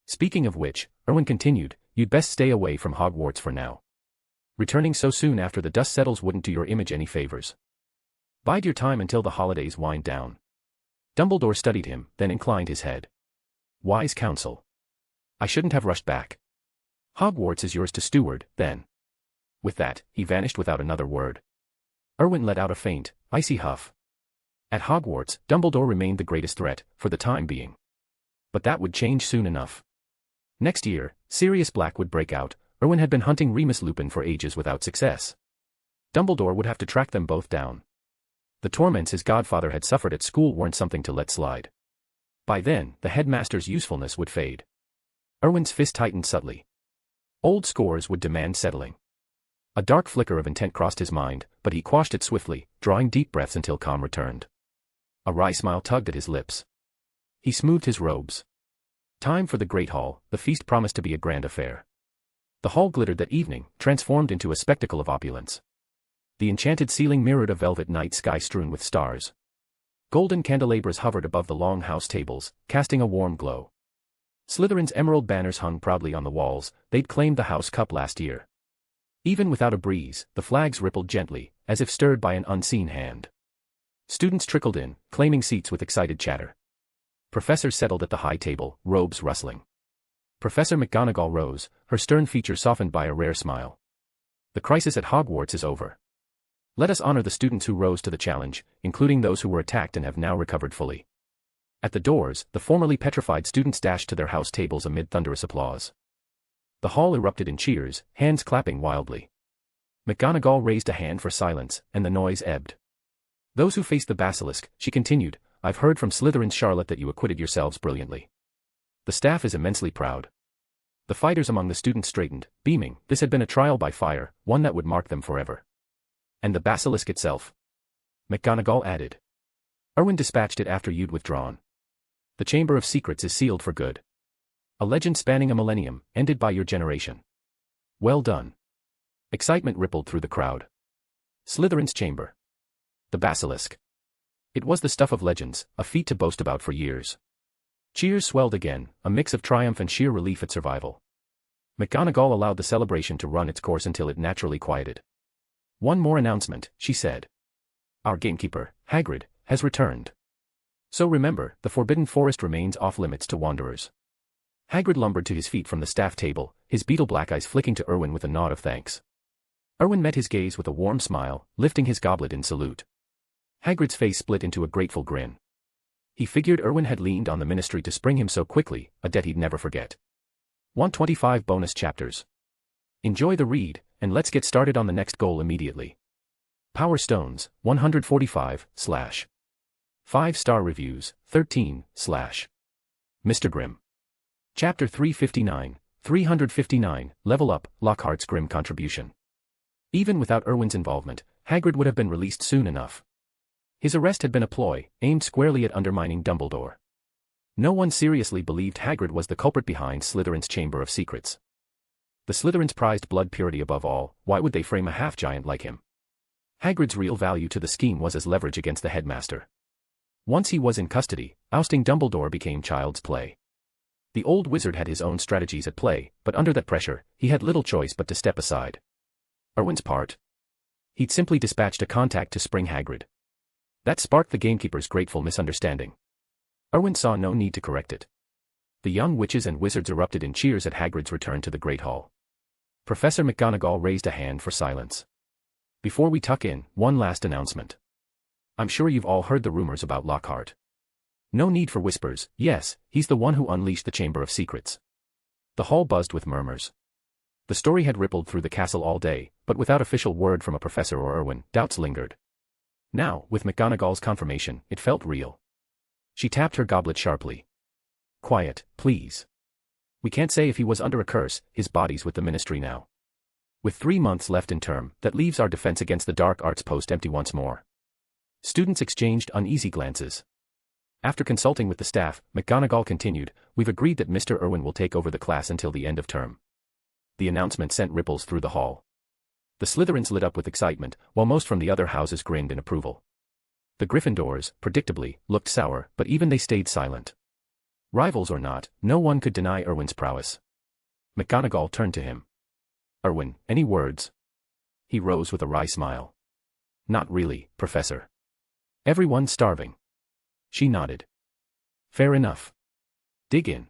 Speaker 3: "Speaking of which," Erwin continued, "you'd best stay away from Hogwarts for now. Returning so soon after the dust settles wouldn't do your image any favors. Bide your time until the holidays wind down." Dumbledore studied him, then inclined his head. "Wise counsel. I shouldn't have rushed back. Hogwarts is yours to steward, then." With that, he vanished without another word. Erwin let out a faint, icy huff. At Hogwarts, Dumbledore remained the greatest threat, for the time being. But that would change soon enough. Next year, Sirius Black would break out. Erwin had been hunting Remus Lupin for ages without success. Dumbledore would have to track them both down. The torments his godfather had suffered at school weren't something to let slide. By then, the headmaster's usefulness would fade. Erwin's fist tightened subtly. Old scores would demand settling. A dark flicker of intent crossed his mind, but he quashed it swiftly, drawing deep breaths until calm returned. A wry smile tugged at his lips. He smoothed his robes. Time for the Great Hall, the feast promised to be a grand affair. The hall glittered that evening, transformed into a spectacle of opulence. The enchanted ceiling mirrored a velvet night sky strewn with stars. Golden candelabras hovered above the long house tables, casting a warm glow. Slytherin's emerald banners hung proudly on the walls, they'd claimed the house cup last year. Even without a breeze, the flags rippled gently, as if stirred by an unseen hand. Students trickled in, claiming seats with excited chatter. Professors settled at the high table, robes rustling. Professor McGonagall rose, her stern features softened by a rare smile. "The crisis at Hogwarts is over. Let us honor the students who rose to the challenge, including those who were attacked and have now recovered fully." At the doors, the formerly petrified students dashed to their house tables amid thunderous applause. The hall erupted in cheers, hands clapping wildly. McGonagall raised a hand for silence, and the noise ebbed. "Those who faced the basilisk," she continued, "I've heard from Slytherin's Charlotte that you acquitted yourselves brilliantly. The staff is immensely proud. The fighters among the students straightened, beaming. This had been a trial by fire, one that would mark them forever. And the basilisk itself? McGonagall added. Erwin dispatched it after you'd withdrawn. The Chamber of Secrets is sealed for good. A legend spanning a millennium, ended by your generation. Well done. Excitement rippled through the crowd. Slytherin's chamber. The basilisk. It was the stuff of legends, a feat to boast about for years. Cheers swelled again, a mix of triumph and sheer relief at survival. McGonagall allowed the celebration to run its course until it naturally quieted. One more announcement, she said. Our gamekeeper, Hagrid, has returned. So remember, the Forbidden Forest remains off-limits to wanderers. Hagrid lumbered to his feet from the staff table, his beetle-black eyes flicking to Erwin with a nod of thanks. Erwin met his gaze with a warm smile, lifting his goblet in salute. Hagrid's face split into a grateful grin. He figured Erwin had leaned on the ministry to spring him so quickly, a debt he'd never forget. 125 bonus chapters. Enjoy the read, and let's get started on the next goal immediately. Power Stones, 145, / 5-star reviews, 13, / Mr. Grimm. Chapter 359, 359, Level Up, Lockhart's Grimm Contribution. Even without Erwin's involvement, Hagrid would have been released soon enough. His arrest had been a ploy, aimed squarely at undermining Dumbledore. No one seriously believed Hagrid was the culprit behind Slytherin's Chamber of Secrets. The Slytherins prized blood purity above all, why would they frame a half-giant like him? Hagrid's real value to the scheme was as leverage against the headmaster. Once he was in custody, ousting Dumbledore became child's play. The old wizard had his own strategies at play, but under that pressure, he had little choice but to step aside. Erwin's part? He'd simply dispatched a contact to spring Hagrid. That sparked the gamekeeper's grateful misunderstanding. Erwin saw no need to correct it. The young witches and wizards erupted in cheers at Hagrid's return to the Great Hall. Professor McGonagall raised a hand for silence. Before we tuck in, one last announcement. I'm sure you've all heard the rumors about Lockhart. No need for whispers, yes, he's the one who unleashed the Chamber of Secrets. The hall buzzed with murmurs. The story had rippled through the castle all day, but without official word from a professor or Erwin, doubts lingered. Now, with McGonagall's confirmation, it felt real. She tapped her goblet sharply. Quiet, please. We can't say if he was under a curse, his body's with the ministry now. With 3 months left in term, that leaves our defense against the dark arts post empty once more. Students exchanged uneasy glances. After consulting with the staff, McGonagall continued, we've agreed that Mr. Erwin will take over the class until the end of term. The announcement sent ripples through the hall. The Slytherins lit up with excitement, while most from the other houses grinned in approval. The Gryffindors, predictably, looked sour, but even they stayed silent. Rivals or not, no one could deny Erwin's prowess. McGonagall turned to him. Erwin, any words? He rose with a wry smile. Not really, Professor. Everyone's starving. She nodded. Fair enough. Dig in.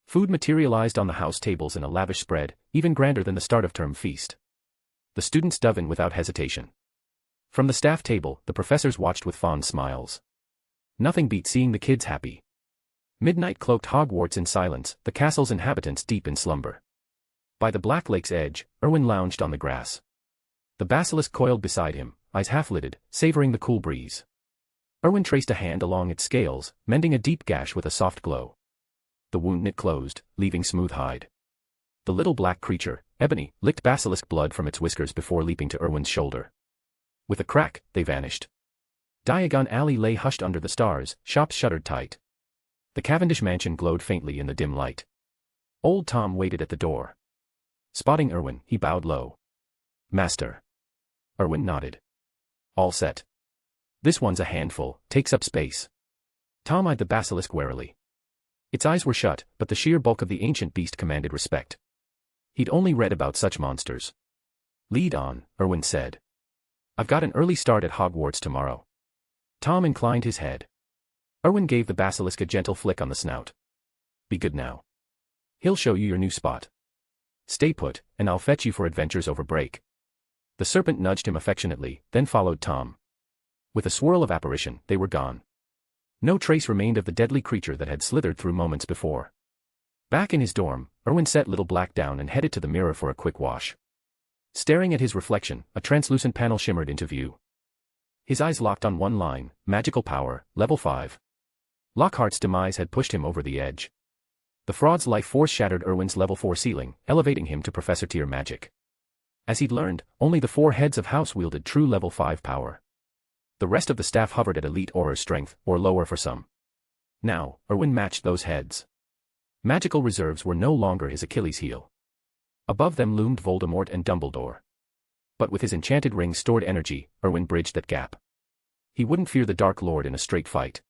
Speaker 3: Food materialized on the house tables in a lavish spread, even grander than the start-of-term feast. The students dove in without hesitation. From the staff table, the professors watched with fond smiles. Nothing beat seeing the kids happy. Midnight cloaked Hogwarts in silence, the castle's inhabitants deep in slumber. By the Black Lake's edge, Erwin lounged on the grass. The basilisk coiled beside him, eyes half-lidded, savoring the cool breeze. Erwin traced a hand along its scales, mending a deep gash with a soft glow. The wound knit closed, leaving smooth hide. The little black creature, Ebony, licked basilisk blood from its whiskers before leaping to Erwin's shoulder. With a crack, they vanished. Diagon Alley lay hushed under the stars, shops shuttered tight. The Cavendish mansion glowed faintly in the dim light. Old Tom waited at the door. Spotting Erwin, he bowed low. Master. Erwin nodded. All set. This one's a handful, takes up space. Tom eyed the basilisk warily. Its eyes were shut, but the sheer bulk of the ancient beast commanded respect. He'd only read about such monsters. Lead on, Erwin said. I've got an early start at Hogwarts tomorrow. Tom inclined his head. Erwin gave the basilisk a gentle flick on the snout. Be good now. He'll show you your new spot. Stay put, and I'll fetch you for adventures over break. The serpent nudged him affectionately, then followed Tom. With a swirl of apparition, they were gone. No trace remained of the deadly creature that had slithered through moments before. Back in his dorm, Erwin set Little Black down and headed to the mirror for a quick wash. Staring at his reflection, a translucent panel shimmered into view. His eyes locked on one line, magical power, level 5. Lockhart's demise had pushed him over the edge. The fraud's life force shattered Erwin's level 4 ceiling, elevating him to professor tier magic. As he'd learned, only the 4 heads of house wielded true level 5 power. The rest of the staff hovered at elite aura strength, or lower for some. Now, Erwin matched those heads. Magical reserves were no longer his Achilles heel. Above them loomed Voldemort and Dumbledore. But with his enchanted ring stored energy, Erwin bridged that gap. He wouldn't fear the Dark Lord in a straight fight.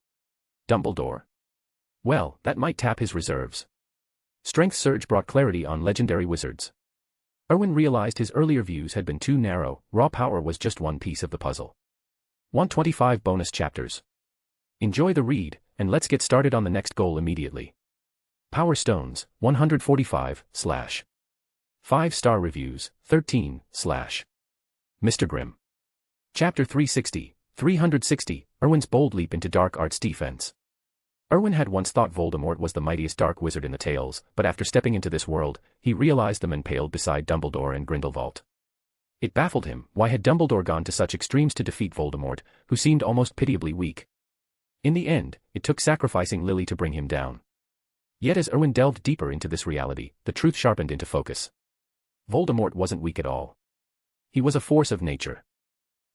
Speaker 3: Dumbledore? Well, that might tap his reserves. Strength surge brought clarity on legendary wizards. Erwin realized his earlier views had been too narrow, raw power was just one piece of the puzzle. 125 bonus chapters. Enjoy the read, and let's get started on the next goal immediately. Power Stones, 145, / 5-star reviews, 13, / Mr. Grimm. Chapter 360, 360, Erwin's bold leap into dark arts defense. Erwin had once thought Voldemort was the mightiest dark wizard in the tales, but after stepping into this world, he realized them impaled beside Dumbledore and Grindelwald. It baffled him, why had Dumbledore gone to such extremes to defeat Voldemort, who seemed almost pitiably weak? In the end, it took sacrificing Lily to bring him down. Yet as Erwin delved deeper into this reality, the truth sharpened into focus. Voldemort wasn't weak at all. He was a force of nature.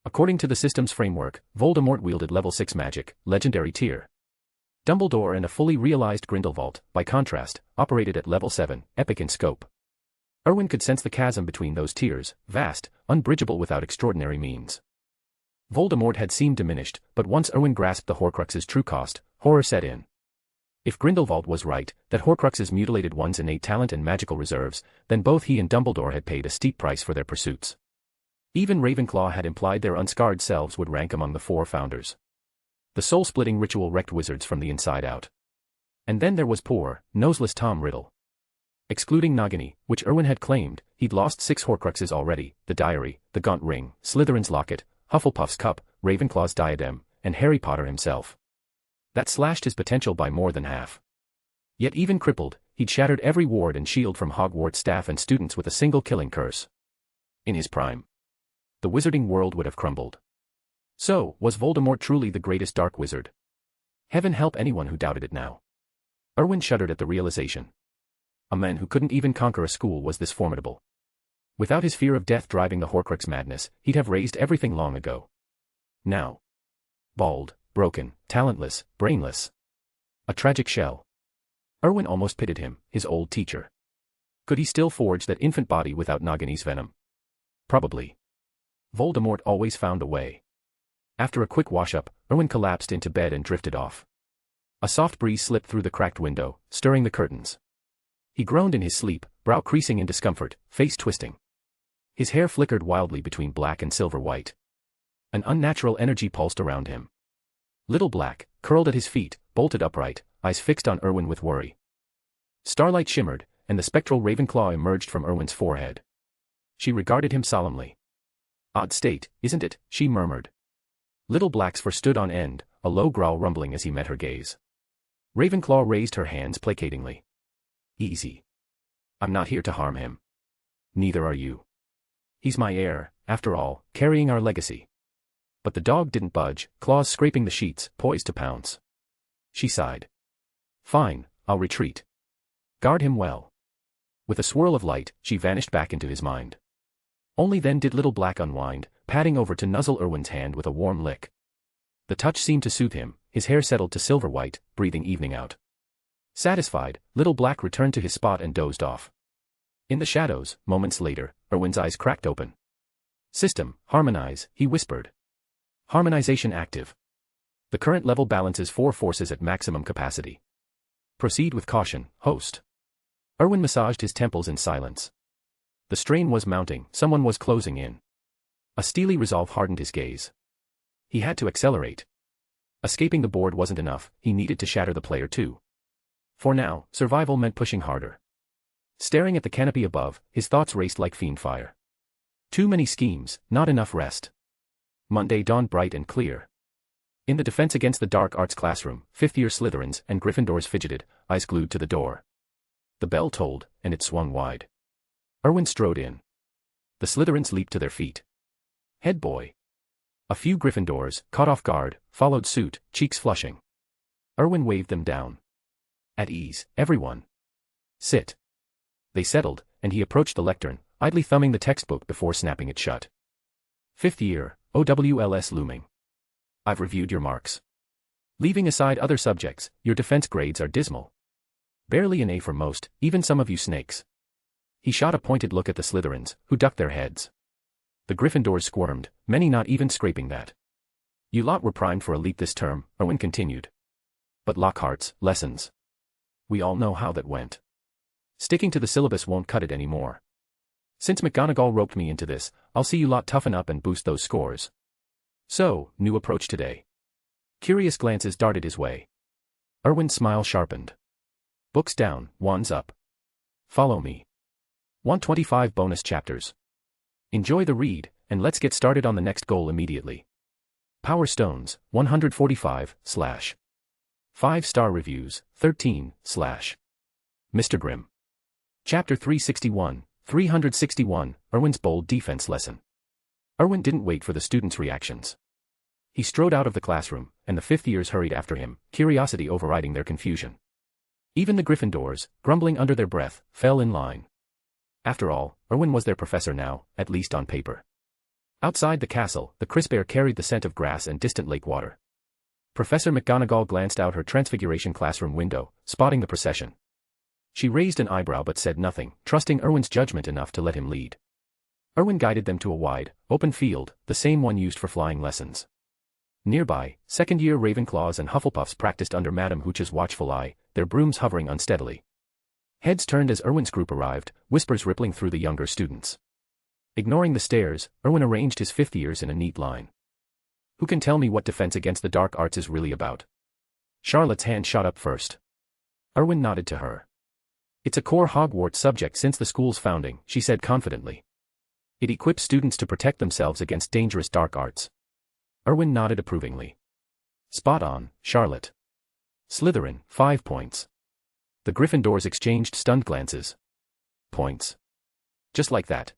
Speaker 3: According to the system's framework, Voldemort wielded level 6 magic, legendary tier. Dumbledore and a fully realized Grindelwald, by contrast, operated at level 7, epic in scope. Erwin could sense the chasm between those tiers, vast, unbridgeable without extraordinary means. Voldemort had seemed diminished, but once Erwin grasped the Horcrux's true cost, horror set in. If Grindelwald was right, that Horcruxes mutilated one's innate talent and magical reserves, then both he and Dumbledore had paid a steep price for their pursuits. Even Ravenclaw had implied their unscarred selves would rank among the 4 founders. The soul-splitting ritual wrecked wizards from the inside out. And then there was poor, noseless Tom Riddle. Excluding Nagini, which Erwin had claimed, he'd lost 6 Horcruxes already, the diary, the gaunt ring, Slytherin's locket, Hufflepuff's cup, Ravenclaw's diadem, and Harry Potter himself. That slashed his potential by more than half. Yet even crippled, he'd shattered every ward and shield from Hogwarts staff and students with a single killing curse. In his prime, the wizarding world would have crumbled. So, was Voldemort truly the greatest dark wizard? Heaven help anyone who doubted it now. Erwin shuddered at the realization. A man who couldn't even conquer a school was this formidable. Without his fear of death driving the Horcrux madness, he'd have raised everything long ago. Now. Bald, broken, talentless, brainless. A tragic shell. Erwin almost pitied him, his old teacher. Could he still forge that infant body without Nagini's venom? Probably. Voldemort always found a way. After a quick wash-up, Erwin collapsed into bed and drifted off. A soft breeze slipped through the cracked window, stirring the curtains. He groaned in his sleep, brow creasing in discomfort, face twisting. His hair flickered wildly between black and silver white. An unnatural energy pulsed around him. Little Black, curled at his feet, bolted upright, eyes fixed on Erwin with worry. Starlight shimmered, and the spectral Ravenclaw emerged from Erwin's forehead. She regarded him solemnly. Odd state, isn't it? She murmured. Little Black's fur stood on end, a low growl rumbling as he met her gaze. Ravenclaw raised her hands placatingly. Easy. I'm not here to harm him. Neither are you. He's my heir, after all, carrying our legacy. But the dog didn't budge, claws scraping the sheets, poised to pounce. She sighed. Fine, I'll retreat. Guard him well. With a swirl of light, she vanished back into his mind. Only then did Little Black unwind, padding over to nuzzle Erwin's hand with a warm lick. The touch seemed to soothe him, his hair settled to silver white, breathing evening out. Satisfied, Little Black returned to his spot and dozed off. In the shadows, moments later, Erwin's eyes cracked open. System, harmonize, he whispered. Harmonization active. The current level balances 4 forces at maximum capacity. Proceed with caution, host. Erwin massaged his temples in silence. The strain was mounting, someone was closing in. A steely resolve hardened his gaze. He had to accelerate. Escaping the board wasn't enough, he needed to shatter the player too. For now, survival meant pushing harder. Staring at the canopy above, his thoughts raced like fiend fire. Too many schemes, not enough rest. Monday dawned bright and clear. In the Defense Against the Dark Arts classroom, 5th-year Slytherins and Gryffindors fidgeted, eyes glued to the door. The bell tolled, and it swung wide. Erwin strode in. The Slytherins leaped to their feet. Head boy. A few Gryffindors, caught off guard, followed suit, cheeks flushing. Erwin waved them down. At ease, everyone. Sit. They settled, and he approached the lectern, idly thumbing the textbook before snapping it shut. 5th year, OWLS looming. I've reviewed your marks. Leaving aside other subjects, your defense grades are dismal. Barely an A for most, even some of you snakes. He shot a pointed look at the Slytherins, who ducked their heads. The Gryffindors squirmed, many not even scraping that. You lot were primed for a leap this term, Erwin continued. But Lockhart's lessons. We all know how that went. Sticking to the syllabus won't cut it anymore. Since McGonagall roped me into this, I'll see you lot toughen up and boost those scores. So, new approach today. Curious glances darted his way. Erwin's smile sharpened. Books down, wands up. Follow me. 125 bonus chapters. Enjoy the read, and let's get started on the next goal immediately. Power Stones, 145, / 5-star reviews, 13, / Mr. Grimm. Chapter 361, Erwin's bold defense lesson. Erwin didn't wait for the students' reactions. He strode out of the classroom, and the 5th years hurried after him, curiosity overriding their confusion. Even the Gryffindors, grumbling under their breath, fell in line. After all, Erwin was their professor now, at least on paper. Outside the castle, the crisp air carried the scent of grass and distant lake water. Professor McGonagall glanced out her Transfiguration classroom window, spotting the procession. She raised an eyebrow but said nothing, trusting Erwin's judgment enough to let him lead. Erwin guided them to a wide, open field, the same one used for flying lessons. Nearby, second-year Ravenclaws and Hufflepuffs practiced under Madame Hooch's watchful eye, their brooms hovering unsteadily. Heads turned as Erwin's group arrived, whispers rippling through the younger students. Ignoring the stares, Erwin arranged his 5th years in a neat line. Who can tell me what defense against the dark arts is really about? Charlotte's hand shot up first. Erwin nodded to her. It's a core Hogwarts subject since the school's founding, she said confidently. It equips students to protect themselves against dangerous dark arts. Erwin nodded approvingly. Spot on, Charlotte. Slytherin, 5 points. The Gryffindors exchanged stunned glances. Points. Just like that.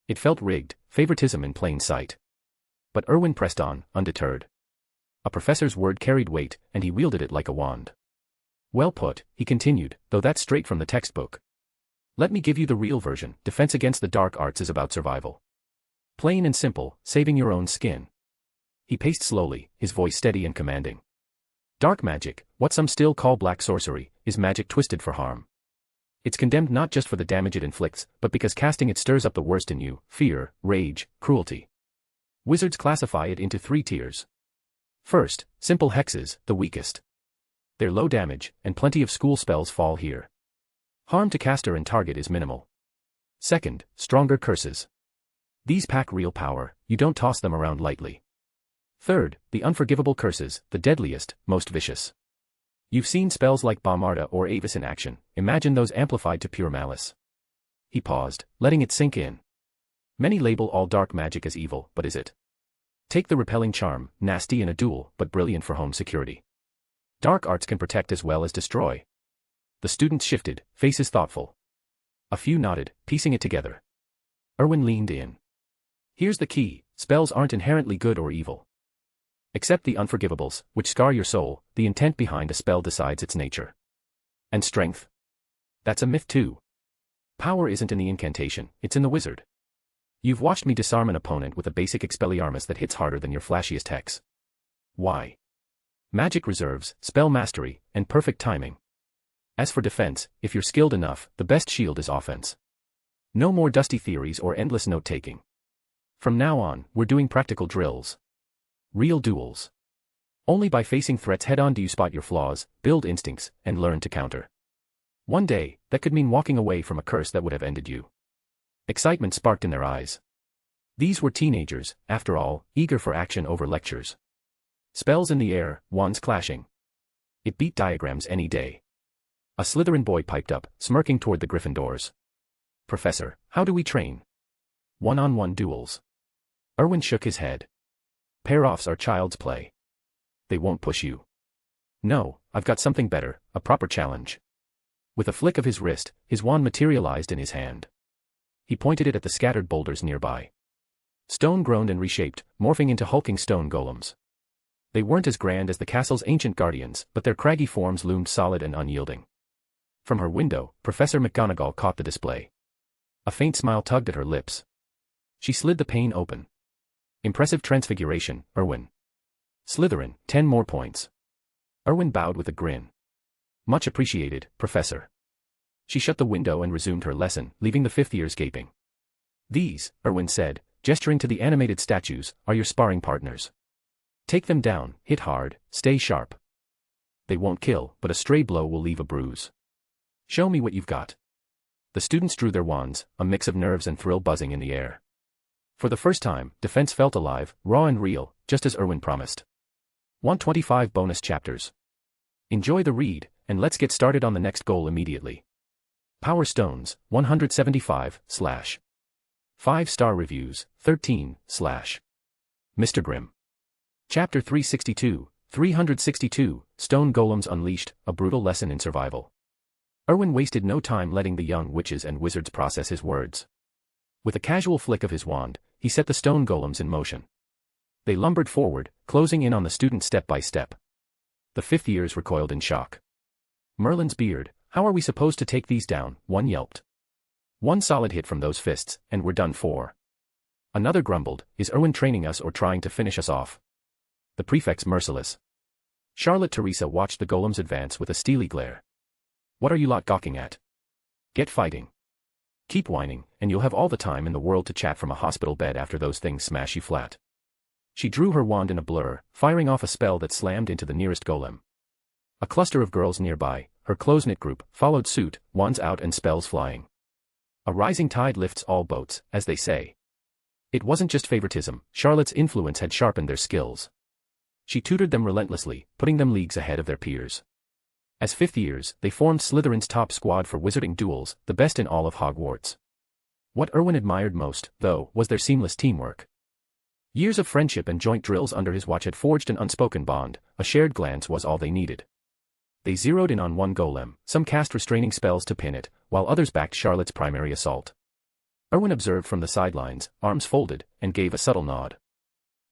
Speaker 3: It felt rigged, favoritism in plain sight. But Erwin pressed on, undeterred. A professor's word carried weight, and he wielded it like a wand. Well put, he continued, though that's straight from the textbook. Let me give you the real version. Defense against the dark arts is about survival. Plain and simple, saving your own skin. He paced slowly, his voice steady and commanding. Dark magic, what some still call black sorcery, is magic twisted for harm. It's condemned not just for the damage it inflicts, but because casting it stirs up the worst in you: fear, rage, cruelty. Wizards classify it into 3 tiers. First, simple hexes, the weakest. They're low damage, and plenty of school spells fall here. Harm to caster and target is minimal. Second, stronger curses. These pack real power, you don't toss them around lightly. Third, the unforgivable curses, the deadliest, most vicious. You've seen spells like Bombarda or Avis in action, imagine those amplified to pure malice. He paused, letting it sink in. Many label all dark magic as evil, but is it? Take the repelling charm, nasty in a duel, but brilliant for home security. Dark arts can protect as well as destroy. The students shifted, faces thoughtful. A few nodded, piecing it together. Erwin leaned in. Here's the key: spells aren't inherently good or evil. Except the unforgivables, which scar your soul, the intent behind a spell decides its nature. And strength? That's a myth too. Power isn't in the incantation, it's in the wizard. You've watched me disarm an opponent with a basic Expelliarmus that hits harder than your flashiest hex. Why? Magic reserves, spell mastery, and perfect timing. As for defense, if you're skilled enough, the best shield is offense. No more dusty theories or endless note-taking. From now on, we're doing practical drills. Real duels. Only by facing threats head-on do you spot your flaws, build instincts, and learn to counter. One day, that could mean walking away from a curse that would have ended you. Excitement sparked in their eyes. These were teenagers, after all, eager for action over lectures. Spells in the air, wands clashing. It beat diagrams any day. A Slytherin boy piped up, smirking toward the Gryffindors. Professor, how do we train? One-on-one duels. Erwin shook his head. Pair-offs are child's play. They won't push you. No, I've got something better, a proper challenge. With a flick of his wrist, his wand materialized in his hand. He pointed it at the scattered boulders nearby. Stone groaned and reshaped, morphing into hulking stone golems. They weren't as grand as the castle's ancient guardians, but their craggy forms loomed solid and unyielding. From her window, Professor McGonagall caught the display. A faint smile tugged at her lips. She slid the pane open. Impressive transfiguration, Erwin. Slytherin, 10 more points. Erwin bowed with a grin. Much appreciated, Professor. She shut the window and resumed her lesson, leaving the fifth years gaping. These, Erwin said, gesturing to the animated statues, are your sparring partners. Take them down, hit hard, stay sharp. They won't kill, but a stray blow will leave a bruise. Show me what you've got. The students drew their wands, a mix of nerves and thrill buzzing in the air. For the first time, defense felt alive, raw and real, just as Erwin promised. 125 bonus chapters. Enjoy the read, and let's get started on the next goal immediately. Power Stones, 175, / 5-star reviews, 13, / Mr. Grimm. Chapter 362, Stone Golems Unleashed, a brutal lesson in survival. Erwin wasted no time letting the young witches and wizards process his words. With a casual flick of his wand, he set the stone golems in motion. They lumbered forward, closing in on the student step by step. The fifth years recoiled in shock. Merlin's beard, how are we supposed to take these down? One yelped. One solid hit from those fists, and we're done for. Another grumbled, is Erwin training us or trying to finish us off? The prefect's merciless. Charlotte Teresa watched the golems advance with a steely glare. What are you lot gawking at? Get fighting. Keep whining, and you'll have all the time in the world to chat from a hospital bed after those things smash you flat. She drew her wand in a blur, firing off a spell that slammed into the nearest golem. A cluster of girls nearby, her close-knit group, followed suit, wands out and spells flying. A rising tide lifts all boats, as they say. It wasn't just favoritism, Charlotte's influence had sharpened their skills. She tutored them relentlessly, putting them leagues ahead of their peers. As fifth years, they formed Slytherin's top squad for wizarding duels, the best in all of Hogwarts. What Erwin admired most, though, was their seamless teamwork. Years of friendship and joint drills under his watch had forged an unspoken bond, a shared glance was all they needed. They zeroed in on one golem, some cast restraining spells to pin it, while others backed Charlotte's primary assault. Erwin observed from the sidelines, arms folded, and gave a subtle nod.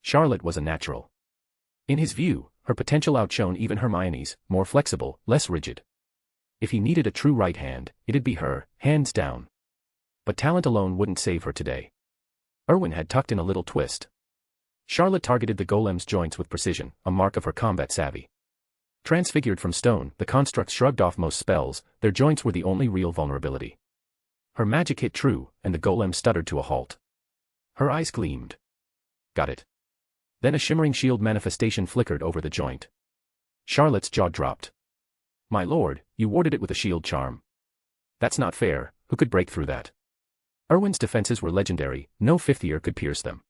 Speaker 3: Charlotte was a natural. In his view, her potential outshone even Hermione's, more flexible, less rigid. If he needed a true right hand, it'd be her, hands down. But talent alone wouldn't save her today. Erwin had tucked in a little twist. Charlotte targeted the golem's joints with precision, a mark of her combat savvy. Transfigured from stone, the constructs shrugged off most spells, their joints were the only real vulnerability. Her magic hit true, and the golem stuttered to a halt. Her eyes gleamed. Got it. Then a shimmering shield manifestation flickered over the joint. Charlotte's jaw dropped. My lord, you warded it with a shield charm. That's not fair, who could break through that? Erwin's defenses were legendary, no fifth year could pierce them.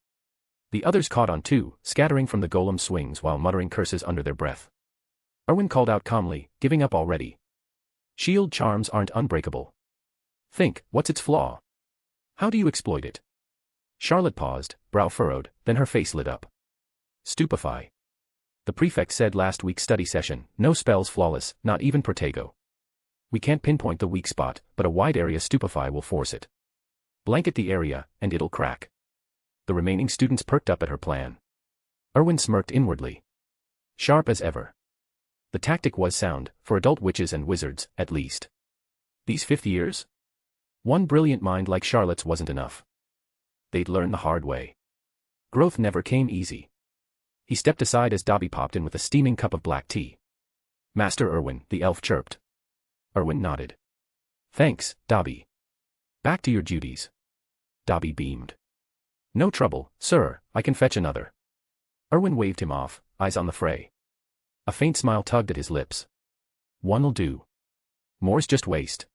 Speaker 3: The others caught on too, scattering from the golem's swings while muttering curses under their breath. Erwin called out calmly, giving up already. Shield charms aren't unbreakable. Think, what's its flaw? How do you exploit it? Charlotte paused, brow furrowed, then her face lit up. Stupefy. The prefect said last week's study session, no spells flawless, not even Protego. We can't pinpoint the weak spot, but a wide area stupefy will force it. Blanket the area, and it'll crack. The remaining students perked up at her plan. Erwin smirked inwardly. Sharp as ever. The tactic was sound, for adult witches and wizards, at least. These fifth years? One brilliant mind like Charlotte's wasn't enough. They'd learn the hard way. Growth never came easy. He stepped aside as Dobby popped in with a steaming cup of black tea. Master Erwin, the elf chirped. Erwin nodded. Thanks, Dobby. Back to your duties. Dobby beamed. No trouble, sir, I can fetch another. Erwin waved him off, eyes on the fray. A faint smile tugged at his lips. One'll do. More's just waste.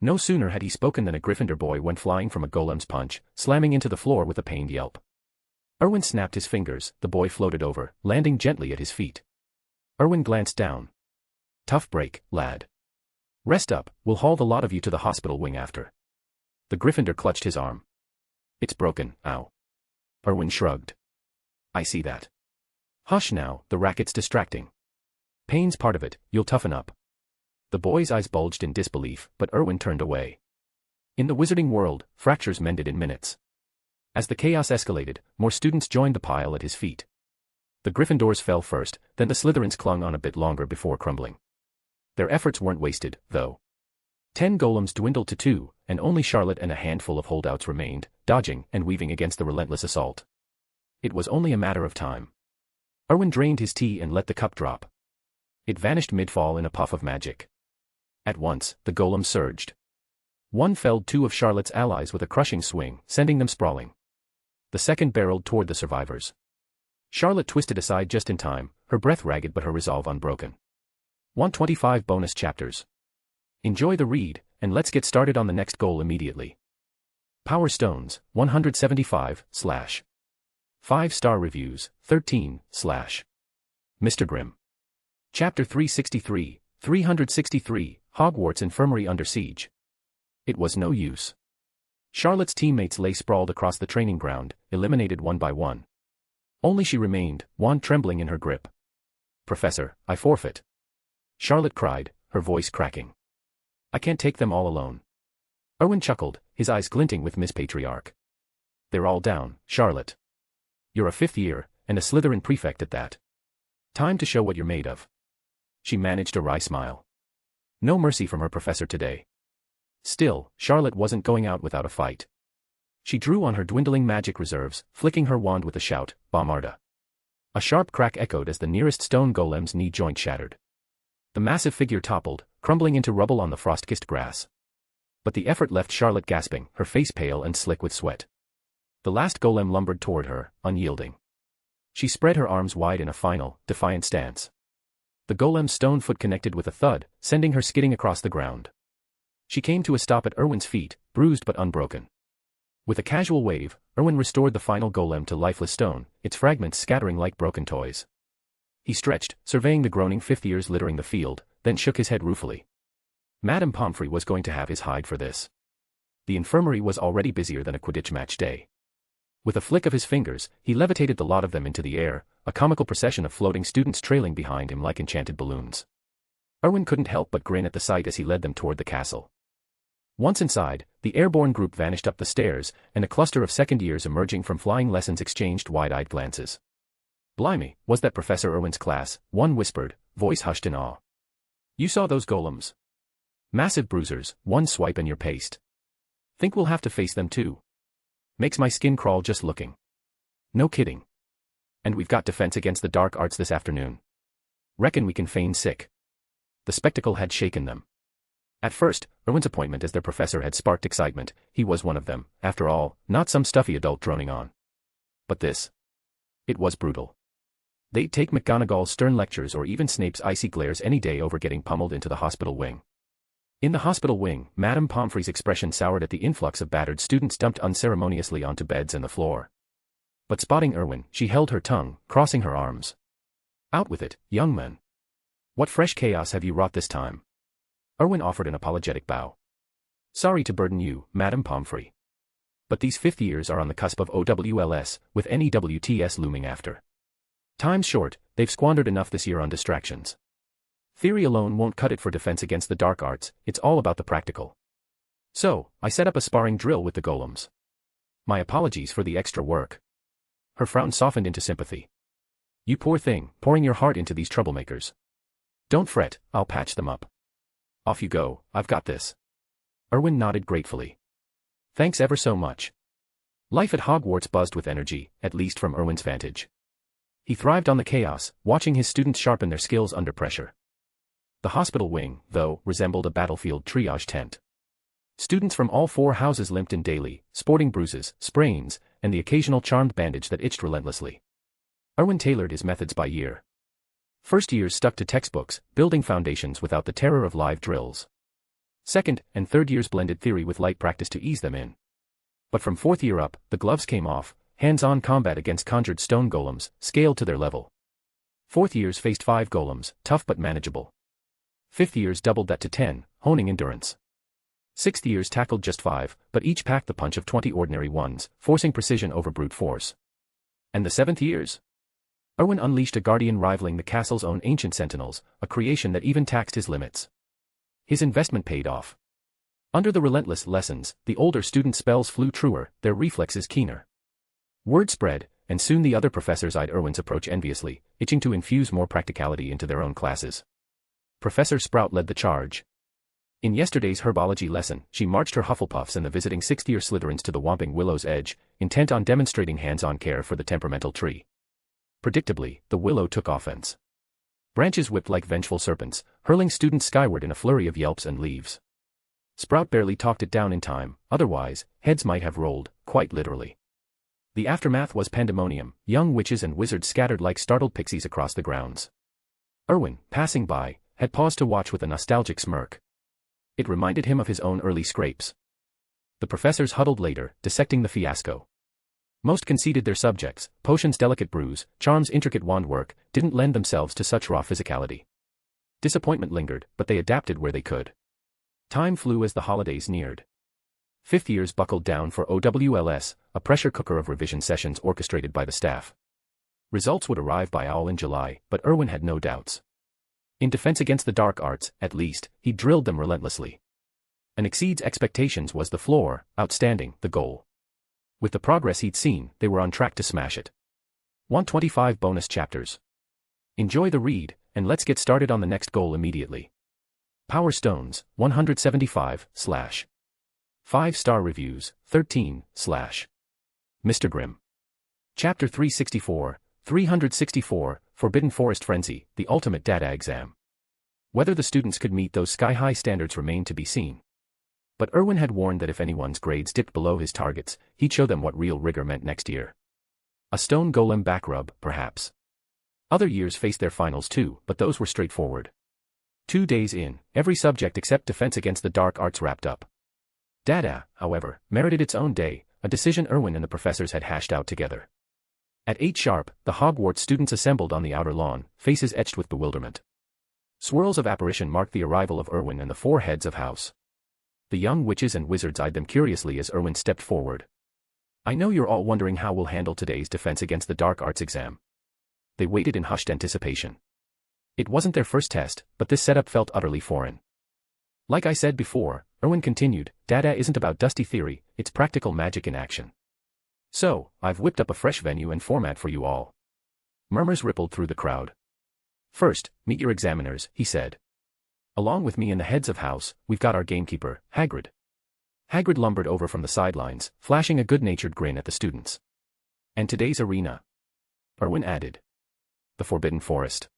Speaker 3: No sooner had he spoken than a Gryffindor boy went flying from a golem's punch, slamming into the floor with a pained yelp. Erwin snapped his fingers, the boy floated over, landing gently at his feet. Erwin glanced down. Tough break, lad. Rest up, we'll haul the lot of you to the hospital wing after. The Gryffindor clutched his arm. It's broken, ow. Erwin shrugged. I see that. Hush now, the racket's distracting. Pain's part of it, you'll toughen up. The boy's eyes bulged in disbelief, but Erwin turned away. In the wizarding world, fractures mended in minutes. As the chaos escalated, more students joined the pile at his feet. The Gryffindors fell first, then the Slytherins clung on a bit longer before crumbling. Their efforts weren't wasted, though. 10 golems dwindled to 2, and only Charlotte and a handful of holdouts remained, dodging and weaving against the relentless assault. It was only a matter of time. Erwin drained his tea and let the cup drop. It vanished mid-fall in a puff of magic. At once, the golems surged. One felled 2 of Charlotte's allies with a crushing swing, sending them sprawling. The second barreled toward the survivors. Charlotte twisted aside just in time, her breath ragged but her resolve unbroken. 125 bonus chapters. Enjoy the read, and let's get started on the next goal immediately. Power Stones, 175, / 5-star reviews, 13, / Mr. Grimm. Chapter 363, 363, Hogwarts Infirmary Under Siege. It was no use. Charlotte's teammates lay sprawled across the training ground, eliminated one by one. Only she remained, wand trembling in her grip. "Professor, I forfeit," Charlotte cried, her voice cracking. "I can't take them all alone." Erwin chuckled, his eyes glinting with Miss Patriarch. "They're all down, Charlotte. You're a 5th year, and a Slytherin prefect at that. Time to show what you're made of." She managed a wry smile. No mercy from her professor today. Still, Charlotte wasn't going out without a fight. She drew on her dwindling magic reserves, flicking her wand with a shout, "Bombarda!" A sharp crack echoed as the nearest stone golem's knee joint shattered. The massive figure toppled, crumbling into rubble on the frost-kissed grass. But the effort left Charlotte gasping, her face pale and slick with sweat. The last golem lumbered toward her, unyielding. She spread her arms wide in a final, defiant stance. The golem's stone foot connected with a thud, sending her skidding across the ground. She came to a stop at Erwin's feet, bruised but unbroken. With a casual wave, Erwin restored the final golem to lifeless stone, its fragments scattering like broken toys. He stretched, surveying the groaning 5th years littering the field, then shook his head ruefully. Madame Pomfrey was going to have his hide for this. The infirmary was already busier than a Quidditch match day. With a flick of his fingers, he levitated the lot of them into the air, a comical procession of floating students trailing behind him like enchanted balloons. Erwin couldn't help but grin at the sight as he led them toward the castle. Once inside, the airborne group vanished up the stairs, and a cluster of 2nd years emerging from flying lessons exchanged wide-eyed glances. "Blimey, was that Professor Erwin's class?" one whispered, voice hushed in awe. "You saw those golems? Massive bruisers, one swipe and you're paste. Think we'll have to face them too. Makes my skin crawl just looking." "No kidding. And we've got defense against the dark arts this afternoon. Reckon we can feign sick." The spectacle had shaken them. At first, Erwin's appointment as their professor had sparked excitement. He was one of them, after all, not some stuffy adult droning on. But this? It was brutal. They'd take McGonagall's stern lectures or even Snape's icy glares any day over getting pummeled into the hospital wing. In the hospital wing, Madame Pomfrey's expression soured at the influx of battered students dumped unceremoniously onto beds and the floor. But spotting Erwin, she held her tongue, crossing her arms. "Out with it, young man. What fresh chaos have you wrought this time?" Erwin offered an apologetic bow. "Sorry to burden you, Madame Pomfrey. But these 5th years are on the cusp of OWLS, with NEWTS looming after. Time's short, they've squandered enough this year on distractions. Theory alone won't cut it for defense against the dark arts, it's all about the practical. So, I set up a sparring drill with the golems. My apologies for the extra work." Her frown softened into sympathy. "You poor thing, pouring your heart into these troublemakers. Don't fret, I'll patch them up. Off you go, I've got this." Erwin nodded gratefully. "Thanks ever so much." Life at Hogwarts buzzed with energy, at least from Erwin's vantage. He thrived on the chaos, watching his students sharpen their skills under pressure. The hospital wing, though, resembled a battlefield triage tent. Students from all 4 houses limped in daily, sporting bruises, sprains, and the occasional charmed bandage that itched relentlessly. Erwin tailored his methods by year. 1st years stuck to textbooks, building foundations without the terror of live drills. 2nd and 3rd years blended theory with light practice to ease them in. But from 4th year up, the gloves came off, hands-on combat against conjured stone golems, scaled to their level. 4th years faced 5 golems, tough but manageable. 5th years doubled that to 10, honing endurance. 6th years tackled just 5, but each packed the punch of 20 ordinary ones, forcing precision over brute force. And the 7th years? Erwin unleashed a guardian rivaling the castle's own ancient sentinels, a creation that even taxed his limits. His investment paid off. Under the relentless lessons, the older students' spells flew truer, their reflexes keener. Word spread, and soon the other professors eyed Erwin's approach enviously, itching to infuse more practicality into their own classes. Professor Sprout led the charge. In yesterday's herbology lesson, she marched her Hufflepuffs and the visiting sixth-year Slytherins to the Whomping Willow's edge, intent on demonstrating hands-on care for the temperamental tree. Predictably, the willow took offense. Branches whipped like vengeful serpents, hurling students skyward in a flurry of yelps and leaves. Sprout barely talked it down in time, otherwise, heads might have rolled, quite literally. The aftermath was pandemonium, young witches and wizards scattered like startled pixies across the grounds. Erwin, passing by, had paused to watch with a nostalgic smirk. It reminded him of his own early scrapes. The professors huddled later, dissecting the fiasco. Most conceded their subjects, potions' delicate brews, charms' intricate wand work, didn't lend themselves to such raw physicality. Disappointment lingered, but they adapted where they could. Time flew as the holidays neared. Fifth years buckled down for OWLS, a pressure cooker of revision sessions orchestrated by the staff. Results would arrive by all in July, but Erwin had no doubts. In defense against the dark arts, at least, he drilled them relentlessly. And exceeds expectations was the floor, outstanding, the goal. With the progress he'd seen, they were on track to smash it. 125 bonus chapters. Enjoy the read, and let's get started on the next goal immediately. Power Stones, 175, / 5-star reviews, 13, / Mr. Grimm. Chapter 364, Forbidden Forest Frenzy, the ultimate data exam. Whether the students could meet those sky-high standards remained to be seen. But Erwin had warned that if anyone's grades dipped below his targets, he'd show them what real rigor meant next year. A stone golem back rub, perhaps. Other years faced their finals too, but those were straightforward. 2 days in, every subject except defense against the dark arts wrapped up. Data, however, merited its own day, a decision Erwin and the professors had hashed out together. At 8 sharp, the Hogwarts students assembled on the outer lawn, faces etched with bewilderment. Swirls of apparition marked the arrival of Erwin and the 4 heads of house. The young witches and wizards eyed them curiously as Erwin stepped forward. I know you're all wondering how we'll handle today's defense against the dark arts exam. They waited in hushed anticipation. It wasn't their first test, but this setup felt utterly foreign. Like I said before, Erwin continued, data isn't about dusty theory, it's practical magic in action. So, I've whipped up a fresh venue and format for you all. Murmurs rippled through the crowd. First, meet your examiners, he said. Along with me and the heads of house, we've got our gamekeeper, Hagrid. Hagrid lumbered over from the sidelines, flashing a good-natured grin at the students. And today's arena, Erwin added. The Forbidden Forest.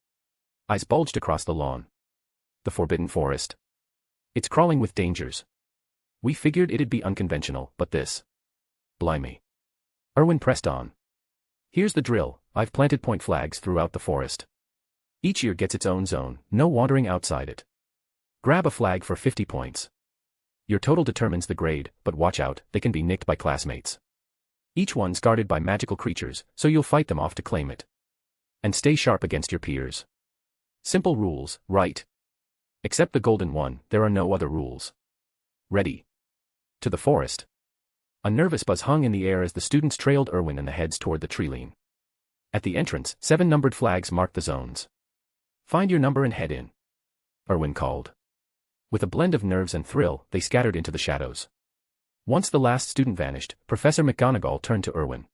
Speaker 3: Eyes bulged across the lawn. The Forbidden Forest. It's crawling with dangers. We figured it'd be unconventional, but this. Blimey. Erwin pressed on. Here's the drill, I've planted point flags throughout the forest. Each year gets its own zone, no wandering outside it. Grab a flag for 50 points. Your total determines the grade, but watch out, they can be nicked by classmates. Each one's guarded by magical creatures, so you'll fight them off to claim it. And stay sharp against your peers. Simple rules, right? Except the golden one, there are no other rules. Ready. To the forest. A nervous buzz hung in the air as the students trailed Erwin and the heads toward the treeline. At the entrance, 7 numbered flags marked the zones. Find your number and head in. Erwin called. With a blend of nerves and thrill, they scattered into the shadows. Once the last student vanished, Professor McGonagall turned to Erwin.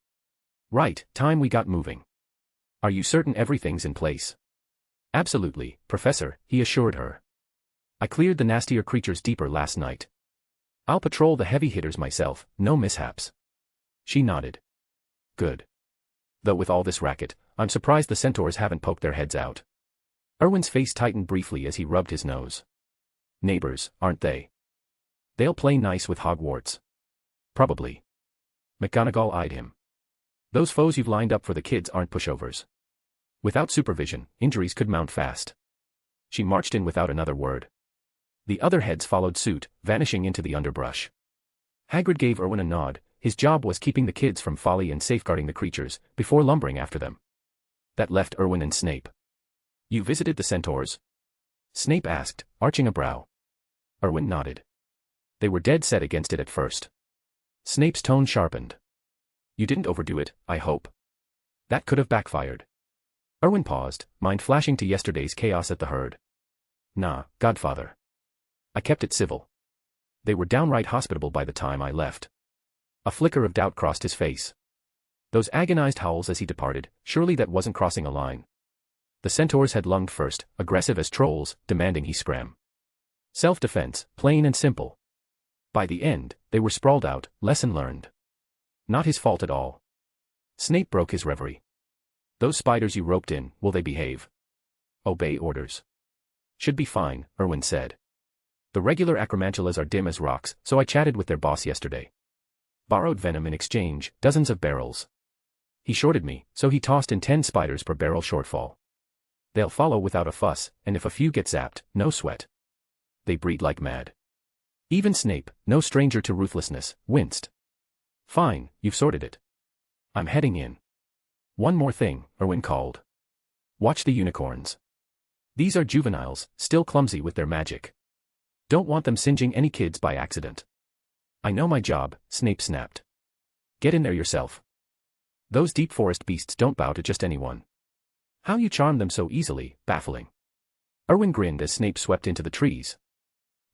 Speaker 3: Right, time we got moving. Are you certain everything's in place? Absolutely, Professor, he assured her. I cleared the nastier creatures deeper last night. I'll patrol the heavy hitters myself, no mishaps. She nodded. Good. Though with all this racket, I'm surprised the centaurs haven't poked their heads out. Erwin's face tightened briefly as he rubbed his nose. Neighbors, aren't they? They'll play nice with Hogwarts. Probably. McGonagall eyed him. Those foes you've lined up for the kids aren't pushovers. Without supervision, injuries could mount fast. She marched in without another word. The other heads followed suit, vanishing into the underbrush. Hagrid gave Erwin a nod, his job was keeping the kids from folly and safeguarding the creatures, before lumbering after them. That left Erwin and Snape. You visited the centaurs? Snape asked, arching a brow. Erwin nodded. They were dead set against it at first. Snape's tone sharpened. You didn't overdo it, I hope. That could have backfired. Erwin paused, mind flashing to yesterday's chaos at the herd. Nah, Godfather. I kept it civil. They were downright hospitable by the time I left. A flicker of doubt crossed his face. Those agonized howls as he departed, surely that wasn't crossing a line. The centaurs had lunged first, aggressive as trolls, demanding he scram. Self-defense, plain and simple. By the end, they were sprawled out, lesson learned. Not his fault at all. Snape broke his reverie. Those spiders you roped in, will they behave? Obey orders. Should be fine, Erwin said. The regular acromantulas are dim as rocks, so I chatted with their boss yesterday. Borrowed venom in exchange, dozens of barrels. He shorted me, so he tossed in 10 spiders per barrel shortfall. They'll follow without a fuss, and if a few get zapped, no sweat. They breed like mad. Even Snape, no stranger to ruthlessness, winced. Fine, you've sorted it. I'm heading in. One more thing, Erwin called. Watch the unicorns. These are juveniles, still clumsy with their magic. Don't want them singeing any kids by accident. I know my job, Snape snapped. Get in there yourself. Those deep forest beasts don't bow to just anyone. How you charm them so easily, baffling. Erwin grinned as Snape swept into the trees.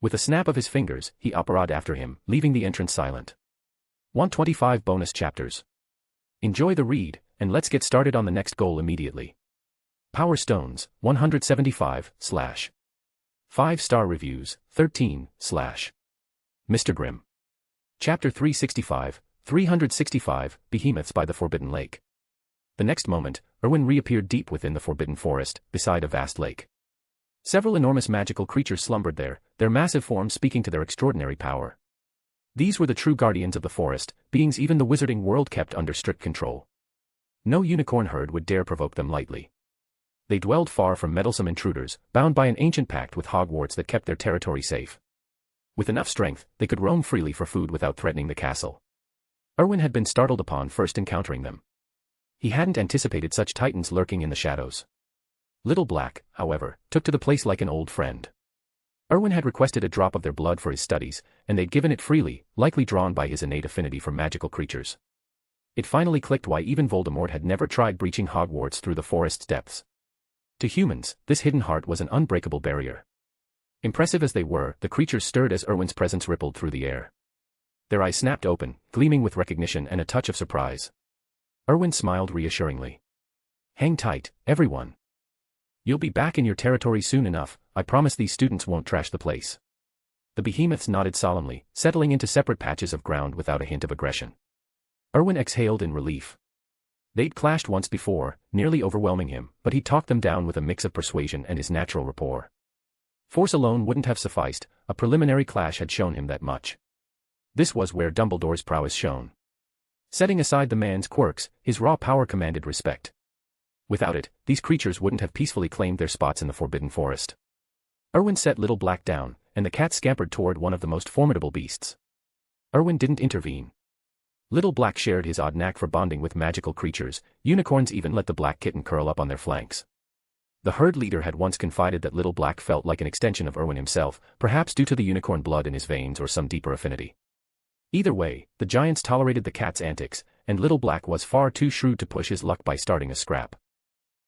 Speaker 3: With a snap of his fingers, he upperod after him, leaving the entrance silent. 125 bonus chapters. Enjoy the read, and let's get started on the next goal immediately. Power Stones, 175, / 5-star reviews, 13, / Mr. Grimm. Chapter 365, Behemoths by the Forbidden Lake. The next moment, Erwin reappeared deep within the Forbidden Forest, beside a vast lake. Several enormous magical creatures slumbered there, their massive forms speaking to their extraordinary power. These were the true guardians of the forest, beings even the wizarding world kept under strict control. No unicorn herd would dare provoke them lightly. They dwelled far from meddlesome intruders, bound by an ancient pact with Hogwarts that kept their territory safe. With enough strength, they could roam freely for food without threatening the castle. Erwin had been startled upon first encountering them. He hadn't anticipated such titans lurking in the shadows. Little Black, however, took to the place like an old friend. Erwin had requested a drop of their blood for his studies, and they'd given it freely, likely drawn by his innate affinity for magical creatures. It finally clicked why even Voldemort had never tried breaching Hogwarts through the forest's depths. To humans, this hidden heart was an unbreakable barrier. Impressive as they were, the creatures stirred as Erwin's presence rippled through the air. Their eyes snapped open, gleaming with recognition and a touch of surprise. Erwin smiled reassuringly. Hang tight, everyone. You'll be back in your territory soon enough, I promise these students won't trash the place. The behemoths nodded solemnly, settling into separate patches of ground without a hint of aggression. Erwin exhaled in relief. They'd clashed once before, nearly overwhelming him, but he talked them down with a mix of persuasion and his natural rapport. Force alone wouldn't have sufficed, a preliminary clash had shown him that much. This was where Dumbledore's prowess shone. Setting aside the man's quirks, his raw power commanded respect. Without it, these creatures wouldn't have peacefully claimed their spots in the Forbidden Forest. Erwin set Little Black down, and the cat scampered toward one of the most formidable beasts. Erwin didn't intervene. Little Black shared his odd knack for bonding with magical creatures, unicorns even let the black kitten curl up on their flanks. The herd leader had once confided that Little Black felt like an extension of Erwin himself, perhaps due to the unicorn blood in his veins or some deeper affinity. Either way, the giants tolerated the cat's antics, and Little Black was far too shrewd to push his luck by starting a scrap.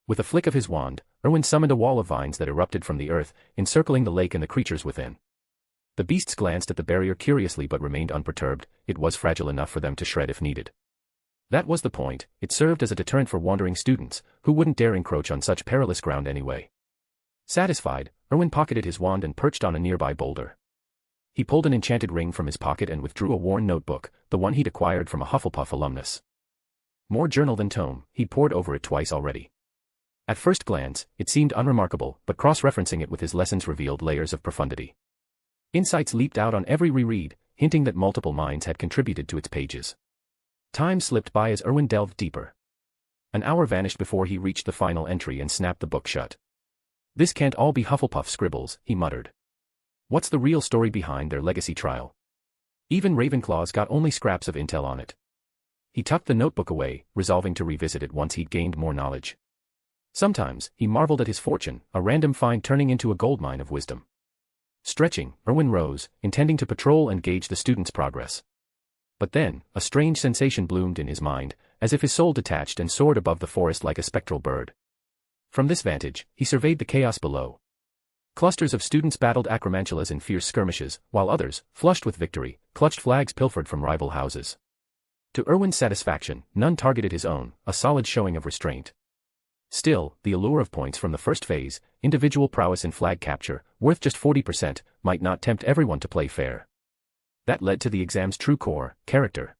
Speaker 3: With a flick of his wand, Erwin summoned a wall of vines that erupted from the earth, encircling the lake and the creatures within. The beasts glanced at the barrier curiously but remained unperturbed. It was fragile enough for them to shred if needed. That was the point, it served as a deterrent for wandering students, who wouldn't dare encroach on such perilous ground anyway. Satisfied, Erwin pocketed his wand and perched on a nearby boulder. He pulled an enchanted ring from his pocket and withdrew a worn notebook, the one he'd acquired from a Hufflepuff alumnus. More journal than tome, he'd pored over it twice already. At first glance, it seemed unremarkable, but cross-referencing it with his lessons revealed layers of profundity. Insights leaped out on every reread, hinting that multiple minds had contributed to its pages. Time slipped by as Erwin delved deeper. An hour vanished before he reached the final entry and snapped the book shut. This can't all be Hufflepuff scribbles, he muttered. What's the real story behind their legacy trial? Even Ravenclaw's got only scraps of intel on it. He tucked the notebook away, resolving to revisit it once he'd gained more knowledge. Sometimes, he marveled at his fortune, a random find turning into a goldmine of wisdom. Stretching, Erwin rose, intending to patrol and gauge the student's progress. But then, a strange sensation bloomed in his mind, as if his soul detached and soared above the forest like a spectral bird. From this vantage, he surveyed the chaos below. Clusters of students battled acromantulas in fierce skirmishes, while others, flushed with victory, clutched flags pilfered from rival houses. To Erwin's satisfaction, none targeted his own, a solid showing of restraint. Still, the allure of points from the first phase, individual prowess in flag capture, worth just 40%, might not tempt everyone to play fair. That led to the exam's true core, character.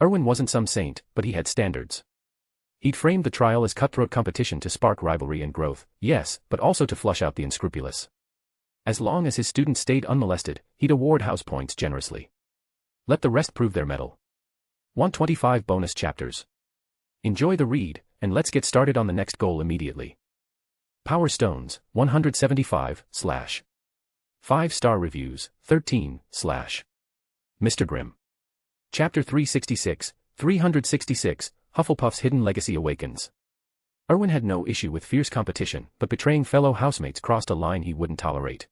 Speaker 3: Erwin wasn't some saint, but he had standards. He'd framed the trial as cutthroat competition to spark rivalry and growth, yes, but also to flush out the unscrupulous. As long as his students stayed unmolested, he'd award house points generously. Let the rest prove their mettle. 125 bonus chapters. Enjoy the read, and let's get started on the next goal immediately. Power Stones, 175, / 5-star reviews, 13, / Mr. Grimm. Chapter 366, 366, Hufflepuff's Hidden Legacy Awakens. Erwin had no issue with fierce competition, but betraying fellow housemates crossed a line he wouldn't tolerate.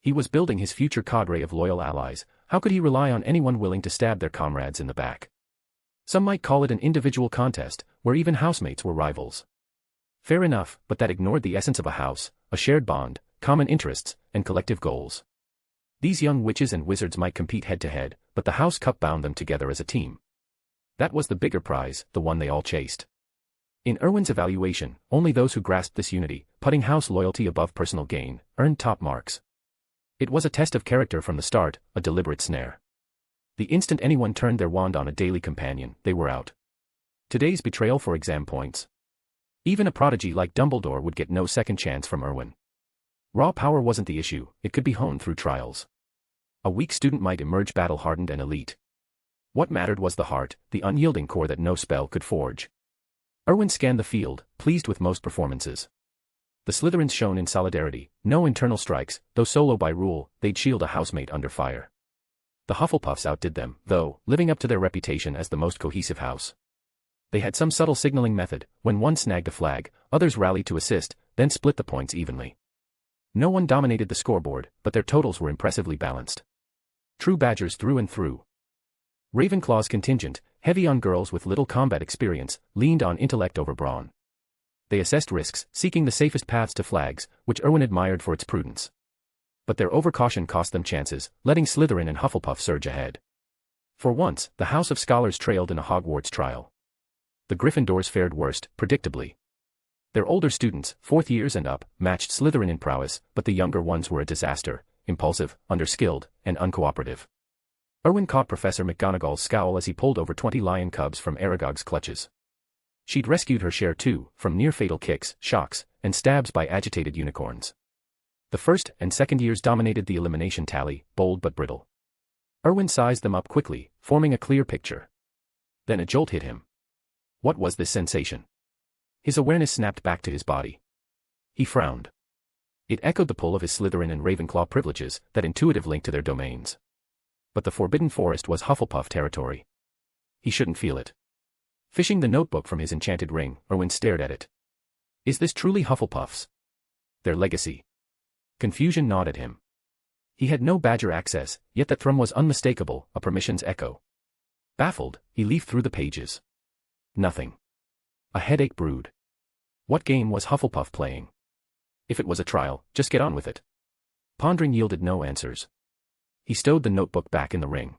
Speaker 3: He was building his future cadre of loyal allies. How could he rely on anyone willing to stab their comrades in the back? Some might call it an individual contest, where even housemates were rivals. Fair enough, but that ignored the essence of a house, a shared bond, common interests, and collective goals. These young witches and wizards might compete head-to-head, but the House Cup bound them together as a team. That was the bigger prize, the one they all chased. In Erwin's evaluation, only those who grasped this unity, putting house loyalty above personal gain, earned top marks. It was a test of character from the start, a deliberate snare. The instant anyone turned their wand on a daily companion, they were out. Today's betrayal for exam points. Even a prodigy like Dumbledore would get no second chance from Erwin. Raw power wasn't the issue, it could be honed through trials. A weak student might emerge battle-hardened and elite. What mattered was the heart, the unyielding core that no spell could forge. Erwin scanned the field, pleased with most performances. The Slytherins shone in solidarity, no internal strikes, though solo by rule, they'd shield a housemate under fire. The Hufflepuffs outdid them, though, living up to their reputation as the most cohesive house. They had some subtle signaling method. When one snagged a flag, others rallied to assist, then split the points evenly. No one dominated the scoreboard, but their totals were impressively balanced. True Badgers through and through. Ravenclaw's contingent, heavy on girls with little combat experience, leaned on intellect over brawn. They assessed risks, seeking the safest paths to flags, which Erwin admired for its prudence. But their overcaution cost them chances, letting Slytherin and Hufflepuff surge ahead. For once, the House of Scholars trailed in a Hogwarts trial. The Gryffindors fared worst, predictably. Their older students, 4th years and up, matched Slytherin in prowess, but the younger ones were a disaster, impulsive, underskilled, and uncooperative. Erwin caught Professor McGonagall's scowl as he pulled over 20 lion cubs from Aragog's clutches. She'd rescued her share too, from near-fatal kicks, shocks, and stabs by agitated unicorns. The first and second years dominated the elimination tally, bold but brittle. Erwin sized them up quickly, forming a clear picture. Then a jolt hit him. What was this sensation? His awareness snapped back to his body. He frowned. It echoed the pull of his Slytherin and Ravenclaw privileges, that intuitive link to their domains. But the Forbidden Forest was Hufflepuff territory. He shouldn't feel it. Fishing the notebook from his enchanted ring, Erwin stared at it. Is this truly Hufflepuff's? Their legacy? Confusion gnawed at him. He had no Badger access, yet the thrum was unmistakable, a permissions echo. Baffled, he leafed through the pages. Nothing. A headache brewed. What game was Hufflepuff playing? If it was a trial, just get on with it. Pondering yielded no answers. He stowed the notebook back in the ring.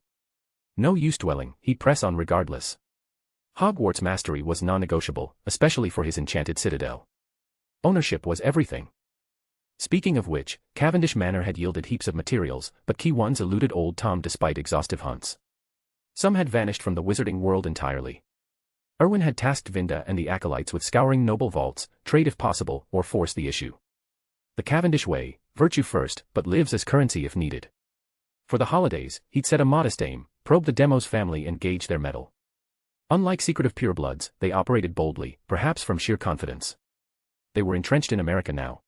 Speaker 3: No use dwelling, he'd press on regardless. Hogwarts mastery was non-negotiable, especially for his enchanted citadel. Ownership was everything. Speaking of which, Cavendish Manor had yielded heaps of materials, but key ones eluded old Tom despite exhaustive hunts. Some had vanished from the wizarding world entirely. Erwin had tasked Vinda and the acolytes with scouring noble vaults, trade if possible, or force the issue. The Cavendish way, virtue first, but lives as currency if needed. For the holidays, he'd set a modest aim, probe the Demos family and gauge their mettle. Unlike secretive purebloods, they operated boldly, perhaps from sheer confidence. They were entrenched in America now.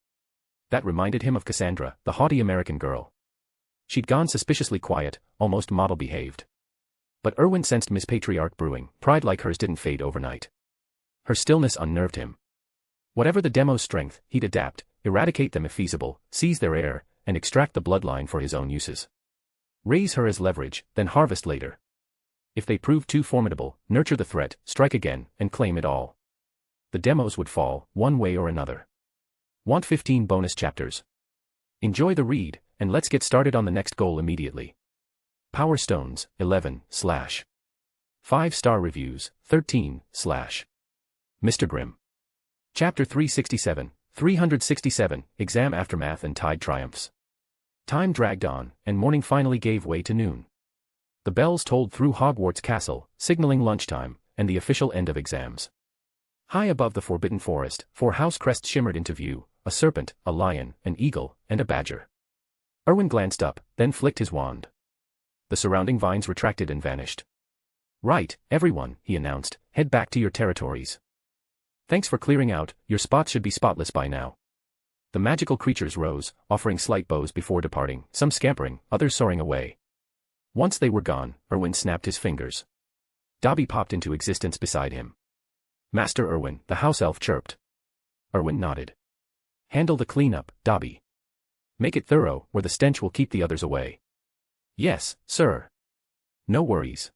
Speaker 3: That reminded him of Cassandra, the haughty American girl. She'd gone suspiciously quiet, almost model-behaved. But Erwin sensed Miss Patriarch brewing. Pride like hers didn't fade overnight. Her stillness unnerved him. Whatever the Demo's strength, he'd adapt, eradicate them if feasible, seize their heir, and extract the bloodline for his own uses. Raise her as leverage, then harvest later. If they proved too formidable, nurture the threat, strike again, and claim it all. The Demos would fall, one way or another. Want 15 bonus chapters? Enjoy the read, and let's get started on the next goal immediately. Power Stones, 11, / 5-star reviews, 13, / Mr. Grimm. Chapter 367, 367, Exam Aftermath and Tide Triumphs. Time dragged on, and morning finally gave way to noon. The bells tolled through Hogwarts Castle, signaling lunchtime, and the official end of exams. High above the Forbidden Forest, 4 house crests shimmered into view, a serpent, a lion, an eagle, and a badger. Erwin glanced up, then flicked his wand. The surrounding vines retracted and vanished. "Right, everyone," he announced, "head back to your territories. Thanks for clearing out, your spots should be spotless by now." The magical creatures rose, offering slight bows before departing, some scampering, others soaring away. Once they were gone, Erwin snapped his fingers. Dobby popped into existence beside him. "Master Erwin," the house elf chirped. Erwin nodded. "Handle the cleanup, Dobby. Make it thorough, or the stench will keep the others away." "Yes, sir." "No worries."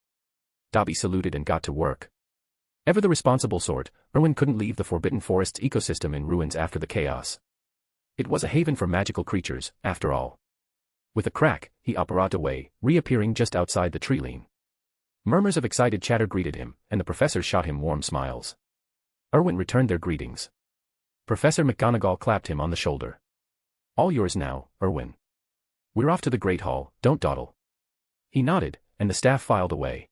Speaker 3: Dobby saluted and got to work. Ever the responsible sort, Erwin couldn't leave the Forbidden Forest's ecosystem in ruins after the chaos. It was a haven for magical creatures, after all. With a crack, he apparat away, reappearing just outside the treeline. Murmurs of excited chatter greeted him, and the professors shot him warm smiles. Erwin returned their greetings. Professor McGonagall clapped him on the shoulder. "All yours now, Erwin. We're off to the Great Hall, don't dawdle." He nodded, and the staff filed away.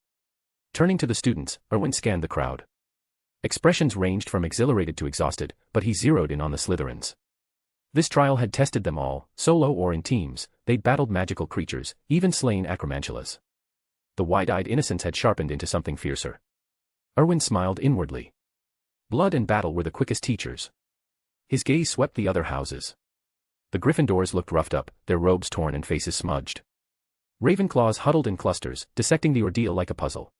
Speaker 3: Turning to the students, Erwin scanned the crowd. Expressions ranged from exhilarated to exhausted, but he zeroed in on the Slytherins. This trial had tested them all, solo or in teams. They'd battled magical creatures, even slain acromantulas. The wide-eyed innocence had sharpened into something fiercer. Erwin smiled inwardly. Blood and battle were the quickest teachers. His gaze swept the other houses. The Gryffindors looked roughed up, their robes torn and faces smudged. Ravenclaws huddled in clusters, dissecting the ordeal like a puzzle.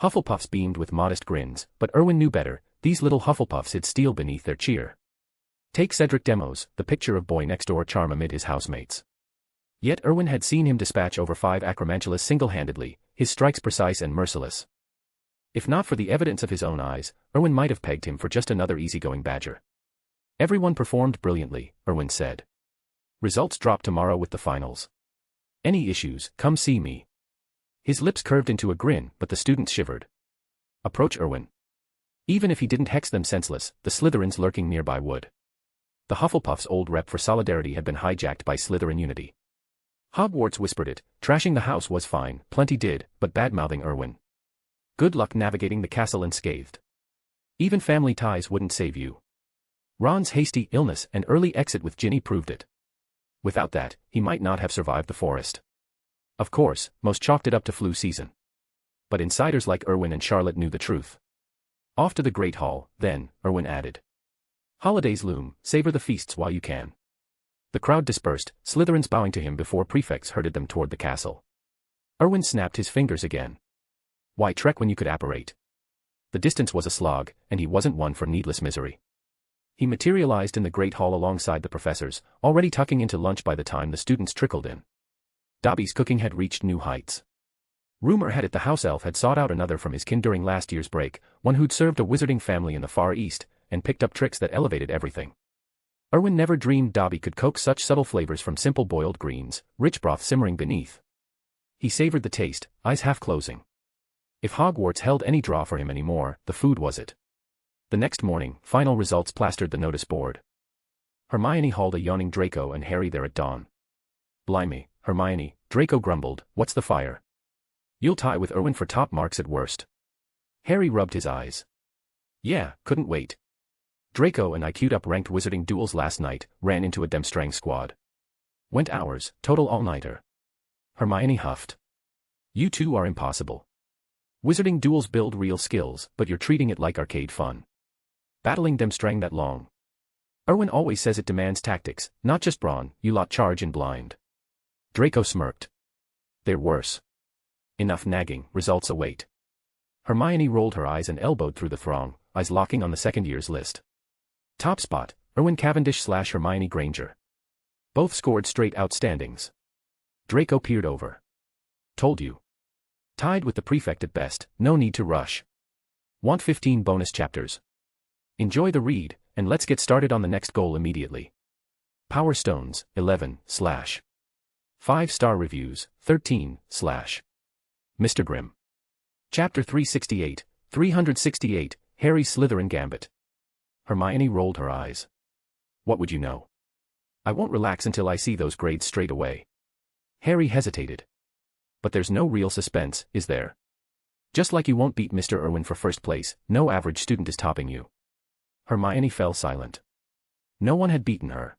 Speaker 3: Hufflepuffs beamed with modest grins, but Erwin knew better. These little Hufflepuffs hid steel beneath their cheer. Take Cedric Demos, the picture of boy-next-door charm amid his housemates. Yet Erwin had seen him dispatch over 5 acromantulas single-handedly, his strikes precise and merciless. If not for the evidence of his own eyes, Erwin might have pegged him for just another easygoing badger. "Everyone performed brilliantly," Erwin said. "Results drop tomorrow with the finals. Any issues, come see me." His lips curved into a grin, but the students shivered. "Approach Erwin." Even if he didn't hex them senseless, the Slytherins lurking nearby would. The Hufflepuff's old rep for solidarity had been hijacked by Slytherin unity. Hogwarts whispered it, trashing the house was fine, plenty did, but bad-mouthing Erwin. Good luck navigating the castle unscathed. Even family ties wouldn't save you. Ron's hasty illness and early exit with Ginny proved it. Without that, he might not have survived the forest. Of course, most chalked it up to flu season. But insiders like Erwin and Charlotte knew the truth. "Off to the Great Hall, then," Erwin added. "Holidays loom, savor the feasts while you can." The crowd dispersed, Slytherins bowing to him before prefects herded them toward the castle. Erwin snapped his fingers again. Why trek when you could apparate? The distance was a slog, and he wasn't one for needless misery. He materialized in the Great Hall alongside the professors, already tucking into lunch by the time the students trickled in. Dobby's cooking had reached new heights. Rumor had it the house elf had sought out another from his kin during last year's break, one who'd served a wizarding family in the Far East, and picked up tricks that elevated everything. Erwin never dreamed Dobby could coax such subtle flavors from simple boiled greens, rich broth simmering beneath. He savored the taste, eyes half closing. If Hogwarts held any draw for him anymore, the food was it. The next morning, final results plastered the notice board. Hermione hauled a yawning Draco and Harry there at dawn. "Blimey, Hermione," Draco grumbled, "what's the fire? You'll tie with Erwin for top marks at worst." Harry rubbed his eyes. "Yeah, couldn't wait. Draco and I queued up ranked wizarding duels last night, ran into a Demstrang squad. Went hours, total all-nighter." Hermione huffed. "You two are impossible. Wizarding duels build real skills, but you're treating it like arcade fun. Battling Demstrang that long. Erwin always says it demands tactics, not just brawn, you lot charge in blind." Draco smirked. "They're worse. Enough nagging, results await." Hermione rolled her eyes and elbowed through the throng, eyes locking on the second year's list. Top spot, Erwin Cavendish / Hermione Granger. Both scored straight outstandings. Draco peered over. "Told you. Tied with the prefect at best, no need to rush. Want 15 bonus chapters? Enjoy the read, and let's get started on the next goal immediately." Power Stones, 11 / 5-star reviews, 13 / Mr. Grimm. Chapter 368, Harry's Slytherin Gambit. Hermione rolled her eyes. What would you know? I won't relax until I see those grades straight away. Harry hesitated. But there's no real suspense, is there? Just like you won't beat Mr. Erwin for first place, no average student is topping you. Hermione fell silent. No one had beaten her.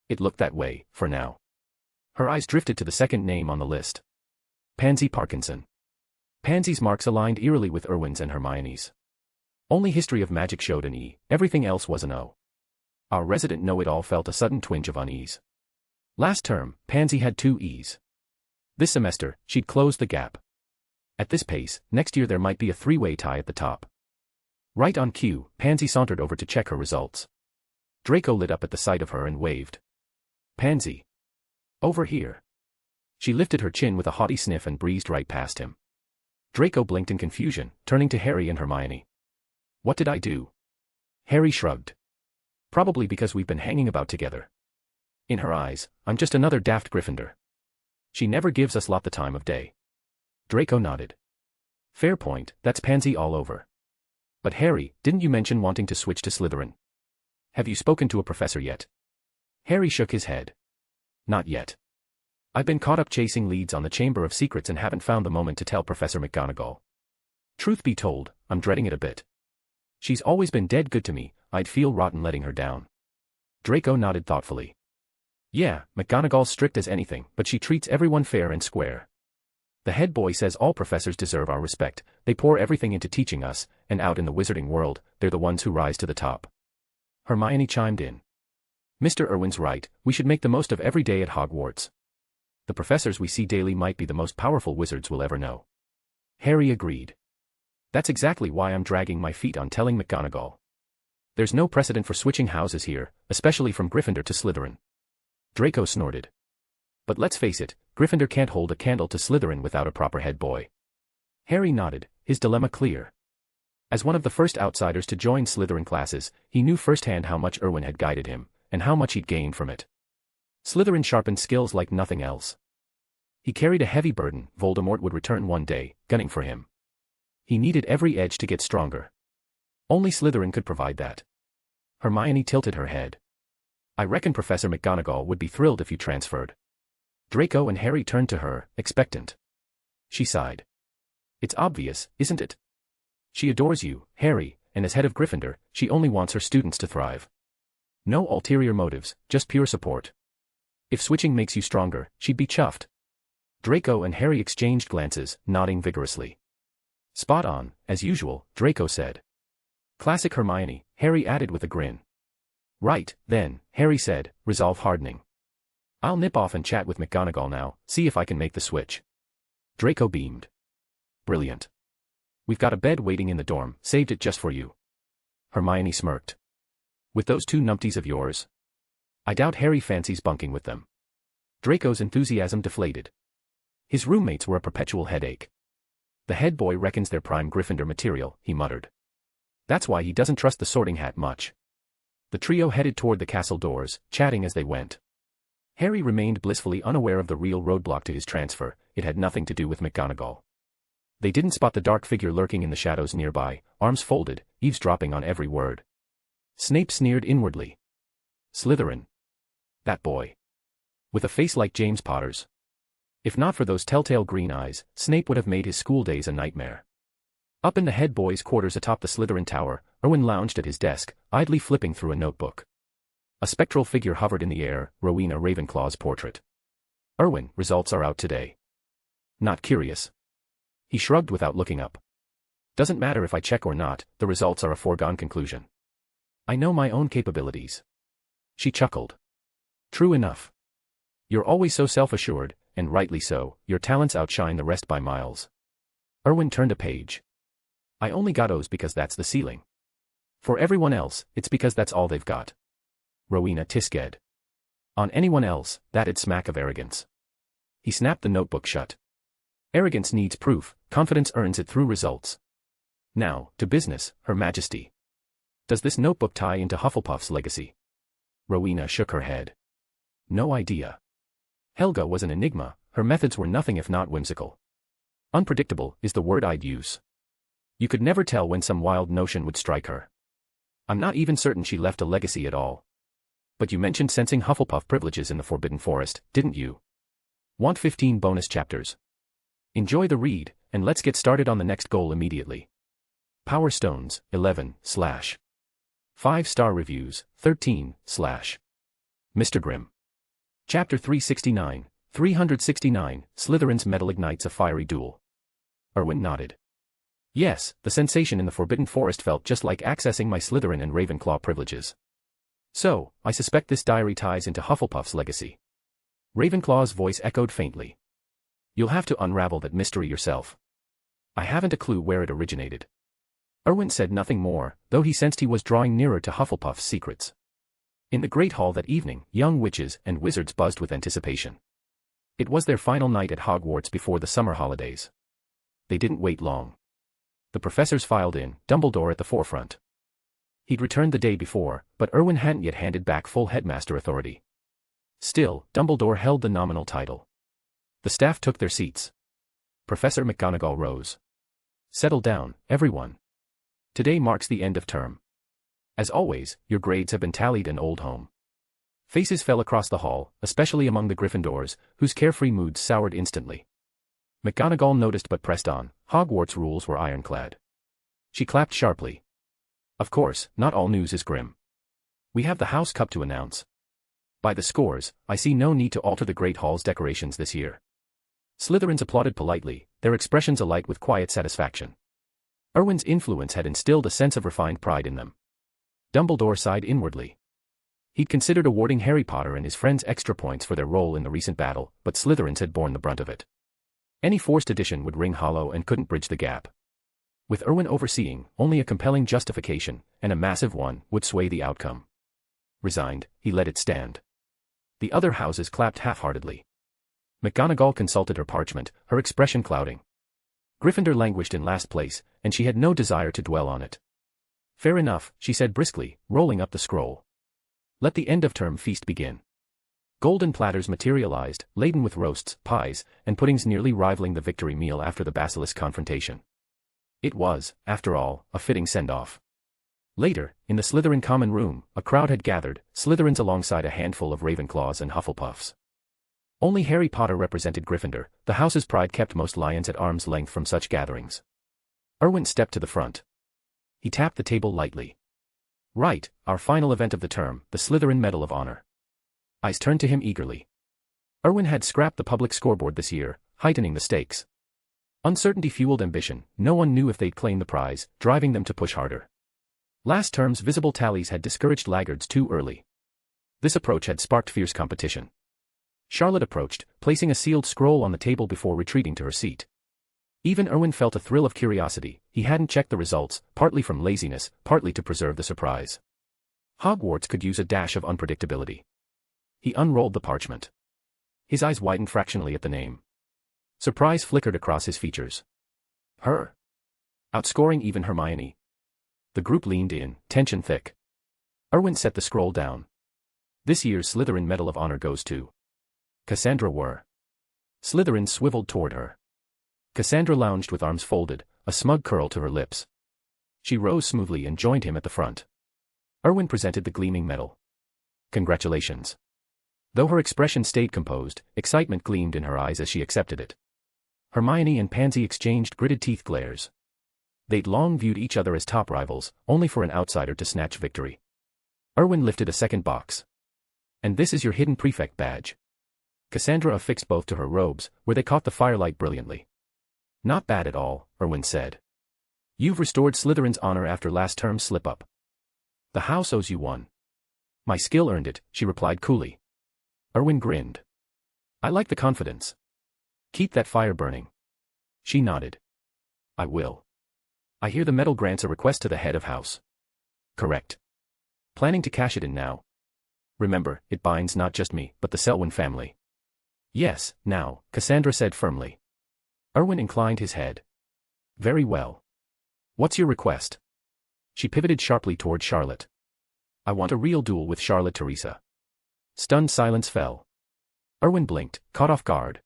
Speaker 3: It looked that way, for now. Her eyes drifted to the second name on the list. Pansy Parkinson. Pansy's marks aligned eerily with Erwin's and Hermione's. Only History of Magic showed an E, everything else was an O. Our resident know-it-all felt a sudden twinge of unease. Last term, Pansy had 2 E's. This semester, she'd closed the gap. At this pace, next year there might be a 3-way tie at the top. Right on cue, Pansy sauntered over to check her results. Draco lit up at the sight of her and waved. Pansy. Over here. She lifted her chin with a haughty sniff and breezed right past him. Draco blinked in confusion, turning to Harry and Hermione. What did I do? Harry shrugged. Probably because we've been hanging about together. In her eyes, I'm just another daft Gryffindor. She never gives us lot the time of day. Draco nodded. Fair point, that's Pansy all over. But Harry, didn't you mention wanting to switch to Slytherin? Have you spoken to a professor yet? Harry shook his head. Not yet. I've been caught up chasing leads on the Chamber of Secrets and haven't found the moment to tell Professor McGonagall. Truth be told, I'm dreading it a bit. She's always been dead good to me, I'd feel rotten letting her down. Draco nodded thoughtfully. Yeah, McGonagall's strict as anything, but she treats everyone fair and square. The head boy says all professors deserve our respect, they pour everything into teaching us, and out in the wizarding world, they're the ones who rise to the top. Hermione chimed in. Mr. Erwin's right, we should make the most of every day at Hogwarts. The professors we see daily might be the most powerful wizards we'll ever know. Harry agreed. That's exactly why I'm dragging my feet on telling McGonagall. There's no precedent for switching houses here, especially from Gryffindor to Slytherin. Draco snorted. But let's face it, Gryffindor can't hold a candle to Slytherin without a proper head boy. Harry nodded, his dilemma clear. As one of the first outsiders to join Slytherin classes, he knew firsthand how much Erwin had guided him, and how much he'd gained from it. Slytherin sharpened skills like nothing else. He carried a heavy burden, Voldemort would return one day, gunning for him. He needed every edge to get stronger. Only Slytherin could provide that. Hermione tilted her head. I reckon Professor McGonagall would be thrilled if you transferred. Draco and Harry turned to her, expectant. She sighed. It's obvious, isn't it? She adores you, Harry, and as head of Gryffindor, she only wants her students to thrive. No ulterior motives, just pure support. If switching makes you stronger, she'd be chuffed. Draco and Harry exchanged glances, nodding vigorously. Spot on, as usual, Draco said. Classic Hermione, Harry added with a grin. Right, then, Harry said, resolve hardening. I'll nip off and chat with McGonagall now, see if I can make the switch. Draco beamed. Brilliant. We've got a bed waiting in the dorm, saved it just for you. Hermione smirked. With those 2 numpties of yours? I doubt Harry fancies bunking with them. Draco's enthusiasm deflated. His roommates were a perpetual headache. The head boy reckons they're prime Gryffindor material, he muttered. That's why he doesn't trust the Sorting Hat much. The trio headed toward the castle doors, chatting as they went. Harry remained blissfully unaware of the real roadblock to his transfer, it had nothing to do with McGonagall. They didn't spot the dark figure lurking in the shadows nearby, arms folded, eavesdropping on every word. Snape sneered inwardly. Slytherin. That boy. With a face like James Potter's. If not for those telltale green eyes, Snape would have made his school days a nightmare. Up in the head boys' quarters atop the Slytherin tower, Erwin lounged at his desk, idly flipping through a notebook. A spectral figure hovered in the air, Rowena Ravenclaw's portrait. Erwin, results are out today. Not curious. He shrugged without looking up. Doesn't matter if I check or not, the results are a foregone conclusion. I know my own capabilities. She chuckled. True enough. You're always so self-assured, and rightly so, your talents outshine the rest by miles. Erwin turned a page. I only got O's because that's the ceiling. For everyone else, it's because that's all they've got. Rowena tisked. On anyone else, that'd smack of arrogance. He snapped the notebook shut. Arrogance needs proof, confidence earns it through results. Now, to business, Her Majesty. Does this notebook tie into Hufflepuff's legacy? Rowena shook her head. No idea. Helga was an enigma, her methods were nothing if not whimsical. Unpredictable is the word I'd use. You could never tell when some wild notion would strike her. I'm not even certain she left a legacy at all. But you mentioned sensing Hufflepuff privileges in the Forbidden Forest, didn't you? Want 15 bonus chapters? Enjoy the read, and let's get started on the next goal immediately. Power Stones, 11, / 5-star reviews, 13, / Mr. Grimm. Chapter 369, 369, Slytherin's metal ignites a fiery duel. Erwin nodded. Yes, the sensation in the Forbidden Forest felt just like accessing my Slytherin and Ravenclaw privileges. So, I suspect this diary ties into Hufflepuff's legacy. Ravenclaw's voice echoed faintly. You'll have to unravel that mystery yourself. I haven't a clue where it originated. Erwin said nothing more, though he sensed he was drawing nearer to Hufflepuff's secrets. In the Great Hall that evening, young witches and wizards buzzed with anticipation. It was their final night at Hogwarts before the summer holidays. They didn't wait long. The professors filed in, Dumbledore at the forefront. He'd returned the day before, but Erwin hadn't yet handed back full headmaster authority. Still, Dumbledore held the nominal title. The staff took their seats. Professor McGonagall rose. Settle down, everyone. Today marks the end of term. As always, your grades have been tallied and old home. Faces fell across the hall, especially among the Gryffindors, whose carefree moods soured instantly. McGonagall noticed but pressed on. Hogwarts rules were ironclad. She clapped sharply. Of course, not all news is grim. We have the House Cup to announce. By the scores, I see no need to alter the Great Hall's decorations this year. Slytherins applauded politely, their expressions alight with quiet satisfaction. Erwin's influence had instilled a sense of refined pride in them. Dumbledore sighed inwardly. He'd considered awarding Harry Potter and his friends extra points for their role in the recent battle, but Slytherins had borne the brunt of it. Any forced addition would ring hollow and couldn't bridge the gap. With Erwin overseeing, only a compelling justification, and a massive one, would sway the outcome. Resigned, he let it stand. The other houses clapped half-heartedly. McGonagall consulted her parchment, her expression clouding. Gryffindor languished in last place, and she had no desire to dwell on it. Fair enough, she said briskly, rolling up the scroll. Let the end-of-term feast begin. Golden platters materialized, laden with roasts, pies, and puddings nearly rivaling the victory meal after the basilisk confrontation. It was, after all, a fitting send-off. Later, in the Slytherin common room, a crowd had gathered, Slytherins alongside a handful of Ravenclaws and Hufflepuffs. Only Harry Potter represented Gryffindor, the house's pride kept most lions at arm's length from such gatherings. Erwin stepped to the front. He tapped the table lightly. Right, our final event of the term, the Slytherin Medal of Honor. Eyes turned to him eagerly. Erwin had scrapped the public scoreboard this year, heightening the stakes. Uncertainty fueled ambition, no one knew if they'd claim the prize, driving them to push harder. Last term's visible tallies had discouraged laggards too early. This approach had sparked fierce competition. Charlotte approached, placing a sealed scroll on the table before retreating to her seat. Even Erwin felt a thrill of curiosity. He hadn't checked the results, partly from laziness, partly to preserve the surprise. Hogwarts could use a dash of unpredictability. He unrolled the parchment. His eyes widened fractionally at the name. Surprise flickered across his features. Her. Outscoring even Hermione. The group leaned in, tension thick. Erwin set the scroll down. This year's Slytherin Medal of Honor goes to Cassandra Were. Slytherin swiveled toward her. Cassandra lounged with arms folded, a smug curl to her lips. She rose smoothly and joined him at the front. Erwin presented the gleaming medal. Congratulations. Though her expression stayed composed, excitement gleamed in her eyes as she accepted it. Hermione and Pansy exchanged gritted teeth glares. They'd long viewed each other as top rivals, only for an outsider to snatch victory. Erwin lifted a second box. And this is your hidden prefect badge. Cassandra affixed both to her robes, where they caught the firelight brilliantly. Not bad at all, Erwin said. You've restored Slytherin's honor after last term's slip-up. The house owes you one. My skill earned it, she replied coolly. Erwin grinned. I like the confidence. Keep that fire burning. She nodded. I will. I hear the medal grants a request to the head of house. Correct. Planning to cash it in now. Remember, it binds not just me, but the Selwyn family. Yes, now, Cassandra said firmly. Erwin inclined his head. Very well. What's your request? She pivoted sharply toward Charlotte. I want a real duel with Charlotte Teresa. Stunned silence fell. Erwin blinked, caught off guard.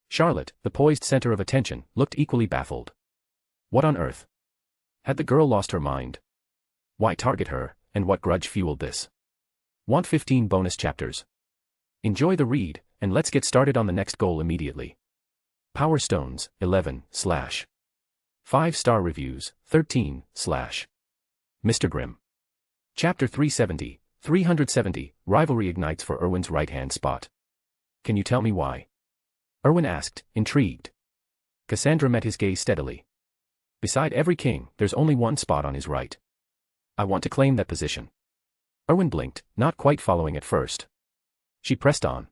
Speaker 3: Charlotte, the poised center of attention, looked equally baffled. What on earth? Had the girl lost her mind? Why target her, and what grudge fueled this? Want 15 bonus chapters? Enjoy the read, and let's get started on the next goal immediately. Power Stones, 11, / 5-star reviews, 13, / Mr. Grimm. Chapter 370, Rivalry ignites for Erwin's right-hand spot. Can you tell me why? Erwin asked, intrigued. Cassandra met his gaze steadily. Beside every king, there's only one spot on his right. I want to claim that position. Erwin blinked, not quite following at first. She pressed on.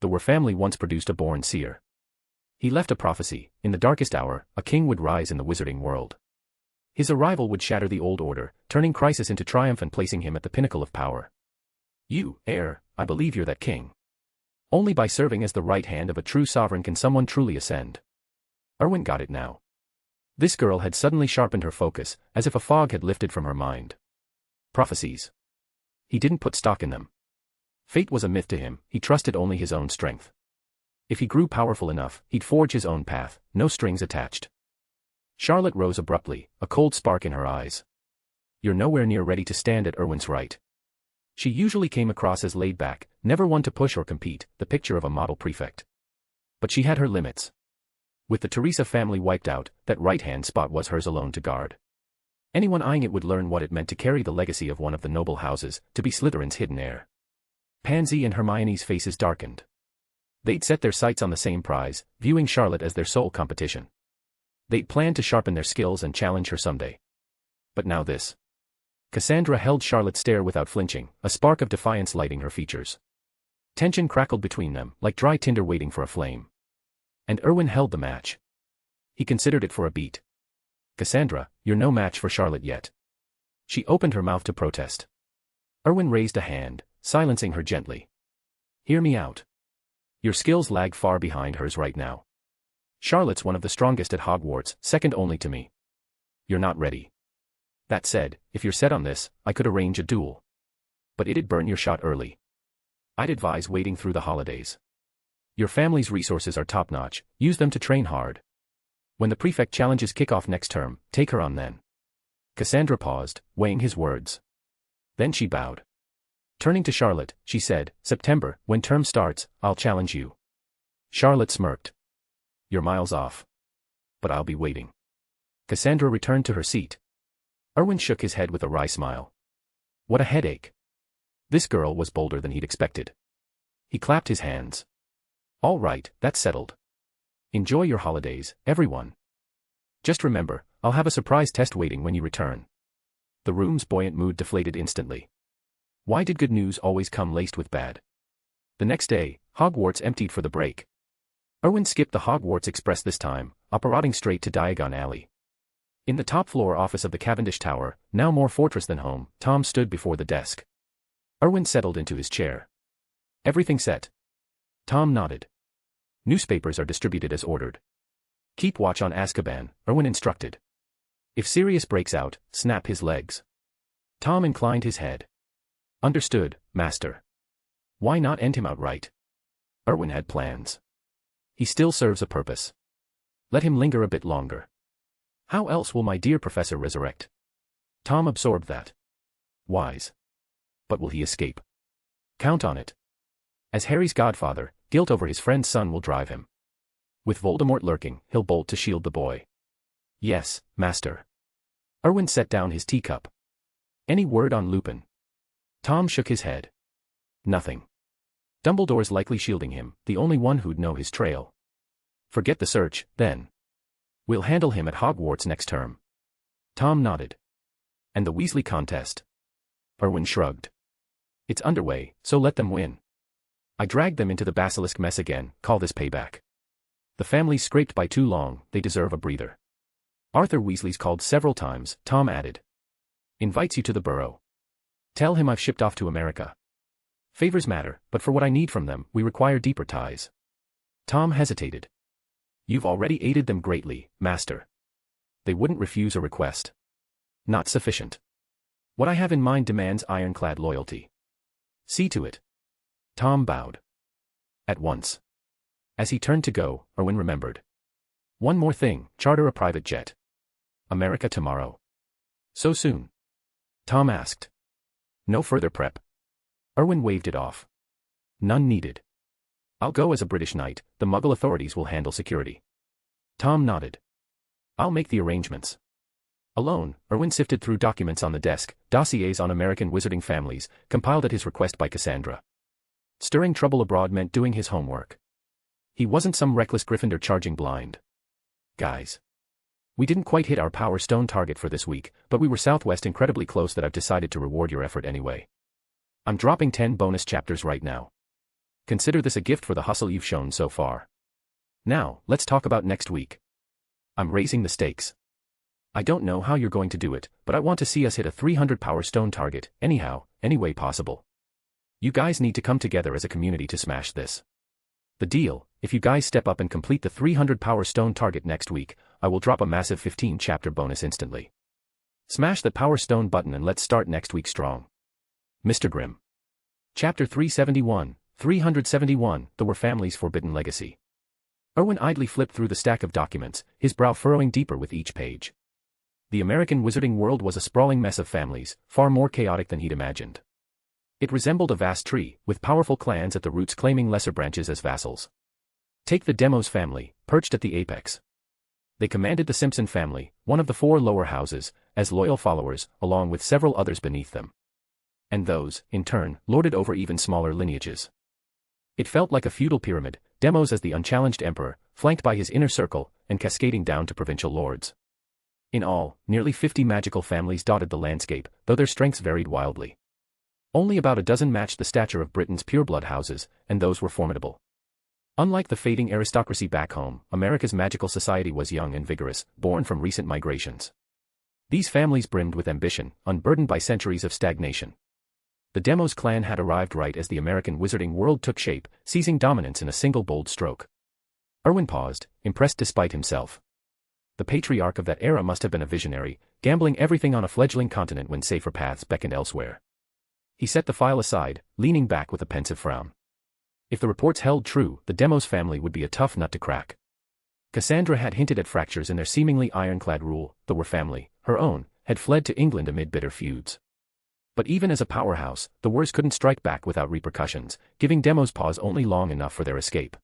Speaker 3: The Were family once produced a born seer. He left a prophecy: in the darkest hour, a king would rise in the wizarding world. His arrival would shatter the old order, turning crisis into triumph and placing him at the pinnacle of power. You, heir, I believe you're that king. Only by serving as the right hand of a true sovereign can someone truly ascend. Erwin got it now. This girl had suddenly sharpened her focus, as if a fog had lifted from her mind. Prophecies. He didn't put stock in them. Fate was a myth to him, he trusted only his own strength. If he grew powerful enough, he'd forge his own path, no strings attached. Charlotte rose abruptly, a cold spark in her eyes. You're nowhere near ready to stand at Erwin's right. She usually came across as laid back, never one to push or compete, the picture of a model prefect. But she had her limits. With the Teresa family wiped out, that right-hand spot was hers alone to guard. Anyone eyeing it would learn what it meant to carry the legacy of one of the noble houses, to be Slytherin's hidden heir. Pansy and Hermione's faces darkened. They'd set their sights on the same prize, viewing Charlotte as their sole competition. They'd planned to sharpen their skills and challenge her someday. But now this. Cassandra held Charlotte's stare without flinching, a spark of defiance lighting her features. Tension crackled between them, like dry tinder waiting for a flame. And Erwin held the match. He considered it for a beat. Cassandra, you're no match for Charlotte yet. She opened her mouth to protest. Erwin raised a hand, silencing her gently. Hear me out. Your skills lag far behind hers right now. Charlotte's one of the strongest at Hogwarts, second only to me. You're not ready. That said, if you're set on this, I could arrange a duel. But it'd burn your shot early. I'd advise waiting through the holidays. Your family's resources are top-notch, use them to train hard. When the prefect challenges kick off next term, take her on then. Cassandra paused, weighing his words. Then she bowed. Turning to Charlotte, she said, September, when term starts, I'll challenge you. Charlotte smirked. You're miles off. But I'll be waiting. Cassandra returned to her seat. Erwin shook his head with a wry smile. What a headache. This girl was bolder than he'd expected. He clapped his hands. All right, that's settled. Enjoy your holidays, everyone. Just remember, I'll have a surprise test waiting when you return. The room's buoyant mood deflated instantly. Why did good news always come laced with bad? The next day, Hogwarts emptied for the break. Erwin skipped the Hogwarts Express this time, operating straight to Diagon Alley. In the top-floor office of the Cavendish Tower, now more fortress than home, Tom stood before the desk. Erwin settled into his chair. Everything set? Tom nodded. Newspapers are distributed as ordered. Keep watch on Azkaban, Erwin instructed. If Sirius breaks out, snap his legs. Tom inclined his head. Understood, Master. Why not end him outright? Erwin had plans. He still serves a purpose. Let him linger a bit longer. How else will my dear professor resurrect? Tom absorbed that. Wise. But will he escape? Count on it. As Harry's godfather, guilt over his friend's son will drive him. With Voldemort lurking, he'll bolt to shield the boy. Yes, Master. Erwin set down his teacup. Any word on Lupin? Tom shook his head. Nothing. Dumbledore's likely shielding him, the only one who'd know his trail. Forget the search, then. We'll handle him at Hogwarts next term. Tom nodded. And the Weasley contest? Erwin shrugged. It's underway, so let them win. I dragged them into the basilisk mess again, call this payback. The family's scraped by too long, they deserve a breather. Arthur Weasley's called several times, Tom added. Invites you to the Burrow. Tell him I've shipped off to America. Favors matter, but for what I need from them, we require deeper ties. Tom hesitated. You've already aided them greatly, Master. They wouldn't refuse a request. Not sufficient. What I have in mind demands ironclad loyalty. See to it. Tom bowed. At once. As he turned to go, Erwin remembered. One more thing, charter a private jet. America tomorrow. So soon? Tom asked. No further prep. Erwin waved it off. None needed. I'll go as a British knight, the Muggle authorities will handle security. Tom nodded. I'll make the arrangements. Alone, Erwin sifted through documents on the desk, dossiers on American wizarding families, compiled at his request by Cassandra. Stirring trouble abroad meant doing his homework. He wasn't some reckless Gryffindor charging blind. Guys. We didn't quite hit our Power Stone target for this week, but we were southwest incredibly close that I've decided to reward your effort anyway. I'm dropping 10 bonus chapters right now. Consider this a gift for the hustle you've shown so far. Now, let's talk about next week. I'm raising the stakes. I don't know how you're going to do it, but I want to see us hit a 300 Power Stone target, anyhow, any way possible. You guys need to come together as a community to smash this. The deal, if you guys step up and complete the 300 Power Stone target next week, I will drop a massive 15 chapter bonus instantly. Smash that Power Stone button and let's start next week strong. Mr. Grimm. Chapter 371, 371, The Were Family's Forbidden Legacy. Erwin idly flipped through the stack of documents, his brow furrowing deeper with each page. The American wizarding world was a sprawling mess of families, far more chaotic than he'd imagined. It resembled a vast tree, with powerful clans at the roots claiming lesser branches as vassals. Take the Demos family, perched at the apex. They commanded the Simpson family, one of the 4 lower houses, as loyal followers, along with several others beneath them. And those, in turn, lorded over even smaller lineages. It felt like a feudal pyramid, Demos as the unchallenged emperor, flanked by his inner circle, and cascading down to provincial lords. In all, nearly 50 magical families dotted the landscape, though their strengths varied wildly. Only about a dozen matched the stature of Britain's pureblood houses, and those were formidable. Unlike the fading aristocracy back home, America's magical society was young and vigorous, born from recent migrations. These families brimmed with ambition, unburdened by centuries of stagnation. The Demos clan had arrived right as the American wizarding world took shape, seizing dominance in a single bold stroke. Erwin paused, impressed despite himself. The patriarch of that era must have been a visionary, gambling everything on a fledgling continent when safer paths beckoned elsewhere. He set the file aside, leaning back with a pensive frown. If the reports held true, the Demos family would be a tough nut to crack. Cassandra had hinted at fractures in their seemingly ironclad rule. The Were family, her own, had fled to England amid bitter feuds. But even as a powerhouse, the Wers couldn't strike back without repercussions, giving Demos pause only long enough for their escape.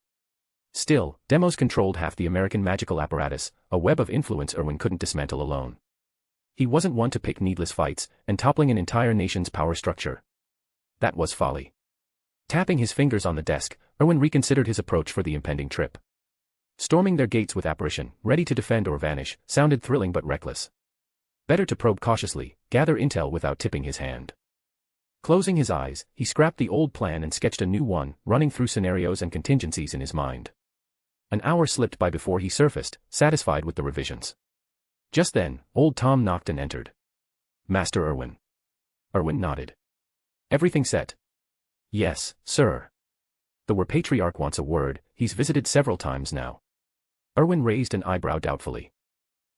Speaker 3: Still, Demos controlled half the American magical apparatus, a web of influence Erwin couldn't dismantle alone. He wasn't one to pick needless fights, and toppling an entire nation's power structure. That was folly. Tapping his fingers on the desk, Erwin reconsidered his approach for the impending trip. Storming their gates with apparition, ready to defend or vanish, sounded thrilling but reckless. Better to probe cautiously, gather intel without tipping his hand. Closing his eyes, he scrapped the old plan and sketched a new one, running through scenarios and contingencies in his mind. An hour slipped by before he surfaced, satisfied with the revisions. Just then, old Tom knocked and entered. Master Erwin. Erwin nodded. Everything set? Yes, sir. The Were Patriarch wants a word, he's visited several times now. Erwin raised an eyebrow doubtfully.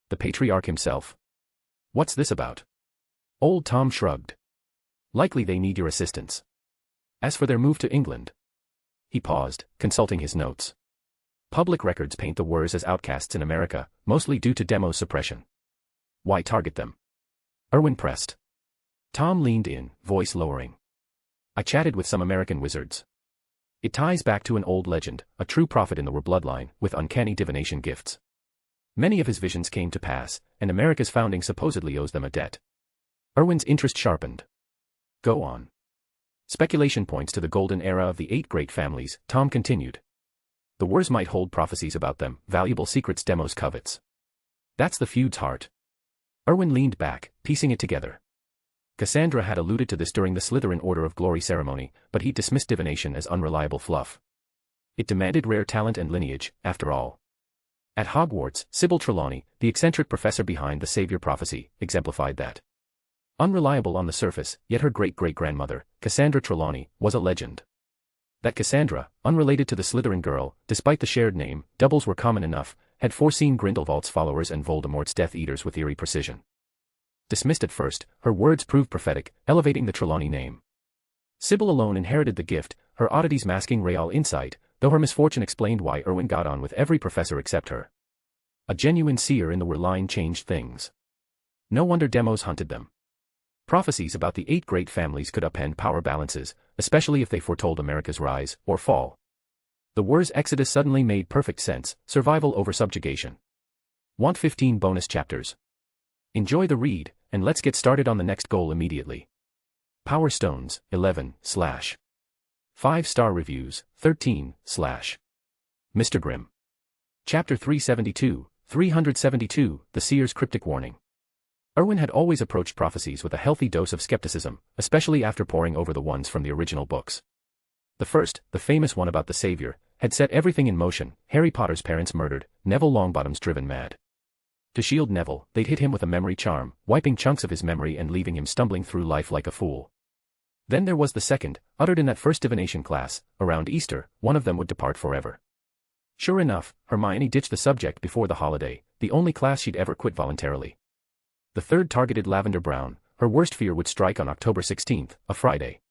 Speaker 3: The Patriarch himself? What's this about? Old Tom shrugged. Likely they need your assistance. As for their move to England. He paused, consulting his notes. Public records paint the Wers as outcasts in America, mostly due to Demos suppression. Why target them? Erwin pressed. Tom leaned in, voice lowering. I chatted with some American wizards. It ties back to an old legend, a true prophet in the Were bloodline, with uncanny divination gifts. Many of his visions came to pass, and America's founding supposedly owes them a debt. Erwin's interest sharpened. Go on. Speculation points to the golden era of the 8 great families, Tom continued. The Wers might hold prophecies about them, valuable secrets Demos covets. That's the feud's heart. Erwin leaned back, piecing it together. Cassandra had alluded to this during the Slytherin Order of Glory ceremony, but he dismissed divination as unreliable fluff. It demanded rare talent and lineage, after all. At Hogwarts, Sybil Trelawney, the eccentric professor behind the Savior prophecy, exemplified that. Unreliable on the surface, yet her great-great-grandmother, Cassandra Trelawney, was a legend. That Cassandra, unrelated to the Slytherin girl, despite the shared name, doubles were common enough, had foreseen Grindelwald's followers and Voldemort's Death Eaters with eerie precision. Dismissed at first, her words proved prophetic, elevating the Trelawney name. Sybil alone inherited the gift, her oddities masking real insight, though her misfortune explained why Erwin got on with every professor except her. A genuine seer in the Were line changed things. No wonder Demos hunted them. Prophecies about the 8 great families could upend power balances, especially if they foretold America's rise or fall. The Wars Exodus suddenly made perfect sense, survival over subjugation. Want 15 bonus chapters? Enjoy the read, and let's get started on the next goal immediately. Power Stones, 11, / 5-star reviews, 13, / Mr. Grimm. Chapter 372, The Seer's Cryptic Warning. Erwin had always approached prophecies with a healthy dose of skepticism, especially after poring over the ones from the original books. The first, the famous one about the Savior, had set everything in motion: Harry Potter's parents murdered, Neville Longbottom's driven mad. To shield Neville, they'd hit him with a memory charm, wiping chunks of his memory and leaving him stumbling through life like a fool. Then there was the second, uttered in that first divination class: around Easter, one of them would depart forever. Sure enough, Hermione ditched the subject before the holiday, the only class she'd ever quit voluntarily. The third targeted Lavender Brown: her worst fear would strike on October 16th, a Friday.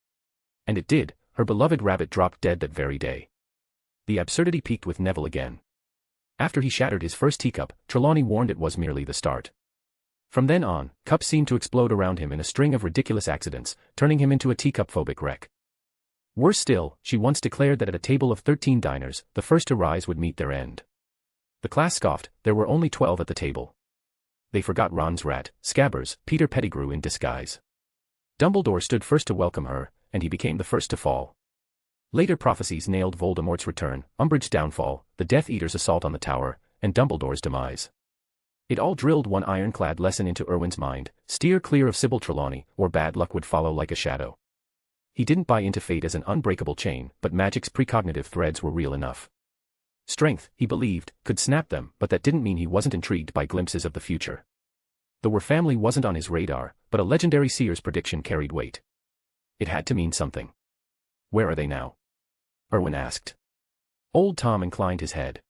Speaker 3: And it did. Her beloved rabbit dropped dead that very day. The absurdity peaked with Neville again. After he shattered his first teacup, Trelawney warned it was merely the start. From then on, cups seemed to explode around him in a string of ridiculous accidents, turning him into a teacup-phobic wreck. Worse still, she once declared that at a table of 13 diners, the first to rise would meet their end. The class scoffed. There were only 12 at the table. They forgot Ron's rat, Scabbers, Peter Pettigrew in disguise. Dumbledore stood first to welcome her, and he became the first to fall. Later prophecies nailed Voldemort's return, Umbridge's downfall, the Death Eater's assault on the tower, and Dumbledore's demise. It all drilled one ironclad lesson into Erwin's mind: steer clear of Sybil Trelawney, or bad luck would follow like a shadow. He didn't buy into fate as an unbreakable chain, but magic's precognitive threads were real enough. Strength, he believed, could snap them, but that didn't mean he wasn't intrigued by glimpses of the future. The Were family wasn't on his radar, but a legendary seer's prediction carried weight. It had to mean something. Where are they now? Erwin asked. Old Tom inclined his head.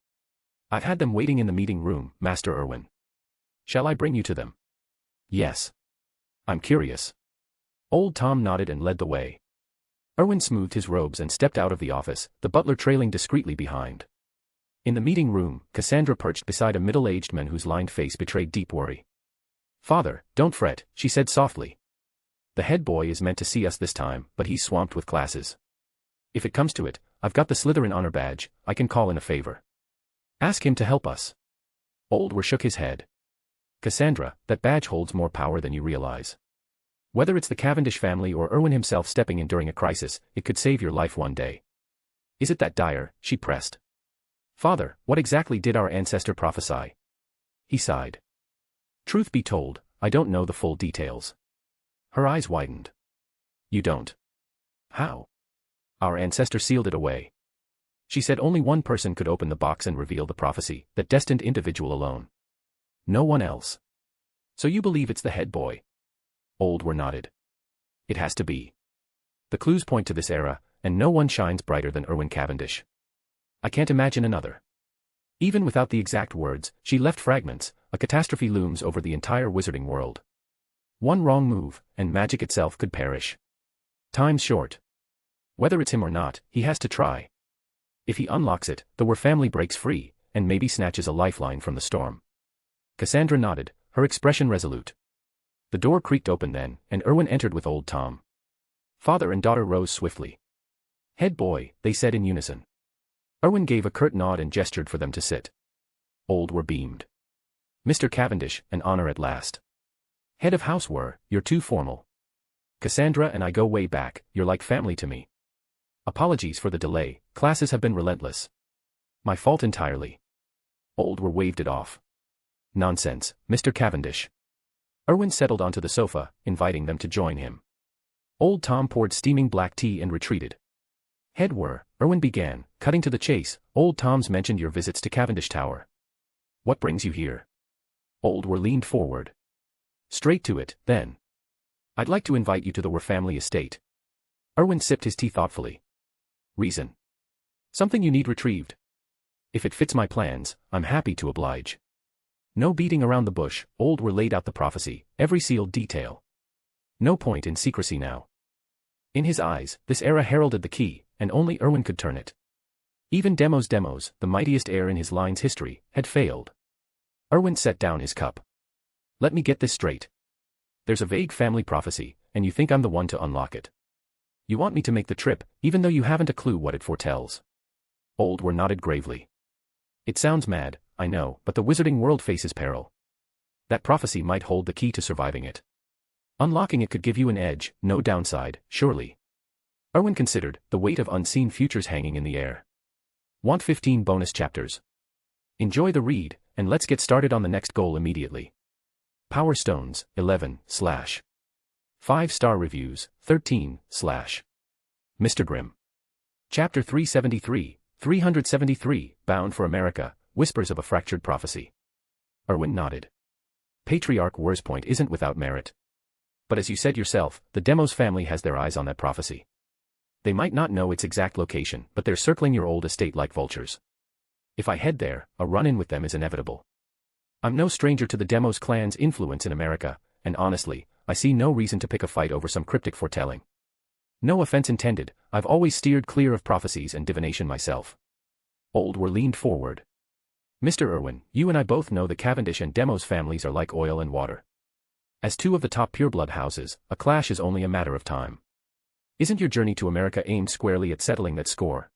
Speaker 3: I've had them waiting in the meeting room, Master Erwin. Shall I bring you to them? Yes. I'm curious. Old Tom nodded and led the way. Erwin smoothed his robes and stepped out of the office, the butler trailing discreetly behind. In the meeting room, Cassandra perched beside a middle-aged man whose lined face betrayed deep worry. Father, don't fret, she said softly. The head boy is meant to see us this time, but he's swamped with classes. If it comes to it, I've got the Slytherin honor badge. I can call in a favor. Ask him to help us. Old Were shook his head. Cassandra, that badge holds more power than you realize. Whether it's the Cavendish family or Erwin himself stepping in during a crisis, it could save your life one day. Is it that dire? She pressed. Father, what exactly did our ancestor prophesy? He sighed. Truth be told, I don't know the full details. Her eyes widened. You don't? How? Our ancestor sealed it away. She said only one person could open the box and reveal the prophecy, that destined individual alone. No one else. So you believe it's the head boy? Old Were nodded. It has to be. The clues point to this era, and no one shines brighter than Erwin Cavendish. I can't imagine another. Even without the exact words, she left fragments. A catastrophe looms over the entire wizarding world. One wrong move, and magic itself could perish. Time's short. Whether it's him or not, he has to try. If he unlocks it, the Were family breaks free, and maybe snatches a lifeline from the storm. Cassandra nodded, her expression resolute. The door creaked open then, and Erwin entered with Old Tom. Father and daughter rose swiftly. Head boy, they said in unison. Erwin gave a curt nod and gestured for them to sit. Old Were beamed. Mr. Cavendish, an honor at last. Head of house Were, you're too formal. Cassandra and I go way back, you're like family to me. Apologies for the delay, classes have been relentless. My fault entirely. Old Were waved it off. Nonsense, Mr. Cavendish. Erwin settled onto the sofa, inviting them to join him. Old Tom poured steaming black tea and retreated. Head Were, Erwin began, cutting to the chase. Old Tom's mentioned your visits to Cavendish Tower. What brings you here? Old Were leaned forward. Straight to it, then. I'd like to invite you to the Were family estate. Erwin sipped his tea thoughtfully. Reason. Something you need retrieved. If it fits my plans, I'm happy to oblige. No beating around the bush. Old Were laid out the prophecy, every sealed detail. No point in secrecy now. In his eyes, this era heralded the key, and only Erwin could turn it. Even Demos, the mightiest heir in his line's history, had failed. Erwin set down his cup. Let me get this straight. There's a vague family prophecy, and you think I'm the one to unlock it. You want me to make the trip, even though you haven't a clue what it foretells. Old nodded gravely. It sounds mad, I know, but the wizarding world faces peril. That prophecy might hold the key to surviving it. Unlocking it could give you an edge, no downside, surely. Erwin considered, the weight of unseen futures hanging in the air. Want 15 bonus chapters? Enjoy the read, and let's get started on the next goal immediately. Power Stones, 11, / 5-star reviews, 13, / Mr. Grimm. Chapter 373, Bound for America, Whispers of a Fractured Prophecy. Erwin nodded. Patriarch Worspoint isn't without merit. But as you said yourself, the Demos family has their eyes on that prophecy. They might not know its exact location, but they're circling your old estate like vultures. If I head there, a run-in with them is inevitable. I'm no stranger to the Demos clan's influence in America, and honestly, I see no reason to pick a fight over some cryptic foretelling. No offense intended, I've always steered clear of prophecies and divination myself. Old leaned forward. Mr. Erwin, you and I both know the Cavendish and Demos families are like oil and water. As two of the top pureblood houses, a clash is only a matter of time. Isn't your journey to America aimed squarely at settling that score?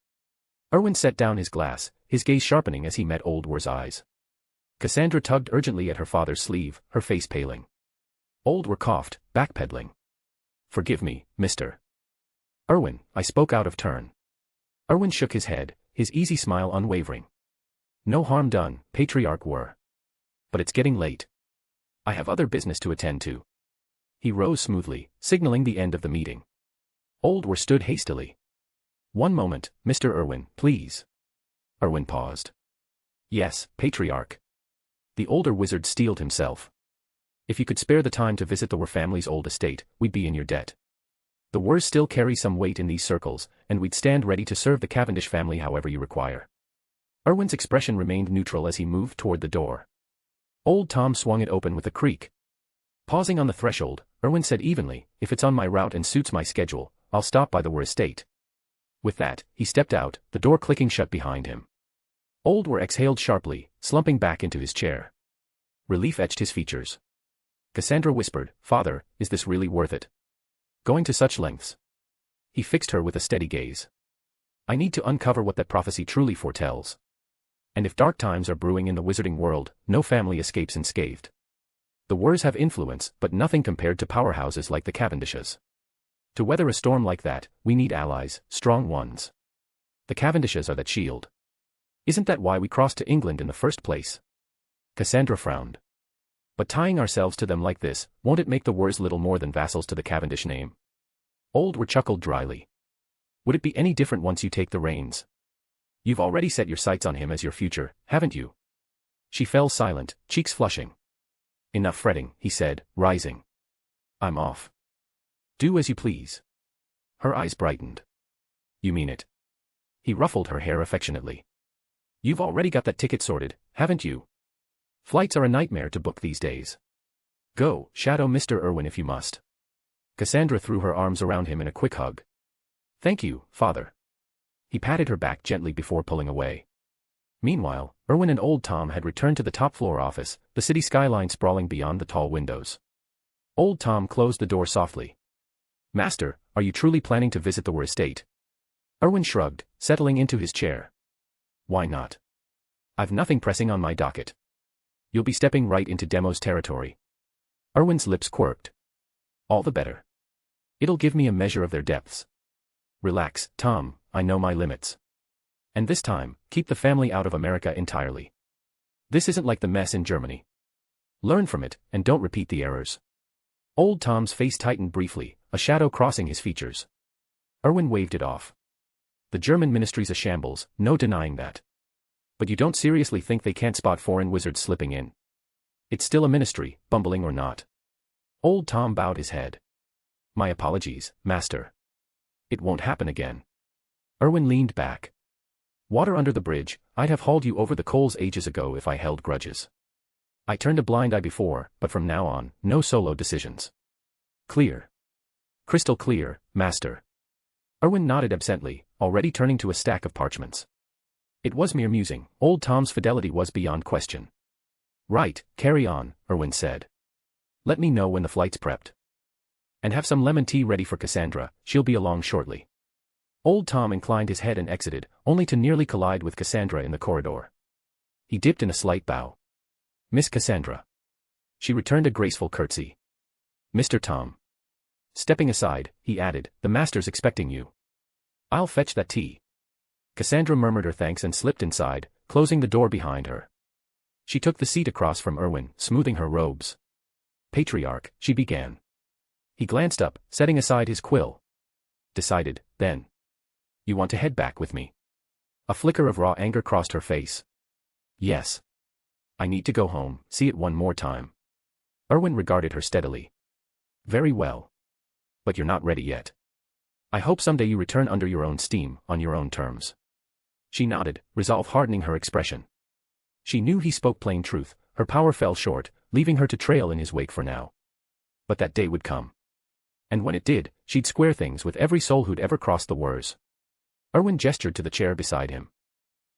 Speaker 3: Erwin set down his glass, his gaze sharpening as he met Old eyes. Cassandra tugged urgently at her father's sleeve, her face paling. Old coughed, backpedaling. Forgive me, Mr. Erwin, I spoke out of turn. Erwin shook his head, his easy smile unwavering. No harm done, Patriarch Were. But it's getting late. I have other business to attend to. He rose smoothly, signaling the end of the meeting. Old stood hastily. One moment, Mr. Erwin, please. Erwin paused. Yes, Patriarch. The older wizard steeled himself. If you could spare the time to visit the Were family's old estate, we'd be in your debt. The Wers still carry some weight in these circles, and we'd stand ready to serve the Cavendish family however you require. Erwin's expression remained neutral as he moved toward the door. Old Tom swung it open with a creak. Pausing on the threshold, Erwin said evenly, if it's on my route and suits my schedule, I'll stop by the Were estate. With that, he stepped out, the door clicking shut behind him. Old exhaled sharply, slumping back into his chair. Relief etched his features. Cassandra whispered, Father, is this really worth it? Going to such lengths? He fixed her with a steady gaze. I need to uncover what that prophecy truly foretells. And if dark times are brewing in the wizarding world, no family escapes unscathed. The Wers have influence, but nothing compared to powerhouses like the Cavendishes. To weather a storm like that, we need allies, strong ones. The Cavendishes are that shield. Isn't that why we crossed to England in the first place? Cassandra frowned. But tying ourselves to them like this, won't it make the Wers little more than vassals to the Cavendish name? Old chuckled dryly. Would it be any different once you take the reins? You've already set your sights on him as your future, haven't you? She fell silent, cheeks flushing. Enough fretting, he said, rising. I'm off. Do as you please. Her eyes brightened. You mean it? He ruffled her hair affectionately. You've already got that ticket sorted, haven't you? Flights are a nightmare to book these days. Go, shadow Mr. Erwin if you must. Cassandra threw her arms around him in a quick hug. Thank you, Father. He patted her back gently before pulling away. Meanwhile, Erwin and Old Tom had returned to the top-floor office, the city skyline sprawling beyond the tall windows. Old Tom closed the door softly. Master, are you truly planning to visit the Were estate? Erwin shrugged, settling into his chair. Why not? I've nothing pressing on my docket. You'll be stepping right into Demos territory. Erwin's lips quirked. All the better. It'll give me a measure of their depths. Relax, Tom, I know my limits. And this time, keep the family out of America entirely. This isn't like the mess in Germany. Learn from it, and don't repeat the errors. Old Tom's face tightened briefly, a shadow crossing his features. Erwin waved it off. The German ministry's a shambles, no denying that. But you don't seriously think they can't spot foreign wizards slipping in? It's still a ministry, bumbling or not. Old Tom bowed his head. My apologies, Master. It won't happen again. Erwin leaned back. Water under the bridge, I'd have hauled you over the coals ages ago if I held grudges. I turned a blind eye before, but from now on, no solo decisions. Clear. Crystal clear, Master. Erwin nodded absently, already turning to a stack of parchments. It was mere musing, Old Tom's fidelity was beyond question. Right, carry on, Erwin said. Let me know when the flight's prepped. And have some lemon tea ready for Cassandra, she'll be along shortly. Old Tom inclined his head and exited, only to nearly collide with Cassandra in the corridor. He dipped in a slight bow. Miss Cassandra. She returned a graceful curtsy. Mr. Tom. Stepping aside, he added, the master's expecting you. I'll fetch that tea. Cassandra murmured her thanks and slipped inside, closing the door behind her. She took the seat across from Erwin, smoothing her robes. Patriarch, she began. He glanced up, setting aside his quill. Decided, then. You want to head back with me? A flicker of raw anger crossed her face. Yes. I need to go home, see it one more time. Erwin regarded her steadily. Very well. But you're not ready yet. I hope someday you return under your own steam, on your own terms. She nodded, resolve hardening her expression. She knew he spoke plain truth, her power fell short, leaving her to trail in his wake for now. But that day would come. And when it did, she'd square things with every soul who'd ever crossed the Wurs. Erwin gestured to the chair beside him.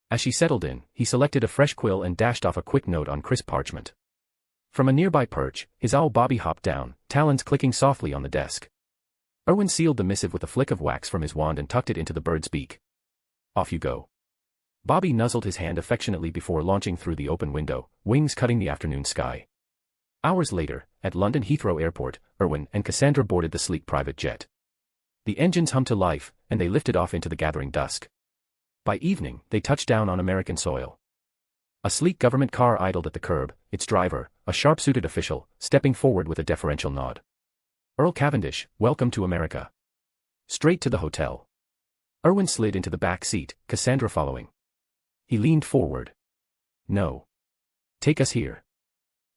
Speaker 3: As she settled in, he selected a fresh quill and dashed off a quick note on crisp parchment. From a nearby perch, his owl Bobby hopped down, talons clicking softly on the desk. Erwin sealed the missive with a flick of wax from his wand and tucked it into the bird's beak. Off you go. Bobby nuzzled his hand affectionately before launching through the open window, wings cutting the afternoon sky. Hours later, at London Heathrow Airport, Erwin and Cassandra boarded the sleek private jet. The engines hummed to life, and they lifted off into the gathering dusk. By evening, they touched down on American soil. A sleek government car idled at the curb, its driver, a sharp-suited official, stepping forward with a deferential nod. Earl Cavendish, welcome to America. Straight to the hotel. Erwin slid into the back seat, Cassandra following. He leaned forward. No. Take us here.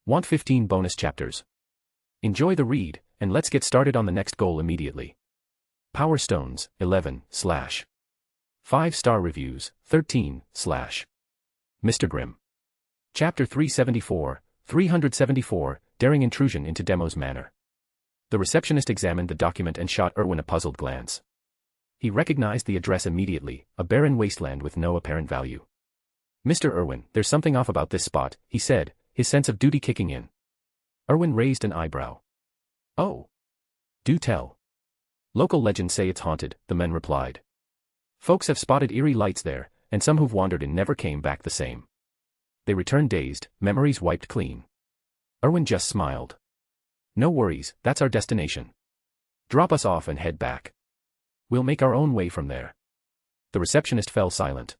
Speaker 3: Want 15 bonus chapters? Enjoy the read, and let's get started on the next goal immediately. Power Stones, 11, / 5-star reviews, 13, / Mr. Grimm. Chapter 374, Daring Intrusion into Demos Manor. The receptionist examined the document and shot Erwin a puzzled glance. He recognized the address immediately, a barren wasteland with no apparent value. Mr. Erwin, there's something off about this spot, he said, his sense of duty kicking in. Erwin raised an eyebrow. Oh. Do tell. Local legends say it's haunted, the men replied. Folks have spotted eerie lights there, and some who've wandered in never came back the same. They returned dazed, memories wiped clean. Erwin just smiled. No worries, that's our destination. Drop us off and head back. We'll make our own way from there. The receptionist fell silent.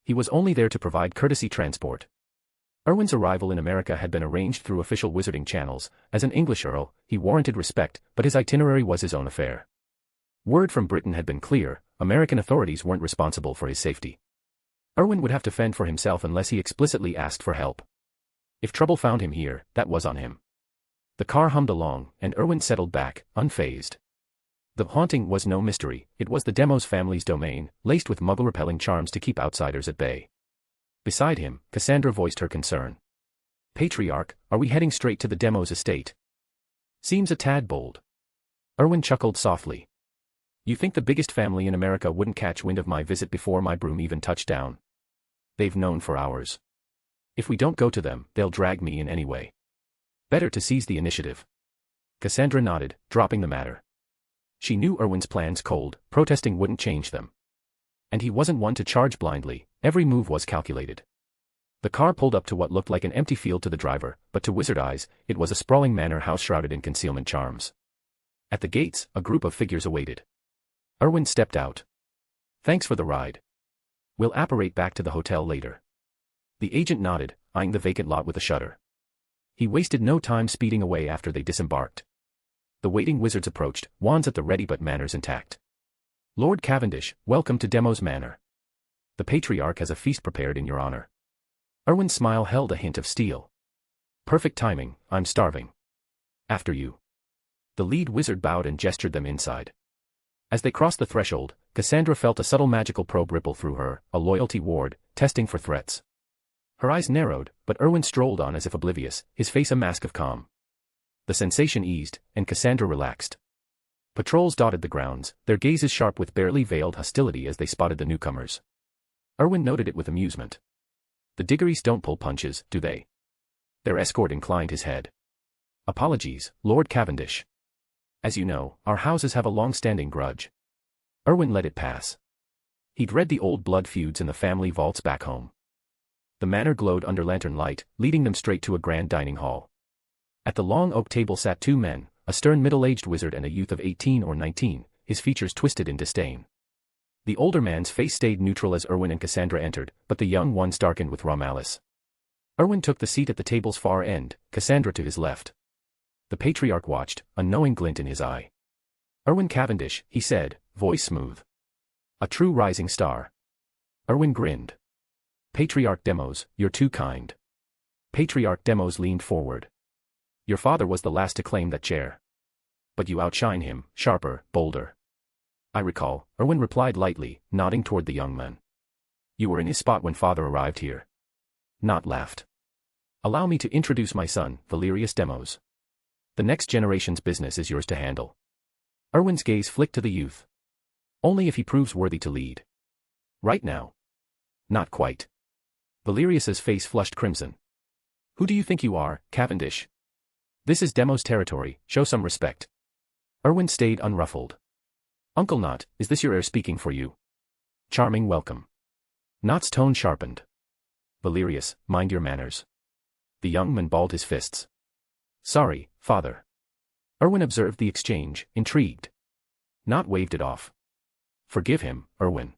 Speaker 3: He was only there to provide courtesy transport. Erwin's arrival in America had been arranged through official wizarding channels. As an English earl, he warranted respect, but his itinerary was his own affair. Word from Britain had been clear, American authorities weren't responsible for his safety. Erwin would have to fend for himself unless he explicitly asked for help. If trouble found him here, that was on him. The car hummed along, and Erwin settled back, unfazed. The haunting was no mystery, it was the Demos family's domain, laced with muggle-repelling charms to keep outsiders at bay. Beside him, Cassandra voiced her concern. Patriarch, are we heading straight to the Demos estate? Seems a tad bold. Erwin chuckled softly. You think the biggest family in America wouldn't catch wind of my visit before my broom even touched down? They've known for hours. If we don't go to them, they'll drag me in anyway. Better to seize the initiative. Cassandra nodded, dropping the matter. She knew Erwin's plans cold, protesting wouldn't change them. And he wasn't one to charge blindly, every move was calculated. The car pulled up to what looked like an empty field to the driver, but to wizard eyes, it was a sprawling manor house shrouded in concealment charms. At the gates, a group of figures awaited. Erwin stepped out. Thanks for the ride. We'll apparate back to the hotel later. The agent nodded, eyeing the vacant lot with a shudder. He wasted no time speeding away after they disembarked. The waiting wizards approached, wands at the ready but manners intact. Lord Cavendish, welcome to Demos Manor. The Patriarch has a feast prepared in your honor. Erwin's smile held a hint of steel. Perfect timing, I'm starving. After you. The lead wizard bowed and gestured them inside. As they crossed the threshold, Cassandra felt a subtle magical probe ripple through her, a loyalty ward, testing for threats. Her eyes narrowed, but Erwin strolled on as if oblivious, his face a mask of calm. The sensation eased, and Cassandra relaxed. Patrols dotted the grounds, their gazes sharp with barely veiled hostility as they spotted the newcomers. Erwin noted it with amusement. The Diggories don't pull punches, do they? Their escort inclined his head. Apologies, Lord Cavendish. As you know, our houses have a long-standing grudge. Erwin let it pass. He'd read the old blood feuds in the family vaults back home. The manor glowed under lantern light, leading them straight to a grand dining hall. At the long oak table sat two men, a stern middle-aged wizard and a youth of 18 or 19, his features twisted in disdain. The older man's face stayed neutral as Erwin and Cassandra entered, but the young one's darkened with raw malice. Erwin took the seat at the table's far end, Cassandra to his left. The patriarch watched, a knowing glint in his eye. "Erwin Cavendish," he said, voice smooth. "A true rising star." Erwin grinned. "Patriarch Demos, you're too kind." Patriarch Demos leaned forward. "Your father was the last to claim that chair. But you outshine him, sharper, bolder." "I recall," Erwin replied lightly, nodding toward the young man. "You were in his spot when father arrived here." Not laughed. "Allow me to introduce my son, Valerius Demos. The next generation's business is yours to handle." Erwin's gaze flicked to the youth. "Only if he proves worthy to lead." "Right now?" "Not quite." Valerius's face flushed crimson. "Who do you think you are, Cavendish? This is Demos' territory, show some respect." Erwin stayed unruffled. "Uncle Not, is this your heir speaking for you?" "Charming welcome." Not's tone sharpened. "Valerius, mind your manners." The young man balled his fists. "Sorry, father." Erwin observed the exchange, intrigued. Not waved it off. "Forgive him, Erwin.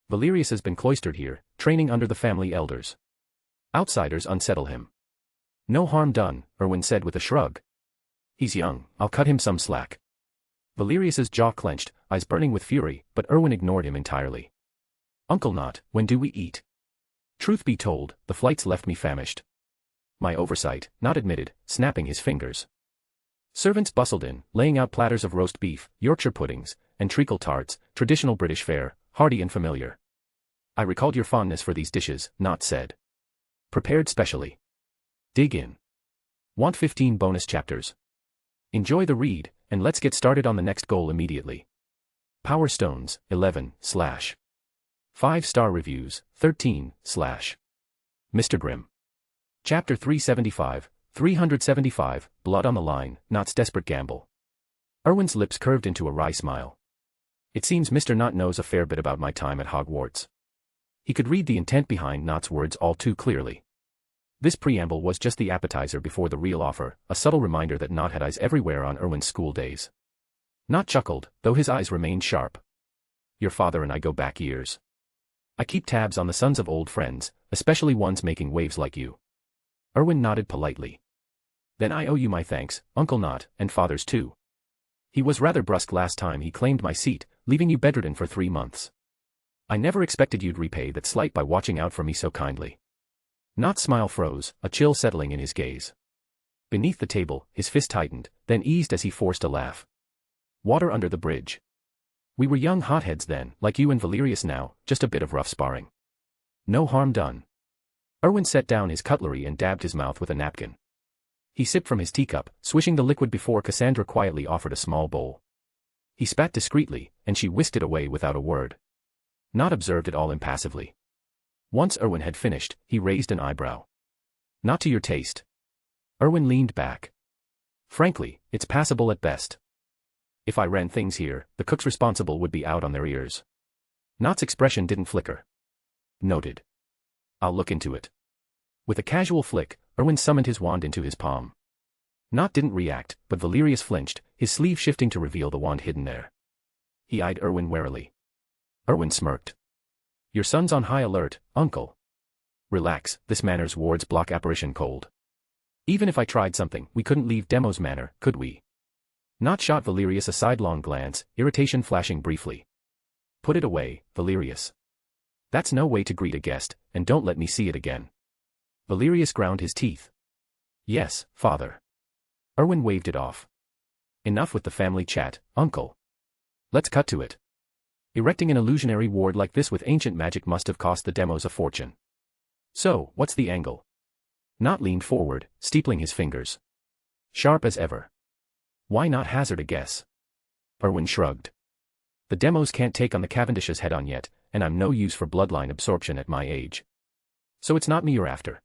Speaker 3: Valerius has been cloistered here, training under the family elders. Outsiders unsettle him." "No harm done," Erwin said with a shrug. "He's young, I'll cut him some slack." Valerius's jaw clenched, eyes burning with fury, but Erwin ignored him entirely. "Uncle Not, when do we eat?" "Truth be told, the flights left me famished." "My oversight," Not admitted, snapping his fingers. Servants bustled in, laying out platters of roast beef, Yorkshire puddings, and treacle tarts, traditional British fare, hearty and familiar. "I recalled your fondness for these dishes," Not said. "Prepared specially. Dig in. Want 15 bonus chapters? Enjoy the read, and let's get started on the next goal immediately." Power Stones, 11, / 5-star reviews, 13, / Mr. Grimm. Chapter 375, Blood on the Line, Not's Desperate Gamble. Erwin's lips curved into a wry smile. "It seems Mr. Not knows a fair bit about my time at Hogwarts." He could read the intent behind Not's words all too clearly. This preamble was just the appetizer before the real offer, a subtle reminder that Not had eyes everywhere on Erwin's school days. Not chuckled, though his eyes remained sharp. "Your father and I go back years. I keep tabs on the sons of old friends, especially ones making waves like you." Erwin nodded politely. "Then I owe you my thanks, Uncle Not, and father's too. He was rather brusque last time he claimed my seat, leaving you bedridden for 3 months. I never expected you'd repay that slight by watching out for me so kindly." Not's smile froze, a chill settling in his gaze. Beneath the table, his fist tightened, then eased as he forced a laugh. "Water under the bridge. We were young hotheads then, like you and Valerius now, just a bit of rough sparring. No harm done." Erwin set down his cutlery and dabbed his mouth with a napkin. He sipped from his teacup, swishing the liquid before Cassandra quietly offered a small bowl. He spat discreetly, and she whisked it away without a word. Not observed it all impassively. Once Erwin had finished, he raised an eyebrow. "Not to your taste." Erwin leaned back. "Frankly, it's passable at best. If I ran things here, the cooks responsible would be out on their ears." Not's expression didn't flicker. "Noted. I'll look into it." With a casual flick, Erwin summoned his wand into his palm. Not didn't react, but Valerius flinched, his sleeve shifting to reveal the wand hidden there. He eyed Erwin warily. Erwin smirked. "Your son's on high alert, uncle." "Relax, this manor's wards block apparition cold. Even if I tried something, we couldn't leave Demos Manor, could we?" Not shot Valerius a sidelong glance, irritation flashing briefly. "Put it away, Valerius. That's no way to greet a guest, and don't let me see it again." Valerius ground his teeth. "Yes, father." Erwin waved it off. "Enough with the family chat, uncle. Let's cut to it. Erecting an illusionary ward like this with ancient magic must have cost the Demos a fortune. So, what's the angle?" Not leaned forward, steepling his fingers. Sharp as ever. "Why not hazard a guess?" Erwin shrugged. "The Demos can't take on the Cavendishes head-on yet, and I'm no use for bloodline absorption at my age. So it's not me you're after.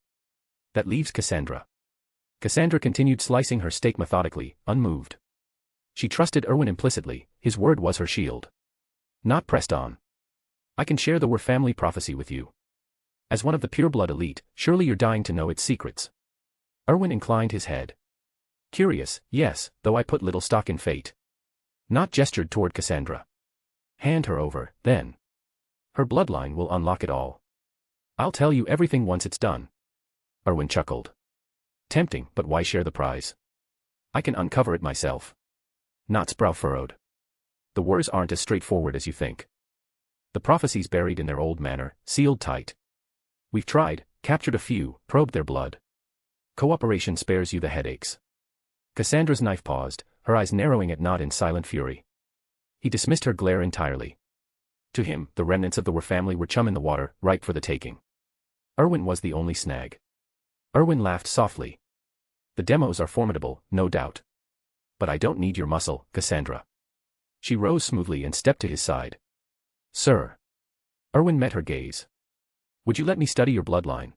Speaker 3: That leaves Cassandra." Cassandra continued slicing her steak methodically, unmoved. She trusted Erwin implicitly, his word was her shield. Not pressed on. I can share the Were family prophecy with you. As one of the pureblood elite, surely you're dying to know its secrets. Erwin inclined his head. Curious, yes, though I put little stock in fate. Not gestured toward Cassandra. Hand her over, then. Her bloodline will unlock it all. I'll tell you everything once it's done. Erwin chuckled. Tempting, but why share the prize? I can uncover it myself. Not's brow furrowed. The Wers aren't as straightforward as you think. The prophecy's buried in their old manor, sealed tight. We've tried, captured a few, probed their blood. Cooperation spares you the headaches. Cassandra's knife paused, her eyes narrowing at Not in silent fury. He dismissed her glare entirely. To him, the remnants of the Were family were chum in the water, ripe for the taking. Erwin was the only snag. Erwin laughed softly. The demos are formidable, no doubt. But I don't need your muscle, Cassandra. She rose smoothly and stepped to his side. Sir. Erwin met her gaze. Would you let me study your bloodline?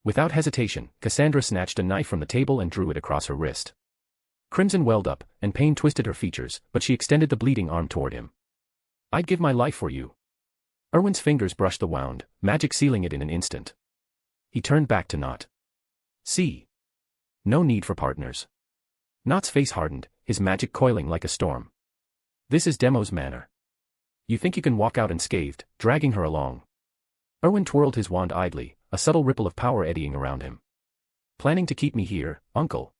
Speaker 3: Without hesitation, Cassandra snatched a knife from the table and drew it across her wrist. Crimson welled up, and pain twisted her features, but she extended the bleeding arm toward him. I'd give my life for you. Erwin's fingers brushed the wound, magic sealing it in an instant. He turned back to Not. See. No need for partners. Not's face hardened, his magic coiling like a storm. This is Demo's manner. You think you can walk out unscathed, dragging her along? Erwin twirled his wand idly, a subtle ripple of power eddying around him. Planning to keep me here, uncle?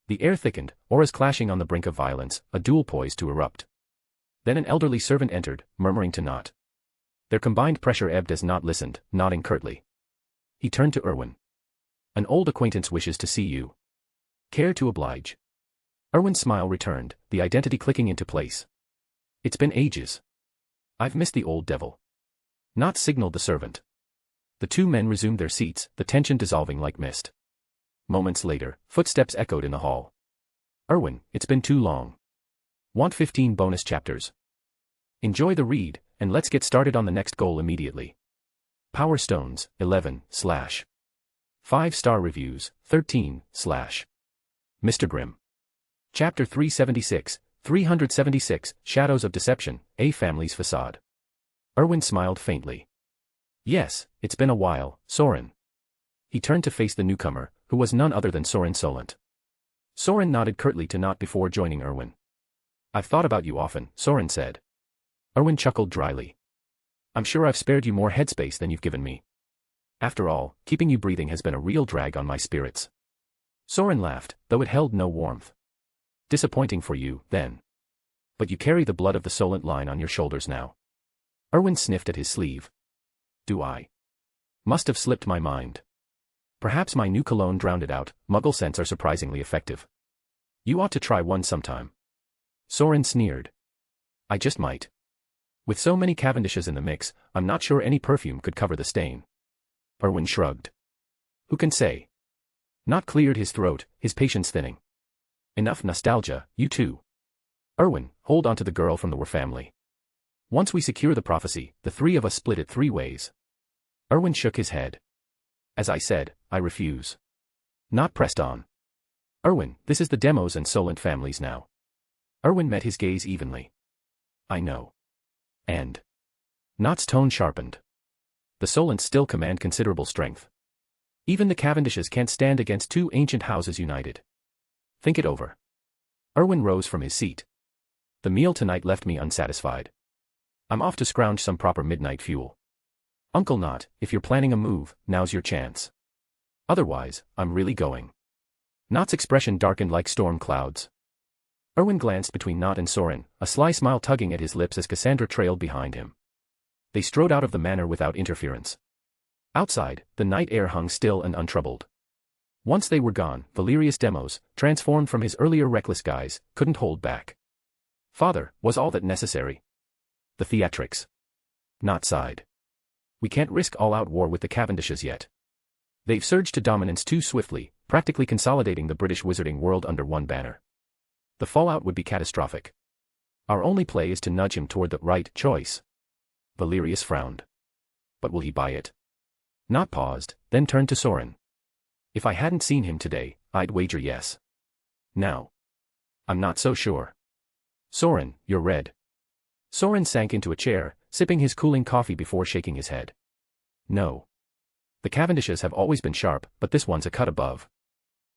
Speaker 3: The air thickened, auras clashing on the brink of violence, a duel poised to erupt. Then an elderly servant entered, murmuring to Not. Their combined pressure ebbed as Not listened, nodding curtly. He turned to Erwin. An old acquaintance wishes to see you. Care to oblige? Erwin's smile returned, the identity clicking into place. It's been ages. I've missed the old devil. Not signaled the servant. The two men resumed their seats, the tension dissolving like mist. Moments later, footsteps echoed in the hall. Erwin, it's been too long. Want 15 bonus chapters? Enjoy the read, and let's get started on the next goal immediately. Power Stones, 11, / 5-star reviews, 13, / Mr. Grimm. Chapter 376, Shadows of Deception, A Family's Facade. Erwin smiled faintly. Yes, it's been a while, Soren. He turned to face the newcomer, who was none other than Soren Solent. Soren nodded curtly to Not before joining Erwin. I've thought about you often, Soren said. Erwin chuckled dryly. I'm sure I've spared you more headspace than you've given me. After all, keeping you breathing has been a real drag on my spirits. Soren laughed, though it held no warmth. Disappointing for you, then. But you carry the blood of the Solent line on your shoulders now. Erwin sniffed at his sleeve. Do I? Must have slipped my mind. Perhaps my new cologne drowned it out, muggle scents are surprisingly effective. You ought to try one sometime. Soren sneered. I just might. With so many Cavendishes in the mix, I'm not sure any perfume could cover the stain. Erwin shrugged. Who can say? Not cleared his throat, his patience thinning. Enough nostalgia, you too. Erwin, hold on to the girl from the Were family. Once we secure the prophecy, the three of us split it 3 ways. Erwin shook his head. As I said, I refuse. Not pressed on. Erwin, this is the Demos and Solent families now. Erwin met his gaze evenly. I know. And. Not's tone sharpened. The Solents still command considerable strength. Even the Cavendishes can't stand against 2 ancient houses united. Think it over. Erwin rose from his seat. The meal tonight left me unsatisfied. I'm off to scrounge some proper midnight fuel. Uncle Not, if you're planning a move, now's your chance. Otherwise, I'm really going. Not's expression darkened like storm clouds. Erwin glanced between Not and Soren, a sly smile tugging at his lips as Cassandra trailed behind him. They strode out of the manor without interference. Outside, the night air hung still and untroubled. Once they were gone, Valerius Demos, transformed from his earlier reckless guise, couldn't hold back. Father, was all that necessary? The theatrics. Not sighed. We can't risk all-out war with the Cavendishes yet. They've surged to dominance too swiftly, practically consolidating the British wizarding world under one banner. The fallout would be catastrophic. Our only play is to nudge him toward the right choice. Valerius frowned. But will he buy it? Not paused, then turned to Soren. If I hadn't seen him today, I'd wager yes. Now. I'm not so sure. Soren, you're red. Soren sank into a chair, sipping his cooling coffee before shaking his head. No. The Cavendishes have always been sharp, but this one's a cut above.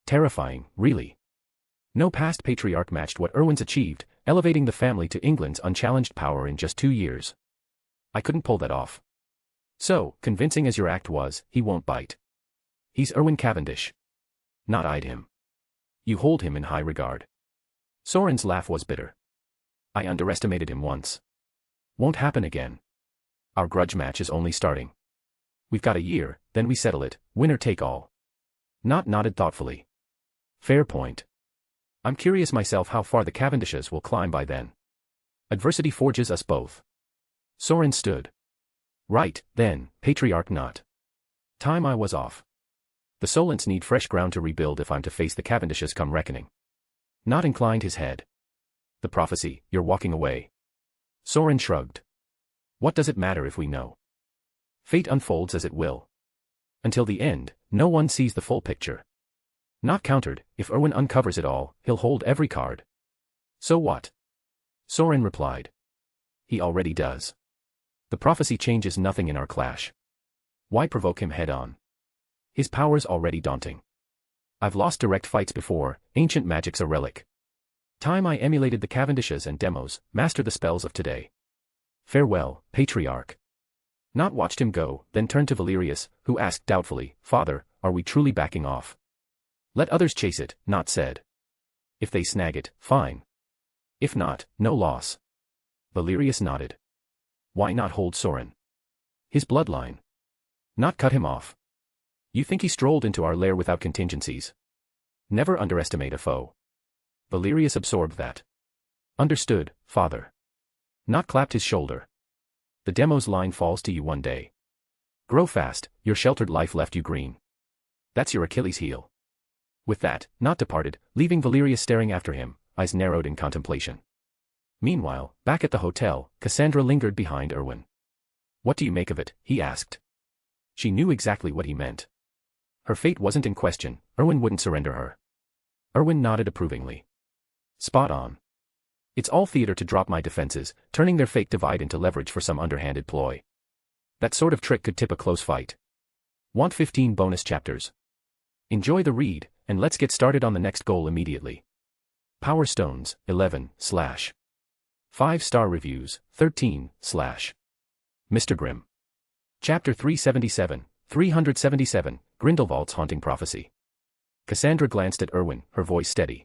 Speaker 3: Terrifying, really. No past patriarch matched what Erwin's achieved, elevating the family to England's unchallenged power in just 2 years. I couldn't pull that off. So, convincing as your act was, he won't bite. He's Erwin Cavendish. Not eyed him. You hold him in high regard. Soren's laugh was bitter. I underestimated him once. Won't happen again. Our grudge match is only starting. We've got a year, then we settle it, winner take all. Not nodded thoughtfully. Fair point. I'm curious myself how far the Cavendishes will climb by then. Adversity forges us both. Soren stood. Right, then, patriarch not. Time I was off. The Solents need fresh ground to rebuild if I'm to face the Cavendishes come reckoning. Not inclined his head. The prophecy, you're walking away. Soren shrugged. What does it matter if we know? Fate unfolds as it will. Until the end, no one sees the full picture. Not countered, if Erwin uncovers it all, he'll hold every card. So what? Soren replied. He already does. The prophecy changes nothing in our clash. Why provoke him head-on? His power's already daunting. I've lost direct fights before, ancient magic's a relic. Time I emulated the Cavendishes and demos, master the spells of today. Farewell, patriarch. Not watched him go, then turned to Valerius, who asked doubtfully, Father, are we truly backing off? Let others chase it, not said. If they snag it, fine. If not, no loss. Valerius nodded. Why not hold Soren? His bloodline. Not cut him off. You think he strolled into our lair without contingencies? Never underestimate a foe. Valerius absorbed that. Understood, father. Not clapped his shoulder. The demo's line falls to you one day. Grow fast, your sheltered life left you green. That's your Achilles heel. With that, Not departed, leaving Valerius staring after him, eyes narrowed in contemplation. Meanwhile, back at the hotel, Cassandra lingered behind Erwin. What do you make of it? He asked. She knew exactly what he meant. Her fate wasn't in question, Erwin wouldn't surrender her. Erwin nodded approvingly. Spot on. It's all theater to drop my defenses, turning their fake divide into leverage for some underhanded ploy. That sort of trick could tip a close fight. Want 15 bonus chapters? Enjoy the read, and let's get started on the next goal immediately. Power Stones, 11, / 5-star reviews, 13, / Mr. Grimm. Chapter 377, Grindelwald's Haunting Prophecy. Cassandra glanced at Erwin, her voice steady.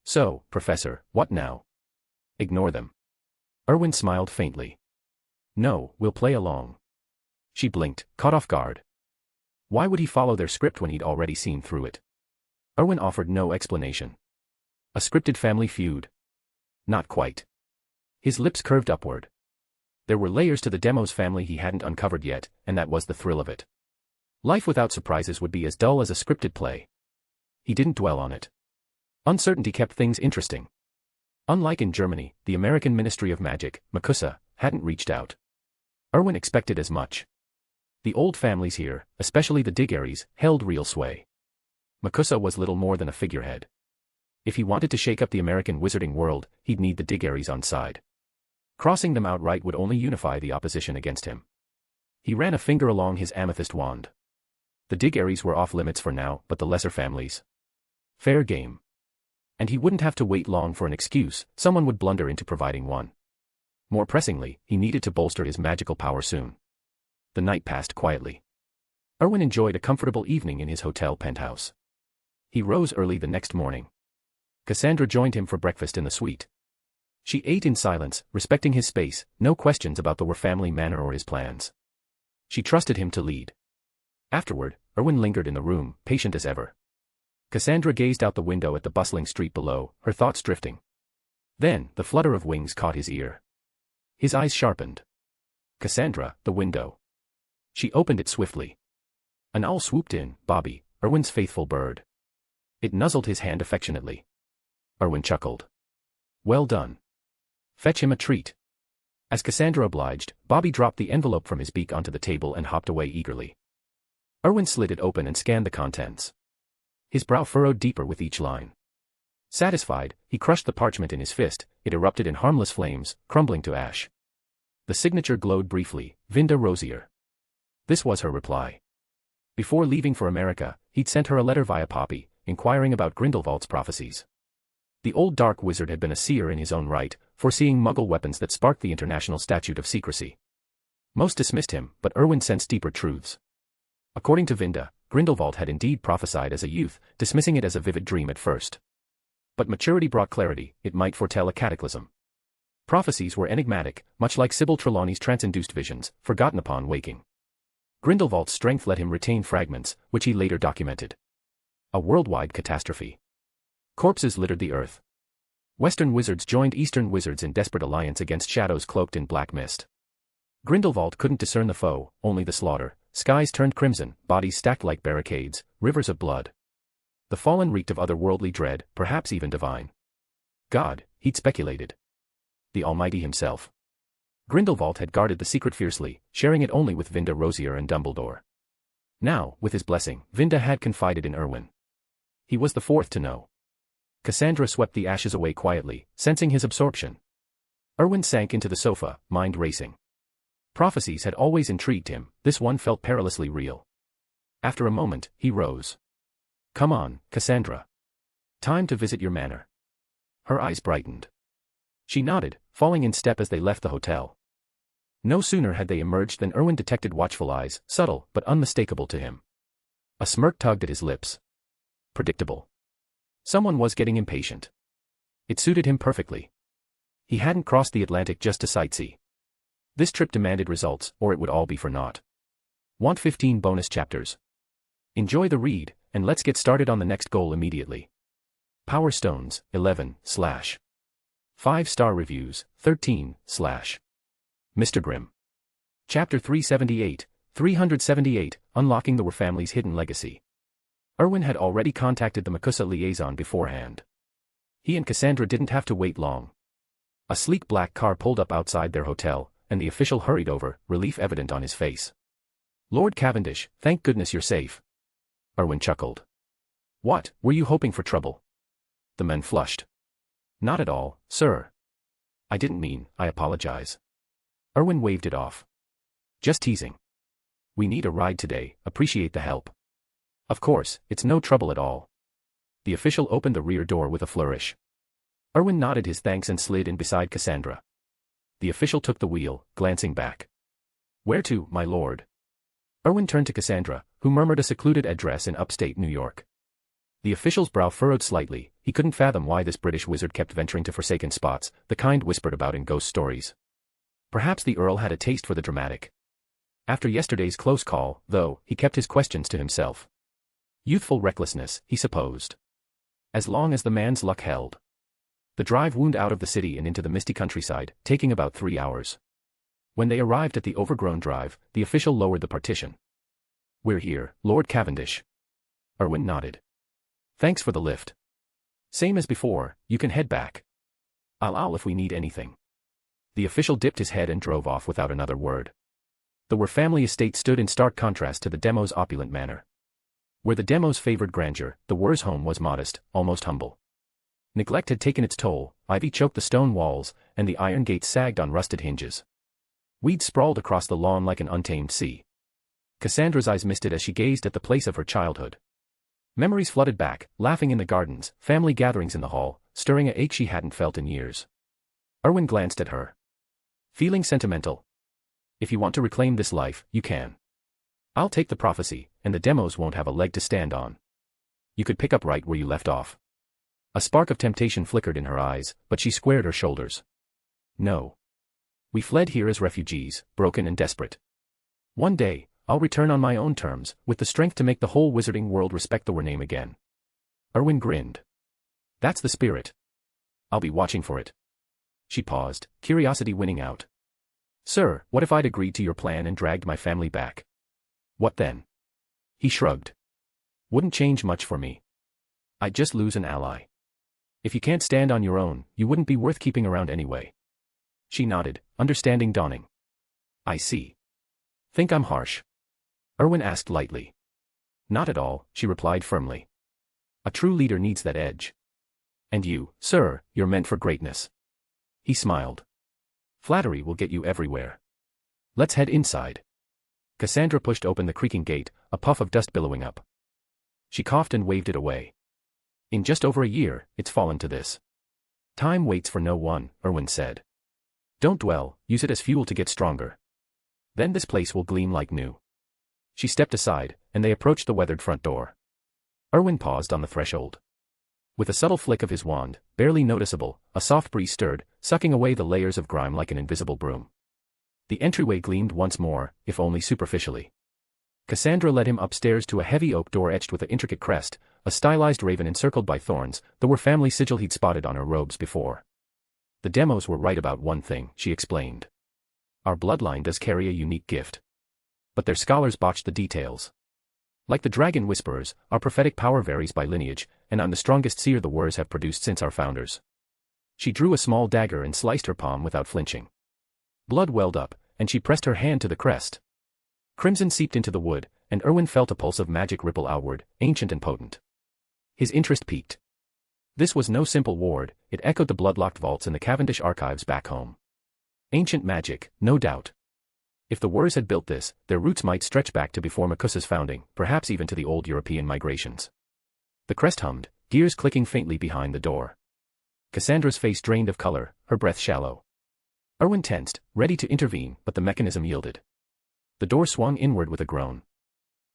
Speaker 3: So, Professor, what now? Ignore them. Erwin smiled faintly. No, we'll play along. She blinked, caught off guard. Why would he follow their script when he'd already seen through it? Erwin offered no explanation. A scripted family feud? Not quite. His lips curved upward. There were layers to the demo's family he hadn't uncovered yet, and that was the thrill of it. Life without surprises would be as dull as a scripted play. He didn't dwell on it. Uncertainty kept things interesting. Unlike in Germany, the American Ministry of Magic, MACUSA, hadn't reached out. Erwin expected as much. The old families here, especially the Diggories, held real sway. MACUSA was little more than a figurehead. If he wanted to shake up the American wizarding world, he'd need the Diggories on side. Crossing them outright would only unify the opposition against him. He ran a finger along his amethyst wand. The Diggories were off limits for now, but the lesser families. Fair game. And he wouldn't have to wait long for an excuse, someone would blunder into providing one. More pressingly, he needed to bolster his magical power soon. The night passed quietly. Erwin enjoyed a comfortable evening in his hotel penthouse. He rose early the next morning. Cassandra joined him for breakfast in the suite. She ate in silence, respecting his space, no questions about the Were family manner or his plans. She trusted him to lead. Afterward, Erwin lingered in the room, patient as ever. Cassandra gazed out the window at the bustling street below, her thoughts drifting. Then, the flutter of wings caught his ear. His eyes sharpened. Cassandra, the window. She opened it swiftly. An owl swooped in, Bobby, Erwin's faithful bird. It nuzzled his hand affectionately. Erwin chuckled. Well done. Fetch him a treat. As Cassandra obliged, Bobby dropped the envelope from his beak onto the table and hopped away eagerly. Erwin slid it open and scanned the contents. His brow furrowed deeper with each line. Satisfied, he crushed the parchment in his fist. It erupted in harmless flames, crumbling to ash. The signature glowed briefly, Vinda Rosier. This was her reply. Before leaving for America, he'd sent her a letter via Poppy, inquiring about Grindelwald's prophecies. The old dark wizard had been a seer in his own right, foreseeing Muggle weapons that sparked the international statute of secrecy. Most dismissed him, but Erwin sensed deeper truths. According to Vinda, Grindelwald had indeed prophesied as a youth, dismissing it as a vivid dream at first. But maturity brought clarity. It might foretell a cataclysm. Prophecies were enigmatic, much like Sybil Trelawney's trance-induced visions, forgotten upon waking. Grindelwald's strength let him retain fragments, which he later documented. A worldwide catastrophe. Corpses littered the earth. Western wizards joined Eastern wizards in desperate alliance against shadows cloaked in black mist. Grindelwald couldn't discern the foe, only the slaughter. Skies turned crimson, bodies stacked like barricades, rivers of blood. The fallen reeked of otherworldly dread, perhaps even divine. God, he'd speculated. The Almighty himself. Grindelwald had guarded the secret fiercely, sharing it only with Vinda Rosier and Dumbledore. Now, with his blessing, Vinda had confided in Erwin. He was the fourth to know. Cassandra swept the ashes away quietly, sensing his absorption. Erwin sank into the sofa, mind racing. Prophecies had always intrigued him, this one felt perilously real. After a moment, he rose. Come on, Cassandra. Time to visit your manor. Her eyes brightened. She nodded, falling in step as they left the hotel. No sooner had they emerged than Erwin detected watchful eyes, subtle but unmistakable to him. A smirk tugged at his lips. Predictable. Someone was getting impatient. It suited him perfectly. He hadn't crossed the Atlantic just to sightsee. This trip demanded results, or it would all be for naught. Want 15 bonus chapters? Enjoy the read, and let's get started on the next goal immediately. Power Stones, 11, / 5-star reviews, 13, / Mr. Grimm. Chapter 378, Unlocking the Were Family's Hidden Legacy. Erwin had already contacted the Makusa liaison beforehand. He and Cassandra didn't have to wait long. A sleek black car pulled up outside their hotel, and the official hurried over, relief evident on his face. Lord Cavendish, thank goodness you're safe. Erwin chuckled. What, were you hoping for trouble? The men flushed. Not at all, sir. I didn't mean, I apologize. Erwin waved it off. Just teasing. We need a ride today, appreciate the help. Of course, it's no trouble at all. The official opened the rear door with a flourish. Erwin nodded his thanks and slid in beside Cassandra. The official took the wheel, glancing back. Where to, my lord? Erwin turned to Cassandra, who murmured a secluded address in upstate New York. The official's brow furrowed slightly. He couldn't fathom why this British wizard kept venturing to forsaken spots, the kind whispered about in ghost stories. Perhaps the Earl had a taste for the dramatic. After yesterday's close call, though, he kept his questions to himself. Youthful recklessness, he supposed. As long as the man's luck held. The drive wound out of the city and into the misty countryside, taking about 3 hours. When they arrived at the overgrown drive, the official lowered the partition. We're here, Lord Cavendish. Erwin nodded. Thanks for the lift. Same as before, you can head back. I'll if we need anything. The official dipped his head and drove off without another word. The Were family estate stood in stark contrast to the Demos' opulent manor. Where the Demos favored grandeur, the Were's home was modest, almost humble. Neglect had taken its toll, ivy choked the stone walls, and the iron gates sagged on rusted hinges. Weeds sprawled across the lawn like an untamed sea. Cassandra's eyes misted as she gazed at the place of her childhood. Memories flooded back, laughing in the gardens, family gatherings in the hall, stirring an ache she hadn't felt in years. Erwin glanced at her. Feeling sentimental? If you want to reclaim this life, you can. I'll take the prophecy, and the Demos won't have a leg to stand on. You could pick up right where you left off. A spark of temptation flickered in her eyes, but she squared her shoulders. No. We fled here as refugees, broken and desperate. One day, I'll return on my own terms, with the strength to make the whole wizarding world respect the Were name again. Erwin grinned. That's the spirit. I'll be watching for it. She paused, curiosity winning out. Sir, what if I'd agreed to your plan and dragged my family back? What then? He shrugged. Wouldn't change much for me. I'd just lose an ally. If you can't stand on your own, you wouldn't be worth keeping around anyway. She nodded, understanding dawning. I see. Think I'm harsh? Erwin asked lightly. Not at all, she replied firmly. A true leader needs that edge. And you, sir, you're meant for greatness. He smiled. Flattery will get you everywhere. Let's head inside. Cassandra pushed open the creaking gate, a puff of dust billowing up. She coughed and waved it away. In just over a year, it's fallen to this. Time waits for no one, Erwin said. Don't dwell, use it as fuel to get stronger. Then this place will gleam like new. She stepped aside, and they approached the weathered front door. Erwin paused on the threshold. With a subtle flick of his wand, barely noticeable, a soft breeze stirred, sucking away the layers of grime like an invisible broom. The entryway gleamed once more, if only superficially. Cassandra led him upstairs to a heavy oak door etched with an intricate crest, a stylized raven encircled by thorns, the were family sigil he'd spotted on her robes before. The demos were right about one thing, she explained. Our bloodline does carry a unique gift. But their scholars botched the details. Like the dragon whisperers, our prophetic power varies by lineage, and I'm the strongest seer the Wurs have produced since our founders. She drew a small dagger and sliced her palm without flinching. Blood welled up, and she pressed her hand to the crest. Crimson seeped into the wood, and Erwin felt a pulse of magic ripple outward, ancient and potent. His interest piqued. This was no simple ward, it echoed the blood-locked vaults in the Cavendish archives back home. Ancient magic, no doubt. If the Wurs had built this, their roots might stretch back to before Macusa's founding, perhaps even to the old European migrations. The crest hummed, gears clicking faintly behind the door. Cassandra's face drained of color, her breath shallow. Erwin tensed, ready to intervene, but the mechanism yielded. The door swung inward with a groan.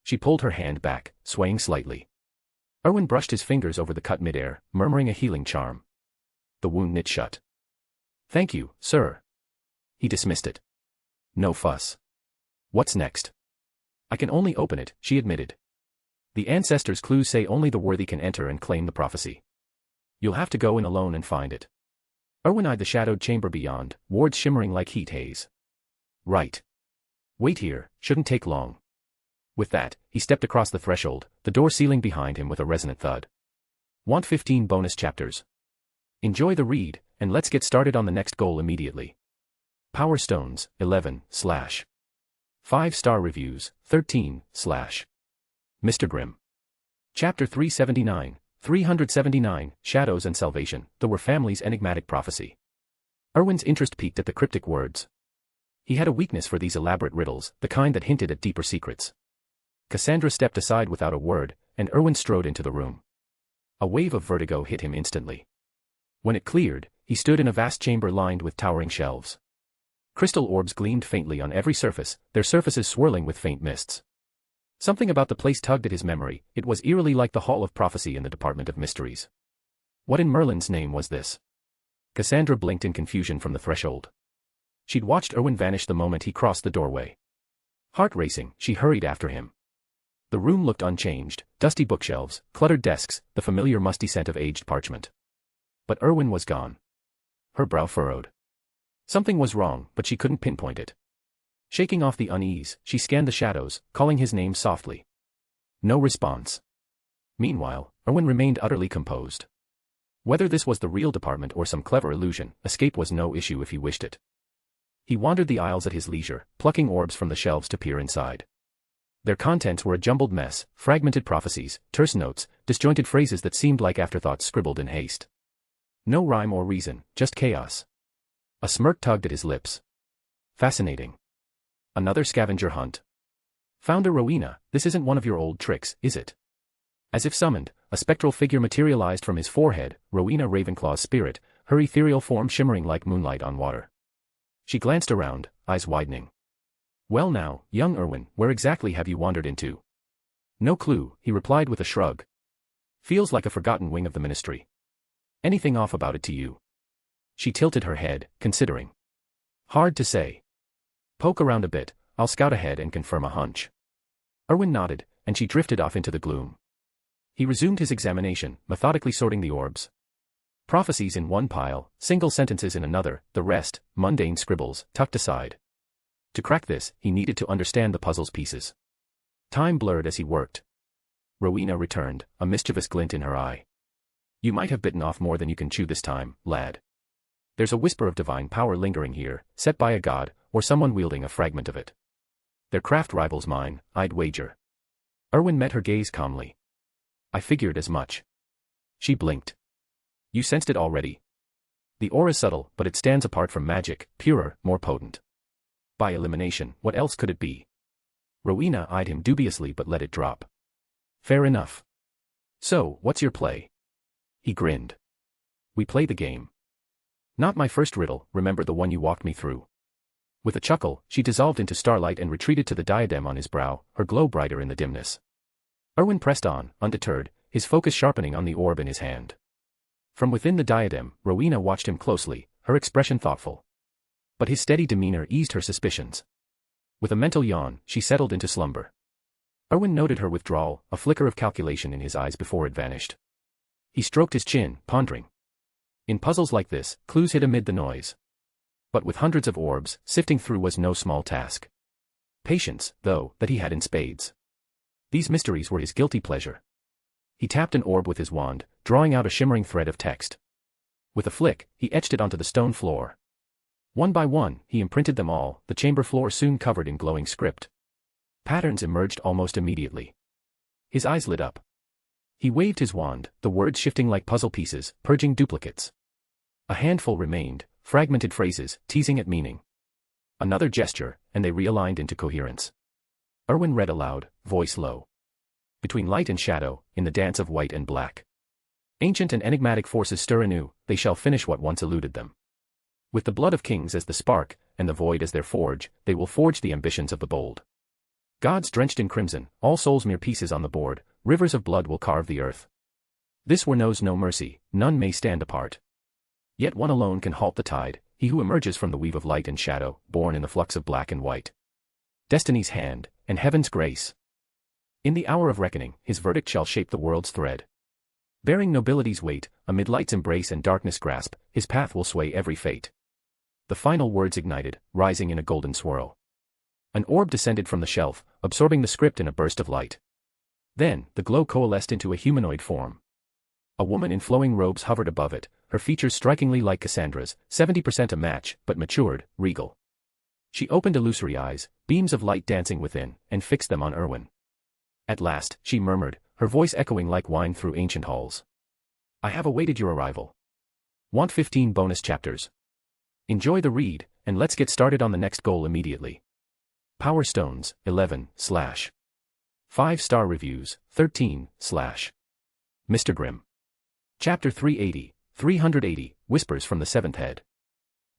Speaker 3: She pulled her hand back, swaying slightly. Erwin brushed his fingers over the cut midair, murmuring a healing charm. The wound knit shut. Thank you, sir. He dismissed it. No fuss. What's next? I can only open it, she admitted. The ancestors' clues say only the worthy can enter and claim the prophecy. You'll have to go in alone and find it. Erwin eyed the shadowed chamber beyond, wards shimmering like heat haze. Right. Wait here, shouldn't take long. With that, he stepped across the threshold, the door sealing behind him with a resonant thud. Want 15 bonus chapters? Enjoy the read, and let's get started on the next goal immediately. Power Stones, 11, / 5-star reviews, 13, / Mr. Grimm. Chapter 379, Shadows and Salvation, the Were Family's Enigmatic Prophecy. Erwin's interest peaked at the cryptic words. He had a weakness for these elaborate riddles, the kind that hinted at deeper secrets. Cassandra stepped aside without a word, and Erwin strode into the room. A wave of vertigo hit him instantly. When it cleared, he stood in a vast chamber lined with towering shelves. Crystal orbs gleamed faintly on every surface, their surfaces swirling with faint mists. Something about the place tugged at his memory, it was eerily like the Hall of Prophecy in the Department of Mysteries. What in Merlin's name was this? Cassandra blinked in confusion from the threshold. She'd watched Erwin vanish the moment he crossed the doorway. Heart racing, she hurried after him. The room looked unchanged, dusty bookshelves, cluttered desks, the familiar musty scent of aged parchment. But Erwin was gone. Her brow furrowed. Something was wrong, but she couldn't pinpoint it. Shaking off the unease, she scanned the shadows, calling his name softly. No response. Meanwhile, Erwin remained utterly composed. Whether this was the real department or some clever illusion, escape was no issue if he wished it. He wandered the aisles at his leisure, plucking orbs from the shelves to peer inside. Their contents were a jumbled mess, fragmented prophecies, terse notes, disjointed phrases that seemed like afterthoughts scribbled in haste. No rhyme or reason, just chaos. A smirk tugged at his lips. Fascinating. Another scavenger hunt. Founder Rowena, this isn't one of your old tricks, is it? As if summoned, a spectral figure materialized from his forehead, Rowena Ravenclaw's spirit, her ethereal form shimmering like moonlight on water. She glanced around, eyes widening. Well now, young Erwin, where exactly have you wandered into? No clue, he replied with a shrug. Feels like a forgotten wing of the ministry. Anything off about it to you? She tilted her head, considering. Hard to say. Poke around a bit, I'll scout ahead and confirm a hunch. Erwin nodded, and she drifted off into the gloom. He resumed his examination, methodically sorting the orbs. Prophecies in one pile, single sentences in another, the rest, mundane scribbles, tucked aside. To crack this, he needed to understand the puzzle's pieces. Time blurred as he worked. Rowena returned, a mischievous glint in her eye. You might have bitten off more than you can chew this time, lad. There's a whisper of divine power lingering here, set by a god, or someone wielding a fragment of it. Their craft rivals mine, I'd wager. Erwin met her gaze calmly. I figured as much. She blinked. You sensed it already. The aura's subtle, but it stands apart from magic, purer, more potent. By elimination, what else could it be? Rowena eyed him dubiously but let it drop. Fair enough. So, what's your play? He grinned. We play the game. Not my first riddle, remember the one you walked me through. With a chuckle, she dissolved into starlight and retreated to the diadem on his brow, her glow brighter in the dimness. Erwin pressed on, undeterred, his focus sharpening on the orb in his hand. From within the diadem, Rowena watched him closely, her expression thoughtful. But his steady demeanor eased her suspicions. With a mental yawn, she settled into slumber. Erwin noted her withdrawal, a flicker of calculation in his eyes before it vanished. He stroked his chin, pondering. In puzzles like this, clues hid amid the noise. But with hundreds of orbs, sifting through was no small task. Patience, though, that he had in spades. These mysteries were his guilty pleasure. He tapped an orb with his wand, drawing out a shimmering thread of text. With a flick, he etched it onto the stone floor. One by one, he imprinted them all, the chamber floor soon covered in glowing script. Patterns emerged almost immediately. His eyes lit up. He waved his wand, the words shifting like puzzle pieces, purging duplicates. A handful remained, fragmented phrases, teasing at meaning. Another gesture, and they realigned into coherence. Erwin read aloud, voice low. Between light and shadow, in the dance of white and black. Ancient and enigmatic forces stir anew, they shall finish what once eluded them. With the blood of kings as the spark, and the void as their forge, they will forge the ambitions of the bold. Gods drenched in crimson, all souls mere pieces on the board, rivers of blood will carve the earth. This war knows no mercy, none may stand apart. Yet one alone can halt the tide, he who emerges from the weave of light and shadow, born in the flux of black and white. Destiny's hand, and heaven's grace. In the hour of reckoning, his verdict shall shape the world's thread. Bearing nobility's weight, amid light's embrace and darkness grasp, his path will sway every fate. The final words ignited, rising in a golden swirl. An orb descended from the shelf, absorbing the script in a burst of light. Then, the glow coalesced into a humanoid form. A woman in flowing robes hovered above it, her features strikingly like Cassandra's, 70% a match, but matured, regal. She opened illusory eyes, beams of light dancing within, and fixed them on Erwin. At last, she murmured, her voice echoing like wine through ancient halls. I have awaited your arrival. Want 15 bonus chapters? Enjoy the read, and let's get started on the next goal immediately. Power Stones, 11, / 5-star reviews, 13, / Mr. Grimm. Chapter 380, Whispers from the Seventh Head.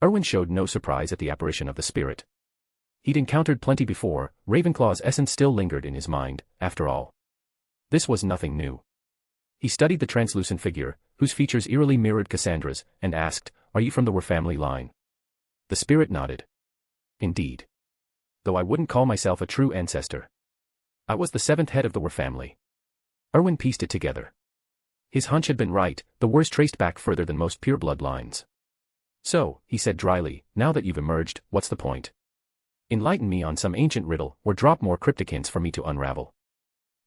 Speaker 3: Erwin showed no surprise at the apparition of the spirit. He'd encountered plenty before, Ravenclaw's essence still lingered in his mind, after all. This was nothing new. He studied the translucent figure, whose features eerily mirrored Cassandra's, and asked, "Are you from the Were family line?" The spirit nodded. Indeed. Though I wouldn't call myself a true ancestor. I was the seventh head of the Were family. Erwin pieced it together. His hunch had been right, the Wers traced back further than most pure bloodlines. So, he said dryly, now that you've emerged, what's the point? Enlighten me on some ancient riddle, or drop more cryptic hints for me to unravel.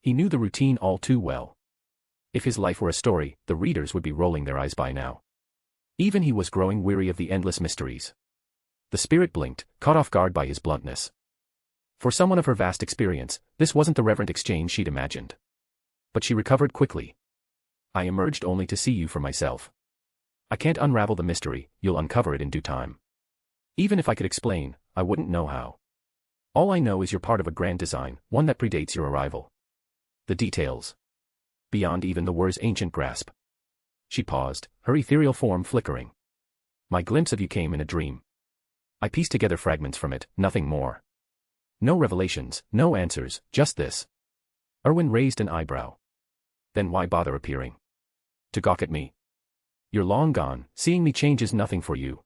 Speaker 3: He knew the routine all too well. If his life were a story, the readers would be rolling their eyes by now. Even he was growing weary of the endless mysteries. The spirit blinked, caught off guard by his bluntness. For someone of her vast experience, this wasn't the reverent exchange she'd imagined. But she recovered quickly. I emerged only to see you for myself. I can't unravel the mystery, you'll uncover it in due time. Even if I could explain, I wouldn't know how. All I know is you're part of a grand design, one that predates your arrival. The details. Beyond even the Wer's ancient grasp. She paused, her ethereal form flickering. My glimpse of you came in a dream. I pieced together fragments from it, nothing more. No revelations, no answers, just this. Erwin raised an eyebrow. Then why bother appearing? To gawk at me. You're long gone, seeing me changes nothing for you.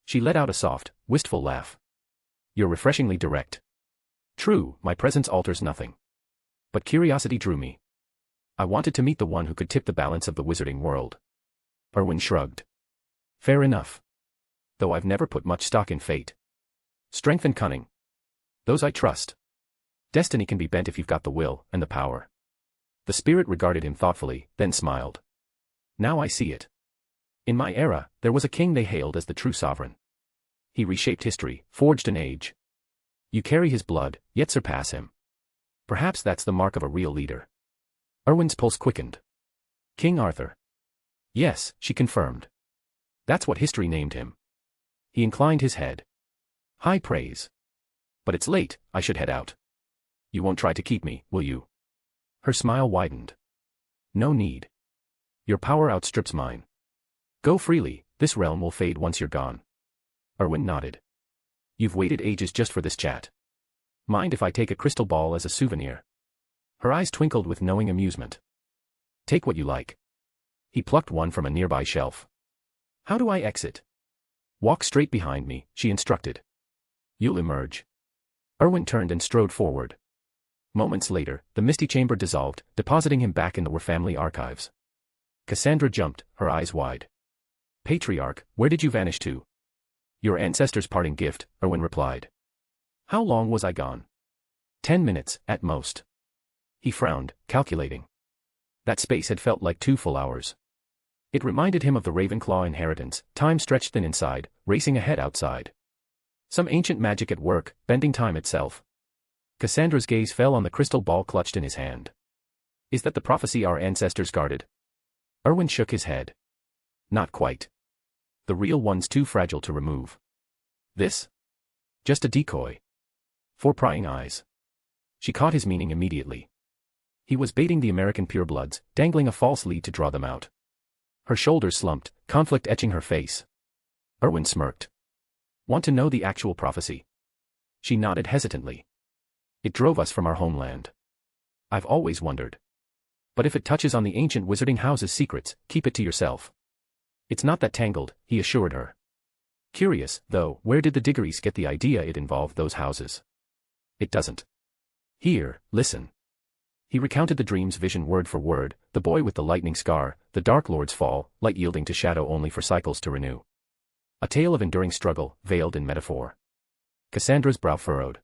Speaker 3: She let out a soft, wistful laugh. You're refreshingly direct. True, my presence alters nothing. But curiosity drew me. I wanted to meet the one who could tip the balance of the wizarding world. Erwin shrugged. Fair enough. Though I've never put much stock in fate. Strength and cunning. Those I trust. Destiny can be bent if you've got the will and the power. The spirit regarded him thoughtfully, then smiled. Now I see it. In my era, there was a king they hailed as the true sovereign. He reshaped history, forged an age. You carry his blood, yet surpass him. Perhaps that's the mark of a real leader. Erwin's pulse quickened. King Arthur. Yes, she confirmed. That's what history named him. He inclined his head. High praise. But it's late, I should head out. You won't try to keep me, will you? Her smile widened. No need. Your power outstrips mine. Go freely, this realm will fade once you're gone. Erwin nodded. You've waited ages just for this chat. Mind if I take a crystal ball as a souvenir? Her eyes twinkled with knowing amusement. Take what you like. He plucked one from a nearby shelf. How do I exit? Walk straight behind me, she instructed. You'll emerge. Erwin turned and strode forward. Moments later, the misty chamber dissolved, depositing him back in the family archives. Cassandra jumped, her eyes wide. Patriarch, where did you vanish to? Your ancestors' parting gift, Erwin replied. How long was I gone? 10 minutes, at most. He frowned, calculating. That space had felt like 2 full hours. It reminded him of the Ravenclaw inheritance, time stretched thin inside, racing ahead outside. Some ancient magic at work, bending time itself. Cassandra's gaze fell on the crystal ball clutched in his hand. Is that the prophecy our ancestors guarded? Erwin shook his head. Not quite. The real one's too fragile to remove. This? Just a decoy. For prying eyes. She caught his meaning immediately. He was baiting the American purebloods, dangling a false lead to draw them out. Her shoulders slumped, conflict etching her face. Erwin smirked. Want to know the actual prophecy? She nodded hesitantly. It drove us from our homeland. I've always wondered. But if it touches on the ancient wizarding house's secrets, keep it to yourself. It's not that tangled, he assured her. Curious, though, where did the Diggories get the idea it involved those houses? It doesn't. Here, listen. He recounted the dream's vision word for word, the boy with the lightning scar, the Dark Lord's fall, light yielding to shadow only for cycles to renew. A tale of enduring struggle, veiled in metaphor. Cassandra's brow furrowed.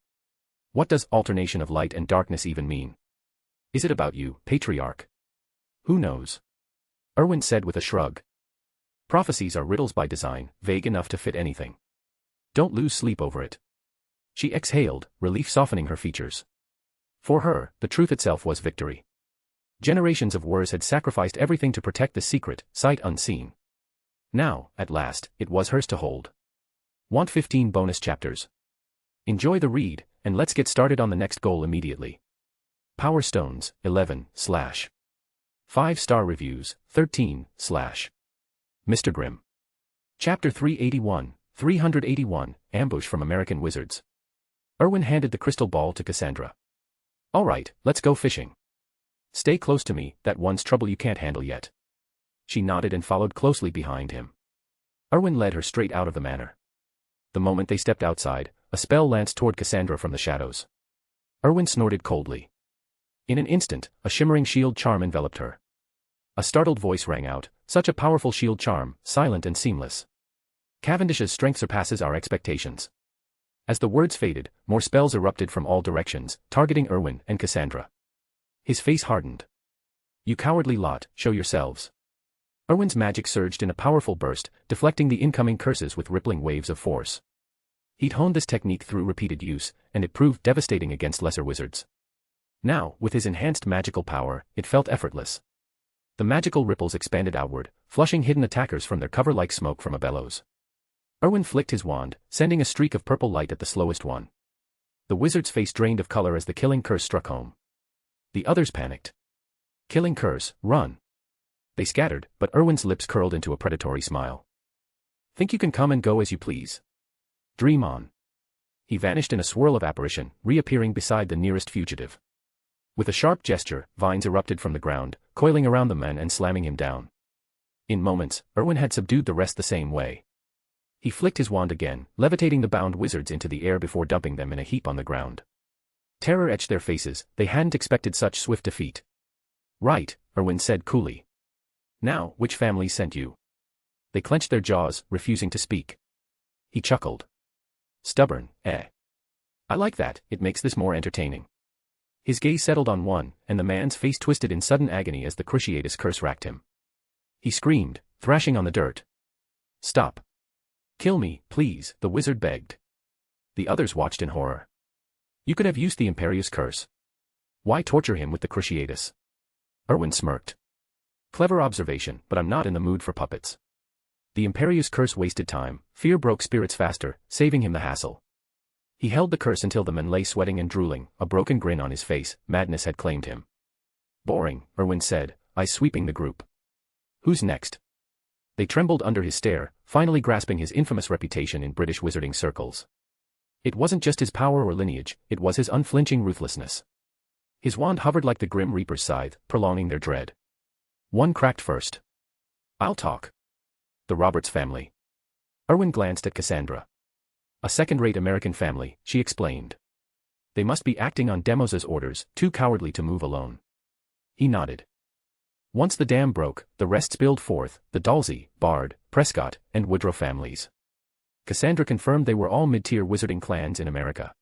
Speaker 3: What does alternation of light and darkness even mean? Is it about you, Patriarch? Who knows? Erwin said with a shrug. Prophecies are riddles by design, vague enough to fit anything. Don't lose sleep over it. She exhaled, relief softening her features. For her, the truth itself was victory. Generations of wars had sacrificed everything to protect the secret, sight unseen. Now, at last, it was hers to hold. Want 15 bonus chapters? Enjoy the read, and let's get started on the next goal immediately. Power Stones, 11, / 5-star reviews, 13, / Mr. Grimm. Chapter 381, Ambush from American Wizards. Erwin handed the crystal ball to Cassandra. All right, let's go fishing. Stay close to me, that one's trouble you can't handle yet. She nodded and followed closely behind him. Erwin led her straight out of the manor. The moment they stepped outside, a spell lanced toward Cassandra from the shadows. Erwin snorted coldly. In an instant, a shimmering shield charm enveloped her. A startled voice rang out, such a powerful shield charm, silent and seamless. Cavendish's strength surpasses our expectations. As the words faded, more spells erupted from all directions, targeting Erwin and Cassandra. His face hardened. You cowardly lot, show yourselves. Erwin's magic surged in a powerful burst, deflecting the incoming curses with rippling waves of force. He'd honed this technique through repeated use, and it proved devastating against lesser wizards. Now, with his enhanced magical power, it felt effortless. The magical ripples expanded outward, flushing hidden attackers from their cover like smoke from a bellows. Erwin flicked his wand, sending a streak of purple light at the slowest one. The wizard's face drained of color as the killing curse struck home. The others panicked. Killing curse, run. They scattered, but Erwin's lips curled into a predatory smile. Think you can come and go as you please? Dream on. He vanished in a swirl of apparition, reappearing beside the nearest fugitive. With a sharp gesture, vines erupted from the ground, coiling around the man and slamming him down. In moments, Erwin had subdued the rest the same way. He flicked his wand again, levitating the bound wizards into the air before dumping them in a heap on the ground. Terror etched their faces, they hadn't expected such swift defeat. Right, Erwin said coolly. Now, which family sent you? They clenched their jaws, refusing to speak. He chuckled. Stubborn, eh? I like that, it makes this more entertaining. His gaze settled on one, and the man's face twisted in sudden agony as the cruciatus curse racked him. He screamed, thrashing on the dirt. Stop. Kill me, please, the wizard begged. The others watched in horror. You could have used the Imperious curse. Why torture him with the cruciatus? Erwin smirked. Clever observation, but I'm not in the mood for puppets. The Imperious curse wasted time, fear broke spirits faster, saving him the hassle. He held the curse until the man lay sweating and drooling, a broken grin on his face. Madness had claimed him. Boring, Erwin said, eyes sweeping the group. Who's next? They trembled under his stare, finally grasping his infamous reputation in British wizarding circles. It wasn't just his power or lineage, it was his unflinching ruthlessness. His wand hovered like the Grim Reaper's scythe, prolonging their dread. One cracked first. I'll talk. The Roberts family. Erwin glanced at Cassandra. A second-rate American family, she explained. They must be acting on Demos's orders, too cowardly to move alone. He nodded. Once the dam broke, the rest spilled forth, the Dalsey, Bard, Prescott, and Woodrow families. Cassandra confirmed they were all mid-tier wizarding clans in America.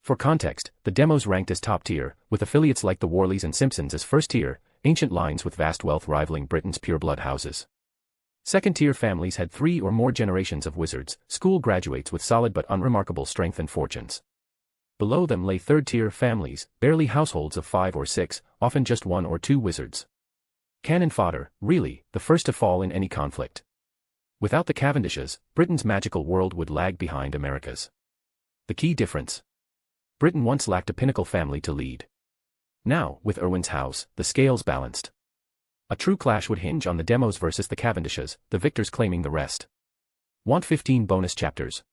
Speaker 3: For context, the Demos ranked as top tier, with affiliates like the Worleys and Simpsons as first tier, ancient lines with vast wealth rivaling Britain's pureblood houses. Second-tier families had 3 or more generations of wizards, school graduates with solid but unremarkable strength and fortunes. Below them lay third-tier families, barely households of 5 or 6, often just 1 or 2 wizards. Cannon fodder, really, the first to fall in any conflict. Without the Cavendishes, Britain's magical world would lag behind America's. The key difference? Britain once lacked a pinnacle family to lead. Now, with Erwin's house, the scales balanced. A true clash would hinge on the Demos versus the Cavendishes, the victors claiming the rest. Want 15 bonus chapters?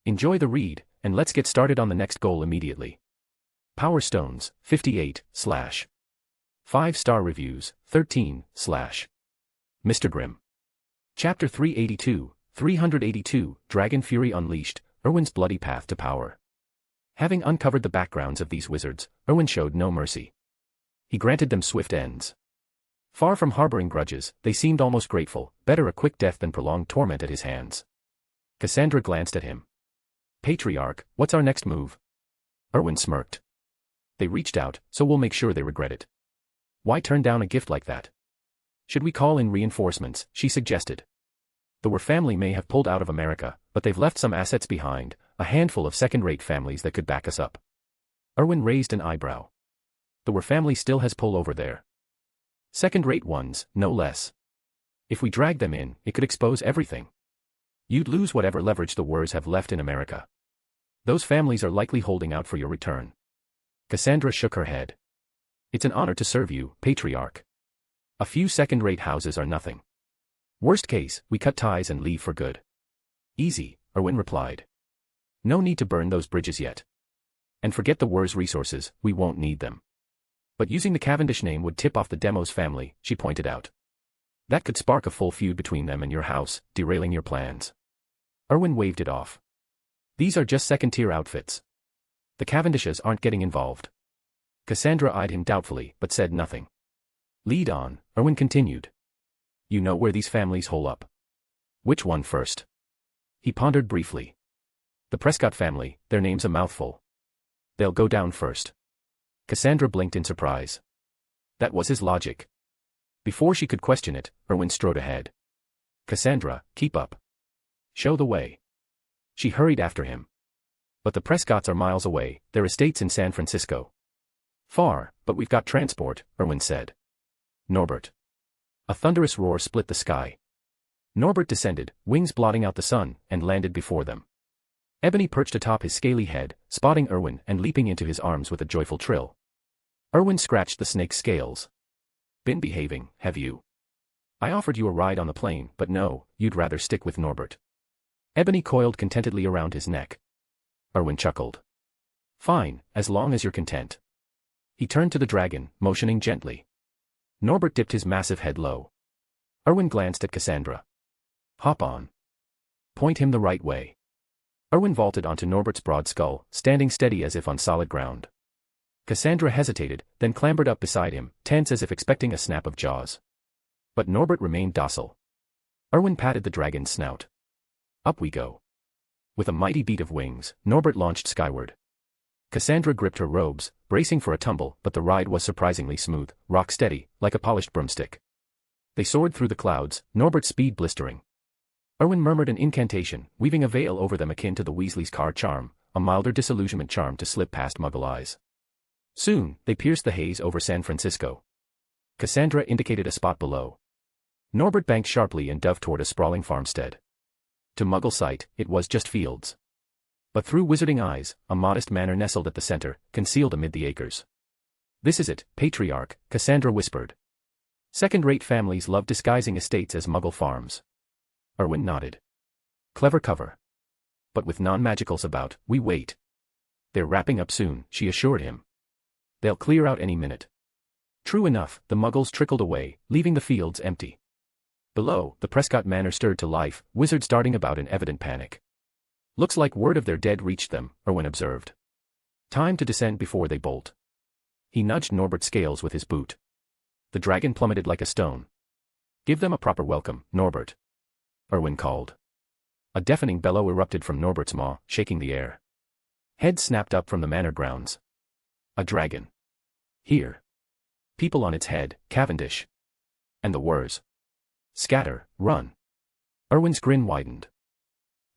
Speaker 3: Enjoy the read, and let's get started on the next goal immediately. Power Stones, 58, / 5-star reviews, 13, / Mr. Grimm. Chapter 382, Dragon Fury Unleashed, Erwin's Bloody Path to Power. Having uncovered the backgrounds of these wizards, Erwin showed no mercy. He granted them swift ends. Far from harboring grudges, they seemed almost grateful, better a quick death than prolonged torment at his hands. Cassandra glanced at him. Patriarch, what's our next move? Erwin smirked. They reached out, so we'll make sure they regret it. Why turn down a gift like that? Should we call in reinforcements, she suggested. The Were family may have pulled out of America, but they've left some assets behind, a handful of second-rate families that could back us up. Erwin raised an eyebrow. The Were family still has pull over there. Second-rate ones, no less. If we drag them in, it could expose everything. You'd lose whatever leverage the Wers have left in America. Those families are likely holding out for your return. Cassandra shook her head. It's an honor to serve you, Patriarch. A few second-rate houses are nothing. Worst case, we cut ties and leave for good. Easy, Erwin replied. No need to burn those bridges yet. And forget the Wers resources, we won't need them. But using the Cavendish name would tip off the Demos family, she pointed out. That could spark a full feud between them and your house, derailing your plans. Erwin waved it off. These are just second-tier outfits. The Cavendishes aren't getting involved. Cassandra eyed him doubtfully, but said nothing. Lead on, Erwin continued. You know where these families hole up. Which one first? He pondered briefly. The Prescott family, their name's a mouthful. They'll go down first. Cassandra blinked in surprise. That was his logic. Before she could question it, Erwin strode ahead. Cassandra, keep up. Show the way. She hurried after him. But the Prescotts are miles away, their estates in San Francisco. Far, but we've got transport, Erwin said. Norbert. A thunderous roar split the sky. Norbert descended, wings blotting out the sun, and landed before them. Ebony perched atop his scaly head, spotting Erwin and leaping into his arms with a joyful trill. Erwin scratched the snake's scales. Been behaving, have you? I offered you a ride on the plane, but no, you'd rather stick with Norbert. Ebony coiled contentedly around his neck. Erwin chuckled. Fine, as long as you're content. He turned to the dragon, motioning gently. Norbert dipped his massive head low. Erwin glanced at Cassandra. Hop on. Point him the right way. Erwin vaulted onto Norbert's broad skull, standing steady as if on solid ground. Cassandra hesitated, then clambered up beside him, tense as if expecting a snap of jaws. But Norbert remained docile. Erwin patted the dragon's snout. Up we go. With a mighty beat of wings, Norbert launched skyward. Cassandra gripped her robes, bracing for a tumble, but the ride was surprisingly smooth, rock-steady, like a polished broomstick. They soared through the clouds, Norbert's speed blistering. Erwin murmured an incantation, weaving a veil over them akin to the Weasley's car charm, a milder disillusionment charm to slip past Muggle eyes. Soon, they pierced the haze over San Francisco. Cassandra indicated a spot below. Norbert banked sharply and dove toward a sprawling farmstead. To Muggle sight, it was just fields. But through wizarding eyes, a modest manor nestled at the center, concealed amid the acres. "This is it, patriarch," Cassandra whispered. "Second-rate families love disguising estates as Muggle farms." Erwin nodded. "Clever cover. But with non-magicals about, we wait." "They're wrapping up soon," she assured him. "They'll clear out any minute." True enough, the Muggles trickled away, leaving the fields empty. Below, the Prescott Manor stirred to life, wizards darting about in evident panic. "Looks like word of their dead reached them," Erwin observed. "Time to descend before they bolt." He nudged Norbert's scales with his boot. The dragon plummeted like a stone. "Give them a proper welcome, Norbert," Erwin called. A deafening bellow erupted from Norbert's maw, shaking the air. Heads snapped up from the manor grounds. A dragon. Here. People on its head, Cavendish. And the whirs. "Scatter, run." Erwin's grin widened.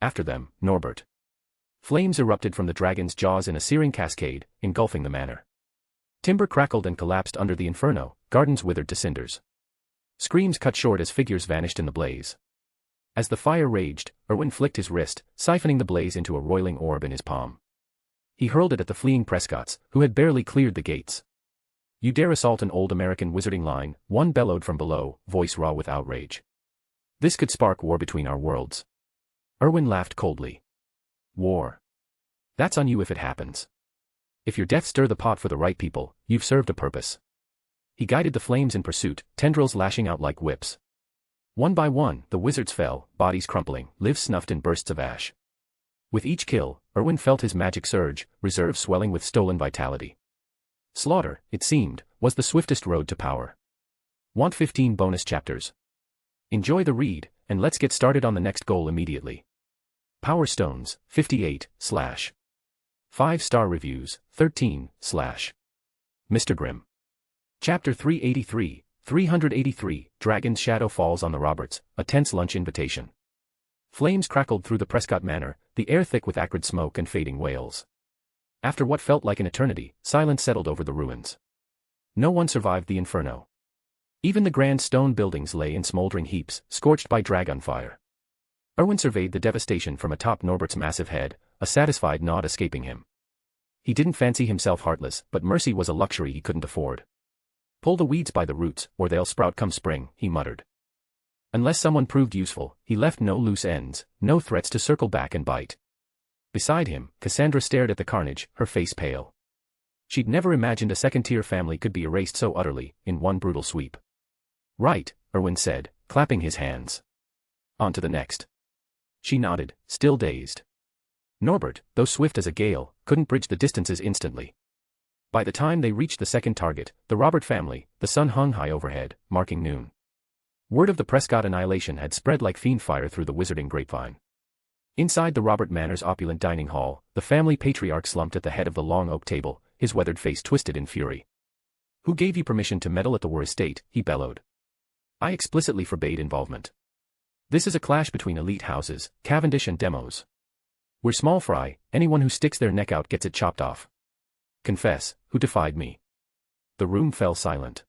Speaker 3: After them, Norbert. Flames erupted from the dragon's jaws in a searing cascade, engulfing the manor. Timber crackled and collapsed under the inferno, gardens withered to cinders. Screams cut short as figures vanished in the blaze. As the fire raged, Erwin flicked his wrist, siphoning the blaze into a roiling orb in his palm. He hurled it at the fleeing Prescotts, who had barely cleared the gates. "You dare assault an old American wizarding line," one bellowed from below, voice raw with outrage. "This could spark war between our worlds." Erwin laughed coldly. "War. That's on you if it happens. If your death stir the pot for the right people, you've served a purpose." He guided the flames in pursuit, tendrils lashing out like whips. One by one, the wizards fell, bodies crumpling, lives snuffed in bursts of ash. With each kill, Erwin felt his magic surge, reserves swelling with stolen vitality. Slaughter, it seemed, was the swiftest road to power. Want 15 bonus chapters? Enjoy the read, and let's get started on the next goal immediately. Power Stones, 58, / 5-star reviews, 13, / Mr. Grimm. Chapter 383, Dragon's Shadow falls on the Roberts, a tense lunch invitation. Flames crackled through the Prescott Manor, the air thick with acrid smoke and fading wails. After what felt like an eternity, silence settled over the ruins. No one survived the inferno. Even the grand stone buildings lay in smoldering heaps, scorched by dragon fire. Erwin surveyed the devastation from atop Norbert's massive head, a satisfied nod escaping him. He didn't fancy himself heartless, but mercy was a luxury he couldn't afford. "Pull the weeds by the roots, or they'll sprout come spring," he muttered. Unless someone proved useful, he left no loose ends, no threats to circle back and bite. Beside him, Cassandra stared at the carnage, her face pale. She'd never imagined a second-tier family could be erased so utterly, in one brutal sweep. "Right," Erwin said, clapping his hands. "On to the next." She nodded, still dazed. Norbert, though swift as a gale, couldn't bridge the distances instantly. By the time they reached the second target, the Robert family, the sun hung high overhead, marking noon. Word of the Prescott annihilation had spread like fiend fire through the wizarding grapevine. Inside the Robert Manor's opulent dining hall, the family patriarch slumped at the head of the long oak table, his weathered face twisted in fury. "Who gave you permission to meddle at the War estate?" he bellowed. "I explicitly forbade involvement. This is a clash between elite houses, Cavendish and Demos. We're small fry, anyone who sticks their neck out gets it chopped off. Confess, who defied me?" The room fell silent.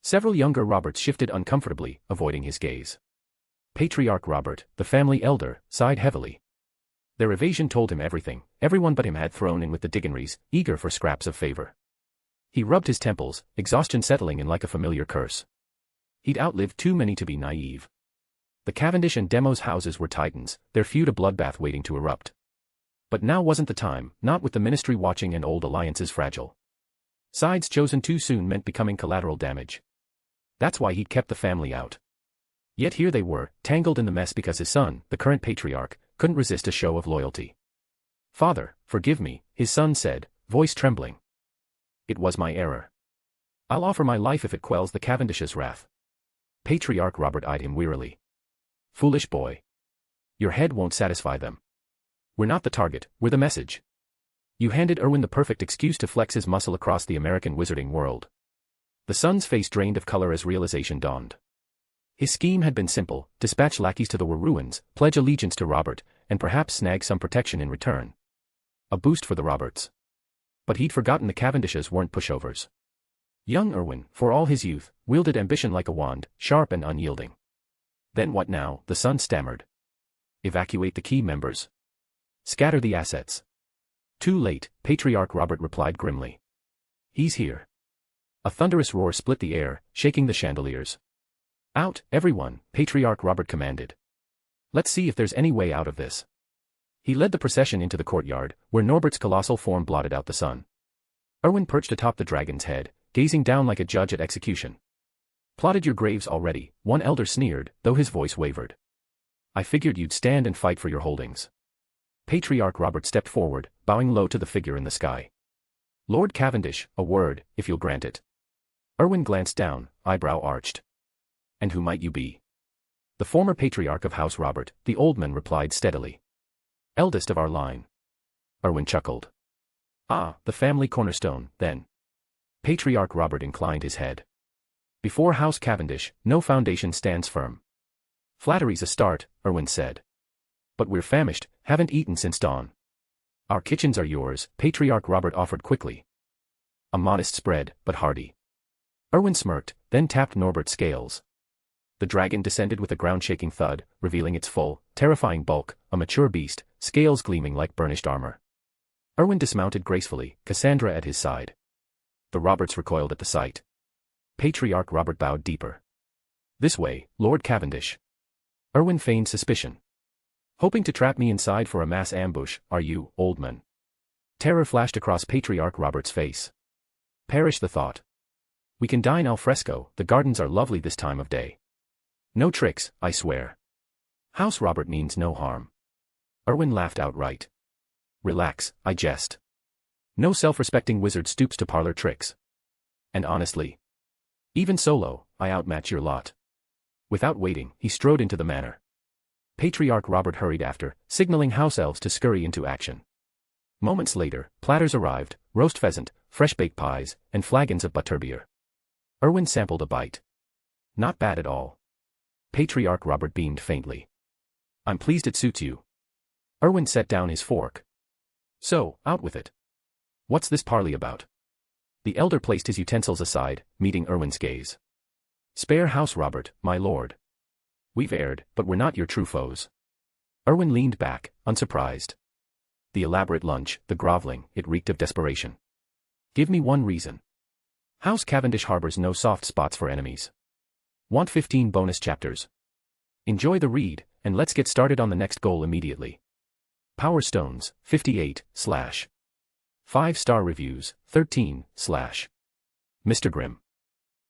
Speaker 3: Several younger Roberts shifted uncomfortably, avoiding his gaze. Patriarch Robert, the family elder, sighed heavily. Their evasion told him everything. Everyone but him had thrown in with the Diggories, eager for scraps of favor. He rubbed his temples, exhaustion settling in like a familiar curse. He'd outlived too many to be naive. The Cavendish and Demos houses were titans, their feud a bloodbath waiting to erupt. But now wasn't the time, not with the ministry watching and old alliances fragile. Sides chosen too soon meant becoming collateral damage. That's why he'd kept the family out. Yet here they were, tangled in the mess because his son, the current patriarch, couldn't resist a show of loyalty. "Father, forgive me," his son said, voice trembling. "It was my error. I'll offer my life if it quells the Cavendish's wrath." Patriarch Robert eyed him wearily. "Foolish boy. Your head won't satisfy them. We're not the target, we're the message." You handed Erwin the perfect excuse to flex his muscle across the American wizarding world. The son's face drained of color as realization dawned. His scheme had been simple: dispatch lackeys to the ruins, pledge allegiance to Robert, and perhaps snag some protection in return. A boost for the Roberts. But he'd forgotten the Cavendishes weren't pushovers. Young Erwin, for all his youth, wielded ambition like a wand, sharp and unyielding. Then what now? The son stammered. Evacuate the key members. Scatter the assets. Too late, Patriarch Robert replied grimly. He's here. A thunderous roar split the air, shaking the chandeliers. Out, everyone, Patriarch Robert commanded. Let's see if there's any way out of this. He led the procession into the courtyard, where Norbert's colossal form blotted out the sun. Erwin perched atop the dragon's head, gazing down like a judge at execution. Plotted your graves already, one elder sneered, though his voice wavered. I figured you'd stand and fight for your holdings. Patriarch Robert stepped forward, bowing low to the figure in the sky. Lord Cavendish, a word, if you'll grant it. Erwin glanced down, eyebrow arched. And who might you be? The former patriarch of House Robert, the old man replied steadily. Eldest of our line. Erwin chuckled. Ah, the family cornerstone, then. Patriarch Robert inclined his head. Before House Cavendish, no foundation stands firm. Flattery's a start, Erwin said. But we're famished, haven't eaten since dawn. Our kitchens are yours, Patriarch Robert offered quickly. A modest spread, but hearty. Erwin smirked, then tapped Norbert's scales. The dragon descended with a ground-shaking thud, revealing its full, terrifying bulk, a mature beast, scales gleaming like burnished armor. Erwin dismounted gracefully, Cassandra at his side. The Roberts recoiled at the sight. Patriarch Robert bowed deeper. This way, Lord Cavendish. Erwin feigned suspicion. Hoping to trap me inside for a mass ambush, are you, old man? Terror flashed across Patriarch Robert's face. Perish the thought. We can dine al fresco, the gardens are lovely this time of day. No tricks, I swear. House Robert means no harm. Erwin laughed outright. Relax, I jest. No self-respecting wizard stoops to parlor tricks. And honestly, even solo, I outmatch your lot. Without waiting, he strode into the manor. Patriarch Robert hurried after, signaling house elves to scurry into action. Moments later, platters arrived, roast pheasant, fresh-baked pies, and flagons of butterbeer. Erwin sampled a bite. Not bad at all. Patriarch Robert beamed faintly. I'm pleased it suits you. Erwin set down his fork. So, out with it. What's this parley about? The elder placed his utensils aside, meeting Erwin's gaze. Spare House Robert, my lord. We've erred, but we're not your true foes. Erwin leaned back, unsurprised. The elaborate lunch, the groveling, it reeked of desperation. Give me one reason. House Cavendish harbors no soft spots for enemies. Want 15 bonus chapters? Enjoy the read, and let's get started on the next goal immediately. Power Stones, 58, / 5-star reviews, 13, / Mr. Grimm.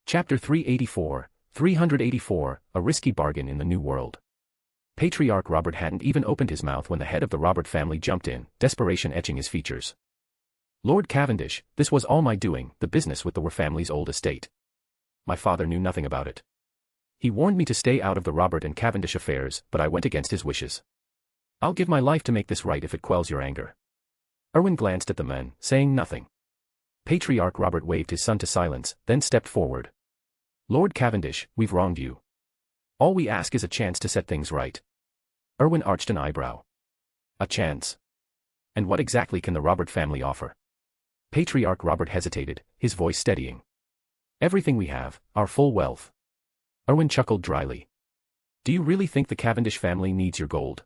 Speaker 3: Chapter 384, a risky bargain in the New World. Patriarch Robert hadn't even opened his mouth when the head of the Robert family jumped in, desperation etching his features. Lord Cavendish, this was all my doing, the business with the Were family's old estate. My father knew nothing about it. He warned me to stay out of the Robert and Cavendish affairs, but I went against his wishes. I'll give my life to make this right if it quells your anger. Erwin glanced at the men, saying nothing. Patriarch Robert waved his son to silence, then stepped forward. Lord Cavendish, we've wronged you. All we ask is a chance to set things right. Erwin arched an eyebrow. A chance? And what exactly can the Robert family offer? Patriarch Robert hesitated, his voice steadying. Everything we have, our full wealth. Erwin chuckled dryly. Do you really think the Cavendish family needs your gold?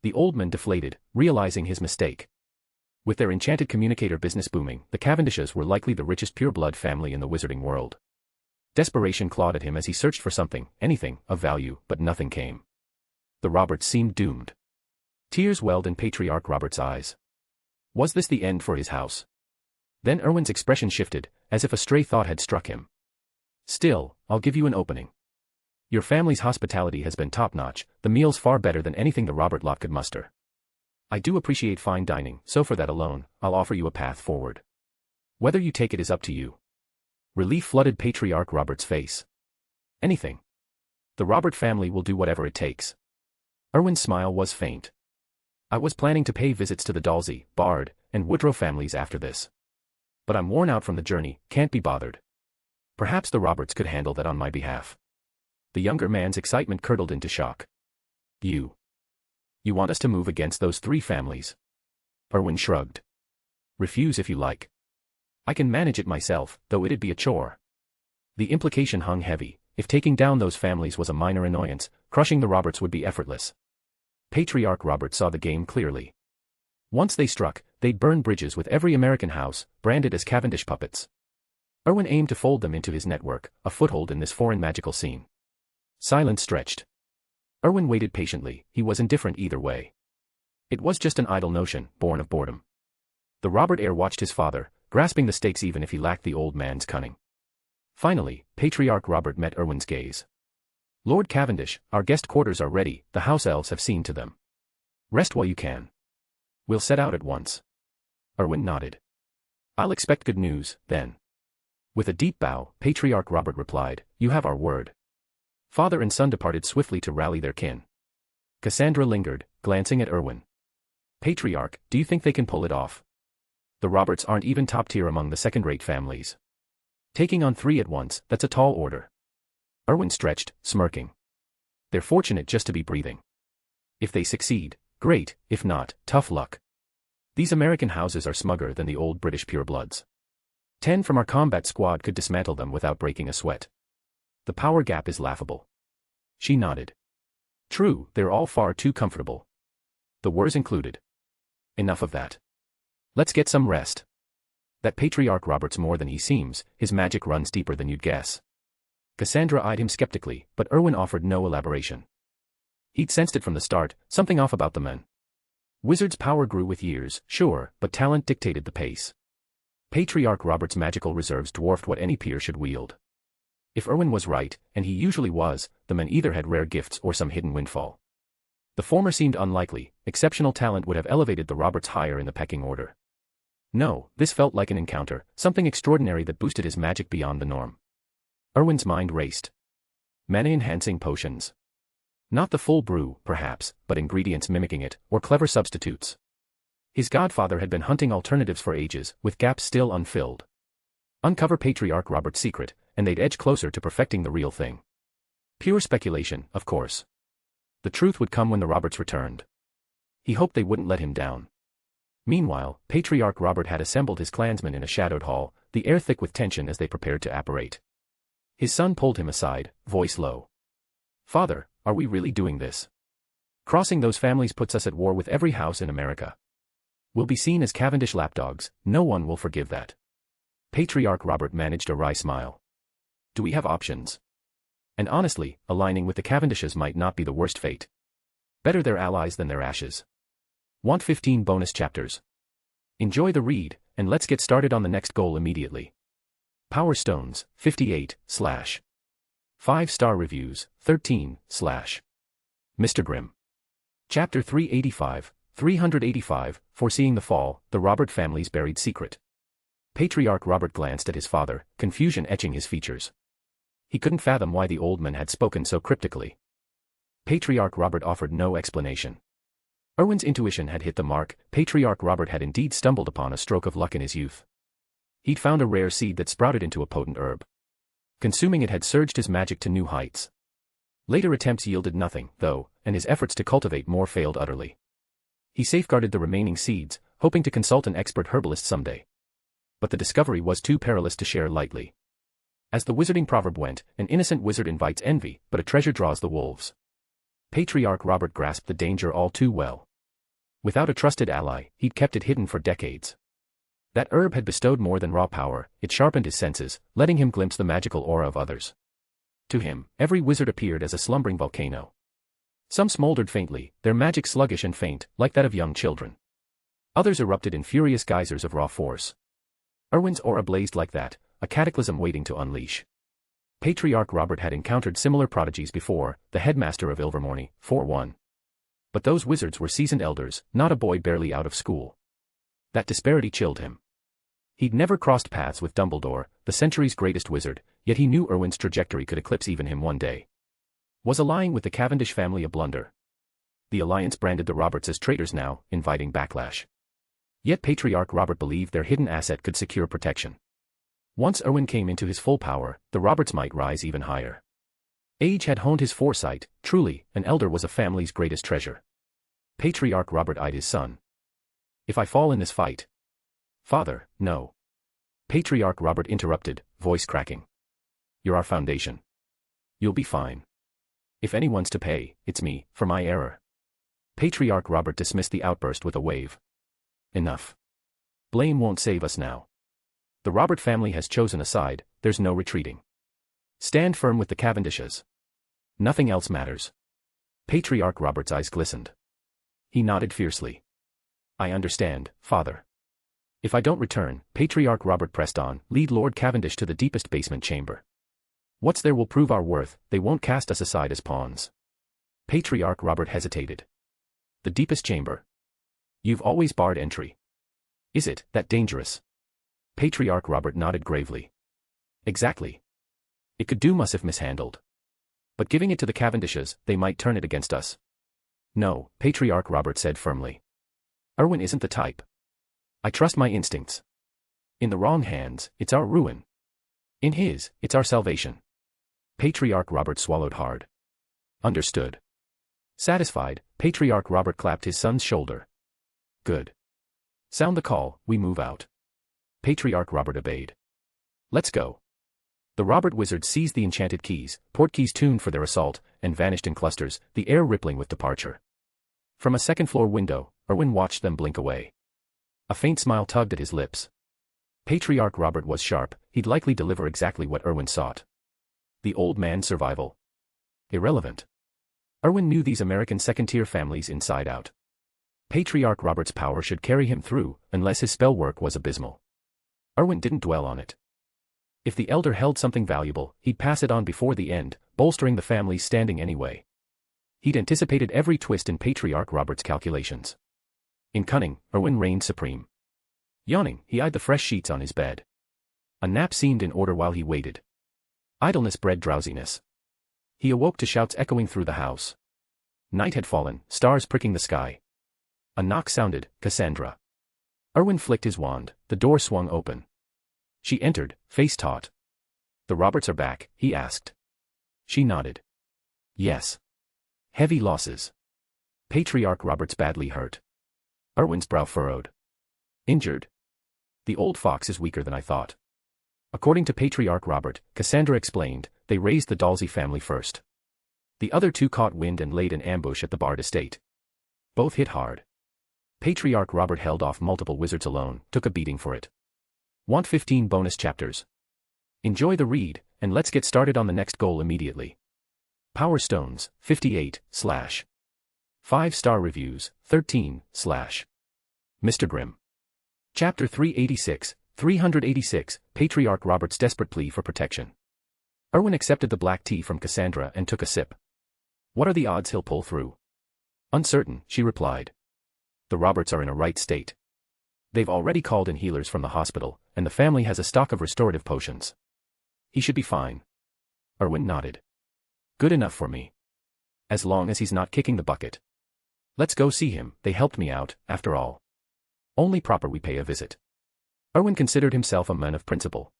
Speaker 3: The old man deflated, realizing his mistake. With their enchanted communicator business booming, the Cavendishes were likely the richest pure-blood family in the wizarding world. Desperation clawed at him as he searched for something, anything, of value, but nothing came. The Roberts seemed doomed. Tears welled in Patriarch Robert's eyes. Was this the end for his house? Then Erwin's expression shifted, as if a stray thought had struck him. Still, I'll give you an opening. Your family's hospitality has been top-notch, the meals far better than anything the Robert lot could muster. I do appreciate fine dining, so for that alone, I'll offer you a path forward. Whether you take it is up to you. Relief flooded Patriarch Robert's face. Anything. The Robert family will do whatever it takes. Erwin's smile was faint. I was planning to pay visits to the Dalsey, Bard, and Woodrow families after this. But I'm worn out from the journey, can't be bothered. Perhaps the Roberts could handle that on my behalf. The younger man's excitement curdled into shock. You want us to move against those three families? Erwin shrugged. Refuse if you like. I can manage it myself, though it'd be a chore. The implication hung heavy. If taking down those families was a minor annoyance, crushing the Roberts would be effortless. Patriarch Robert saw the game clearly. Once they struck, they'd burn bridges with every American house, branded as Cavendish puppets. Erwin aimed to fold them into his network, a foothold in this foreign magical scene. Silence stretched. Erwin waited patiently. He was indifferent either way. It was just an idle notion, born of boredom. The Robert heir watched his father, grasping the stakes even if he lacked the old man's cunning. Finally, Patriarch Robert met Erwin's gaze. Lord Cavendish, our guest quarters are ready, the house elves have seen to them. Rest while you can. We'll set out at once. Erwin nodded. I'll expect good news, then. With a deep bow, Patriarch Robert replied, You have our word. Father and son departed swiftly to rally their kin. Cassandra lingered, glancing at Erwin. Patriarch, do you think they can pull it off? The Roberts aren't even top tier among the second-rate families. Taking on 3 at once, that's a tall order. Erwin stretched, smirking. They're fortunate just to be breathing. If they succeed, great, if not, tough luck. These American houses are smugger than the old British purebloods. 10 from our combat squad could dismantle them without breaking a sweat. The power gap is laughable. She nodded. True, they're all far too comfortable. The wars included. Enough of that. Let's get some rest. That Patriarch Robert's more than he seems, his magic runs deeper than you'd guess. Cassandra eyed him skeptically, but Erwin offered no elaboration. He'd sensed it from the start, something off about the men. Wizard's power grew with years, sure, but talent dictated the pace. Patriarch Robert's magical reserves dwarfed what any peer should wield. If Erwin was right, and he usually was, the men either had rare gifts or some hidden windfall. The former seemed unlikely. Exceptional talent would have elevated the Roberts higher in the pecking order. No, this felt like an encounter, something extraordinary that boosted his magic beyond the norm. Erwin's mind raced. Mana-enhancing potions. Not the full brew, perhaps, but ingredients mimicking it, or clever substitutes. His godfather had been hunting alternatives for ages, with gaps still unfilled. Uncover Patriarch Robert's secret, and they'd edge closer to perfecting the real thing. Pure speculation, of course. The truth would come when the Roberts returned. He hoped they wouldn't let him down. Meanwhile, Patriarch Robert had assembled his clansmen in a shadowed hall, the air thick with tension as they prepared to apparate. His son pulled him aside, voice low. Father, are we really doing this? Crossing those families puts us at war with every house in America. We'll be seen as Cavendish lapdogs, no one will forgive that. Patriarch Robert managed a wry smile. Do we have options? And honestly, aligning with the Cavendishes might not be the worst fate. Better their allies than their ashes. Want 15 bonus chapters? Enjoy the read, and let's get started on the next goal immediately. Power Stones, 58, / 5-star reviews, 13, / Mr. Grimm. Chapter 385, Foreseeing the Fall, the Robert family's buried secret. Patriarch Robert glanced at his father, confusion etching his features. He couldn't fathom why the old man had spoken so cryptically. Patriarch Robert offered no explanation. Erwin's intuition had hit the mark. Patriarch Robert had indeed stumbled upon a stroke of luck in his youth. He'd found a rare seed that sprouted into a potent herb. Consuming it had surged his magic to new heights. Later attempts yielded nothing, though, and his efforts to cultivate more failed utterly. He safeguarded the remaining seeds, hoping to consult an expert herbalist someday. But the discovery was too perilous to share lightly. As the wizarding proverb went, an innocent wizard invites envy, but a treasure draws the wolves. Patriarch Robert grasped the danger all too well. Without a trusted ally, he'd kept it hidden for decades. That herb had bestowed more than raw power, it sharpened his senses, letting him glimpse the magical aura of others. To him, every wizard appeared as a slumbering volcano. Some smoldered faintly, their magic sluggish and faint, like that of young children. Others erupted in furious geysers of raw force. Erwin's aura blazed like that, a cataclysm waiting to unleash. Patriarch Robert had encountered similar prodigies before, the headmaster of Ilvermorny, 4-1. But those wizards were seasoned elders, not a boy barely out of school. That disparity chilled him. He'd never crossed paths with Dumbledore, the century's greatest wizard, yet he knew Erwin's trajectory could eclipse even him one day. Was allying with the Cavendish family a blunder? The alliance branded the Roberts as traitors now, inviting backlash. Yet Patriarch Robert believed their hidden asset could secure protection. Once Erwin came into his full power, the Roberts might rise even higher. Age had honed his foresight. Truly, an elder was a family's greatest treasure. Patriarch Robert eyed his son. If I fall in this fight? Father, no. Patriarch Robert interrupted, voice cracking. You're our foundation. You'll be fine. If anyone's to pay, it's me, for my error. Patriarch Robert dismissed the outburst with a wave. Enough. Blame won't save us now. The Robert family has chosen a side, there's no retreating. Stand firm with the Cavendishes. Nothing else matters. Patriarch Robert's eyes glistened. He nodded fiercely. I understand, Father. If I don't return, Patriarch Robert pressed on, lead Lord Cavendish to the deepest basement chamber. What's there will prove our worth, they won't cast us aside as pawns. Patriarch Robert hesitated. The deepest chamber. You've always barred entry. Is it that dangerous? Patriarch Robert nodded gravely. Exactly. It could doom us if mishandled. But giving it to the Cavendishes, they might turn it against us. No, Patriarch Robert said firmly. Erwin isn't the type. I trust my instincts. In the wrong hands, it's our ruin. In his, it's our salvation. Patriarch Robert swallowed hard. Understood. Satisfied, Patriarch Robert clapped his son's shoulder. Good. Sound the call, we move out. Patriarch Robert obeyed. Let's go. The Robert wizards seized the enchanted keys, portkeys tuned for their assault, and vanished in clusters, the air rippling with departure. From a second-floor window, Erwin watched them blink away. A faint smile tugged at his lips. Patriarch Robert was sharp, he'd likely deliver exactly what Erwin sought. The old man's survival. Irrelevant. Erwin knew these American second-tier families inside out. Patriarch Robert's power should carry him through, unless his spell work was abysmal. Erwin didn't dwell on it. If the elder held something valuable, he'd pass it on before the end, bolstering the family's standing anyway. He'd anticipated every twist in Patriarch Robert's calculations. In cunning, Erwin reigned supreme. Yawning, he eyed the fresh sheets on his bed. A nap seemed in order while he waited. Idleness bred drowsiness. He awoke to shouts echoing through the house. Night had fallen, stars pricking the sky. A knock sounded, Cassandra. Erwin flicked his wand, the door swung open. She entered, face taut. The Roberts are back, he asked. She nodded. Yes. Heavy losses. Patriarch Robert's badly hurt. Erwin's brow furrowed. Injured. The old fox is weaker than I thought. According to Patriarch Robert, Cassandra explained, they raised the Dalsey family first. The other two caught wind and laid an ambush at the Bard estate. Both hit hard. Patriarch Robert held off multiple wizards alone, took a beating for it. Want 15 bonus chapters? Enjoy the read, and let's get started on the next goal immediately. Power Stones, 58, / 5-star reviews, 13, / Mr. Grimm. Chapter 386, Patriarch Robert's desperate plea for protection. Erwin accepted the black tea from Cassandra and took a sip. What are the odds he'll pull through? Uncertain, she replied. The Roberts are in a right state. They've already called in healers from the hospital, and the family has a stock of restorative potions. He should be fine. Erwin nodded. Good enough for me. As long as he's not kicking the bucket. Let's go see him, they helped me out, after all. Only proper we pay a visit. Erwin considered himself a man of principle.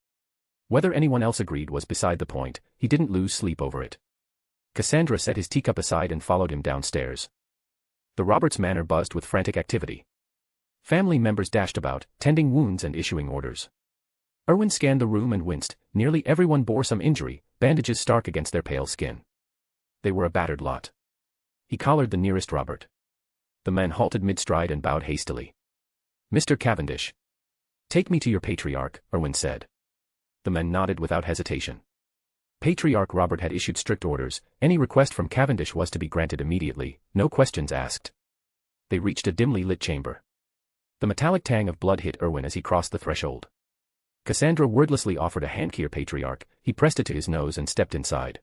Speaker 3: Whether anyone else agreed was beside the point, he didn't lose sleep over it. Cassandra set his teacup aside and followed him downstairs. The Roberts manor buzzed with frantic activity. Family members dashed about, tending wounds and issuing orders. Erwin scanned the room and winced, nearly everyone bore some injury, bandages stark against their pale skin. They were a battered lot. He collared the nearest Robert. The man halted mid-stride and bowed hastily. Mr. Cavendish. Take me to your patriarch, Erwin said. The man nodded without hesitation. Patriarch Robert had issued strict orders, any request from Cavendish was to be granted immediately, no questions asked. They reached a dimly lit chamber. The metallic tang of blood hit Erwin as he crossed the threshold. Cassandra wordlessly offered a handkeer Patriarch, he pressed it to his nose and stepped inside.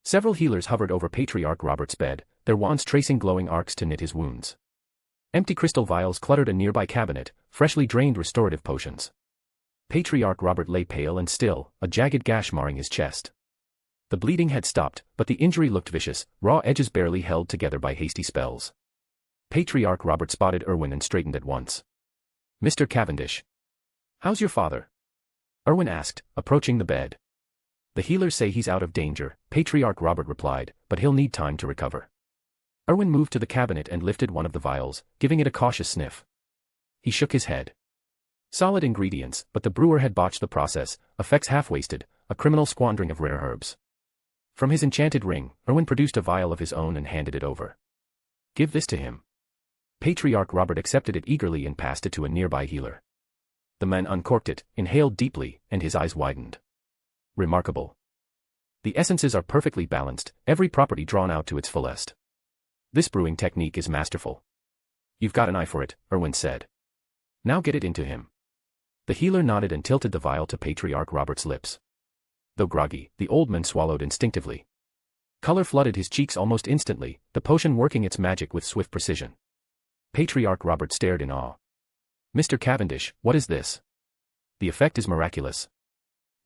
Speaker 3: Several healers hovered over Patriarch Robert's bed, their wands tracing glowing arcs to knit his wounds. Empty crystal vials cluttered a nearby cabinet, freshly drained restorative potions. Patriarch Robert lay pale and still, a jagged gash marring his chest. The bleeding had stopped, but the injury looked vicious, raw edges barely held together by hasty spells. Patriarch Robert spotted Erwin and straightened at once. Mr. Cavendish. How's your father? Erwin asked, approaching the bed. The healers say he's out of danger, Patriarch Robert replied, but he'll need time to recover. Erwin moved to the cabinet and lifted one of the vials, giving it a cautious sniff. He shook his head. Solid ingredients, but the brewer had botched the process, effects half-wasted, a criminal squandering of rare herbs. From his enchanted ring, Erwin produced a vial of his own and handed it over. Give this to him. Patriarch Robert accepted it eagerly and passed it to a nearby healer. The man uncorked it, inhaled deeply, and his eyes widened. Remarkable. The essences are perfectly balanced, every property drawn out to its fullest. This brewing technique is masterful. You've got an eye for it, Erwin said. Now get it into him. The healer nodded and tilted the vial to Patriarch Robert's lips. Though groggy, the old man swallowed instinctively. Color flooded his cheeks almost instantly, the potion working its magic with swift precision. Patriarch Robert stared in awe. Mr. Cavendish, what is this? The effect is miraculous.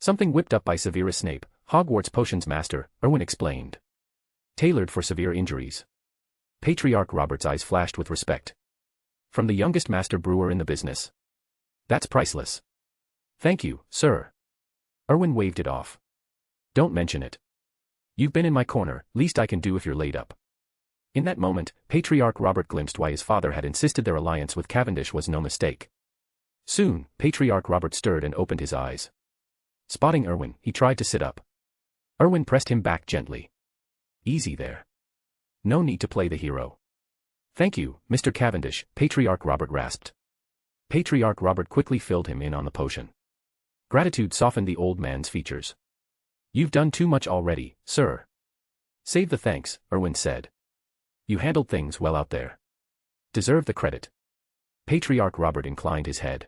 Speaker 3: Something whipped up by Severus Snape, Hogwarts potions master, Erwin explained. Tailored for severe injuries. Patriarch Robert's eyes flashed with respect. From the youngest master brewer in the business. That's priceless. Thank you, sir. Erwin waved it off. Don't mention it. You've been in my corner, least I can do if you're laid up. In that moment, Patriarch Robert glimpsed why his father had insisted their alliance with Cavendish was no mistake. Soon, Patriarch Robert stirred and opened his eyes. Spotting Erwin, he tried to sit up. Erwin pressed him back gently. Easy there. No need to play the hero. Thank you, Mr. Cavendish, Patriarch Robert rasped. Patriarch Robert quickly filled him in on the potion. Gratitude softened the old man's features. You've done too much already, sir. Save the thanks, Erwin said. You handled things well out there. Deserve the credit. Patriarch Robert inclined his head.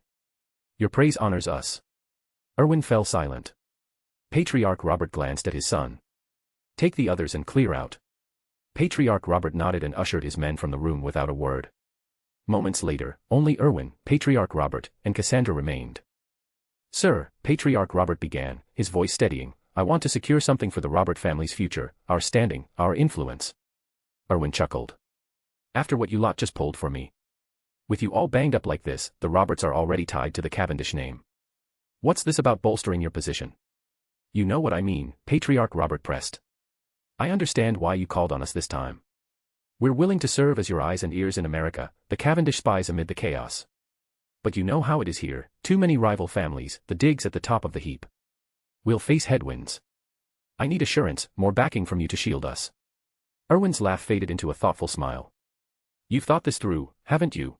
Speaker 3: Your praise honors us. Erwin fell silent. Patriarch Robert glanced at his son. Take the others and clear out. Patriarch Robert nodded and ushered his men from the room without a word. Moments later, only Erwin, Patriarch Robert, and Cassandra remained. Sir, Patriarch Robert began, his voice steadying, I want to secure something for the Robert family's future, our standing, our influence. Erwin chuckled. After what you lot just pulled for me. With you all banged up like this, the Roberts are already tied to the Cavendish name. What's this about bolstering your position? You know what I mean, Patriarch Robert pressed. I understand why you called on us this time. We're willing to serve as your eyes and ears in America, the Cavendish spies amid the chaos. But you know how it is here, too many rival families, the digs at the top of the heap. We'll face headwinds. I need assurance, more backing from you to shield us. Erwin's laugh faded into a thoughtful smile. You've thought this through, haven't you?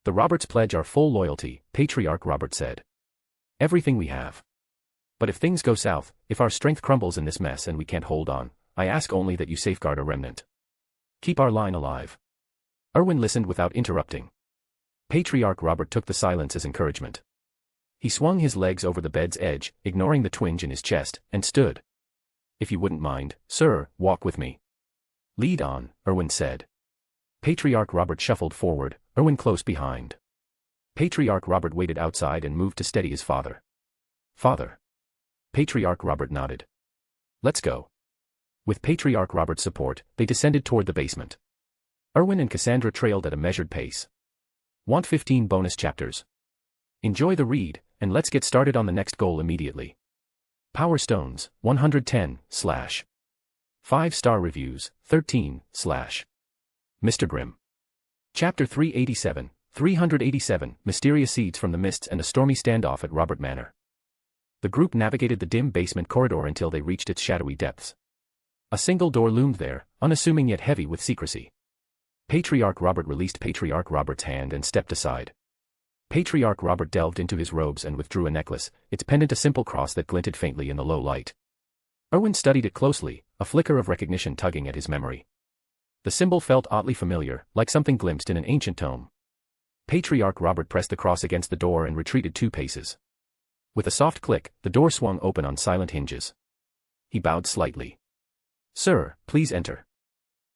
Speaker 3: The Roberts pledge our full loyalty, Patriarch Robert said. Everything we have. But if things go south, if our strength crumbles in this mess and we can't hold on, I ask only that you safeguard a remnant. Keep our line alive. Erwin listened without interrupting. Patriarch Robert took the silence as encouragement. He swung his legs over the bed's edge, ignoring the twinge in his chest, and stood. If you wouldn't mind, sir, walk with me. Lead on, Erwin said. Patriarch Robert shuffled forward, Erwin close behind. Patriarch Robert waited outside and moved to steady his father. Father. Patriarch Robert nodded. Let's go. With Patriarch Robert's support, they descended toward the basement. Erwin and Cassandra trailed at a measured pace. Want 15 bonus chapters? Enjoy the read, and let's get started on the next goal immediately. Power Stones, 110, / 5-star reviews, 13, / Mr. Grimm. Chapter 387, Mysterious Seeds from the Mists and a Stormy Standoff at Robert Manor. The group navigated the dim basement corridor until they reached its shadowy depths. A single door loomed there, unassuming yet heavy with secrecy. Patriarch Robert released Patriarch Robert's hand and stepped aside. Patriarch Robert delved into his robes and withdrew a necklace, its pendant a simple cross that glinted faintly in the low light. Erwin studied it closely, a flicker of recognition tugging at his memory. The symbol felt oddly familiar, like something glimpsed in an ancient tome. Patriarch Robert pressed the cross against the door and retreated 2 paces. With a soft click, the door swung open on silent hinges. He bowed slightly. Sir, please enter.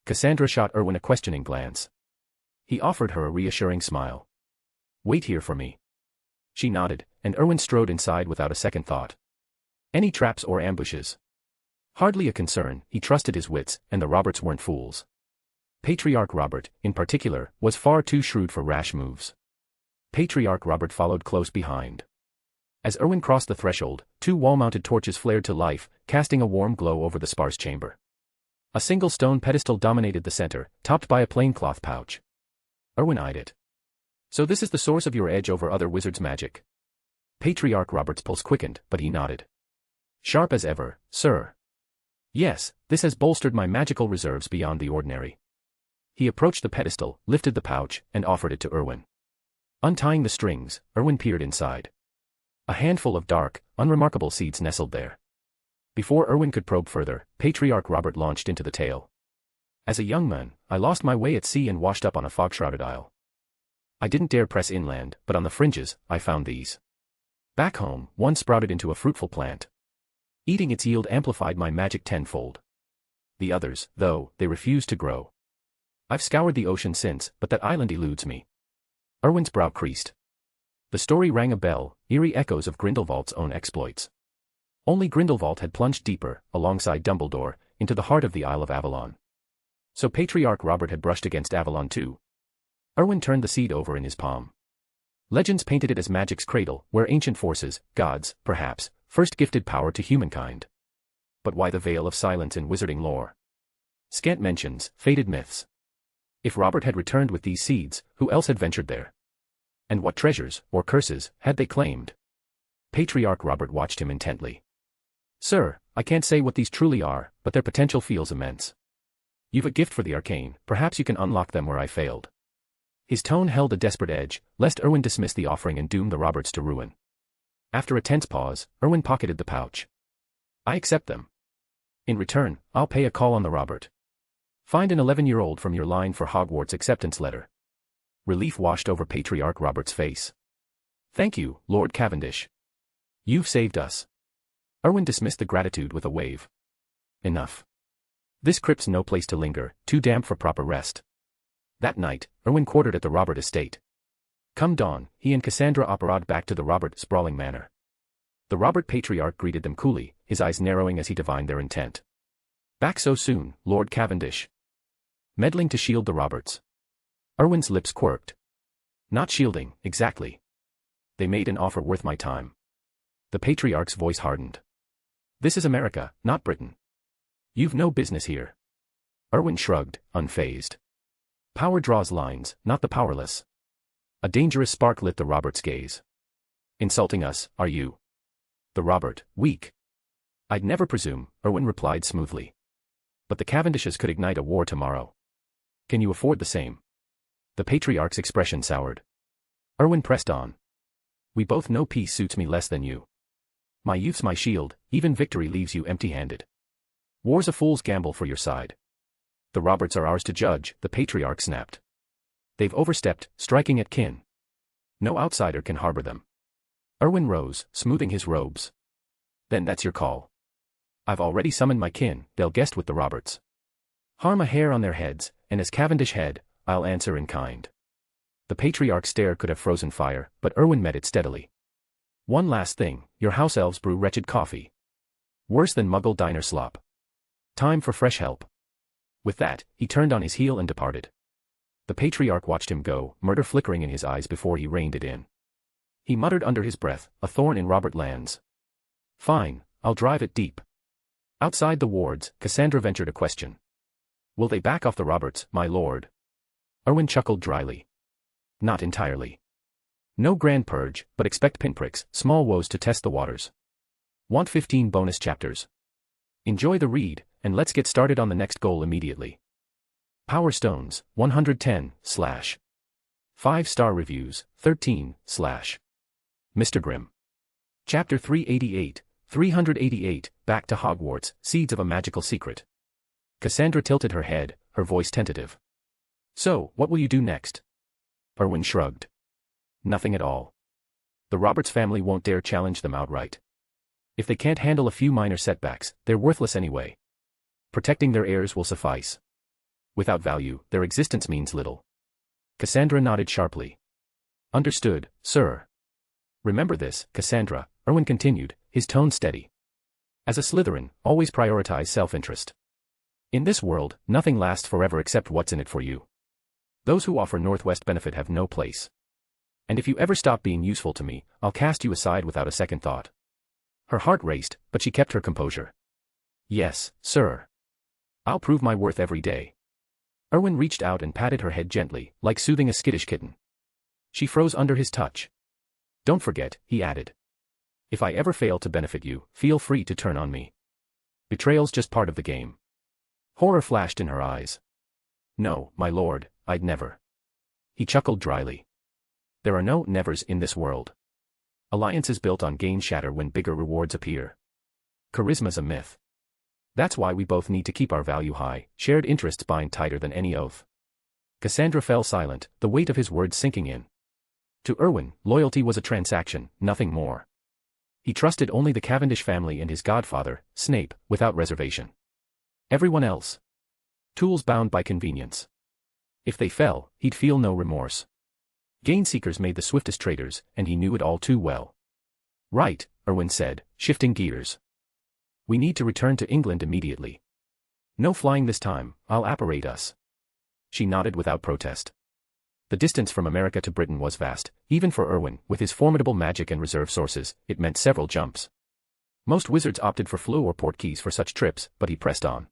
Speaker 3: Cassandra shot Erwin a questioning glance. He offered her a reassuring smile. Wait here for me. She nodded, and Erwin strode inside without a second thought. Any traps or ambushes? Hardly a concern, he trusted his wits, and the Roberts weren't fools. Patriarch Robert, in particular, was far too shrewd for rash moves. Patriarch Robert followed close behind. As Erwin crossed the threshold, 2 wall-mounted torches flared to life, casting a warm glow over the sparse chamber. A single stone pedestal dominated the center, topped by a plain cloth pouch. Erwin eyed it. So this is the source of your edge over other wizards' magic. Patriarch Robert's pulse quickened, but he nodded. Sharp as ever, sir. Yes, this has bolstered my magical reserves beyond the ordinary. He approached the pedestal, lifted the pouch, and offered it to Erwin. Untying the strings, Erwin peered inside. A handful of dark, unremarkable seeds nestled there. Before Erwin could probe further, Patriarch Robert launched into the tale. As a young man, I lost my way at sea and washed up on a fog-shrouded isle. I didn't dare press inland, but on the fringes, I found these. Back home, one sprouted into a fruitful plant. Eating its yield amplified my magic tenfold. The others, though, they refused to grow. I've scoured the ocean since, but that island eludes me. Erwin's brow creased. The story rang a bell, eerie echoes of Grindelwald's own exploits. Only Grindelwald had plunged deeper, alongside Dumbledore, into the heart of the Isle of Avalon. So Patriarch Robert had brushed against Avalon too. Erwin turned the seed over in his palm. Legends painted it as magic's cradle, where ancient forces, gods, perhaps, first gifted power to humankind. But why the veil of silence in wizarding lore? Scant mentions, faded myths. If Robert had returned with these seeds, who else had ventured there? And what treasures, or curses, had they claimed? Patriarch Robert watched him intently. Sir, I can't say what these truly are, but their potential feels immense. You've a gift for the arcane, perhaps you can unlock them where I failed. His tone held a desperate edge, lest Erwin dismiss the offering and doom the Roberts to ruin. After a tense pause, Erwin pocketed the pouch. I accept them. In return, I'll pay a call on the Robert. Find an 11-year-old from your line for Hogwarts acceptance letter. Relief washed over Patriarch Robert's face. Thank you, Lord Cavendish. You've saved us. Erwin dismissed the gratitude with a wave. Enough. This crypt's no place to linger, too damp for proper rest. That night, Erwin quartered at the Robert estate. Come dawn, he and Cassandra operated back to the Robert sprawling manor. The Robert Patriarch greeted them coolly, his eyes narrowing as he divined their intent. Back so soon, Lord Cavendish. Meddling to shield the Roberts. Erwin's lips quirked. Not shielding, exactly. They made an offer worth my time. The Patriarch's voice hardened. This is America, not Britain. You've no business here. Erwin shrugged, unfazed. Power draws lines, not the powerless. A dangerous spark lit the Robert's gaze. Insulting us, are you? The Robert, weak. I'd never presume, Erwin replied smoothly. But the Cavendishes could ignite a war tomorrow. Can you afford the same? The Patriarch's expression soured. Erwin pressed on. We both know peace suits me less than you. My youth's my shield, even victory leaves you empty-handed. War's a fool's gamble for your side. The Roberts are ours to judge, the Patriarch snapped. They've overstepped, striking at kin. No outsider can harbor them. Erwin rose, smoothing his robes. Then that's your call. I've already summoned my kin, they'll guest with the Roberts. Harm a hair on their heads, and as Cavendish head, I'll answer in kind. The Patriarch's stare could have frozen fire, but Erwin met it steadily. One last thing, your house elves brew wretched coffee. Worse than Muggle diner slop. Time for fresh help. With that, he turned on his heel and departed. The Patriarch watched him go, murder flickering in his eyes before he reined it in. He muttered under his breath, a thorn in Robert lands. Fine, I'll drive it deep. Outside the wards, Cassandra ventured a question. Will they back off the Roberts, my lord? Erwin chuckled dryly. Not entirely. No grand purge, but expect pinpricks, small woes to test the waters. Want 15 bonus chapters? Enjoy the read, and let's get started on the next goal immediately. Power Stones, 110, / 5-star reviews, 13, / Mr. Grimm. Chapter 388, Back to Hogwarts, Seeds of a Magical Secret. Cassandra tilted her head, her voice tentative. So, what will you do next? Erwin shrugged. Nothing at all. The Roberts family won't dare challenge them outright. If they can't handle a few minor setbacks, they're worthless anyway. Protecting their heirs will suffice. Without value, their existence means little. Cassandra nodded sharply. Understood, sir. Remember this, Cassandra, Erwin continued, his tone steady. As a Slytherin, always prioritize self-interest. In this world, nothing lasts forever except what's in it for you. Those who offer Northwest benefit have no place. And if you ever stop being useful to me, I'll cast you aside without a second thought. Her heart raced, but she kept her composure. Yes, sir. I'll prove my worth every day. Erwin reached out and patted her head gently, like soothing a skittish kitten. She froze under his touch. Don't forget, he added. If I ever fail to benefit you, feel free to turn on me. Betrayal's just part of the game. Horror flashed in her eyes. No, my lord, I'd never. He chuckled dryly. There are no nevers in this world. Alliances built on gain shatter when bigger rewards appear. Charisma's a myth. That's why we both need to keep our value high, shared interests bind tighter than any oath. Cassandra fell silent, the weight of his words sinking in. To Erwin, loyalty was a transaction, nothing more. He trusted only the Cavendish family and his godfather, Snape, without reservation. Everyone else. Tools bound by convenience. If they fell, he'd feel no remorse. Gain-seekers made the swiftest traders, and he knew it all too well. Right, Erwin said, shifting gears. We need to return to England immediately. No flying this time, I'll apparate us. She nodded without protest. The distance from America to Britain was vast, even for Erwin, with his formidable magic and reserve sources, it meant several jumps. Most wizards opted for Floo or Portkeys for such trips, but he pressed on.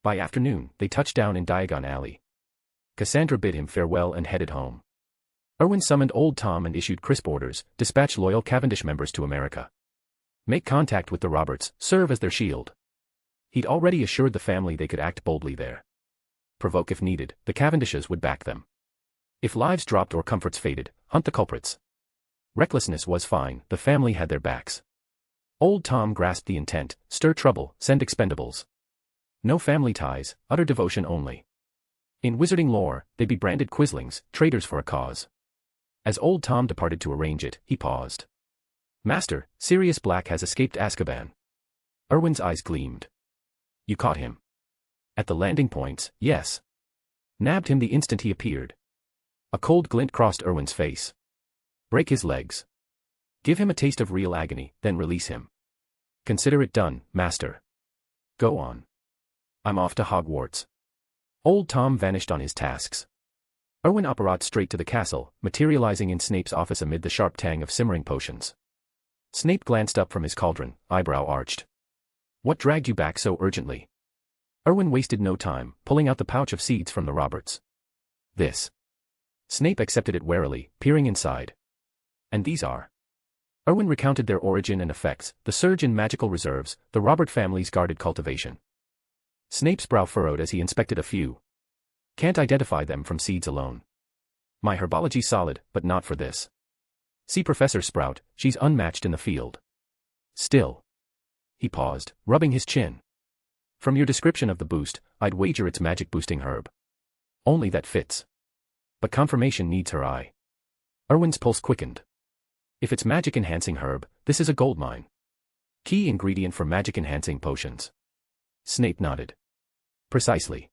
Speaker 3: By afternoon, they touched down in Diagon Alley. Cassandra bid him farewell and headed home. Erwin summoned Old Tom and issued crisp orders, dispatch loyal Cavendish members to America. Make contact with the Roberts, serve as their shield. He'd already assured the family they could act boldly there. Provoke if needed, the Cavendishes would back them. If lives dropped or comforts faded, hunt the culprits. Recklessness was fine, the family had their backs. Old Tom grasped the intent, stir trouble, send expendables. No family ties, utter devotion only. In wizarding lore, they'd be branded quislings, traitors for a cause. As Old Tom departed to arrange it, he paused. Master, Sirius Black has escaped Azkaban. Erwin's eyes gleamed. You caught him. At the landing points, yes. Nabbed him the instant he appeared. A cold glint crossed Erwin's face. Break his legs. Give him a taste of real agony, then release him. Consider it done, Master. Go on. I'm off to Hogwarts. Old Tom vanished on his tasks. Erwin apparat straight to the castle, materializing in Snape's office amid the sharp tang of simmering potions. Snape glanced up from his cauldron, eyebrow arched. What dragged you back so urgently? Erwin wasted no time, pulling out the pouch of seeds from the Roberts. This. Snape accepted it warily, peering inside. And these are. Erwin recounted their origin and effects, the surge in magical reserves, the Robert family's guarded cultivation. Snape's brow furrowed as he inspected a few. Can't identify them from seeds alone. My herbology's solid, but not for this. See Professor Sprout, she's unmatched in the field. Still. He paused, rubbing his chin. From your description of the boost, I'd wager it's magic-boosting herb. Only that fits. But confirmation needs her eye. Erwin's pulse quickened. If it's magic-enhancing herb, this is a goldmine. Key ingredient for magic-enhancing potions. Snape nodded. Precisely.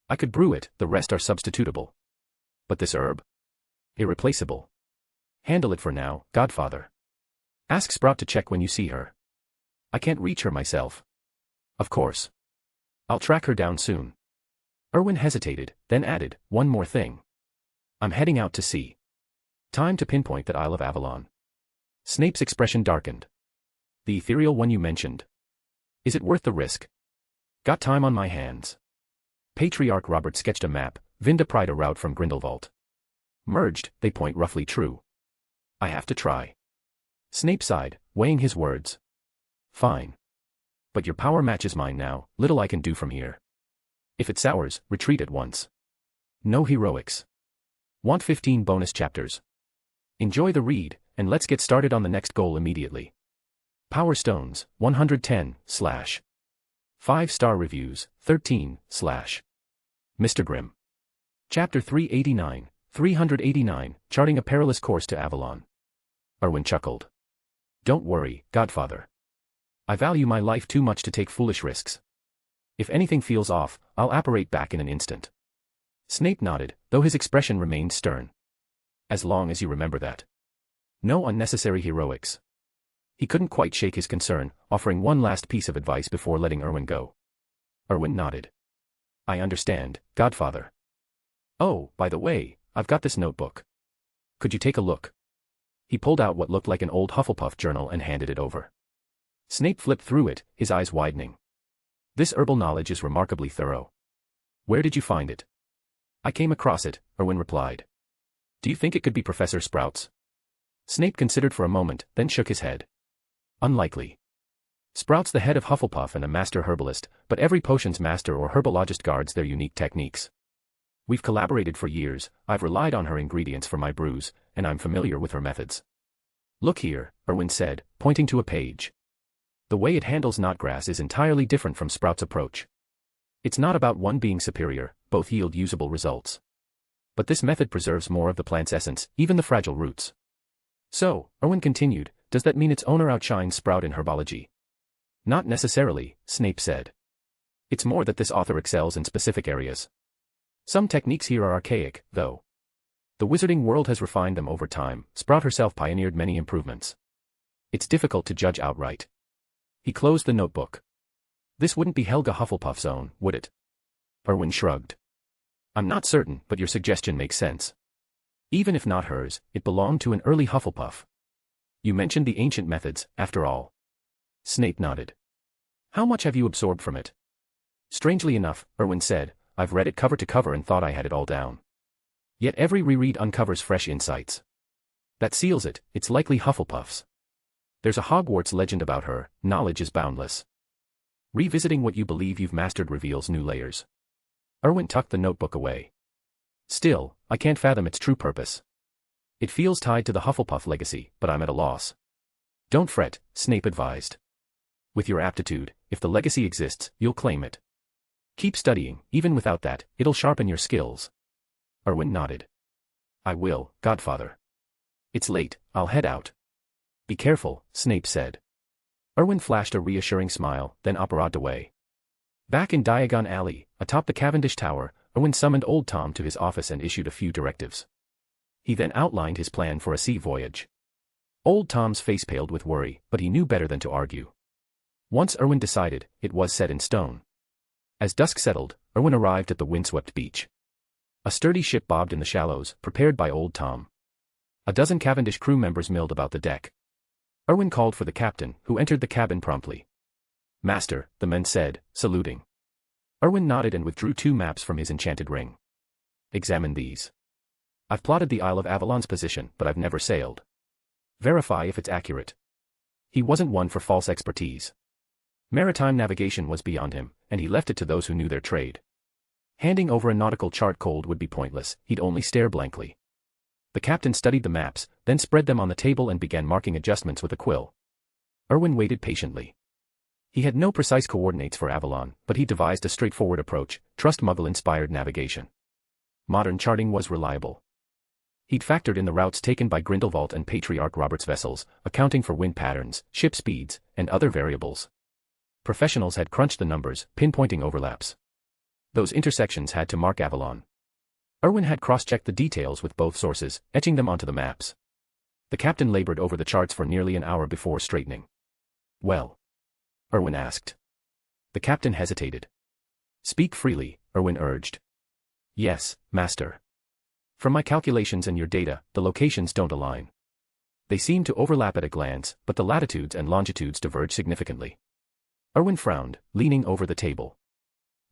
Speaker 3: I could brew it, the rest are substitutable. But this herb? Irreplaceable. Handle it for now, Godfather. Ask Sprout to check when you see her. I can't reach her myself. Of course. I'll track her down soon. Erwin hesitated, then added, one more thing. I'm heading out to sea. Time to pinpoint that Isle of Avalon. Snape's expression darkened. The ethereal one you mentioned. Is it worth the risk? Got time on my hands. Patriarch Robert sketched a map, Vinda pried a route from Grindelwald. Merged, they point roughly true. I have to try. Snape sighed, weighing his words. Fine. But your power matches mine now, little I can do from here. If it sours, retreat at once. No heroics. Want 15 bonus chapters. Enjoy the read, and let's get started on the next goal immediately. Power Stones, 110, / 5-star reviews, 13, / Mr. Grimm. Chapter 389, charting a perilous course to Avalon. Erwin chuckled. Don't worry, Godfather. I value my life too much to take foolish risks. If anything feels off, I'll apparate back in an instant. Snape nodded, though his expression remained stern. As long as you remember that. No unnecessary heroics. He couldn't quite shake his concern, offering one last piece of advice before letting Erwin go. Erwin nodded. I understand, Godfather. Oh, by the way, I've got this notebook. Could you take a look? He pulled out what looked like an old Hufflepuff journal and handed it over. Snape flipped through it, his eyes widening. This herbal knowledge is remarkably thorough. Where did you find it? I came across it, Erwin replied. Do you think it could be Professor Sprout's? Snape considered for a moment, then shook his head. Unlikely. Sprout's the head of Hufflepuff and a master herbalist, but every potions master or herbologist guards their unique techniques. We've collaborated for years, I've relied on her ingredients for my brews, and I'm familiar with her methods. Look here, Erwin said, pointing to a page. The way it handles knotgrass is entirely different from Sprout's approach. It's not about one being superior, both yield usable results. But this method preserves more of the plant's essence, even the fragile roots. So, Erwin continued, does that mean its owner outshines Sprout in herbology? Not necessarily, Snape said. It's more that this author excels in specific areas. Some techniques here are archaic, though. The wizarding world has refined them over time. Sprout herself pioneered many improvements. It's difficult to judge outright. He closed the notebook. This wouldn't be Helga Hufflepuff's own, would it? Erwin shrugged. I'm not certain, but your suggestion makes sense. Even if not hers, it belonged to an early Hufflepuff. You mentioned the ancient methods, after all. Snape nodded. How much have you absorbed from it? Strangely enough, Erwin said, I've read it cover to cover and thought I had it all down. Yet every reread uncovers fresh insights. That seals it, it's likely Hufflepuff's. There's a Hogwarts legend about her, knowledge is boundless. Revisiting what you believe you've mastered reveals new layers. Erwin tucked the notebook away. Still, I can't fathom its true purpose. It feels tied to the Hufflepuff legacy, but I'm at a loss. Don't fret, Snape advised. With your aptitude, if the legacy exists, you'll claim it. Keep studying, even without that, it'll sharpen your skills. Erwin nodded. I will, Godfather. It's late, I'll head out. Be careful, Snape said. Erwin flashed a reassuring smile, then operated away. Back in Diagon Alley, atop the Cavendish Tower, Erwin summoned Old Tom to his office and issued a few directives. He then outlined his plan for a sea voyage. Old Tom's face paled with worry, but he knew better than to argue. Once Erwin decided, it was set in stone. As dusk settled, Erwin arrived at the windswept beach. A sturdy ship bobbed in the shallows, prepared by Old Tom. A dozen Cavendish crew members milled about the deck. Erwin called for the captain, who entered the cabin promptly. Master, the men said, saluting. Erwin nodded and withdrew 2 maps from his enchanted ring. Examine these. I've plotted the Isle of Avalon's position, but I've never sailed. Verify if it's accurate. He wasn't one for false expertise. Maritime navigation was beyond him, and he left it to those who knew their trade. Handing over a nautical chart cold would be pointless, he'd only stare blankly. The captain studied the maps, then spread them on the table and began marking adjustments with a quill. Erwin waited patiently. He had no precise coordinates for Avalon, but he devised a straightforward approach, trust Muggle-inspired navigation. Modern charting was reliable. He'd factored in the routes taken by Grindelwald and Patriarch Robert's vessels, accounting for wind patterns, ship speeds, and other variables. Professionals had crunched the numbers, pinpointing overlaps. Those intersections had to mark Avalon. Erwin had cross-checked the details with both sources, etching them onto the maps. The captain labored over the charts for nearly an hour before straightening. Well? Erwin asked. The captain hesitated. Speak freely, Erwin urged. Yes, master. From my calculations and your data, the locations don't align. They seem to overlap at a glance, but the latitudes and longitudes diverge significantly. Erwin frowned, leaning over the table.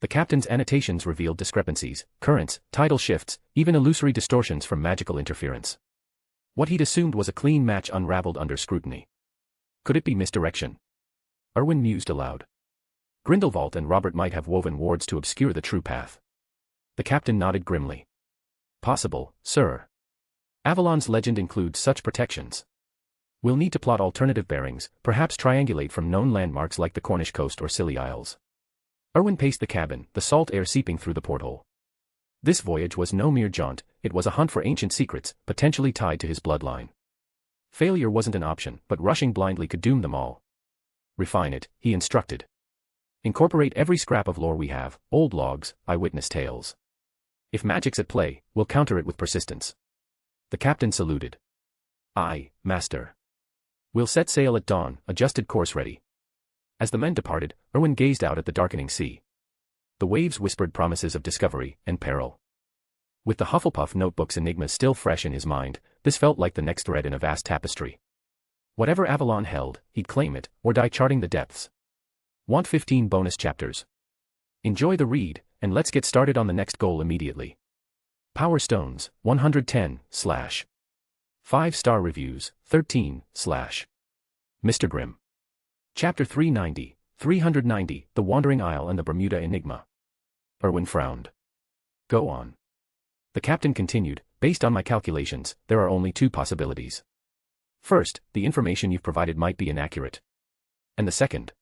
Speaker 3: The captain's annotations revealed discrepancies, currents, tidal shifts, even illusory distortions from magical interference. What he'd assumed was a clean match unraveled under scrutiny. Could it be misdirection? Erwin mused aloud. Grindelwald and Robert might have woven wards to obscure the true path. The captain nodded grimly. Possible, sir. Avalon's legend includes such protections. We'll need to plot alternative bearings, perhaps triangulate from known landmarks like the Cornish coast or Scilly Isles. Erwin paced the cabin, the salt air seeping through the porthole. This voyage was no mere jaunt, it was a hunt for ancient secrets, potentially tied to his bloodline. Failure wasn't an option, but rushing blindly could doom them all. Refine it, he instructed. Incorporate every scrap of lore we have, old logs, eyewitness tales. If magic's at play, we'll counter it with persistence. The captain saluted. Aye, master. We'll set sail at dawn, adjusted course ready. As the men departed, Erwin gazed out at the darkening sea. The waves whispered promises of discovery and peril. With the Hufflepuff notebook's enigmas still fresh in his mind, this felt like the next thread in a vast tapestry. Whatever Avalon held, he'd claim it, or die charting the depths. Want 15 bonus chapters? Enjoy the read, and let's get started on the next goal immediately. Power Stones, 110, / 5-star reviews, 13, / Mr. Grimm. Chapter 390, The Wandering Isle and the Bermuda Enigma. Erwin frowned. Go on. The captain continued, based on my calculations, there are only two possibilities. First, the information you've provided might be inaccurate. And the second.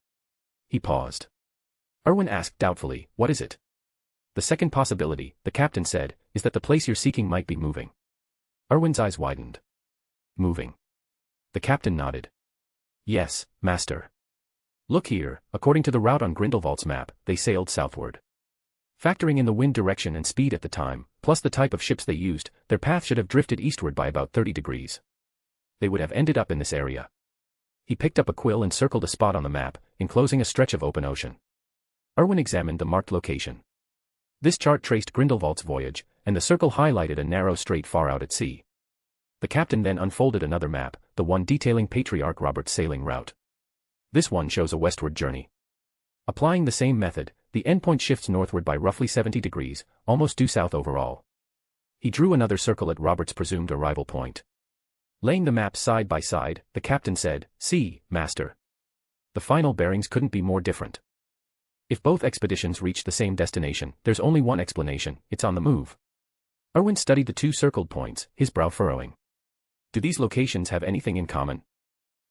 Speaker 3: He paused. Erwin asked doubtfully, what is it? The second possibility, the captain said, is that the place you're seeking might be moving. Erwin's eyes widened. Moving. The captain nodded. Yes, master. Look here, according to the route on Grindelwald's map, they sailed southward. Factoring in the wind direction and speed at the time, plus the type of ships they used, their path should have drifted eastward by about 30 degrees. They would have ended up in this area. He picked up a quill and circled a spot on the map, enclosing a stretch of open ocean. Erwin examined the marked location. This chart traced Grindelwald's voyage, and the circle highlighted a narrow strait far out at sea. The captain then unfolded another map, the one detailing Patriarch Robert's sailing route. This one shows a westward journey. Applying the same method, the endpoint shifts northward by roughly 70 degrees, almost due south overall. He drew another circle at Robert's presumed arrival point. Laying the maps side by side, the captain said, "See, master. The final bearings couldn't be more different. If both expeditions reach the same destination, there's only one explanation, it's on the move." Erwin studied the two circled points, his brow furrowing. Do these locations have anything in common?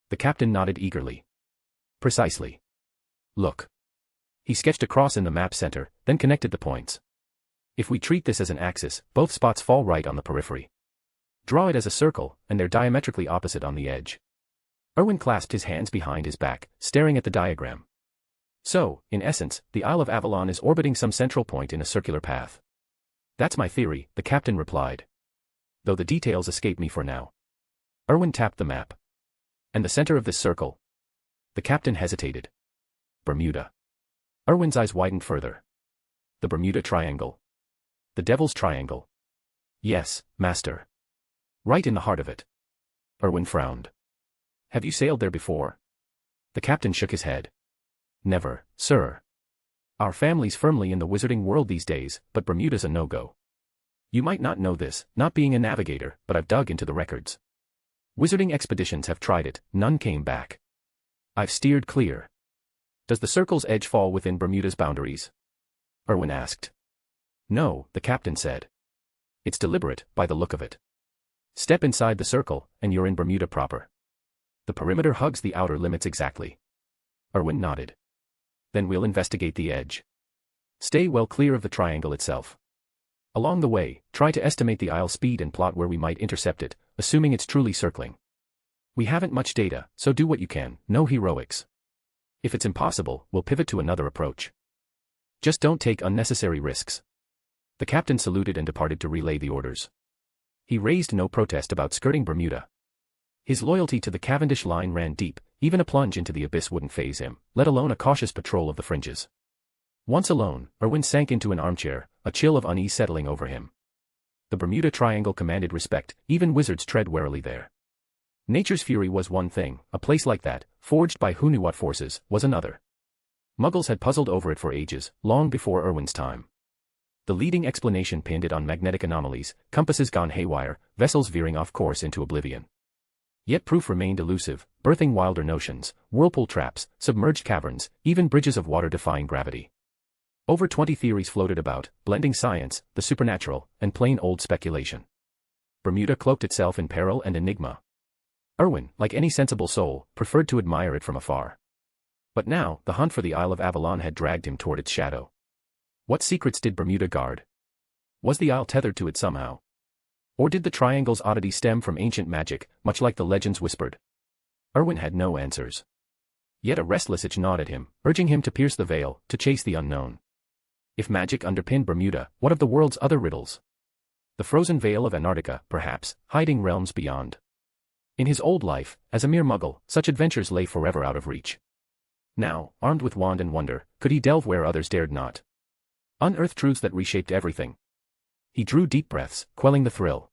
Speaker 3: The captain nodded eagerly. Precisely. Look. He sketched a cross in the map center, then connected the points. If we treat this as an axis, both spots fall right on the periphery. Draw it as a circle, and they're diametrically opposite on the edge. Erwin clasped his hands behind his back, staring at the diagram. So, in essence, the Isle of Avalon is orbiting some central point in a circular path. That's my theory, the captain replied. Though the details escape me for now. Erwin tapped the map. And the center of this circle? The captain hesitated. Bermuda. Erwin's eyes widened further. The Bermuda Triangle. The Devil's Triangle. Yes, master. Right in the heart of it. Erwin frowned. Have you sailed there before? The captain shook his head. Never, sir. Our family's firmly in the wizarding world these days, but Bermuda's a no-go. You might not know this, not being a navigator, but I've dug into the records. Wizarding expeditions have tried it, none came back. I've steered clear. Does the circle's edge fall within Bermuda's boundaries? Erwin asked. No, the captain said. It's deliberate, by the look of it. Step inside the circle, and you're in Bermuda proper. The perimeter hugs the outer limits exactly. Erwin nodded. Then we'll investigate the edge. Stay well clear of the triangle itself. Along the way, try to estimate the isle's speed and plot where we might intercept it, assuming it's truly circling. We haven't much data, so do what you can, no heroics. If it's impossible, we'll pivot to another approach. Just don't take unnecessary risks. The captain saluted and departed to relay the orders. He raised no protest about skirting Bermuda. His loyalty to the Cavendish line ran deep, even a plunge into the abyss wouldn't faze him, let alone a cautious patrol of the fringes. Once alone, Erwin sank into an armchair, a chill of unease settling over him. The Bermuda Triangle commanded respect, even wizards tread warily there. Nature's fury was one thing, a place like that, forged by who knew what forces, was another. Muggles had puzzled over it for ages, long before Erwin's time. The leading explanation pinned it on magnetic anomalies, compasses gone haywire, vessels veering off course into oblivion. Yet proof remained elusive, birthing wilder notions, whirlpool traps, submerged caverns, even bridges of water defying gravity. Over 20 theories floated about, blending science, the supernatural, and plain old speculation. Bermuda cloaked itself in peril and enigma. Erwin, like any sensible soul, preferred to admire it from afar. But now, the hunt for the Isle of Avalon had dragged him toward its shadow. What secrets did Bermuda guard? Was the isle tethered to it somehow? Or did the triangle's oddity stem from ancient magic, much like the legends whispered? Erwin had no answers. Yet a restless itch gnawed at him, urging him to pierce the veil, to chase the unknown. If magic underpinned Bermuda, what of the world's other riddles? The frozen veil of Antarctica, perhaps, hiding realms beyond. In his old life, as a mere muggle, such adventures lay forever out of reach. Now, armed with wand and wonder, could he delve where others dared not? Unearth truths that reshaped everything. He drew deep breaths, quelling the thrill.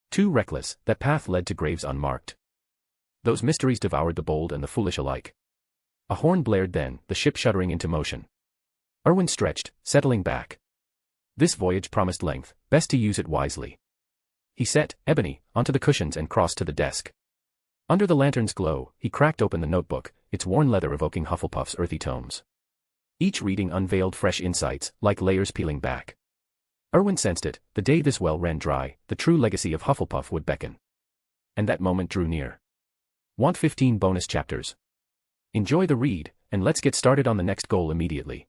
Speaker 3: Too reckless, that path led to graves unmarked. Those mysteries devoured the bold and the foolish alike. A horn blared then, the ship shuddering into motion. Erwin stretched, settling back. This voyage promised length, best to use it wisely. He set Ebony onto the cushions and crossed to the desk. Under the lantern's glow, he cracked open the notebook, its worn leather evoking Hufflepuff's earthy tomes. Each reading unveiled fresh insights, like layers peeling back. Erwin sensed it, the day this well ran dry, the true legacy of Hufflepuff would beckon. And that moment drew near. Want 15 bonus chapters? Enjoy the read, and let's get started on the next goal immediately.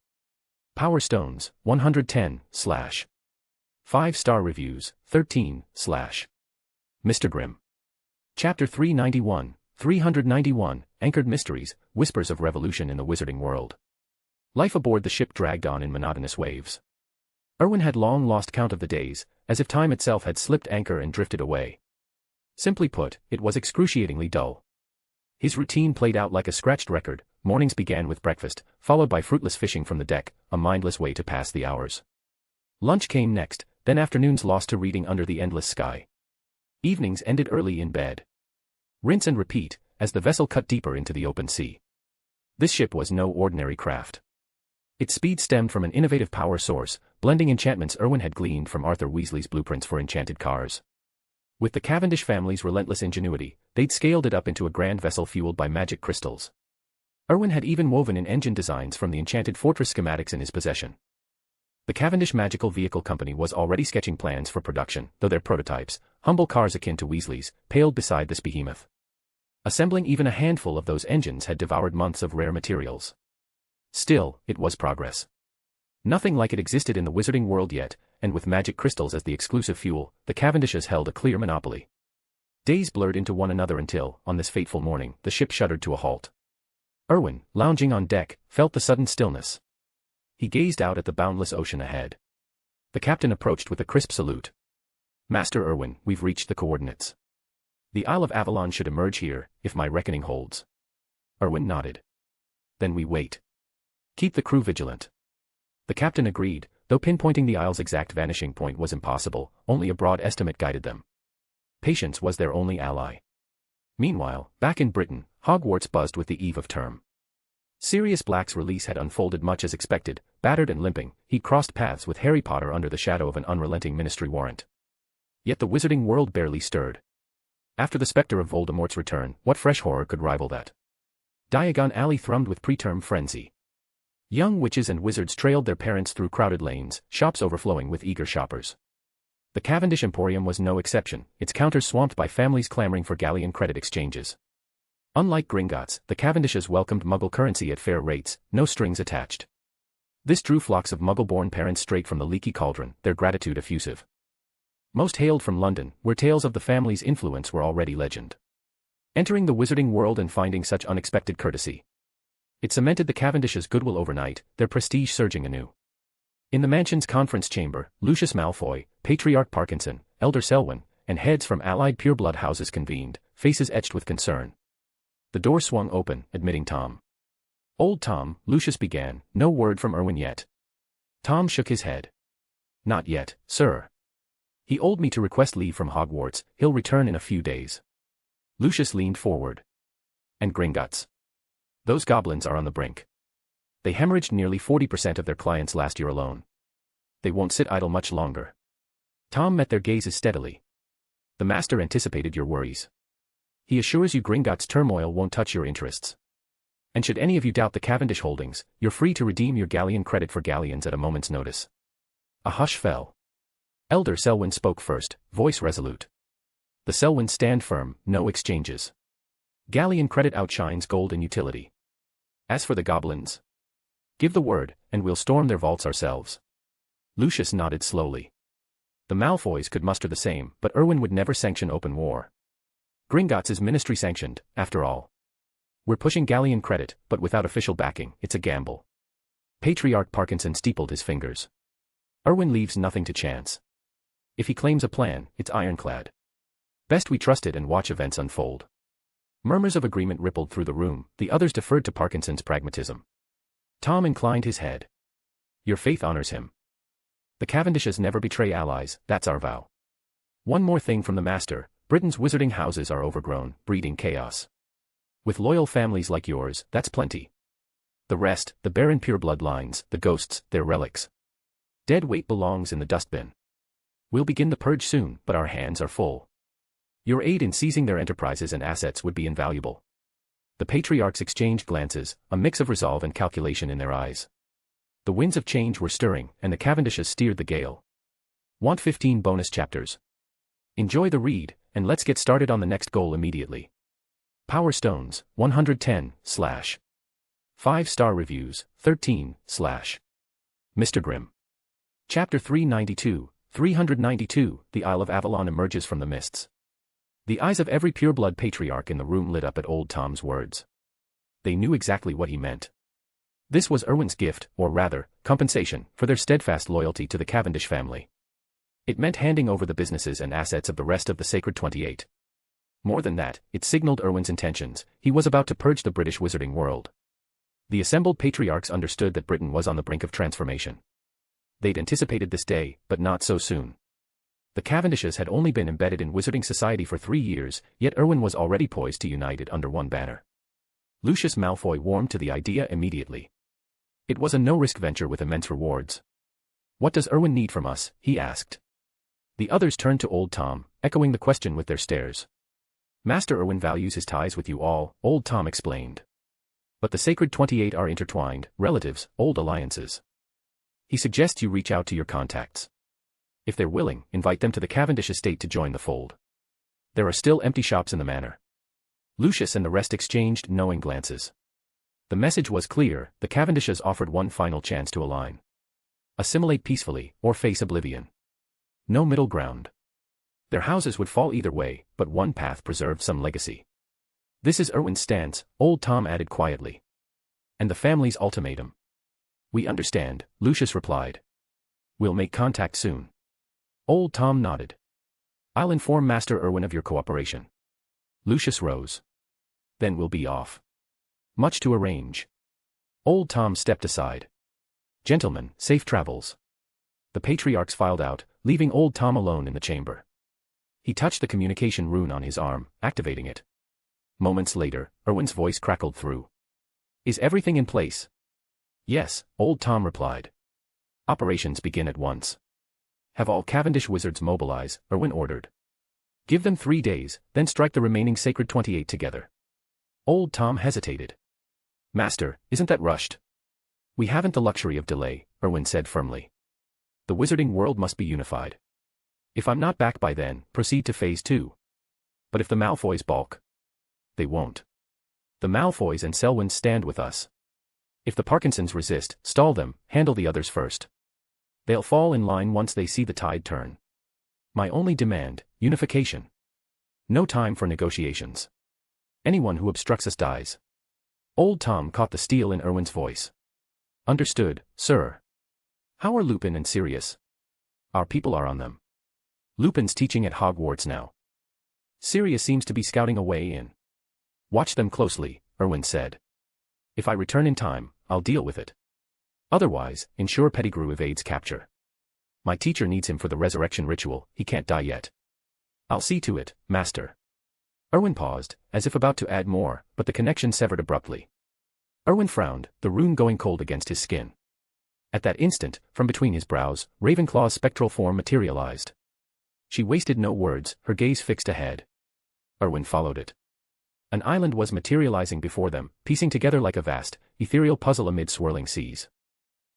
Speaker 3: Power Stones, 110, / 5-star reviews, 13, / Mr. Grimm. Chapter 391, Anchored Mysteries, Whispers of Revolution in the Wizarding World. Life aboard the ship dragged on in monotonous waves. Erwin had long lost count of the days, as if time itself had slipped anchor and drifted away. Simply put, it was excruciatingly dull. His routine played out like a scratched record. Mornings began with breakfast, followed by fruitless fishing from the deck, a mindless way to pass the hours. Lunch came next, then afternoons lost to reading under the endless sky. Evenings ended early in bed. Rinse and repeat, as the vessel cut deeper into the open sea. This ship was no ordinary craft. Its speed stemmed from an innovative power source, blending enchantments Erwin had gleaned from Arthur Weasley's blueprints for enchanted cars. With the Cavendish family's relentless ingenuity, they'd scaled it up into a grand vessel fueled by magic crystals. Erwin had even woven in engine designs from the enchanted fortress schematics in his possession. The Cavendish Magical Vehicle Company was already sketching plans for production, though their prototypes, humble cars akin to Weasley's, paled beside this behemoth. Assembling even a handful of those engines had devoured months of rare materials. Still, it was progress. Nothing like it existed in the wizarding world yet, and with magic crystals as the exclusive fuel, the Cavendishes held a clear monopoly. Days blurred into one another until, on this fateful morning, the ship shuddered to a halt. Erwin, lounging on deck, felt the sudden stillness. He gazed out at the boundless ocean ahead. The captain approached with a crisp salute. "Master Erwin, we've reached the coordinates. The Isle of Avalon should emerge here, if my reckoning holds." Erwin nodded. "Then we wait. Keep the crew vigilant." The captain agreed, though pinpointing the isle's exact vanishing point was impossible, only a broad estimate guided them. Patience was their only ally. Meanwhile, back in Britain, Hogwarts buzzed with the eve of term. Sirius Black's release had unfolded much as expected. Battered and limping, he'd crossed paths with Harry Potter under the shadow of an unrelenting ministry warrant. Yet the wizarding world barely stirred. After the specter of Voldemort's return, what fresh horror could rival that? Diagon Alley thrummed with preterm frenzy. Young witches and wizards trailed their parents through crowded lanes, shops overflowing with eager shoppers. The Cavendish Emporium was no exception, its counters swamped by families clamoring for galleon credit exchanges. Unlike Gringotts, the Cavendishes welcomed Muggle currency at fair rates, no strings attached. This drew flocks of Muggle-born parents straight from the leaky cauldron, their gratitude effusive. Most hailed from London, where tales of the family's influence were already legend. Entering the wizarding world and finding such unexpected courtesy. It cemented the Cavendishes' goodwill overnight, their prestige surging anew. In the mansion's conference chamber, Lucius Malfoy, Patriarch Parkinson, Elder Selwyn, and heads from allied pureblood houses convened, faces etched with concern. The door swung open, admitting Tom. "Old Tom," Lucius began, "no word from Erwin yet." Tom shook his head. "Not yet, sir. He owed me to request leave from Hogwarts. He'll return in a few days." Lucius leaned forward. "And Gringotts? Those goblins are on the brink. They hemorrhaged nearly 40% of their clients last year alone. They won't sit idle much longer." Tom met their gazes steadily. "The master anticipated your worries. He assures you Gringotts' turmoil won't touch your interests. And should any of you doubt the Cavendish holdings, you're free to redeem your galleon credit for galleons at a moment's notice." A hush fell. Elder Selwyn spoke first, voice resolute. "The Selwyns stand firm, no exchanges. Galleon credit outshines gold in utility. As for the goblins, give the word, and we'll storm their vaults ourselves." Lucius nodded slowly. The Malfoys could muster the same, but Erwin would never sanction open war. Gringotts is ministry sanctioned, after all. We're pushing galleon credit, but without official backing, it's a gamble. Patriarch Parkinson steepled his fingers. Erwin leaves nothing to chance. If he claims a plan, it's ironclad. Best we trust it and watch events unfold. Murmurs of agreement rippled through the room, the others deferred to Parkinson's pragmatism. Tom inclined his head. "Your faith honors him. The Cavendishes never betray allies, that's our vow. One more thing from the master, Britain's wizarding houses are overgrown, breeding chaos. With loyal families like yours, that's plenty. The rest, the barren pureblood lines, the ghosts, their relics. Dead weight belongs in the dustbin. We'll begin the purge soon, but our hands are full. Your aid in seizing their enterprises and assets would be invaluable. The patriarchs exchanged glances, a mix of resolve and calculation in their eyes. The winds of change were stirring, and the Cavendishes steered the gale. Want 15 bonus chapters? Enjoy the read, and let's get started on the next goal immediately. Power Stones, 110, / 5-star reviews, 13, / Mr. Grimm. Chapter 392, 392, The Isle of Avalon emerges from the mists. The eyes of every pureblood patriarch in the room lit up at old Tom's words. They knew exactly what he meant. This was Erwin's gift, or rather, compensation, for their steadfast loyalty to the Cavendish family. It meant handing over the businesses and assets of the rest of the Sacred 28. More than that, it signaled Erwin's intentions. He was about to purge the British wizarding world. The assembled patriarchs understood that Britain was on the brink of transformation. They'd anticipated this day, but not so soon. The Cavendishes had only been embedded in wizarding society for 3 years, yet Erwin was already poised to unite it under one banner. Lucius Malfoy warmed to the idea immediately. It was a no-risk venture with immense rewards. What does Erwin need from us? He asked. The others turned to old Tom, echoing the question with their stares. Master Erwin values his ties with you all, old Tom explained. But the Sacred 28 are intertwined, relatives, old alliances. He suggests you reach out to your contacts. If they're willing, invite them to the Cavendish estate to join the fold. There are still empty shops in the manor. Lucius and the rest exchanged knowing glances. The message was clear, the Cavendishes offered one final chance to align. Assimilate peacefully, or face oblivion. No middle ground. Their houses would fall either way, but one path preserved some legacy. This is Erwin's stance, old Tom added quietly. And the family's ultimatum. We understand, Lucius replied. We'll make contact soon. Old Tom nodded. I'll inform Master Erwin of your cooperation. Lucius rose. Then we'll be off. Much to arrange. Old Tom stepped aside. Gentlemen, safe travels. The patriarchs filed out, leaving old Tom alone in the chamber. He touched the communication rune on his arm, activating it. Moments later, Erwin's voice crackled through. Is everything in place? Yes, old Tom replied. Operations begin at once. Have all Cavendish wizards mobilize, Erwin ordered. Give them 3 days, then strike the remaining Sacred 28 together. Old Tom hesitated. Master, isn't that rushed? We haven't the luxury of delay, Erwin said firmly. The wizarding world must be unified. If I'm not back by then, proceed to phase 2. But if the Malfoys balk? They won't. The Malfoys and Selwyns stand with us. If the Parkinsons resist, stall them, handle the others first. They'll fall in line once they see the tide turn. My only demand, unification. No time for negotiations. Anyone who obstructs us dies. Old Tom caught the steel in Erwin's voice. Understood, sir. How are Lupin and Sirius? Our people are on them. Lupin's teaching at Hogwarts now. Sirius seems to be scouting a way in. Watch them closely, Erwin said. If I return in time, I'll deal with it. Otherwise, ensure Pettigrew evades capture. My teacher needs him for the resurrection ritual, he can't die yet. I'll see to it, Master. Erwin paused, as if about to add more, but the connection severed abruptly. Erwin frowned, the rune going cold against his skin. At that instant, from between his brows, Ravenclaw's spectral form materialized. She wasted no words, her gaze fixed ahead. Erwin followed it. An island was materializing before them, piecing together like a vast, ethereal puzzle amid swirling seas.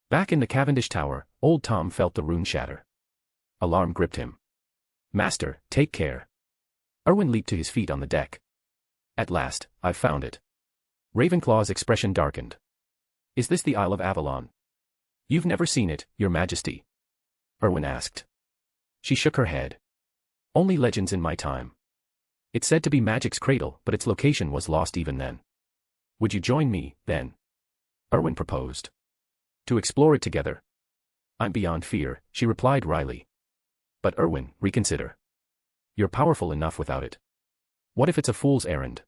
Speaker 3: Back in the Cavendish Tower, old Tom felt the rune shatter. Alarm gripped him. Master, take care. Erwin leaped to his feet on the deck. At last, I've found it. Ravenclaw's expression darkened. Is this the Isle of Avalon? You've never seen it, Your Majesty? Erwin asked. She shook her head. Only legends in my time. It's said to be magic's cradle, but its location was lost even then. Would you join me, then? Erwin proposed. To explore it together? I'm beyond fear, she replied wryly. But Erwin, reconsider. You're powerful enough without it. What if it's a fool's errand?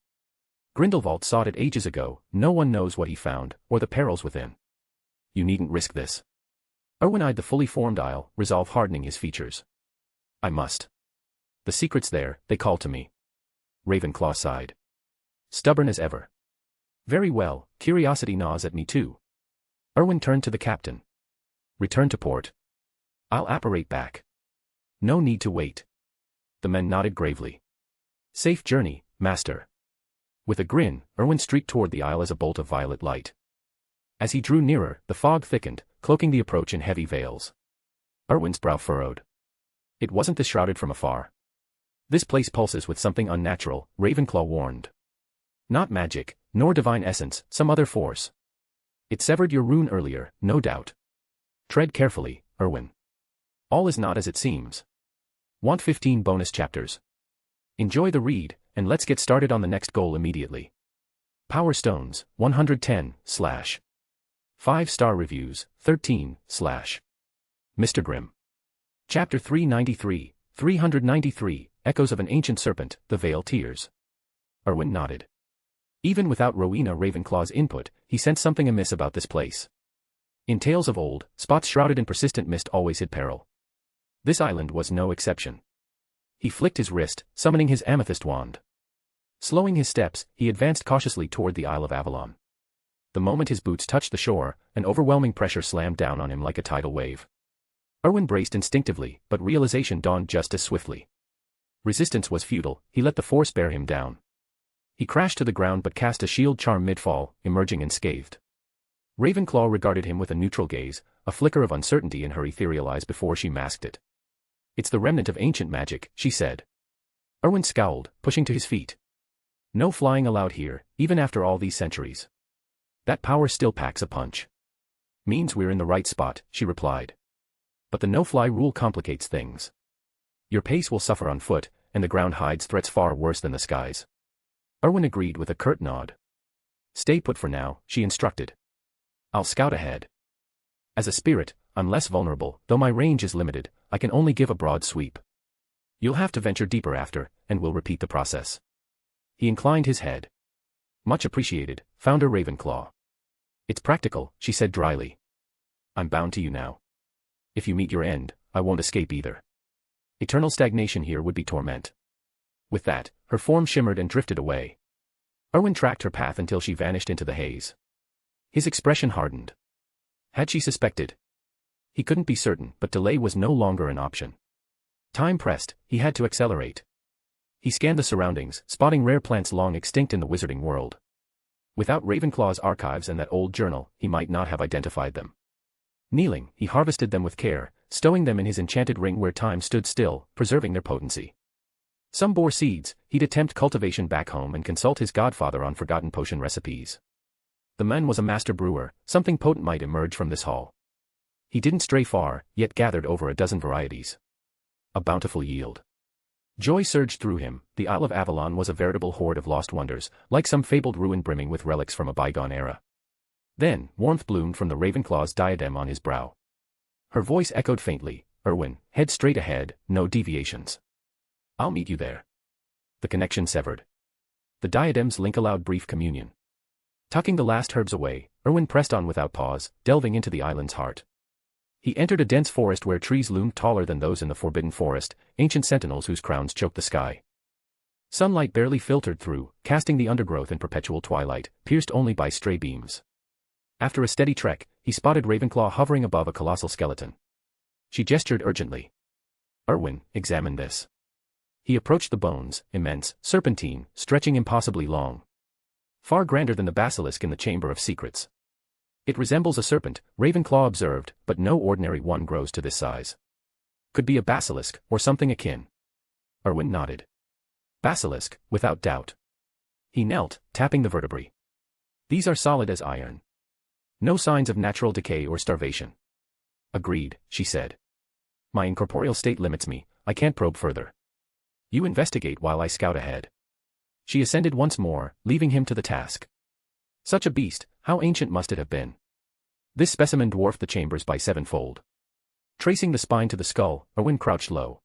Speaker 3: Grindelwald sought it ages ago, no one knows what he found, or the perils within. You needn't risk this. Erwin eyed the fully formed isle, resolve hardening his features. I must. The secret's there, they call to me. Ravenclaw sighed. Stubborn as ever. Very well, curiosity gnaws at me too. Erwin turned to the captain. Return to port. I'll apparate back. No need to wait. The men nodded gravely. Safe journey, master. With a grin, Erwin streaked toward the isle as a bolt of violet light. As he drew nearer, the fog thickened, cloaking the approach in heavy veils. Erwin's brow furrowed. It wasn't the shrouded from afar. This place pulses with something unnatural, Ravenclaw warned. Not magic, nor divine essence, some other force. It severed your rune earlier, no doubt. Tread carefully, Erwin. All is not as it seems. Want 15 bonus chapters? Enjoy the read, and let's get started on the next goal immediately. Power Stones, 110, / 5-star reviews, 13, / Mr. Grimm. Chapter 393, 393, Echoes of an Ancient Serpent, The Veil Tears. Erwin nodded. Even without Rowena Ravenclaw's input, he sensed something amiss about this place. In tales of old, spots shrouded in persistent mist always hid peril. This island was no exception. He flicked his wrist, summoning his amethyst wand. Slowing his steps, he advanced cautiously toward the Isle of Avalon. The moment his boots touched the shore, an overwhelming pressure slammed down on him like a tidal wave. Erwin braced instinctively, but realization dawned just as swiftly. Resistance was futile, he let the force bear him down. He crashed to the ground but cast a shield charm mid-fall, emerging unscathed. Ravenclaw regarded him with a neutral gaze, a flicker of uncertainty in her ethereal eyes before she masked it. It's the remnant of ancient magic, she said. Erwin scowled, pushing to his feet. No flying allowed here, even after all these centuries. That power still packs a punch. Means we're in the right spot, she replied. But the no-fly rule complicates things. Your pace will suffer on foot, and the ground hides threats far worse than the skies. Erwin agreed with a curt nod. Stay put for now, she instructed. I'll scout ahead. As a spirit, I'm less vulnerable, though my range is limited, I can only give a broad sweep. You'll have to venture deeper after, and we'll repeat the process. He inclined his head. Much appreciated, Founder Ravenclaw. It's practical, she said dryly. I'm bound to you now. If you meet your end, I won't escape either. Eternal stagnation here would be torment. With that, her form shimmered and drifted away. Erwin tracked her path until she vanished into the haze. His expression hardened. Had she suspected? He couldn't be certain, but delay was no longer an option. Time pressed, he had to accelerate. He scanned the surroundings, spotting rare plants long extinct in the wizarding world. Without Ravenclaw's archives and that old journal, he might not have identified them. Kneeling, he harvested them with care, stowing them in his enchanted ring where time stood still, preserving their potency. Some bore seeds, he'd attempt cultivation back home and consult his godfather on forgotten potion recipes. The man was a master brewer, something potent might emerge from this haul. He didn't stray far, yet gathered over a dozen varieties. A bountiful yield. Joy surged through him, the Isle of Avalon was a veritable hoard of lost wonders, like some fabled ruin brimming with relics from a bygone era. Then, warmth bloomed from the Ravenclaw's diadem on his brow. Her voice echoed faintly, Erwin, head straight ahead, no deviations. I'll meet you there. The connection severed. The diadem's link allowed brief communion. Tucking the last herbs away, Erwin pressed on without pause, delving into the island's heart. He entered a dense forest where trees loomed taller than those in the Forbidden Forest, ancient sentinels whose crowns choked the sky. Sunlight barely filtered through, casting the undergrowth in perpetual twilight, pierced only by stray beams. After a steady trek, he spotted Ravenclaw hovering above a colossal skeleton. She gestured urgently. Erwin, examine this. He approached the bones, immense, serpentine, stretching impossibly long. Far grander than the basilisk in the Chamber of Secrets. It resembles a serpent, Ravenclaw observed, but no ordinary one grows to this size. Could be a basilisk, or something akin. Erwin nodded. Basilisk, without doubt. He knelt, tapping the vertebrae. These are solid as iron. No signs of natural decay or starvation. Agreed, she said. My incorporeal state limits me, I can't probe further. You investigate while I scout ahead. She ascended once more, leaving him to the task. Such a beast, how ancient must it have been? This specimen dwarfed the chambers by sevenfold. Tracing the spine to the skull, Erwin crouched low.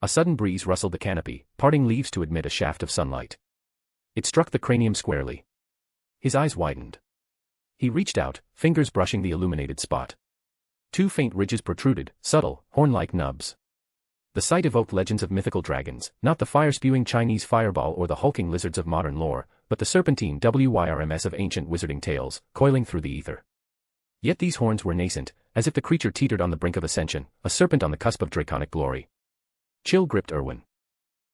Speaker 3: A sudden breeze rustled the canopy, parting leaves to admit a shaft of sunlight. It struck the cranium squarely. His eyes widened. He reached out, fingers brushing the illuminated spot. Two faint ridges protruded, subtle, horn-like nubs. The sight evoked legends of mythical dragons, not the fire-spewing Chinese fireball or the hulking lizards of modern lore, but the serpentine WYRMS of ancient wizarding tales, coiling through the ether. Yet these horns were nascent, as if the creature teetered on the brink of ascension, a serpent on the cusp of draconic glory. Chill gripped Erwin.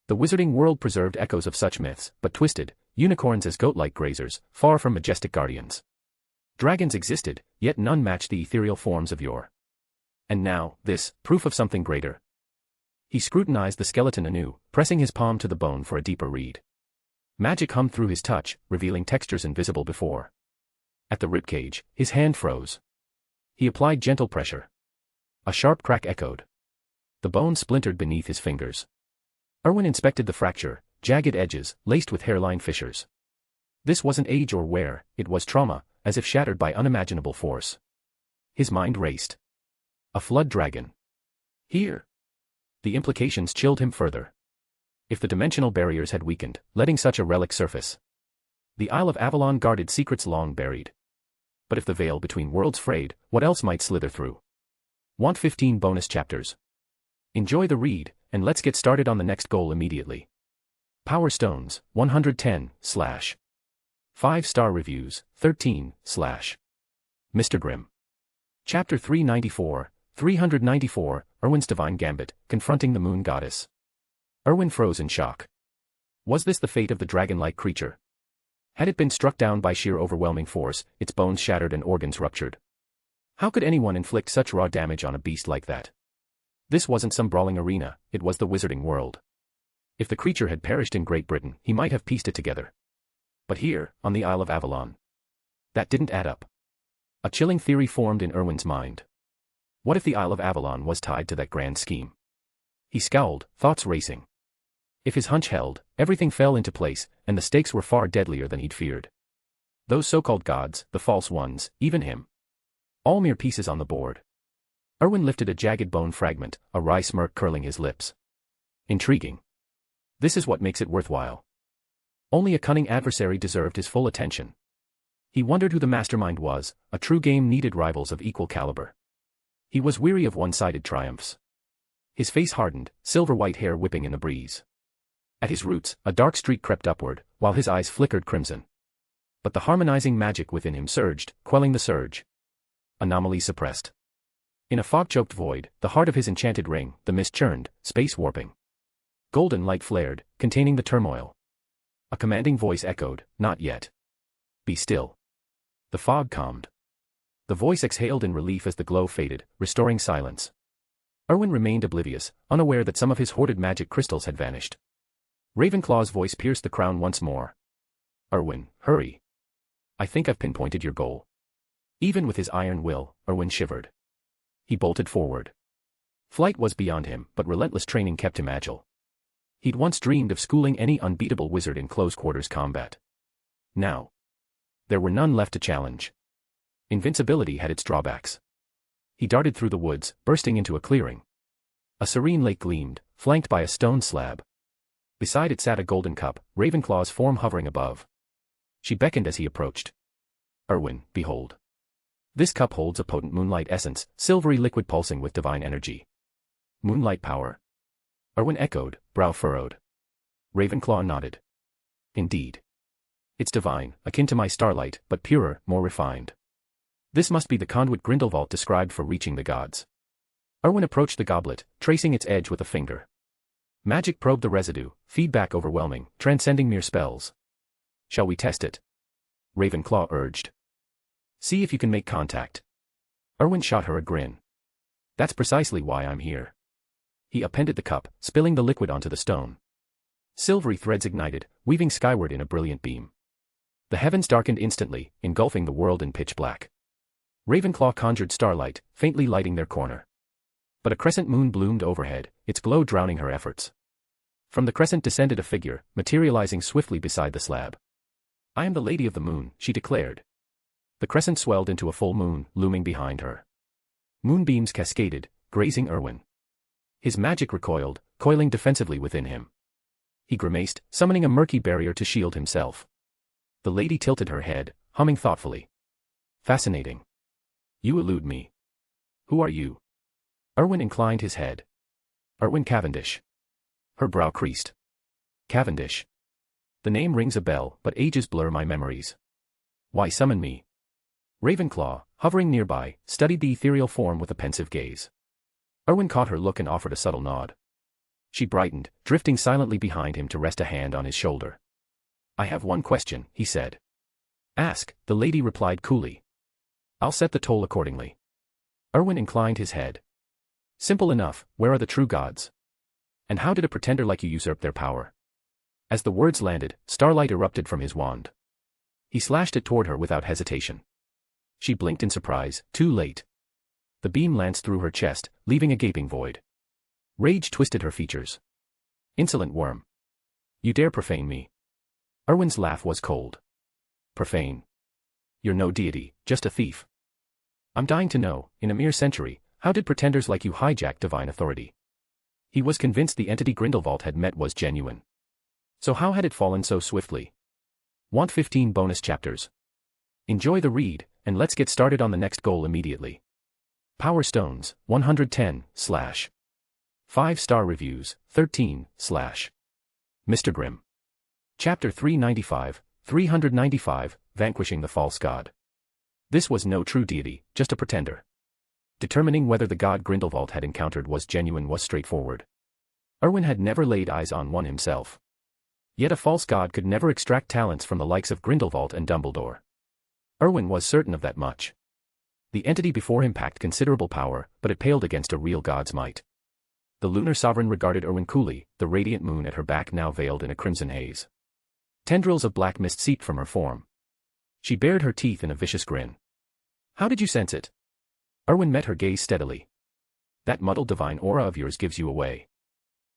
Speaker 3: The wizarding world preserved echoes of such myths, but twisted, unicorns as goat-like grazers, far from majestic guardians. Dragons existed, yet none matched the ethereal forms of yore. And now, this, proof of something greater. He scrutinized the skeleton anew, pressing his palm to the bone for a deeper read. Magic hummed through his touch, revealing textures invisible before. At the ribcage, his hand froze. He applied gentle pressure. A sharp crack echoed. The bone splintered beneath his fingers. Erwin inspected the fracture, jagged edges, laced with hairline fissures. This wasn't age or wear, it was trauma, as if shattered by unimaginable force. His mind raced. A flood dragon. Here. The implications chilled him further. If the dimensional barriers had weakened, letting such a relic surface. The Isle of Avalon guarded secrets long buried. But if the veil between worlds frayed, what else might slither through? Want 15 bonus chapters? Enjoy the read, and let's get started on the next goal immediately. Power Stones, 110, / 5-star reviews, 13, / Mr. Grimm. Chapter 394, Erwin's Divine Gambit, Confronting the Moon Goddess. Erwin froze in shock. Was this the fate of the dragon-like creature? Had it been struck down by sheer overwhelming force, its bones shattered and organs ruptured? How could anyone inflict such raw damage on a beast like that? This wasn't some brawling arena, it was the wizarding world. If the creature had perished in Great Britain, he might have pieced it together. But here, on the Isle of Avalon. That didn't add up. A chilling theory formed in Erwin's mind. What if the Isle of Avalon was tied to that grand scheme? He scowled, thoughts racing. If his hunch held, everything fell into place, and the stakes were far deadlier than he'd feared. Those so-called gods, the false ones, even him. All mere pieces on the board. Erwin lifted a jagged bone fragment, a wry smirk curling his lips. Intriguing. This is what makes it worthwhile. Only a cunning adversary deserved his full attention. He wondered who the mastermind was, a true game needed rivals of equal caliber. He was weary of one-sided triumphs. His face hardened, silver-white hair whipping in the breeze. At his roots, a dark streak crept upward, while his eyes flickered crimson. But the harmonizing magic within him surged, quelling the surge. Anomaly suppressed. In a fog-choked void, the heart of his enchanted ring, the mist churned, space warping. Golden light flared, containing the turmoil. A commanding voice echoed, "Not yet. Be still." The fog calmed. The voice exhaled in relief as the glow faded, restoring silence. Erwin remained oblivious, unaware that some of his hoarded magic crystals had vanished. Ravenclaw's voice pierced the crown once more. "Erwin, hurry. I think I've pinpointed your goal." Even with his iron will, Erwin shivered. He bolted forward. Flight was beyond him, but relentless training kept him agile. He'd once dreamed of schooling any unbeatable wizard in close-quarters combat. Now, there were none left to challenge. Invincibility had its drawbacks. He darted through the woods, bursting into a clearing. A serene lake gleamed, flanked by a stone slab. Beside it sat a golden cup, Ravenclaw's form hovering above. She beckoned as he approached. "Erwin, behold. This cup holds a potent moonlight essence, silvery liquid pulsing with divine energy." "Moonlight power?" Erwin echoed, brow furrowed. Ravenclaw nodded. "Indeed. It's divine, akin to my starlight, but purer, more refined. This must be the conduit Grindelwald described for reaching the gods." Erwin approached the goblet, tracing its edge with a finger. Magic probed the residue, feedback overwhelming, transcending mere spells. "Shall we test it?" Ravenclaw urged. "See if you can make contact." Erwin shot her a grin. "That's precisely why I'm here." He appended the cup, spilling the liquid onto the stone. Silvery threads ignited, weaving skyward in a brilliant beam. The heavens darkened instantly, engulfing the world in pitch black. Ravenclaw conjured starlight, faintly lighting their corner. But a crescent moon bloomed overhead, its glow drowning her efforts. From the crescent descended a figure, materializing swiftly beside the slab. "I am the Lady of the Moon," she declared. The crescent swelled into a full moon, looming behind her. Moonbeams cascaded, grazing Erwin. His magic recoiled, coiling defensively within him. He grimaced, summoning a murky barrier to shield himself. The lady tilted her head, humming thoughtfully. "Fascinating. You elude me. Who are you?" Erwin inclined his head. "Erwin Cavendish." Her brow creased. "Cavendish. The name rings a bell, but ages blur my memories. Why summon me?" Ravenclaw, hovering nearby, studied the ethereal form with a pensive gaze. Erwin caught her look and offered a subtle nod. She brightened, drifting silently behind him to rest a hand on his shoulder. "I have one question," he said. "Ask," the lady replied coolly. "I'll set the toll accordingly." Erwin inclined his head. "Simple enough, where are the true gods? And how did a pretender like you usurp their power?" As the words landed, starlight erupted from his wand. He slashed it toward her without hesitation. She blinked in surprise, too late. The beam lanced through her chest, leaving a gaping void. Rage twisted her features. "Insolent worm. You dare profane me?" Erwin's laugh was cold. "Profane? You're no deity, just a thief. I'm dying to know, in a mere century, how did pretenders like you hijack divine authority?" He was convinced the entity Grindelwald had met was genuine. So how had it fallen so swiftly? Want 15 bonus chapters? Enjoy the read, and let's get started on the next goal immediately. Power Stones, 110, / 5-star reviews, 13, / Mr. Grimm. Chapter 395, Vanquishing the False God. This was no true deity, just a pretender. Determining whether the god Grindelwald had encountered was genuine was straightforward. Erwin had never laid eyes on one himself. Yet a false god could never extract talents from the likes of Grindelwald and Dumbledore. Erwin was certain of that much. The entity before him packed considerable power, but it paled against a real god's might. The lunar sovereign regarded Erwin coolly, the radiant moon at her back now veiled in a crimson haze. Tendrils of black mist seeped from her form. She bared her teeth in a vicious grin. "How did you sense it?" Erwin met her gaze steadily. "That muddled divine aura of yours gives you away.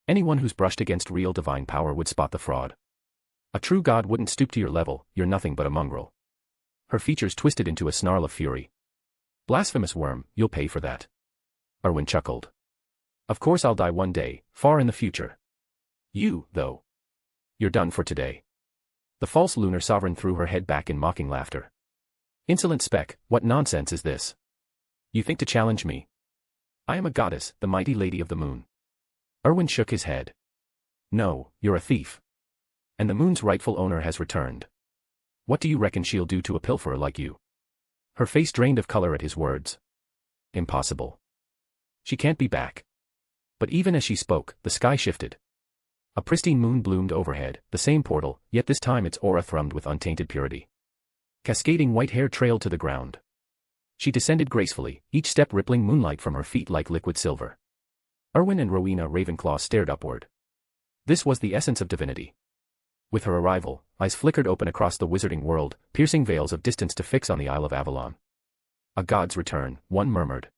Speaker 3: Anyone who's brushed against real divine power would spot the fraud. A true god wouldn't stoop to your level, you're nothing but a mongrel." Her features twisted into a snarl of fury. "Blasphemous worm, you'll pay for that." Erwin chuckled. "Of course I'll die one day, far in the future. You, though. You're done for today." The false lunar sovereign threw her head back in mocking laughter. "Insolent speck, what nonsense is this? You think to challenge me? I am a goddess, the mighty lady of the moon." Erwin shook his head. "No, you're a thief. And the moon's rightful owner has returned. What do you reckon she'll do to a pilferer like you?" Her face drained of color at his words. "Impossible. She can't be back." But even as she spoke, the sky shifted. A pristine moon bloomed overhead, the same portal, yet this time its aura thrummed with untainted purity. Cascading white hair trailed to the ground. She descended gracefully, each step rippling moonlight from her feet like liquid silver. Erwin and Rowena Ravenclaw stared upward. This was the essence of divinity. With her arrival, eyes flickered open across the wizarding world, piercing veils of distance to fix on the Isle of Avalon. "A god's return," one murmured.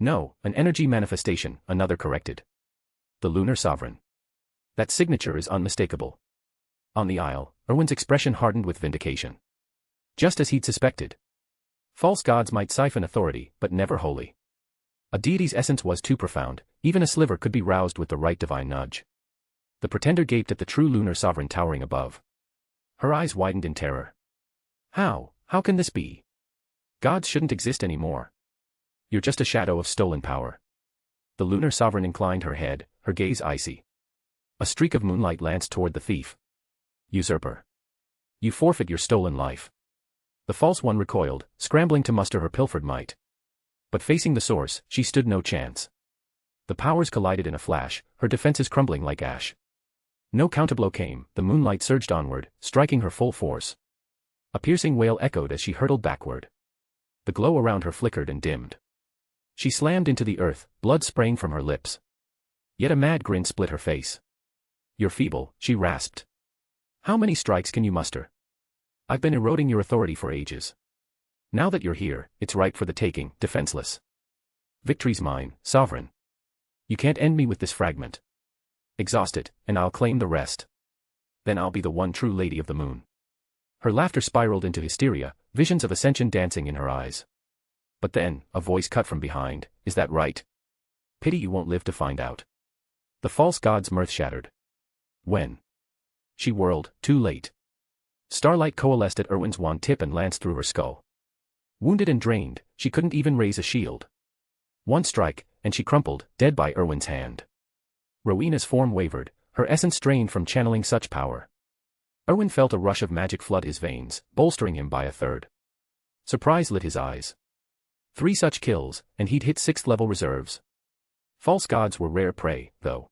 Speaker 3: "No, an energy manifestation," another corrected. "The lunar sovereign. That signature is unmistakable." On the Isle, Erwin's expression hardened with vindication. Just as he'd suspected. False gods might siphon authority, but never wholly. A deity's essence was too profound, even a sliver could be roused with the right divine nudge. The pretender gaped at the true lunar sovereign towering above. Her eyes widened in terror. How can this be? Gods shouldn't exist anymore. You're just a shadow of stolen power." The lunar sovereign inclined her head, her gaze icy. A streak of moonlight lanced toward the thief. "Usurper. You forfeit your stolen life." The false one recoiled, scrambling to muster her pilfered might. But facing the source, she stood no chance. The powers collided in a flash, her defenses crumbling like ash. No counterblow came, the moonlight surged onward, striking her full force. A piercing wail echoed as she hurtled backward. The glow around her flickered and dimmed. She slammed into the earth, blood spraying from her lips. Yet a mad grin split her face. "You're feeble," she rasped. "How many strikes can you muster? I've been eroding your authority for ages. Now that you're here, it's ripe for the taking, defenseless. Victory's mine, sovereign. You can't end me with this fragment. Exhaust it, and I'll claim the rest. Then I'll be the one true lady of the moon." Her laughter spiraled into hysteria, visions of ascension dancing in her eyes. But then, a voice cut from behind, "Is that right? Pity you won't live to find out." The false god's mirth shattered. "When?" She whirled, too late. Starlight coalesced at Erwin's wand tip and lanced through her skull. Wounded and drained, she couldn't even raise a shield. One strike, and she crumpled, dead by Erwin's hand. Rowena's form wavered, her essence strained from channeling such power. Erwin felt a rush of magic flood his veins, bolstering him by a third. Surprise lit his eyes. 3 such kills, and he'd hit 6th level reserves. False gods were rare prey, though.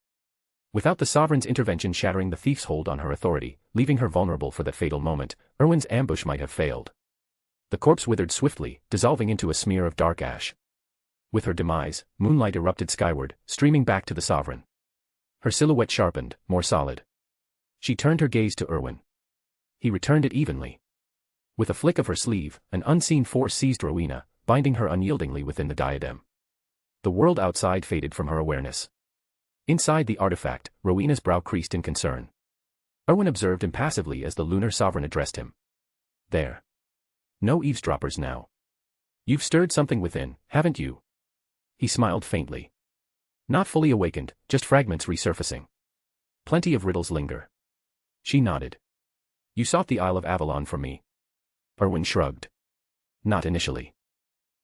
Speaker 3: Without the Sovereign's intervention shattering the thief's hold on her authority, leaving her vulnerable for that fatal moment, Erwin's ambush might have failed. The corpse withered swiftly, dissolving into a smear of dark ash. With her demise, moonlight erupted skyward, streaming back to the Sovereign. Her silhouette sharpened, more solid. She turned her gaze to Erwin. He returned it evenly. With a flick of her sleeve, an unseen force seized Rowena, binding her unyieldingly within the diadem. The world outside faded from her awareness. Inside the artifact, Rowena's brow creased in concern. Erwin observed impassively as the lunar sovereign addressed him. There. No eavesdroppers now. You've stirred something within, haven't you? He smiled faintly. Not fully awakened, just fragments resurfacing. Plenty of riddles linger. She nodded. You sought the Isle of Avalon from me. Erwin shrugged. Not initially.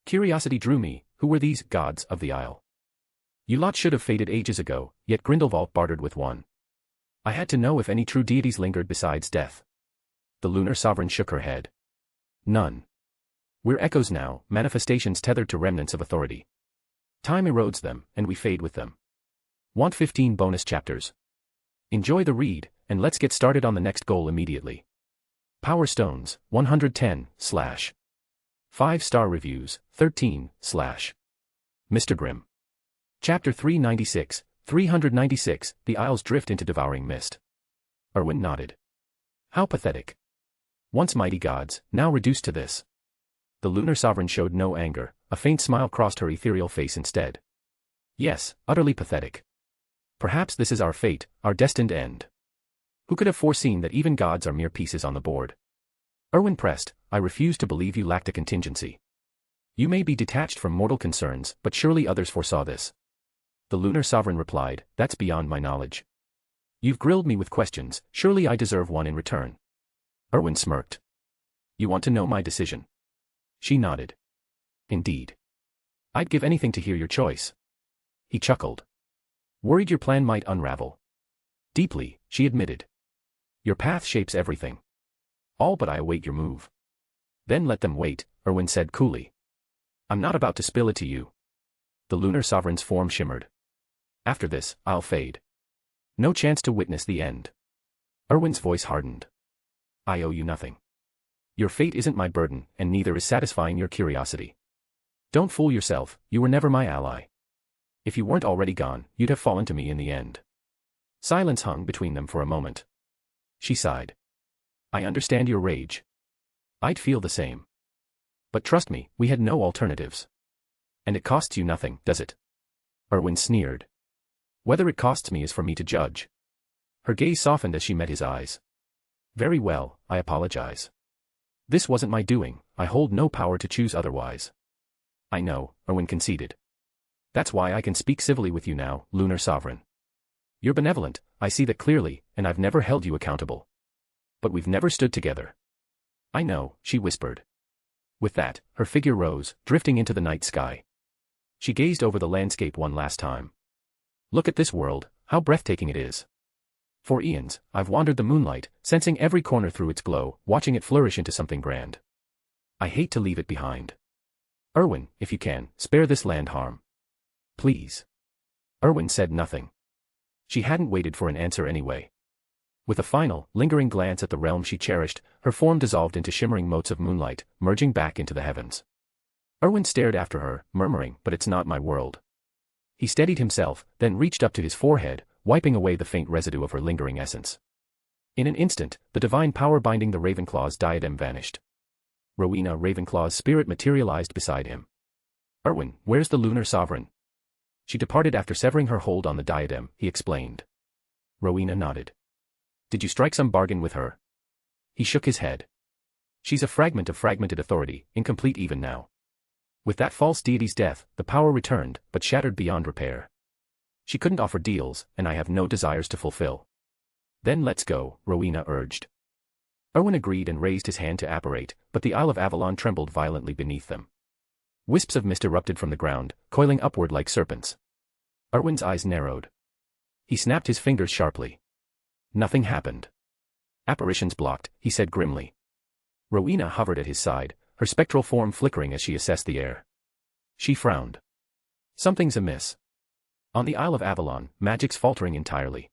Speaker 3: Curiosity drew me. Who were these gods of the Isle? You lot should have faded ages ago, yet Grindelwald bartered with one. I had to know if any true deities lingered besides death. The lunar sovereign shook her head. None. We're echoes now, manifestations tethered to remnants of authority. Time erodes them, and we fade with them. Want 15 bonus chapters? Enjoy the read, and let's get started on the next goal immediately. Power Stones, 110, / 5-star reviews, 13, / Mr. Grimm. Chapter 396, 396, The Isles drift into devouring mist. Erwin nodded. How pathetic. Once mighty gods, now reduced to this. The lunar sovereign showed no anger, a faint smile crossed her ethereal face instead. Yes, utterly pathetic. Perhaps this is our fate, our destined end. Who could have foreseen that even gods are mere pieces on the board? Erwin pressed, I refuse to believe you lacked a contingency. You may be detached from mortal concerns, but surely others foresaw this. The lunar sovereign replied, that's beyond my knowledge. You've grilled me with questions, surely I deserve one in return. Erwin smirked. You want to know my decision? She nodded. Indeed. I'd give anything to hear your choice. He chuckled. Worried your plan might unravel. Deeply, she admitted. Your path shapes everything. All but I await your move. Then let them wait, Erwin said coolly. I'm not about to spill it to you. The lunar sovereign's form shimmered. After this, I'll fade. No chance to witness the end. Erwin's voice hardened. I owe you nothing. Your fate isn't my burden, and neither is satisfying your curiosity. Don't fool yourself, you were never my ally. If you weren't already gone, you'd have fallen to me in the end. Silence hung between them for a moment. She sighed. I understand your rage. I'd feel the same. But trust me, we had no alternatives. And it costs you nothing, does it? Erwin sneered. Whether it costs me is for me to judge. Her gaze softened as she met his eyes. Very well, I apologize. This wasn't my doing, I hold no power to choose otherwise. I know, Erwin conceded. That's why I can speak civilly with you now, lunar sovereign. You're benevolent, I see that clearly, and I've never held you accountable. But we've never stood together. I know, she whispered. With that, her figure rose, drifting into the night sky. She gazed over the landscape one last time. Look at this world, how breathtaking it is. For eons, I've wandered the moonlight, sensing every corner through its glow, watching it flourish into something grand. I hate to leave it behind. Erwin, if you can, spare this land harm. Please. Erwin said nothing. She hadn't waited for an answer anyway. With a final, lingering glance at the realm she cherished, her form dissolved into shimmering motes of moonlight, merging back into the heavens. Erwin stared after her, murmuring, but it's not my world. He steadied himself, then reached up to his forehead, wiping away the faint residue of her lingering essence. In an instant, the divine power binding the Ravenclaw's diadem vanished. Rowena Ravenclaw's spirit materialized beside him. Erwin, where's the lunar sovereign? She departed after severing her hold on the diadem, he explained. Rowena nodded. Did you strike some bargain with her? He shook his head. She's a fragment of fragmented authority, incomplete even now. With that false deity's death, the power returned, but shattered beyond repair. She couldn't offer deals, and I have no desires to fulfill. Then let's go, Rowena urged. Erwin agreed and raised his hand to apparate, but the Isle of Avalon trembled violently beneath them. Wisps of mist erupted from the ground, coiling upward like serpents. Erwin's eyes narrowed. He snapped his fingers sharply. Nothing happened. Apparitions blocked, he said grimly. Rowena hovered at his side, her spectral form flickering as she assessed the air. She frowned. Something's amiss. On the Isle of Avalon, magic's faltering entirely.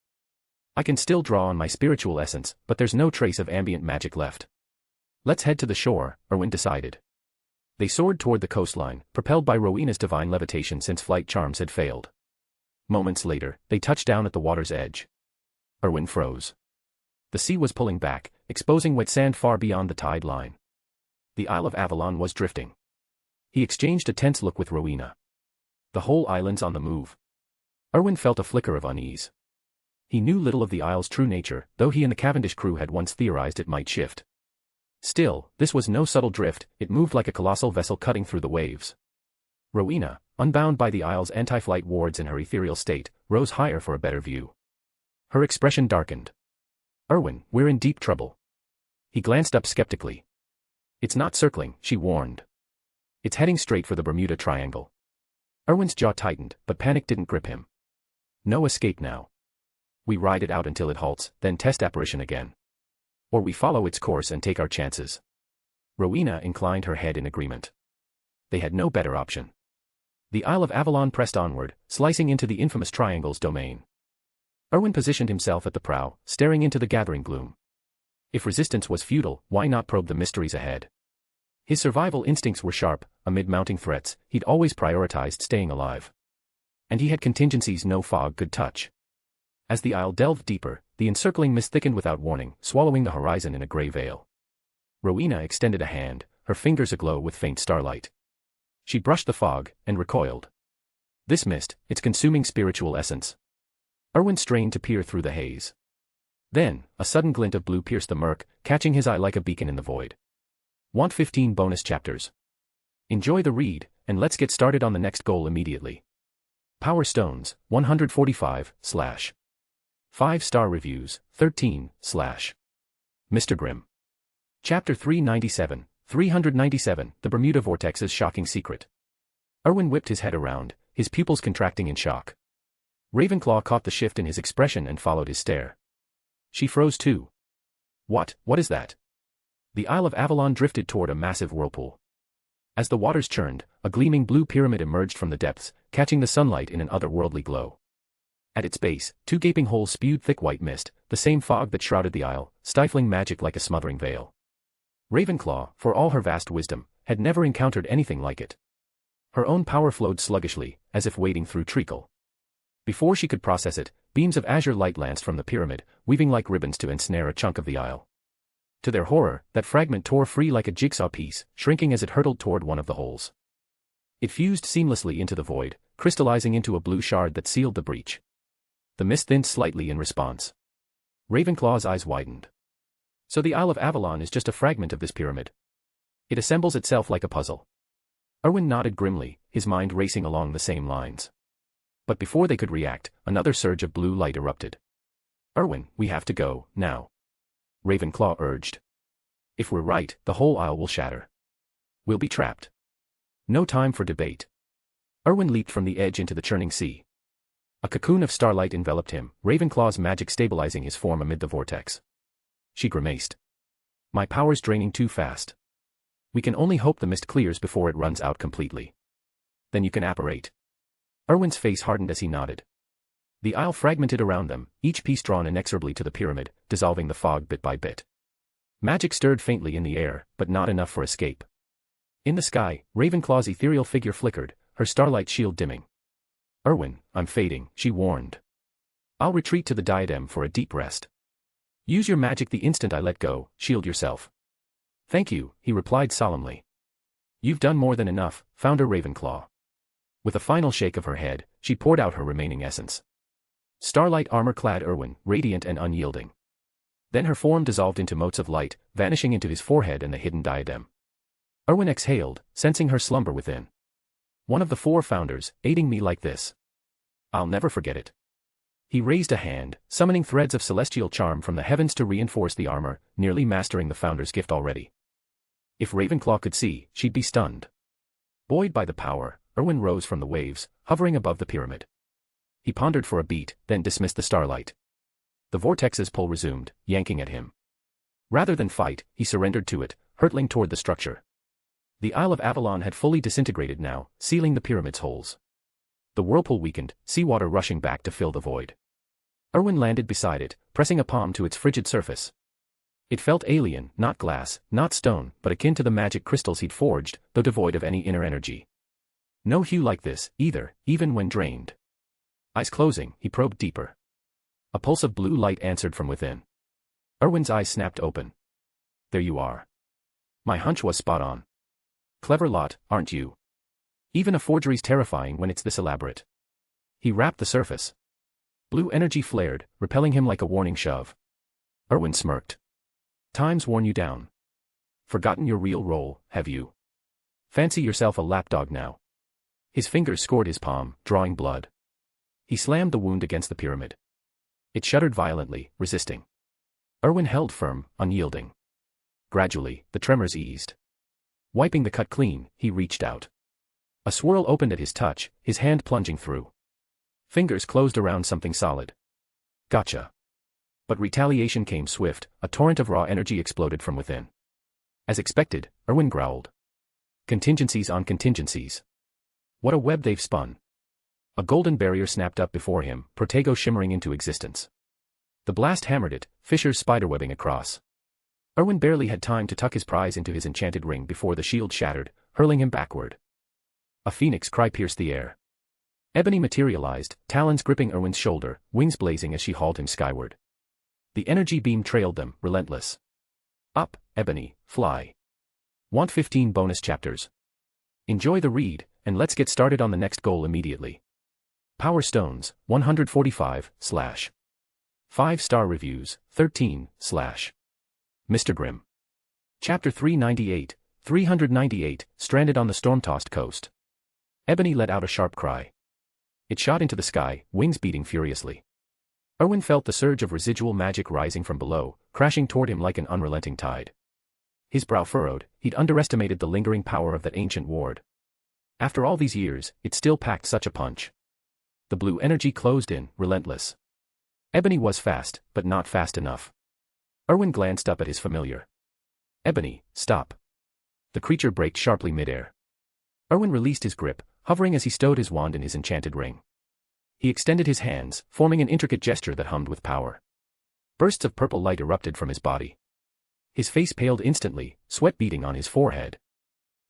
Speaker 3: I can still draw on my spiritual essence, but there's no trace of ambient magic left. Let's head to the shore, Erwin decided. They soared toward the coastline, propelled by Rowena's divine levitation since flight charms had failed. Moments later, they touched down at the water's edge. Erwin froze. The sea was pulling back, exposing wet sand far beyond the tide line. The Isle of Avalon was drifting. He exchanged a tense look with Rowena. The whole island's on the move. Erwin felt a flicker of unease. He knew little of the isle's true nature, though he and the Cavendish crew had once theorized it might shift. Still, this was no subtle drift, it moved like a colossal vessel cutting through the waves. Rowena, unbound by the isle's anti-flight wards in her ethereal state, rose higher for a better view. Her expression darkened. Erwin, we're in deep trouble. He glanced up skeptically. It's not circling, she warned. It's heading straight for the Bermuda Triangle. Erwin's jaw tightened, but panic didn't grip him. No escape now. We ride it out until it halts, then test apparition again. Or we follow its course and take our chances. Rowena inclined her head in agreement. They had no better option. The Isle of Avalon pressed onward, slicing into the infamous Triangle's domain. Erwin positioned himself at the prow, staring into the gathering gloom. If resistance was futile, why not probe the mysteries ahead? His survival instincts were sharp, amid mounting threats, he'd always prioritized staying alive. And he had contingencies no fog could touch. As the isle delved deeper, the encircling mist thickened without warning, swallowing the horizon in a gray veil. Rowena extended a hand, her fingers aglow with faint starlight. She brushed the fog, and recoiled. This mist, its consuming spiritual essence. Erwin strained to peer through the haze. Then, a sudden glint of blue pierced the murk, catching his eye like a beacon in the void. Want 15 bonus chapters? Enjoy the read, and let's get started on the next goal immediately. Power Stones, 145, / 5-star reviews, 13, / Mr. Grimm. Chapter 397, The Bermuda Vortex's Shocking Secret. Erwin whipped his head around, his pupils contracting in shock. Ravenclaw caught the shift in his expression and followed his stare. She froze too. What is that? The Isle of Avalon drifted toward a massive whirlpool. As the waters churned, a gleaming blue pyramid emerged from the depths, catching the sunlight in an otherworldly glow. At its base, 2 gaping holes spewed thick white mist, the same fog that shrouded the isle, stifling magic like a smothering veil. Ravenclaw, for all her vast wisdom, had never encountered anything like it. Her own power flowed sluggishly, as if wading through treacle. Before she could process it, beams of azure light lanced from the pyramid, weaving like ribbons to ensnare a chunk of the isle. To their horror, that fragment tore free like a jigsaw piece, shrinking as it hurtled toward one of the holes. It fused seamlessly into the void, crystallizing into a blue shard that sealed the breach. The mist thinned slightly in response. Ravenclaw's eyes widened. So the Isle of Avalon is just a fragment of this pyramid. It assembles itself like a puzzle. Erwin nodded grimly, his mind racing along the same lines. But before they could react, another surge of blue light erupted. Erwin, we have to go, now. Ravenclaw urged. If we're right, the whole isle will shatter. We'll be trapped. No time for debate. Erwin leaped from the edge into the churning sea. A cocoon of starlight enveloped him, Ravenclaw's magic stabilizing his form amid the vortex. She grimaced. My power's draining too fast. We can only hope the mist clears before it runs out completely. Then you can apparate. Erwin's face hardened as he nodded. The isle fragmented around them, each piece drawn inexorably to the pyramid, dissolving the fog bit by bit. Magic stirred faintly in the air, but not enough for escape. In the sky, Ravenclaw's ethereal figure flickered, her starlight shield dimming. Erwin, I'm fading, she warned. I'll retreat to the diadem for a deep rest. Use your magic the instant I let go, shield yourself. Thank you, he replied solemnly. You've done more than enough, Founder Ravenclaw. With a final shake of her head, she poured out her remaining essence. Starlight armor-clad Erwin, radiant and unyielding. Then her form dissolved into motes of light, vanishing into his forehead and the hidden diadem. Erwin exhaled, sensing her slumber within. One of the 4 founders, aiding me like this. I'll never forget it. He raised a hand, summoning threads of celestial charm from the heavens to reinforce the armor, nearly mastering the founder's gift already. If Ravenclaw could see, she'd be stunned. Buoyed by the power, Erwin rose from the waves, hovering above the pyramid. He pondered for a beat, then dismissed the starlight. The vortex's pull resumed, yanking at him. Rather than fight, he surrendered to it, hurtling toward the structure. The Isle of Avalon had fully disintegrated now, sealing the pyramid's holes. The whirlpool weakened, seawater rushing back to fill the void. Erwin landed beside it, pressing a palm to its frigid surface. It felt alien, not glass, not stone, but akin to the magic crystals he'd forged, though devoid of any inner energy. No hue like this, either, even when drained. Eyes closing, he probed deeper. A pulse of blue light answered from within. Erwin's eyes snapped open. There you are. My hunch was spot on. Clever lot, aren't you? Even a forgery's terrifying when it's this elaborate. He rapped the surface. Blue energy flared, repelling him like a warning shove. Erwin smirked. Time's worn you down. Forgotten your real role, have you? Fancy yourself a lapdog now. His fingers scored his palm, drawing blood. He slammed the wound against the pyramid. It shuddered violently, resisting. Erwin held firm, unyielding. Gradually, the tremors eased. Wiping the cut clean, he reached out. A swirl opened at his touch, his hand plunging through. Fingers closed around something solid. Gotcha. But retaliation came swift, a torrent of raw energy exploded from within. As expected, Erwin growled. Contingencies on contingencies. What a web they've spun. A golden barrier snapped up before him, Protego shimmering into existence. The blast hammered it, fissures spiderwebbing across. Erwin barely had time to tuck his prize into his enchanted ring before the shield shattered, hurling him backward. A phoenix cry pierced the air. Ebony materialized, talons gripping Erwin's shoulder, wings blazing as she hauled him skyward. The energy beam trailed them, relentless. Up, Ebony, fly. Want 15 bonus chapters? Enjoy the read, and let's get started on the next goal immediately. Power Stones, 145, / 5-star reviews, 13, / Mr. Grimm. Chapter 398, stranded on the storm-tossed coast. Ebony let out a sharp cry. It shot into the sky, wings beating furiously. Erwin felt the surge of residual magic rising from below, crashing toward him like an unrelenting tide. His brow furrowed, he'd underestimated the lingering power of that ancient ward. After all these years, it still packed such a punch. The blue energy closed in, relentless. Ebony was fast, but not fast enough. Erwin glanced up at his familiar. Ebony, stop. The creature braked sharply midair. Erwin released his grip, hovering as he stowed his wand in his enchanted ring. He extended his hands, forming an intricate gesture that hummed with power. Bursts of purple light erupted from his body. His face paled instantly, sweat beading on his forehead.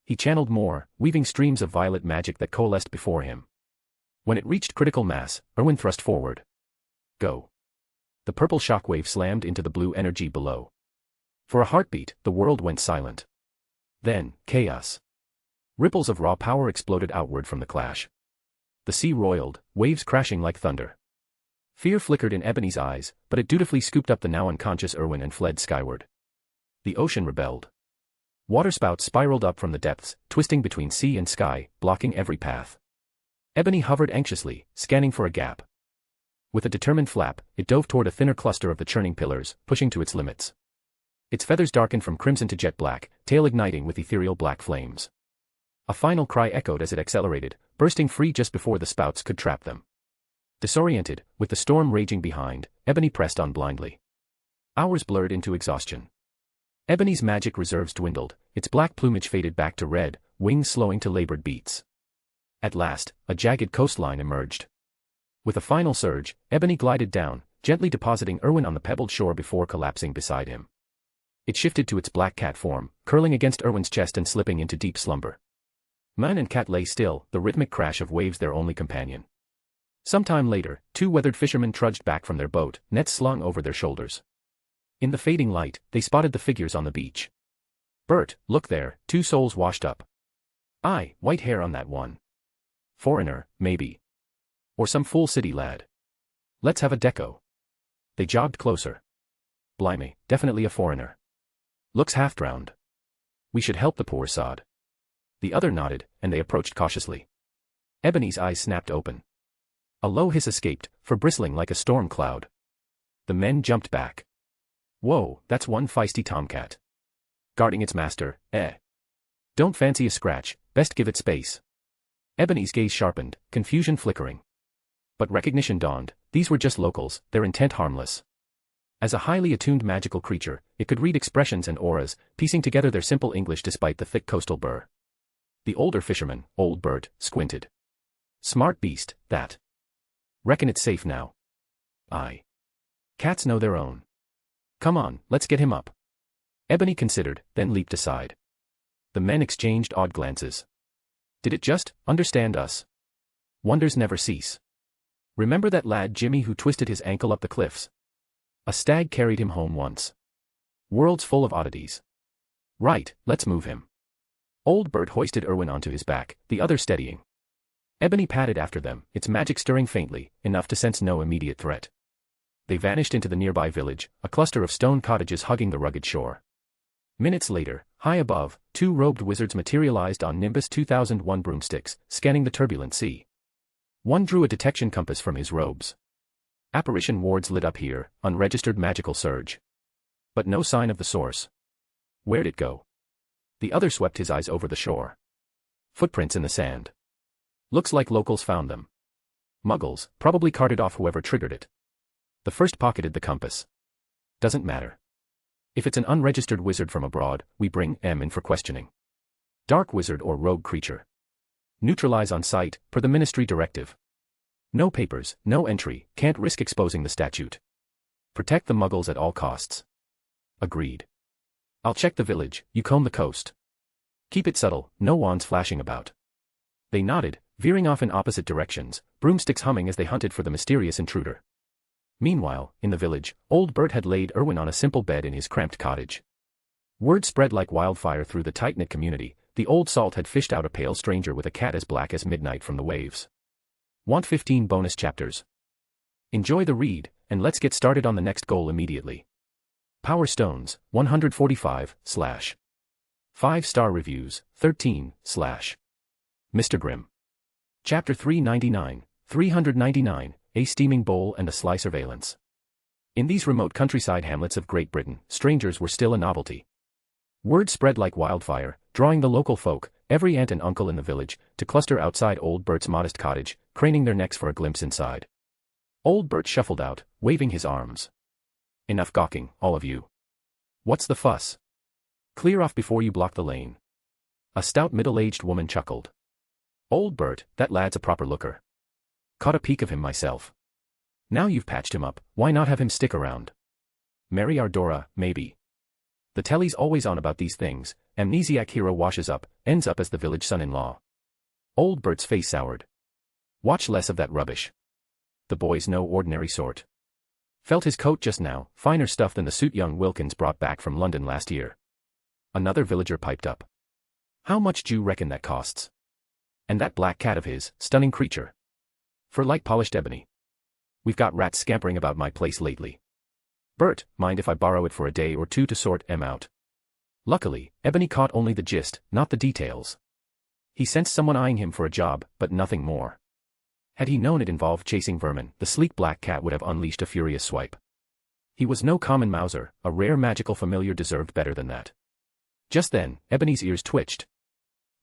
Speaker 3: He channeled more, weaving streams of violet magic that coalesced before him. When it reached critical mass, Erwin thrust forward. Go. The purple shockwave slammed into the blue energy below. For a heartbeat, the world went silent. Then, chaos. Ripples of raw power exploded outward from the clash. The sea roiled, waves crashing like thunder. Fear flickered in Ebony's eyes, but it dutifully scooped up the now unconscious Erwin and fled skyward. The ocean rebelled. Waterspouts spiraled up from the depths, twisting between sea and sky, blocking every path. Ebony hovered anxiously, scanning for a gap. With a determined flap, it dove toward a thinner cluster of the churning pillars, pushing to its limits. Its feathers darkened from crimson to jet black, tail igniting with ethereal black flames. A final cry echoed as it accelerated, bursting free just before the spouts could trap them. Disoriented, with the storm raging behind, Ebony pressed on blindly. Hours blurred into exhaustion. Ebony's magic reserves dwindled, its black plumage faded back to red, wings slowing to labored beats. At last, a jagged coastline emerged. With a final surge, Ebony glided down, gently depositing Erwin on the pebbled shore before collapsing beside him. It shifted to its black cat form, curling against Erwin's chest and slipping into deep slumber. Man and cat lay still, the rhythmic crash of waves their only companion. Some time later, two weathered fishermen trudged back from their boat, nets slung over their shoulders. In the fading light, they spotted the figures on the beach. Bert, look there, two souls washed up. Aye, white hair on that one. Foreigner, maybe. Or some fool city lad. Let's have a deco. They jogged closer. Blimey, definitely a foreigner. Looks half-drowned. We should help the poor sod. The other nodded, and they approached cautiously. Ebony's eyes snapped open. A low hiss escaped, for bristling like a storm cloud. The men jumped back. Whoa, that's one feisty tomcat. Guarding its master, eh? Don't fancy a scratch, best give it space. Ebony's gaze sharpened, confusion flickering. But recognition dawned, these were just locals, their intent harmless. As a highly attuned magical creature, it could read expressions and auras, piecing together their simple English despite the thick coastal burr. The older fisherman, old Bert, squinted. Smart beast, that. Reckon it's safe now. Aye. Cats know their own. Come on, let's get him up. Ebony considered, then leaped aside. The men exchanged odd glances. Did it just understand us? Wonders never cease. Remember that lad Jimmy who twisted his ankle up the cliffs? A stag carried him home once. World's full of oddities. Right, let's move him. Old Bert hoisted Erwin onto his back, the other steadying. Ebony padded after them, its magic stirring faintly, enough to sense no immediate threat. They vanished into the nearby village, a cluster of stone cottages hugging the rugged shore. Minutes later, high above, two robed wizards materialized on Nimbus 2001 broomsticks, scanning the turbulent sea. One drew a detection compass from his robes. Apparition wards lit up here, unregistered magical surge. But no sign of the source. Where'd it go? The other swept his eyes over the shore. Footprints in the sand. Looks like locals found them. Muggles, probably carted off whoever triggered it. The first pocketed the compass. Doesn't matter. If it's an unregistered wizard from abroad, we bring M in for questioning. Dark wizard or rogue creature. Neutralize on sight, per the ministry directive. No papers, no entry, can't risk exposing the statute. Protect the muggles at all costs. Agreed. I'll check the village, you comb the coast. Keep it subtle, no wands flashing about. They nodded, veering off in opposite directions, broomsticks humming as they hunted for the mysterious intruder. Meanwhile, in the village, old Bert had laid Erwin on a simple bed in his cramped cottage. Word spread like wildfire through the tight-knit community. The old salt had fished out a pale stranger with a cat as black as midnight from the waves. Want 15 bonus chapters? Enjoy the read, and let's get started on the next goal immediately. Power Stones, 145, / 5-star reviews, 13, / Mr. Grimm. Chapter 399, 399, A Steaming Bowl and a Sly Surveillance. In these remote countryside hamlets of Great Britain, strangers were still a novelty. Word spread like wildfire, drawing the local folk, every aunt and uncle in the village, to cluster outside old Bert's modest cottage, craning their necks for a glimpse inside. Old Bert shuffled out, waving his arms. Enough gawking, all of you. What's the fuss? Clear off before you block the lane. A stout middle-aged woman chuckled. Old Bert, that lad's a proper looker. Caught a peek of him myself. Now you've patched him up, why not have him stick around? Marry our Dora, maybe. The telly's always on about these things. Amnesiac hero washes up, ends up as the village son-in-law. Old Bert's face soured. Watch less of that rubbish. The boy's no ordinary sort. Felt his coat just now, finer stuff than the suit young Wilkins brought back from London last year. Another villager piped up. How much d'you reckon that costs? And that black cat of his, stunning creature. For light polished ebony. We've got rats scampering about my place lately. Bert, mind if I borrow it for a day or two to sort em out? Luckily, Ebony caught only the gist, not the details. He sensed someone eyeing him for a job, but nothing more. Had he known it involved chasing vermin, the sleek black cat would have unleashed a furious swipe. He was no common Mauser, a rare magical familiar deserved better than that. Just then, Ebony's ears twitched.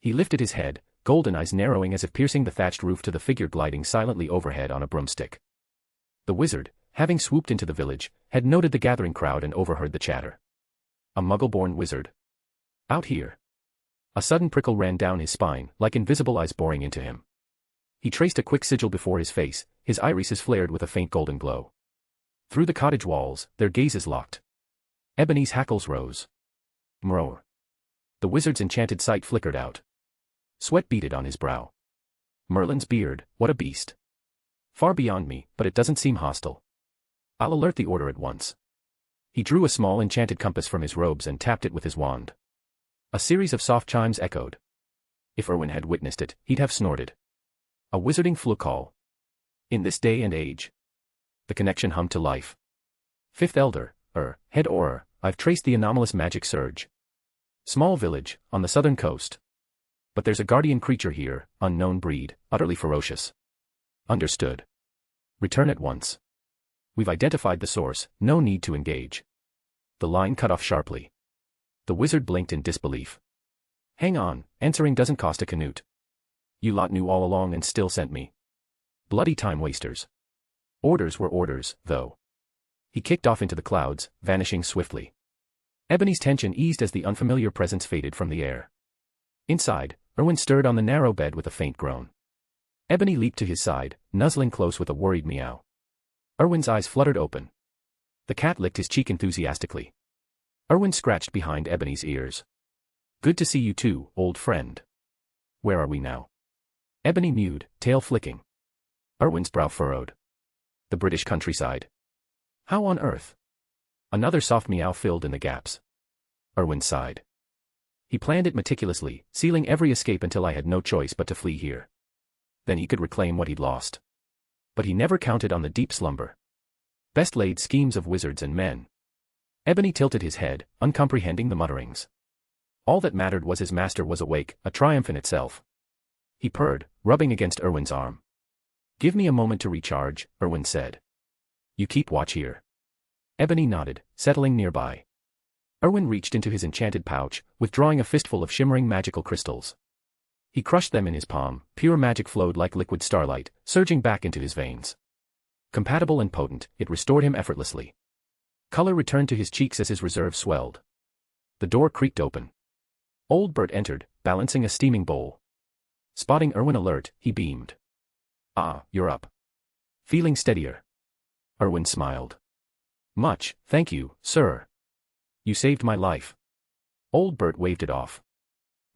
Speaker 3: He lifted his head, golden eyes narrowing as if piercing the thatched roof to the figure gliding silently overhead on a broomstick. The wizard, having swooped into the village, had noted the gathering crowd and overheard the chatter. A muggle-born wizard. Out here. A sudden prickle ran down his spine, like invisible eyes boring into him. He traced a quick sigil before his face, his irises flared with a faint golden glow. Through the cottage walls, their gazes locked. Ebony's hackles rose. Mror. The wizard's enchanted sight flickered out. Sweat beaded on his brow. Merlin's beard, what a beast. Far beyond me, but it doesn't seem hostile. I'll alert the order at once. He drew a small enchanted compass from his robes and tapped it with his wand. A series of soft chimes echoed. If Erwin had witnessed it, he'd have snorted. A wizarding flu call. In this day and age. The connection hummed to life. Fifth Elder, head Auror, I've traced the anomalous magic surge. Small village, on the southern coast. But there's a guardian creature here, unknown breed, utterly ferocious. Understood. Return at once. We've identified the source, no need to engage. The line cut off sharply. The wizard blinked in disbelief. Hang on, answering doesn't cost a canute. You lot knew all along and still sent me. Bloody time wasters. Orders were orders, though. He kicked off into the clouds, vanishing swiftly. Ebony's tension eased as the unfamiliar presence faded from the air. Inside, Erwin stirred on the narrow bed with a faint groan. Ebony leaped to his side, nuzzling close with a worried meow. Erwin's eyes fluttered open. The cat licked his cheek enthusiastically. Erwin scratched behind Ebony's ears. Good to see you too, old friend. Where are we now? Ebony mewed, tail flicking. Erwin's brow furrowed. The British countryside. How on earth? Another soft meow filled in the gaps. Erwin sighed. He planned it meticulously, sealing every escape until I had no choice but to flee here. Then he could reclaim what he'd lost. But he never counted on the deep slumber. Best laid schemes of wizards and men. Ebony tilted his head, uncomprehending the mutterings. All that mattered was his master was awake, a triumph in itself. He purred, rubbing against Erwin's arm. Give me a moment to recharge, Erwin said. You keep watch here. Ebony nodded, settling nearby. Erwin reached into his enchanted pouch, withdrawing a fistful of shimmering magical crystals. He crushed them in his palm, pure magic flowed like liquid starlight, surging back into his veins. Compatible and potent, it restored him effortlessly. Color returned to his cheeks as his reserve swelled. The door creaked open. Old Bert entered, balancing a steaming bowl. Spotting Erwin alert, he beamed. Ah, you're up. Feeling steadier? Erwin smiled. Much, thank you, sir. You saved my life. Old Bert waved it off.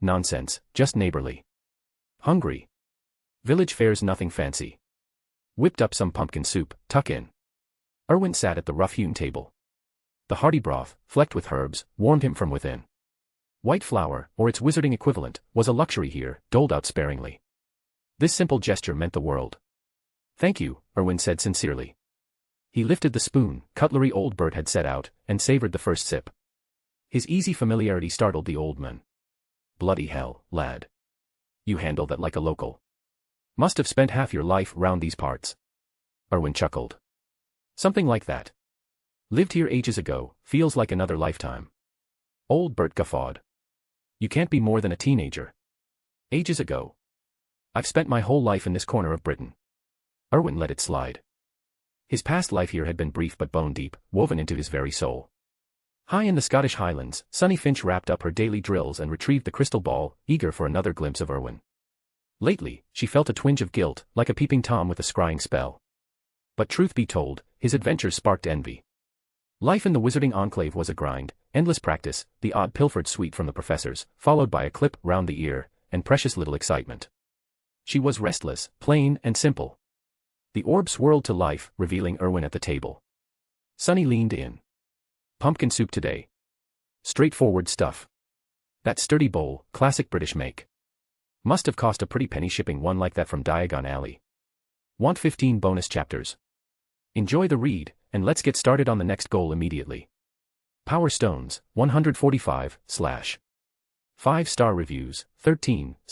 Speaker 3: Nonsense, just neighborly. Hungry. Village fare's nothing fancy. Whipped up some pumpkin soup, tuck in. Erwin sat at the rough-hewn table. The hearty broth, flecked with herbs, warmed him from within. White flour, or its wizarding equivalent, was a luxury here, doled out sparingly. This simple gesture meant the world. Thank you, Erwin said sincerely. He lifted the spoon, cutlery old Bert had set out, and savored the first sip. His easy familiarity startled the old man. Bloody hell, lad. You handle that like a local. Must have spent half your life round these parts. Erwin chuckled. Something like that. Lived here ages ago, feels like another lifetime. Old Bert guffawed. You can't be more than a teenager. Ages ago. I've spent my whole life in this corner of Britain. Erwin let it slide. His past life here had been brief but bone-deep, woven into his very soul. High in the Scottish Highlands, Sunny Finch wrapped up her daily drills and retrieved the crystal ball, eager for another glimpse of Erwin. Lately, she felt a twinge of guilt, like a peeping Tom with a scrying spell. But truth be told, his adventures sparked envy. Life in the wizarding enclave was a grind, endless practice, the odd pilfered sweet from the professors, followed by a clip round the ear, and precious little excitement. She was restless, plain, and simple. The orb swirled to life, revealing Erwin at the table. Sunny leaned in. Pumpkin soup today. Straightforward stuff. That sturdy bowl, classic British make. Must have cost a pretty penny shipping one like that from Diagon Alley. Want 15 bonus chapters? Enjoy the read, and let's get started on the next goal immediately. Power Stones, 145, / 5-star reviews, 13, /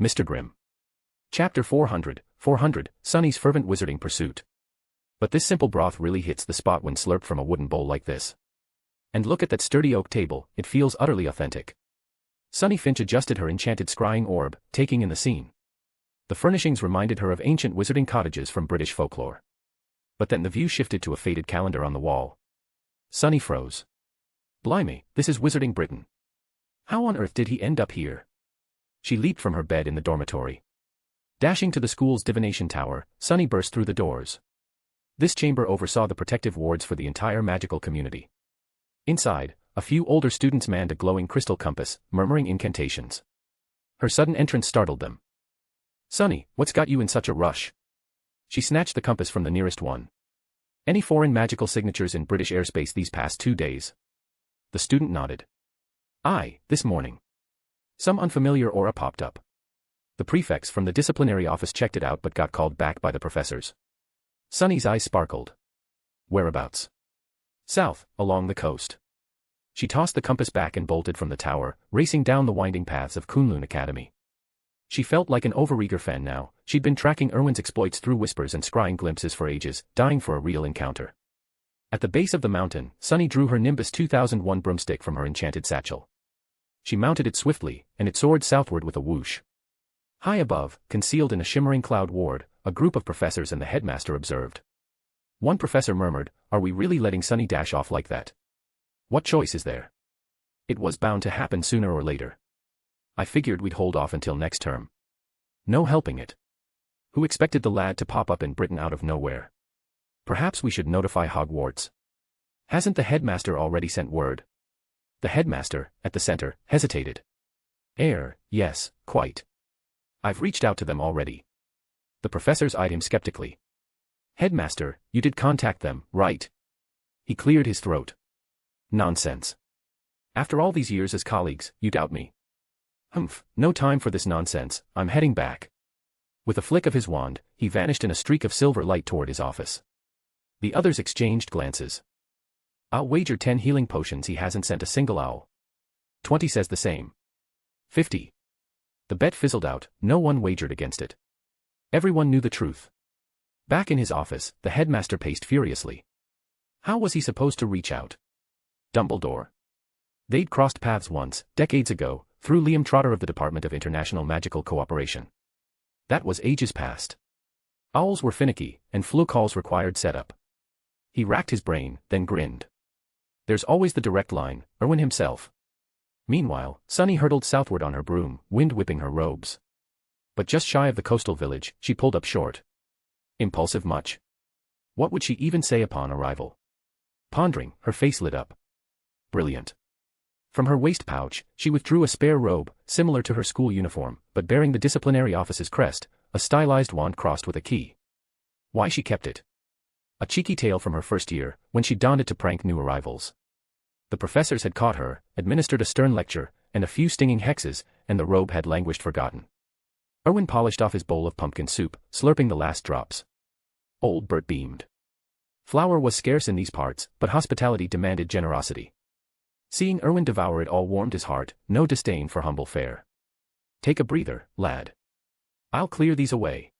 Speaker 3: Mr. Grimm. Chapter 400, Sunny's fervent wizarding pursuit. But this simple broth really hits the spot when slurped from a wooden bowl like this. And look at that sturdy oak table, it feels utterly authentic. Sunny Finch adjusted her enchanted scrying orb, taking in the scene. The furnishings reminded her of ancient wizarding cottages from British folklore. But then the view shifted to a faded calendar on the wall. Sunny froze. Blimey, this is wizarding Britain. How on earth did he end up here? She leaped from her bed in the dormitory. Dashing to the school's divination tower, Sunny burst through the doors. This chamber oversaw the protective wards for the entire magical community. Inside, a few older students manned a glowing crystal compass, murmuring incantations. Her sudden entrance startled them. Sunny, what's got you in such a rush? She snatched the compass from the nearest one. Any foreign magical signatures in British airspace these past 2 days? The student nodded. Aye, this morning. Some unfamiliar aura popped up. The prefects from the disciplinary office checked it out but got called back by the professors. Sunny's eyes sparkled. Whereabouts? South, along the coast. She tossed the compass back and bolted from the tower, racing down the winding paths of Kunlun Academy. She felt like an overeager fan now. She'd been tracking Erwin's exploits through whispers and scrying glimpses for ages, dying for a real encounter. At the base of the mountain, Sunny drew her Nimbus 2001 broomstick from her enchanted satchel. She mounted it swiftly, and it soared southward with a whoosh. High above, concealed in a shimmering cloud ward, a group of professors and the headmaster observed. One professor murmured, "Are we really letting Sunny dash off like that? What choice is there? It was bound to happen sooner or later." I figured we'd hold off until next term. No helping it. Who expected the lad to pop up in Britain out of nowhere? Perhaps we should notify Hogwarts. Hasn't the headmaster already sent word? The headmaster, at the center, hesitated. Yes, quite. I've reached out to them already. The professors eyed him skeptically. Headmaster, you did contact them, right? He cleared his throat. Nonsense. After all these years as colleagues, you doubt me. Humph, no time for this nonsense, I'm heading back. With a flick of his wand, he vanished in a streak of silver light toward his office. The others exchanged glances. I'll wager 10 healing potions he hasn't sent a single owl. 20 says the same. 50. The bet fizzled out, no one wagered against it. Everyone knew the truth. Back in his office, the headmaster paced furiously. How was he supposed to reach out? Dumbledore. They'd crossed paths once, decades ago, through Liam Trotter of the Department of International Magical Cooperation. That was ages past. Owls were finicky, and flu calls required setup. He racked his brain, then grinned. There's always the direct line, Erwin himself. Meanwhile, Sunny hurtled southward on her broom, wind whipping her robes. But just shy of the coastal village, she pulled up short. Impulsive much? What would she even say upon arrival? Pondering, her face lit up. Brilliant. From her waist pouch, she withdrew a spare robe, similar to her school uniform, but bearing the disciplinary office's crest, a stylized wand crossed with a key. Why she kept it? A cheeky tale from her first year, when she donned it to prank new arrivals. The professors had caught her, administered a stern lecture, and a few stinging hexes, and the robe had languished forgotten. Erwin polished off his bowl of pumpkin soup, slurping the last drops. Old Bert beamed. Flour was scarce in these parts, but hospitality demanded generosity. Seeing Erwin devour it all warmed his heart, no disdain for humble fare. Take a breather, lad. I'll clear these away.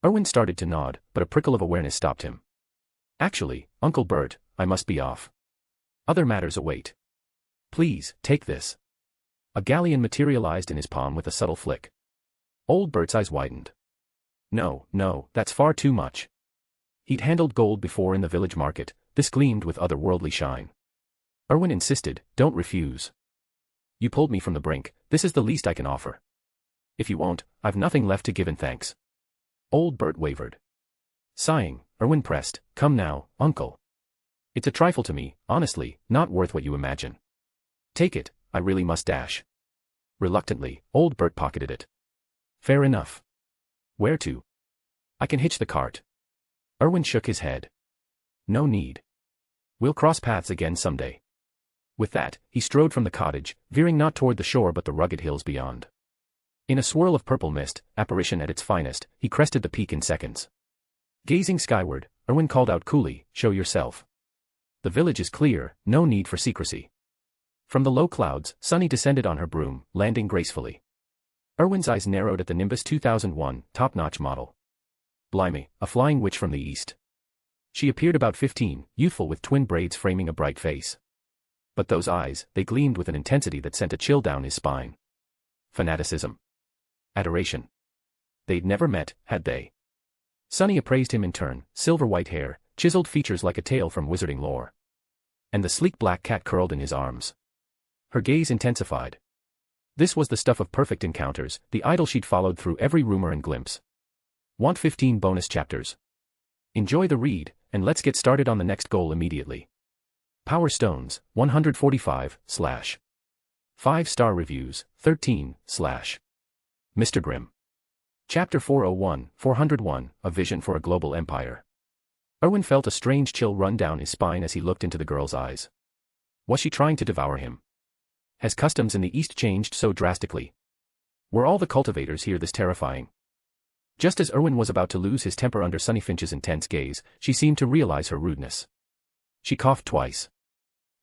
Speaker 3: Erwin started to nod, but a prickle of awareness stopped him. Actually, Uncle Bert, I must be off. Other matters await. Please, take this. A galleon materialized in his palm with a subtle flick. Old Bert's eyes widened. No, that's far too much. He'd handled gold before in the village market, this gleamed with otherworldly shine. Erwin insisted, don't refuse. You pulled me from the brink, this is the least I can offer. If you won't, I've nothing left to give in thanks. Old Bert wavered. Sighing, Erwin pressed, come now, uncle. It's a trifle to me, honestly, not worth what you imagine. Take it, I really must dash. Reluctantly, old Bert pocketed it. Fair enough. Where to? I can hitch the cart. Erwin shook his head. No need. We'll cross paths again someday. With that, he strode from the cottage, veering not toward the shore but the rugged hills beyond. In a swirl of purple mist, apparition at its finest, he crested the peak in seconds. Gazing skyward, Erwin called out coolly, show yourself. The village is clear, no need for secrecy. From the low clouds, Sunny descended on her broom, landing gracefully. Erwin's eyes narrowed at the Nimbus 2001, top-notch model. Blimey, a flying witch from the east. She appeared about 15, youthful with twin braids framing a bright face. But those eyes, they gleamed with an intensity that sent a chill down his spine. Fanaticism. Adoration. They'd never met, had they? Sunny appraised him in turn, silver-white hair, chiseled features like a tale from wizarding lore. And the sleek black cat curled in his arms. Her gaze intensified. This was the stuff of perfect encounters, the idol she'd followed through every rumor and glimpse. Want 15 bonus chapters? Enjoy the read, and let's get started on the next goal immediately. Power Stones, 145, / 5-star reviews, 13, / Mr. Grimm. Chapter 401, 401, A Vision for a Global Empire. Erwin felt a strange chill run down his spine as he looked into the girl's eyes. Was she trying to devour him? Has customs in the East changed so drastically? Were all the cultivators here this terrifying? Just as Erwin was about to lose his temper under Sunny Finch's intense gaze, she seemed to realize her rudeness. She coughed twice.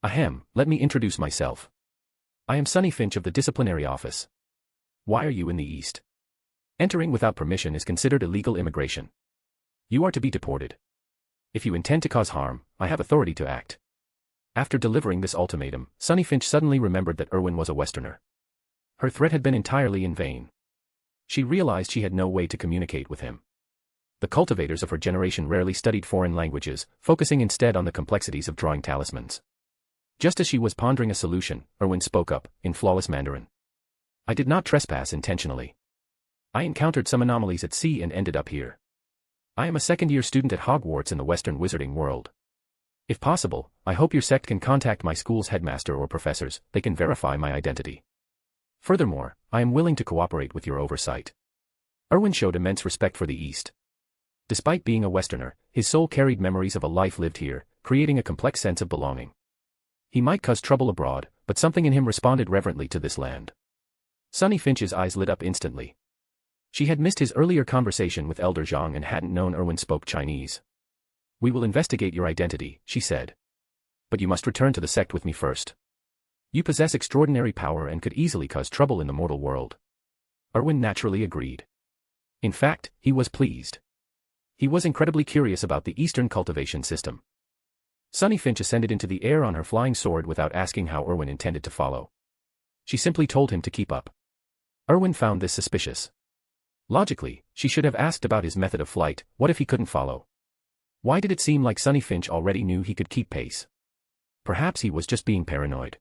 Speaker 3: Ahem, let me introduce myself. I am Sunny Finch of the Disciplinary Office. Why are you in the East? Entering without permission is considered illegal immigration. You are to be deported. If you intend to cause harm, I have authority to act. After delivering this ultimatum, Sunny Finch suddenly remembered that Erwin was a Westerner. Her threat had been entirely in vain. She realized she had no way to communicate with him. The cultivators of her generation rarely studied foreign languages, focusing instead on the complexities of drawing talismans. Just as she was pondering a solution, Erwin spoke up, in flawless Mandarin. I did not trespass intentionally. I encountered some anomalies at sea and ended up here. I am a second-year student at Hogwarts in the Western wizarding world. If possible, I hope your sect can contact my school's headmaster or professors. They can verify my identity. Furthermore, I am willing to cooperate with your oversight. Erwin showed immense respect for the East. Despite being a Westerner, his soul carried memories of a life lived here, creating a complex sense of belonging. He might cause trouble abroad, but something in him responded reverently to this land. Sunny Finch's eyes lit up instantly. She had missed his earlier conversation with Elder Zhang and hadn't known Erwin spoke Chinese. We will investigate your identity, she said. But you must return to the sect with me first. You possess extraordinary power and could easily cause trouble in the mortal world. Erwin naturally agreed. In fact, he was pleased. He was incredibly curious about the Eastern cultivation system. Sunny Finch ascended into the air on her flying sword without asking how Erwin intended to follow. She simply told him to keep up. Erwin found this suspicious. Logically, she should have asked about his method of flight. What if he couldn't follow? Why did it seem like Sunny Finch already knew he could keep pace? Perhaps he was just being paranoid.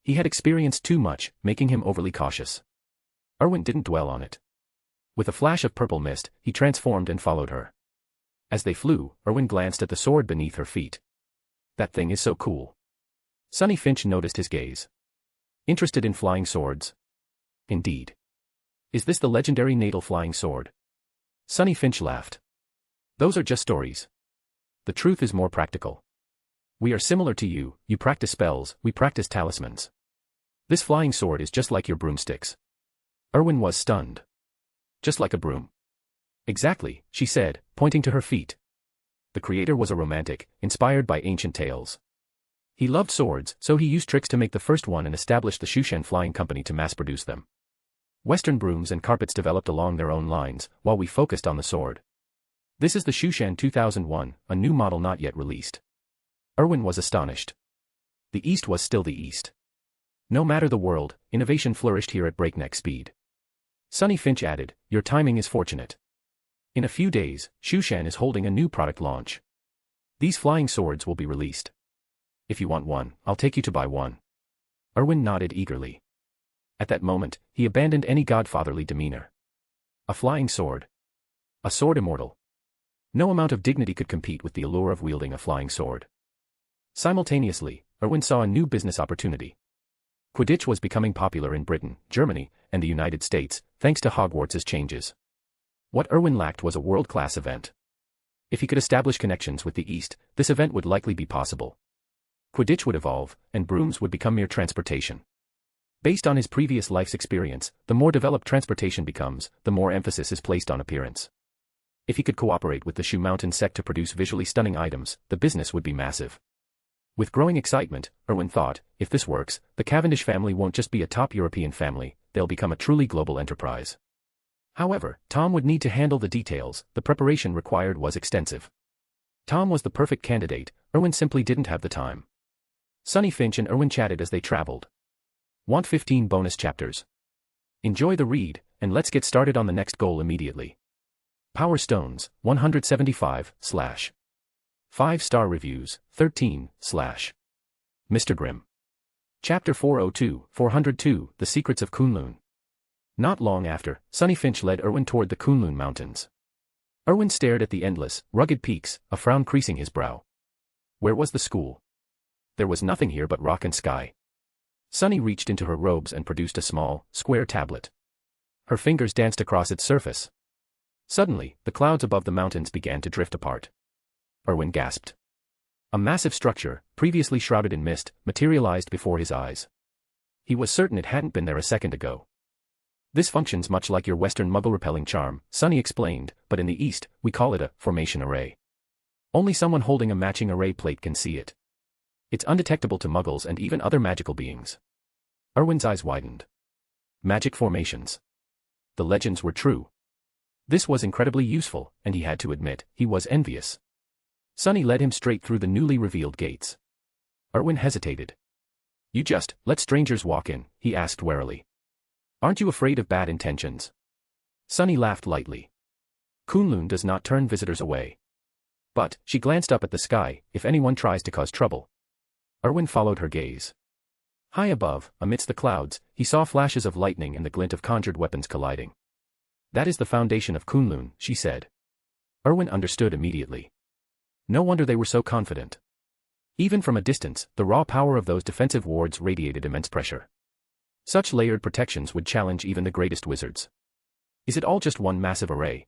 Speaker 3: He had experienced too much, making him overly cautious. Erwin didn't dwell on it. With a flash of purple mist, he transformed and followed her. As they flew, Erwin glanced at the sword beneath her feet. That thing is so cool. Sunny Finch noticed his gaze. Interested in flying swords? Indeed. Is this the legendary natal flying sword? Sunny Finch laughed. Those are just stories. The truth is more practical. We are similar to you, you practice spells, we practice talismans. This flying sword is just like your broomsticks. Erwin was stunned. Just like a broom. Exactly, she said, pointing to her feet. The creator was a romantic, inspired by ancient tales. He loved swords, so he used tricks to make the first one and established the Shushan Flying Company to mass-produce them. Western brooms and carpets developed along their own lines, while we focused on the sword. This is the Shushan 2001, a new model not yet released. Erwin was astonished. The East was still the East. No matter the world, innovation flourished here at breakneck speed. Sunny Finch added, your timing is fortunate. In a few days, Shushan is holding a new product launch. These flying swords will be released. If you want one, I'll take you to buy one. Erwin nodded eagerly. At that moment, he abandoned any godfatherly demeanor. A flying sword. A sword immortal. No amount of dignity could compete with the allure of wielding a flying sword. Simultaneously, Erwin saw a new business opportunity. Quidditch was becoming popular in Britain, Germany, and the United States, thanks to Hogwarts' changes. What Erwin lacked was a world-class event. If he could establish connections with the East, this event would likely be possible. Quidditch would evolve, and brooms would become mere transportation. Based on his previous life's experience, the more developed transportation becomes, the more emphasis is placed on appearance. If he could cooperate with the Shu Mountain sect to produce visually stunning items, the business would be massive. With growing excitement, Erwin thought, if this works, the Cavendish family won't just be a top European family, they'll become a truly global enterprise. However, Tom would need to handle the details. The preparation required was extensive. Tom was the perfect candidate, Erwin simply didn't have the time. Sunny Finch and Erwin chatted as they traveled. Want 15 bonus chapters? Enjoy the read, and let's get started on the next goal immediately. Power Stones, 175, / 5-star reviews, 13, / Mr. Grimm. Chapter 402, The Secrets of Kunlun. Not long after, Sunny Finch led Erwin toward the Kunlun Mountains. Erwin stared at the endless, rugged peaks, a frown creasing his brow. Where was the school? There was nothing here but rock and sky. Sunny reached into her robes and produced a small, square tablet. Her fingers danced across its surface. Suddenly, the clouds above the mountains began to drift apart. Erwin gasped. A massive structure, previously shrouded in mist, materialized before his eyes. He was certain it hadn't been there a second ago. This functions much like your Western Muggle-repelling charm, Sunny explained, but in the East, we call it a formation array. Only someone holding a matching array plate can see it. It's undetectable to Muggles and even other magical beings. Erwin's eyes widened. Magic formations. The legends were true. This was incredibly useful, and he had to admit, he was envious. Sunny led him straight through the newly revealed gates. Erwin hesitated. You just let strangers walk in, he asked warily. Aren't you afraid of bad intentions? Sunny laughed lightly. Kunlun does not turn visitors away. But, she glanced up at the sky, if anyone tries to cause trouble. Erwin followed her gaze. High above, amidst the clouds, he saw flashes of lightning and the glint of conjured weapons colliding. That is the foundation of Kunlun, she said. Erwin understood immediately. No wonder they were so confident. Even from a distance, the raw power of those defensive wards radiated immense pressure. Such layered protections would challenge even the greatest wizards. Is it all just one massive array?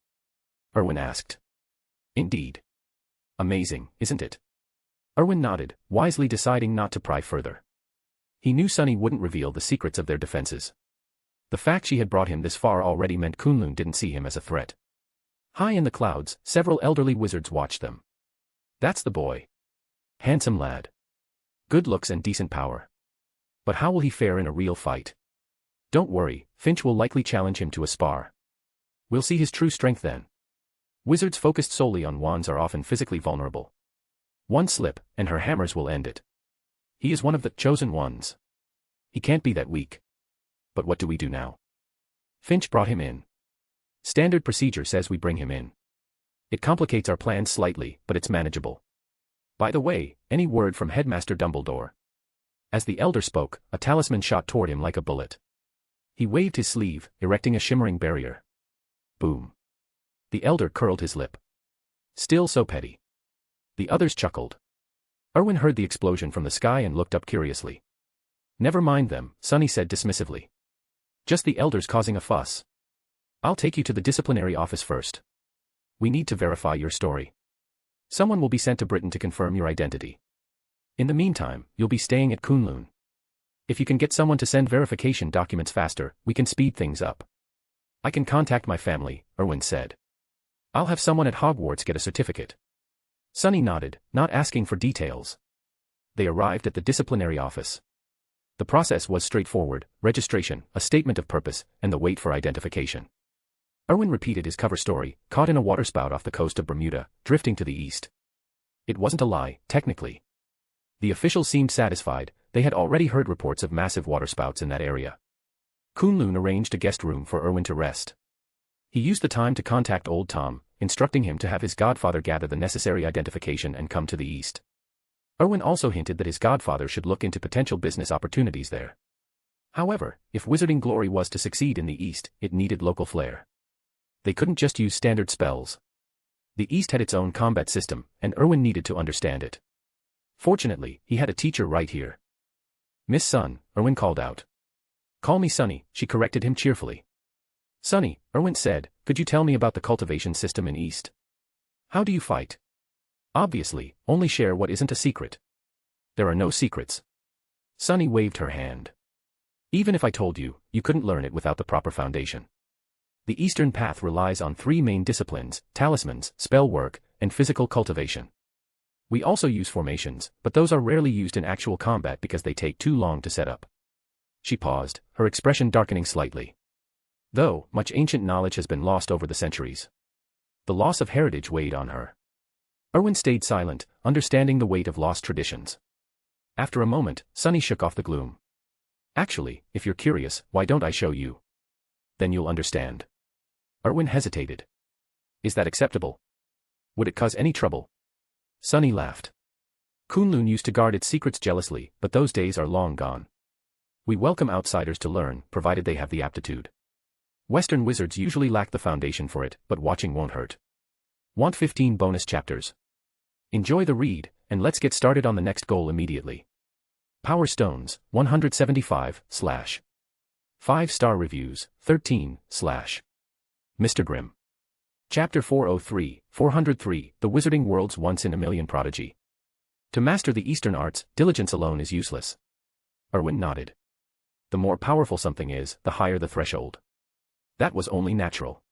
Speaker 3: Erwin asked. Indeed. Amazing, isn't it? Erwin nodded, wisely deciding not to pry further. He knew Sunny wouldn't reveal the secrets of their defenses. The fact she had brought him this far already meant Kunlun didn't see him as a threat. High in the clouds, several elderly wizards watched them. That's the boy. Handsome lad. Good looks and decent power. But how will he fare in a real fight? Don't worry, Finch will likely challenge him to a spar. We'll see his true strength then. Wizards focused solely on wands are often physically vulnerable. One slip, and her hammers will end it. He is one of the chosen ones. He can't be that weak. But what do we do now? Finch brought him in. Standard procedure says we bring him in. It complicates our plans slightly, but it's manageable. By the way, any word from Headmaster Dumbledore? As the elder spoke, a talisman shot toward him like a bullet. He waved his sleeve, erecting a shimmering barrier. Boom. The elder curled his lip. Still so petty. The others chuckled. Erwin heard the explosion from the sky and looked up curiously. Never mind them, Sunny said dismissively. Just the elders causing a fuss. I'll take you to the disciplinary office first. We need to verify your story. Someone will be sent to Britain to confirm your identity. In the meantime, you'll be staying at Kunlun. If you can get someone to send verification documents faster, we can speed things up. I can contact my family, Erwin said. I'll have someone at Hogwarts get a certificate. Sunny nodded, not asking for details. They arrived at the disciplinary office. The process was straightforward: registration, a statement of purpose, and the wait for identification. Erwin repeated his cover story, caught in a waterspout off the coast of Bermuda, drifting to the east. It wasn't a lie, technically. The officials seemed satisfied, they had already heard reports of massive waterspouts in that area. Kunlun arranged a guest room for Erwin to rest. He used the time to contact Old Tom, instructing him to have his godfather gather the necessary identification and come to the east. Erwin also hinted that his godfather should look into potential business opportunities there. However, if wizarding glory was to succeed in the east, it needed local flair. They couldn't just use standard spells. The east had its own combat system, and Erwin needed to understand it. Fortunately, he had a teacher right here. Miss Sun, Erwin called out. Call me Sunny, she corrected him cheerfully. Sunny, Erwin said, could you tell me about the cultivation system in East? How do you fight? Obviously, only share what isn't a secret. There are no secrets. Sunny waved her hand. Even if I told you, you couldn't learn it without the proper foundation. The Eastern path relies on 3 main disciplines: talismans, spell work, and physical cultivation. We also use formations, but those are rarely used in actual combat because they take too long to set up. She paused, her expression darkening slightly. Though, much ancient knowledge has been lost over the centuries. The loss of heritage weighed on her. Erwin stayed silent, understanding the weight of lost traditions. After a moment, Sunny shook off the gloom. Actually, if you're curious, why don't I show you? Then you'll understand. Erwin hesitated. Is that acceptable? Would it cause any trouble? Sunny laughed. Kunlun used to guard its secrets jealously, but those days are long gone. We welcome outsiders to learn, provided they have the aptitude. Western wizards usually lack the foundation for it, but watching won't hurt. Want 15 bonus chapters? Enjoy the read, and let's get started on the next goal immediately. Power Stones, 175, / 5-star reviews, 13, / Mr. Grimm. Chapter 403, 403, The Wizarding World's Once-in-a-Million Prodigy. To master the Eastern arts, diligence alone is useless. Erwin nodded. The more powerful something is, the higher the threshold. That was only natural.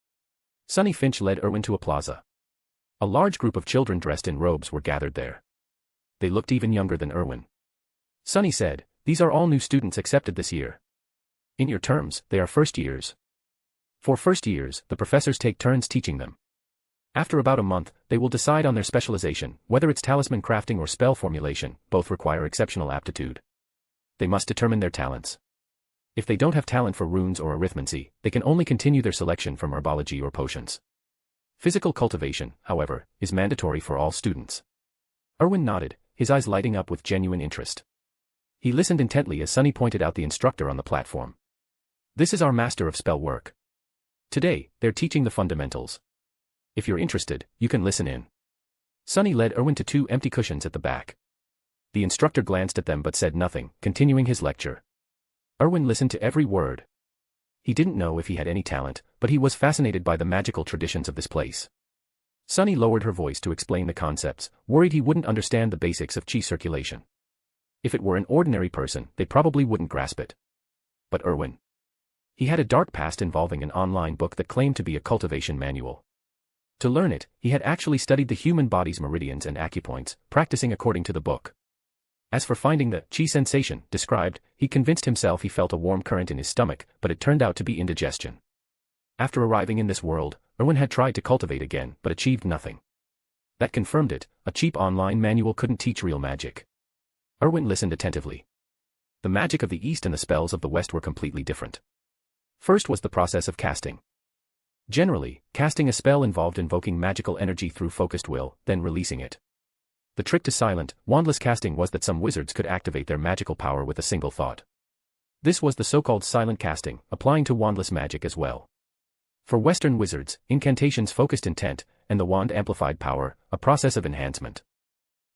Speaker 3: Sunny Finch led Erwin to a plaza. A large group of children dressed in robes were gathered there. They looked even younger than Erwin. Sunny said, "These are all new students accepted this year. In your terms, they are first years. For first years, the professors take turns teaching them. After about a month, they will decide on their specialization, whether it's talisman crafting or spell formulation, both require exceptional aptitude. They must determine their talents. If they don't have talent for runes or arithmancy, they can only continue their selection from herbology or potions. Physical cultivation, however, is mandatory for all students." Erwin nodded, his eyes lighting up with genuine interest. He listened intently as Sunny pointed out the instructor on the platform. This is our master of spell work. Today, they're teaching the fundamentals. If you're interested, you can listen in. Sunny led Erwin to 2 empty cushions at the back. The instructor glanced at them but said nothing, continuing his lecture. Erwin listened to every word. He didn't know if he had any talent, but he was fascinated by the magical traditions of this place. Sunny lowered her voice to explain the concepts, worried he wouldn't understand the basics of chi circulation. If it were an ordinary person, they probably wouldn't grasp it. But Erwin. He had a dark past involving an online book that claimed to be a cultivation manual. To learn it, he had actually studied the human body's meridians and acupoints, practicing according to the book. As for finding the chi sensation described, he convinced himself he felt a warm current in his stomach, but it turned out to be indigestion. After arriving in this world, Erwin had tried to cultivate again, but achieved nothing. That confirmed it, a cheap online manual couldn't teach real magic. Erwin listened attentively. The magic of the East and the spells of the West were completely different. First was the process of casting. Generally, casting a spell involved invoking magical energy through focused will, then releasing it. The trick to silent, wandless casting was that some wizards could activate their magical power with a single thought. This was the so-called silent casting, applying to wandless magic as well. For Western wizards, incantations focused intent, and the wand amplified power, a process of enhancement.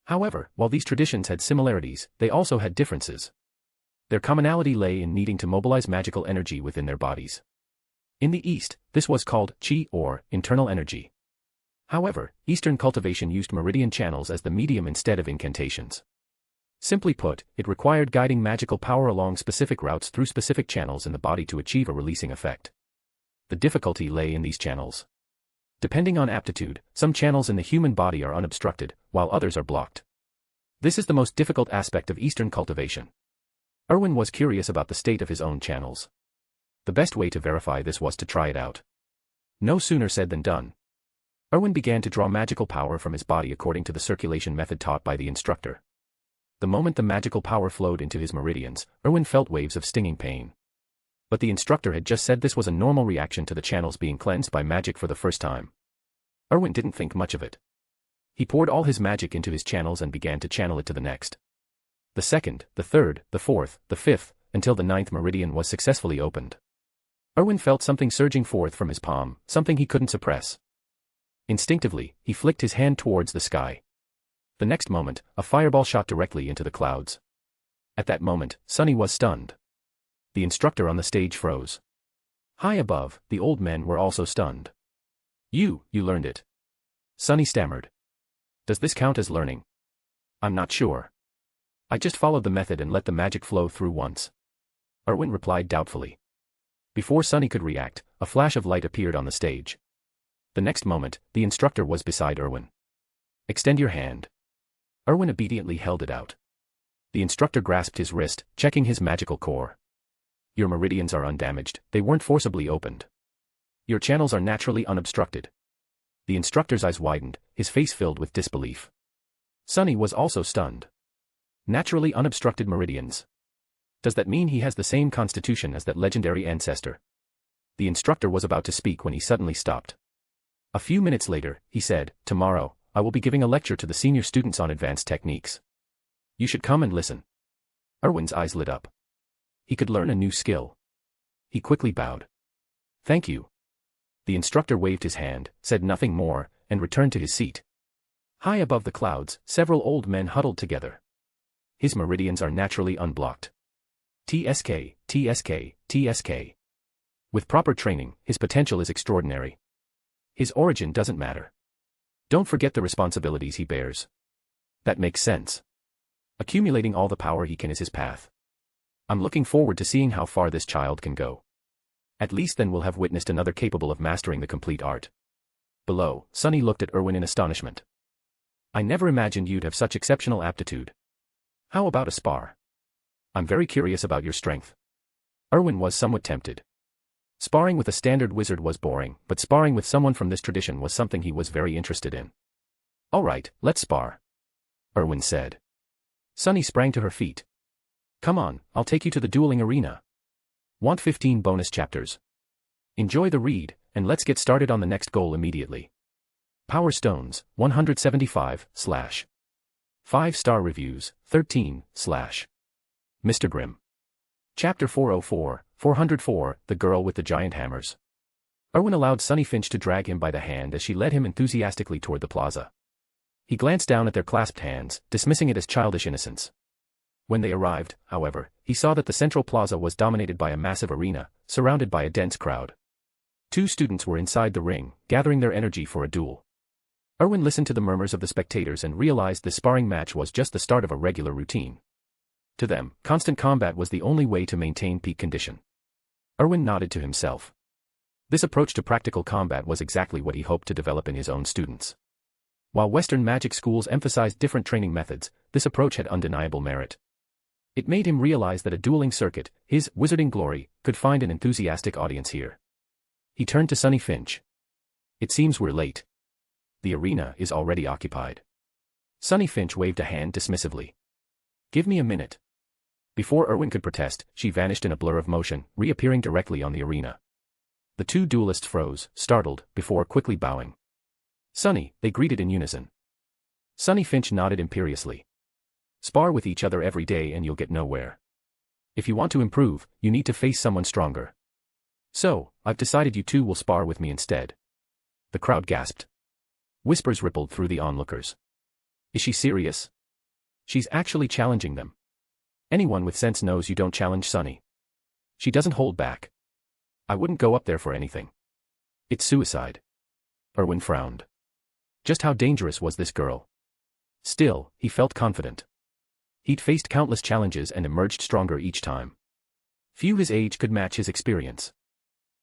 Speaker 3: However, while these traditions had similarities, they also had differences. Their commonality lay in needing to mobilize magical energy within their bodies. In the East, this was called chi or internal energy. However, Eastern cultivation used meridian channels as the medium instead of incantations. Simply put, it required guiding magical power along specific routes through specific channels in the body to achieve a releasing effect. The difficulty lay in these channels. Depending on aptitude, some channels in the human body are unobstructed, while others are blocked. This is the most difficult aspect of Eastern cultivation. Erwin was curious about the state of his own channels. The best way to verify this was to try it out. No sooner said than done. Erwin began to draw magical power from his body according to the circulation method taught by the instructor. The moment the magical power flowed into his meridians, Erwin felt waves of stinging pain. But the instructor had just said this was a normal reaction to the channels being cleansed by magic for the first time. Erwin didn't think much of it. He poured all his magic into his channels and began to channel it to the next. The second, the third, the fourth, the fifth, until the 9th meridian was successfully opened. Erwin felt something surging forth from his palm, something he couldn't suppress. Instinctively, he flicked his hand towards the sky. The next moment, a fireball shot directly into the clouds. At that moment, Sunny was stunned. The instructor on the stage froze. High above, the old men were also stunned. You learned it. Sunny stammered. Does this count as learning? I'm not sure. I just followed the method and let the magic flow through once. Erwin replied doubtfully. Before Sunny could react, a flash of light appeared on the stage. The next moment, the instructor was beside Erwin. Extend your hand. Erwin obediently held it out. The instructor grasped his wrist, checking his magical core. Your meridians are undamaged, they weren't forcibly opened. Your channels are naturally unobstructed. The instructor's eyes widened, his face filled with disbelief. Sunny was also stunned. Naturally unobstructed meridians. Does that mean he has the same constitution as that legendary ancestor? The instructor was about to speak when he suddenly stopped. A few minutes later, he said, tomorrow, I will be giving a lecture to the senior students on advanced techniques. You should come and listen. Erwin's eyes lit up. He could learn a new skill. He quickly bowed. Thank you. The instructor waved his hand, said nothing more, and returned to his seat. High above the clouds, several old men huddled together. His meridians are naturally unblocked. TSK, TSK, TSK. With proper training, his potential is extraordinary. His origin doesn't matter. Don't forget the responsibilities he bears. That makes sense. Accumulating all the power he can is his path. I'm looking forward to seeing how far this child can go. At least then we'll have witnessed another capable of mastering the complete art. Below, Sunny looked at Erwin in astonishment. I never imagined you'd have such exceptional aptitude. How about a spar? I'm very curious about your strength. Erwin was somewhat tempted. Sparring with a standard wizard was boring, but sparring with someone from this tradition was something he was very interested in. All right, let's spar. Erwin said. Sunny sprang to her feet. Come on, I'll take you to the dueling arena. Want 15 bonus chapters? Enjoy the read, and let's get started on the next goal immediately. Power Stones, 175/. 5-star reviews, 13/. Mr. Grimm. Chapter 404, 404, The Girl with the Giant Hammers. Erwin allowed Sunny Finch to drag him by the hand as she led him enthusiastically toward the plaza. He glanced down at their clasped hands, dismissing it as childish innocence. When they arrived, however, he saw that the central plaza was dominated by a massive arena, surrounded by a dense crowd. 2 students were inside the ring, gathering their energy for a duel. Erwin listened to the murmurs of the spectators and realized this sparring match was just the start of a regular routine. To them, constant combat was the only way to maintain peak condition. Erwin nodded to himself. This approach to practical combat was exactly what he hoped to develop in his own students. While Western magic schools emphasized different training methods, this approach had undeniable merit. It made him realize that a dueling circuit, his wizarding glory, could find an enthusiastic audience here. He turned to Sunny Finch. It seems we're late. The arena is already occupied. Sunny Finch waved a hand dismissively. Give me a minute. Before Erwin could protest, she vanished in a blur of motion, reappearing directly on the arena. The 2 duelists froze, startled, before quickly bowing. Sunny, they greeted in unison. Sunny Finch nodded imperiously. Spar with each other every day and you'll get nowhere. If you want to improve, you need to face someone stronger. So, I've decided you 2 will spar with me instead. The crowd gasped. Whispers rippled through the onlookers. Is she serious? She's actually challenging them. Anyone with sense knows you don't challenge Sunny. She doesn't hold back. I wouldn't go up there for anything. It's suicide. Erwin frowned. Just how dangerous was this girl? Still, he felt confident. He'd faced countless challenges and emerged stronger each time. Few his age could match his experience.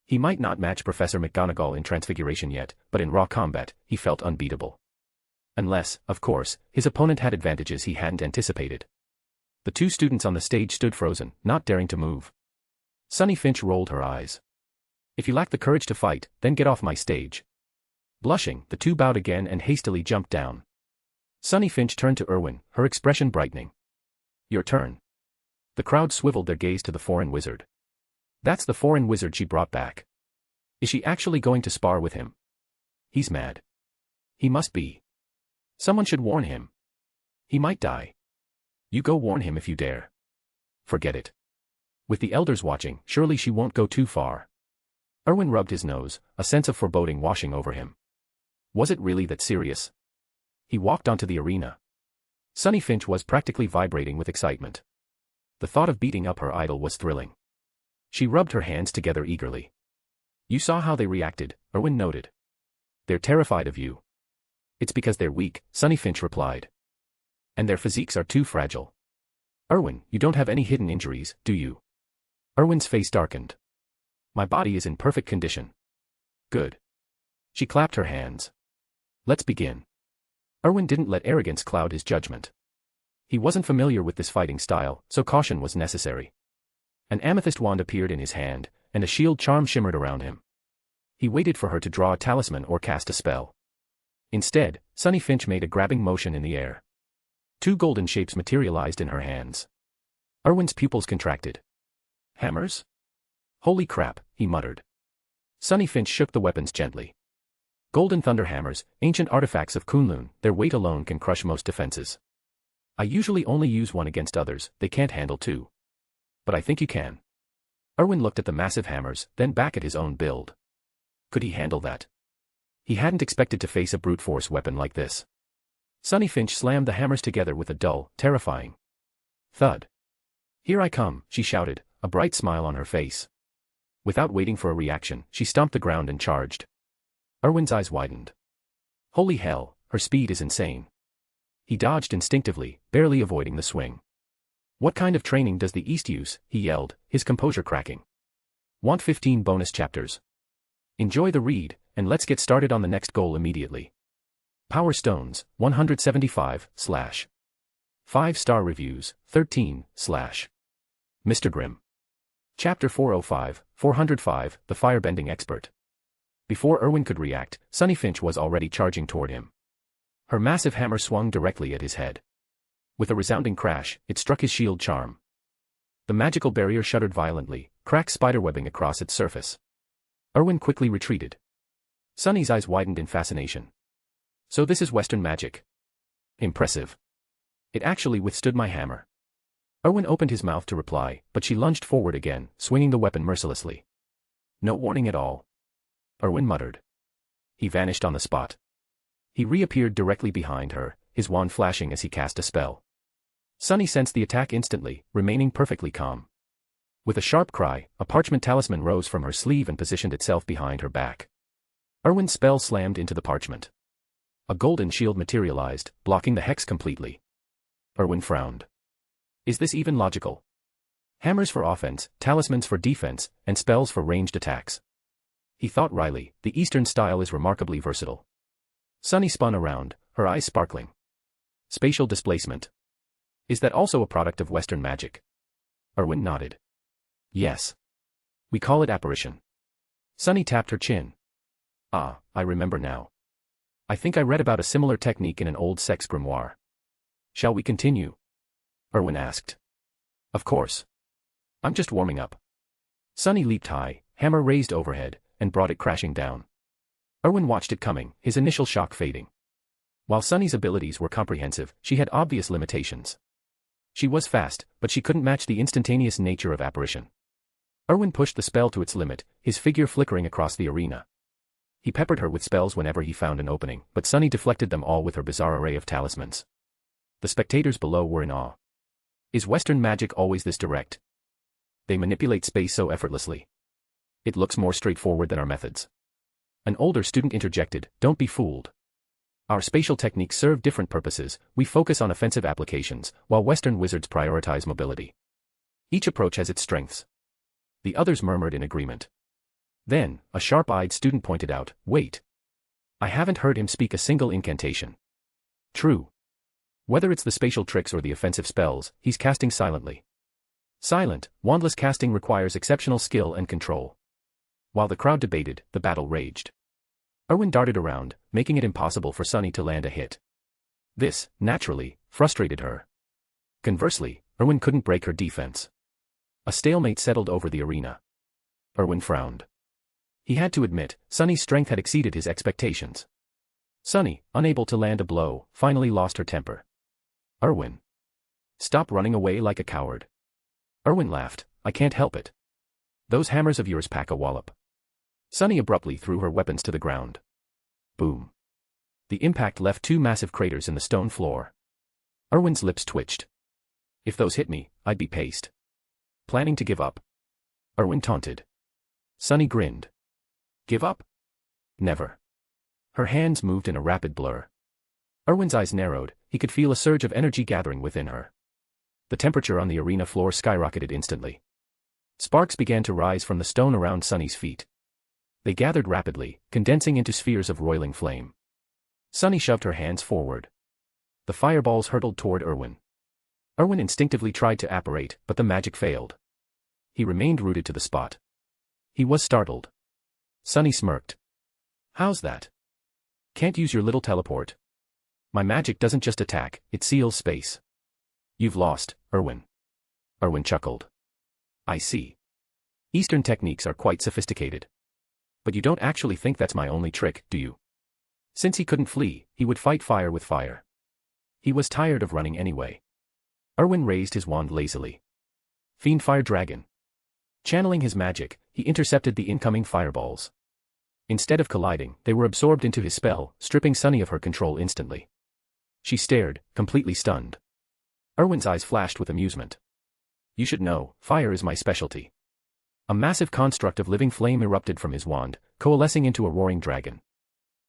Speaker 3: He might not match Professor McGonagall in Transfiguration yet, but in raw combat, he felt unbeatable. Unless, of course, his opponent had advantages he hadn't anticipated. The 2 students on the stage stood frozen, not daring to move. Sunny Finch rolled her eyes. If you lack the courage to fight, then get off my stage. Blushing, the 2 bowed again and hastily jumped down. Sunny Finch turned to Erwin, her expression brightening. Your turn. The crowd swiveled their gaze to the foreign wizard. That's the foreign wizard she brought back. Is she actually going to spar with him? He's mad. He must be. Someone should warn him. He might die. You go warn him if you dare. Forget it. With the elders watching, surely she won't go too far. Erwin rubbed his nose, a sense of foreboding washing over him. Was it really that serious? He walked onto the arena. Sunny Finch was practically vibrating with excitement. The thought of beating up her idol was thrilling. She rubbed her hands together eagerly. You saw how they reacted, Erwin noted. They're terrified of you. It's because they're weak, Sunny Finch replied. And their physiques are too fragile. Erwin, you don't have any hidden injuries, do you? Erwin's face darkened. My body is in perfect condition. Good. She clapped her hands. Let's begin. Erwin didn't let arrogance cloud his judgment. He wasn't familiar with this fighting style, so caution was necessary. An amethyst wand appeared in his hand, and a shield charm shimmered around him. He waited for her to draw a talisman or cast a spell. Instead, Sunny Finch made a grabbing motion in the air. 2 golden shapes materialized in her hands. Erwin's pupils contracted. Hammers? Holy crap, he muttered. Sunny Finch shook the weapons gently. Golden thunder hammers, ancient artifacts of Kunlun, their weight alone can crush most defenses. I usually only use 1 against others, they can't handle 2. But I think you can. Erwin looked at the massive hammers, then back at his own build. Could he handle that? He hadn't expected to face a brute force weapon like this. Sunny Finch slammed the hammers together with a dull, terrifying thud. Here I come, she shouted, a bright smile on her face. Without waiting for a reaction, she stomped the ground and charged. Erwin's eyes widened. Holy hell, her speed is insane. He dodged instinctively, barely avoiding the swing. What kind of training does the East use? He yelled, his composure cracking. Want 15 bonus chapters? Enjoy the read, and let's get started on the next goal immediately. Power Stones, 175, / 5-star reviews, 13, / Mr. Grimm. Chapter 405, 405, The Firebending Expert. Before Erwin could react, Sunny Finch was already charging toward him. Her massive hammer swung directly at his head. With a resounding crash, it struck his shield charm. The magical barrier shuddered violently, cracks spiderwebbing across its surface. Erwin quickly retreated. Sunny's eyes widened in fascination. So this is Western magic. Impressive. It actually withstood my hammer. Erwin opened his mouth to reply, but she lunged forward again, swinging the weapon mercilessly. No warning at all. Erwin muttered. He vanished on the spot. He reappeared directly behind her, his wand flashing as he cast a spell. Sunny sensed the attack instantly, remaining perfectly calm. With a sharp cry, a parchment talisman rose from her sleeve and positioned itself behind her back. Erwin's spell slammed into the parchment. A golden shield materialized, blocking the hex completely. Erwin frowned. Is this even logical? Hammers for offense, talismans for defense, and spells for ranged attacks. He thought wryly, the Eastern style is remarkably versatile. Sunny spun around, her eyes sparkling. Spatial displacement. Is that also a product of Western magic? Erwin nodded. Yes. We call it apparition. Sunny tapped her chin. Ah, I remember now. I think I read about a similar technique in an old sex grimoire. Shall we continue? Erwin asked. Of course. I'm just warming up. Sunny leaped high, hammer raised overhead, and brought it crashing down. Erwin watched it coming, his initial shock fading. While Sunny's abilities were comprehensive, she had obvious limitations. She was fast, but she couldn't match the instantaneous nature of apparition. Erwin pushed the spell to its limit, his figure flickering across the arena. He peppered her with spells whenever he found an opening, but Sunny deflected them all with her bizarre array of talismans. The spectators below were in awe. Is Western magic always this direct? They manipulate space so effortlessly. It looks more straightforward than our methods. An older student interjected, don't be fooled. Our spatial techniques serve different purposes, we focus on offensive applications, while Western wizards prioritize mobility. Each approach has its strengths. The others murmured in agreement. Then, a sharp-eyed student pointed out, wait. I haven't heard him speak a single incantation. True. Whether it's the spatial tricks or the offensive spells, he's casting silently. Silent, wandless casting requires exceptional skill and control. While the crowd debated, the battle raged. Erwin darted around, making it impossible for Sunny to land a hit. This, naturally, frustrated her. Conversely, Erwin couldn't break her defense. A stalemate settled over the arena. Erwin frowned. He had to admit, Sunny's strength had exceeded his expectations. Sunny, unable to land a blow, finally lost her temper. Erwin. Stop running away like a coward. Erwin laughed, I can't help it. Those hammers of yours pack a wallop. Sunny abruptly threw her weapons to the ground. Boom. The impact left two massive craters in the stone floor. Erwin's lips twitched. If those hit me, I'd be paste. Planning to give up? Erwin taunted. Sunny grinned. Give up? Never. Her hands moved in a rapid blur. Erwin's eyes narrowed, he could feel a surge of energy gathering within her. The temperature on the arena floor skyrocketed instantly. Sparks began to rise from the stone around Sunny's feet. They gathered rapidly, condensing into spheres of roiling flame. Sunny shoved her hands forward. The fireballs hurtled toward Erwin. Erwin instinctively tried to apparate, but the magic failed. He remained rooted to the spot. He was startled. Sunny smirked. How's that? Can't use your little teleport. My magic doesn't just attack, it seals space. You've lost, Erwin. Erwin chuckled. I see. Eastern techniques are quite sophisticated. But you don't actually think that's my only trick, do you? Since he couldn't flee, he would fight fire with fire. He was tired of running anyway. Erwin raised his wand lazily. Fiendfire Dragon. Channeling his magic, he intercepted the incoming fireballs. Instead of colliding, they were absorbed into his spell, stripping Sunny of her control instantly. She stared, completely stunned. Erwin's eyes flashed with amusement. You should know, fire is my specialty. A massive construct of living flame erupted from his wand, coalescing into a roaring dragon.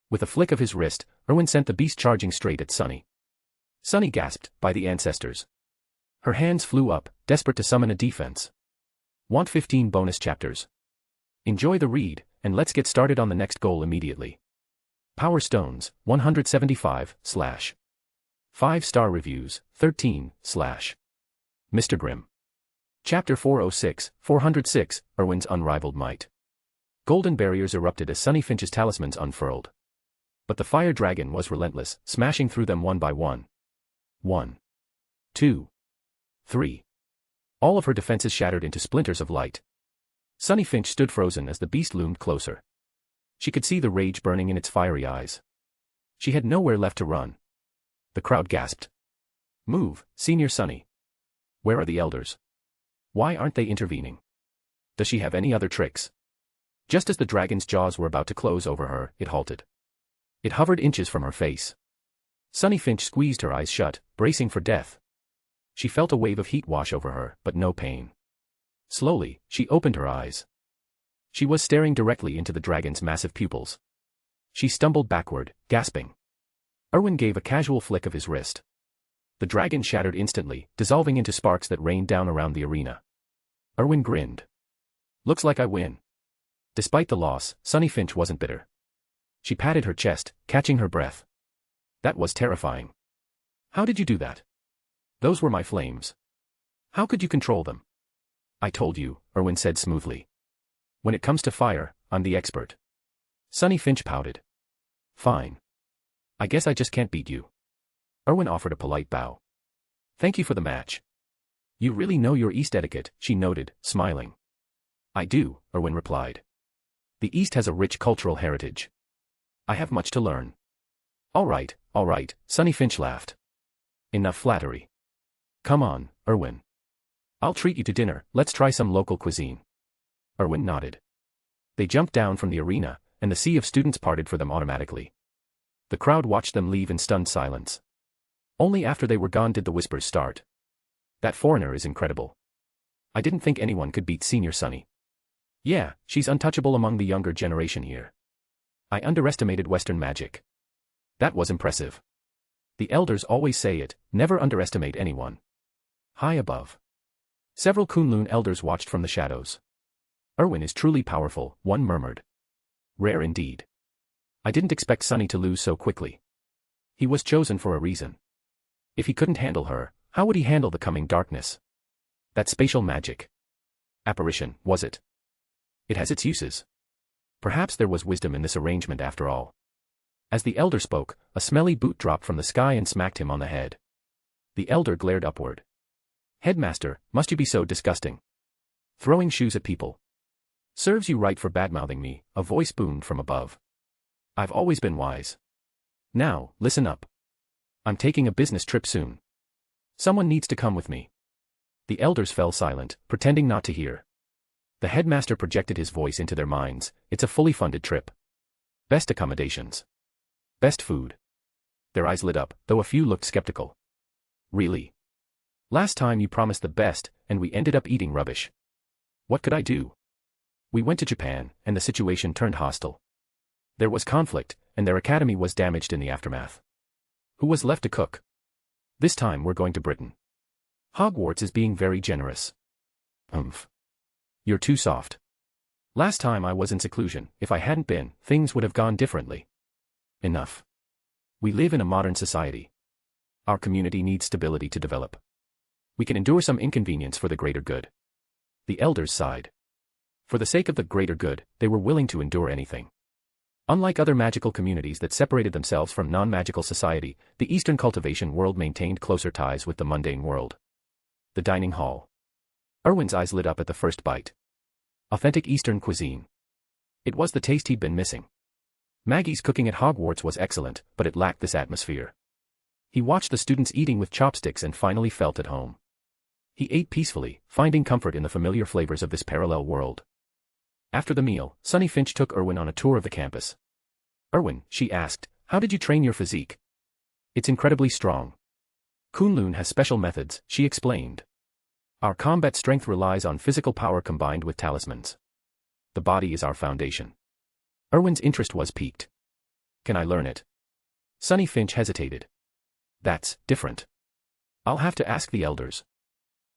Speaker 3: With a flick of his wrist, Erwin sent the beast charging straight at Sunny. Sunny gasped, by the ancestors. Her hands flew up, desperate to summon a defense. Want 15 bonus chapters? Enjoy the read, and let's get started on the next goal immediately. Power Stones, 175, / 5-star reviews, 13, / Mr. Grimm. Chapter 406, 406, Erwin's Unrivaled Might. Golden barriers erupted as Sunny Finch's talismans unfurled. But the fire dragon was relentless, smashing through them one by one. 1, 2, 3. All of her defenses shattered into splinters of light. Sunny Finch stood frozen as the beast loomed closer. She could see the rage burning in its fiery eyes. She had nowhere left to run. The crowd gasped. Move, Senior Sunny. Where are the elders? Why aren't they intervening? Does she have any other tricks? Just as the dragon's jaws were about to close over her, it halted. It hovered inches from her face. Sunny Finch squeezed her eyes shut, bracing for death. She felt a wave of heat wash over her, but no pain. Slowly, she opened her eyes. She was staring directly into the dragon's massive pupils. She stumbled backward, gasping. Erwin gave a casual flick of his wrist. The dragon shattered instantly, dissolving into sparks that rained down around the arena. Erwin grinned. Looks like I win. Despite the loss, Sunny Finch wasn't bitter. She patted her chest, catching her breath. That was terrifying. How did you do that? Those were my flames. How could you control them? I told you, Erwin said smoothly. When it comes to fire, I'm the expert. Sunny Finch pouted. Fine. I guess I just can't beat you. Erwin offered a polite bow. Thank you for the match. You really know your East etiquette, she noted, smiling. I do, Erwin replied. The East has a rich cultural heritage. I have much to learn. All right, Sunny Finch laughed. Enough flattery. Come on, Erwin. I'll treat you to dinner, let's try some local cuisine. Erwin nodded. They jumped down from the arena, and the sea of students parted for them automatically. The crowd watched them leave in stunned silence. Only after they were gone did the whispers start. That foreigner is incredible. I didn't think anyone could beat Senior Sunny. Yeah, she's untouchable among the younger generation here. I underestimated Western magic. That was impressive. The elders always say it, never underestimate anyone. High above. Several Kunlun elders watched from the shadows. Erwin is truly powerful, one murmured. Rare indeed. I didn't expect Sunny to lose so quickly. He was chosen for a reason. If he couldn't handle her, how would he handle the coming darkness? That spatial magic. Apparition, was it? It has its uses. Perhaps there was wisdom in this arrangement after all. As the elder spoke, a smelly boot dropped from the sky and smacked him on the head. The elder glared upward. Headmaster, must you be so disgusting? Throwing shoes at people. Serves you right for badmouthing me, a voice boomed from above. I've always been wise. Now, listen up. I'm taking a business trip soon. Someone needs to come with me. The elders fell silent, pretending not to hear. The headmaster projected his voice into their minds. It's a fully funded trip. Best accommodations. Best food. Their eyes lit up, though a few looked skeptical. Really? Last time you promised the best, and we ended up eating rubbish. What could I do? We went to Japan, and the situation turned hostile. There was conflict, and their academy was damaged in the aftermath. Who was left to cook? This time we're going to Britain. Hogwarts is being very generous. You're too soft. Last time I was in seclusion, if I hadn't been, things would have gone differently. Enough. We live in a modern society. Our community needs stability to develop. We can endure some inconvenience for the greater good. The elders sighed. For the sake of the greater good, they were willing to endure anything. Unlike other magical communities that separated themselves from non-magical society, the Eastern cultivation world maintained closer ties with the mundane world. The dining hall. Erwin's eyes lit up at the first bite. Authentic Eastern cuisine. It was the taste he'd been missing. Maggie's cooking at Hogwarts was excellent, but it lacked this atmosphere. He watched the students eating with chopsticks and finally felt at home. He ate peacefully, finding comfort in the familiar flavors of this parallel world. After the meal, Sunny Finch took Erwin on a tour of the campus. Erwin, she asked, how did you train your physique? It's incredibly strong. Kunlun has special methods, she explained. Our combat strength relies on physical power combined with talismans. The body is our foundation. Erwin's interest was piqued. Can I learn it? Sunny Finch hesitated. That's different. I'll have to ask the elders.